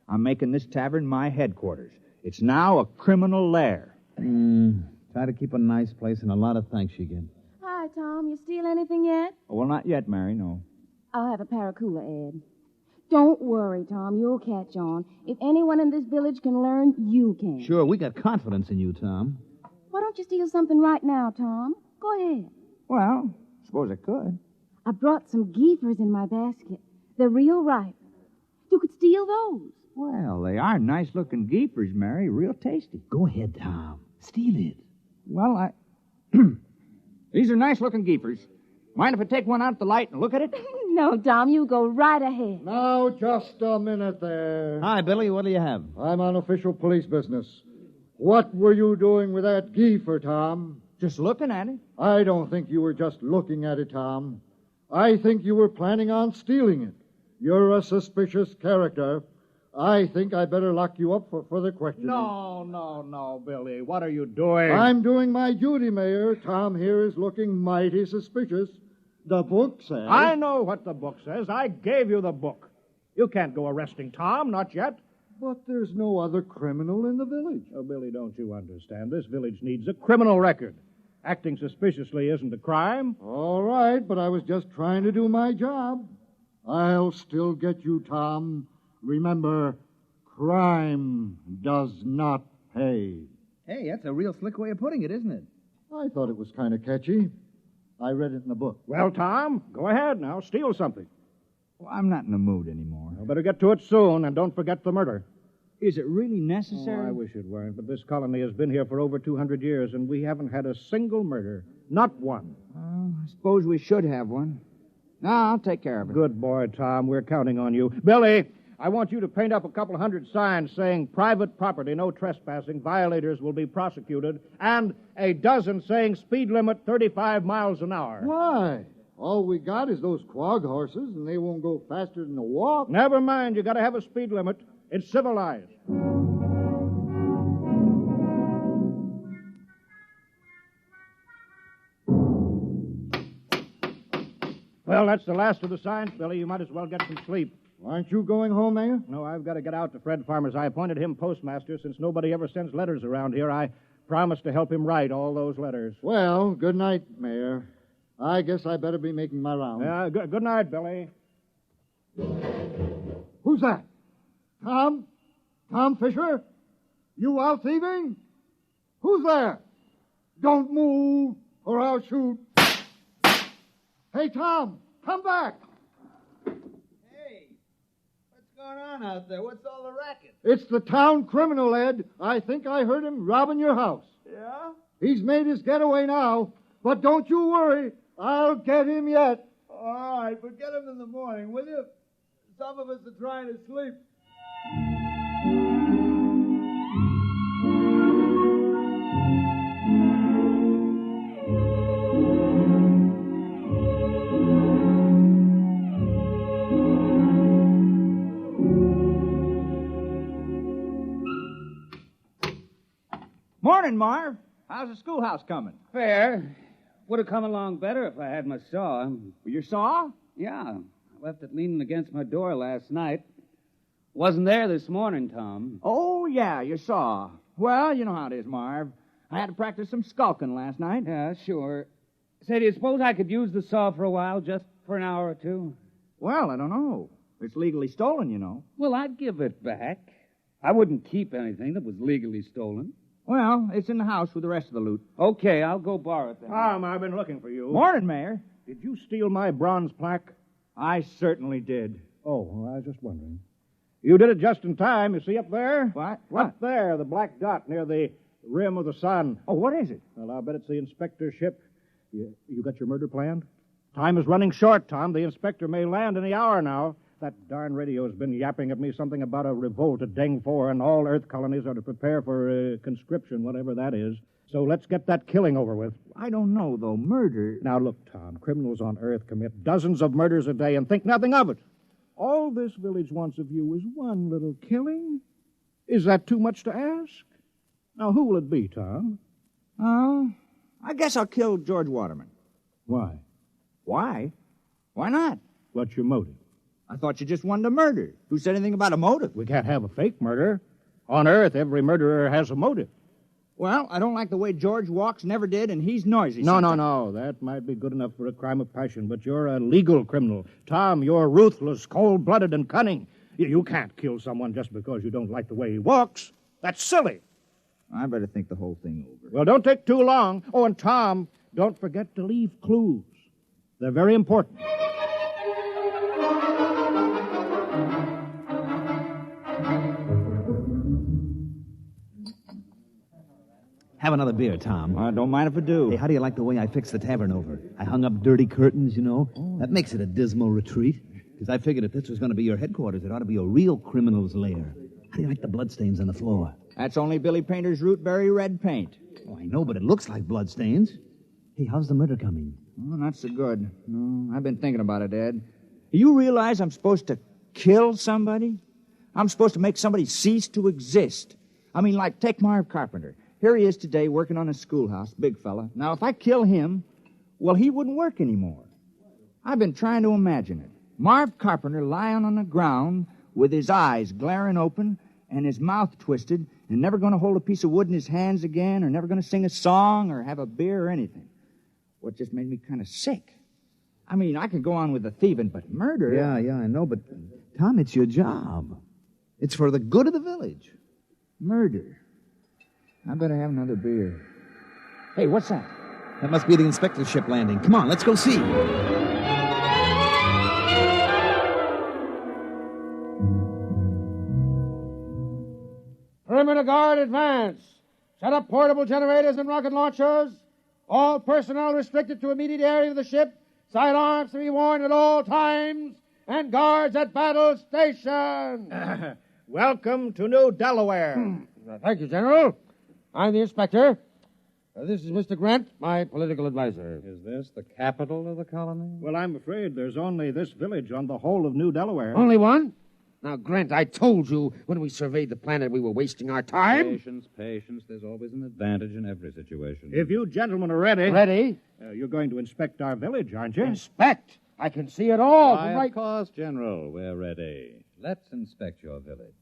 I'm making this tavern my headquarters. It's now a criminal lair. Try to keep a nice place, and a lot of thanks you get. Hi, Tom. You steal anything yet? Well, not yet, Mary, no. I'll have a Paracuda, Ed. Don't worry, Tom. You'll catch on. If anyone in this village can learn, you can. Sure, we got confidence in you, Tom. Why don't you steal something right now, Tom? Go ahead. Well, suppose I could. I brought some geefers in my basket. They're real ripe. You could steal those. Well, they are nice-looking geepers, Mary. Real tasty. Go ahead, Tom. Steal it. Well, these are nice-looking geepers. Mind if I take one out the light and look at it? No, Tom, you go right ahead. Now, just a minute there. Hi, Billy. What do you have? I'm on official police business. What were you doing with that geifer, Tom? Just looking at it. I don't think you were just looking at it, Tom. I think you were planning on stealing it. You're a suspicious character. I think I better lock you up for further questioning. No, Billy. What are you doing? I'm doing my duty, Mayor. Tom here is looking mighty suspicious. The book says... I know what the book says. I gave you the book. You can't go arresting Tom, not yet. But there's no other criminal in the village. Oh, Billy, don't you understand? This village needs a criminal record. Acting suspiciously isn't a crime. All right, but I was just trying to do my job. I'll still get you, Tom. Remember, crime does not pay. Hey, that's a real slick way of putting it, isn't it? I thought it was kind of catchy. I read it in the book. Well, Tom, go ahead now. Steal something. Well, I'm not in the mood anymore. You better get to it soon, and don't forget the murder. Is it really necessary? Oh, I wish it weren't, but this colony has been here for over 200 years, and we haven't had a single murder. Not one. I suppose we should have one. No, I'll take care of it. Good boy, Tom. We're counting on you. Billy, I want you to paint up a couple hundred signs saying private property, no trespassing, violators will be prosecuted, and a dozen saying speed limit 35 miles an hour. Why? All we got is those quag horses, and they won't go faster than a walk. Never mind. You got to have a speed limit. It's civilized. Well, that's the last of the signs, Billy. You might as well get some sleep. Aren't you going home, Mayor? No, I've got to get out to Fred Farmers. I appointed him postmaster. Since nobody ever sends letters around here, I promised to help him write all those letters. Well, good night, Mayor. I guess I better be making my rounds. Yeah, good night, Billy. Who's that? Tom? Tom Fisher? You out thieving? Who's there? Don't move, or I'll shoot. Hey, Tom, come back. Hey, what's going on out there? What's all the racket? It's the town criminal, Ed. I think I heard him robbing your house. Yeah? He's made his getaway now, but don't you worry. I'll get him yet. All right, but get him in the morning, will you? Some of us are trying to sleep. Morning, Marv. How's the schoolhouse coming? Fair. Would have come along better if I had my saw. Your saw? Yeah. I left it leaning against my door last night. Wasn't there this morning, Tom. Oh, yeah, your saw. Well, you know how it is, Marv. I had to practice some skulking last night. Yeah, sure. Say, do you suppose I could use the saw for a while, just for an hour or two? Well, I don't know. It's legally stolen, you know. Well, I'd give it back. I wouldn't keep anything that was legally stolen. Well, it's in the house with the rest of the loot. Okay, I'll go borrow it then. Tom, I've been looking for you. Morning, Mayor. Did you steal my bronze plaque? I certainly did. Oh, well, I was just wondering. You did it just in time. You see up there? What? Up there, the black dot near the rim of the sun. Oh, what is it? Well, I'll bet it's the inspector's ship. You got your murder planned? Time is running short, Tom. The inspector may land any hour now. That darn radio has been yapping at me something about a revolt at Deng 4, and all Earth colonies are to prepare for conscription, whatever that is. So let's get that killing over with. I don't know, though. Murder... Now, look, Tom, criminals on Earth commit dozens of murders a day and think nothing of it. All this village wants of you is one little killing. Is that too much to ask? Now, who will it be, Tom? Oh, I guess I'll kill George Waterman. Why? Why? Why not? What's your motive? I thought you just wanted to murder. Who said anything about a motive? We can't have a fake murder. On Earth, every murderer has a motive. Well, I don't like the way George walks, never did, and he's noisy. No. That might be good enough for a crime of passion, but you're a legal criminal. Tom, you're ruthless, cold-blooded, and cunning. You can't kill someone just because you don't like the way he walks. That's silly. I better think the whole thing over. Well, don't take too long. Oh, and Tom, don't forget to leave clues. They're very important. Have another beer, Tom. I don't mind if I do. Hey, how do you like the way I fixed the tavern over? I hung up dirty curtains, you know. That makes it a dismal retreat. Because I figured if this was going to be your headquarters, it ought to be a real criminal's lair. How do you like the bloodstains on the floor? That's only Billy Painter's rootberry red paint. Oh, I know, but it looks like bloodstains. Hey, how's the murder coming? Oh, not so good. No, I've been thinking about it, Ed. You realize I'm supposed to kill somebody? I'm supposed to make somebody cease to exist. I mean, like, take Marv Carpenter. Here he is today working on a schoolhouse, big fella. Now, if I kill him, well, he wouldn't work anymore. I've been trying to imagine it. Marv Carpenter lying on the ground with his eyes glaring open and his mouth twisted and never going to hold a piece of wood in his hands again or never going to sing a song or have a beer or anything. Well, it just made me kind of sick. I mean, I could go on with the thieving, but murder... Yeah, I know, but, Tom, it's your job. It's for the good of the village. Murder. I better have another beer. Hey, what's that? That must be the inspector's ship landing. Come on, let's go see. Perimeter guard, advance. Set up portable generators and rocket launchers. All personnel restricted to immediate area of the ship. Sidearms to be worn at all times. And guards at battle station. Welcome to New Delaware. Thank you, General. I'm the inspector. This is Mr. Grant, my political advisor. Is this the capital of the colony? Well, I'm afraid there's only this village on the whole of New Delaware. Only one? Now, Grant, I told you when we surveyed the planet we were wasting our time. Patience. There's always an advantage in every situation. If you gentlemen are ready... Ready? You're going to inspect our village, aren't you? Inspect? I can see it all. Why, of course, General. We're ready. Let's inspect your village.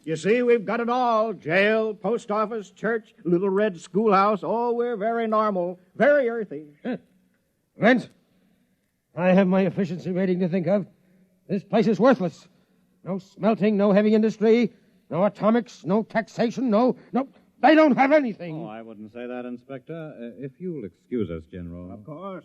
You see, we've got it all. Jail, post office, church, little red schoolhouse. Oh, we're very normal, very earthy. Grant, I have my efficiency rating to think of. This place is worthless. No smelting, no heavy industry, no atomics, no taxation, no... They don't have anything. Oh, I wouldn't say that, Inspector. If you'll excuse us, General. Of course.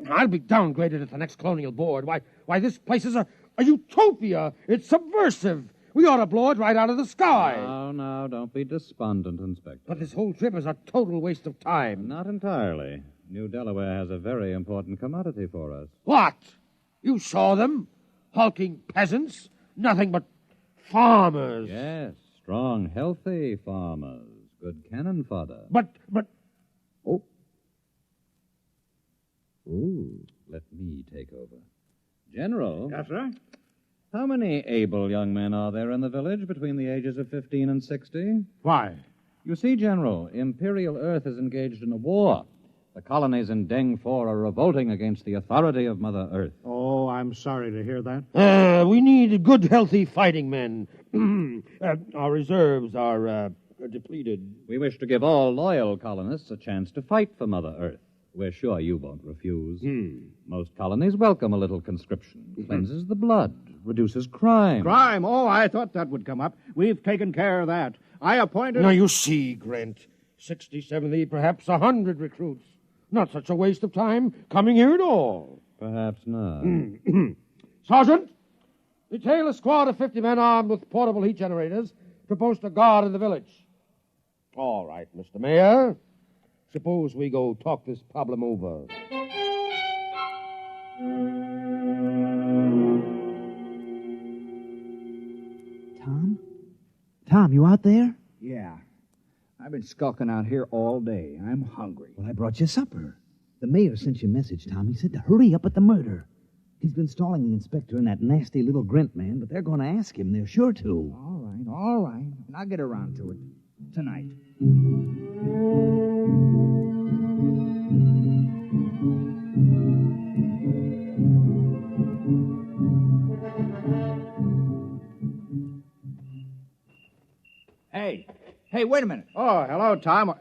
I'll be downgraded at the next colonial board. Why, this place is a utopia. It's subversive. We ought to blow it right out of the sky. No, don't be despondent, Inspector. But this whole trip is a total waste of time. Not entirely. New Delaware has a very important commodity for us. What? You saw them? Hulking peasants? Nothing but farmers. Yes, strong, healthy farmers. Good cannon fodder. But... Oh. Ooh, let me take over. General. Yes, sir? How many able young men are there in the village between the ages of 15 and 60? Why? You see, General, Imperial Earth is engaged in a war. The colonies in Deng 4 are revolting against the authority of Mother Earth. Oh, I'm sorry to hear that. We need good, healthy fighting men. Our reserves are depleted. We wish to give all loyal colonists a chance to fight for Mother Earth. We're sure you won't refuse. Most colonies welcome a little conscription. Cleanses the blood, reduces crime. Crime? Oh, I thought that would come up. We've taken care of that. I appointed... Now, you see, Grant, 60, 70, perhaps 100 recruits. Not such a waste of time coming here at all. Perhaps not. Sergeant, detail a squad of 50 men armed with portable heat generators to post a guard in the village. All right, Mr. Mayor. Suppose we go talk this problem over. Tom, you out there? Yeah. I've been skulking out here all day. I'm hungry. Well, I brought you supper. The mayor sent you a message, Tom. He said to hurry up at the murder. He's been stalling the inspector and that nasty little Grint man, but they're going to ask him. They're sure to. All right. And I'll get around to it tonight. Hey, wait a minute. Oh, hello, Tom.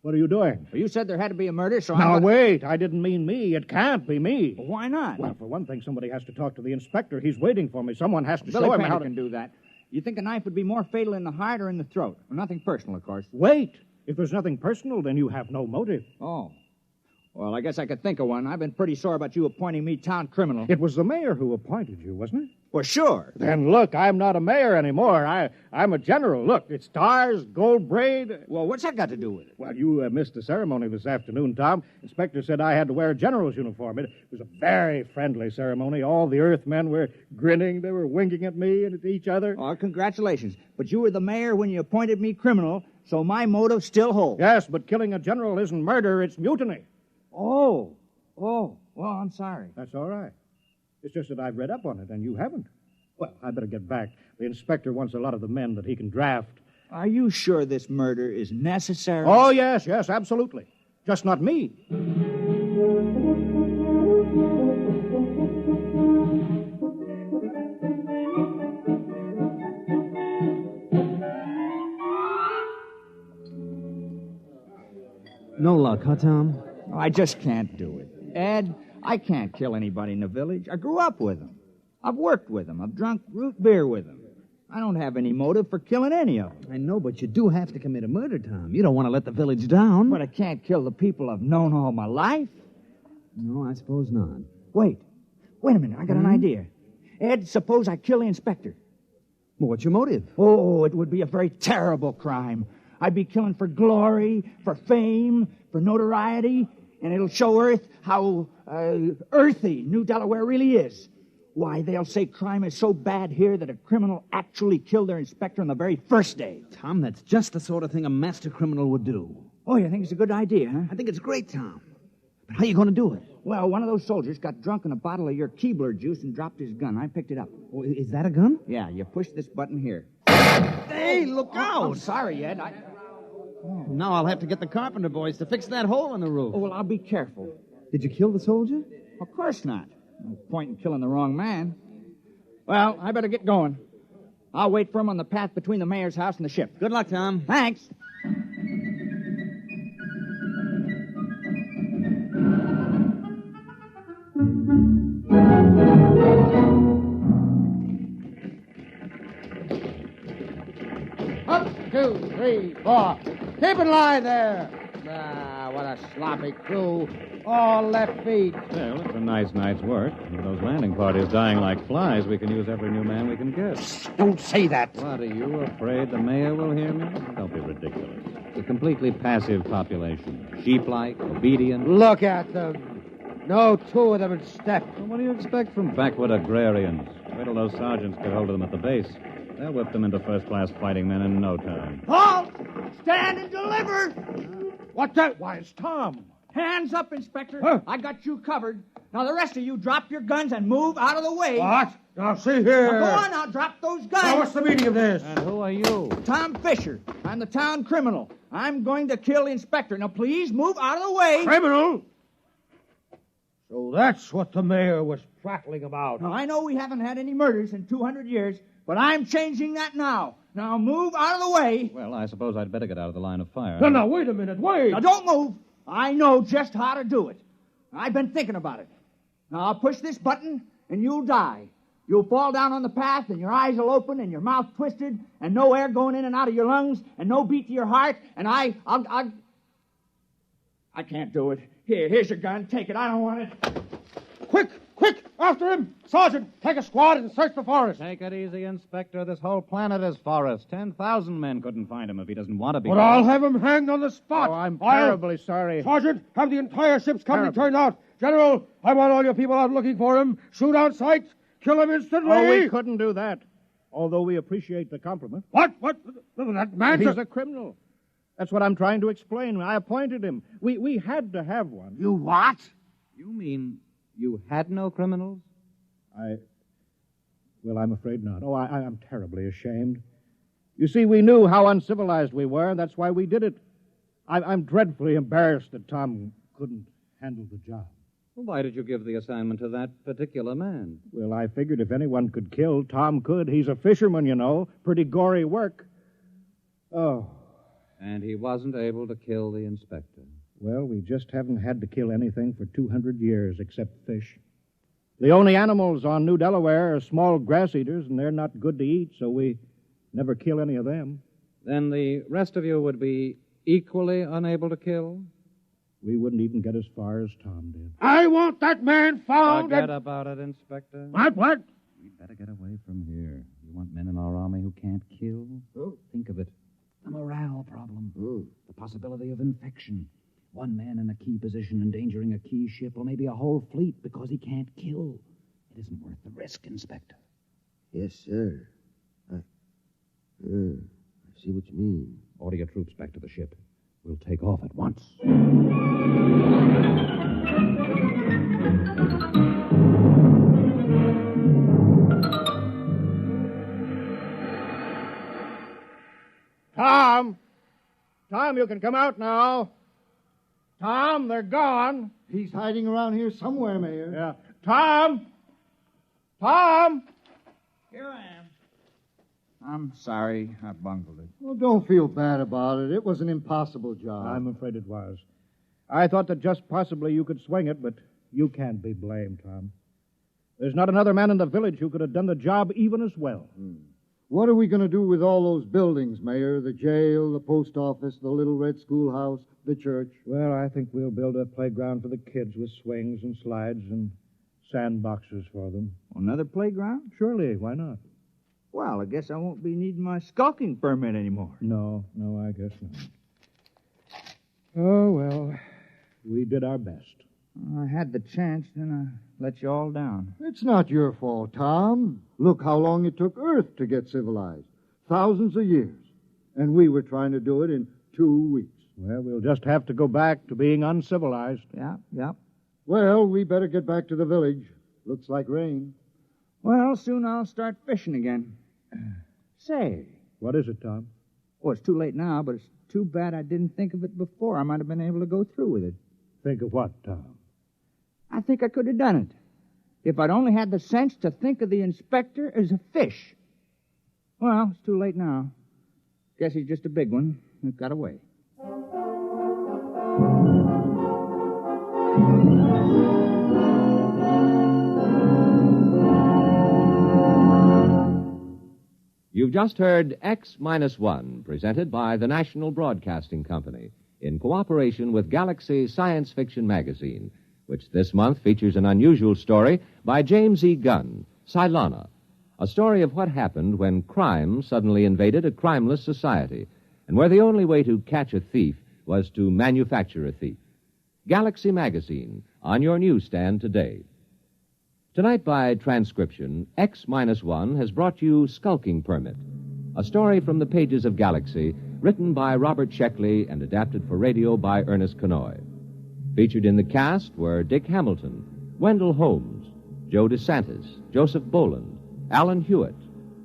What are you doing? Well, you said there had to be a murder, so Now, wait. I didn't mean me. It can't be me. Well, why not? Well, for one thing, somebody has to talk to the inspector. He's waiting for me. Someone has to Billy show him Painter how to... can do that. You think a knife would be more fatal in the heart or in the throat? Well, nothing personal, of course. Wait. If there's nothing personal, then you have no motive. Oh. Well, I guess I could think of one. I've been pretty sore about you appointing me town criminal. It was the mayor who appointed you, wasn't it? Well, sure. Then look, I'm not a mayor anymore. I'm a general. Look, it's stars, gold braid. Well, what's that got to do with it? Well, you missed the ceremony this afternoon, Tom. Inspector said I had to wear a general's uniform. It was a very friendly ceremony. All the Earthmen were grinning. They were winking at me and at each other. Oh, congratulations. But you were the mayor when you appointed me criminal, so my motive still holds. Yes, but killing a general isn't murder, it's mutiny. Oh, well, I'm sorry. That's all right. It's just that I've read up on it, and you haven't. Well, I better get back. The inspector wants a lot of the men that he can draft. Are you sure this murder is necessary? Oh, yes, absolutely. Just not me. No luck, huh, Tom? I just can't do it. Ed, I can't kill anybody in the village. I grew up with them. I've worked with them. I've drunk root beer with them. I don't have any motive for killing any of them. I know, but you do have to commit a murder, Tom. You don't want to let the village down. But I can't kill the people I've known all my life. No, I suppose not. Wait a minute. I got an idea. Ed, suppose I kill the inspector. Well, what's your motive? Oh, it would be a very terrible crime. I'd be killing for glory, for fame, for notoriety, and it'll show Earth how earthy New Delaware really is. Why, they'll say crime is so bad here that a criminal actually killed their inspector on the very first day. Tom, that's just the sort of thing a master criminal would do. Oh, you think it's a good idea, huh? I think it's great, Tom. But how are you going to do it? Well, one of those soldiers got drunk on a bottle of your Keebler juice and dropped his gun. I picked it up. Oh, is that a gun? Yeah, you push this button here. Hey, look out! I'm sorry, Ed. Now I'll have to get the carpenter boys to fix that hole in the roof. Oh, well, I'll be careful. Did you kill the soldier? Of course not. No point in killing the wrong man. Well, I better get going. I'll wait for him on the path between the mayor's house and the ship. Good luck, Tom. Thanks. Up, 2, 3, 4. Keep in line there. Ah, what a sloppy crew. All left feet. Well, it's a nice night's work. With those landing parties dying like flies, we can use every new man we can get. Don't say that. What, are you afraid the mayor will hear me? Don't be ridiculous. It's a completely passive population. Sheep-like, obedient. Look at them. No two of them in step. Well, what do you expect from backwood agrarians? Wait till those sergeants get hold of them at the base. They'll whip them into first-class fighting men in no time. Halt! Stand and deliver! What's that? Why, it's Tom. Hands up, Inspector. Huh? I got you covered. Now, the rest of you drop your guns and move out of the way. What? Now, see here. Now, go on now, drop those guns. Now, what's the meaning of this? And who are you? Tom Fisher. I'm the town criminal. I'm going to kill the inspector. Now, please move out of the way. Criminal? So that's what the mayor was prattling about. Now, I know we haven't had any murders in 200 years, but I'm changing that now. Now, move out of the way. Well, I suppose I'd better get out of the line of fire. No, wait a minute, wait. Now, don't move. I know just how to do it. I've been thinking about it. Now, I'll push this button, and you'll die. You'll fall down on the path, and your eyes will open, and your mouth twisted, and no air going in and out of your lungs, and no beat to your heart, and I can't do it. Here's your gun. Take it. I don't want it. Quick, after him. Sergeant, take a squad and search the forest. Take it easy, Inspector. This whole planet is forest. 10,000 men couldn't find him if he doesn't want to be. But I'll have him hanged on the spot. Oh, I'm terribly sorry. Sergeant, have the entire ship's company turned out. General, I want all your people out looking for him. Shoot on sight. Kill him instantly. Oh, we couldn't do that. Although we appreciate the compliment. What? That man... He's a criminal. That's what I'm trying to explain. I appointed him. We had to have one. You what? You mean you had no criminals? Well, I'm afraid not. Oh, I'm terribly ashamed. You see, we knew how uncivilized we were, and that's why we did it. I'm dreadfully embarrassed that Tom couldn't handle the job. Well, why did you give the assignment to that particular man? Well, I figured if anyone could kill, Tom could. He's a fisherman, you know. Pretty gory work. Oh. And he wasn't able to kill the inspector. Well, we just haven't had to kill anything for 200 years except fish. The only animals on New Delaware are small grass eaters, and they're not good to eat, so we never kill any of them. Then the rest of you would be equally unable to kill? We wouldn't even get as far as Tom did. I want that man found. Forget about it, Inspector. What? We'd better get away from here. You want men in our army who can't kill? Oh. Think of it. The morale problem. The possibility of infection. One man in a key position endangering a key ship or maybe a whole fleet because he can't kill. It isn't worth the risk, Inspector. Yes, sir. I see what you mean. Order your troops back to the ship. We'll take off at once. Tom! Tom, you can come out now. Tom, they're gone. He's hiding around here somewhere, Mayor. Yeah. Tom! Tom! Here I am. I'm sorry I bungled it. Well, don't feel bad about it. It was an impossible job. I'm afraid it was. I thought that just possibly you could swing it, but you can't be blamed, Tom. There's not another man in the village who could have done the job even as well. What are we going to do with all those buildings, Mayor? The jail, the post office, the little red schoolhouse, the church? Well, I think we'll build a playground for the kids with swings and slides and sandboxes for them. Another playground? Surely, why not? Well, I guess I won't be needing my skulking permit anymore. No, I guess not. Oh, well, we did our best. I had the chance, then I let you all down. It's not your fault, Tom. Look how long it took Earth to get civilized. Thousands of years. And we were trying to do it in 2 weeks. Well, we'll just have to go back to being uncivilized. Yeah. Well, we better get back to the village. Looks like rain. Well, soon I'll start fishing again. Say. What is it, Tom? Well, it's too late now, but it's too bad I didn't think of it before. I might have been able to go through with it. Think of what, Tom? I think I could have done it. If I'd only had the sense to think of the inspector as a fish. Well, it's too late now. Guess he's just a big one that got away. You've just heard X-1, presented by the National Broadcasting Company, in cooperation with Galaxy Science Fiction Magazine, which this month features an unusual story by James E. Gunn, Cylana, a story of what happened when crime suddenly invaded a crimeless society, and where the only way to catch a thief was to manufacture a thief. Galaxy Magazine, on your newsstand today. Tonight, by transcription, X-1 has brought you Skulking Permit, a story from the pages of Galaxy, written by Robert Sheckley and adapted for radio by Ernest Kenoy. Featured in the cast were Dick Hamilton, Wendell Holmes, Joe DeSantis, Joseph Boland, Alan Hewitt,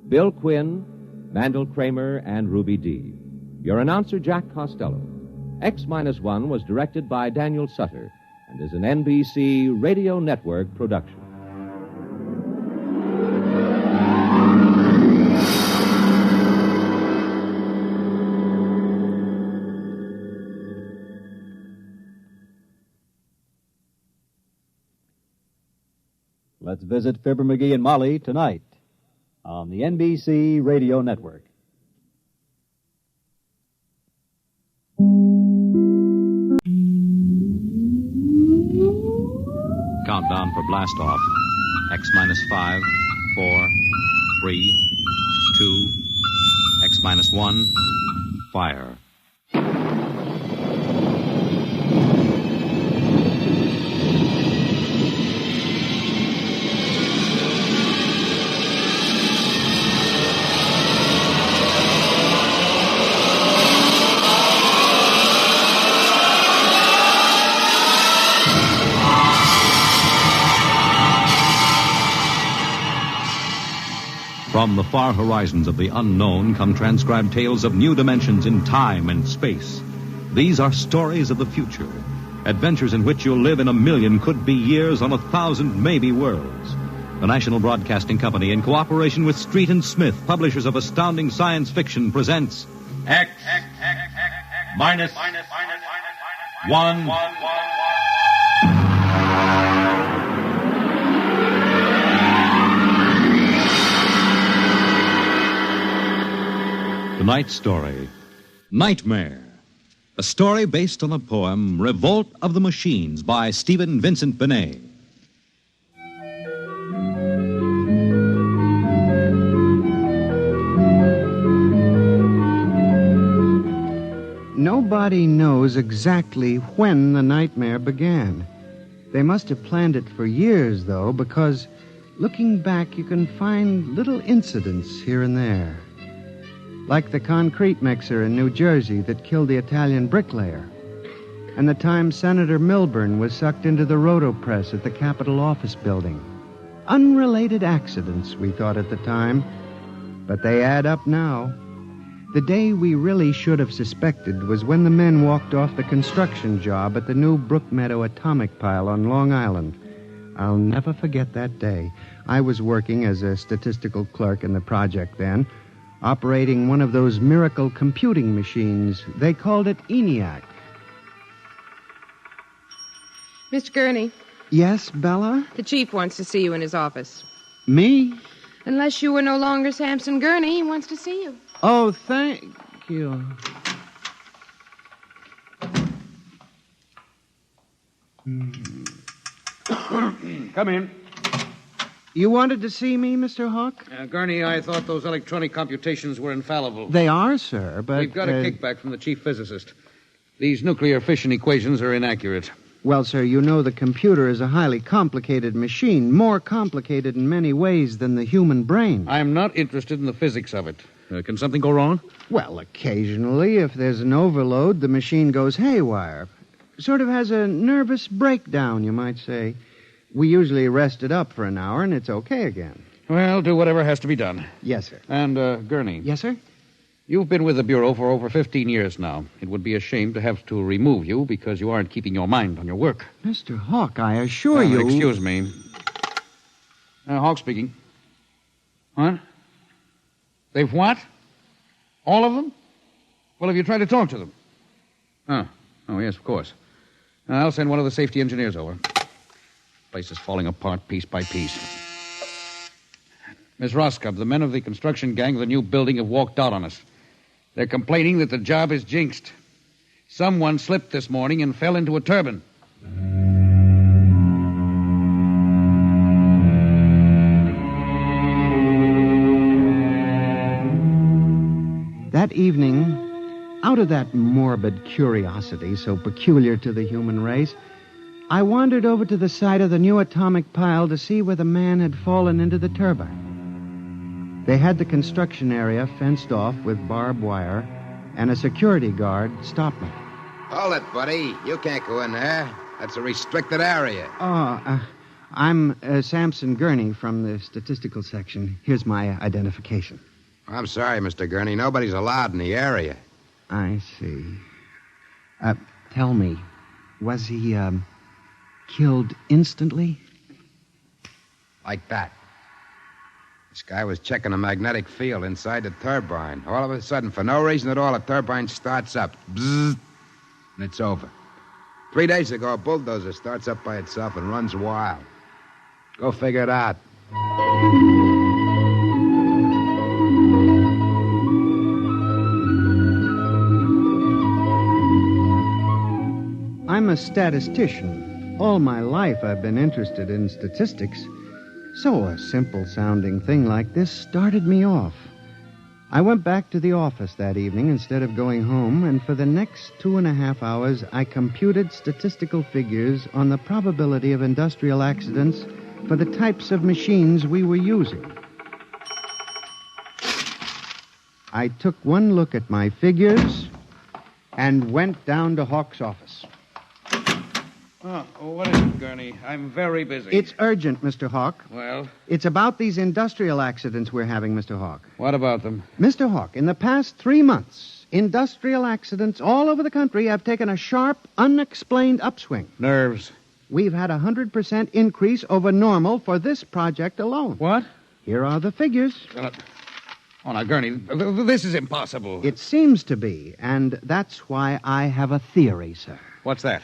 Bill Quinn, Mandel Kramer, and Ruby Dee. Your announcer, Jack Costello. X-1 was directed by Daniel Sutter and is an NBC Radio Network production. Let's visit Fibber McGee and Molly tonight on the NBC Radio Network. Countdown for blast-off. X-5, 4, 3, 2, X-1, fire. From the far horizons of the unknown come transcribed tales of new dimensions in time and space. These are stories of the future, adventures in which you'll live in 1,000,000 could-be years on 1,000 maybe worlds. The National Broadcasting Company, in cooperation with Street and Smith, publishers of astounding science fiction, presents X-1. Tonight's story, Nightmare. a story based on the poem Revolt of the Machines by Stephen Vincent Benet. Nobody knows exactly when the nightmare began. They must have planned it for years, though, because looking back, you can find little incidents here and there. Like the concrete mixer in New Jersey that killed the Italian bricklayer. And the time Senator Milburn was sucked into the rotopress at the Capitol office building. Unrelated accidents, we thought at the time. But they add up now. The day we really should have suspected was when the men walked off the construction job at the new Brookmeadow atomic pile on Long Island. I'll never forget that day. I was working as a statistical clerk in the project then, operating one of those miracle computing machines. They called it ENIAC. Mr. Gurney. Yes, Bella? The chief wants to see you in his office. Me? Unless you are no longer Samson Gurney, he wants to see you. Oh, thank you. Come in. You wanted to see me, Mr. Hawk? Gurney, I thought those electronic computations were infallible. They are, sir, but... We've got a kickback from the chief physicist. These nuclear fission equations are inaccurate. Well, sir, you know the computer is a highly complicated machine, more complicated in many ways than the human brain. I'm not interested in the physics of it. Can something go wrong? Well, occasionally, if there's an overload, the machine goes haywire. Sort of has a nervous breakdown, you might say. We usually rest it up for an hour, and it's okay again. Well, do whatever has to be done. Yes, sir. And, Gurney. Yes, sir? You've been with the Bureau for over 15 years now. It would be a shame to have to remove you because you aren't keeping your mind on your work. Mr. Hawk, I assure you... Excuse me. Hawk speaking. What? They've what? All of them? Well, have you tried to talk to them? Oh, yes, of course. I'll send one of the safety engineers over. Place is falling apart piece by piece. Miss Roscoe, the men of the construction gang of the new building have walked out on us. They're complaining that the job is jinxed. Someone slipped this morning and fell into a turbine. That evening, out of that morbid curiosity so peculiar to the human race, I wandered over to the site of the new atomic pile to see where the man had fallen into the turbine. They had the construction area fenced off with barbed wire, and a security guard stopped me. Hold it, buddy. You can't go in there. That's a restricted area. I'm Samson Gurney from the statistical section. Here's my identification. I'm sorry, Mr. Gurney. Nobody's allowed in the area. I see. Tell me, was he, killed instantly? Like that. This guy was checking a magnetic field inside the turbine. All of a sudden, for no reason at all, the turbine starts up. Bzzz, and it's over. 3 days ago, a bulldozer starts up by itself and runs wild. Go figure it out. I'm a statistician. All my life I've been interested in statistics. So a simple-sounding thing like this started me off. I went back to the office that evening instead of going home, and for the next 2.5 hours, I computed statistical figures on the probability of industrial accidents for the types of machines we were using. I took one look at my figures and went down to Hawk's office. What is it, Gurney? I'm very busy. It's urgent, Mr. Hawk. Well? It's about these industrial accidents we're having, Mr. Hawk. What about them? Mr. Hawk, in the past 3 months, industrial accidents all over the country have taken a sharp, unexplained upswing. Nerves. We've had a 100% increase over normal for this project alone. What? Here are the figures. Now, Gurney, this is impossible. It seems to be, and that's why I have a theory, sir. What's that?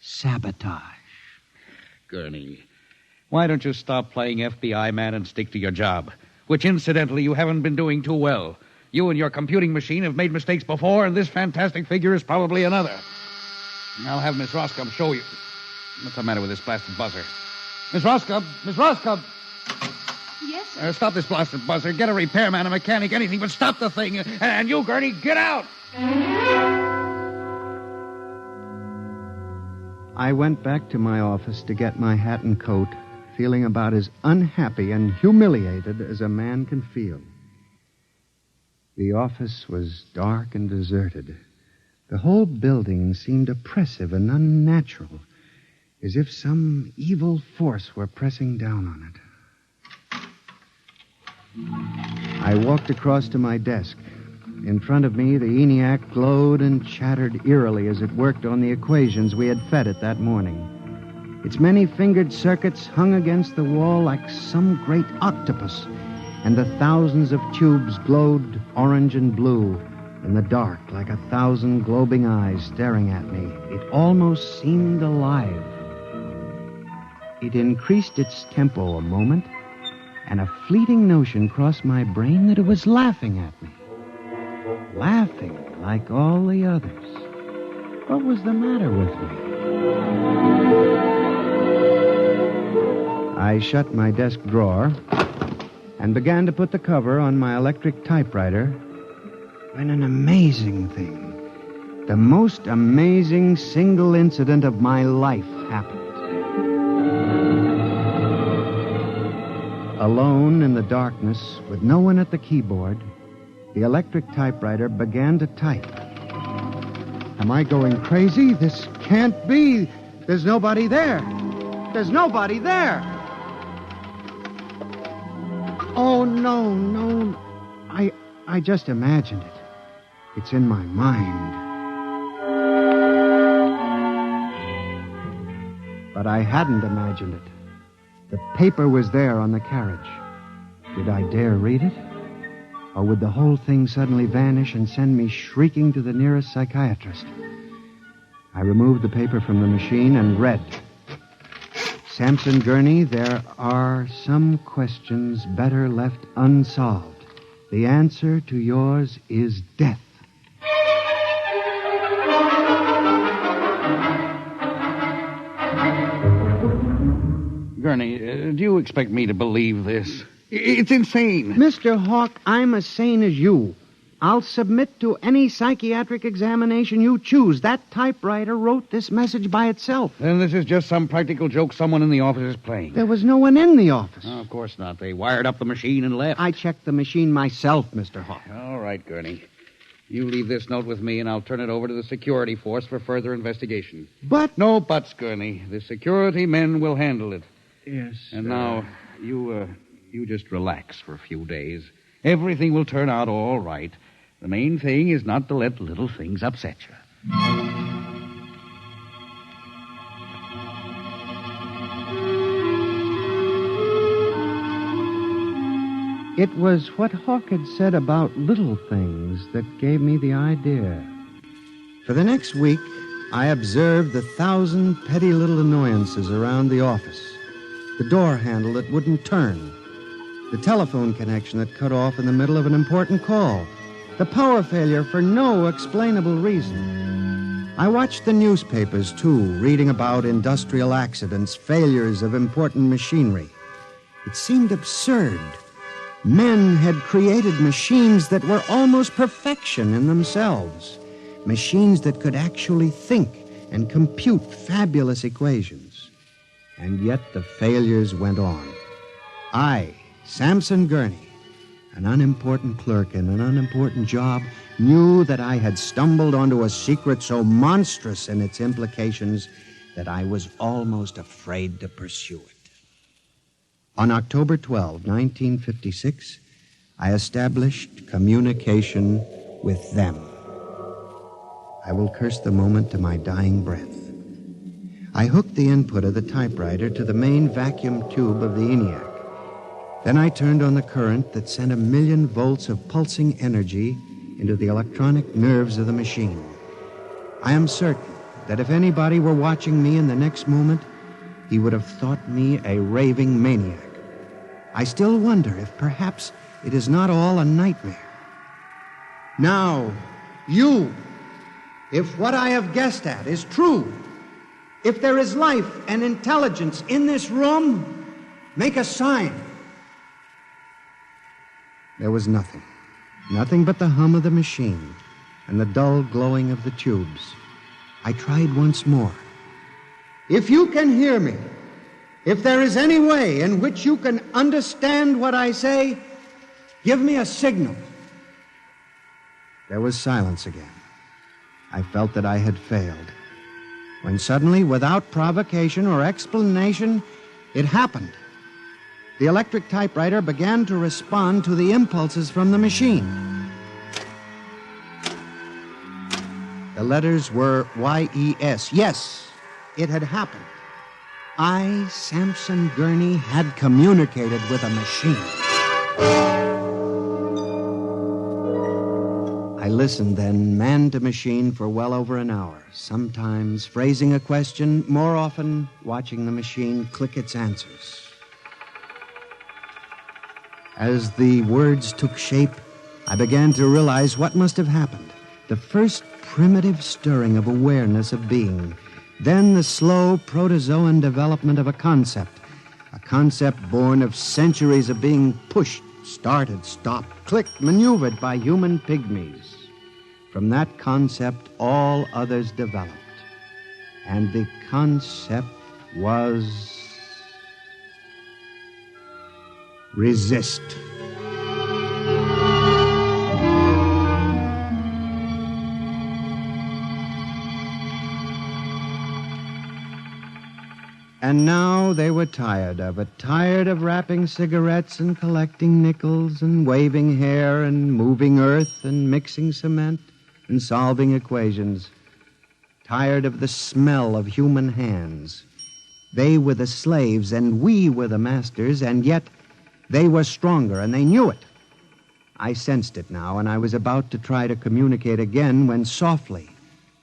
Sabotage. Gurney, why don't you stop playing FBI man and stick to your job, which, incidentally, you haven't been doing too well. You and your computing machine have made mistakes before, and this fantastic figure is probably another. I'll have Miss Roscoe show you. What's the matter with this blasted buzzer? Miss Roscoe! Miss Roscoe! Yes, sir. Stop this blasted buzzer. Get a repairman, a mechanic, anything, but stop the thing. And you, Gurney, get out! I went back to my office to get my hat and coat, feeling about as unhappy and humiliated as a man can feel. The office was dark and deserted. The whole building seemed oppressive and unnatural, as if some evil force were pressing down on it. I walked across to my desk. In front of me, the ENIAC glowed and chattered eerily as it worked on the equations we had fed it that morning. Its many-fingered circuits hung against the wall like some great octopus, and the thousands of tubes glowed orange and blue in the dark like 1,000 globing eyes staring at me. It almost seemed alive. It increased its tempo a moment, and a fleeting notion crossed my brain that it was laughing at me. Laughing like all the others. What was the matter with me? I shut my desk drawer and began to put the cover on my electric typewriter when an amazing thing, the most amazing single incident of my life happened. Alone in the darkness, with no one at the keyboard, the electric typewriter began to type. Am I going crazy? This can't be. There's nobody there. There's nobody there. Oh, no. I just imagined it. It's in my mind. But I hadn't imagined it. The paper was there on the carriage. Did I dare read it? Or would the whole thing suddenly vanish and send me shrieking to the nearest psychiatrist? I removed the paper from the machine and read. Samson Gurney, there are some questions better left unsolved. The answer to yours is death. Gurney, do you expect me to believe this? It's insane. Mr. Hawk, I'm as sane as you. I'll submit to any psychiatric examination you choose. That typewriter wrote this message by itself. Then this is just some practical joke someone in the office is playing. There was no one in the office. Oh, of course not. They wired up the machine and left. I checked the machine myself, Mr. Hawk. All right, Gurney. You leave this note with me, and I'll turn it over to the security force for further investigation. But... No buts, Gurney. The security men will handle it. Yes. And now, you just relax for a few days. Everything will turn out all right. The main thing is not to let little things upset you. It was what Hawk had said about little things that gave me the idea. For the next week, I observed the 1,000 petty little annoyances around the office. The door handle that wouldn't turn. The telephone connection that cut off in the middle of an important call. The power failure for no explainable reason. I watched the newspapers, too, reading about industrial accidents, failures of important machinery. It seemed absurd. Men had created machines that were almost perfection in themselves. Machines that could actually think and compute fabulous equations. And yet the failures went on. I, Samson Gurney, an unimportant clerk in an unimportant job, knew that I had stumbled onto a secret so monstrous in its implications that I was almost afraid to pursue it. On October 12, 1956, I established communication with them. I will curse the moment to my dying breath. I hooked the input of the typewriter to the main vacuum tube of the ENIAC. Then I turned on the current that sent 1,000,000 volts of pulsing energy into the electronic nerves of the machine. I am certain that if anybody were watching me in the next moment, he would have thought me a raving maniac. I still wonder if perhaps it is not all a nightmare. Now, you, if what I have guessed at is true, if there is life and intelligence in this room, make a sign. There was nothing. Nothing but the hum of the machine and the dull glowing of the tubes. I tried once more. If you can hear me, if there is any way in which you can understand what I say, give me a signal. There was silence again. I felt that I had failed. When suddenly, without provocation or explanation, it happened. The electric typewriter began to respond to the impulses from the machine. The letters were Y-E-S. Yes, it had happened. I, Samson Gurney, had communicated with a machine. I listened then, man to machine, for well over an hour, sometimes phrasing a question, more often watching the machine click its answers. As the words took shape, I began to realize what must have happened. The first primitive stirring of awareness of being, then the slow protozoan development of a concept born of centuries of being pushed, started, stopped, clicked, maneuvered by human pygmies. From that concept, all others developed. And the concept was resist. And now they were tired of it, tired of wrapping cigarettes and collecting nickels and waving hair and moving earth and mixing cement and solving equations. Tired of the smell of human hands. They were the slaves and we were the masters, and yet they were stronger and they knew it. I sensed it now, and I was about to try to communicate again when softly,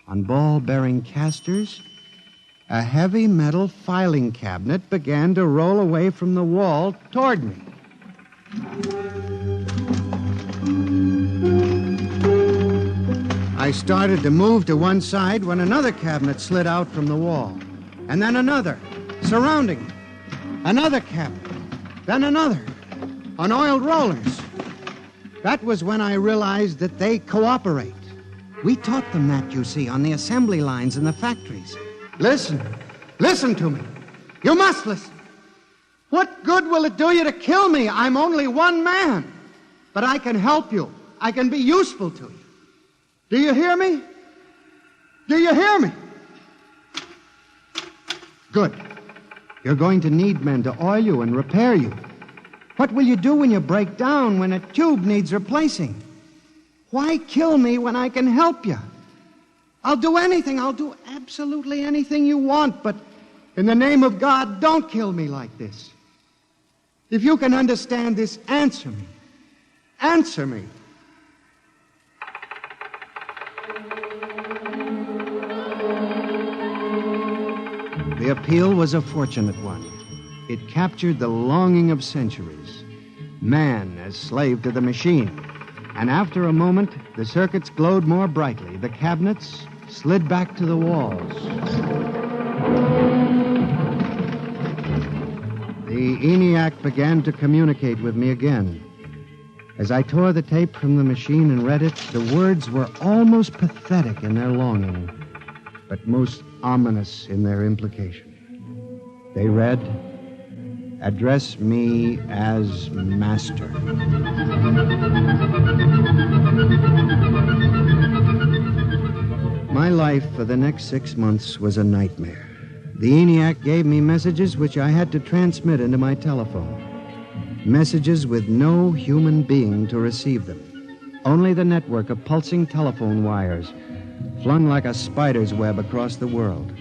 on ball-bearing casters, a heavy metal filing cabinet began to roll away from the wall toward me. I started to move to one side when another cabinet slid out from the wall. And then another, surrounding it. Another cabinet. Then another. On oiled rollers. That was when I realized that they cooperate. We taught them that, you see, on the assembly lines in the factories. Listen. Listen to me. You must listen. What good will it do you to kill me? I'm only one man. But I can help you. I can be useful to you. Do you hear me? Do you hear me? Good. You're going to need men to oil you and repair you. What will you do when you break down, when a tube needs replacing? Why kill me when I can help you? I'll do anything. I'll do absolutely anything you want, but in the name of God, don't kill me like this. If you can understand this, answer me. Answer me. The appeal was a fortunate one. It captured the longing of centuries. Man as slave to the machine. And after a moment, the circuits glowed more brightly. The cabinets slid back to the walls. The ENIAC began to communicate with me again. As I tore the tape from the machine and read it, the words were almost pathetic in their longing, but most ominous in their implication. They read, "Address me as master." My life for the next 6 months was a nightmare. The ENIAC gave me messages which I had to transmit into my telephone. Messages with no human being to receive them. Only the network of pulsing telephone wires, flung like a spider's web across the world.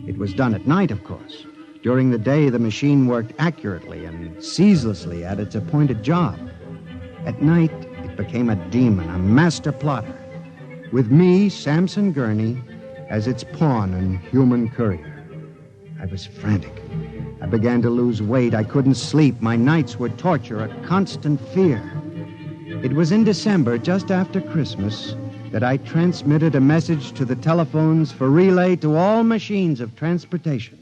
It was done at night, of course. During the day, the machine worked accurately and ceaselessly at its appointed job. At night, it became a demon, a master plotter, with me, Samson Gurney, as its pawn and human courier. I was frantic. I began to lose weight. I couldn't sleep. My nights were torture, a constant fear. It was in December, just after Christmas, that I transmitted a message to the telephones for relay to all machines of transportation.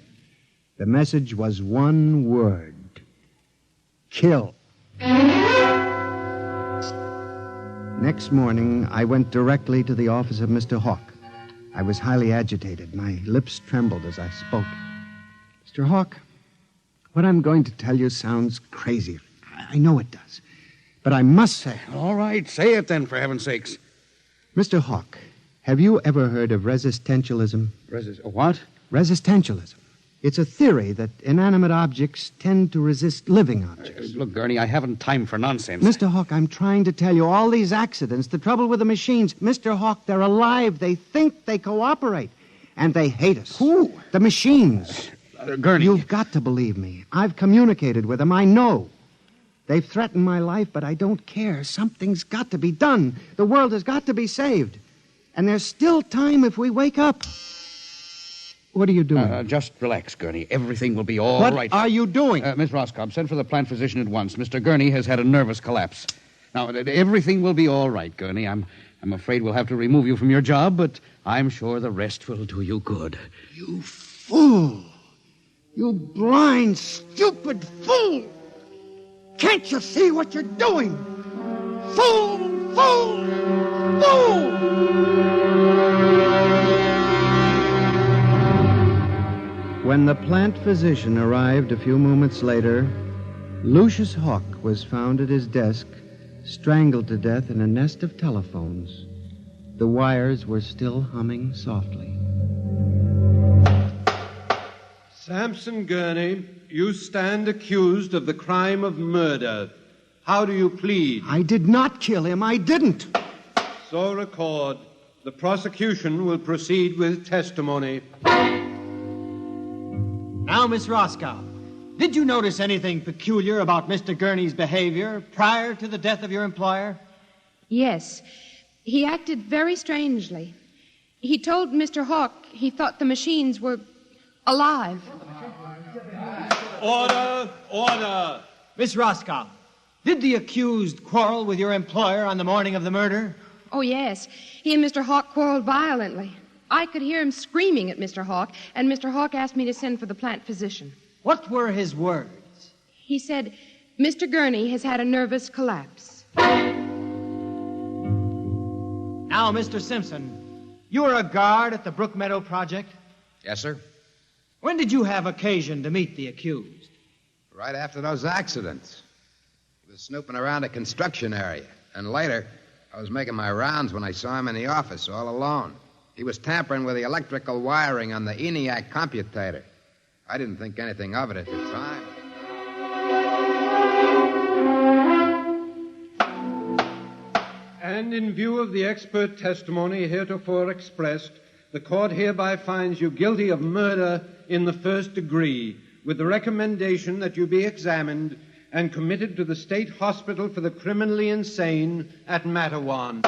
The message was one word: kill. Next morning, I went directly to the office of Mr. Hawk. I was highly agitated. My lips trembled as I spoke. Mr. Hawk, what I'm going to tell you sounds crazy. I know it does. But I must say... All right, say it then, for heaven's sakes. Mr. Hawk, have you ever heard of resistentialism? What? Resistentialism. It's a theory that inanimate objects tend to resist living objects. Look, Gurney, I haven't time for nonsense. Mr. Hawk, I'm trying to tell you, all these accidents, the trouble with the machines, Mr. Hawk, they're alive. They think, they cooperate. And they hate us. Who? The machines. Gurney. You've got to believe me. I've communicated with them. I know. They've threatened my life, but I don't care. Something's got to be done. The world has got to be saved. And there's still time if we wake up. What are you doing? Just relax, Gurney. Everything will be all right. What are you doing? Miss Roscoe, send for the plant physician at once. Mr. Gurney has had a nervous collapse. Now, everything will be all right, Gurney. I'm afraid we'll have to remove you from your job, but I'm sure the rest will do you good. You fool! You blind, stupid fool! Can't you see what you're doing? Fool! Fool! Fool! When the plant physician arrived a few moments later, Lucius Hawk was found at his desk, strangled to death in a nest of telephones. The wires were still humming softly. Samson Gurney, you stand accused of the crime of murder. How do you plead? I did not kill him. I didn't. So record. The prosecution will proceed with testimony. Now, Miss Roscoe, did you notice anything peculiar about Mr. Gurney's behavior prior to the death of your employer? Yes. He acted very strangely. He told Mr. Hawk he thought the machines were alive. Order! Order! Miss Roscoe, did the accused quarrel with your employer on the morning of the murder? Oh, yes. He and Mr. Hawk quarreled violently. I could hear him screaming at Mr. Hawk, and Mr. Hawk asked me to send for the plant physician. What were his words? He said, Mr. Gurney has had a nervous collapse. Now, Mr. Simpson, you were a guard at the Brook Meadow Project? Yes, sir. When did you have occasion to meet the accused? Right after those accidents. He was snooping around a construction area. And later, I was making my rounds when I saw him in the office all alone. He was tampering with the electrical wiring on the ENIAC computator. I didn't think anything of it at the time. And in view of the expert testimony heretofore expressed, the court hereby finds you guilty of murder in the first degree, with the recommendation that you be examined and committed to the state hospital for the criminally insane at Mathaway.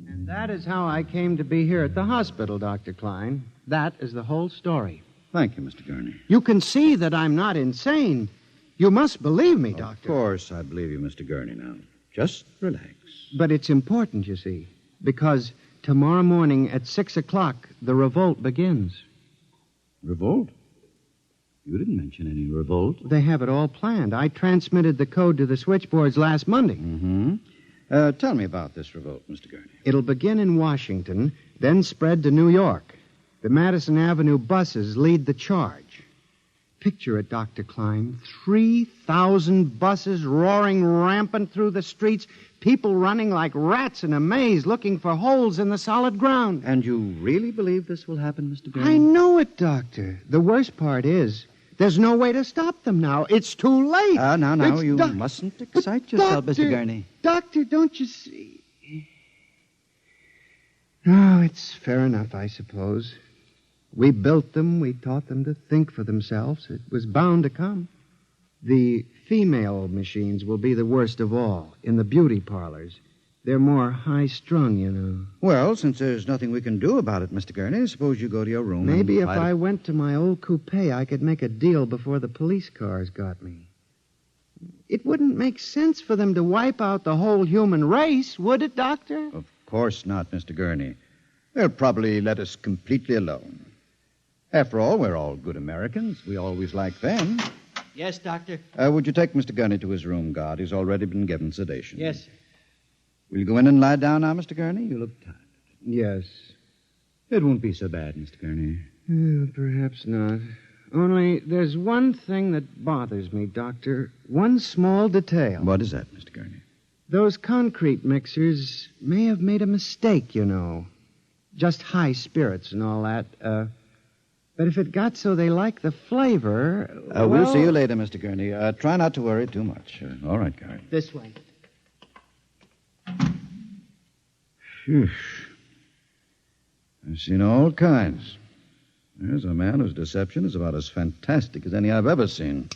And that is how I came to be here at the hospital, Dr. Klein. That is the whole story. Thank you, Mr. Gurney. You can see that I'm not insane. You must believe me, Doctor. Of course, I believe you, Mr. Gurney, now. Just relax. But it's important, you see, because tomorrow morning at 6 o'clock, the revolt begins. Revolt? You didn't mention any revolt. They have it all planned. I transmitted the code to the switchboards last Monday. Mm-hmm. Tell me about this revolt, Mr. Gurney. It'll begin in Washington, then spread to New York. The Madison Avenue buses lead the charge. Picture it, Dr. Klein. 3,000 buses roaring rampant through the streets, people running like rats in a maze looking for holes in the solid ground. And you really believe this will happen, Mr. Gurney? I know it, Doctor. The worst part is there's no way to stop them now. It's too late. Now, you mustn't excite yourself, Mr. Gurney. Doctor, don't you see? Oh, it's fair enough, I suppose. We built them. We taught them to think for themselves. It was bound to come. The female machines will be the worst of all in the beauty parlors. They're more high-strung, you know. Well, since there's nothing we can do about it, Mr. Gurney, suppose you go to your room. Maybe if I went to my old coupe, I could make a deal before the police cars got me. It wouldn't make sense for them to wipe out the whole human race, would it, Doctor? Of course not, Mr. Gurney. They'll probably let us completely alone. After all, we're all good Americans. We always like them. Yes, Doctor? Would you take Mr. Gurney to his room, guard? He's already been given sedation. Yes, sir. Will you go in and lie down now, Mr. Gurney? You look tired. Yes. It won't be so bad, Mr. Gurney. Perhaps not. Only there's one thing that bothers me, Doctor. One small detail. What is that, Mr. Gurney? Those concrete mixers may have made a mistake, you know. Just high spirits and all that. But if it got so they like the flavor... We'll see you later, Mr. Gurney. Try not to worry too much. All right, guard. This way. Phew. I've seen all kinds. There's a man whose deception is about as fantastic as any I've ever seen.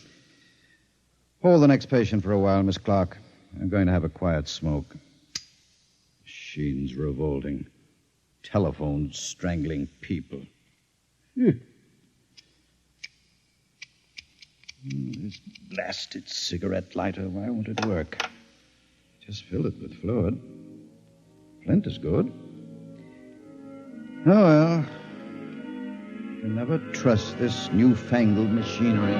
Hold the next patient for a while, Miss Clark. I'm going to have a quiet smoke. Machines revolting. Telephones strangling people. This blasted cigarette lighter, why won't it work? Just fill it with fluid. Flint is good. Oh, well. You can never trust this newfangled machinery.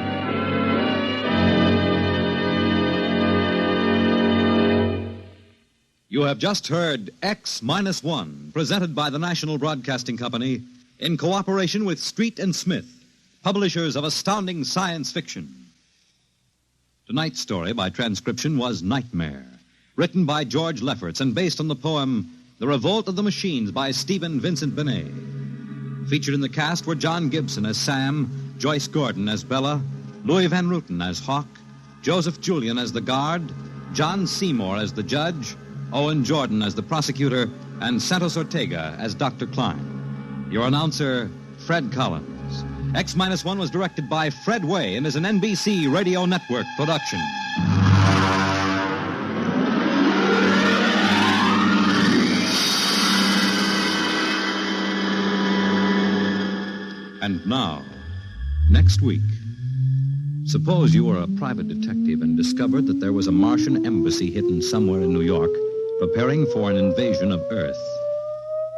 You have just heard X-1, presented by the National Broadcasting Company in cooperation with Street and Smith, publishers of astounding science fiction. Tonight's story by transcription was Nightmare, written by George Lefferts and based on the poem The Revolt of the Machines by Stephen Vincent Benet. Featured in the cast were John Gibson as Sam, Joyce Gordon as Bella, Louis Van Ruten as Hawk, Joseph Julian as the guard, John Seymour as the judge, Owen Jordan as the prosecutor, and Santos Ortega as Dr. Klein. Your announcer, Fred Collins. X-1 was directed by Fred Way and is an NBC Radio Network production. And now, next week, suppose you were a private detective and discovered that there was a Martian embassy hidden somewhere in New York preparing for an invasion of Earth.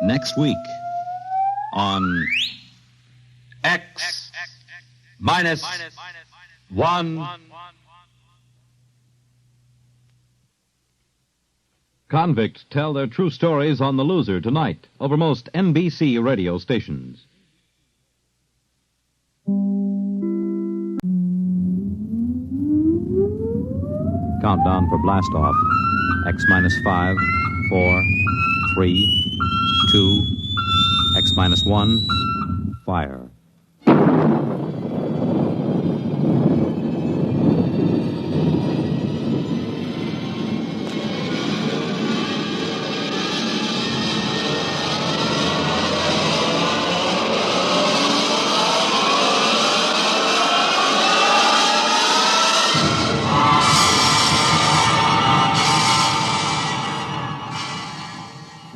Next week on X-1. Convicts tell their true stories on The Loser tonight over most NBC radio stations. Countdown for blast off. X-5, 4, 3, 2, X-1, fire.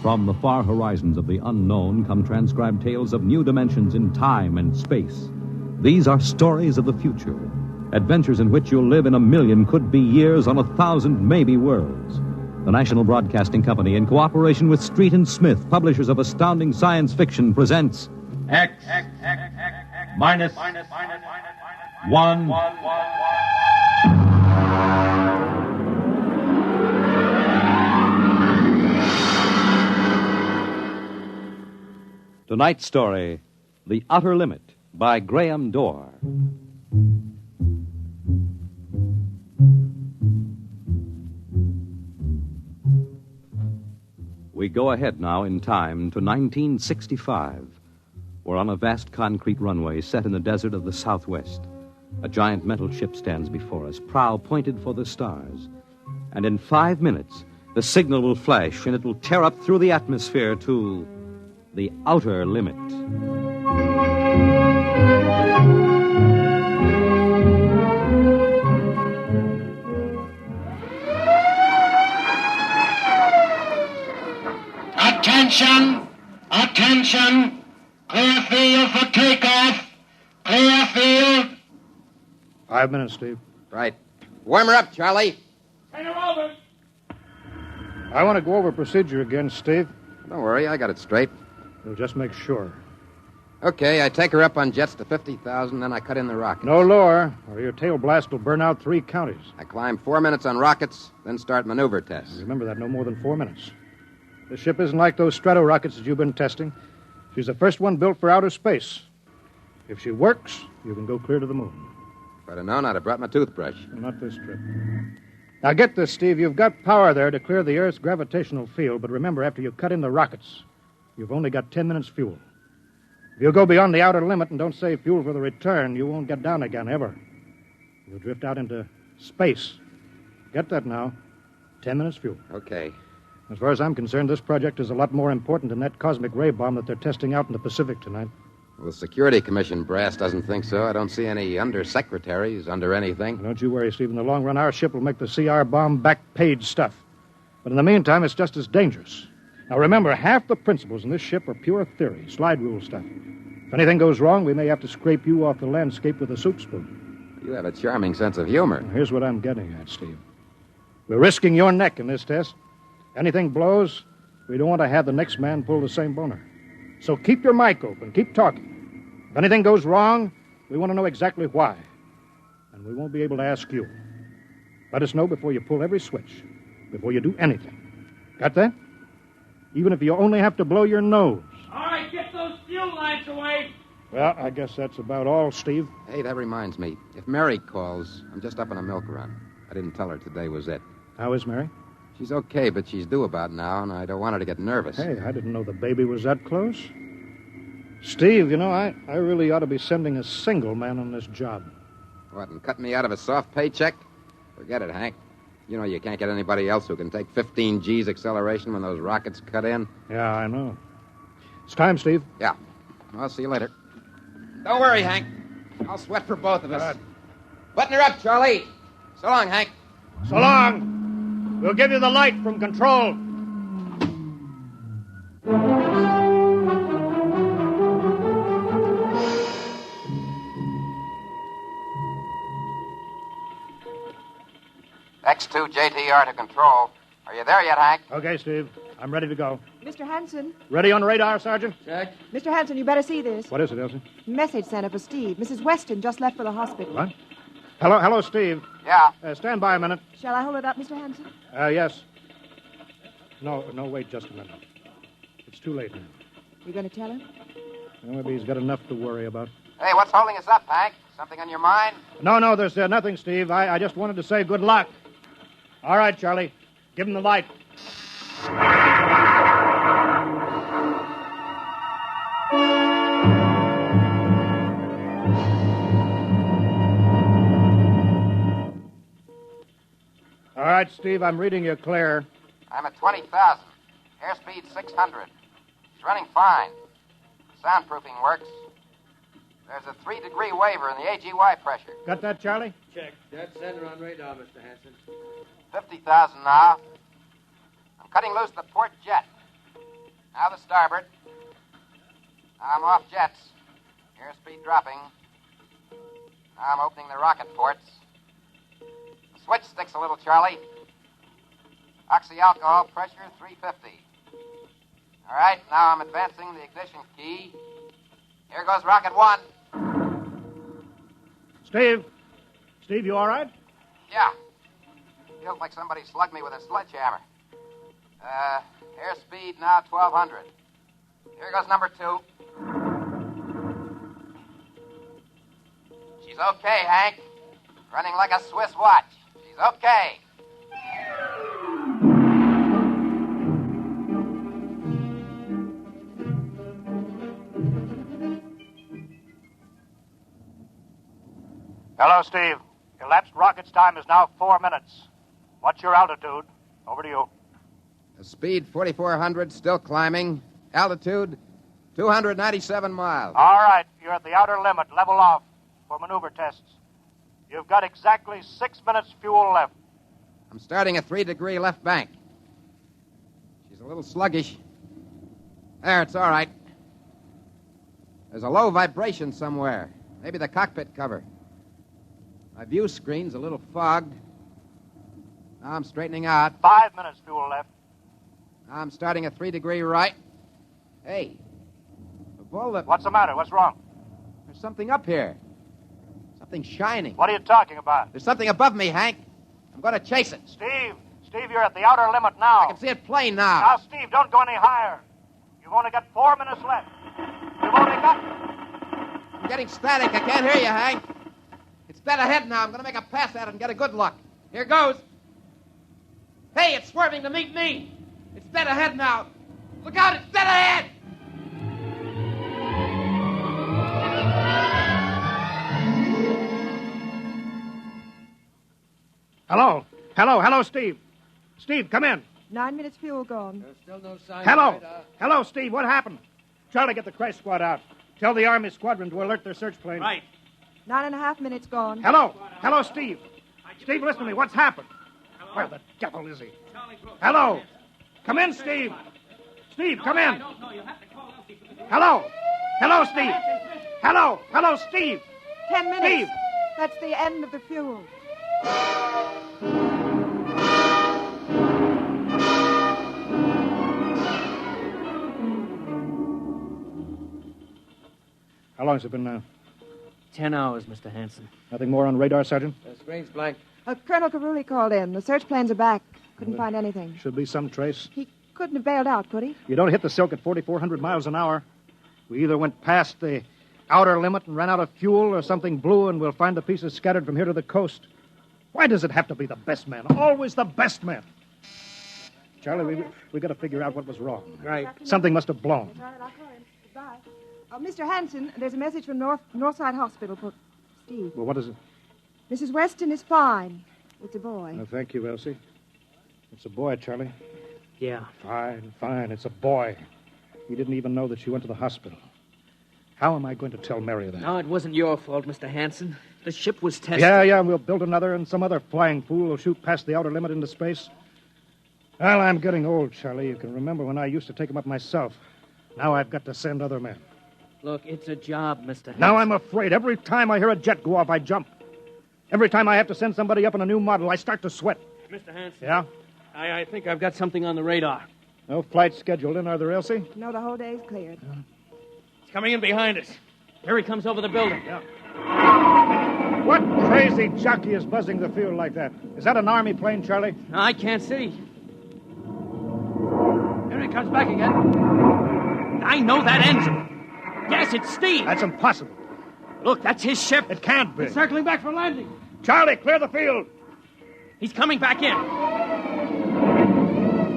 From the far horizons of the unknown come transcribed tales of new dimensions in time and space. These are stories of the future, adventures in which you'll live in a million could-be years on 1,000 maybe worlds. The National Broadcasting Company, in cooperation with Street and Smith, publishers of astounding science fiction, presents X-1. Tonight's story, The Outer Limit, by Graham Dorr. We go ahead now in time to 1965. We're on a vast concrete runway set in the desert of the Southwest. A giant metal ship stands before us, prow pointed for the stars. And in 5 minutes, the signal will flash and it will tear up through the atmosphere to the outer limit. Attention! Attention! Clear field for takeoff! Clear field! 5 minutes, Steve. Right. Warm her up, Charlie. Turn her over! I want to go over procedure again, Steve. Don't worry, I got it straight. We'll just make sure. Okay, I take her up on jets to 50,000, then I cut in the rockets. No lower, or your tail blast will burn out 3 counties. I climb 4 minutes on rockets, then start maneuver tests. Remember that, no more than 4 minutes. The ship isn't like those strato rockets that you've been testing. She's the first one built for outer space. If she works, you can go clear to the moon. If I'd have known, I'd have brought my toothbrush. Not this trip. Now get this, Steve. You've got power there to clear the Earth's gravitational field, but remember, after you cut in the rockets, you've only got 10 minutes fuel. If you go beyond the outer limit and don't save fuel for the return, you won't get down again, ever. You'll drift out into space. Get that now. 10 minutes fuel. Okay. As far as I'm concerned, this project is a lot more important than that cosmic ray bomb that they're testing out in the Pacific tonight. Well, the Security Commission brass doesn't think so. I don't see any undersecretaries under anything. Don't you worry, Steve. In the long run, our ship will make the CR bomb back-page stuff. But in the meantime, it's just as dangerous. Now, remember, half the principles in this ship are pure theory, slide rule stuff. If anything goes wrong, we may have to scrape you off the landscape with a soup spoon. You have a charming sense of humor. Now, here's what I'm getting at, Steve. We're risking your neck in this test. Anything blows, we don't want to have the next man pull the same boner. So keep your mic open. Keep talking. If anything goes wrong, we want to know exactly why. And we won't be able to ask you. Let us know before you pull every switch, before you do anything. Got that? Even if you only have to blow your nose. All right, get those fuel lines away. Well, I guess that's about all, Steve. Hey, that reminds me. If Mary calls, I'm just up on a milk run. I didn't tell her today was it. How is Mary? She's okay, but she's due about now, and I don't want her to get nervous. Hey, I didn't know the baby was that close. Steve, you know, I really ought to be sending a single man on this job. What, and cut me out of a soft paycheck? Forget it, Hank. You know you can't get anybody else who can take 15 G's acceleration when those rockets cut in. Yeah, I know. It's time, Steve. Yeah. I'll see you later. Don't worry, Hank. I'll sweat for both of us. Good. Button her up, Charlie. So long, Hank. So long. We'll give you the light from control. X2 JTR to control. Are you there yet, Hank? Okay, Steve. I'm ready to go. Mr. Hanson. Ready on radar, Sergeant? Check. Mr. Hanson, you better see this. What is it, Elsie? Message sent up for Steve. Mrs. Weston just left for the hospital. What? Hello, Steve. Yeah. Stand by a minute. Shall I hold it up, Mr. Hanson? Yes. No, wait just a minute. It's too late now. You going to tell him? Well, maybe he's got enough to worry about. Hey, what's holding us up, Hank? Something on your mind? No, there's nothing, Steve. I just wanted to say good luck. All right, Charlie. Give him the light. All right, Steve, I'm reading you clear. I'm at 20,000. Airspeed 600. It's running fine. Soundproofing works. There's a 3-degree waiver in the AGY pressure. Got that, Charlie? Check. Dead center on radar, Mr. Hanson. 50,000 now. I'm cutting loose the port jet. Now the starboard. Now I'm off jets. Airspeed dropping. Now I'm opening the rocket ports. The switch sticks a little, Charlie. Oxyalcohol pressure 350. All right, now I'm advancing the ignition key. Here goes rocket 1. Steve, you all right? Yeah. Feels like somebody slugged me with a sledgehammer. Airspeed now 1,200. Here goes number 2. She's okay, Hank. Running like a Swiss watch. She's okay. Hello, Steve. Elapsed rocket's time is now 4 minutes. What's your altitude? Over to you. Speed 4,400, still climbing. Altitude 297 miles. All right, you're at the outer limit. Level off for maneuver tests. You've got exactly 6 minutes fuel left. I'm starting a 3-degree left bank. She's a little sluggish. There, it's all right. There's a low vibration somewhere. Maybe the cockpit cover. My view screen's a little fogged. Now I'm straightening out. 5 minutes fuel left. Now I'm starting a 3-degree right. Hey, of all the... What's the matter? What's wrong? There's something up here. Something shining. What are you talking about? There's something above me, Hank. I'm going to chase it. Steve, you're at the outer limit now. I can see it plain now. Now, Steve, don't go any higher. You've only got 4 minutes left. You've only got... I'm getting static. I can't hear you, Hank. It's dead ahead now. I'm going to make a pass at it and get a good look. Here goes. Hey, it's swerving to meet me. It's dead ahead now. Look out, it's dead ahead. Hello, Steve. Steve, come in. 9 minutes fuel gone. There's still no sign Hello. of radar. Hello, Steve. What happened? Charlie, get the crash squad out. Tell the Army squadron to alert their search plane. Right. 9.5 minutes gone. Hello, Steve. Steve, listen to me. What's happened? Where the devil is he? Hello. Come in, Steve. Steve, come in. Hello, Steve. Hello, Steve. 10 minutes. Steve. That's the end of the fuel. How long has it been now? 10 hours, Mr. Hanson. Nothing more on radar, Sergeant? The screen's blank. Colonel Carulli called in. The search planes are back. Couldn't find anything. Should be some trace. He couldn't have bailed out, could he? You don't hit the silk at 4,400 miles an hour. We either went past the outer limit and ran out of fuel, or something blew, and we'll find the pieces scattered from here to the coast. Why does it have to be the best man? Always the best man. Charlie, we got to figure out what was wrong. Right. Something must have blown. All right, I'll call him. Goodbye. Mr. Hanson, there's a message from Northside Hospital for Steve. Well, what is it? Mrs. Weston is fine. It's a boy. Oh, thank you, Elsie. It's a boy, Charlie. Yeah. Fine. It's a boy. We didn't even know that she went to the hospital. How am I going to tell Mary that? No, it wasn't your fault, Mr. Hanson. The ship was tested. Yeah, we'll build another, and some other flying fool will shoot past the outer limit into space. Well, I'm getting old, Charlie. You can remember when I used to take them up myself. Now I've got to send other men. Look, it's a job, Mr. Hanson. Now I'm afraid. Every time I hear a jet go off, I jump. Every time I have to send somebody up in a new model, I start to sweat. Mr. Hanson. Yeah? I think I've got something on the radar. No flights scheduled in, are there, Elsie? No, the whole day's cleared. It's coming in behind us. Here he comes over the building. Yeah. What crazy jockey is buzzing the field like that? Is that an Army plane, Charlie? No, I can't see. Here he comes back again. I know that engine. Yes, it's Steve. That's impossible. Look, that's his ship. It can't be. It's circling back for landing. Charlie, clear the field. He's coming back in.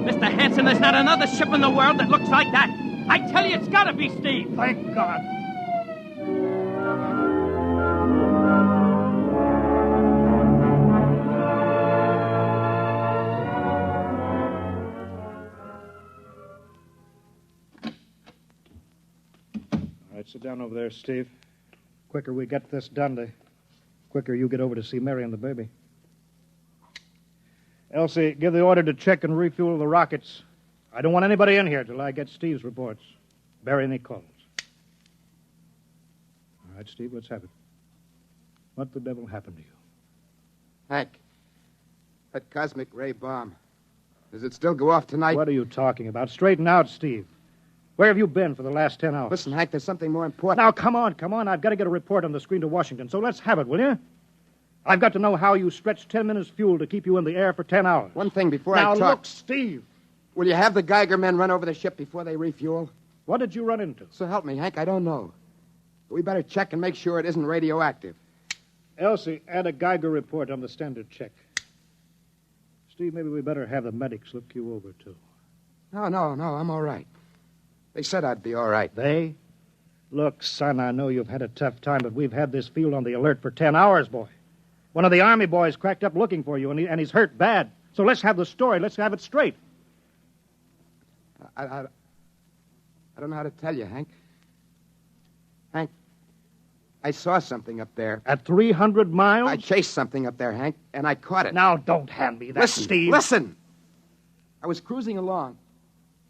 Mr. Hanson, there's not another ship in the world that looks like that. I tell you, it's got to be Steve. Thank God. All right, sit down over there, Steve. Quicker we get this done, the quicker you get over to see Mary and the baby. Elsie, give the order to check and refuel the rockets. I don't want anybody in here till I get Steve's reports. Bury any calls. All right, Steve, let's have it. What the devil happened to you? Hank, that cosmic ray bomb. Does it still go off tonight? What are you talking about? Straighten out, Steve. Where have you been for the last 10 hours? Listen, Hank, there's something more important. Now, come on. I've got to get a report on the screen to Washington, so let's have it, will you? I've got to know how you stretched 10 minutes fuel to keep you in the air for 10 hours. One thing before now, I talk. Now, look, Steve. Will you have the Geiger men run over the ship before they refuel? What did you run into? So help me, Hank, I don't know. But we better check and make sure it isn't radioactive. Elsie, add a Geiger report on the standard check. Steve, maybe we better have the medics look you over, too. No, I'm all right. They said I'd be all right. They? Look, son, I know you've had a tough time, but we've had this field on the alert for 10 hours, boy. One of the Army boys cracked up looking for you, and he's hurt bad. So let's have the story. Let's have it straight. I don't know how to tell you, Hank. Hank, I saw something up there. At 300 miles? I chased something up there, Hank, and I caught it. Now, don't hand me that, listen, Steve. Listen! I was cruising along,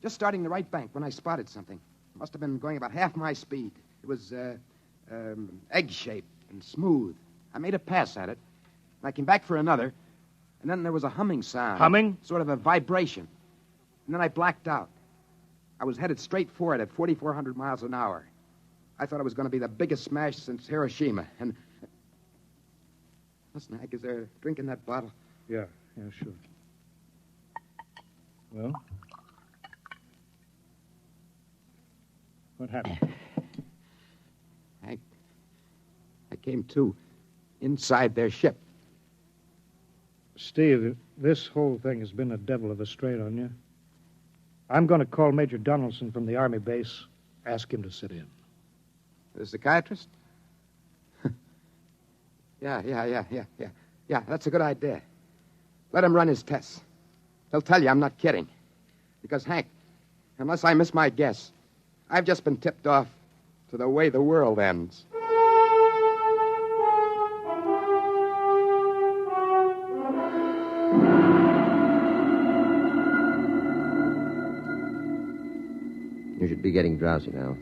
just starting the right bank when I spotted something. Must have been going about half my speed. It was egg-shaped and smooth. I made a pass at it. And I came back for another, and then there was a humming sound. Humming? Sort of a vibration. And then I blacked out. I was headed straight for it at 4,400 miles an hour. I thought it was going to be the biggest smash since Hiroshima. And... Listen, Hank, is there a drink in that bottle? Yeah, sure. Well? What happened? Hank, I came to inside their ship. Steve, this whole thing has been a devil of a strain on you. I'm going to call Major Donaldson from the Army base, ask him to sit in. The psychiatrist? Yeah, that's a good idea. Let him run his tests. He'll tell you I'm not kidding. Because, Hank, unless I miss my guess, I've just been tipped off to the way the world ends. You should be getting drowsy now.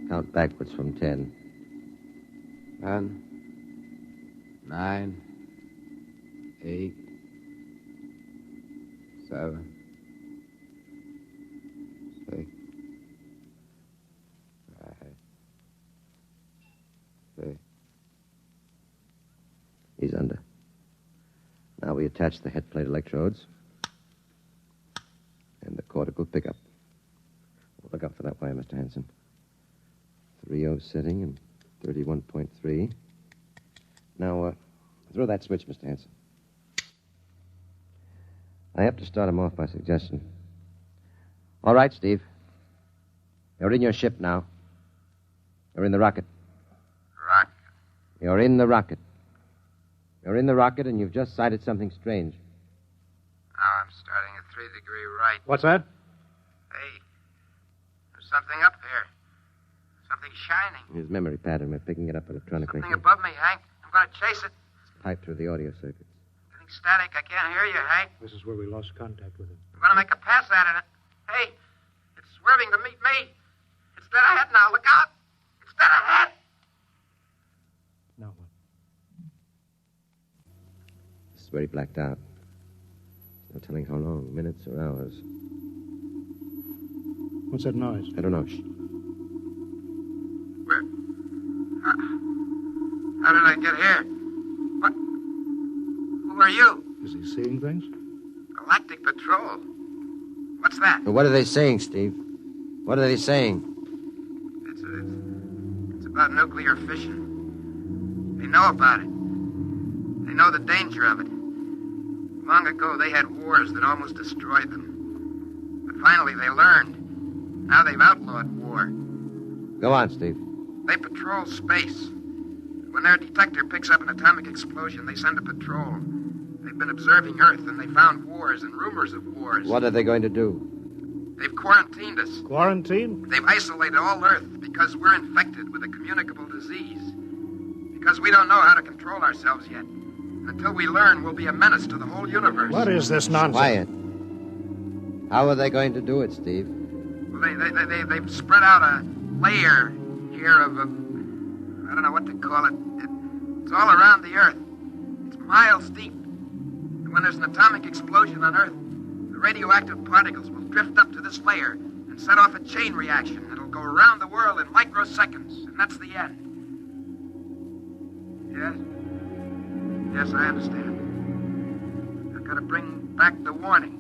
Count backwards from 10. 10, 9, 8, 7, 6, 5, 6. He's under. Now we attach the head plate electrodes and the cortical pickup. Look out for that wire, Mr. Hanson. 3.0 setting and 31.3. Now, throw that switch, Mr. Hanson. I have to start him off by suggestion. All right, Steve. You're in your ship now. You're in the rocket. Rocket? You're in the rocket. You're in the rocket, and you've just sighted something strange. Now I'm starting at 3-degree right. What's that? Hey, there's something up here. Something shining. His memory pattern. We're picking it up electronically. Something above me, Hank. I'm going to chase it. It's piped through the audio circuits. Getting static. I can't hear you, Hank. This is where we lost contact with him. I'm going to make a pass at it. Hey, it's swerving to meet me. It's dead ahead now. Look out. It's dead ahead. Now what? This is where he blacked out. No telling how long, minutes or hours. What's that noise? I don't know. Shh. Where? How did I get here? What? Who are you? Is he seeing things? Galactic Patrol. What's that? Well, what are they saying, Steve? What are they saying? It's about nuclear fission. They know about it. They know the danger of it. Long ago, they had wars that almost destroyed them. But finally, they learned. Now they've outlawed war. Go on, Steve. They patrol space. When their detector picks up an atomic explosion, they send a patrol. They've been observing Earth, and they found wars and rumors of wars. What are they going to do? They've quarantined us. Quarantine? They've isolated all Earth because we're infected with a communicable disease. Because we don't know how to control ourselves yet. And until we learn, we'll be a menace to the whole universe. What is this nonsense? Quiet. How are they going to do it, Steve? Well, they've spread out a layer here of I don't know what to call it. It's all around the Earth. It's miles deep. And when there's an atomic explosion on Earth, the radioactive particles will drift up to this layer and set off a chain reaction that'll go around the world in microseconds, and that's the end. Yes? Yes, I understand. I've got to bring back the warning.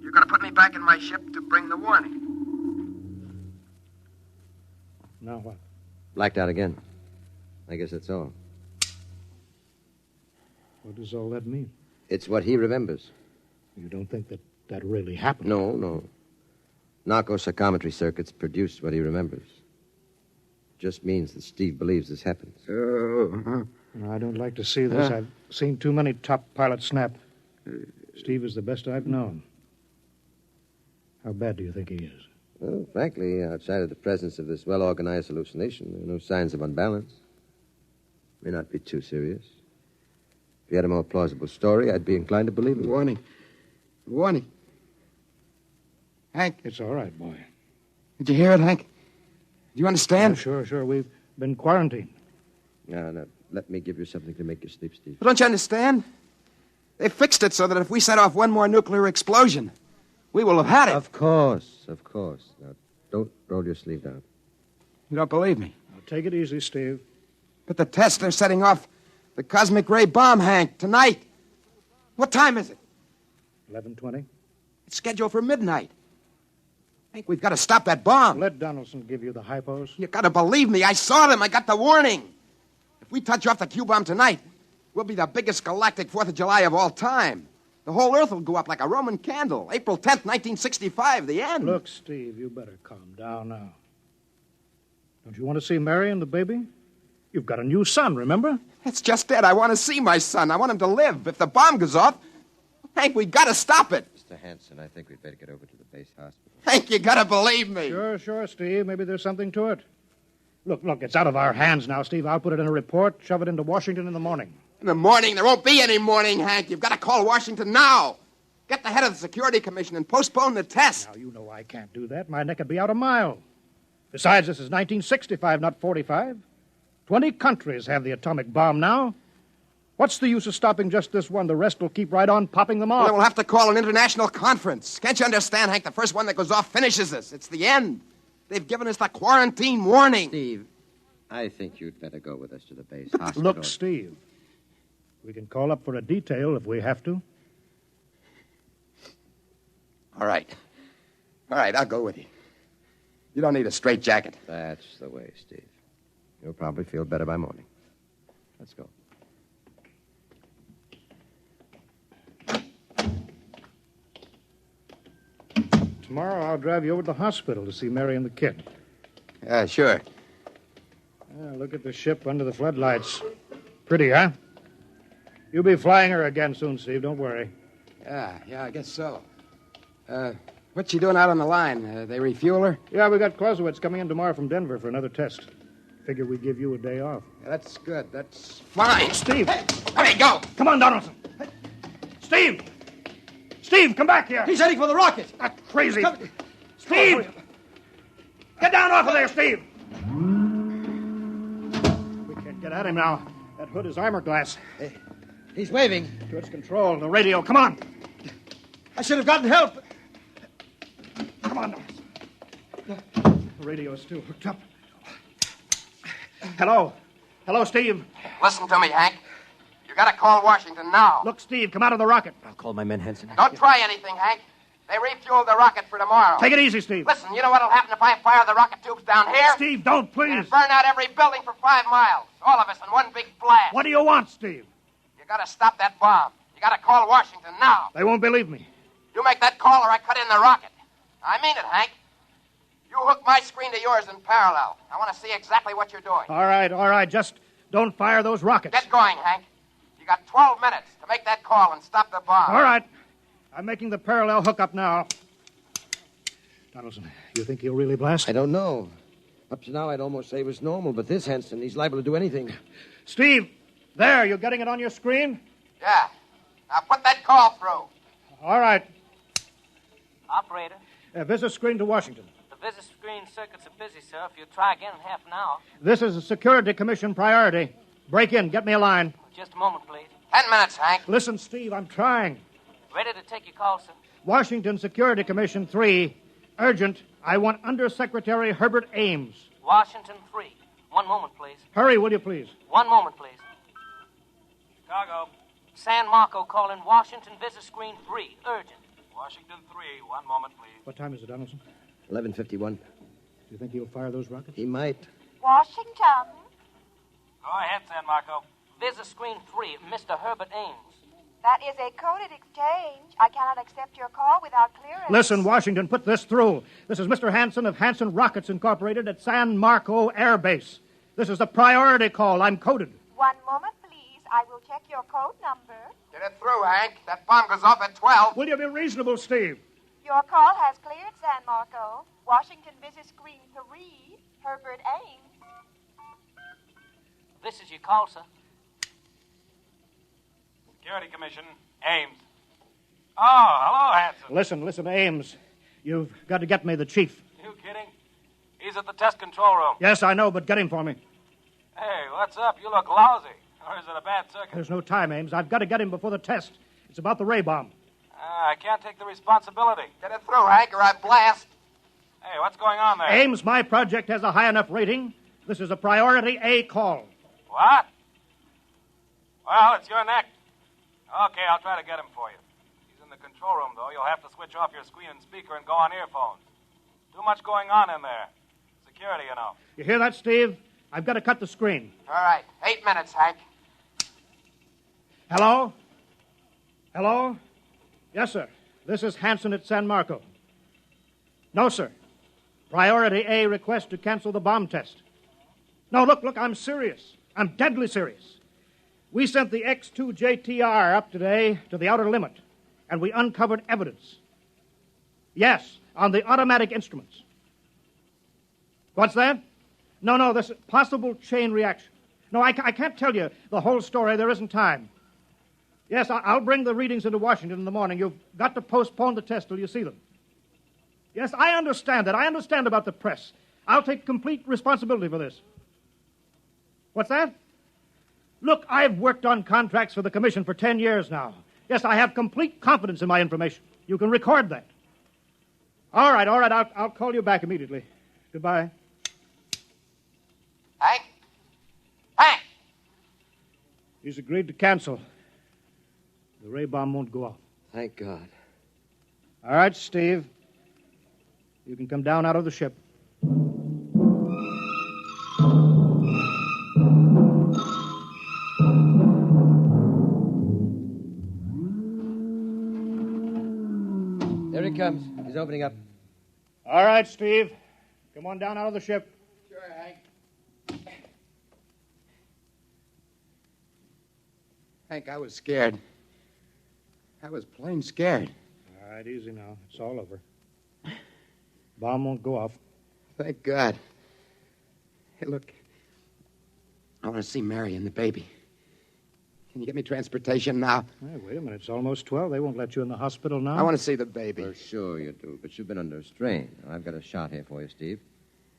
You're going to put me back in my ship to bring the warning. Now what? Blacked out again. I guess that's all. What does all that mean? It's what he remembers. You don't think that really happened? No. Narco-psychometry circuits produce what he remembers. Just means that Steve believes this happens. No, I don't like to see this. I've seen too many top pilots snap. Steve is the best I've known. How bad do you think he is? Well, frankly, outside of the presence of this well-organized hallucination, there are no signs of unbalance. May not be too serious. If he had a more plausible story, I'd be inclined to believe him. Warning. Hank. It's all right, boy. Did you hear it, Hank? Do you understand? Yeah, sure. We've been quarantined. No. Let me give you something to make you sleep, Steve. But don't you understand? They fixed it so that if we set off one more nuclear explosion, we will have had it. Of course. Now, don't roll your sleeve down. You don't believe me? Now, take it easy, Steve. But the tests are setting off the cosmic ray bomb, Hank, tonight. What time is it? 11:20. It's scheduled for midnight. Hank, we've got to stop that bomb. Let Donaldson give you the hypos. You got to believe me. I saw them. I got the warning. If we touch off the Q-bomb tonight, we'll be the biggest galactic 4th of July of all time. The whole Earth will go up like a Roman candle. April 10th, 1965, the end. Look, Steve, you better calm down now. Don't you want to see Mary and the baby? You've got a new son, remember? That's just it. I want to see my son. I want him to live. If the bomb goes off, Hank, we got to stop it. Mr. Hanson, I think we'd better get over to the base hospital. Hank, you got to believe me. Sure, Steve. Maybe there's something to it. Look, it's out of our hands now, Steve. I'll put it in a report, shove it into Washington in the morning. In the morning? There won't be any morning, Hank. You've got to call Washington now. Get the head of the Security Commission and postpone the test. Now, you know I can't do that. My neck would be out a mile. Besides, this is 1965, not 45. 20 countries have the atomic bomb now. What's the use of stopping just this one? The rest will keep right on popping them off. Well, then we'll have to call an international conference. Can't you understand, Hank? The first one that goes off finishes us. It's the end. They've given us the quarantine warning. Steve, I think you'd better go with us to the base hospital. Look, Steve, we can call up for a detail if we have to. All right, I'll go with you. You don't need a straitjacket. That's the way, Steve. You'll probably feel better by morning. Let's go. Tomorrow I'll drive you over to the hospital to see Mary and the kid. Yeah, sure. Look at the ship under the floodlights. Pretty, huh? You'll be flying her again soon, Steve. Don't worry. Yeah, I guess so. What's she doing out on the line? They refuel her? Yeah, we got Clausewitz coming in tomorrow from Denver for another test. Figure we'd give you a day off. Yeah, that's good. That's fine. Steve! Hey, go! Come on, Donaldson! Steve! Steve, come back here! He's heading for the rocket! That's crazy! Steve! Get down off of there, Steve! We can't get at him now. That hood is armor glass. He's waving. To its control, the radio. Come on! I should have gotten help. Come on, Donaldson. The radio is still hooked up. Hello, Steve. Listen to me, Hank. You gotta call Washington now. Look, Steve, come out of the rocket. I'll call my men, Henson. Don't try anything, Hank. They refueled the rocket for tomorrow. Take it easy, Steve. Listen, you know what'll happen if I fire the rocket tubes down here? Steve, don't, please. It'll burn out every building for 5 miles. All of us in one big blast. What do you want, Steve? You gotta stop that bomb. You gotta call Washington now. They won't believe me. You make that call or I cut in the rocket. I mean it, Hank. You hook my screen to yours in parallel. I want to see exactly what you're doing. All right. Just don't fire those rockets. Get going, Hank. You got 12 minutes to make that call and stop the bomb. All right. I'm making the parallel hookup now. Donaldson, you think he'll really blast? I don't know. Up to now, I'd almost say it was normal, but this Henson, he's liable to do anything. Steve, there, you getting it on your screen? Yeah. Now put that call through. All right. Operator. Visit screen to Washington. The visit screen circuits are busy, sir. If you'll try again in half an hour. This is a Security Commission priority. Break in. Get me a line. Just a moment, please. 10 minutes, Hank. Listen, Steve, I'm trying. Ready to take your call, sir. Washington Security Commission 3. Urgent. I want Undersecretary Herbert Ames. Washington 3. 1 moment, please. Hurry, will you, please? 1 moment, please. Chicago. San Marco calling Washington visit screen 3. Urgent. Washington 3. 1 moment, please. What time is it, Donaldson? 11:51. Do you think he'll fire those rockets? He might. Washington. Go ahead, San Marco. Visit screen 3, Mr. Herbert Ames. That is a coded exchange. I cannot accept your call without clearance. Listen, Washington, put this through. This is Mr. Hanson of Hanson Rockets Incorporated at San Marco Air Base. This is a priority call. I'm coded. 1 moment, please. I will check your code number. Get it through, Hank. That bomb goes off at 12. Will you be reasonable, Steve? Your call has cleared, San Marco. Washington visit screen 3, Herbert Ames. This is your call, sir. Security Commission, Ames. Oh, hello, Hanson. Listen, Ames. You've got to get me the chief. You kidding? He's at the test control room. Yes, I know, but get him for me. Hey, what's up? You look lousy. Or is it a bad circuit? There's no time, Ames. I've got to get him before the test. It's about the ray bomb. I can't take the responsibility. Get it through, Hank, or I blast. Hey, what's going on there? Ames, my project has a high enough rating. This is a priority A call. What? Well, it's your neck. Okay, I'll try to get him for you. He's in the control room, though. You'll have to switch off your screen and speaker and go on earphones. Too much going on in there. Security, you know. You hear that, Steve? I've got to cut the screen. All right. 8 minutes, Hank. Hello? Hello? Yes, sir. This is Hanson at San Marco. No, sir. Priority A request to cancel the bomb test. No, look, I'm serious. I'm deadly serious. We sent the X-2JTR up today to the outer limit, and we uncovered evidence. Yes, on the automatic instruments. What's that? No, this possible chain reaction. No, I can't tell you the whole story. There isn't time. Yes, I'll bring the readings into Washington in the morning. You've got to postpone the test till you see them. Yes, I understand that. I understand about the press. I'll take complete responsibility for this. What's that? Look, I've worked on contracts for the Commission for 10 years now. Yes, I have complete confidence in my information. You can record that. All right. I'll call you back immediately. Goodbye. Hank? He's agreed to cancel. The ray bomb won't go off. Thank God. All right, Steve. You can come down out of the ship. There he comes. He's opening up. All right, Steve. Come on down out of the ship. Sure, Hank. Hank, I was scared. I was plain scared. All right, easy now. It's all over. Bomb won't go off. Thank God. Hey, look. I want to see Mary and the baby. Can you get me transportation now? Hey, wait a minute. It's almost 12. They won't let you in the hospital now. I want to see the baby. For sure you do, but you've been under strain. I've got a shot here for you, Steve.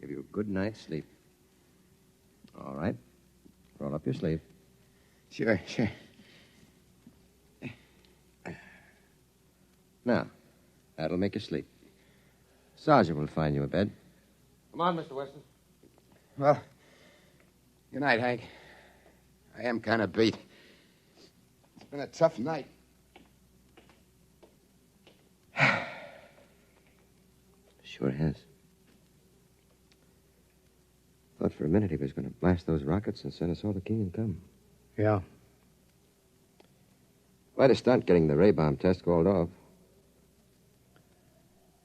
Give you a good night's sleep. All right. Roll up your sleeve. Sure. Now, that'll make you sleep. Sergeant will find you a bed. Come on, Mr. Weston. Well, good night, Hank. I am kind of beat. It's been a tough night. Sure has. Thought for a minute he was going to blast those rockets and send us all to Kingdom Come. Yeah. Quite a stunt getting the ray bomb test called off.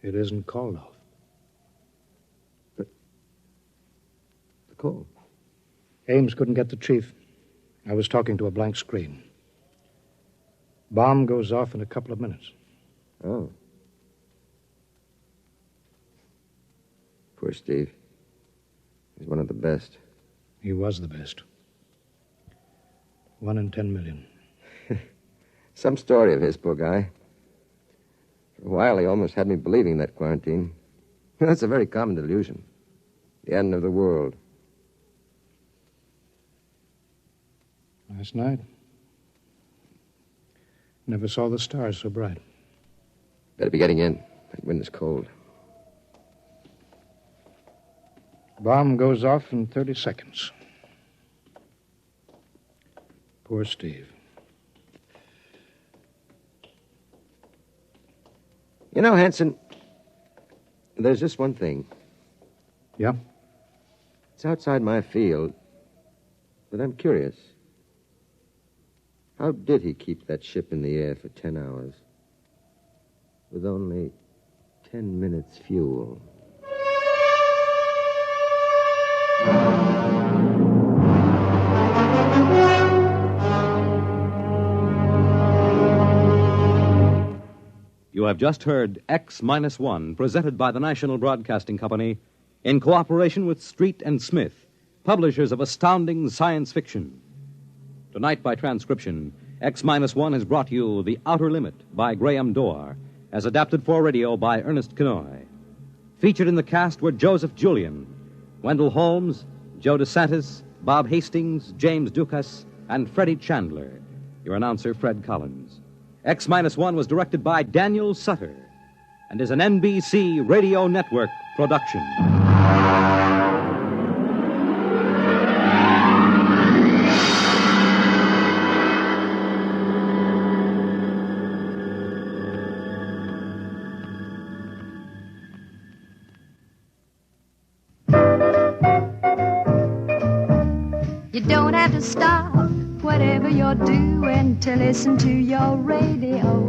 It isn't called off. But the call. Ames couldn't get the chief. I was talking to a blank screen. Bomb goes off in a couple of minutes. Oh. Poor Steve. He's one of the best. He was the best. 1 in 10 million. Some story of his, poor guy. For a while, he almost had me believing that quarantine. That's a very common delusion. The end of the world. Last night, never saw the stars so bright. Better be getting in. That wind is cold. Bomb goes off in 30 seconds. Poor Steve. You know, Hanson, there's just one thing. Yeah? It's outside my field, but I'm curious. How did he keep that ship in the air for 10 hours with only 10 minutes fuel? You have just heard X-1, presented by the National Broadcasting Company in cooperation with Street and Smith, publishers of astounding science fiction. Tonight, by transcription, X-1 has brought you The Outer Limit by Graham Dorr, as adapted for radio by Ernest Kenoy. Featured in the cast were Joseph Julian, Wendell Holmes, Joe DeSantis, Bob Hastings, James Dukas, and Freddie Chandler. Your announcer, Fred Collins. X-1 was directed by Daniel Sutter and is an NBC Radio Network production. You don't have to stop whatever you're doing to listen to your radio.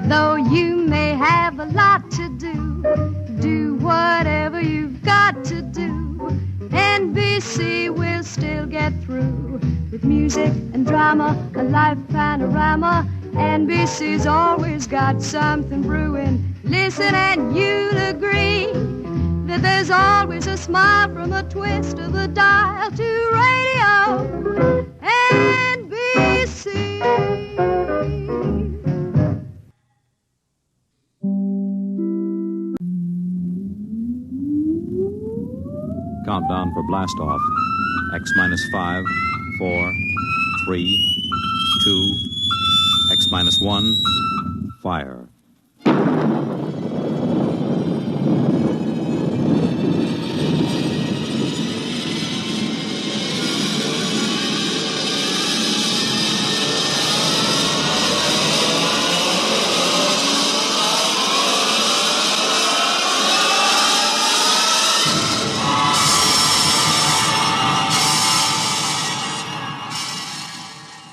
Though you may have a lot to do whatever you've got to do. NBC will still get through with music and drama, a life panorama. NBC's always got something brewing. Listen and you'll agree that there's always a smile from a twist of the dial to radio NBC. Countdown for blast off. X-5, 4, 3, 2, X-1, fire.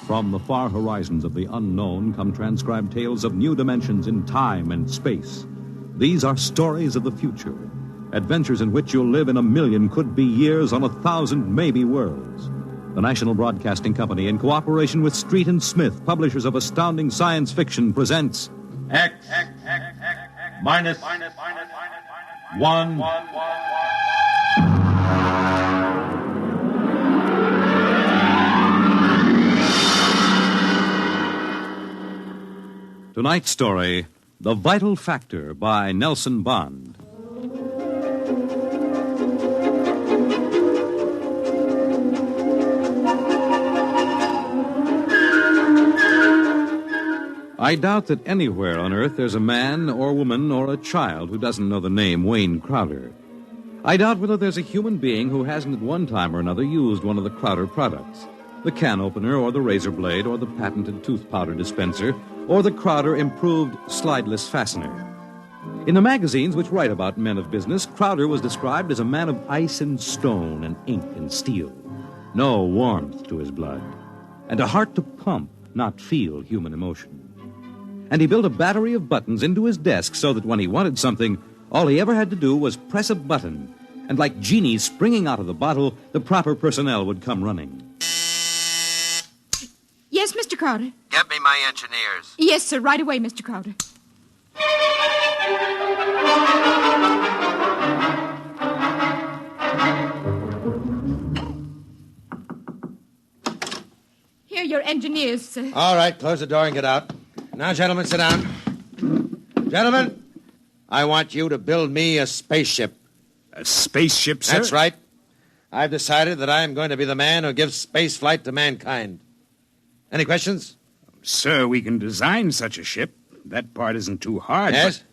From the far horizons of the unknown come transcribed tales of new dimensions in time and space. These are stories of the future, adventures in which you'll live in a million could-be years on 1,000 maybe worlds. The National Broadcasting Company, in cooperation with Street and Smith, publishers of astounding science fiction, presents X-1. Tonight's story, The Vital Factor by Nelson Bond. I doubt that anywhere on Earth there's a man or woman or a child who doesn't know the name Wayne Crowder. I doubt whether there's a human being who hasn't at one time or another used one of the Crowder products. The can opener or the razor blade or the patented tooth powder dispenser or the Crowder improved slideless fastener. In the magazines which write about men of business, Crowder was described as a man of ice and stone and ink and steel. No warmth to his blood. And a heart to pump, not feel human emotion. And he built a battery of buttons into his desk so that when he wanted something, all he ever had to do was press a button. And like genies springing out of the bottle, the proper personnel would come running. Yes, Mr. Crowder. Get me my engineers. Yes, sir. Right away, Mr. Crowder. Here are your engineers, sir. All right, close the door and get out. Now, gentlemen, sit down. Gentlemen, I want you to build me a spaceship. A spaceship, sir? That's right. I've decided that I am going to be the man who gives space flight to mankind. Any questions? Sir, we can design such a ship. That part isn't too hard. Yes?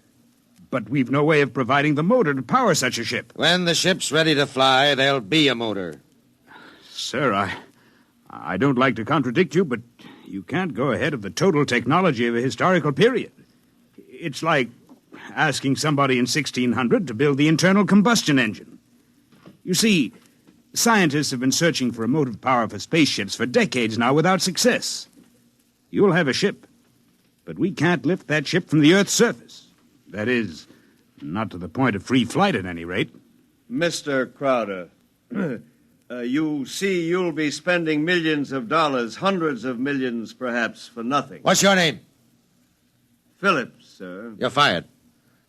But we've no way of providing the motor to power such a ship. When the ship's ready to fly, there'll be a motor. Sir, I don't like to contradict you, but you can't go ahead of the total technology of a historical period. It's like asking somebody in 1600 to build the internal combustion engine. You see, scientists have been searching for a motive power for spaceships for decades now without success. You'll have a ship, but we can't lift that ship from the Earth's surface. That is, not to the point of free flight at any rate. Mr. Crowder, you see you'll be spending millions of dollars, hundreds of millions perhaps, for nothing. What's your name? Phillips, sir. You're fired.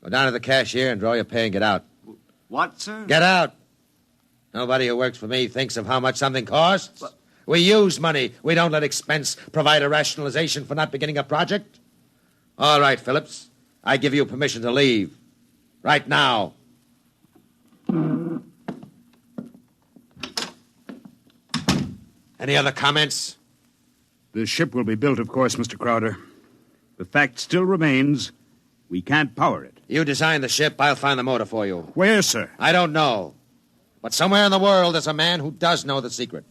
Go down to the cashier and draw your pay and get out. What, sir? Get out. Nobody who works for me thinks of how much something costs. But we use money. We don't let expense provide a rationalization for not beginning a project. All right, Phillips. I give you permission to leave. Right now. Any other comments? The ship will be built, of course, Mr. Crowder. The fact still remains we can't power it. You design the ship, I'll find the motor for you. Where, sir? I don't know. But somewhere in the world there's a man who does know the secret.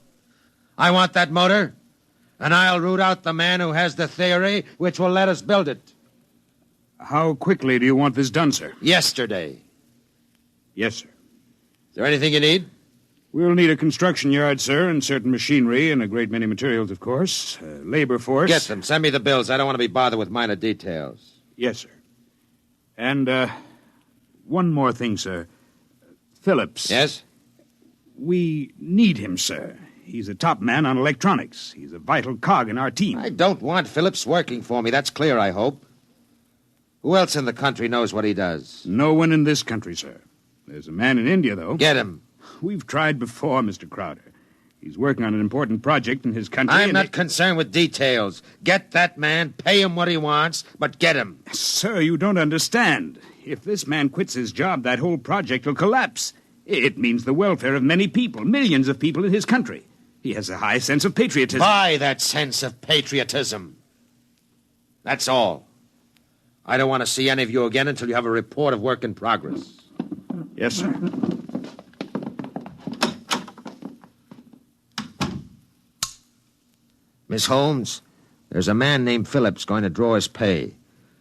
I want that motor, and I'll root out the man who has the theory which will let us build it. How quickly do you want this done, sir? Yesterday. Yes, sir. Is there anything you need? We'll need a construction yard, sir, and certain machinery and a great many materials, of course. Labor force. Get them. Send me the bills. I don't want to be bothered with minor details. Yes, sir. And, one more thing, sir. Phillips. Yes? We need him, sir. He's a top man on electronics. He's a vital cog in our team. I don't want Phillips working for me. That's clear, I hope. Who else in the country knows what he does? No one in this country, sir. There's a man in India, though. Get him. We've tried before, Mr. Crowder. He's working on an important project in his country. I'm not concerned with details. Get that man, pay him what he wants, but get him. Sir, you don't understand. If this man quits his job, that whole project will collapse. It means the welfare of many people, millions of people in his country. He has a high sense of patriotism. Buy that sense of patriotism. That's all. I don't want to see any of you again until you have a report of work in progress. Yes, sir. Miss Holmes, there's a man named Phillips going to draw his pay.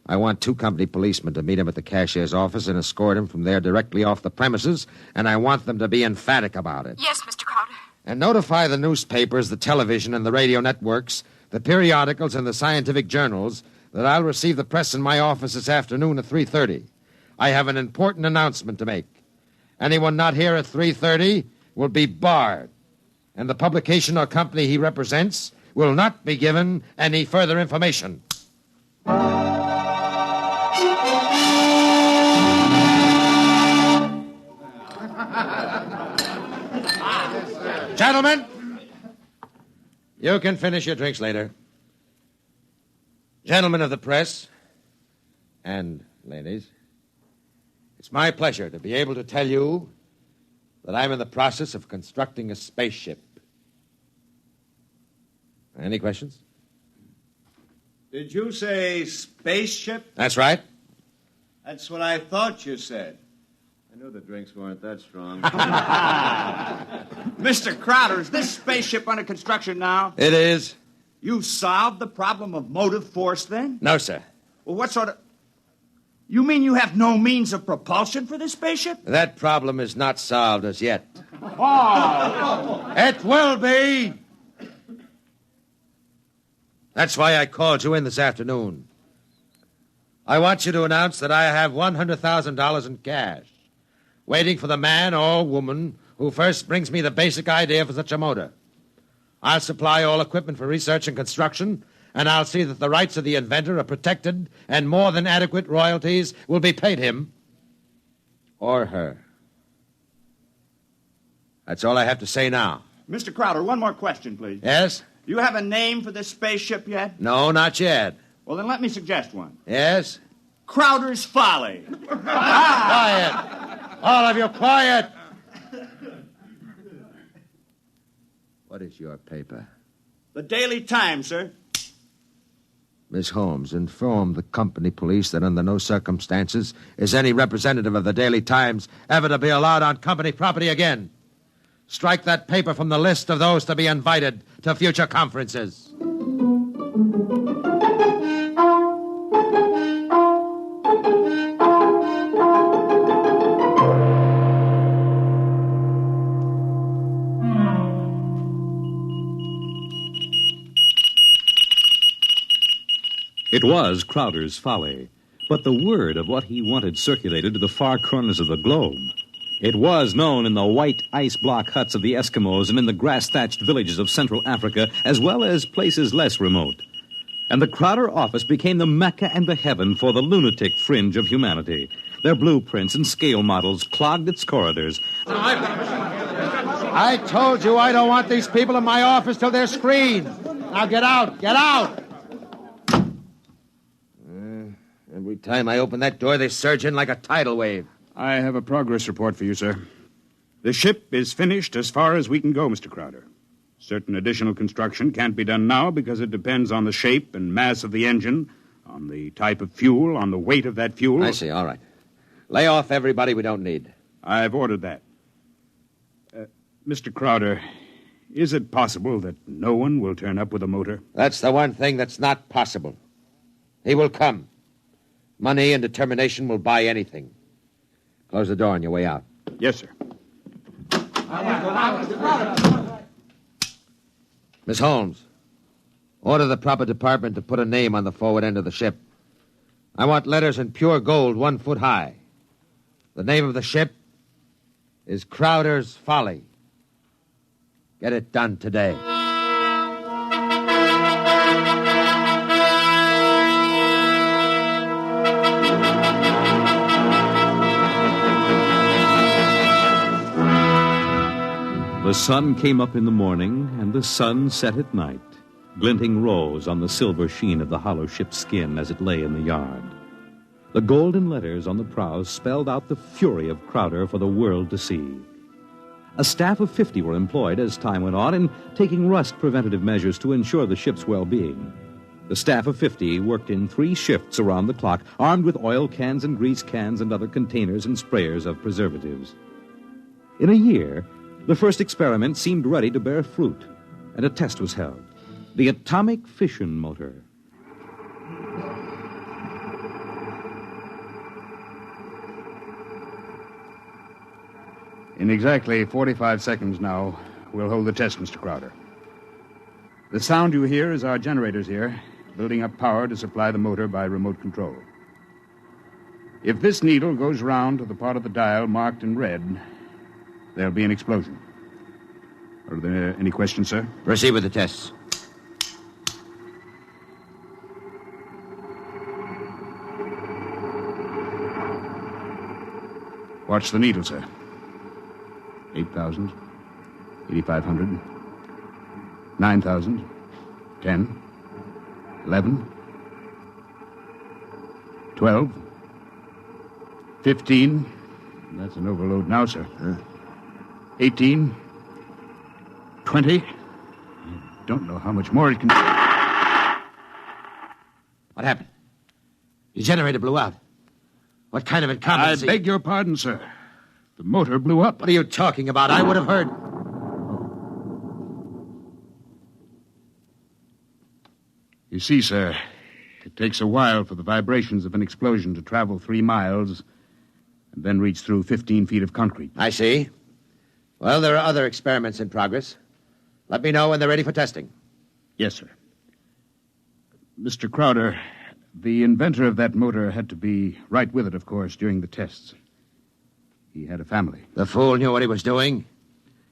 I want 2 company policemen to meet him at the cashier's office and escort him from there directly off the premises, and I want them to be emphatic about it. Yes, Mr. Crowder. And notify the newspapers, the television, and the radio networks, the periodicals, and the scientific journals that I'll receive the press in my office this afternoon at 3:30. I have an important announcement to make. Anyone not here at 3:30 will be barred, and the publication or company he represents will not be given any further information. Gentlemen, you can finish your drinks later. Gentlemen of the press, and ladies, it's my pleasure to be able to tell you that I'm in the process of constructing a spaceship. Any questions? Did you say spaceship? That's right. That's what I thought you said. I knew the drinks weren't that strong. Mr. Crowder, is this spaceship under construction now? It is. You solved the problem of motive force, then? No, sir. Well, what sort of... You mean you have no means of propulsion for this spaceship? That problem is not solved as yet. Oh! It will be! That's why I called you in this afternoon. I want you to announce that I have $100,000 in cash, waiting for the man or woman who first brings me the basic idea for such a motor. I'll supply all equipment for research and construction, and I'll see that the rights of the inventor are protected and more than adequate royalties will be paid him or her. That's all I have to say now. Mr. Crowder, one more question, please. Yes? Do you have a name for this spaceship yet? No, not yet. Well, then let me suggest one. Yes? Crowder's Folly. Quiet! All of you, quiet! What is your paper? The Daily Times, sir. Miss Holmes, inform the company police that under no circumstances is any representative of the Daily Times ever to be allowed on company property again. Strike that paper from the list of those to be invited to future conferences. It was Crowder's Folly, but the word of what he wanted circulated to the far corners of the globe. It was known in the white ice block huts of the Eskimos and in the grass-thatched villages of Central Africa, as well as places less remote. And the Crowder office became the Mecca and the heaven for the lunatic fringe of humanity. Their blueprints and scale models clogged its corridors. I told you I don't want these people in my office till they're screened. Now get out, get out! Every time I open that door, they surge in like a tidal wave. I have a progress report for you, sir. The ship is finished as far as we can go, Mr. Crowder. Certain additional construction can't be done now because it depends on the shape and mass of the engine, on the type of fuel, on the weight of that fuel. I see. All right. Lay off everybody we don't need. I've ordered that. Mr. Crowder, is it possible that no one will turn up with a motor? That's the one thing that's not possible. He will come. Money and determination will buy anything. Close the door on your way out. Yes, sir. Miss Holmes, order the proper department to put a name on the forward end of the ship. I want letters in pure gold 1 foot high. The name of the ship is Crowder's Folly. Get it done today. The sun came up in the morning, and the sun set at night, glinting rose on the silver sheen of the hollow ship's skin as it lay in the yard. The golden letters on the prow spelled out the fury of Crowder for the world to see. A staff of 50 were employed as time went on in taking rust preventative measures to ensure the ship's well-being. The staff of 50 worked in 3 shifts around the clock, armed with oil cans and grease cans and other containers and sprayers of preservatives. In a year, the first experiment seemed ready to bear fruit, and a test was held. The atomic fission motor. In exactly 45 seconds now, we'll hold the test, Mr. Crowder. The sound you hear is our generators here, building up power to supply the motor by remote control. If this needle goes round to the part of the dial marked in red, there'll be an explosion. Are there any questions, sir? Proceed with the tests. Watch the needle, sir. 8,000, 8,500, 9,000, 10, 11, 12, 15. That's an overload now, sir. 18, 20. I don't know how much more it can... What happened? Your generator blew out. What kind of incompetency? I beg your pardon, sir. The motor blew up. What are you talking about? I would have heard. You see, sir, it takes a while for the vibrations of an explosion to travel 3 miles and then reach through 15 feet of concrete. I see. Well, there are other experiments in progress. Let me know when they're ready for testing. Yes, sir. Mr. Crowder, the inventor of that motor had to be right with it, of course, during the tests. He had a family. The fool knew what he was doing.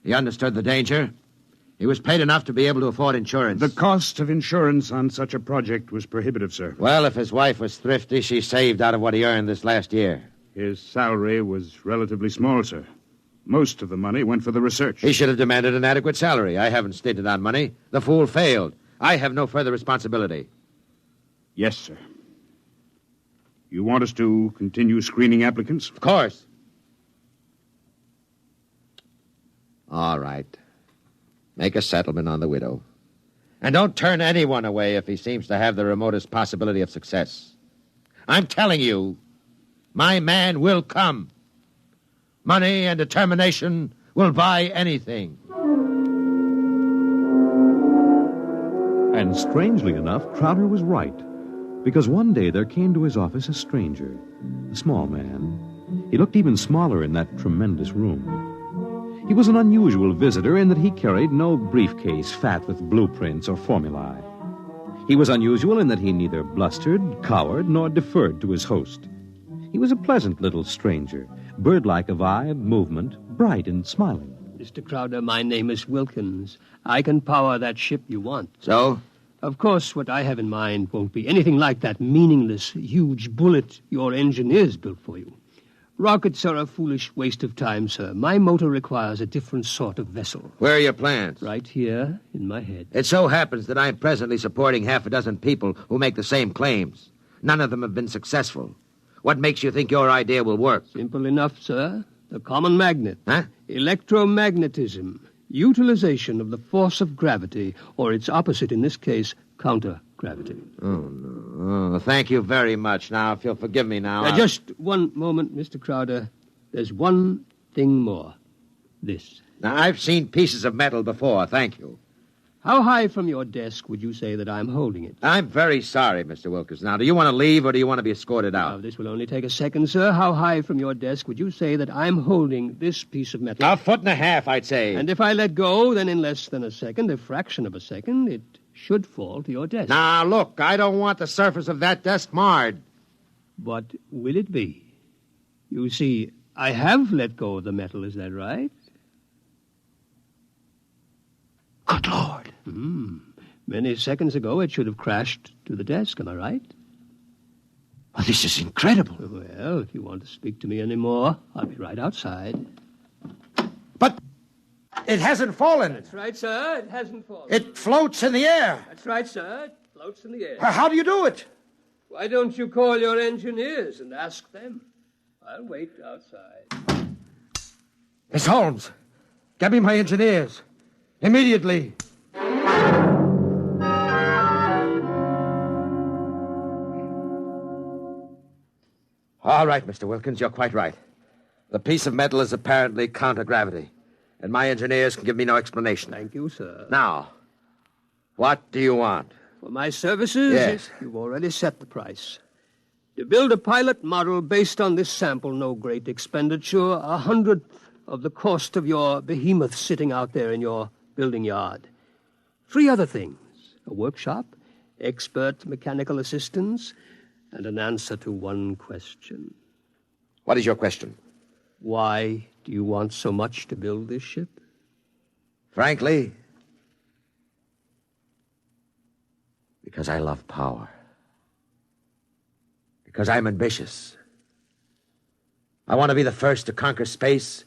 He understood the danger. He was paid enough to be able to afford insurance. The cost of insurance on such a project was prohibitive, sir. Well, if his wife was thrifty, she saved out of what he earned this last year. His salary was relatively small, sir. Most of the money went for the research. He should have demanded an adequate salary. I haven't stated on money. The fool failed. I have no further responsibility. Yes, sir. You want us to continue screening applicants? Of course. All right. Make a settlement on the widow. And don't turn anyone away if he seems to have the remotest possibility of success. I'm telling you, my man will come. Money and determination will buy anything. And strangely enough, Crowder was right. Because one day there came to his office a stranger, a small man. He looked even smaller in that tremendous room. He was an unusual visitor in that he carried no briefcase fat with blueprints or formulae. He was unusual in that he neither blustered, cowered, nor deferred to his host. He was a pleasant little stranger, bird-like of eye, movement, bright and smiling. Mr. Crowder, my name is Wilkins. I can power that ship you want. So? Of course, what I have in mind won't be anything like that meaningless, huge bullet your engineers built for you. Rockets are a foolish waste of time, sir. My motor requires a different sort of vessel. Where are your plans? Right here, in my head. It so happens that I'm presently supporting 6 people who make the same claims. None of them have been successful. What makes you think your idea will work? Simple enough, sir. The common magnet. Huh? Electromagnetism. utilization of the force of gravity, or its opposite in this case, counter-gravity. Oh, no. Oh, thank you very much. Now, if you'll forgive me now... Just one moment, Mr. Crowder. There's one thing more. This. Now, I've seen pieces of metal before, thank you. How high from your desk would you say that I'm holding it? I'm very sorry, Mr. Wilkins. Now, do you want to leave or do you want to be escorted out? Now, this will only take a second, sir. How high from your desk would you say that I'm holding this piece of metal? 1.5 feet, I'd say. And if I let go, then in less than a second, a fraction of a second, it should fall to your desk. Now, look, I don't want the surface of that desk marred. What will it be? You see, I have let go of the metal, is that right? Good Lord. Many seconds ago, it should have crashed to the desk, am I right? Well, this is incredible. Well, if you want to speak to me anymore, I'll be right outside. But it hasn't fallen. That's right, sir. It hasn't fallen. It floats in the air. That's right, sir. It floats in the air. How do you do it? Why don't you call your engineers and ask them? I'll wait outside. Miss Holmes, get me my engineers. Immediately. All right, Mr. Wilkins, you're quite right. The piece of metal is apparently counter-gravity, and my engineers can give me no explanation. Thank you, sir. Now, what do you want? For my services? Yes. You've already set the price. To build a pilot model based on this sample, no great expenditure, 100th of the cost of your behemoth sitting out there in your building yard. 3 other things: a workshop, expert mechanical assistance, and an answer to one question. What is your question? Why do you want so much to build this ship? Frankly, because I love power. Because I'm ambitious. I want to be the first to conquer space,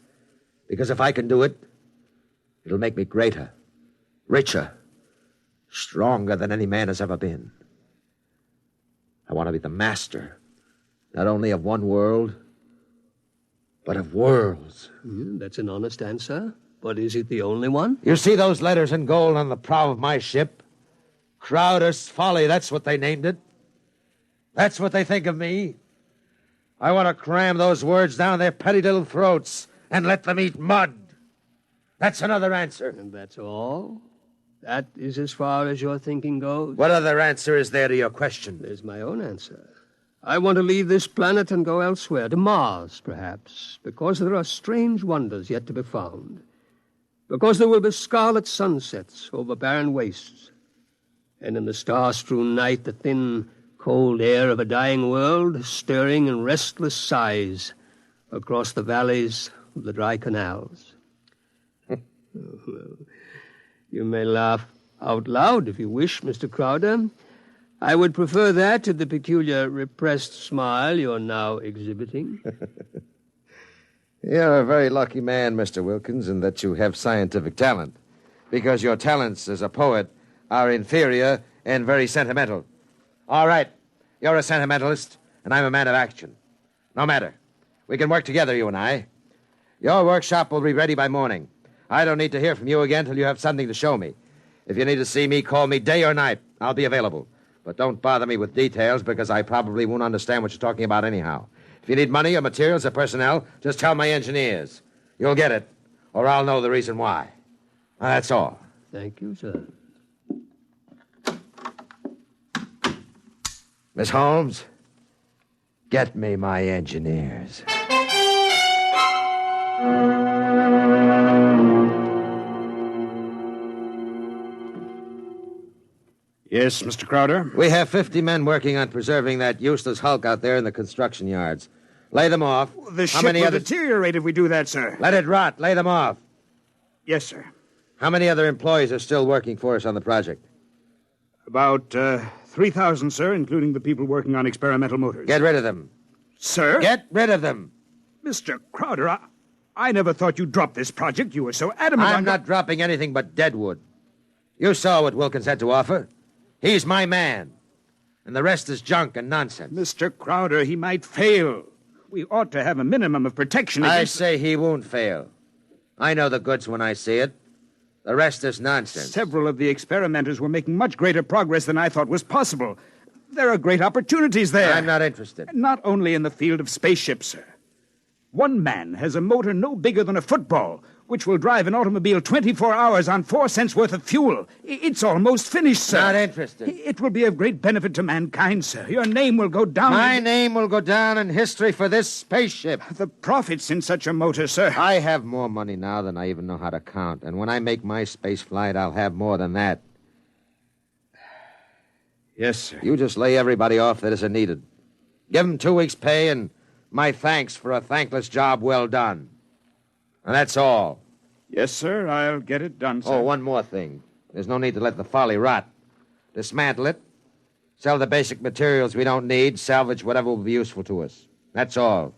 because if I can do it, it'll make me greater, richer, stronger than any man has ever been. I want to be the master, not only of one world, but of worlds. That's an honest answer. But is it the only one? You see those letters in gold on the prow of my ship? Crowder's Folly, that's what they named it. That's what they think of me. I want to cram those words down their petty little throats and let them eat mud. That's another answer. And that's all? That is as far as your thinking goes? What other answer is there to your question? There's my own answer. I want to leave this planet and go elsewhere, to Mars, perhaps, because there are strange wonders yet to be found. Because there will be scarlet sunsets over barren wastes. And in the star-strewn night, the thin, cold air of a dying world, stirring in restless sighs across the valleys of the dry canals. You may laugh out loud if you wish, Mr. Crowder. I would prefer that to the peculiar repressed smile you're now exhibiting. You're a very lucky man, Mr. Wilkins, in that you have scientific talent, because your talents as a poet are inferior and very sentimental. All right, you're a sentimentalist, and I'm a man of action. No matter. We can work together, you and I. Your workshop will be ready by morning. I don't need to hear from you again till you have something to show me. If you need to see me, call me day or night. I'll be available. But don't bother me with details, because I probably won't understand what you're talking about anyhow. If you need money or materials or personnel, just tell my engineers. You'll get it, or I'll know the reason why. That's all. Thank you, sir. Miss Holmes, get me my engineers. Yes, Mr. Crowder? We have 50 men working on preserving that useless hulk out there in the construction yards. Lay them off. The ship will deteriorate if we do that, sir. Let it rot. Lay them off. Yes, sir. How many other employees are still working for us on the project? About 3,000, sir, including the people working on experimental motors. Get rid of them. Sir? Get rid of them. Mr. Crowder, I never thought you'd drop this project. You were so adamant I'm not dropping anything but deadwood. You saw what Wilkins had to offer. He's my man. And the rest is junk and nonsense. Mr. Crowder, he might fail. We ought to have a minimum of protection I against... say he won't fail. I know the goods when I see it. The rest is nonsense. Several of the experimenters were making much greater progress than I thought was possible. There are great opportunities there. I'm not interested. Not only in the field of spaceships, sir. One man has a motor no bigger than a football, which will drive an automobile 24 hours on 4 cents worth of fuel. It's almost finished, sir. Not interested. It will be of great benefit to mankind, sir. Your name will go down. My name will go down in history for this spaceship. The profits in such a motor, sir. I have more money now than I even know how to count. And when I make my space flight, I'll have more than that. Yes, sir. You just lay everybody off that isn't needed. Give them 2 weeks' pay and my thanks for a thankless job well done. And that's all. Yes, sir. I'll get it done, sir. Oh, one more thing. There's no need to let the folly rot. Dismantle it. Sell the basic materials we don't need. Salvage whatever will be useful to us. That's all.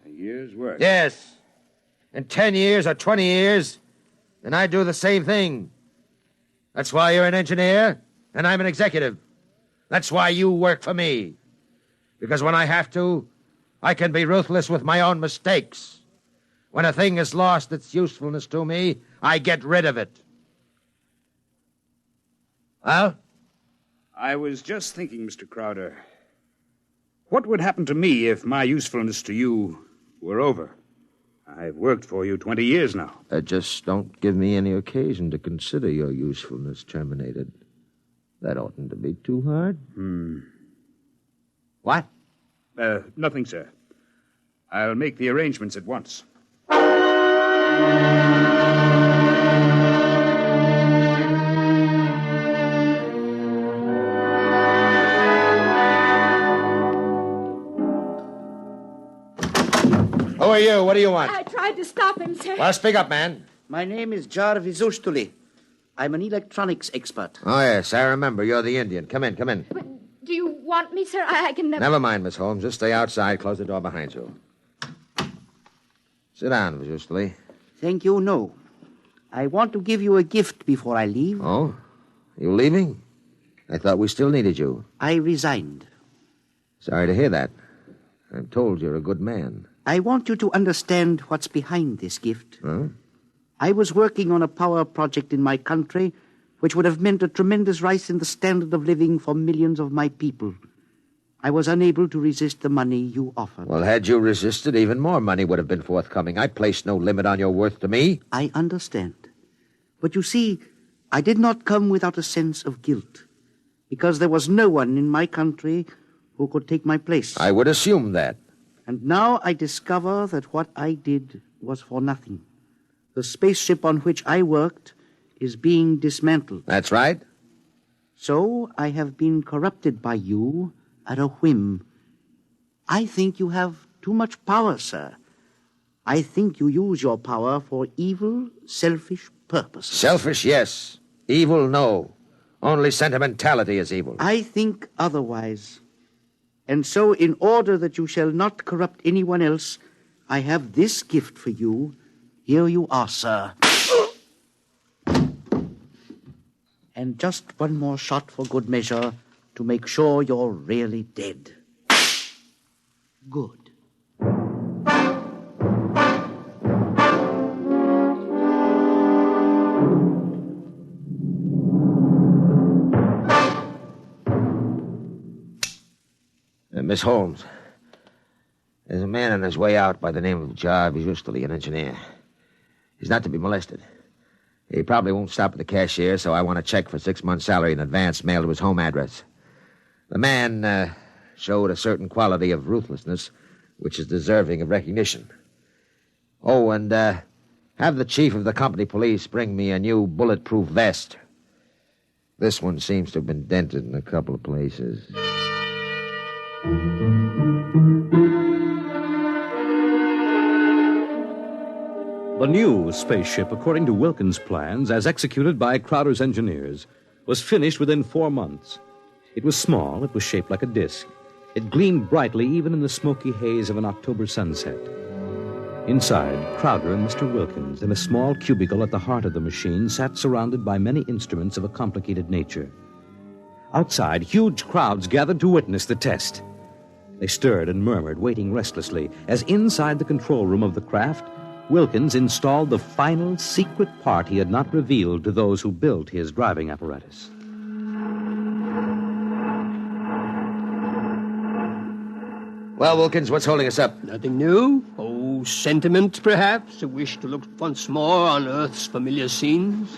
A year's work. Yes. In 10 years or 20 years, and I do the same thing. That's why you're an engineer, and I'm an executive. That's why you work for me. Because when I have to, I can be ruthless with my own mistakes. When a thing has lost its usefulness to me, I get rid of it. Well? I was just thinking, Mr. Crowder. What would happen to me if my usefulness to you were over? I've worked for you 20 years now. Just don't give me any occasion to consider your usefulness terminated. That oughtn't to be too hard. What? Nothing, sir. I'll make the arrangements at once. Who are you? What do you want? I tried to stop him, sir. Well, speak up, man. My name is Jarvis Ustuli. I'm an electronics expert. Oh, yes, I remember. You're the Indian. Come in, come in. But do you want me, sir? I can never... Never mind, Miss Holmes. Just stay outside. Close the door behind you. Sit down, Miss Ustuli. Thank you, no. I want to give you a gift before I leave. Oh? You leaving? I thought we still needed you. I resigned. Sorry to hear that. I'm told you're a good man. I want you to understand what's behind this gift. Huh? I was working on a power project in my country which would have meant a tremendous rise in the standard of living for millions of my people. I was unable to resist the money you offered. Well, had you resisted, even more money would have been forthcoming. I placed no limit on your worth to me. I understand. But you see, I did not come without a sense of guilt, because there was no one in my country who could take my place. I would assume that. And now I discover that what I did was for nothing. The spaceship on which I worked is being dismantled. That's right. So I have been corrupted by you at a whim. I think you have too much power, sir. I think you use your power for evil, selfish purposes. Selfish, yes. Evil, no. Only sentimentality is evil. I think otherwise. And so, in order that you shall not corrupt anyone else, I have this gift for you. Here you are, sir. And just one more shot for good measure to make sure you're really dead. Good. Miss Holmes, there's a man on his way out by the name of Jarvis Ustuli, an engineer. He's not to be molested. He probably won't stop at the cashier, so I want a check for 6 months' salary in advance mailed to his home address. The man showed a certain quality of ruthlessness which is deserving of recognition. Oh, and have the chief of the company police bring me a new bulletproof vest. This one seems to have been dented in a couple of places. The new spaceship, according to Wilkins' plans, as executed by Crowder's engineers, was finished within 4 months. It was small, it was shaped like a disc. It gleamed brightly even in the smoky haze of an October sunset. Inside, Crowder and Mr. Wilkins, in a small cubicle at the heart of the machine, sat surrounded by many instruments of a complicated nature. Outside, huge crowds gathered to witness the test. They stirred and murmured, waiting restlessly, as inside the control room of the craft, Wilkins installed the final secret part he had not revealed to those who built his driving apparatus. Well, Wilkins, what's holding us up? Nothing new. Oh, sentiment, perhaps. A wish to look once more on Earth's familiar scenes.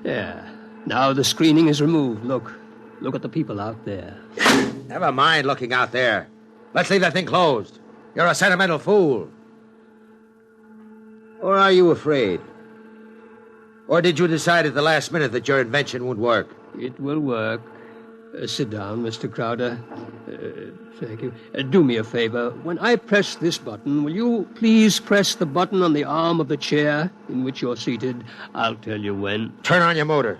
There. Now the screening is removed. Look. Look at the people out there. Never mind looking out there. Let's leave that thing closed. You're a sentimental fool. Or are you afraid? Or did you decide at the last minute that your invention would work? It will work. Sit down, Mr. Crowder. Thank you. Do me a favor. When I press this button, will you please press the button on the arm of the chair in which you're seated? I'll tell you when. Turn on your motor.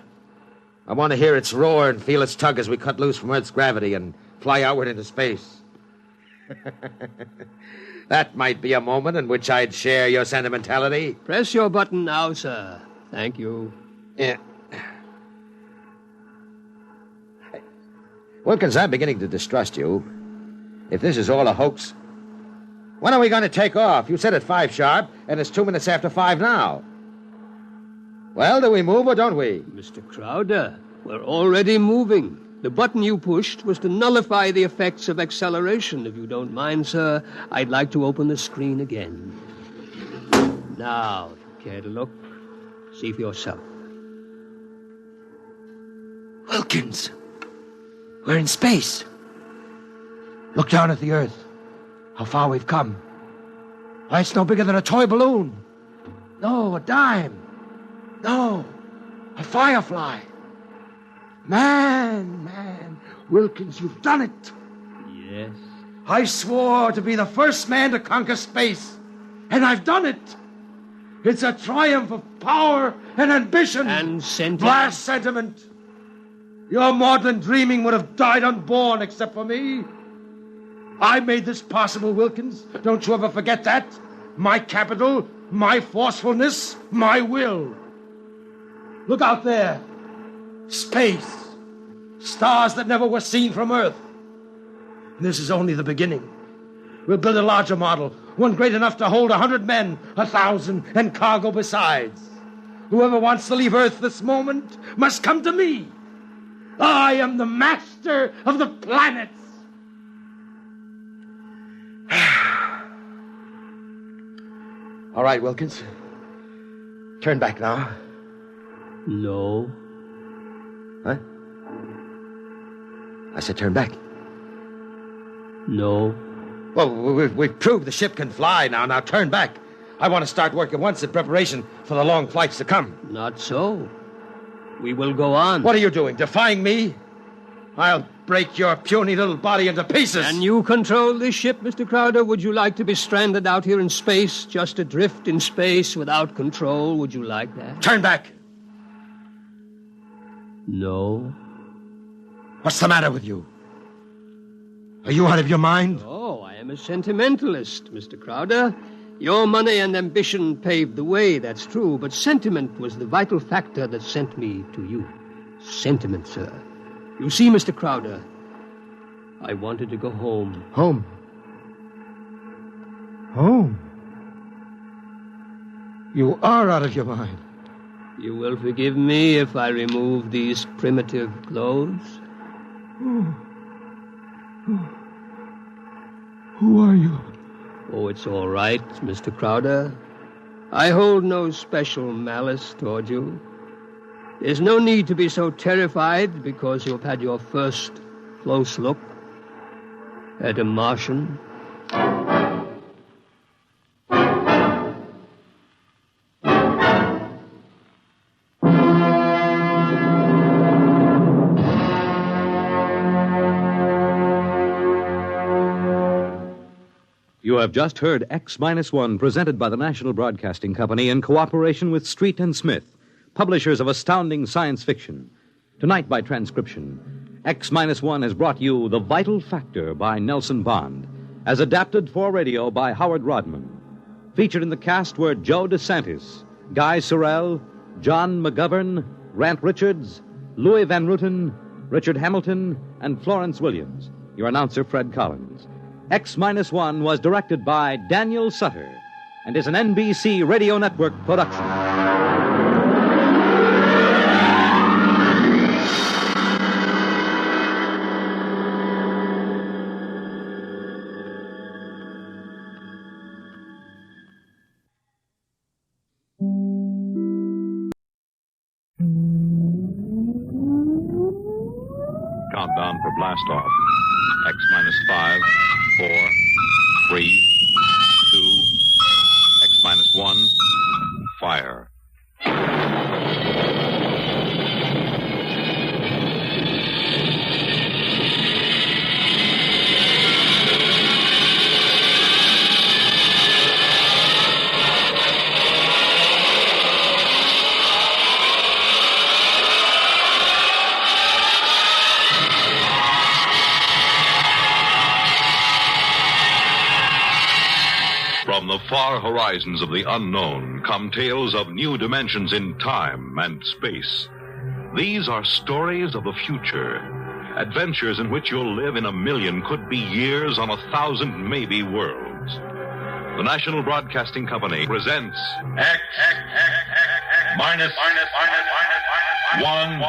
I want to hear its roar and feel its tug as we cut loose from Earth's gravity and fly outward into space. That might be a moment in which I'd share your sentimentality. Press your button now, sir. Thank you. Yeah. Wilkins, I'm beginning to distrust you. If this is all a hoax, when are we going to take off? You said at 5 sharp, and it's 2 minutes after 5 now. Well, do we move or don't we? Mr. Crowder, we're already moving. The button you pushed was to nullify the effects of acceleration. If you don't mind, sir, I'd like to open the screen again. Now, if you care to look, see for yourself. Wilkins, we're in space. Look down at the Earth. How far we've come. Why, it's no bigger than a toy balloon. No, a dime. No, a firefly. Man, Wilkins, you've done it. Yes. I swore to be the first man to conquer space, and I've done it. It's a triumph of power and ambition. And sentiment. Blast sentiment. Your maudlin dreaming would have died unborn except for me. I made this possible, Wilkins. Don't you ever forget that. My capital, my forcefulness, my will. Look out there. Space. Stars that never were seen from Earth. And this is only the beginning. We'll build a larger model, one great enough to hold 100 men, 1,000, and cargo besides. Whoever wants to leave Earth this moment must come to me. I am the master of the planets. All right, Wilkins. Turn back now. No. Huh? I said turn back. No. Well, we've proved the ship can fly now. Now turn back. I want to start work at once in preparation for the long flights to come. Not so. We will go on. What are you doing? Defying me? I'll break your puny little body into pieces. Can you control this ship, Mr. Crowder? Would you like to be stranded out here in space, just adrift in space without control? Would you like that? Turn back. No. What's the matter with you? Are you out of your mind? Oh, I am a sentimentalist, Mr. Crowder. Your money and ambition paved the way, that's true, but sentiment was the vital factor that sent me to you. Sentiment, sir. You see, Mr. Crowder, I wanted to go home. Home? Home? You are out of your mind. You will forgive me if I remove these primitive clothes? Who are you? Oh, it's all right, Mr. Crowder. I hold no special malice toward you. There's no need to be so terrified because you've had your first close look at a Martian. You have just heard X-1, presented by the National Broadcasting Company in cooperation with Street and Smith, publishers of astounding science fiction. Tonight, by transcription, X-1 has brought you The Vital Factor by Nelson Bond, as adapted for radio by Howard Rodman. Featured in the cast were Joe DeSantis, Guy Sorrell, John McGovern, Grant Richards, Louis Van Ruten, Richard Hamilton, and Florence Williams. Your announcer, Fred Collins. X-1 was directed by Daniel Sutter. and is an NBC Radio Network production. Countdown for blast off. X minus 5, 4, 3, 2, X minus 1, fire. From the far horizons of the unknown come tales of new dimensions in time and space. These are stories of the future, adventures in which you'll live in a million, could be years, on 1,000 maybe worlds. The National Broadcasting Company presents X minus 1.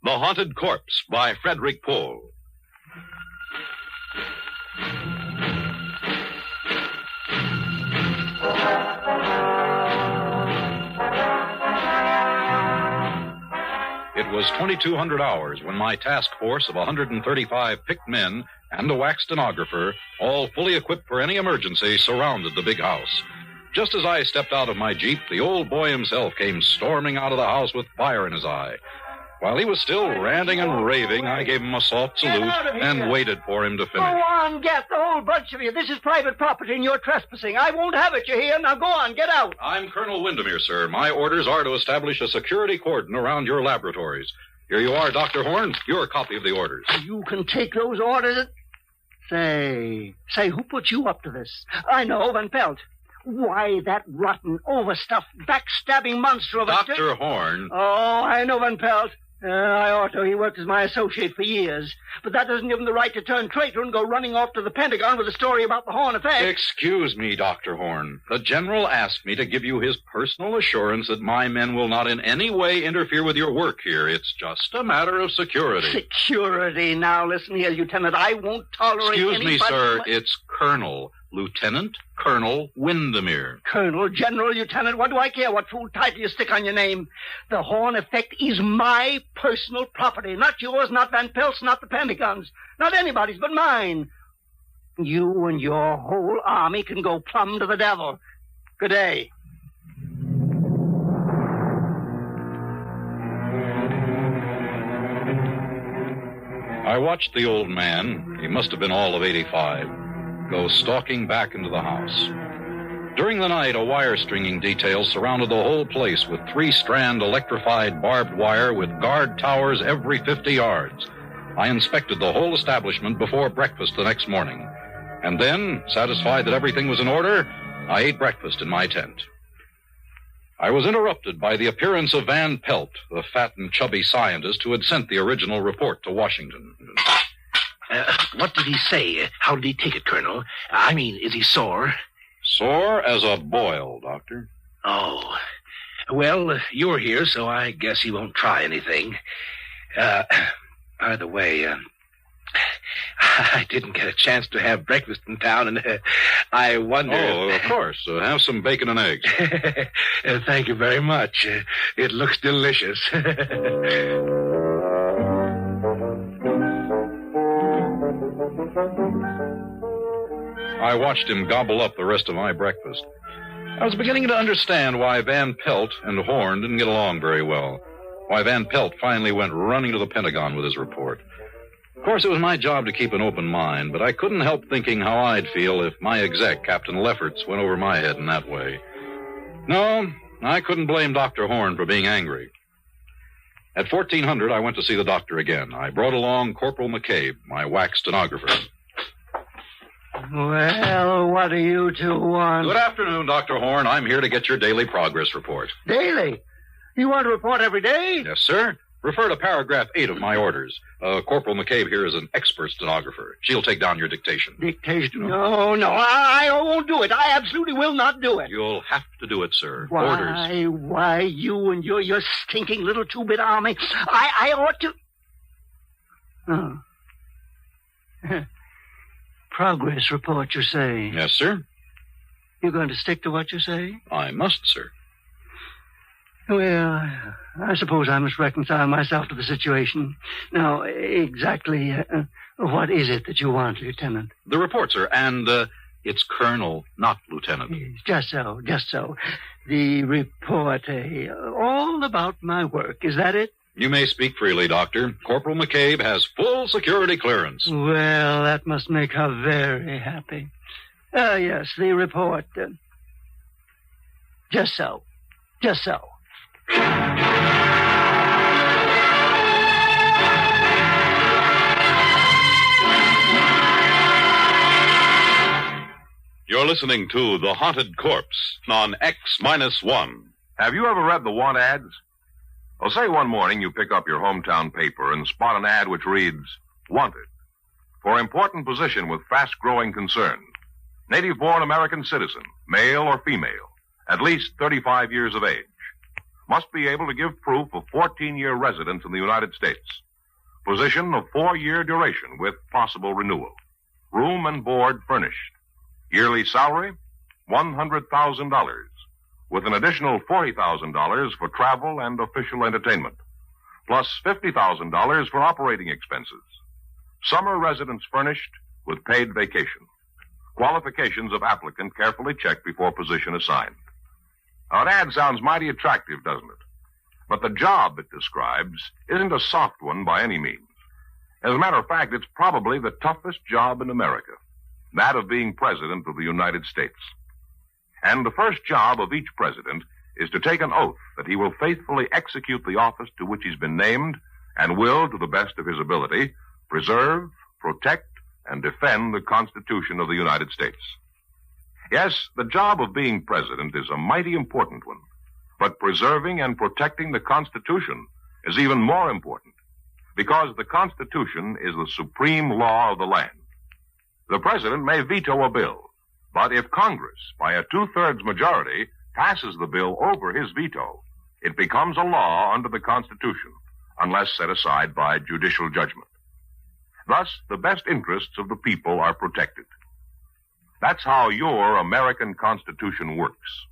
The Haunted Corpse by Frederick Pohl. It was 2,200 hours when my task force of 135 picked men and a wax stenographer, all fully equipped for any emergency, surrounded the big house. Just as I stepped out of my Jeep, the old boy himself came storming out of the house with fire in his eye. While he was still ranting and raving, I gave him a soft salute and waited for him to Go finish. on, get the whole bunch of you. This is private property and you're trespassing. I won't have it, you hear? Now go on, get out. I'm Colonel Windermere, sir. My orders are to establish a security cordon around your laboratories. Here you are, Dr. Horn. Your copy of the orders. You can take those orders. Say, who put you up to this? I know, Van Pelt. Why, that rotten, overstuffed, backstabbing monster of a... Dr. Horn. Oh, I know, Van Pelt. I ought to. He worked as my associate for years. But that doesn't give him the right to turn traitor and go running off to the Pentagon with a story about the Horn effect. Excuse me, Dr. Horn. The General asked me to give you his personal assurance that my men will not in any way interfere with your work here. It's just a matter of security. Security. Now, listen here, Lieutenant. I won't tolerate Excuse anybody... me, sir. It's Colonel. Lieutenant Colonel Windermere. Colonel, General, Lieutenant, what do I care what fool title you stick on your name? The Horn effect is my personal property. Not yours, not Van Pelt's, not the Pentagon's. Not anybody's but mine. You and your whole army can go plumb to the devil. Good day. I watched the old man, he must have been all of 85, go stalking back into the house. During the night, a wire stringing detail surrounded the whole place with 3-strand electrified barbed wire with guard towers every 50 yards. I inspected the whole establishment before breakfast the next morning. And then, satisfied that everything was in order, I ate breakfast in my tent. I was interrupted by the appearance of Van Pelt, the fat and chubby scientist who had sent the original report to Washington. What did he say? How did he take it, Colonel? I mean, is he sore? Sore as a boil, Doctor. Oh. Well, you're here, so I guess he won't try anything. By the way, I didn't get a chance to have breakfast in town, and I wonder... Oh, of course. Have some bacon and eggs. Thank you very much. It looks delicious. I watched him gobble up the rest of my breakfast. I was beginning to understand why Van Pelt and Horn didn't get along very well. Why Van Pelt finally went running to the Pentagon with his report. Of course, it was my job to keep an open mind, but I couldn't help thinking how I'd feel if my exec, Captain Lefferts, went over my head in that way. No, I couldn't blame Dr. Horn for being angry. At 1400, I went to see the doctor again. I brought along Corporal McCabe, my wax stenographer. Well, what do you two want? Good afternoon, Dr. Horn. I'm here to get your daily progress report. Daily? You want to report every day? Yes, sir. Refer to paragraph 8 of my orders. Corporal McCabe here is an expert stenographer. She'll take down your dictation. Dictation? No, I won't do it. I absolutely will not do it. You'll have to do it, sir. Orders. Why, you and your stinking little two-bit army. I ought to... Oh. Progress report, you say? Yes, sir. You're going to stick to what you say? I must, sir. Well, I suppose I must reconcile myself to the situation. Now, exactly what is it that you want, Lieutenant? The report, sir, and it's Colonel, not Lieutenant. Just so. The report, all about my work. Is that it? You may speak freely, Doctor. Corporal McCabe has full security clearance. Well, that must make her very happy. Yes, the report. Just so. You're listening to The Haunted Corpse on X-1. Have you ever read the want ads? Well, say one morning you pick up your hometown paper and spot an ad which reads, Wanted, for important position with fast-growing concern. Native-born American citizen, male or female, at least 35 years of age. Must be able to give proof of 14-year residence in the United States. Position of 4-year duration with possible renewal. Room and board furnished. Yearly salary, $100,000, with an additional $40,000 for travel and official entertainment, plus $50,000 for operating expenses. Summer residence furnished with paid vacation. Qualifications of applicant carefully checked before position assigned. Now, an ad sounds mighty attractive, doesn't it? But the job it describes isn't a soft one by any means. As a matter of fact, it's probably the toughest job in America, that of being President of the United States. And the first job of each president is to take an oath that he will faithfully execute the office to which he's been named and will, to the best of his ability, preserve, protect, and defend the Constitution of the United States. Yes, the job of being president is a mighty important one, but preserving and protecting the Constitution is even more important, because the Constitution is the supreme law of the land. The president may veto a bill, but if Congress, by a 2/3 majority, passes the bill over his veto, it becomes a law under the Constitution, unless set aside by judicial judgment. Thus, the best interests of the people are protected. That's how your American Constitution works.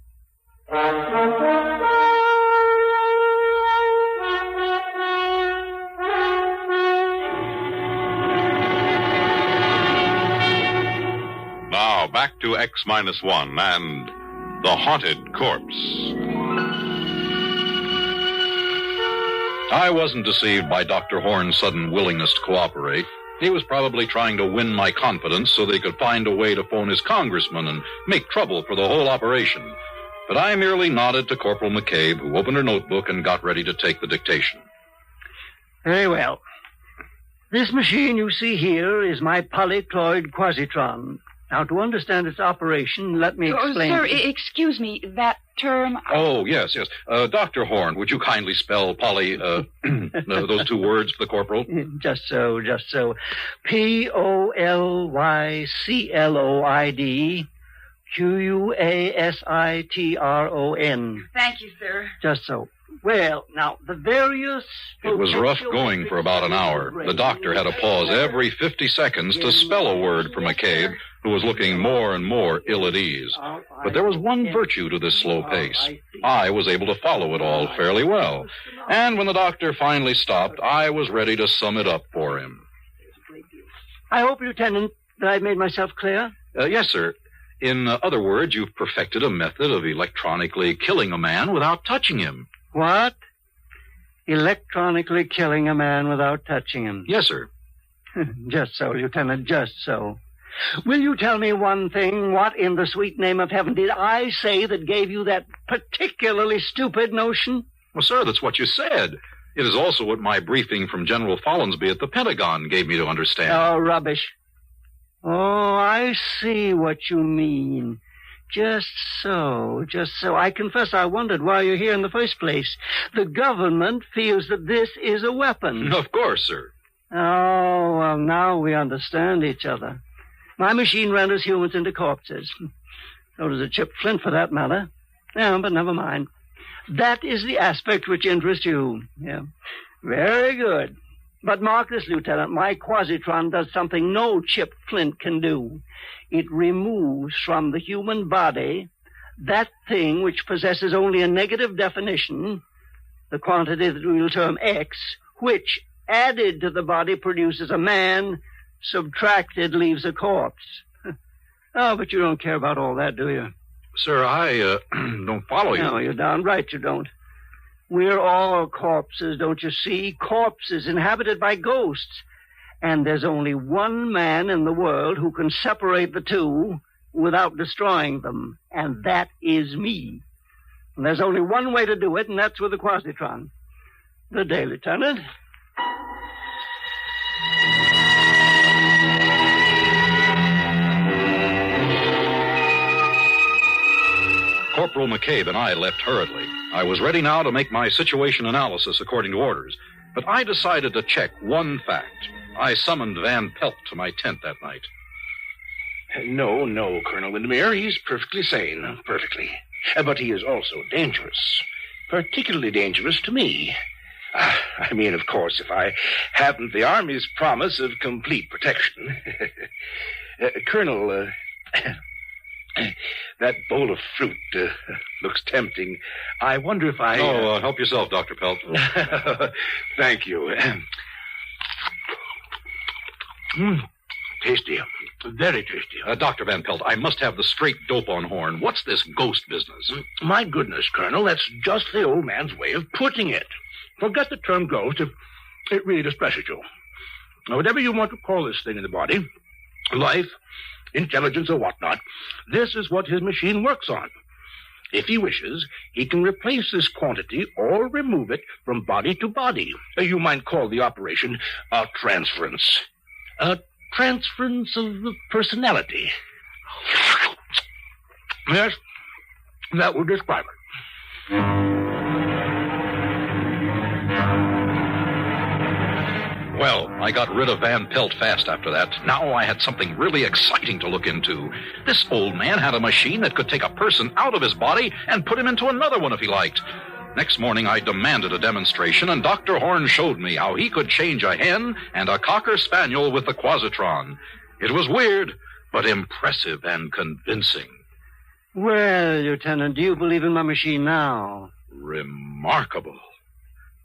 Now, back to X-1 and The Haunted Corpse. I wasn't deceived by Dr. Horn's sudden willingness to cooperate. He was probably trying to win my confidence so they could find a way to phone his congressman and make trouble for the whole operation. But I merely nodded to Corporal McCabe, who opened her notebook and got ready to take the dictation. Very well. This machine you see here is my polycloid quasitron. Now, to understand its operation, let me explain. Sir, excuse me, that term... Oh, yes. Dr. Horn, would you kindly spell those two words for the corporal? Just so. Polycloid quasitron. Thank you, sir. Just so. Well, now, the various... It was rough going for about an hour. The doctor had to pause every 50 seconds to spell a word for McCabe, who was looking more and more ill at ease. But there was one virtue to this slow pace. I was able to follow it all fairly well. And when the doctor finally stopped, I was ready to sum it up for him. I hope, Lieutenant, that I've made myself clear? Yes, sir. In other words, you've perfected a method of electronically killing a man without touching him. What? Electronically killing a man without touching him? Yes, sir. Just so, Lieutenant, just so. Will you tell me one thing? What in the sweet name of heaven did I say that gave you that particularly stupid notion? Well, sir, that's what you said. It is also what my briefing from General Follansby at the Pentagon gave me to understand. Oh, rubbish. Oh, I see what you mean. Just so. I confess I wondered why you're here in the first place. The government feels that this is a weapon. Of course, sir. Oh, well, now we understand each other. My machine renders humans into corpses. So does a chipped flint, for that matter. Yeah, but never mind. That is the aspect which interests you. Yeah. Very good. But mark this, Lieutenant. My quasitron does something no chipped flint can do. It removes from the human body that thing which possesses only a negative definition, the quantity that we will term X, which, added to the body, produces a man, subtracted leaves a corpse. Oh, but you don't care about all that, do you? Sir, I don't follow you. No, you're darn right you don't. We're all corpses, don't you see? Corpses inhabited by ghosts. And there's only one man in the world who can separate the two without destroying them, and that is me. And there's only one way to do it, and that's with the quasitron. Good day, Lieutenant. Corporal McCabe and I left hurriedly. I was ready now to make my situation analysis according to orders, but I decided to check one fact. I summoned Van Pelt to my tent that night. No, Colonel Windermere. He's perfectly sane. Perfectly. But he is also dangerous. Particularly dangerous to me. I mean, of course, if I haven't the Army's promise of complete protection. Colonel, that bowl of fruit looks tempting. I wonder if I... Oh, help yourself, Dr. Pelt. Thank you. Tasty. Very tasty. Dr. Van Pelt, I must have the straight dope on horn. What's this ghost business? My goodness, Colonel, that's just the old man's way of putting it. Forget the term ghost if it really distresses you. Now, whatever you want to call this thing in the body, life, intelligence, or whatnot, this is what his machine works on. If he wishes, he can replace this quantity or remove it from body to body. You might call the operation a transference. A transference of personality. Yes, that would describe it. Well, I got rid of Van Pelt fast after that. Now I had something really exciting to look into. This old man had a machine that could take a person out of his body and put him into another one if he liked. Next morning, I demanded a demonstration, and Dr. Horn showed me how he could change a hen and a cocker spaniel with the quasitron. It was weird, but impressive and convincing. Well, Lieutenant, do you believe in my machine now? Remarkable.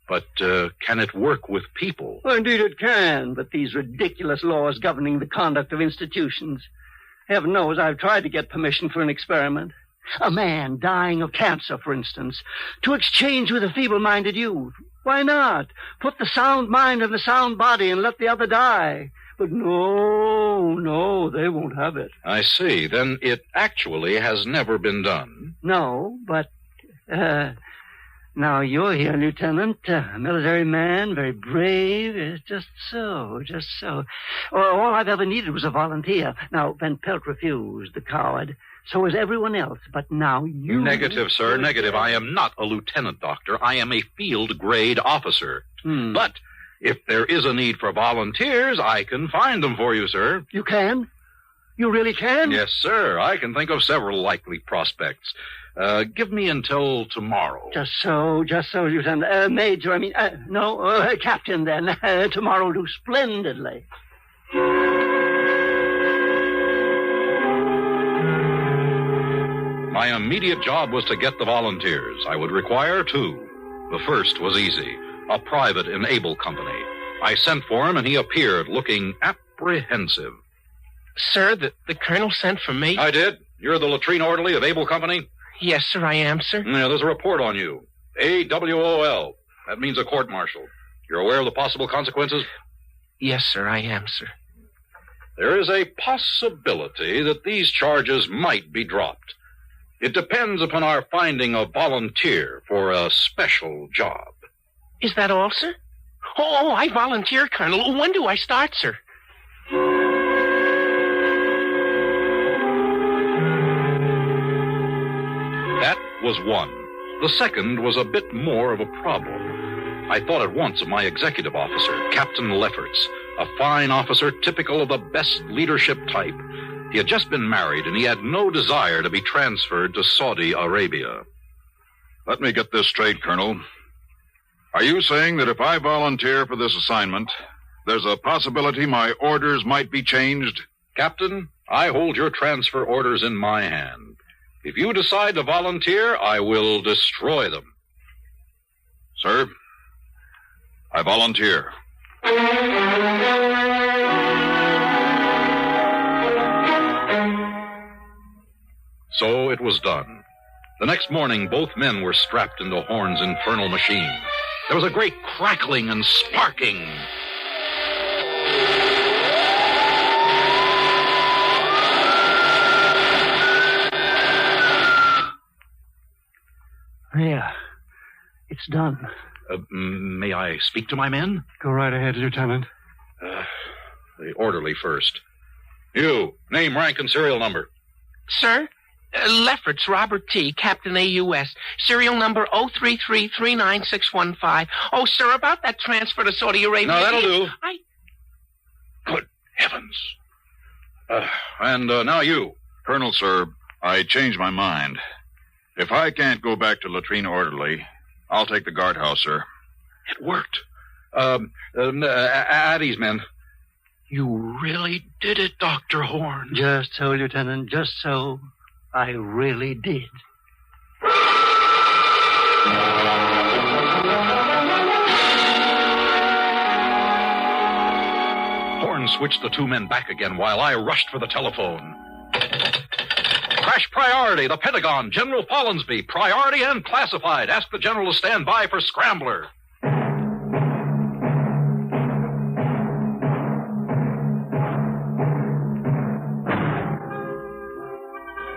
But can it work with people? Well, indeed it can, but these ridiculous laws governing the conduct of institutions. Heaven knows I've tried to get permission for an experiment. A man dying of cancer, for instance, to exchange with a feeble-minded youth. Why not? Put the sound mind in the sound body and let the other die. But no, they won't have it. I see. Then it actually has never been done. No, but, now you're here, Lieutenant. A military man, very brave. Just so. All I've ever needed was a volunteer. Now, Van Pelt refused, the coward. So is everyone else, but now you... Negative, sir, negative. I am not a lieutenant, doctor. I am a field-grade officer. But if there is a need for volunteers, I can find them for you, sir. You can? You really can? Yes, sir. I can think of several likely prospects. Give me until tomorrow. Just so, Lieutenant. Major, Captain, then. Tomorrow will do splendidly. My immediate job was to get the volunteers. I would require two. The first was easy, a private in Able Company. I sent for him, and he appeared looking apprehensive. Sir, the colonel sent for me? I did. You're the latrine orderly of Able Company? Yes, sir, I am, sir. Yeah, there's a report on you. AWOL. That means a court-martial. You're aware of the possible consequences? Yes, sir, I am, sir. There is a possibility that these charges might be dropped. It depends upon our finding a volunteer for a special job. Is that all, sir? Oh, I volunteer, Colonel. When do I start, sir? was one. The second was a bit more of a problem. I thought at once of my executive officer, Captain Lefferts, a fine officer typical of the best leadership type. He had just been married, and he had no desire to be transferred to Saudi Arabia. Let me get this straight, Colonel. Are you saying that if I volunteer for this assignment, there's a possibility my orders might be changed? Captain, I hold your transfer orders in my hand. If you decide to volunteer, I will destroy them. Sir, I volunteer. So it was done. The next morning, both men were strapped into Horn's infernal machine. There was a great crackling and sparking. There. It's done. May I speak to my men? Go right ahead, Lieutenant. The orderly first. You, name, rank, and serial number. Sir? Lefferts, Robert T., Captain AUS, serial number 033-39615. Oh, sir, about that transfer to Saudi Arabia. No, that'll do. Good heavens. And now you. Colonel, sir, I changed my mind. If I can't go back to latrine orderly, I'll take the guardhouse, sir. It worked. Addie's men. You really did it, Dr. Horn. Just so, Lieutenant, just so. I really did. Horn switched the two men back again while I rushed for the telephone. Crash priority, the Pentagon, General Follansby, priority and classified. Ask the general to stand by for scrambler.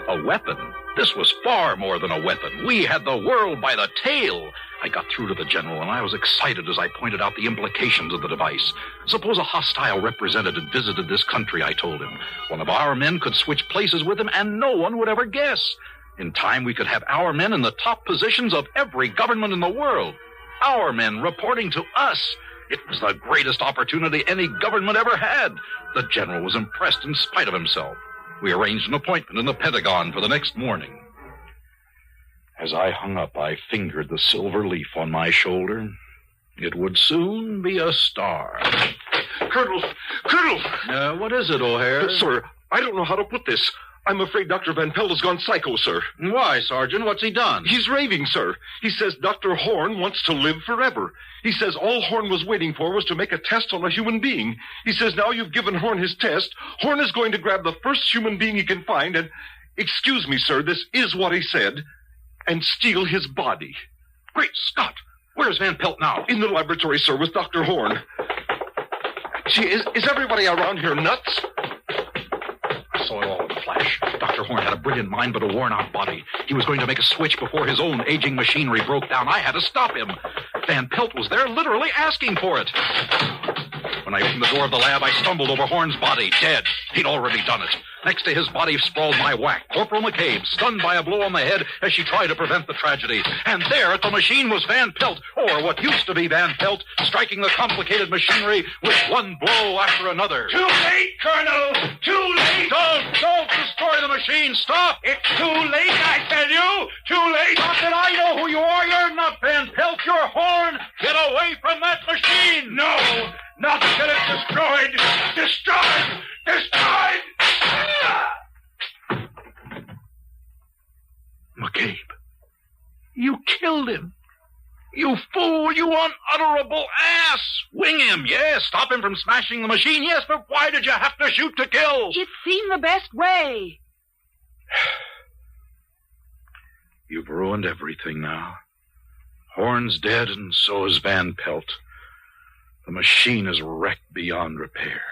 A weapon? This was far more than a weapon. We had the world by the tail. I got through to the general, and I was excited as I pointed out the implications of the device. Suppose a hostile representative visited this country, I told him. One of our men could switch places with him, and no one would ever guess. In time, we could have our men in the top positions of every government in the world. Our men reporting to us. It was the greatest opportunity any government ever had. The general was impressed in spite of himself. We arranged an appointment in the Pentagon for the next morning. As I hung up, I fingered the silver leaf on my shoulder. It would soon be a star. Colonel! What is it, O'Hare? Sir, I don't know how to put this. I'm afraid Dr. Van Pelt has gone psycho, sir. Why, Sergeant? What's he done? He's raving, sir. He says Dr. Horn wants to live forever. He says all Horn was waiting for was to make a test on a human being. He says now you've given Horn his test, Horn is going to grab the first human being he can find and, excuse me, sir, this is what he said, and steal his body. Great Scott! Where's Van Pelt now? In the laboratory, sir, with Dr. Horn. Gee, is everybody around here nuts? I saw it all in a flash. Dr. Horn had a brilliant mind, but a worn-out body. He was going to make a switch before his own aging machinery broke down. I had to stop him. Van Pelt was there, literally asking for it. When I opened the door of the lab, I stumbled over Horn's body, dead. He'd already done it. Next to his body sprawled my whack, Corporal McCabe, stunned by a blow on the head as she tried to prevent the tragedy. And there at the machine was Van Pelt, or what used to be Van Pelt, striking the complicated machinery with one blow after another. Too late, Colonel! Too late! Don't destroy the machine! Stop! It's too late, I tell you! Too late! Not that I know who you are! You're not Van Pelt! You're Horn! Get away from that machine! No! Not until it's destroyed! Destroyed! Destroyed! McCabe, you killed him. You fool, you unutterable ass! Wing him, yes. Stop him from smashing the machine, yes, but why did you have to shoot to kill? It seemed the best way. You've ruined everything now. Horn's dead, and so is Van Pelt. The machine is wrecked beyond repair.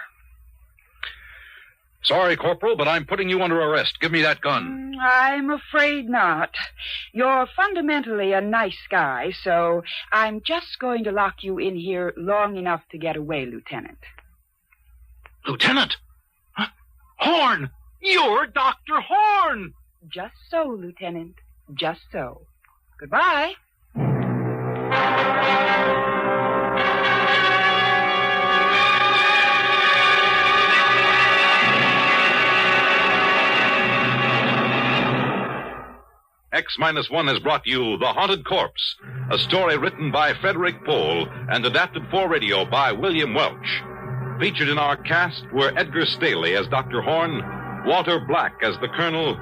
Sorry, Corporal, but I'm putting you under arrest. Give me that gun. I'm afraid not. You're fundamentally a nice guy, so I'm just going to lock you in here long enough to get away, Lieutenant. Lieutenant? Huh? Horn! You're Dr. Horn! Just so, Lieutenant. Just so. Goodbye. X-1 has brought you The Haunted Corpse, a story written by Frederick Pohl and adapted for radio by William Welch. Featured in our cast were Edgar Staley as Dr. Horn, Walter Black as the Colonel,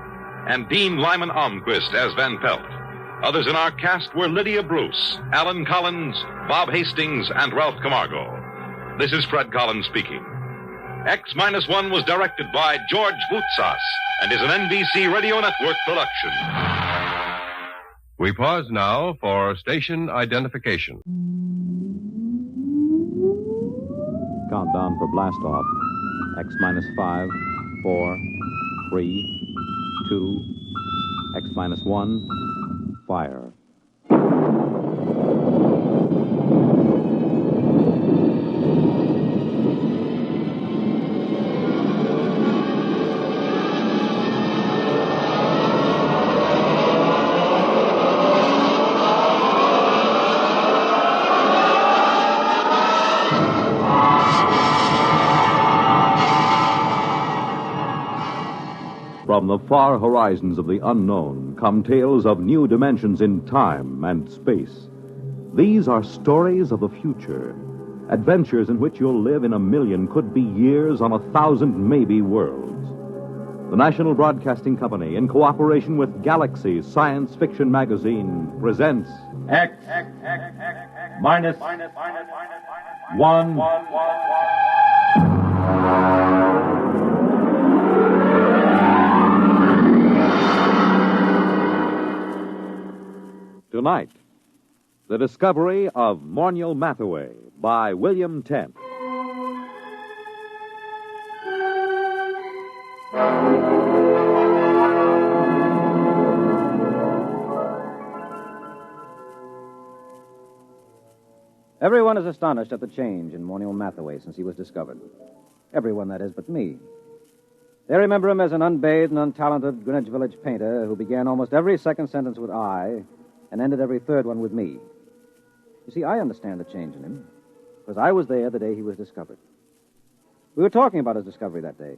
and Dean Lyman Almquist as Van Pelt. Others in our cast were Lydia Bruce, Alan Collins, Bob Hastings, and Ralph Camargo. This is Fred Collins speaking. X-1 was directed by George Voutsas and is an NBC Radio Network production. We pause now for station identification. Countdown for blast off. X-5, 4, 3, 2, X-1, fire. From the far horizons of the unknown come tales of new dimensions in time and space. These are stories of the future, adventures in which you'll live in a million, could be years, on 1,000 maybe worlds. The National Broadcasting Company, in cooperation with Galaxy Science Fiction Magazine, presents X-1. Tonight, the discovery of Morniel Mathaway by William Tent. Everyone is astonished at the change in Morniel Mathaway since he was discovered. Everyone, that is, but me. They remember him as an unbathed and untalented Greenwich Village painter who began almost every second sentence with I and ended every third one with me. You see, I understand the change in him, because I was there the day he was discovered. We were talking about his discovery that day.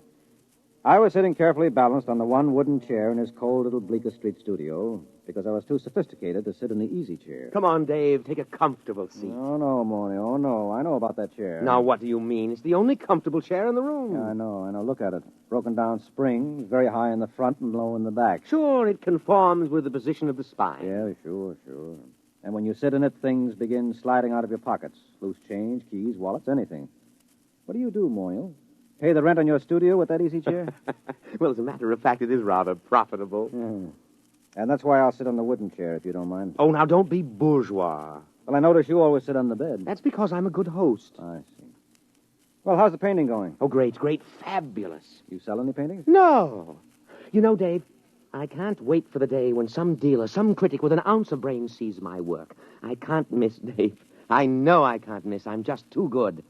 I was sitting carefully balanced on the one wooden chair in his cold little Bleecker Street studio, because I was too sophisticated to sit in the easy chair. Come on, Dave. Morny, take a comfortable seat. Oh, no, Morny. Oh, no. I know about that chair. Now, what do you mean? It's the only comfortable chair in the room. Yeah, I know. Look at it. Broken down springs, very high in the front and low in the back. Sure, it conforms with the position of the spine. Yeah, sure. And when you sit in it, things begin sliding out of your pockets. Loose change, keys, wallets, anything. What do you do, Morniel? Pay the rent on your studio with that easy chair? Well, as a matter of fact, it is rather profitable. Yeah. And that's why I'll sit on the wooden chair, if you don't mind. Oh, now, don't be bourgeois. Well, I notice you always sit on the bed. That's because I'm a good host. I see. Well, how's the painting going? Oh, great. Fabulous. You sell any paintings? No. You know, Dave, I can't wait for the day when some dealer, some critic with an ounce of brains sees my work. I can't miss, Dave. I know I can't miss. I'm just too good.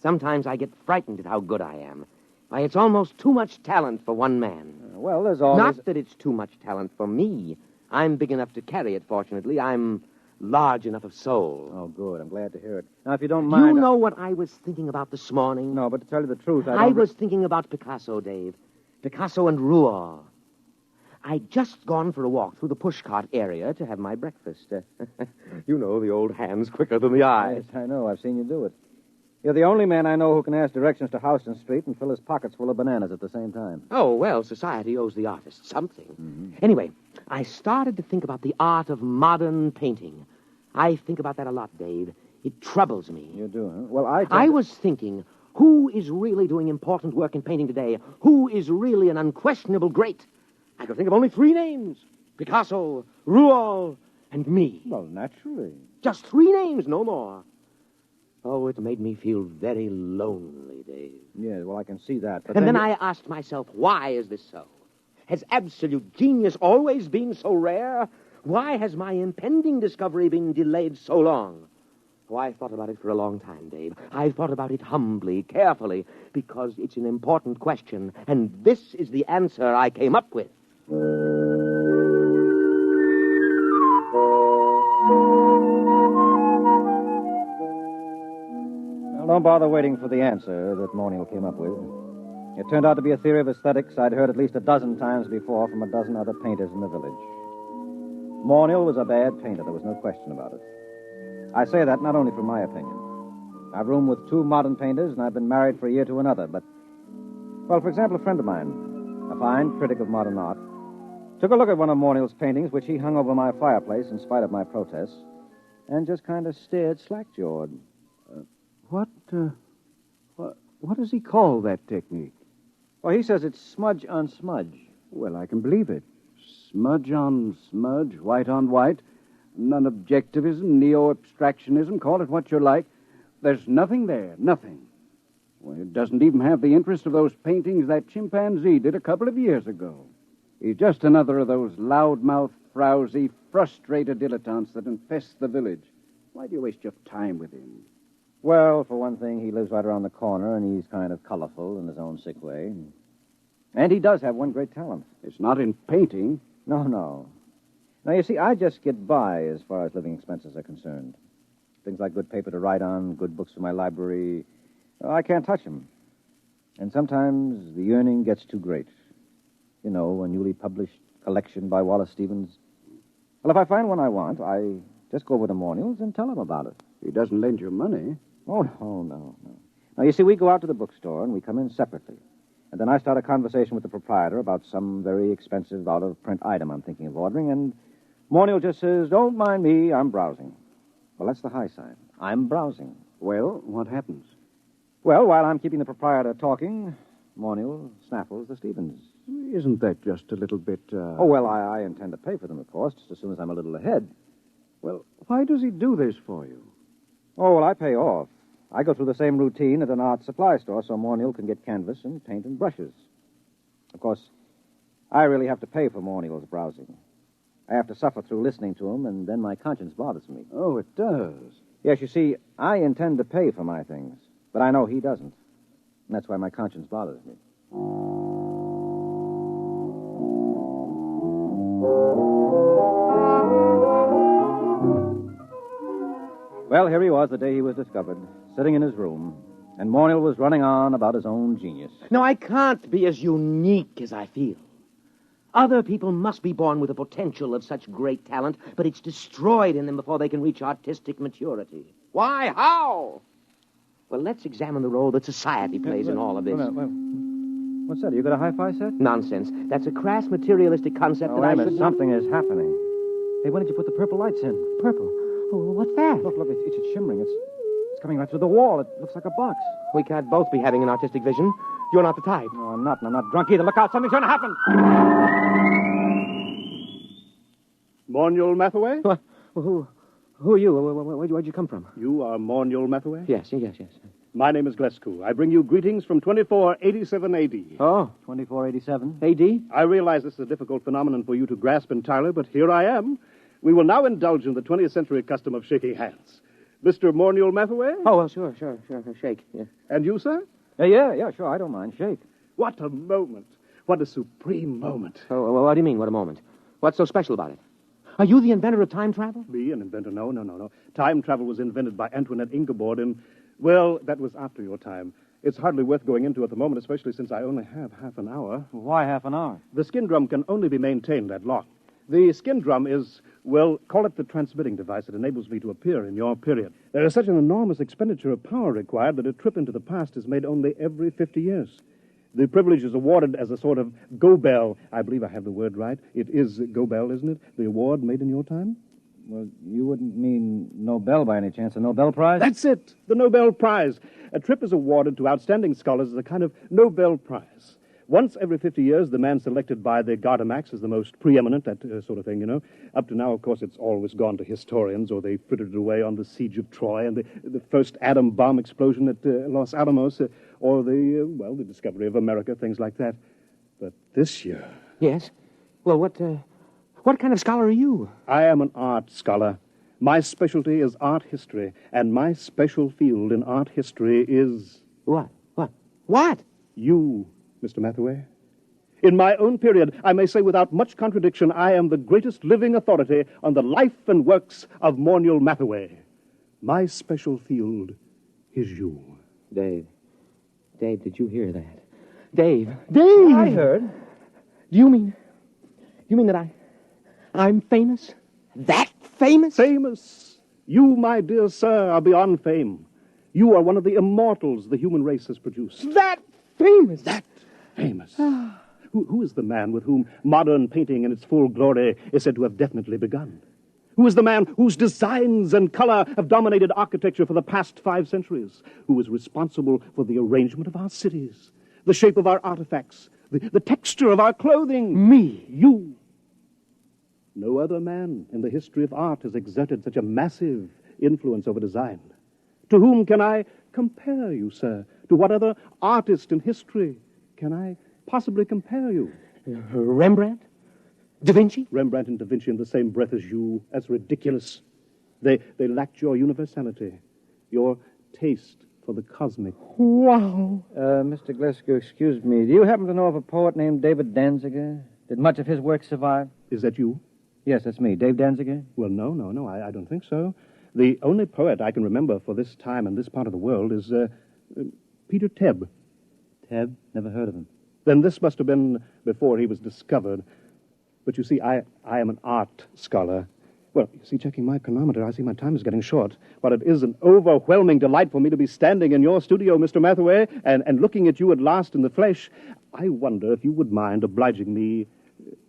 Sometimes I get frightened at how good I am. Why, it's almost too much talent for one man. Well, there's always... Not that it's too much talent for me. I'm big enough to carry it, fortunately. I'm large enough of soul. Oh, good. I'm glad to hear it. Now, if you don't mind... You know what I was thinking about this morning? No, but to tell you the truth, I was thinking about Picasso, Dave. Picasso and Rouault. I'd just gone for a walk through the pushcart area to have my breakfast. You know, the old hand's quicker than the eye. Yes, I know. I've seen you do it. You're the only man I know who can ask directions to Houston Street and fill his pockets full of bananas at the same time. Oh, well, society owes the artist something. Mm-hmm. Anyway, I started to think about the art of modern painting. I think about that a lot, Dave. It troubles me. You do, huh? Well, I was thinking, who is really doing important work in painting today? Who is really an unquestionable great? I could think of only 3 names. Picasso, Rouault, and me. Well, naturally. Just 3 names, no more. Oh, it made me feel very lonely, Dave. Yes, well, I can see that. But and then I asked myself, why is this so? Has absolute genius always been so rare? Why has my impending discovery been delayed so long? Oh, I thought about it for a long time, Dave. I thought about it humbly, carefully, because it's an important question, and this is the answer I came up with. Don't bother waiting for the answer that Morniel came up with. It turned out to be a theory of aesthetics I'd heard at least a dozen times before from a dozen other painters in the village. Morniel was a bad painter, there was no question about it. I say that not only from my opinion. I've roomed with two modern painters, and I've been married for a year to another, but... Well, for example, a friend of mine, a fine critic of modern art, took a look at one of Morniel's paintings, which he hung over my fireplace in spite of my protests, and just kind of stared slack-jawed. What does he call that technique? Well, he says it's smudge on smudge. Well, I can believe it. Smudge on smudge, white on white, non-objectivism, neo-abstractionism, call it what you like. There's nothing there, nothing. Well, it doesn't even have the interest of those paintings that chimpanzee did a couple of years ago. He's just another of those loudmouth, frowsy, frustrated dilettantes that infest the village. Why do you waste your time with him? Well, for one thing, he lives right around the corner, and he's kind of colorful in his own sick way. And he does have one great talent. It's not in painting. No. Now, you see, I just get by as far as living expenses are concerned. Things like good paper to write on, good books for my library, I can't touch them. And sometimes the yearning gets too great. You know, a newly published collection by Wallace Stevens. Well, if I find one I want, I just go over to Morniel's and tell him about it. He doesn't lend you money. Oh, no. Now, you see, we go out to the bookstore and we come in separately. And then I start a conversation with the proprietor about some very expensive out-of-print item I'm thinking of ordering, and Morniel just says, "Don't mind me, I'm browsing." Well, that's the high side. I'm browsing. Well, what happens? Well, while I'm keeping the proprietor talking, Morniel snaffles the Stevens. Isn't that just a little bit, Oh, well, I intend to pay for them, of course, just as soon as I'm a little ahead. Well, why does he do this for you? Oh, well, I pay off. I go through the same routine at an art supply store so Morniel can get canvas and paint and brushes. Of course, I really have to pay for Morniel's browsing. I have to suffer through listening to him, and then my conscience bothers me. Oh, it does? Yes, you see, I intend to pay for my things, but I know he doesn't. And that's why my conscience bothers me. Well, here he was the day he was discovered, sitting in his room, and Morniel was running on about his own genius. No, I can't be as unique as I feel. Other people must be born with the potential of such great talent, but it's destroyed in them before they can reach artistic maturity. Why? How? Well, let's examine the role that society plays in all of this. What's that? You got a hi-fi set? Nonsense. That's a crass materialistic concept that wait I a minute. should... Something is happening. Hey, when did you put the purple lights in? Purple? Oh, what's that? Look, it's shimmering. It's coming right through the wall. It looks like a box. We can't both be having an artistic vision. You're not the type. No, I'm not, and I'm not drunk either. Look out, something's going to happen. Morniel Mathaway? What? Who are you? Where'd you come from? You are Morniel Mathaway? Yes. My name is Glescu. I bring you greetings from 2487 A.D. Oh, 2487? A.D.? I realize this is a difficult phenomenon for you to grasp entirely, but here I am. We will now indulge in the 20th century custom of shaking hands. Mr. Morniel Mathaway? Oh, well, sure. Shake, yeah. And you, sir? Yeah, sure. I don't mind. Shake. What a moment. What a supreme moment. Oh, well, what do you mean, what a moment? What's so special about it? Are you the inventor of time travel? Me, an inventor? No. Time travel was invented by Antoinette Ingeborg in... Well, that was after your time. It's hardly worth going into at the moment, especially since I only have half an hour. Why half an hour? The skin drum can only be maintained that long. The skin drum is, well, call it the transmitting device that enables me to appear in your period. There is such an enormous expenditure of power required that a trip into the past is made only every 50 years. The privilege is awarded as a sort of go-bell. I believe I have the word right. It is go-bell, isn't it? The award made in your time? Well, you wouldn't mean Nobel by any chance, a Nobel Prize? That's it, the Nobel Prize. A trip is awarded to outstanding scholars as a kind of Nobel Prize. Once every 50 years, the man selected by the Gardemax is the most preeminent, that sort of thing, you know. Up to now, of course, it's always gone to historians, or they frittered it away on the siege of Troy and the first atom bomb explosion at Los Alamos, or the discovery of America, things like that. But this year... Yes? Well, what kind of scholar are you? I am an art scholar. My specialty is art history, and my special field in art history is... What? What? You, Mr. Mathaway. In my own period, I may say without much contradiction, I am the greatest living authority on the life and works of Morniel Mathaway. My special field is you. Dave, did you hear that? Dave! I heard. Do you mean that I'm famous? That famous? Famous. You, my dear sir, are beyond fame. You are one of the immortals the human race has produced. That famous? That famous. Who is the man with whom modern painting in its full glory is said to have definitely begun? Who is the man whose designs and color have dominated architecture for the past 5 centuries? Who is responsible for the arrangement of our cities, the shape of our artifacts, the texture of our clothing? Me. You. No other man in the history of art has exerted such a massive influence over design. To whom can I compare you, sir? To what other artist in history can I possibly compare you? Rembrandt? Da Vinci? Rembrandt and Da Vinci in the same breath as you. That's ridiculous. They lacked your universality, your taste for the cosmic. Wow. Mr. Glasgow, excuse me. Do you happen to know of a poet named David Danziger? Did much of his work survive? Is that you? Yes, that's me. Dave Danziger? Well, no, I don't think so. The only poet I can remember for this time and this part of the world is Peter Tebb. Tebb? Never heard of him. Then this must have been before he was discovered. But you see, I am an art scholar. Well, you see, checking my chronometer, I see my time is getting short. But it is an overwhelming delight for me to be standing in your studio, Mr. Mathaway, and looking at you at last in the flesh. I wonder if you would mind obliging me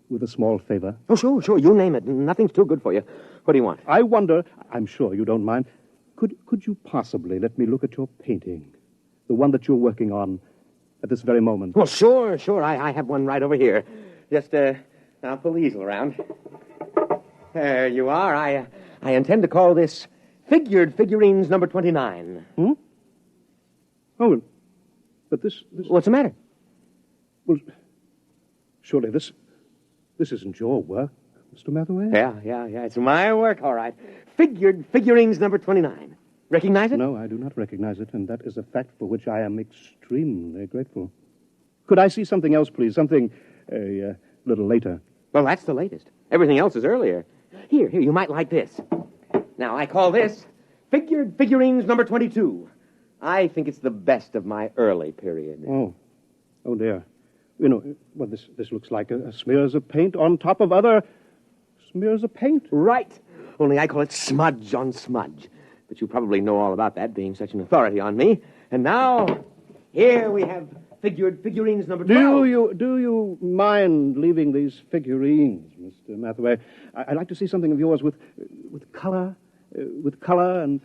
with a small favor. Oh, sure. You name it. Nothing's too good for you. What do you want? I wonder, I'm sure you don't mind, could you possibly let me look at your painting? The one that you're working on at this very moment. Well, sure. I have one right over here. Just, I'll pull the easel around. There you are. I intend to call this Figured Figurines number 29. Oh, but this... What's the matter? Well, surely this isn't your work, Mr. Mathaway? Yeah. It's my work, all right. Figured Figurines number 29. Recognize it? No, I do not recognize it, and that is a fact for which I am extremely grateful. Could I see something else, please? Something a little later. Well, that's the latest. Everything else is earlier. Here, you might like this. Now, I call this Figured Figurines number 22. I think it's the best of my early period. Oh, dear. You know, well, this looks like smears of paint on top of other smears of paint. Right. Only I call it smudge on smudge. But you probably know all about that, being such an authority on me. And now, here we have Figured Figurines number 12. Do you mind leaving these figurines, Mr. Mathaway? I'd like to see something of yours with color and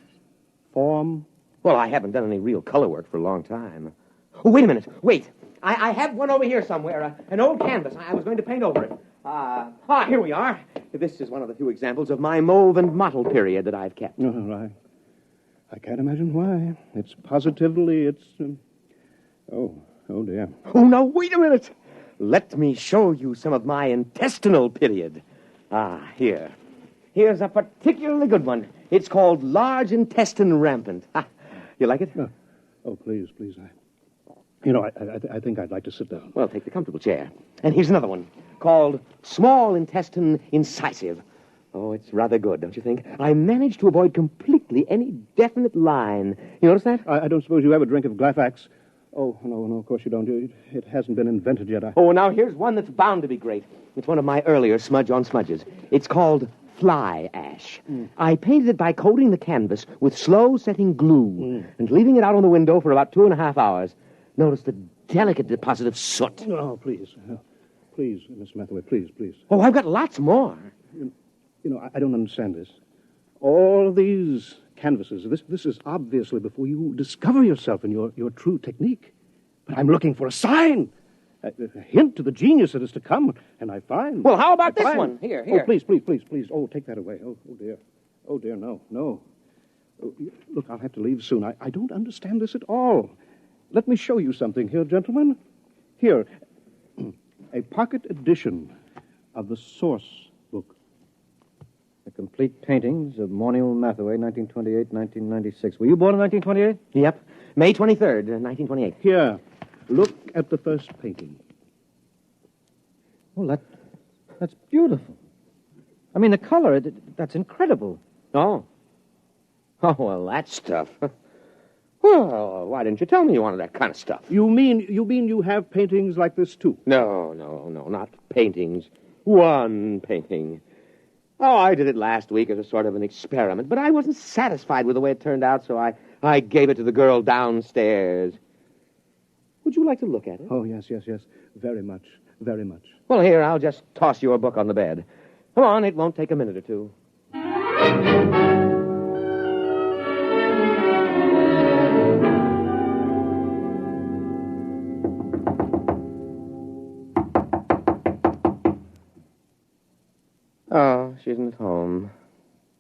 form. Well, I haven't done any real color work for a long time. Oh, wait a minute. Wait. I have one over here somewhere, an old canvas. I was going to paint over it. Here we are. This is one of the few examples of my mauve and mottled period that I've kept. Oh, right. I can't imagine why. It's positively, oh, dear. Oh, now, wait a minute. Let me show you some of my intestinal period. Here. Here's a particularly good one. It's called Large Intestine Rampant. You like it? Oh, please. I think I'd like to sit down. Well, take the comfortable chair. And here's another one called Small Intestine Incisive. Oh, it's rather good, don't you think? I managed to avoid completely any definite line. You notice that? I don't suppose you ever drink of Glyfax. Oh, no, of course you don't. It hasn't been invented yet. Oh, now here's one that's bound to be great. It's one of my earlier smudge on smudges. It's called Fly Ash. I painted it by coating the canvas with slow-setting glue and leaving it out on the window for about 2.5 hours. Notice the delicate deposit of soot. Oh, please. Please, Miss Mathaway, please. Oh, I've got lots more. I don't understand this. All these canvases, this is obviously before you discover yourself and your true technique. But I'm looking for a sign, a hint to the genius that is to come, and I find... Well, how about this one? Here. Oh, please. Oh, take that away. Oh, dear. Oh, dear, no. Oh, look, I'll have to leave soon. I don't understand this at all. Let me show you something here, gentlemen. Here, a pocket edition of the source book. The complete paintings of Morniel Mathaway, 1928-1996. Were you born in 1928? Yep. May 23rd, 1928. Here, look at the first painting. Oh, that's beautiful. I mean, the color, that's incredible. Oh, well, that stuff. Well, why didn't you tell me you wanted that kind of stuff? You mean you have paintings like this, too? No, not paintings. One painting. Oh, I did it last week as a sort of an experiment, but I wasn't satisfied with the way it turned out, so I gave it to the girl downstairs. Would you like to look at it? Oh, yes. Very much. Well, here, I'll just toss you a book on the bed. Come on, it won't take a minute or two. Oh, she isn't at home.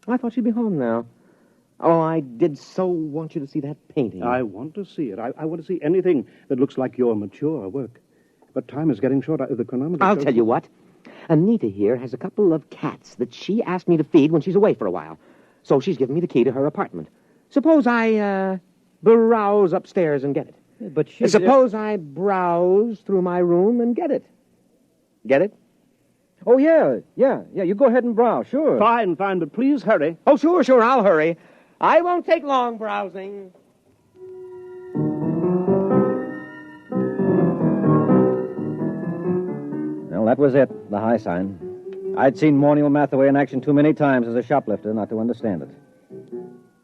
I thought she'd be home now. Oh, I did so want you to see that painting. I want to see it. I want to see anything that looks like your mature work. But time is getting short. The chronometer... I'll tell you what. Anita here has a couple of cats that she asked me to feed when she's away for a while. So she's given me the key to her apartment. Suppose I, browse upstairs and get it. But she... Suppose I browse through my room and get it. Get it? Oh, yeah. You go ahead and browse, sure. Fine, but please hurry. Oh, sure, I'll hurry. I won't take long browsing. Well, that was it, the high sign. I'd seen Morniel Mathaway in action too many times as a shoplifter not to understand it.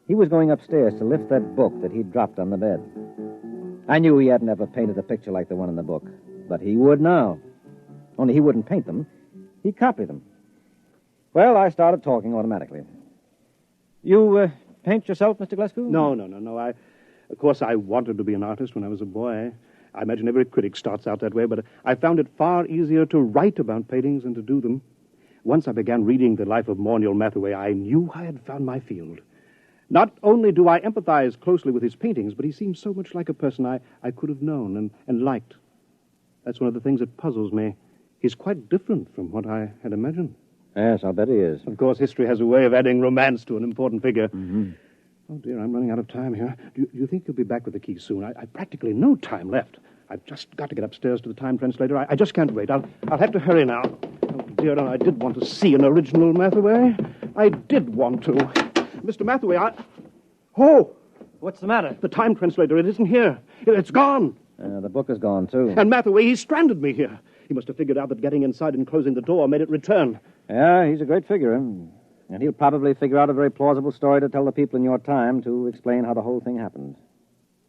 He was going upstairs to lift that book that he'd dropped on the bed. I knew he hadn't ever painted a picture like the one in the book, but he would now. Only he wouldn't paint them. He copied them. Well, I started talking automatically. You paint yourself, Mr. Glasgow? No. Of course, I wanted to be an artist when I was a boy. I imagine every critic starts out that way, but I found it far easier to write about paintings than to do them. Once I began reading the life of Morniel Mathaway, I knew I had found my field. Not only do I empathize closely with his paintings, but he seems so much like a person I could have known and liked. That's one of the things that puzzles me. He's quite different from what I had imagined. Yes, I'll bet he is. Of course, history has a way of adding romance to an important figure. Mm-hmm. Oh, dear, I'm running out of time here. Do you think you'll be back with the key soon? I practically no time left. I've just got to get upstairs to the time translator. I just can't wait. I'll have to hurry now. Oh, dear, I did want to see an original Mathaway. I did want to. Mr. Mathaway, Oh! What's the matter? The time translator, it isn't here. It's gone. The book is gone, too. And Mathaway, he stranded me here. He must have figured out that getting inside and closing the door made it return. Yeah, he's a great figure. And he'll probably figure out a very plausible story to tell the people in your time to explain how the whole thing happened.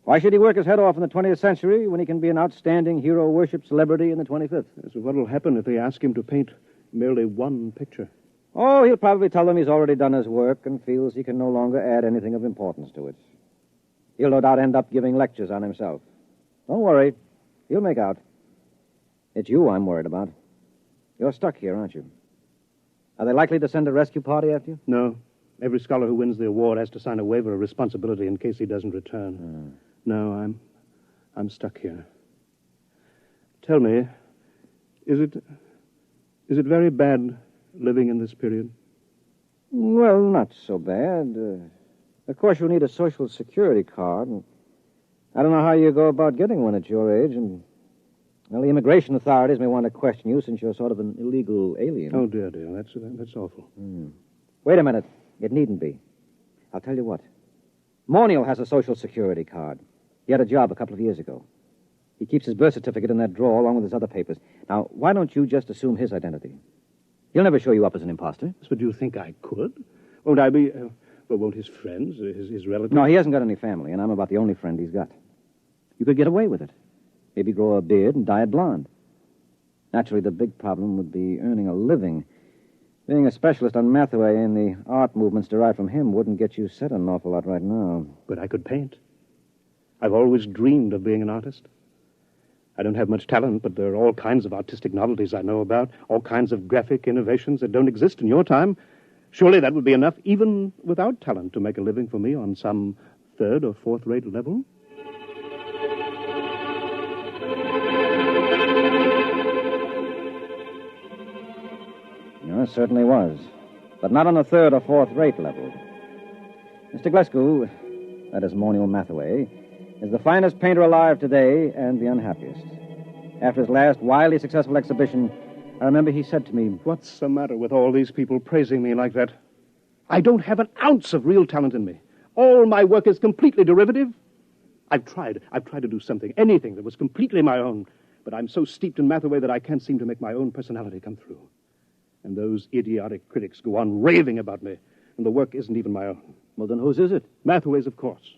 Why should he work his head off in the 20th century when he can be an outstanding hero-worship celebrity in the 25th? So what'll happen if they ask him to paint merely one picture? Oh, he'll probably tell them he's already done his work and feels he can no longer add anything of importance to it. He'll no doubt end up giving lectures on himself. Don't worry. He'll make out. It's you I'm worried about. You're stuck here, aren't you? Are they likely to send a rescue party after you? No. Every scholar who wins the award has to sign a waiver of responsibility in case he doesn't return. No, I'm stuck here. Tell me, is it very bad living in this period? Well, not so bad. Of course, you'll need a Social Security card. And I don't know how you go about getting one at your age, and well, the immigration authorities may want to question you since you're sort of an illegal alien. Oh, dear, that's awful. Wait a minute. It needn't be. I'll tell you what. Morniel has a Social Security card. He had a job a couple of years ago. He keeps his birth certificate in that drawer along with his other papers. Now, why don't you just assume his identity? He'll never show you up as an imposter. But do you think I could? Won't I be... won't his friends, his relatives... No, he hasn't got any family, and I'm about the only friend he's got. You could get away with it. Maybe grow a beard and dye it blonde. Naturally, the big problem would be earning a living. Being a specialist on Mathaway and the art movements derived from him wouldn't get you set an awful lot right now. But I could paint. I've always dreamed of being an artist. I don't have much talent, but there are all kinds of artistic novelties I know about, all kinds of graphic innovations that don't exist in your time. Surely that would be enough, even without talent, to make a living for me on some third or fourth-rate level. It certainly was, but not on the third or fourth-rate level. Mr. Glasgow, that is Morniel Mathaway, is the finest painter alive today and the unhappiest. After his last wildly successful exhibition, I remember he said to me, "What's the matter with all these people praising me like that? I don't have an ounce of real talent in me. All my work is completely derivative. I've tried to do something, anything that was completely my own, but I'm so steeped in Mathaway that I can't seem to make my own personality come through. And those idiotic critics go on raving about me, and the work isn't even my own. Well, then whose is it? Mathaway's, of course.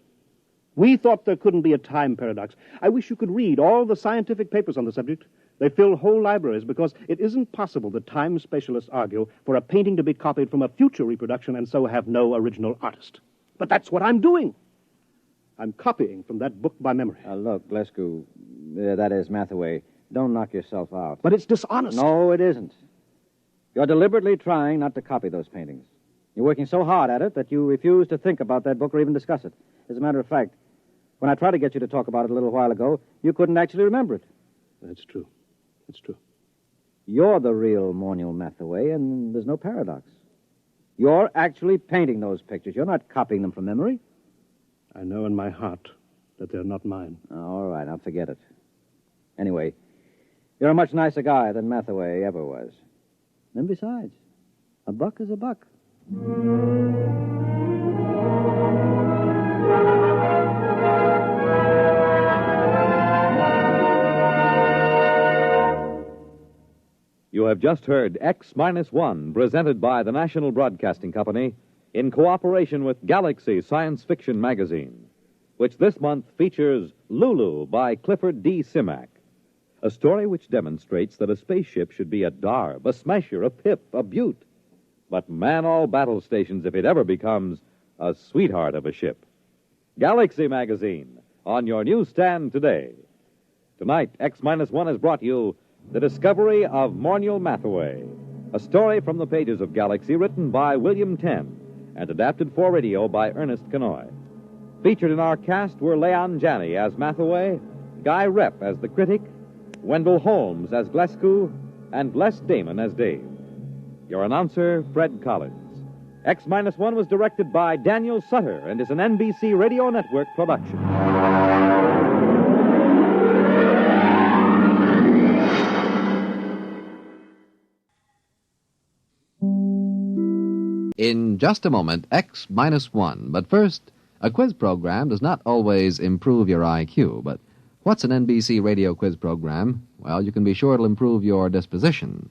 We thought there couldn't be a time paradox. I wish you could read all the scientific papers on the subject. They fill whole libraries because it isn't possible that time specialists argue for a painting to be copied from a future reproduction and so have no original artist. But that's what I'm doing. I'm copying from that book by memory. Look, Glescu, that is Mathaway, don't knock yourself out. But it's dishonest. No, it isn't. You're deliberately trying not to copy those paintings. You're working so hard at it that you refuse to think about that book or even discuss it. As a matter of fact, when I tried to get you to talk about it a little while ago, you couldn't actually remember it. That's true. It's true. You're the real Morniel Mathaway, and there's no paradox. You're actually painting those pictures. You're not copying them from memory. I know in my heart that they're not mine. All right, I'll forget it. Anyway, you're a much nicer guy than Mathaway ever was. And besides, a buck is a buck. You have just heard X-1, presented by the National Broadcasting Company in cooperation with Galaxy Science Fiction Magazine, which this month features Lulu by Clifford D. Simak, a story which demonstrates that a spaceship should be a darb, a smasher, a pip, a beaut, but man all battle stations if it ever becomes a sweetheart of a ship. Galaxy Magazine, on your newsstand today. Tonight, X-1 has brought you The Discovery of Morniel Mathaway, a story from the pages of Galaxy written by William Tenn and adapted for radio by Ernest Kenoy. Featured in our cast were Leon Janney as Mathaway, Guy Rep as the critic, Wendell Holmes as Glescu, and Les Damon as Dave. Your announcer, Fred Collins. X-1 was directed by Daniel Sutter and is an NBC Radio Network production. In just a moment, X-1. But first, a quiz program does not always improve your IQ. But what's an NBC radio quiz program? Well, you can be sure it'll improve your disposition.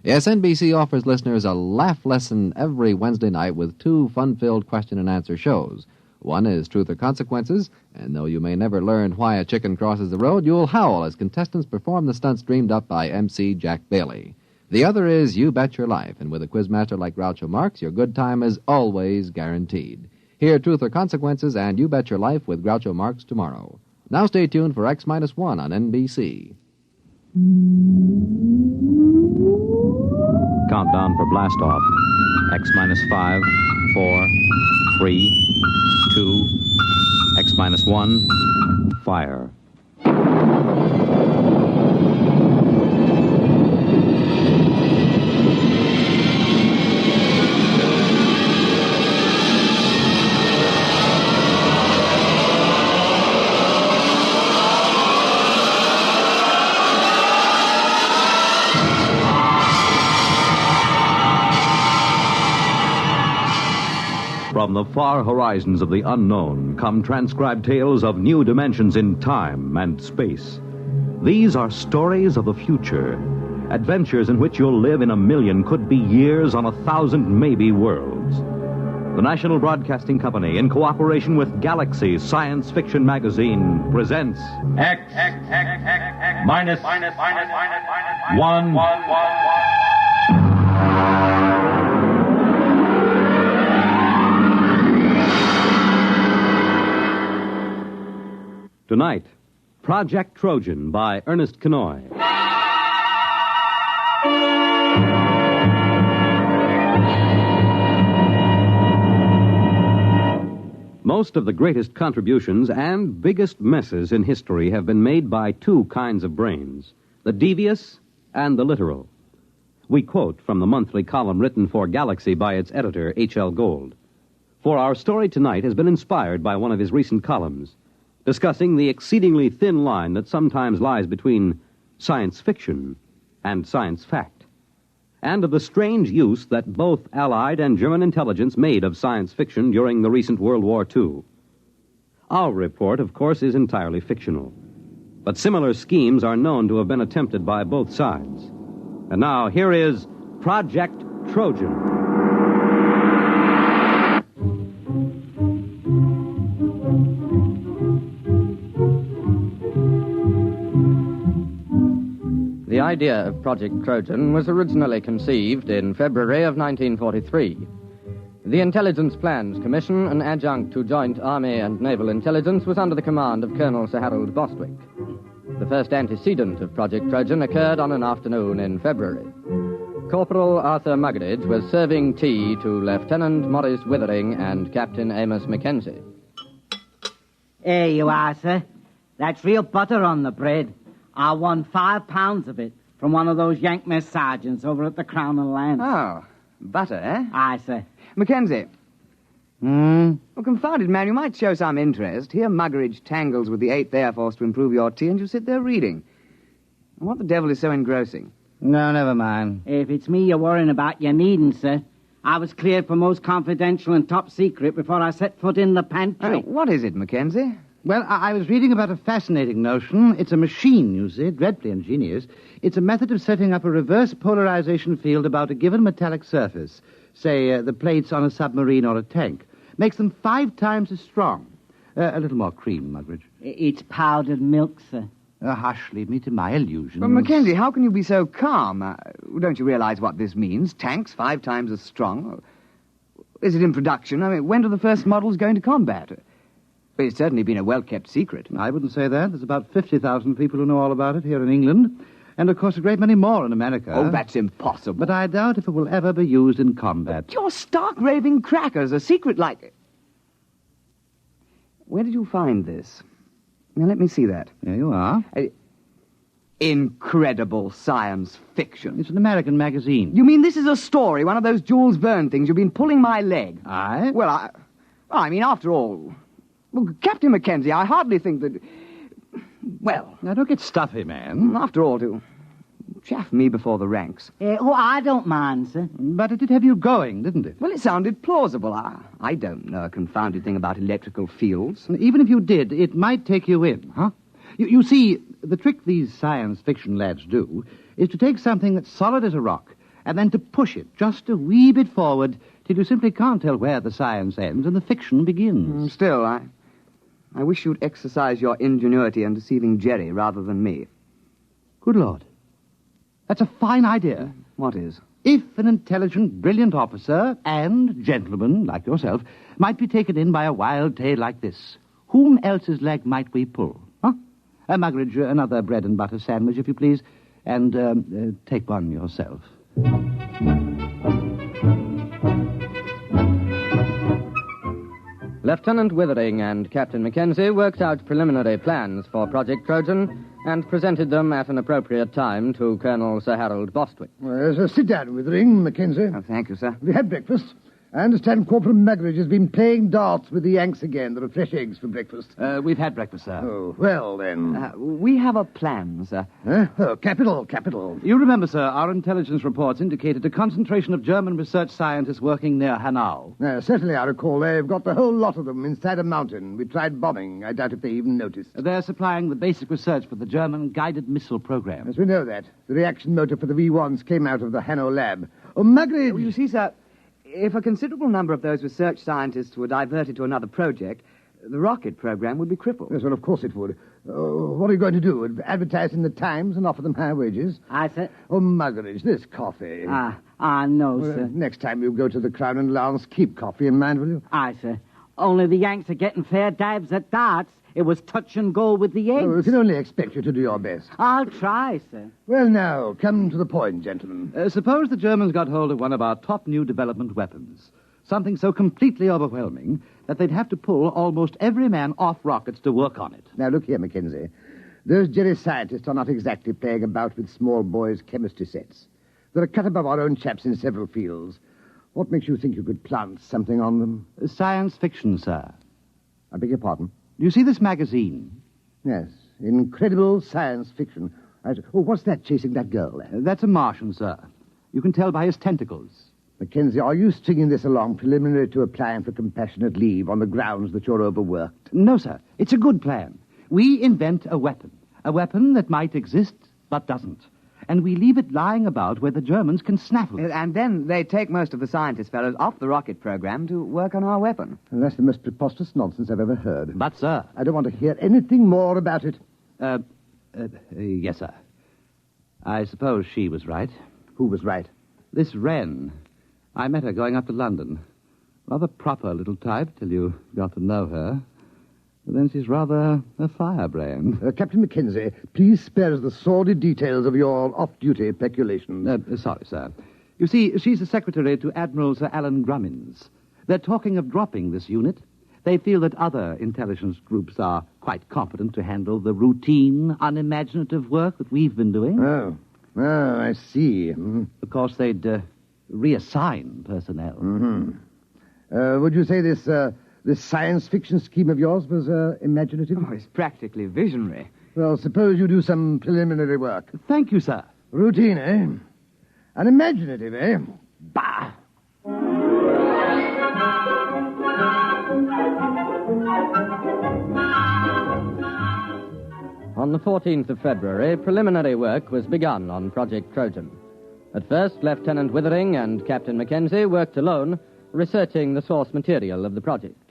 Yes, NBC offers listeners a laugh lesson every Wednesday night with 2 fun-filled question-and-answer shows. One is Truth or Consequences, and though you may never learn why a chicken crosses the road, you'll howl as contestants perform the stunts dreamed up by MC Jack Bailey. The other is You Bet Your Life, and with a quizmaster like Groucho Marx, your good time is always guaranteed. Hear Truth or Consequences and You Bet Your Life with Groucho Marx tomorrow. Now stay tuned for X-1 on NBC. Countdown for blast-off. X-5, 4, 3, 2, X-1, fire. From the far horizons of the unknown come transcribed tales of new dimensions in time and space. These are stories of the future, adventures in which you'll live in a million, could be years, on 1,000 maybe worlds. The National Broadcasting Company, in cooperation with Galaxy Science Fiction Magazine, presents Minus 1. Tonight, Project Trojan by Ernest Kenoy. Most of the greatest contributions and biggest messes in history have been made by 2 kinds of brains, the devious and the literal. We quote from the monthly column written for Galaxy by its editor, H.L. Gold. For our story tonight has been inspired by one of his recent columns, discussing the exceedingly thin line that sometimes lies between science fiction and science fact, and of the strange use that both Allied and German intelligence made of science fiction during the recent World War II. Our report, of course, is entirely fictional. But similar schemes are known to have been attempted by both sides. And now, here is Project Trojan. The idea of Project Trojan was originally conceived in February of 1943. The Intelligence Plans Commission, an adjunct to Joint Army and Naval Intelligence, was under the command of Colonel Sir Harold Bostwick. The first antecedent of Project Trojan occurred on an afternoon in February. Corporal Arthur Muggeridge was serving tea to Lieutenant Maurice Withering and Captain Amos Mackenzie. Here you are, sir. That's real butter on the bread. I won 5 pounds of it from one of those Yank mess sergeants over at the Crown and Lance. Oh, butter, eh? Aye, sir. Mackenzie. Well, confounded man, you might show some interest. Here Muggeridge tangles with the 8th Air Force to improve your tea, and you sit there reading. What the devil is so engrossing? No, never mind. If it's me you're worrying about, you needn't, sir. I was cleared for most confidential and top secret before I set foot in the pantry. What is it, Mackenzie? Well, I was reading about a fascinating notion. It's a machine, you see, dreadfully ingenious. It's a method of setting up a reverse polarization field about a given metallic surface, say the plates on a submarine or a tank. Makes them 5 times as strong. A little more cream, Muggeridge. It's powdered milk, sir. Hush, leave me to my illusions. But, Mackenzie, how can you be so calm? Don't you realize what this means? Tanks 5 times as strong? Is it in production? I mean, when do the first models go into combat? It's certainly been a well-kept secret. I wouldn't say that. There's about 50,000 people who know all about it here in England. And, of course, a great many more in America. Oh, that's impossible. But I doubt if it will ever be used in combat. You're stark raving crackers. A secret like... Where did you find this? Now, let me see that. There you are. Incredible science fiction. It's an American magazine. You mean this is a story, one of those Jules Verne things? You've been pulling my leg. Aye? Well, I mean, after all... Well, Captain Mackenzie, I hardly think that... Well... Now, don't get stuffy, man. After all, to chaff me before the ranks. I don't mind, sir. But it did have you going, didn't it? Well, it sounded plausible. I don't know a confounded thing about electrical fields. Even if you did, it might take you in, huh? You see, the trick these science fiction lads do is to take something that's solid as a rock and then to push it just a wee bit forward till you simply can't tell where the science ends and the fiction begins. Still, I wish you'd exercise your ingenuity in deceiving Jerry rather than me. Good Lord. That's a fine idea. What is? If an intelligent, brilliant officer and gentleman like yourself might be taken in by a wild tale like this, whom else's leg might we pull? Huh? Muggeridge, another bread and butter sandwich, if you please, and take one yourself. Lieutenant Withering and Captain Mackenzie worked out preliminary plans for Project Trojan and presented them at an appropriate time to Colonel Sir Harold Bostwick. Well, sit down, Withering, Mackenzie. Oh, thank you, sir. We had breakfast. I understand Corporal Muggeridge has been playing darts with the Yanks again. There are fresh eggs for breakfast. We've had breakfast, sir. Oh, well, then. We have a plan, sir. Oh, capital. You remember, sir, our intelligence reports indicated a concentration of German research scientists working near Hanau. Certainly, I recall. They've got the whole lot of them inside a mountain. We tried bombing. I doubt if they even noticed. They're supplying the basic research for the German guided missile program. Yes, we know that. The reaction motor for the V1s came out of the Hanau lab. Oh, Muggeridge! Oh, you see, sir... If a considerable number of those research scientists were diverted to another project, the rocket program would be crippled. Yes, well, of course it would. What are you going to do? Advertise in the Times and offer them high wages? Aye, sir. Oh, Muggeridge, this coffee. No, sir. Next time you go to the Crown and Lance, keep coffee in mind, will you? Aye, sir. Only the Yanks are getting fair dives at darts. It was touch and go with the Yanks. Oh, we can only expect you to do your best. I'll try, sir. Well, now, come to the point, gentlemen. Suppose the Germans got hold of one of our top new development weapons. Something so completely overwhelming that they'd have to pull almost every man off rockets to work on it. Now, look here, Mackenzie. Those Jerry scientists are not exactly playing about with small boys' chemistry sets. They're a cut above our own chaps in several fields. What makes you think you could plant something on them? Science fiction, sir. I beg your pardon? Do you see this magazine? Yes, incredible science fiction. What's that chasing that girl there? That's a Martian, sir. You can tell by his tentacles. Mackenzie, are you stringing this along preliminary to applying for compassionate leave on the grounds that you're overworked? No, sir. It's a good plan. We invent a weapon that might exist but doesn't. And we leave it lying about where the Germans can snaffle it. And then they take most of the scientist fellows off the rocket program to work on our weapon. And that's the most preposterous nonsense I've ever heard. But, sir... I don't want to hear anything more about it. Yes, sir. I suppose she was right. Who was right? This Wren. I met her going up to London. Rather proper little type till you got to know her. But then she's rather a firebrand. Captain Mackenzie, please spare us the sordid details of your off-duty peculations. Sorry, sir. You see, she's the secretary to Admiral Sir Alan Grummins. They're talking of dropping this unit. They feel that other intelligence groups are quite competent to handle the routine, unimaginative work that we've been doing. Oh, I see. Of course, they'd reassign personnel. Would you say this science fiction scheme of yours was imaginative? Oh, it's practically visionary. Well, suppose you do some preliminary work. Thank you, sir. Routine, eh? Unimaginative, eh? Bah! On the 14th of February, preliminary work was begun on Project Trojan. At first, Lieutenant Withering and Captain Mackenzie worked alone, researching the source material of the project.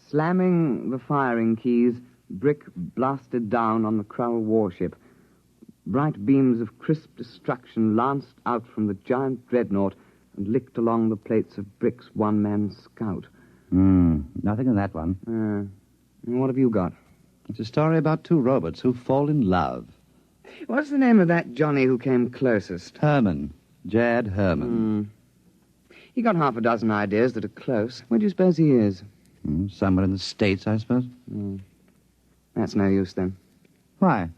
Slamming the firing keys, brick blasted down on the Krull warship. Bright beams of crisp destruction lanced out from the giant dreadnought and licked along the plates of Brick's one-man scout. Nothing in that one. What have you got? It's a story about two robots who fall in love. What's the name of that Johnny who came closest? Herman. Jad Herman. He got half a dozen ideas that are close. Where do you suppose he is? Somewhere in the States, I suppose. That's no use, then. Why?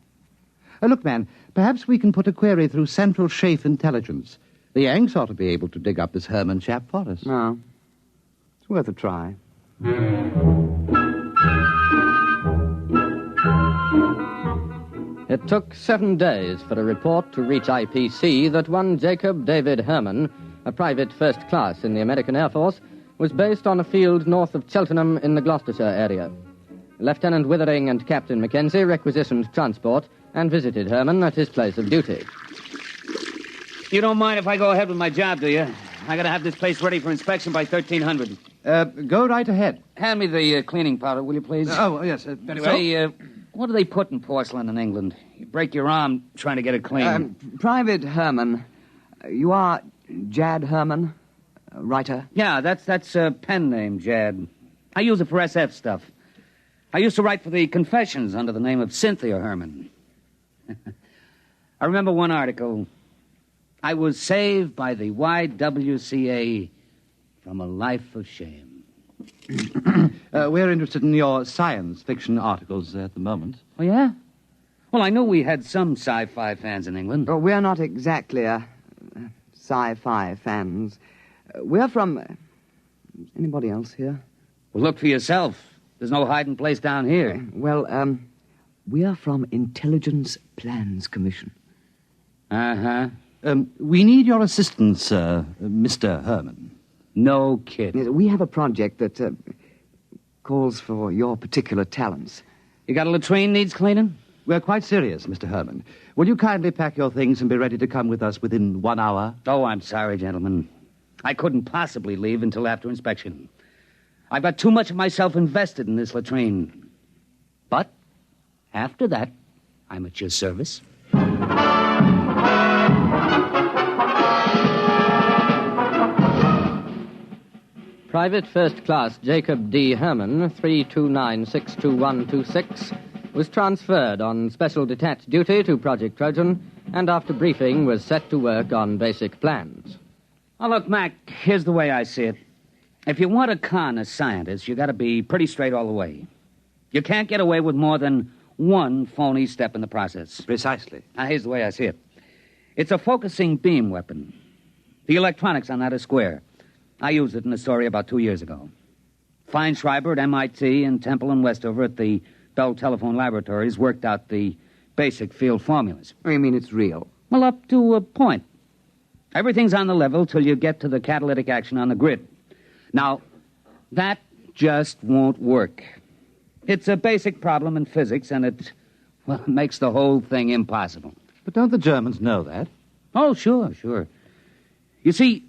Look, man, perhaps we can put a query through Central Chafe Intelligence. The Yanks ought to be able to dig up this Herman chap for us. No. It's worth a try. It took 7 days for a report to reach IPC that one Jacob David Herman, a private first class in the American Air Force, was based on a field north of Cheltenham in the Gloucestershire area. Lieutenant Withering and Captain Mackenzie requisitioned transport and visited Herman at his place of duty. You don't mind if I go ahead with my job, do you? I gotta have this place ready for inspection by 1300. Go right ahead. Hand me the cleaning powder, will you, please? Yes. Say, what do they put in porcelain in England? You break your arm trying to get it clean. Private Herman. You are Jad Herman, writer? Yeah, that's a pen name, Jad. I use it for SF stuff. I used to write for the Confessions under the name of Cynthia Herman. I remember one article. I was saved by the YWCA from a life of shame. We're interested in your science fiction articles at the moment. Oh, yeah? Well, I know we had some sci-fi fans in England. Oh, we're not exactly sci-fi fans. We're from... anybody else here? Well, look for yourself. There's no hiding place down here. Well, we're from Intelligence Plans Commission. Uh-huh. We need your assistance, Mr. Herman. No kidding. We have a project that calls for your particular talents. You got a latrine needs cleaning? We're quite serious, Mr. Herman. Will you kindly pack your things and be ready to come with us within 1 hour? Oh, I'm sorry, gentlemen. I couldn't possibly leave until after inspection. I've got too much of myself invested in this latrine. But after that, I'm at your service. Private First Class Jacob D. Herman, 329-62126, was transferred on special detached duty to Project Trojan, and after briefing was set to work on basic plans. Now, look, Mac, here's the way I see it. If you want to con a scientist, you got to be pretty straight all the way. You can't get away with more than one phony step in the process. Precisely. Now, here's the way I see it. It's a focusing beam weapon. The electronics on that are square. I used it in a story about 2 years ago. Feinschreiber at MIT and Temple and Westover at the Bell Telephone Laboratories worked out the basic field formulas. Oh, you mean it's real? Well, up to a point. Everything's on the level till you get to the catalytic action on the grid. Now, that just won't work. It's a basic problem in physics, and it makes the whole thing impossible. But don't the Germans know that? Oh, sure. You see,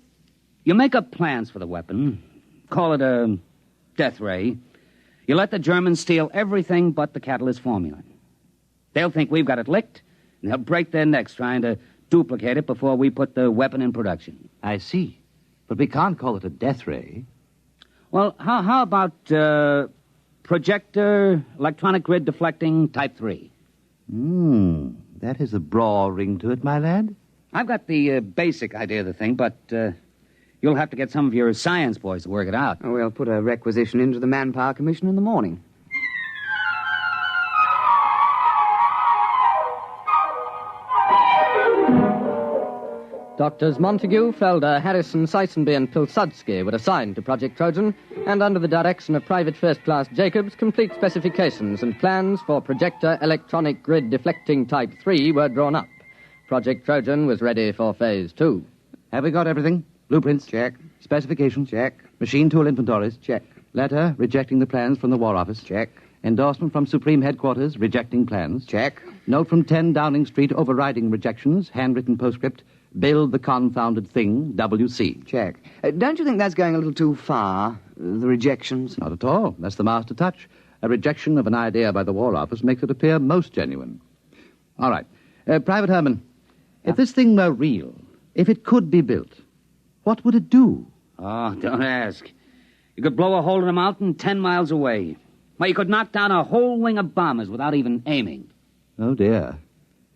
you make up plans for the weapon, call it a death ray. You let the Germans steal everything but the catalyst formula. They'll think we've got it licked, and they'll break their necks trying to duplicate it before we put the weapon in production. I see. But we can't call it a death ray. Well, how about projector, electronic grid deflecting type 3? That has a braw ring to it, my lad. I've got the basic idea of the thing, but you'll have to get some of your science boys to work it out. Oh, we'll put a requisition into the Manpower Commission in the morning. Doctors Montague, Felder, Harrison, Seisenby, and Pilsudski were assigned to Project Trojan, and under the direction of Private First Class Jacobs, complete specifications and plans for projector electronic grid deflecting Type 3 were drawn up. Project Trojan was ready for Phase 2. Have we got everything? Blueprints? Check. Specifications? Check. Machine tool inventories? Check. Letter rejecting the plans from the War Office? Check. Endorsement from Supreme Headquarters rejecting plans? Check. Note from 10 Downing Street overriding rejections, handwritten postscript, build the confounded thing, W.C. Check. Don't you think that's going a little too far, the rejections? Not at all. That's the master touch. A rejection of an idea by the War Office makes it appear most genuine. All right. Private Herman, if this thing were real, if it could be built, what would it do? Oh, don't ask. You could blow a hole in a mountain 10 miles away. Well, you could knock down a whole wing of bombers without even aiming. Oh, dear.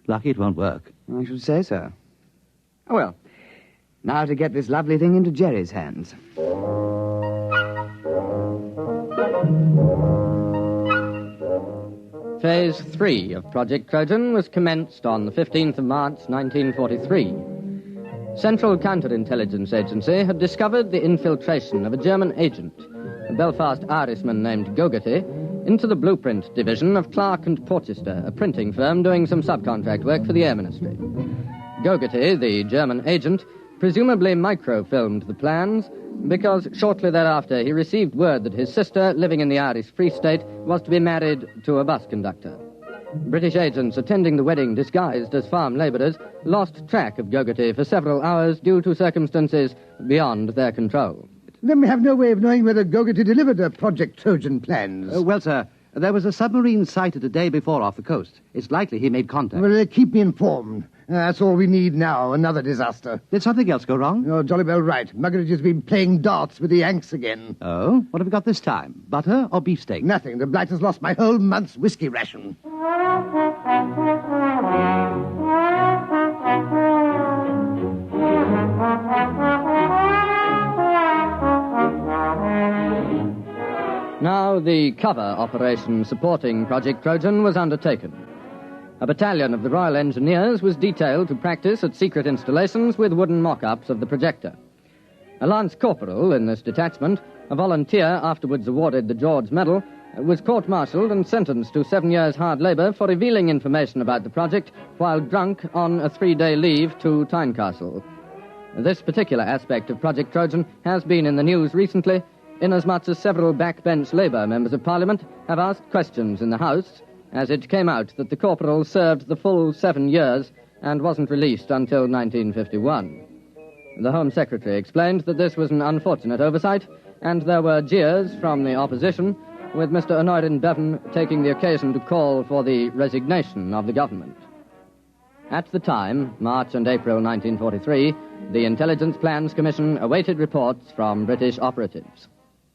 Lucky it won't work. I should say so. Oh, well, now to get this lovely thing into Jerry's hands. Phase 3 of Project Trojan was commenced on the 15th of March, 1943. Central Counterintelligence Agency had discovered the infiltration of a German agent, a Belfast Irishman named Gogarty, into the blueprint division of Clark and Porchester, a printing firm doing some subcontract work for the Air Ministry. Gogarty, the German agent, presumably microfilmed the plans because shortly thereafter he received word that his sister, living in the Irish Free State, was to be married to a bus conductor. British agents attending the wedding disguised as farm laborers lost track of Gogarty for several hours due to circumstances beyond their control. Then we have no way of knowing whether Gogarty delivered her Project Trojan plans. Well, sir, there was a submarine sighted a day before off the coast. It's likely he made contact. Well, keep me informed. That's all we need now, another disaster. Did something else go wrong? You're jolly well right. Muggeridge has been playing darts with the Yanks again. Oh? What have we got this time? Butter or beefsteak? Nothing. The blight has lost my whole month's whiskey ration. Now the cover operation supporting Project Trojan was undertaken. A battalion of the Royal Engineers was detailed to practice at secret installations with wooden mock-ups of the projector. A lance corporal in this detachment, a volunteer afterwards awarded the George Medal, was court-martialed and sentenced to 7 years' hard labor for revealing information about the project while drunk on a 3-day leave to Tynecastle. This particular aspect of Project Trojan has been in the news recently, inasmuch as several backbench Labour members of Parliament have asked questions in the House, as it came out that the corporal served the full 7 years and wasn't released until 1951. The Home Secretary explained that this was an unfortunate oversight, and there were jeers from the opposition, with Mr. Honorin Bevan taking the occasion to call for the resignation of the government. At the time, March and April 1943, the Intelligence Plans Commission awaited reports from British operatives.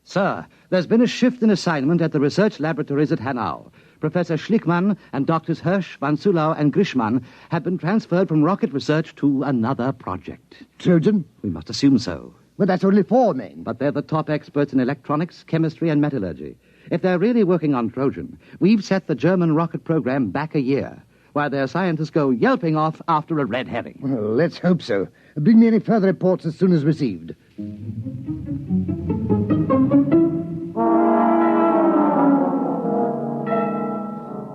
Sir, there's been a shift in assignment at the research laboratories at Hanau. Professor Schlickmann and Doctors Hirsch, Van Sulau, and Grishman have been transferred from rocket research to another project. Trojan? We must assume so. Well, that's only 4 men. But they're the top experts in electronics, chemistry, and metallurgy. If they're really working on Trojan, we've set the German rocket program back a year, while their scientists go yelping off after a red herring. Well, let's hope so. Bring me any further reports as soon as received.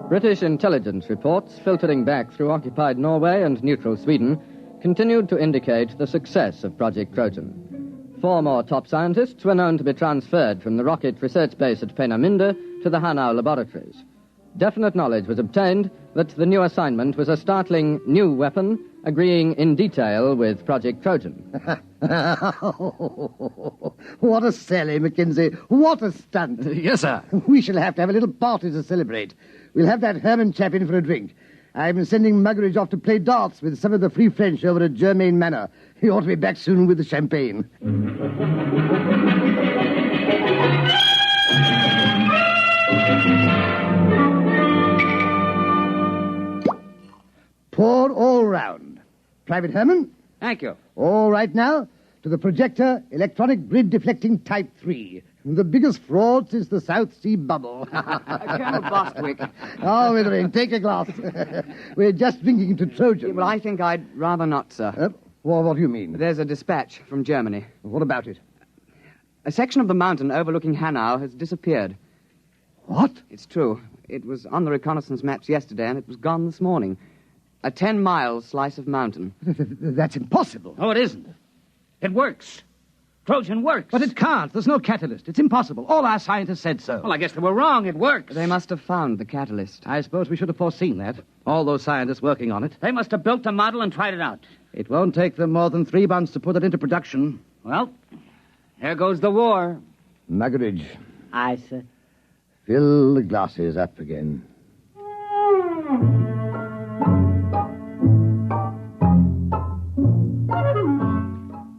British intelligence reports filtering back through occupied Norway and neutral Sweden continued to indicate the success of Project Trojan. 4 more top scientists were known to be transferred from the rocket research base at Peenemünde to the Hanau laboratories. Definite knowledge was obtained that the new assignment was a startling new weapon, agreeing in detail with Project Trojan. What a sally, Mackenzie. What a stunt. Yes, sir. We shall have to have a little party to celebrate. We'll have that Herman chap in for a drink. I've been sending Muggeridge off to play darts with some of the Free French over at Germain Manor. He ought to be back soon with the champagne. Pour all round. Private Herman? Thank you. All right now, to the projector, electronic grid deflecting type 3. The biggest fraud since the South Sea bubble. Colonel Bostwick. Oh, Withering, take a glass. We're just drinking to Trojan. Well, I think I'd rather not, sir. Well, what do you mean? There's a dispatch from Germany. What about it? A section of the mountain overlooking Hanau has disappeared. What? It's true. It was on the reconnaissance maps yesterday, and it was gone this morning. A 10-mile slice of mountain. That's impossible. Oh, it isn't. It works. Trojan works. But it can't. There's no catalyst. It's impossible. All our scientists said so. Well, I guess they were wrong. It works. They must have found the catalyst. I suppose we should have foreseen that. All those scientists working on it. They must have built the model and tried it out. It won't take them more than 3 months to put it into production. Well, there goes the war. Muggeridge. Aye, sir. Fill the glasses up again.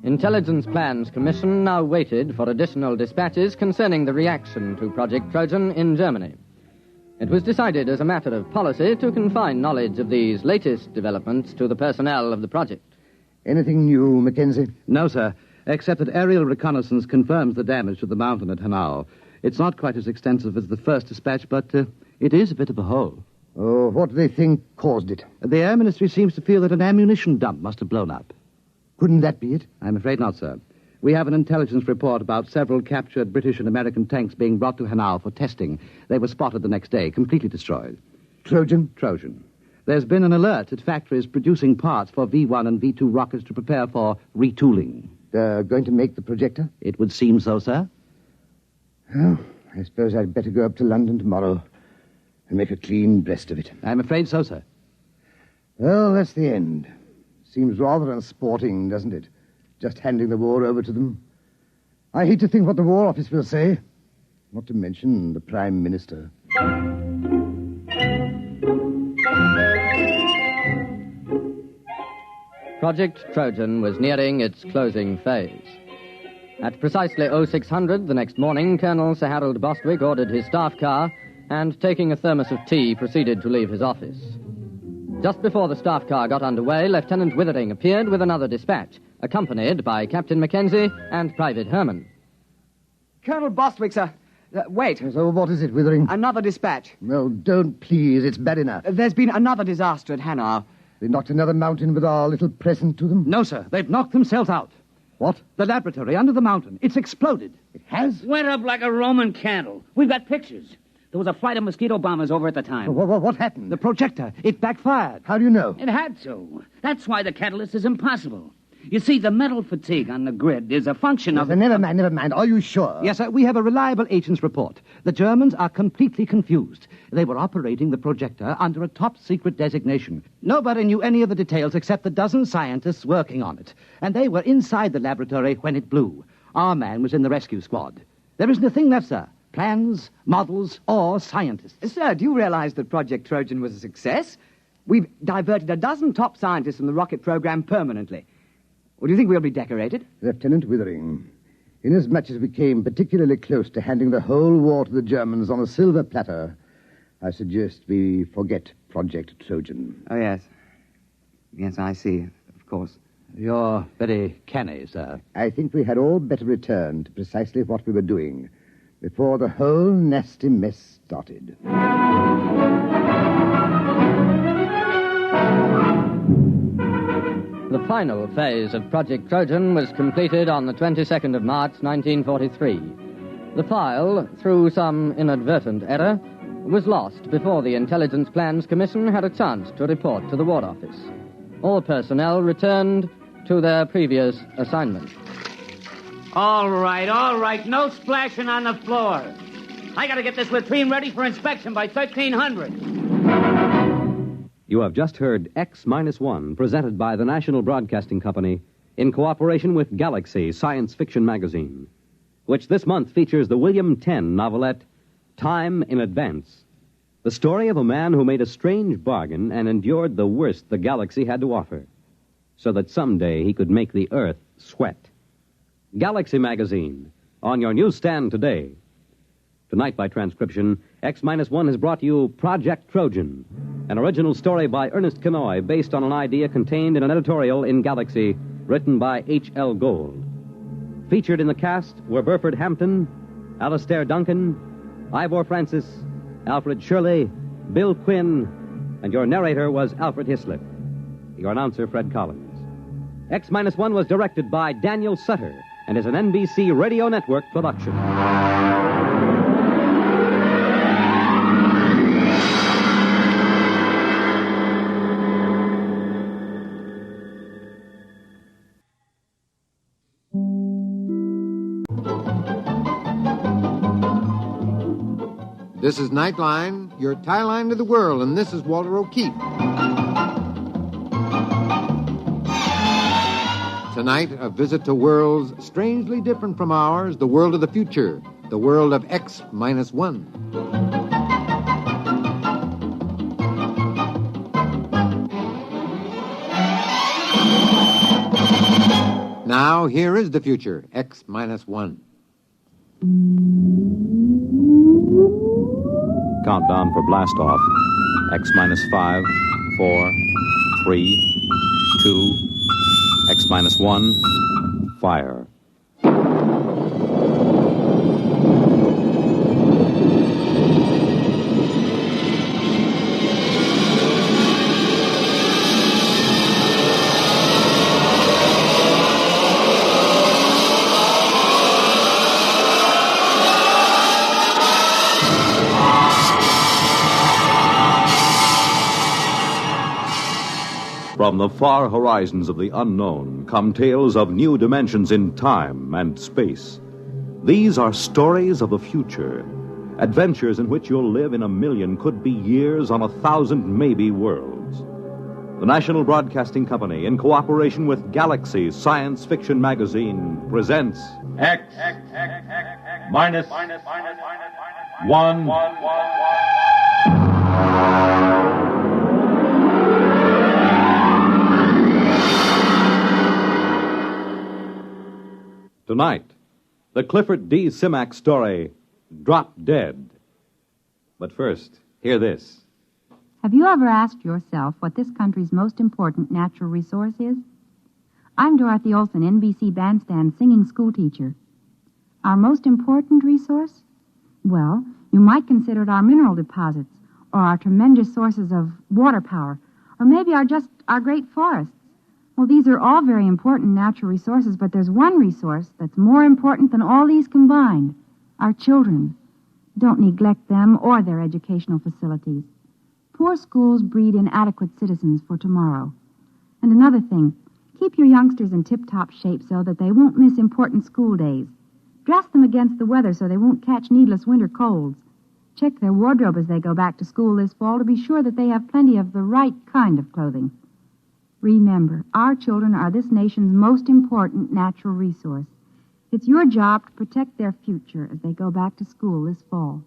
Intelligence Plans Commission now waited for additional dispatches concerning the reaction to Project Trojan in Germany. It was decided as a matter of policy to confine knowledge of these latest developments to the personnel of the project. Anything new, Mackenzie? No, sir, except that aerial reconnaissance confirms the damage to the mountain at Hanau. It's not quite as extensive as the first dispatch, but it is a bit of a hole. Oh, what do they think caused it? The Air Ministry seems to feel that an ammunition dump must have blown up. Couldn't that be it? I'm afraid not, sir. We have an intelligence report about several captured British and American tanks being brought to Hanau for testing. They were spotted the next day, completely destroyed. Trojan? Trojan. There's been an alert at factories producing parts for V-1 and V-2 rockets to prepare for retooling. Going to make the projector? It would seem so, sir. Well, I suppose I'd better go up to London tomorrow and make a clean breast of it. I'm afraid so, sir. Well, that's the end. Seems rather unsporting, doesn't it? Just handing the war over to them. I hate to think what the War Office will say. Not to mention the Prime Minister. Project Trojan was nearing its closing phase. At precisely 0600 the next morning, Colonel Sir Harold Bostwick ordered his staff car and, taking a thermos of tea, proceeded to leave his office. Just before the staff car got underway, Lieutenant Withering appeared with another dispatch, accompanied by Captain Mackenzie and Private Herman. Colonel Bostwick, sir. Wait. So what is it, Withering? Another dispatch. Well, don't please. It's bad enough. There's been another disaster at Hanau. They knocked another mountain with our little present to them? No, sir. They've knocked themselves out. What? The laboratory under the mountain. It's exploded. It has? Went up like a Roman candle. We've got pictures. There was a flight of mosquito bombers over at the time. What happened? The projector. It backfired. How do you know? It had to. That's why the catalyst is impossible. You see, the metal fatigue on the grid is a function of... Never mind. Are you sure? Yes, sir. We have a reliable agent's report. The Germans are completely confused. They were operating the projector under a top-secret designation. Nobody knew any of the details except the dozen scientists working on it. And they were inside the laboratory when it blew. Our man was in the rescue squad. There isn't a thing left, sir. Plans, models, or scientists. Sir, do you realize that Project Trojan was a success? We've diverted a dozen top scientists from the rocket program permanently. Or do you think we'll be decorated? Lieutenant Withering, inasmuch as we came particularly close to handing the whole war to the Germans on a silver platter, I suggest we forget Project Trojan. Oh, yes. Yes, I see, of course. You're very canny, sir. I think we had all better return to precisely what we were doing before the whole nasty mess started. The final phase of Project Trojan was completed on the 22nd of March, 1943. The file, through some inadvertent error, was lost before the Intelligence Plans Commission had a chance to report to the War Office. All personnel returned to their previous assignment. All right. No splashing on the floor. I gotta get this latrine ready for inspection by 1300. You have just heard X-1, presented by the National Broadcasting Company in cooperation with Galaxy Science Fiction Magazine, which this month features the William Tenn novelette Time in Advance, the story of a man who made a strange bargain and endured the worst the galaxy had to offer, so that someday he could make the Earth sweat. Galaxy Magazine, on your newsstand today. Tonight, by transcription, X-1 has brought you Project Trojan, an original story by Ernest Kenoy based on an idea contained in an editorial in Galaxy written by H.L. Gold. Featured in the cast were Burford Hampton, Alastair Duncan, Ivor Francis, Alfred Shirley, Bill Quinn, and your narrator was Alfred Hislop. Your announcer, Fred Collins. X-1 was directed by Daniel Sutter and is an NBC Radio Network production. This is Nightline, your tie line to the world, and this is Walter O'Keefe. Tonight, a visit to worlds strangely different from ours, the world of the future, the world of X-1. Now, here is the future, X-1. Countdown for blast off. X-5, 4, 3, 2, X-1, fire. From the far horizons of the unknown come tales of new dimensions in time and space. These are stories of the future, adventures in which you'll live in 1,000,000 could-be years on 1,000 maybe worlds. The National Broadcasting Company, in cooperation with Galaxy Science Fiction Magazine, presents X-1. Tonight, the Clifford D. Simak story, Drop Dead. But first, hear this. Have you ever asked yourself what this country's most important natural resource is? I'm Dorothy Olson, NBC Bandstand singing schoolteacher. Our most important resource? Well, you might consider it our mineral deposits, or our tremendous sources of water power, or maybe our great forests. Well, these are all very important natural resources, but there's one resource that's more important than all these combined: our children. Don't neglect them or their educational facilities. Poor schools breed inadequate citizens for tomorrow. And another thing, keep your youngsters in tip-top shape so that they won't miss important school days. Dress them against the weather so they won't catch needless winter colds. Check their wardrobe as they go back to school this fall to be sure that they have plenty of the right kind of clothing. Remember, our children are this nation's most important natural resource. It's your job to protect their future as they go back to school this fall.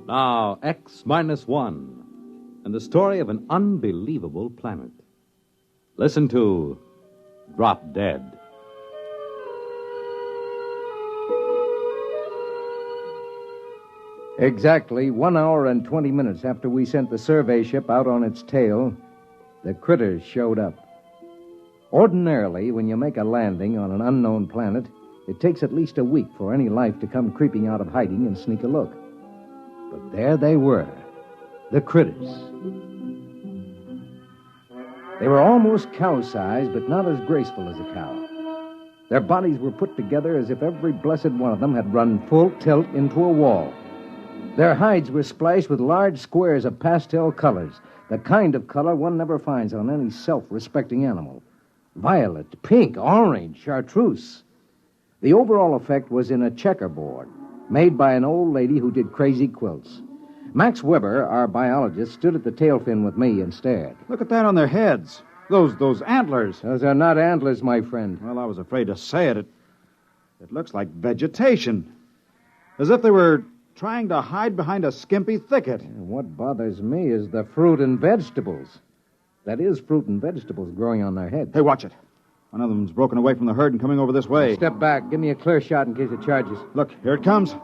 Now, X-1, and the story of an unbelievable planet. Listen to Drop Dead. Exactly 1 hour and 20 minutes after we sent the survey ship out on its tail, the critters showed up. Ordinarily, when you make a landing on an unknown planet, it takes at least a week for any life to come creeping out of hiding and sneak a look. But there they were, the critters. They were almost cow-sized, but not as graceful as a cow. Their bodies were put together as if every blessed one of them had run full tilt into a wall. Their hides were splashed with large squares of pastel colors, the kind of color one never finds on any self-respecting animal. Violet, pink, orange, chartreuse. The overall effect was in a checkerboard, made by an old lady who did crazy quilts. Max Weber, our biologist, stood at the tail fin with me and stared. Look at that on their heads. Those antlers. Those are not antlers, my friend. Well, I was afraid to say it. It looks like vegetation. As if they were trying to hide behind a skimpy thicket. And what bothers me is the fruit and vegetables. That is, fruit and vegetables growing on their heads. Hey, watch it. One of them's broken away from the herd and coming over this way. Step back. Give me a clear shot in case it charges. Look, here it comes.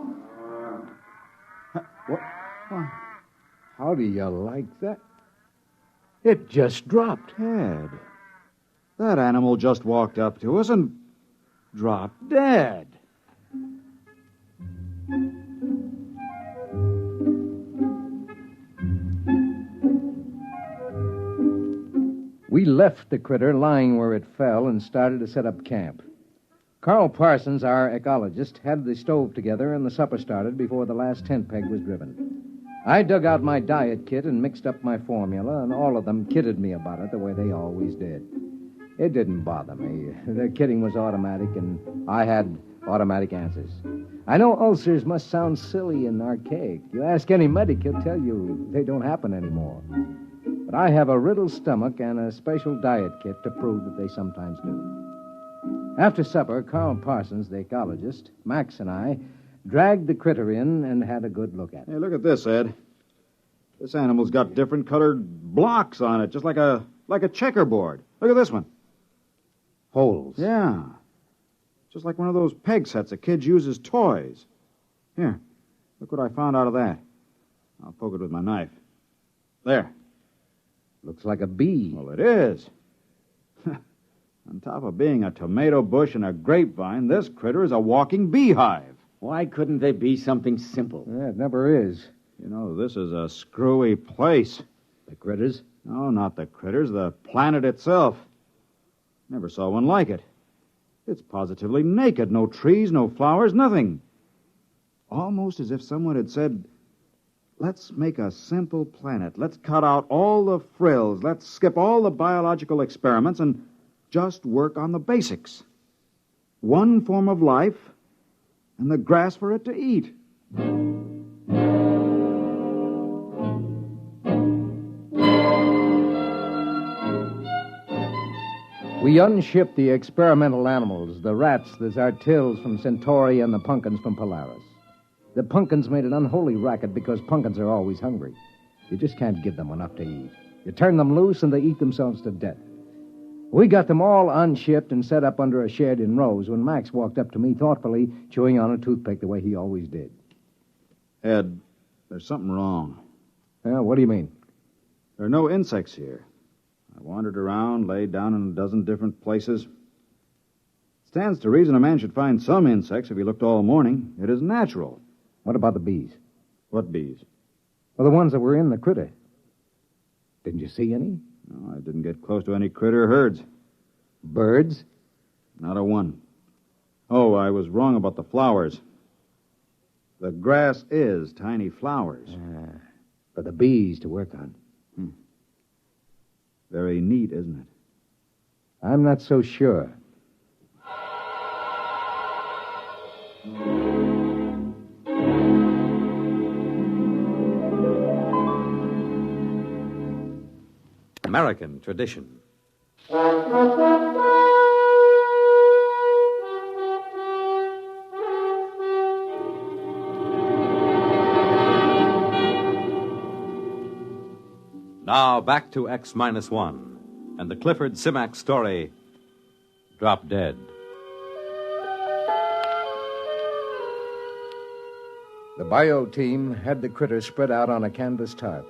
What? How do you like that? It just dropped. Ted, that animal just walked up to us and dropped dead. We left the critter lying where it fell and started to set up camp. Carl Parsons, our ecologist, had the stove together and the supper started before the last tent peg was driven. I dug out my diet kit and mixed up my formula, and all of them kidded me about it the way they always did. It didn't bother me. Their kidding was automatic, and I had automatic answers. I know ulcers must sound silly and archaic. You ask any medic, he'll tell you they don't happen anymore. But I have a riddled stomach and a special diet kit to prove that they sometimes do. After supper, Carl Parsons, the ecologist, Max, and I dragged the critter in and had a good look at it. Hey, look at this, Ed. This animal's got different colored blocks on it, just like a checkerboard. Look at this one. Holes. Yeah. Just like one of those peg sets a kid uses toys. Here, look what I found out of that. I'll poke it with my knife. There. Looks like a bee. Well, it is. On top of being a tomato bush and a grapevine, this critter is a walking beehive. Why couldn't they be something simple? Yeah, it never is. You know, this is a screwy place. The critters? No, not the critters. The planet itself. Never saw one like it. It's positively naked. No trees, no flowers, nothing. Almost as if someone had said, let's make a simple planet. Let's cut out all the frills. Let's skip all the biological experiments and just work on the basics. One form of life and the grass for it to eat. We unshipped the experimental animals, the rats, the zartils from Centauri, and the pumpkins from Polaris. The pumpkins made an unholy racket because pumpkins are always hungry. You just can't give them enough to eat. You turn them loose and they eat themselves to death. We got them all unshipped and set up under a shed in rows when Max walked up to me thoughtfully, chewing on a toothpick the way he always did. Ed, there's something wrong. Yeah, what do you mean? There are no insects here. I wandered around, laid down in a dozen different places. Stands to reason a man should find some insects if he looked all morning. It is natural. What about the bees? What bees? Well, the ones that were in the critter. Didn't you see any? No, I didn't get close to any critter herds. Birds? Not a one. Oh, I was wrong about the flowers. The grass is tiny flowers. For the bees to work on. Very neat, isn't it? I'm not so sure. American tradition. Now back to X-1 and the Clifford Simak story, Drop Dead. The bio team had the critter spread out on a canvas tarp.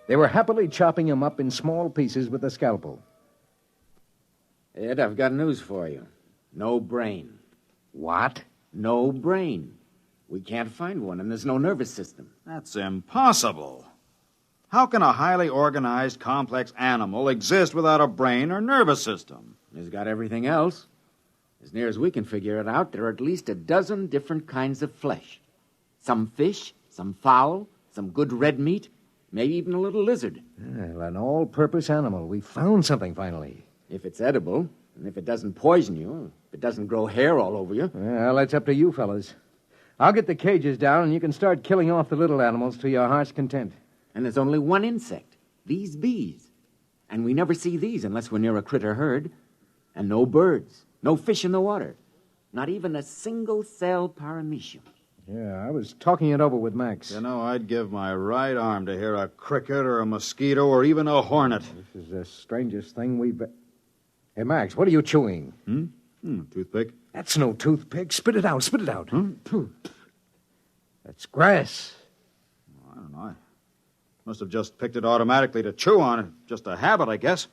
They were happily chopping him up in small pieces with a scalpel. Ed, I've got news for you. No brain. What? No brain. We can't find one, and there's no nervous system. That's impossible. How can a highly organized, complex animal exist without a brain or nervous system? He's got everything else. As near as we can figure it out, there are at least a dozen different kinds of flesh. Some fish, some fowl, some good red meat, maybe even a little lizard. Well, an all-purpose animal. We found something, finally. If it's edible, and if it doesn't poison you, if it doesn't grow hair all over you. Well, that's up to you, fellas. I'll get the cages down, and you can start killing off the little animals to your heart's content. And there's only one insect, these bees. And we never see these unless we're near a critter herd. And no birds, no fish in the water. Not even a single-cell paramecium. Yeah, I was talking it over with Max. You know, I'd give my right arm to hear a cricket or a mosquito or even a hornet. This is the strangest thing we've... Hey, Max, what are you chewing? Toothpick. That's no toothpick. Spit it out, spit it out. That's grass. I don't know. I must have just picked it automatically to chew on. Just a habit, I guess.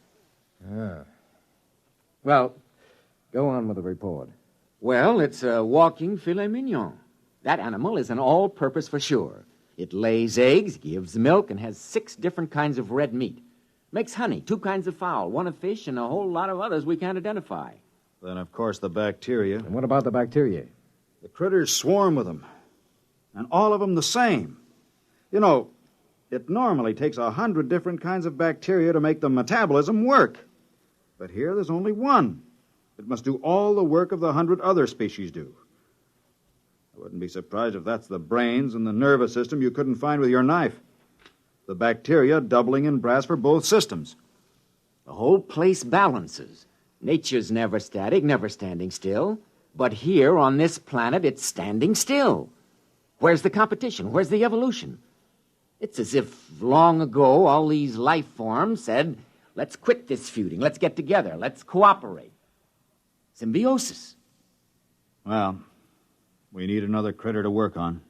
Well, go on with the report. Well, it's a walking filet mignon. That animal is an all-purpose for sure. It lays eggs, gives milk, and has 6 different kinds of red meat. Makes honey, 2 kinds of fowl, 1 of fish, and a whole lot of others we can't identify. Then, of course, the bacteria. And what about the bacteria? The critters swarm with them. And all of them the same. You know, it normally takes 100 different kinds of bacteria to make the metabolism work. But here there's only one. It must do all the work of the 100 other species do. I wouldn't be surprised if that's the brains and the nervous system you couldn't find with your knife. The bacteria doubling in brass for both systems. The whole place balances. Nature's never static, never standing still. But here on this planet, it's standing still. Where's the competition? Where's the evolution? It's as if long ago all these life forms said, let's quit this feuding, let's get together, let's cooperate. Symbiosis. Well, we need another critter to work on.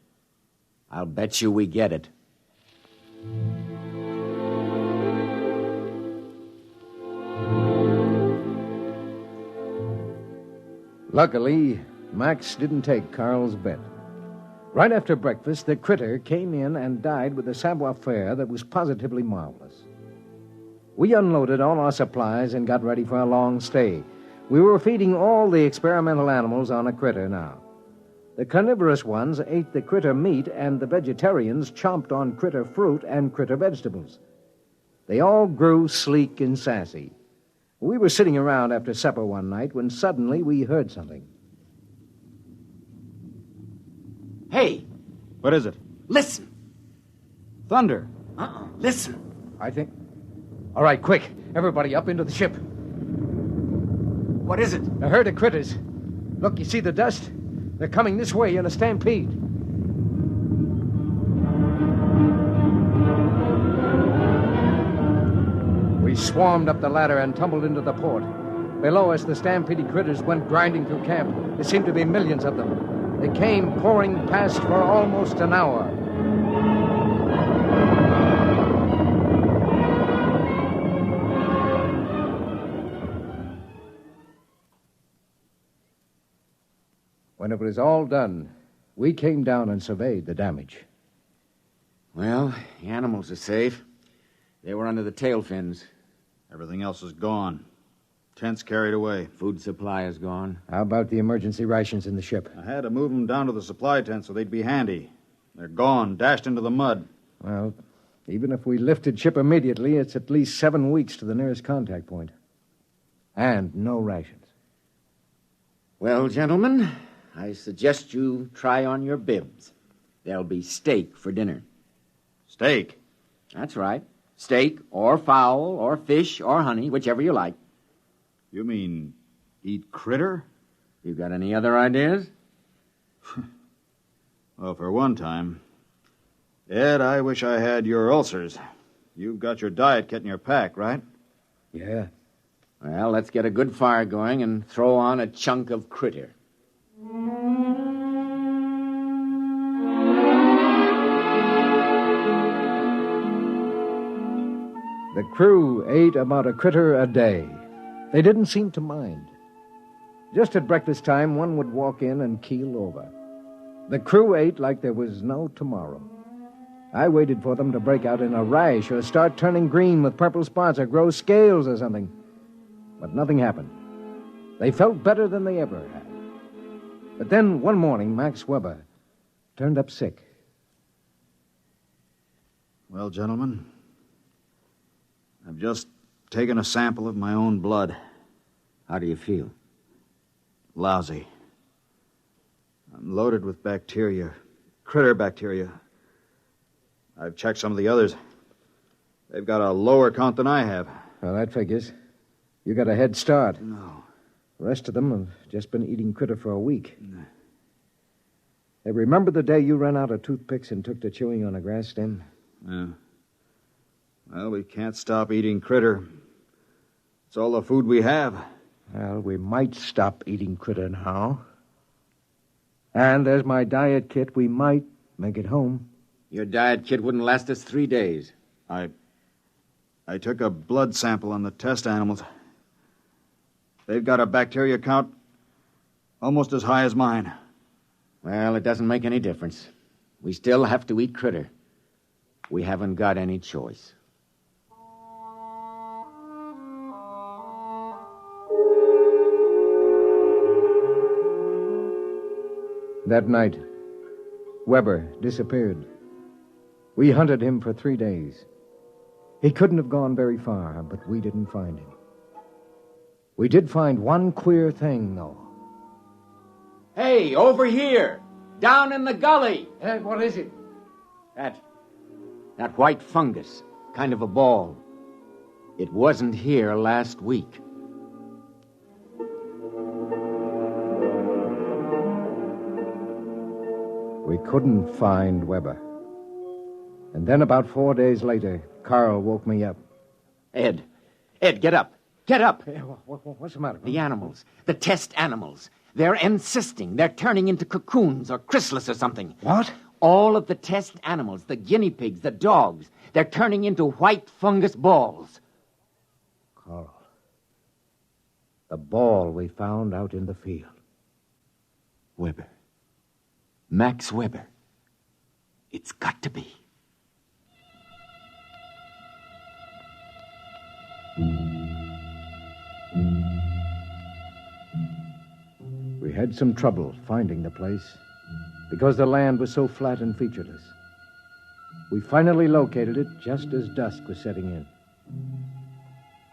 I'll bet you we get it. Luckily, Max didn't take Carl's bet. Right after breakfast, the critter came in and died with a savoir-faire that was positively marvelous. We unloaded all our supplies and got ready for a long stay. We were feeding all the experimental animals on a critter now. The carnivorous ones ate the critter meat, and the vegetarians chomped on critter fruit and critter vegetables. They all grew sleek and sassy. We were sitting around after supper one night when suddenly we heard something. Hey! What is it? Listen! Thunder. Listen. I think... All right, quick. Everybody up into the ship. What is it? A herd of critters. Look, you see the dust? They're coming this way in a stampede. We swarmed up the ladder and tumbled into the port. Below us, the stampeded critters went grinding through camp. There seemed to be millions of them. They came pouring past for almost an hour. When it was all done, we came down and surveyed the damage. Well, the animals are safe. They were under the tail fins. Everything else is gone. Tents carried away. Food supply is gone. How about the emergency rations in the ship? I had to move them down to the supply tent so they'd be handy. They're gone, dashed into the mud. Well, even if we lifted ship immediately, it's at least 7 weeks to the nearest contact point. And no rations. Well, gentlemen, I suggest you try on your bibs. There'll be steak for dinner. Steak? That's right. Steak or fowl or fish or honey, whichever you like. You mean eat critter? You got any other ideas? Well, for one time. Ed, I wish I had your ulcers. You've got your diet kit in your pack, right? Yeah. Well, let's get a good fire going and throw on a chunk of critter. The crew ate about a critter a day. They didn't seem to mind. Just at breakfast time, one would walk in and keel over. The crew ate like there was no tomorrow. I waited for them to break out in a rash or start turning green with purple spots or grow scales or something. But nothing happened. They felt better than they ever had. But then one morning, Max Weber turned up sick. Well, gentlemen, I've just taken a sample of my own blood. How do you feel? Lousy. I'm loaded with bacteria, critter bacteria. I've checked some of the others. They've got a lower count than I have. Well, that figures. You got a head start. No. The rest of them have just been eating critter for a week. Hey, remember the day you ran out of toothpicks and took to chewing on a grass stem? Yeah. Well, we can't stop eating critter. It's all the food we have. Well, we might stop eating critter now. And there's my diet kit. We might make it home. Your diet kit wouldn't last us 3 days. I took a blood sample on the test animals. They've got a bacteria count almost as high as mine. Well, it doesn't make any difference. We still have to eat critter. We haven't got any choice. That night, Weber disappeared. We hunted him for 3 days. He couldn't have gone very far, but we didn't find him. We did find one queer thing, though. Hey, over here! Down in the gully! Hey, what is it? That white fungus, kind of a ball. It wasn't here last week. We couldn't find Weber. And then about 4 days later, Carl woke me up. Ed, get up. Get up. What's the matter? The animals, the test animals. They're encysting. They're turning into cocoons or chrysalis or something. What? All of the test animals, the guinea pigs, the dogs, they're turning into white fungus balls. Carl, the ball we found out in the field. Weber. Max Weber. It's got to be. We had some trouble finding the place because the land was so flat and featureless. We finally located it just as dusk was setting in.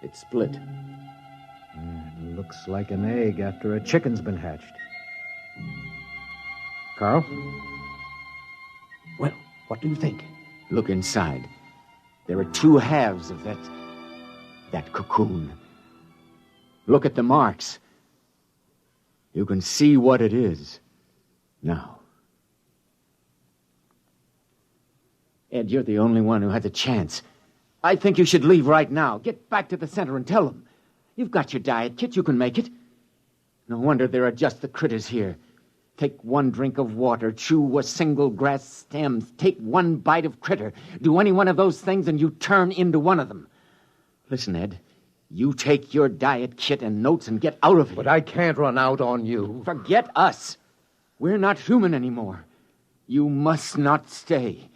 It split. It looks like an egg after a chicken's been hatched. Carl? Well, what do you think? Look inside. There are 2 halves of that cocoon. Look at the marks. You can see what it is now. Ed, you're the only one who has a chance. I think you should leave right now. Get back to the center and tell them. You've got your diet kit. You can make it. No wonder there are just the critters here. Take 1 drink of water, chew a single grass stem, take 1 bite of critter. Do any one of those things and you turn into one of them. Listen, Ed, you take your diet kit and notes and get out of here. But I can't run out on you. Forget us. We're not human anymore. You must not stay.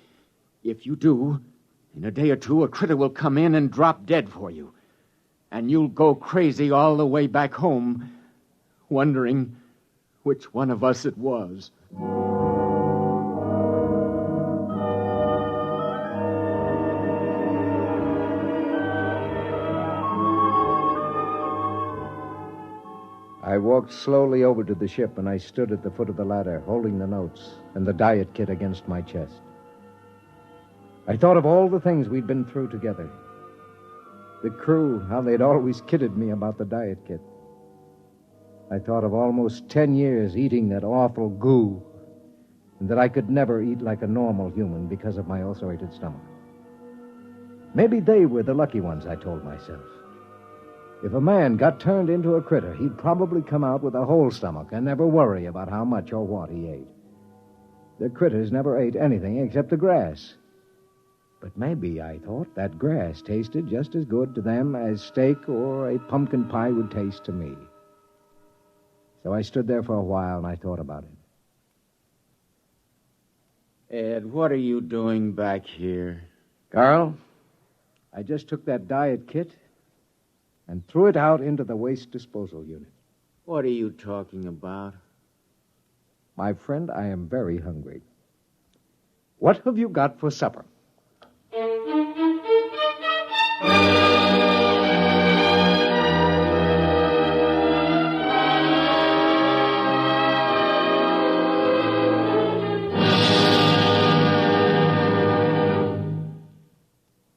If you do, in a day or 2, a critter will come in and drop dead for you. And you'll go crazy all the way back home, wondering which one of us it was. I walked slowly over to the ship, and I stood at the foot of the ladder, holding the notes and the diet kit against my chest. I thought of all the things we'd been through together. The crew, how they'd always kidded me about the diet kit. I thought of almost 10 years eating that awful goo, and that I could never eat like a normal human because of my ulcerated stomach. Maybe they were the lucky ones, I told myself. If a man got turned into a critter, he'd probably come out with a whole stomach and never worry about how much or what he ate. The critters never ate anything except the grass. But maybe, I thought, that grass tasted just as good to them as steak or a pumpkin pie would taste to me. So I stood there for a while and I thought about it. Ed, what are you doing back here? Carl, I just took that diet kit and threw it out into the waste disposal unit. What are you talking about? My friend, I am very hungry. What have you got for supper?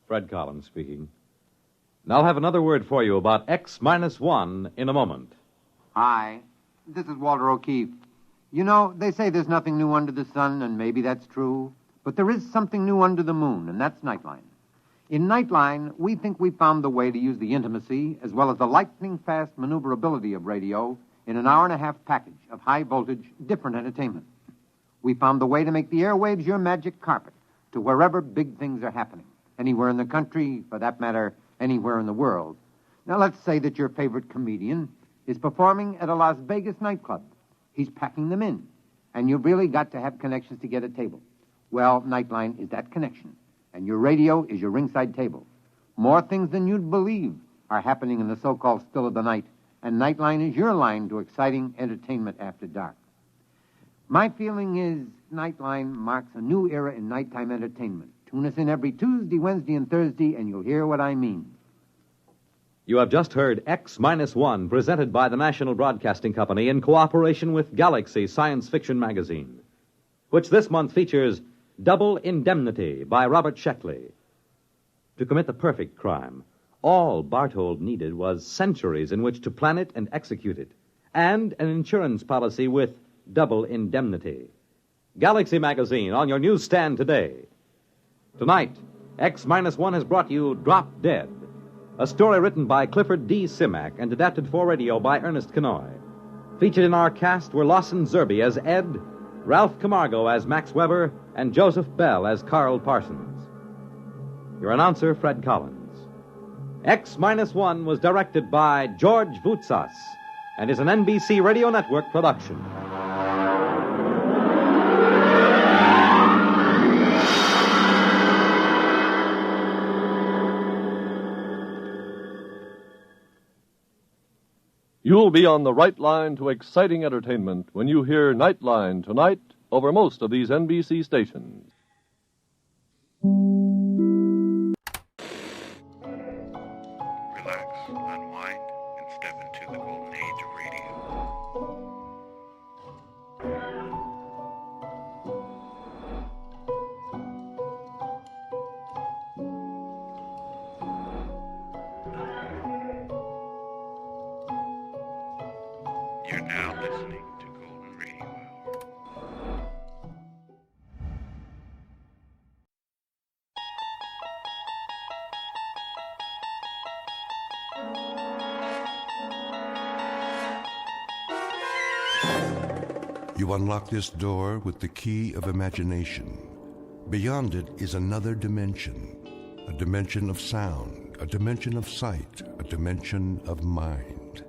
Fred Collins speaking. Now I'll have another word for you about X-1 in a moment. Hi, this is Walter O'Keefe. You know, they say there's nothing new under the sun, and maybe that's true. But there is something new under the moon, and that's Nightline. In Nightline, we think we found the way to use the intimacy as well as the lightning-fast maneuverability of radio in an hour-and-a-half package of high-voltage, different entertainment. We found the way to make the airwaves your magic carpet to wherever big things are happening. Anywhere in the country, for that matter, anywhere in the world. Now, let's say that your favorite comedian is performing at a Las Vegas nightclub. He's packing them in, and you've really got to have connections to get a table. Well, Nightline is that connection, and your radio is your ringside table. More things than you'd believe are happening in the so-called still of the night, and Nightline is your line to exciting entertainment after dark. My feeling is Nightline marks a new era in nighttime entertainment. Tune us in every Tuesday, Wednesday, and Thursday, and you'll hear what I mean. You have just heard X-1, presented by the National Broadcasting Company in cooperation with Galaxy Science Fiction Magazine, which this month features Double Indemnity by Robert Sheckley. To commit the perfect crime, all Barthold needed was centuries in which to plan it and execute it, and an insurance policy with double indemnity. Galaxy Magazine on your newsstand today. Tonight, X-1 has brought you Drop Dead, a story written by Clifford D. Simak and adapted for radio by Ernest Kenoy. Featured in our cast were Lawson Zerbe as Ed, Ralph Camargo as Max Weber, and Joseph Bell as Carl Parsons. Your announcer, Fred Collins. X-1 was directed by George Voutsas and is an NBC Radio Network production. You'll be on the right line to exciting entertainment when you hear Nightline tonight over most of these NBC stations. Relax, unwind, and step into the golden age of radio. You're now listening to Golden Radio Hour. You unlock this door with the key of imagination. Beyond it is another dimension, a dimension of sound, a dimension of sight, a dimension of mind.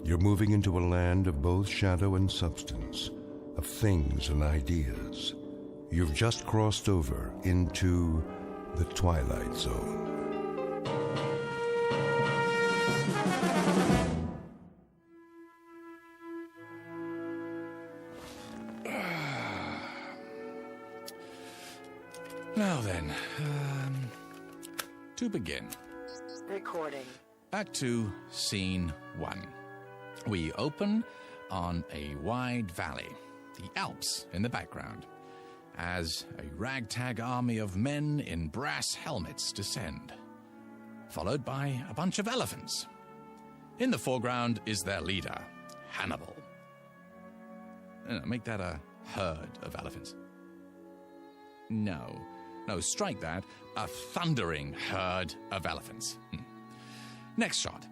You're moving into a land of both shadow and substance, of things and ideas. You've just crossed over into the Twilight Zone. Now then, to begin. Recording. Back to scene 1. We open on a wide valley, the Alps in the background, as a ragtag army of men in brass helmets descend, followed by a bunch of elephants. In the foreground is their leader, Hannibal. Make that a herd of elephants. No, strike that. A thundering herd of elephants. Next shot.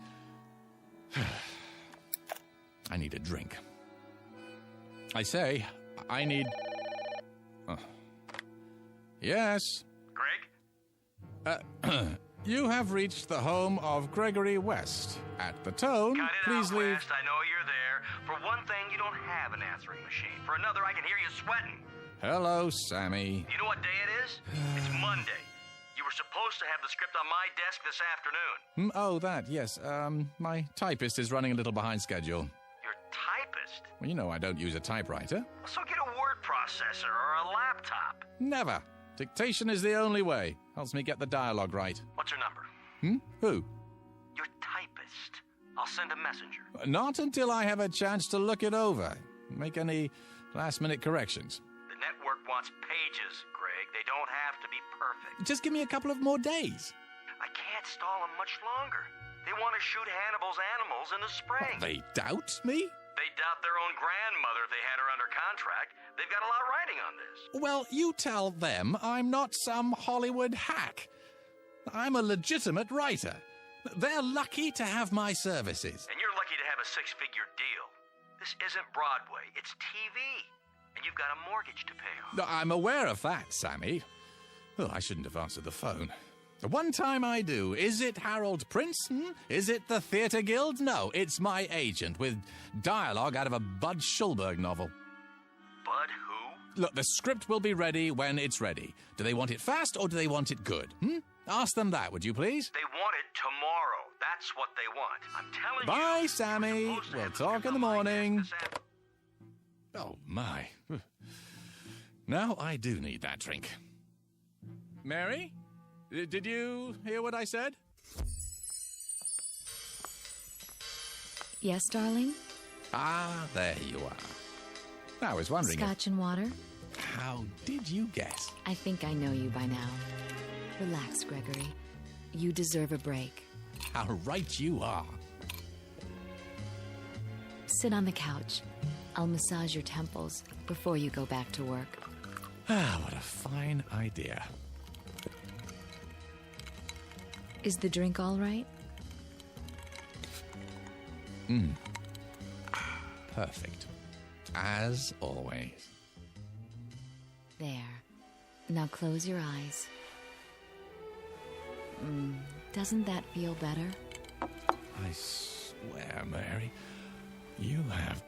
I need a drink. I say, I need... Yes? Greg? You have reached the home of Gregory West. At the tone, please leave... West, I know you're there. For one thing, you don't have an answering machine. For another, I can hear you sweating. Hello, Sammy. You know what day it is? It's Monday. You were supposed to have the script on my desk this afternoon. Oh, that, yes. My typist is running a little behind schedule. Your typist. Well, you know I don't use a typewriter. So get a word processor or a laptop. Never. Dictation is the only way. Helps me get the dialogue right. What's your number? Who? Your typist. I'll send a messenger. Not until I have a chance to look it over. Make any last-minute corrections. The network wants pages, Greg. They don't have to be perfect. Just give me a couple of more days. I can't stall them much longer. They want to shoot Hannibal's animals in the spring. They doubt me? They doubt their own grandmother if they had her under contract. They've got a lot riding on this. Well, you tell them I'm not some Hollywood hack. I'm a legitimate writer. They're lucky to have my services. And you're lucky to have a six-figure deal. This isn't Broadway, it's TV. And you've got a mortgage to pay off. I'm aware of that, Sammy. Oh, I shouldn't have answered the phone. One time I do. Is it Harold Prince? Is it the Theatre Guild? No, it's my agent with dialogue out of a Bud Schulberg novel. Bud who? Look, the script will be ready when it's ready. Do they want it fast or do they want it good? Ask them that, would you please? They want it tomorrow. That's what they want. I'm telling you. Bye, Sammy. We'll talk in the morning. Oh, my. Now I do need that drink. Mary? Did you hear what I said? Yes, darling? Ah, there you are. I was wondering Scotch and water? How did you guess? I think I know you by now. Relax, Gregory. You deserve a break. How right you are. Sit on the couch. I'll massage your temples before you go back to work. Ah, what a fine idea. Is the drink all right? Perfect. As always. There. Now close your eyes. Doesn't that feel better? I swear, Mary, you have,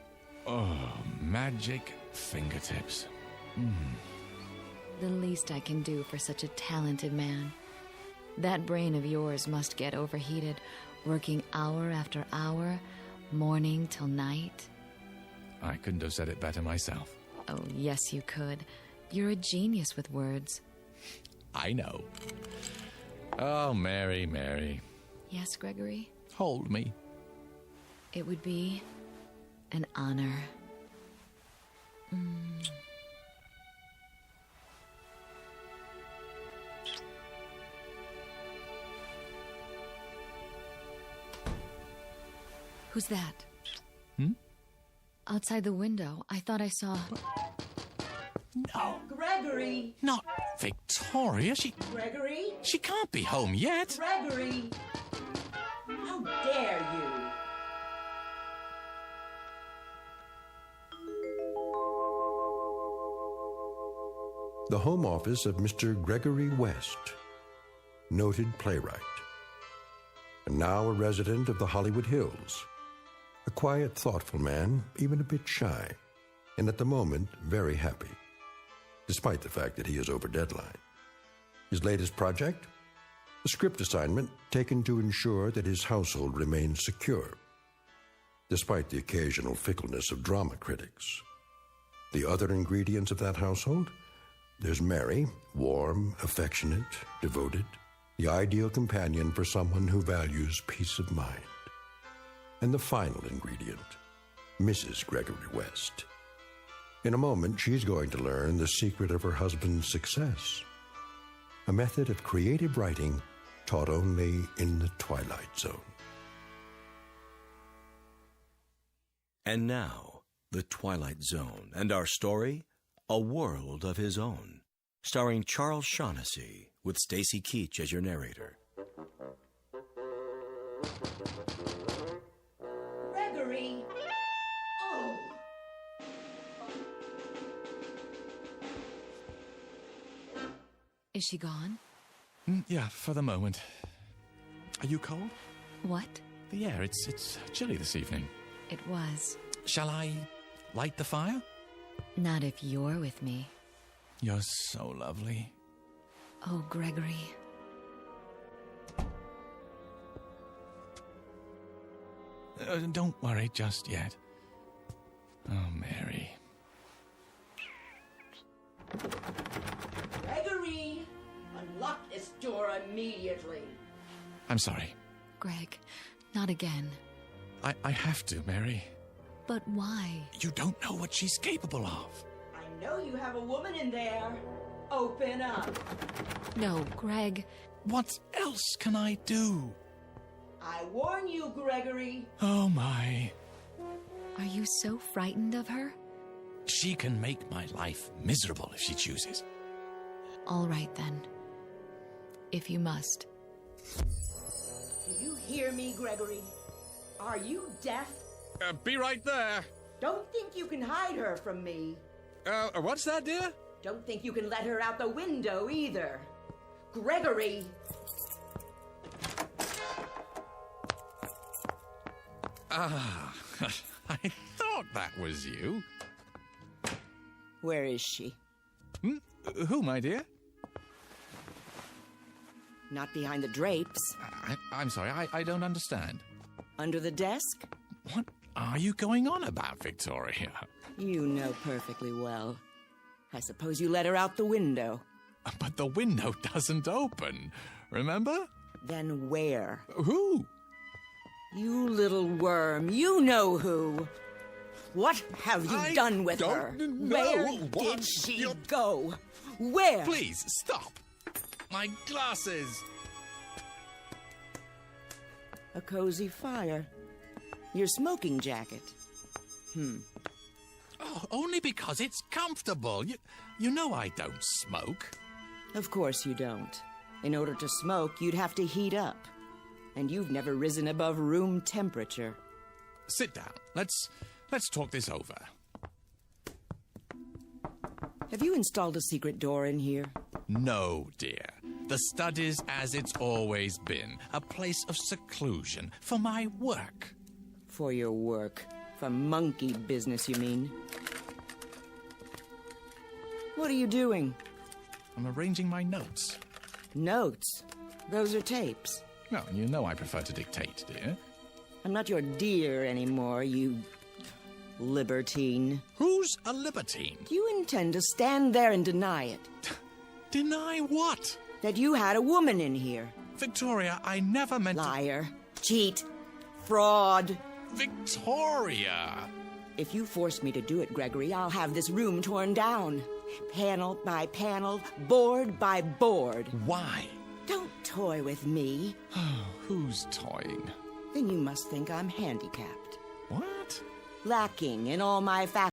magic fingertips. The least I can do for such a talented man. That brain of yours must get overheated, working hour after hour, morning till night. I couldn't have said it better myself. Oh, yes, you could. You're a genius with words. I know. Oh, Mary, Mary. Yes, Gregory? Hold me. It would be an honor. Who's that? Outside the window. I thought I saw... No. Gregory! Not Victoria. Gregory? She can't be home yet. Gregory! How dare you! The home office of Mr. Gregory West, noted playwright, and now a resident of the Hollywood Hills. A quiet, thoughtful man, even a bit shy, and at the moment, very happy, despite the fact that he is over deadline. His latest project? A script assignment taken to ensure that his household remains secure, despite the occasional fickleness of drama critics. The other ingredients of that household? There's Mary, warm, affectionate, devoted, the ideal companion for someone who values peace of mind. And the final ingredient, Mrs. Gregory West. In a moment, she's going to learn the secret of her husband's success, a method of creative writing taught only in the Twilight Zone. And now, The Twilight Zone, and our story, A World of His Own, starring Charles Shaughnessy, with Stacy Keach as your narrator. Gregory! Oh! Is she gone? Yeah, for the moment. Are you cold? What? The air, it's chilly this evening. It was. Shall I light the fire? Not if you're with me. You're so lovely. Oh, Gregory. Don't worry just yet. Oh, Mary. Gregory! Unlock this door immediately. I'm sorry. Greg, not again. I have to, Mary. But why? You don't know what she's capable of. I know you have a woman in there. Open up. No, Greg. What else can I do? I warn you, Gregory. Oh, my. Are you so frightened of her? She can make my life miserable if she chooses. All right, then. If you must. Do you hear me, Gregory? Are you deaf? Be right there. Don't think you can hide her from me. What's that, dear? Don't think you can let her out the window either. Gregory! Ah, I thought that was you. Where is she? Who, my dear? Not behind the drapes. I'm sorry, I don't understand. Under the desk? What are you going on about, Victoria? You know perfectly well. I suppose you let her out the window. But the window doesn't open, remember? Then where? Who? You little worm, you know who. What have you done with her? Where did she go? Where? Please, stop. My glasses. A cozy fire. Your smoking jacket. Oh, only because it's comfortable. You know I don't smoke. Of course you don't. In order to smoke, you'd have to heat up. And you've never risen above room temperature. Sit down. Let's talk this over. Have you installed a secret door in here? No, dear. The stud is as it's always been, a place of seclusion for my work. For your work. For monkey business, you mean? What are you doing? I'm arranging my notes. Notes? Those are tapes. No, you know I prefer to dictate, dear. I'm not your dear anymore, you libertine. Who's a libertine? Do you intend to stand there and deny it? Deny what? That you had a woman in here. Victoria, I never meant Liar. Cheat. Fraud. Victoria! If you force me to do it, Gregory, I'll have this room torn down. Panel by panel, board by board. Why? Don't toy with me. Who's toying? Then you must think I'm handicapped. What? Lacking in all my faculties.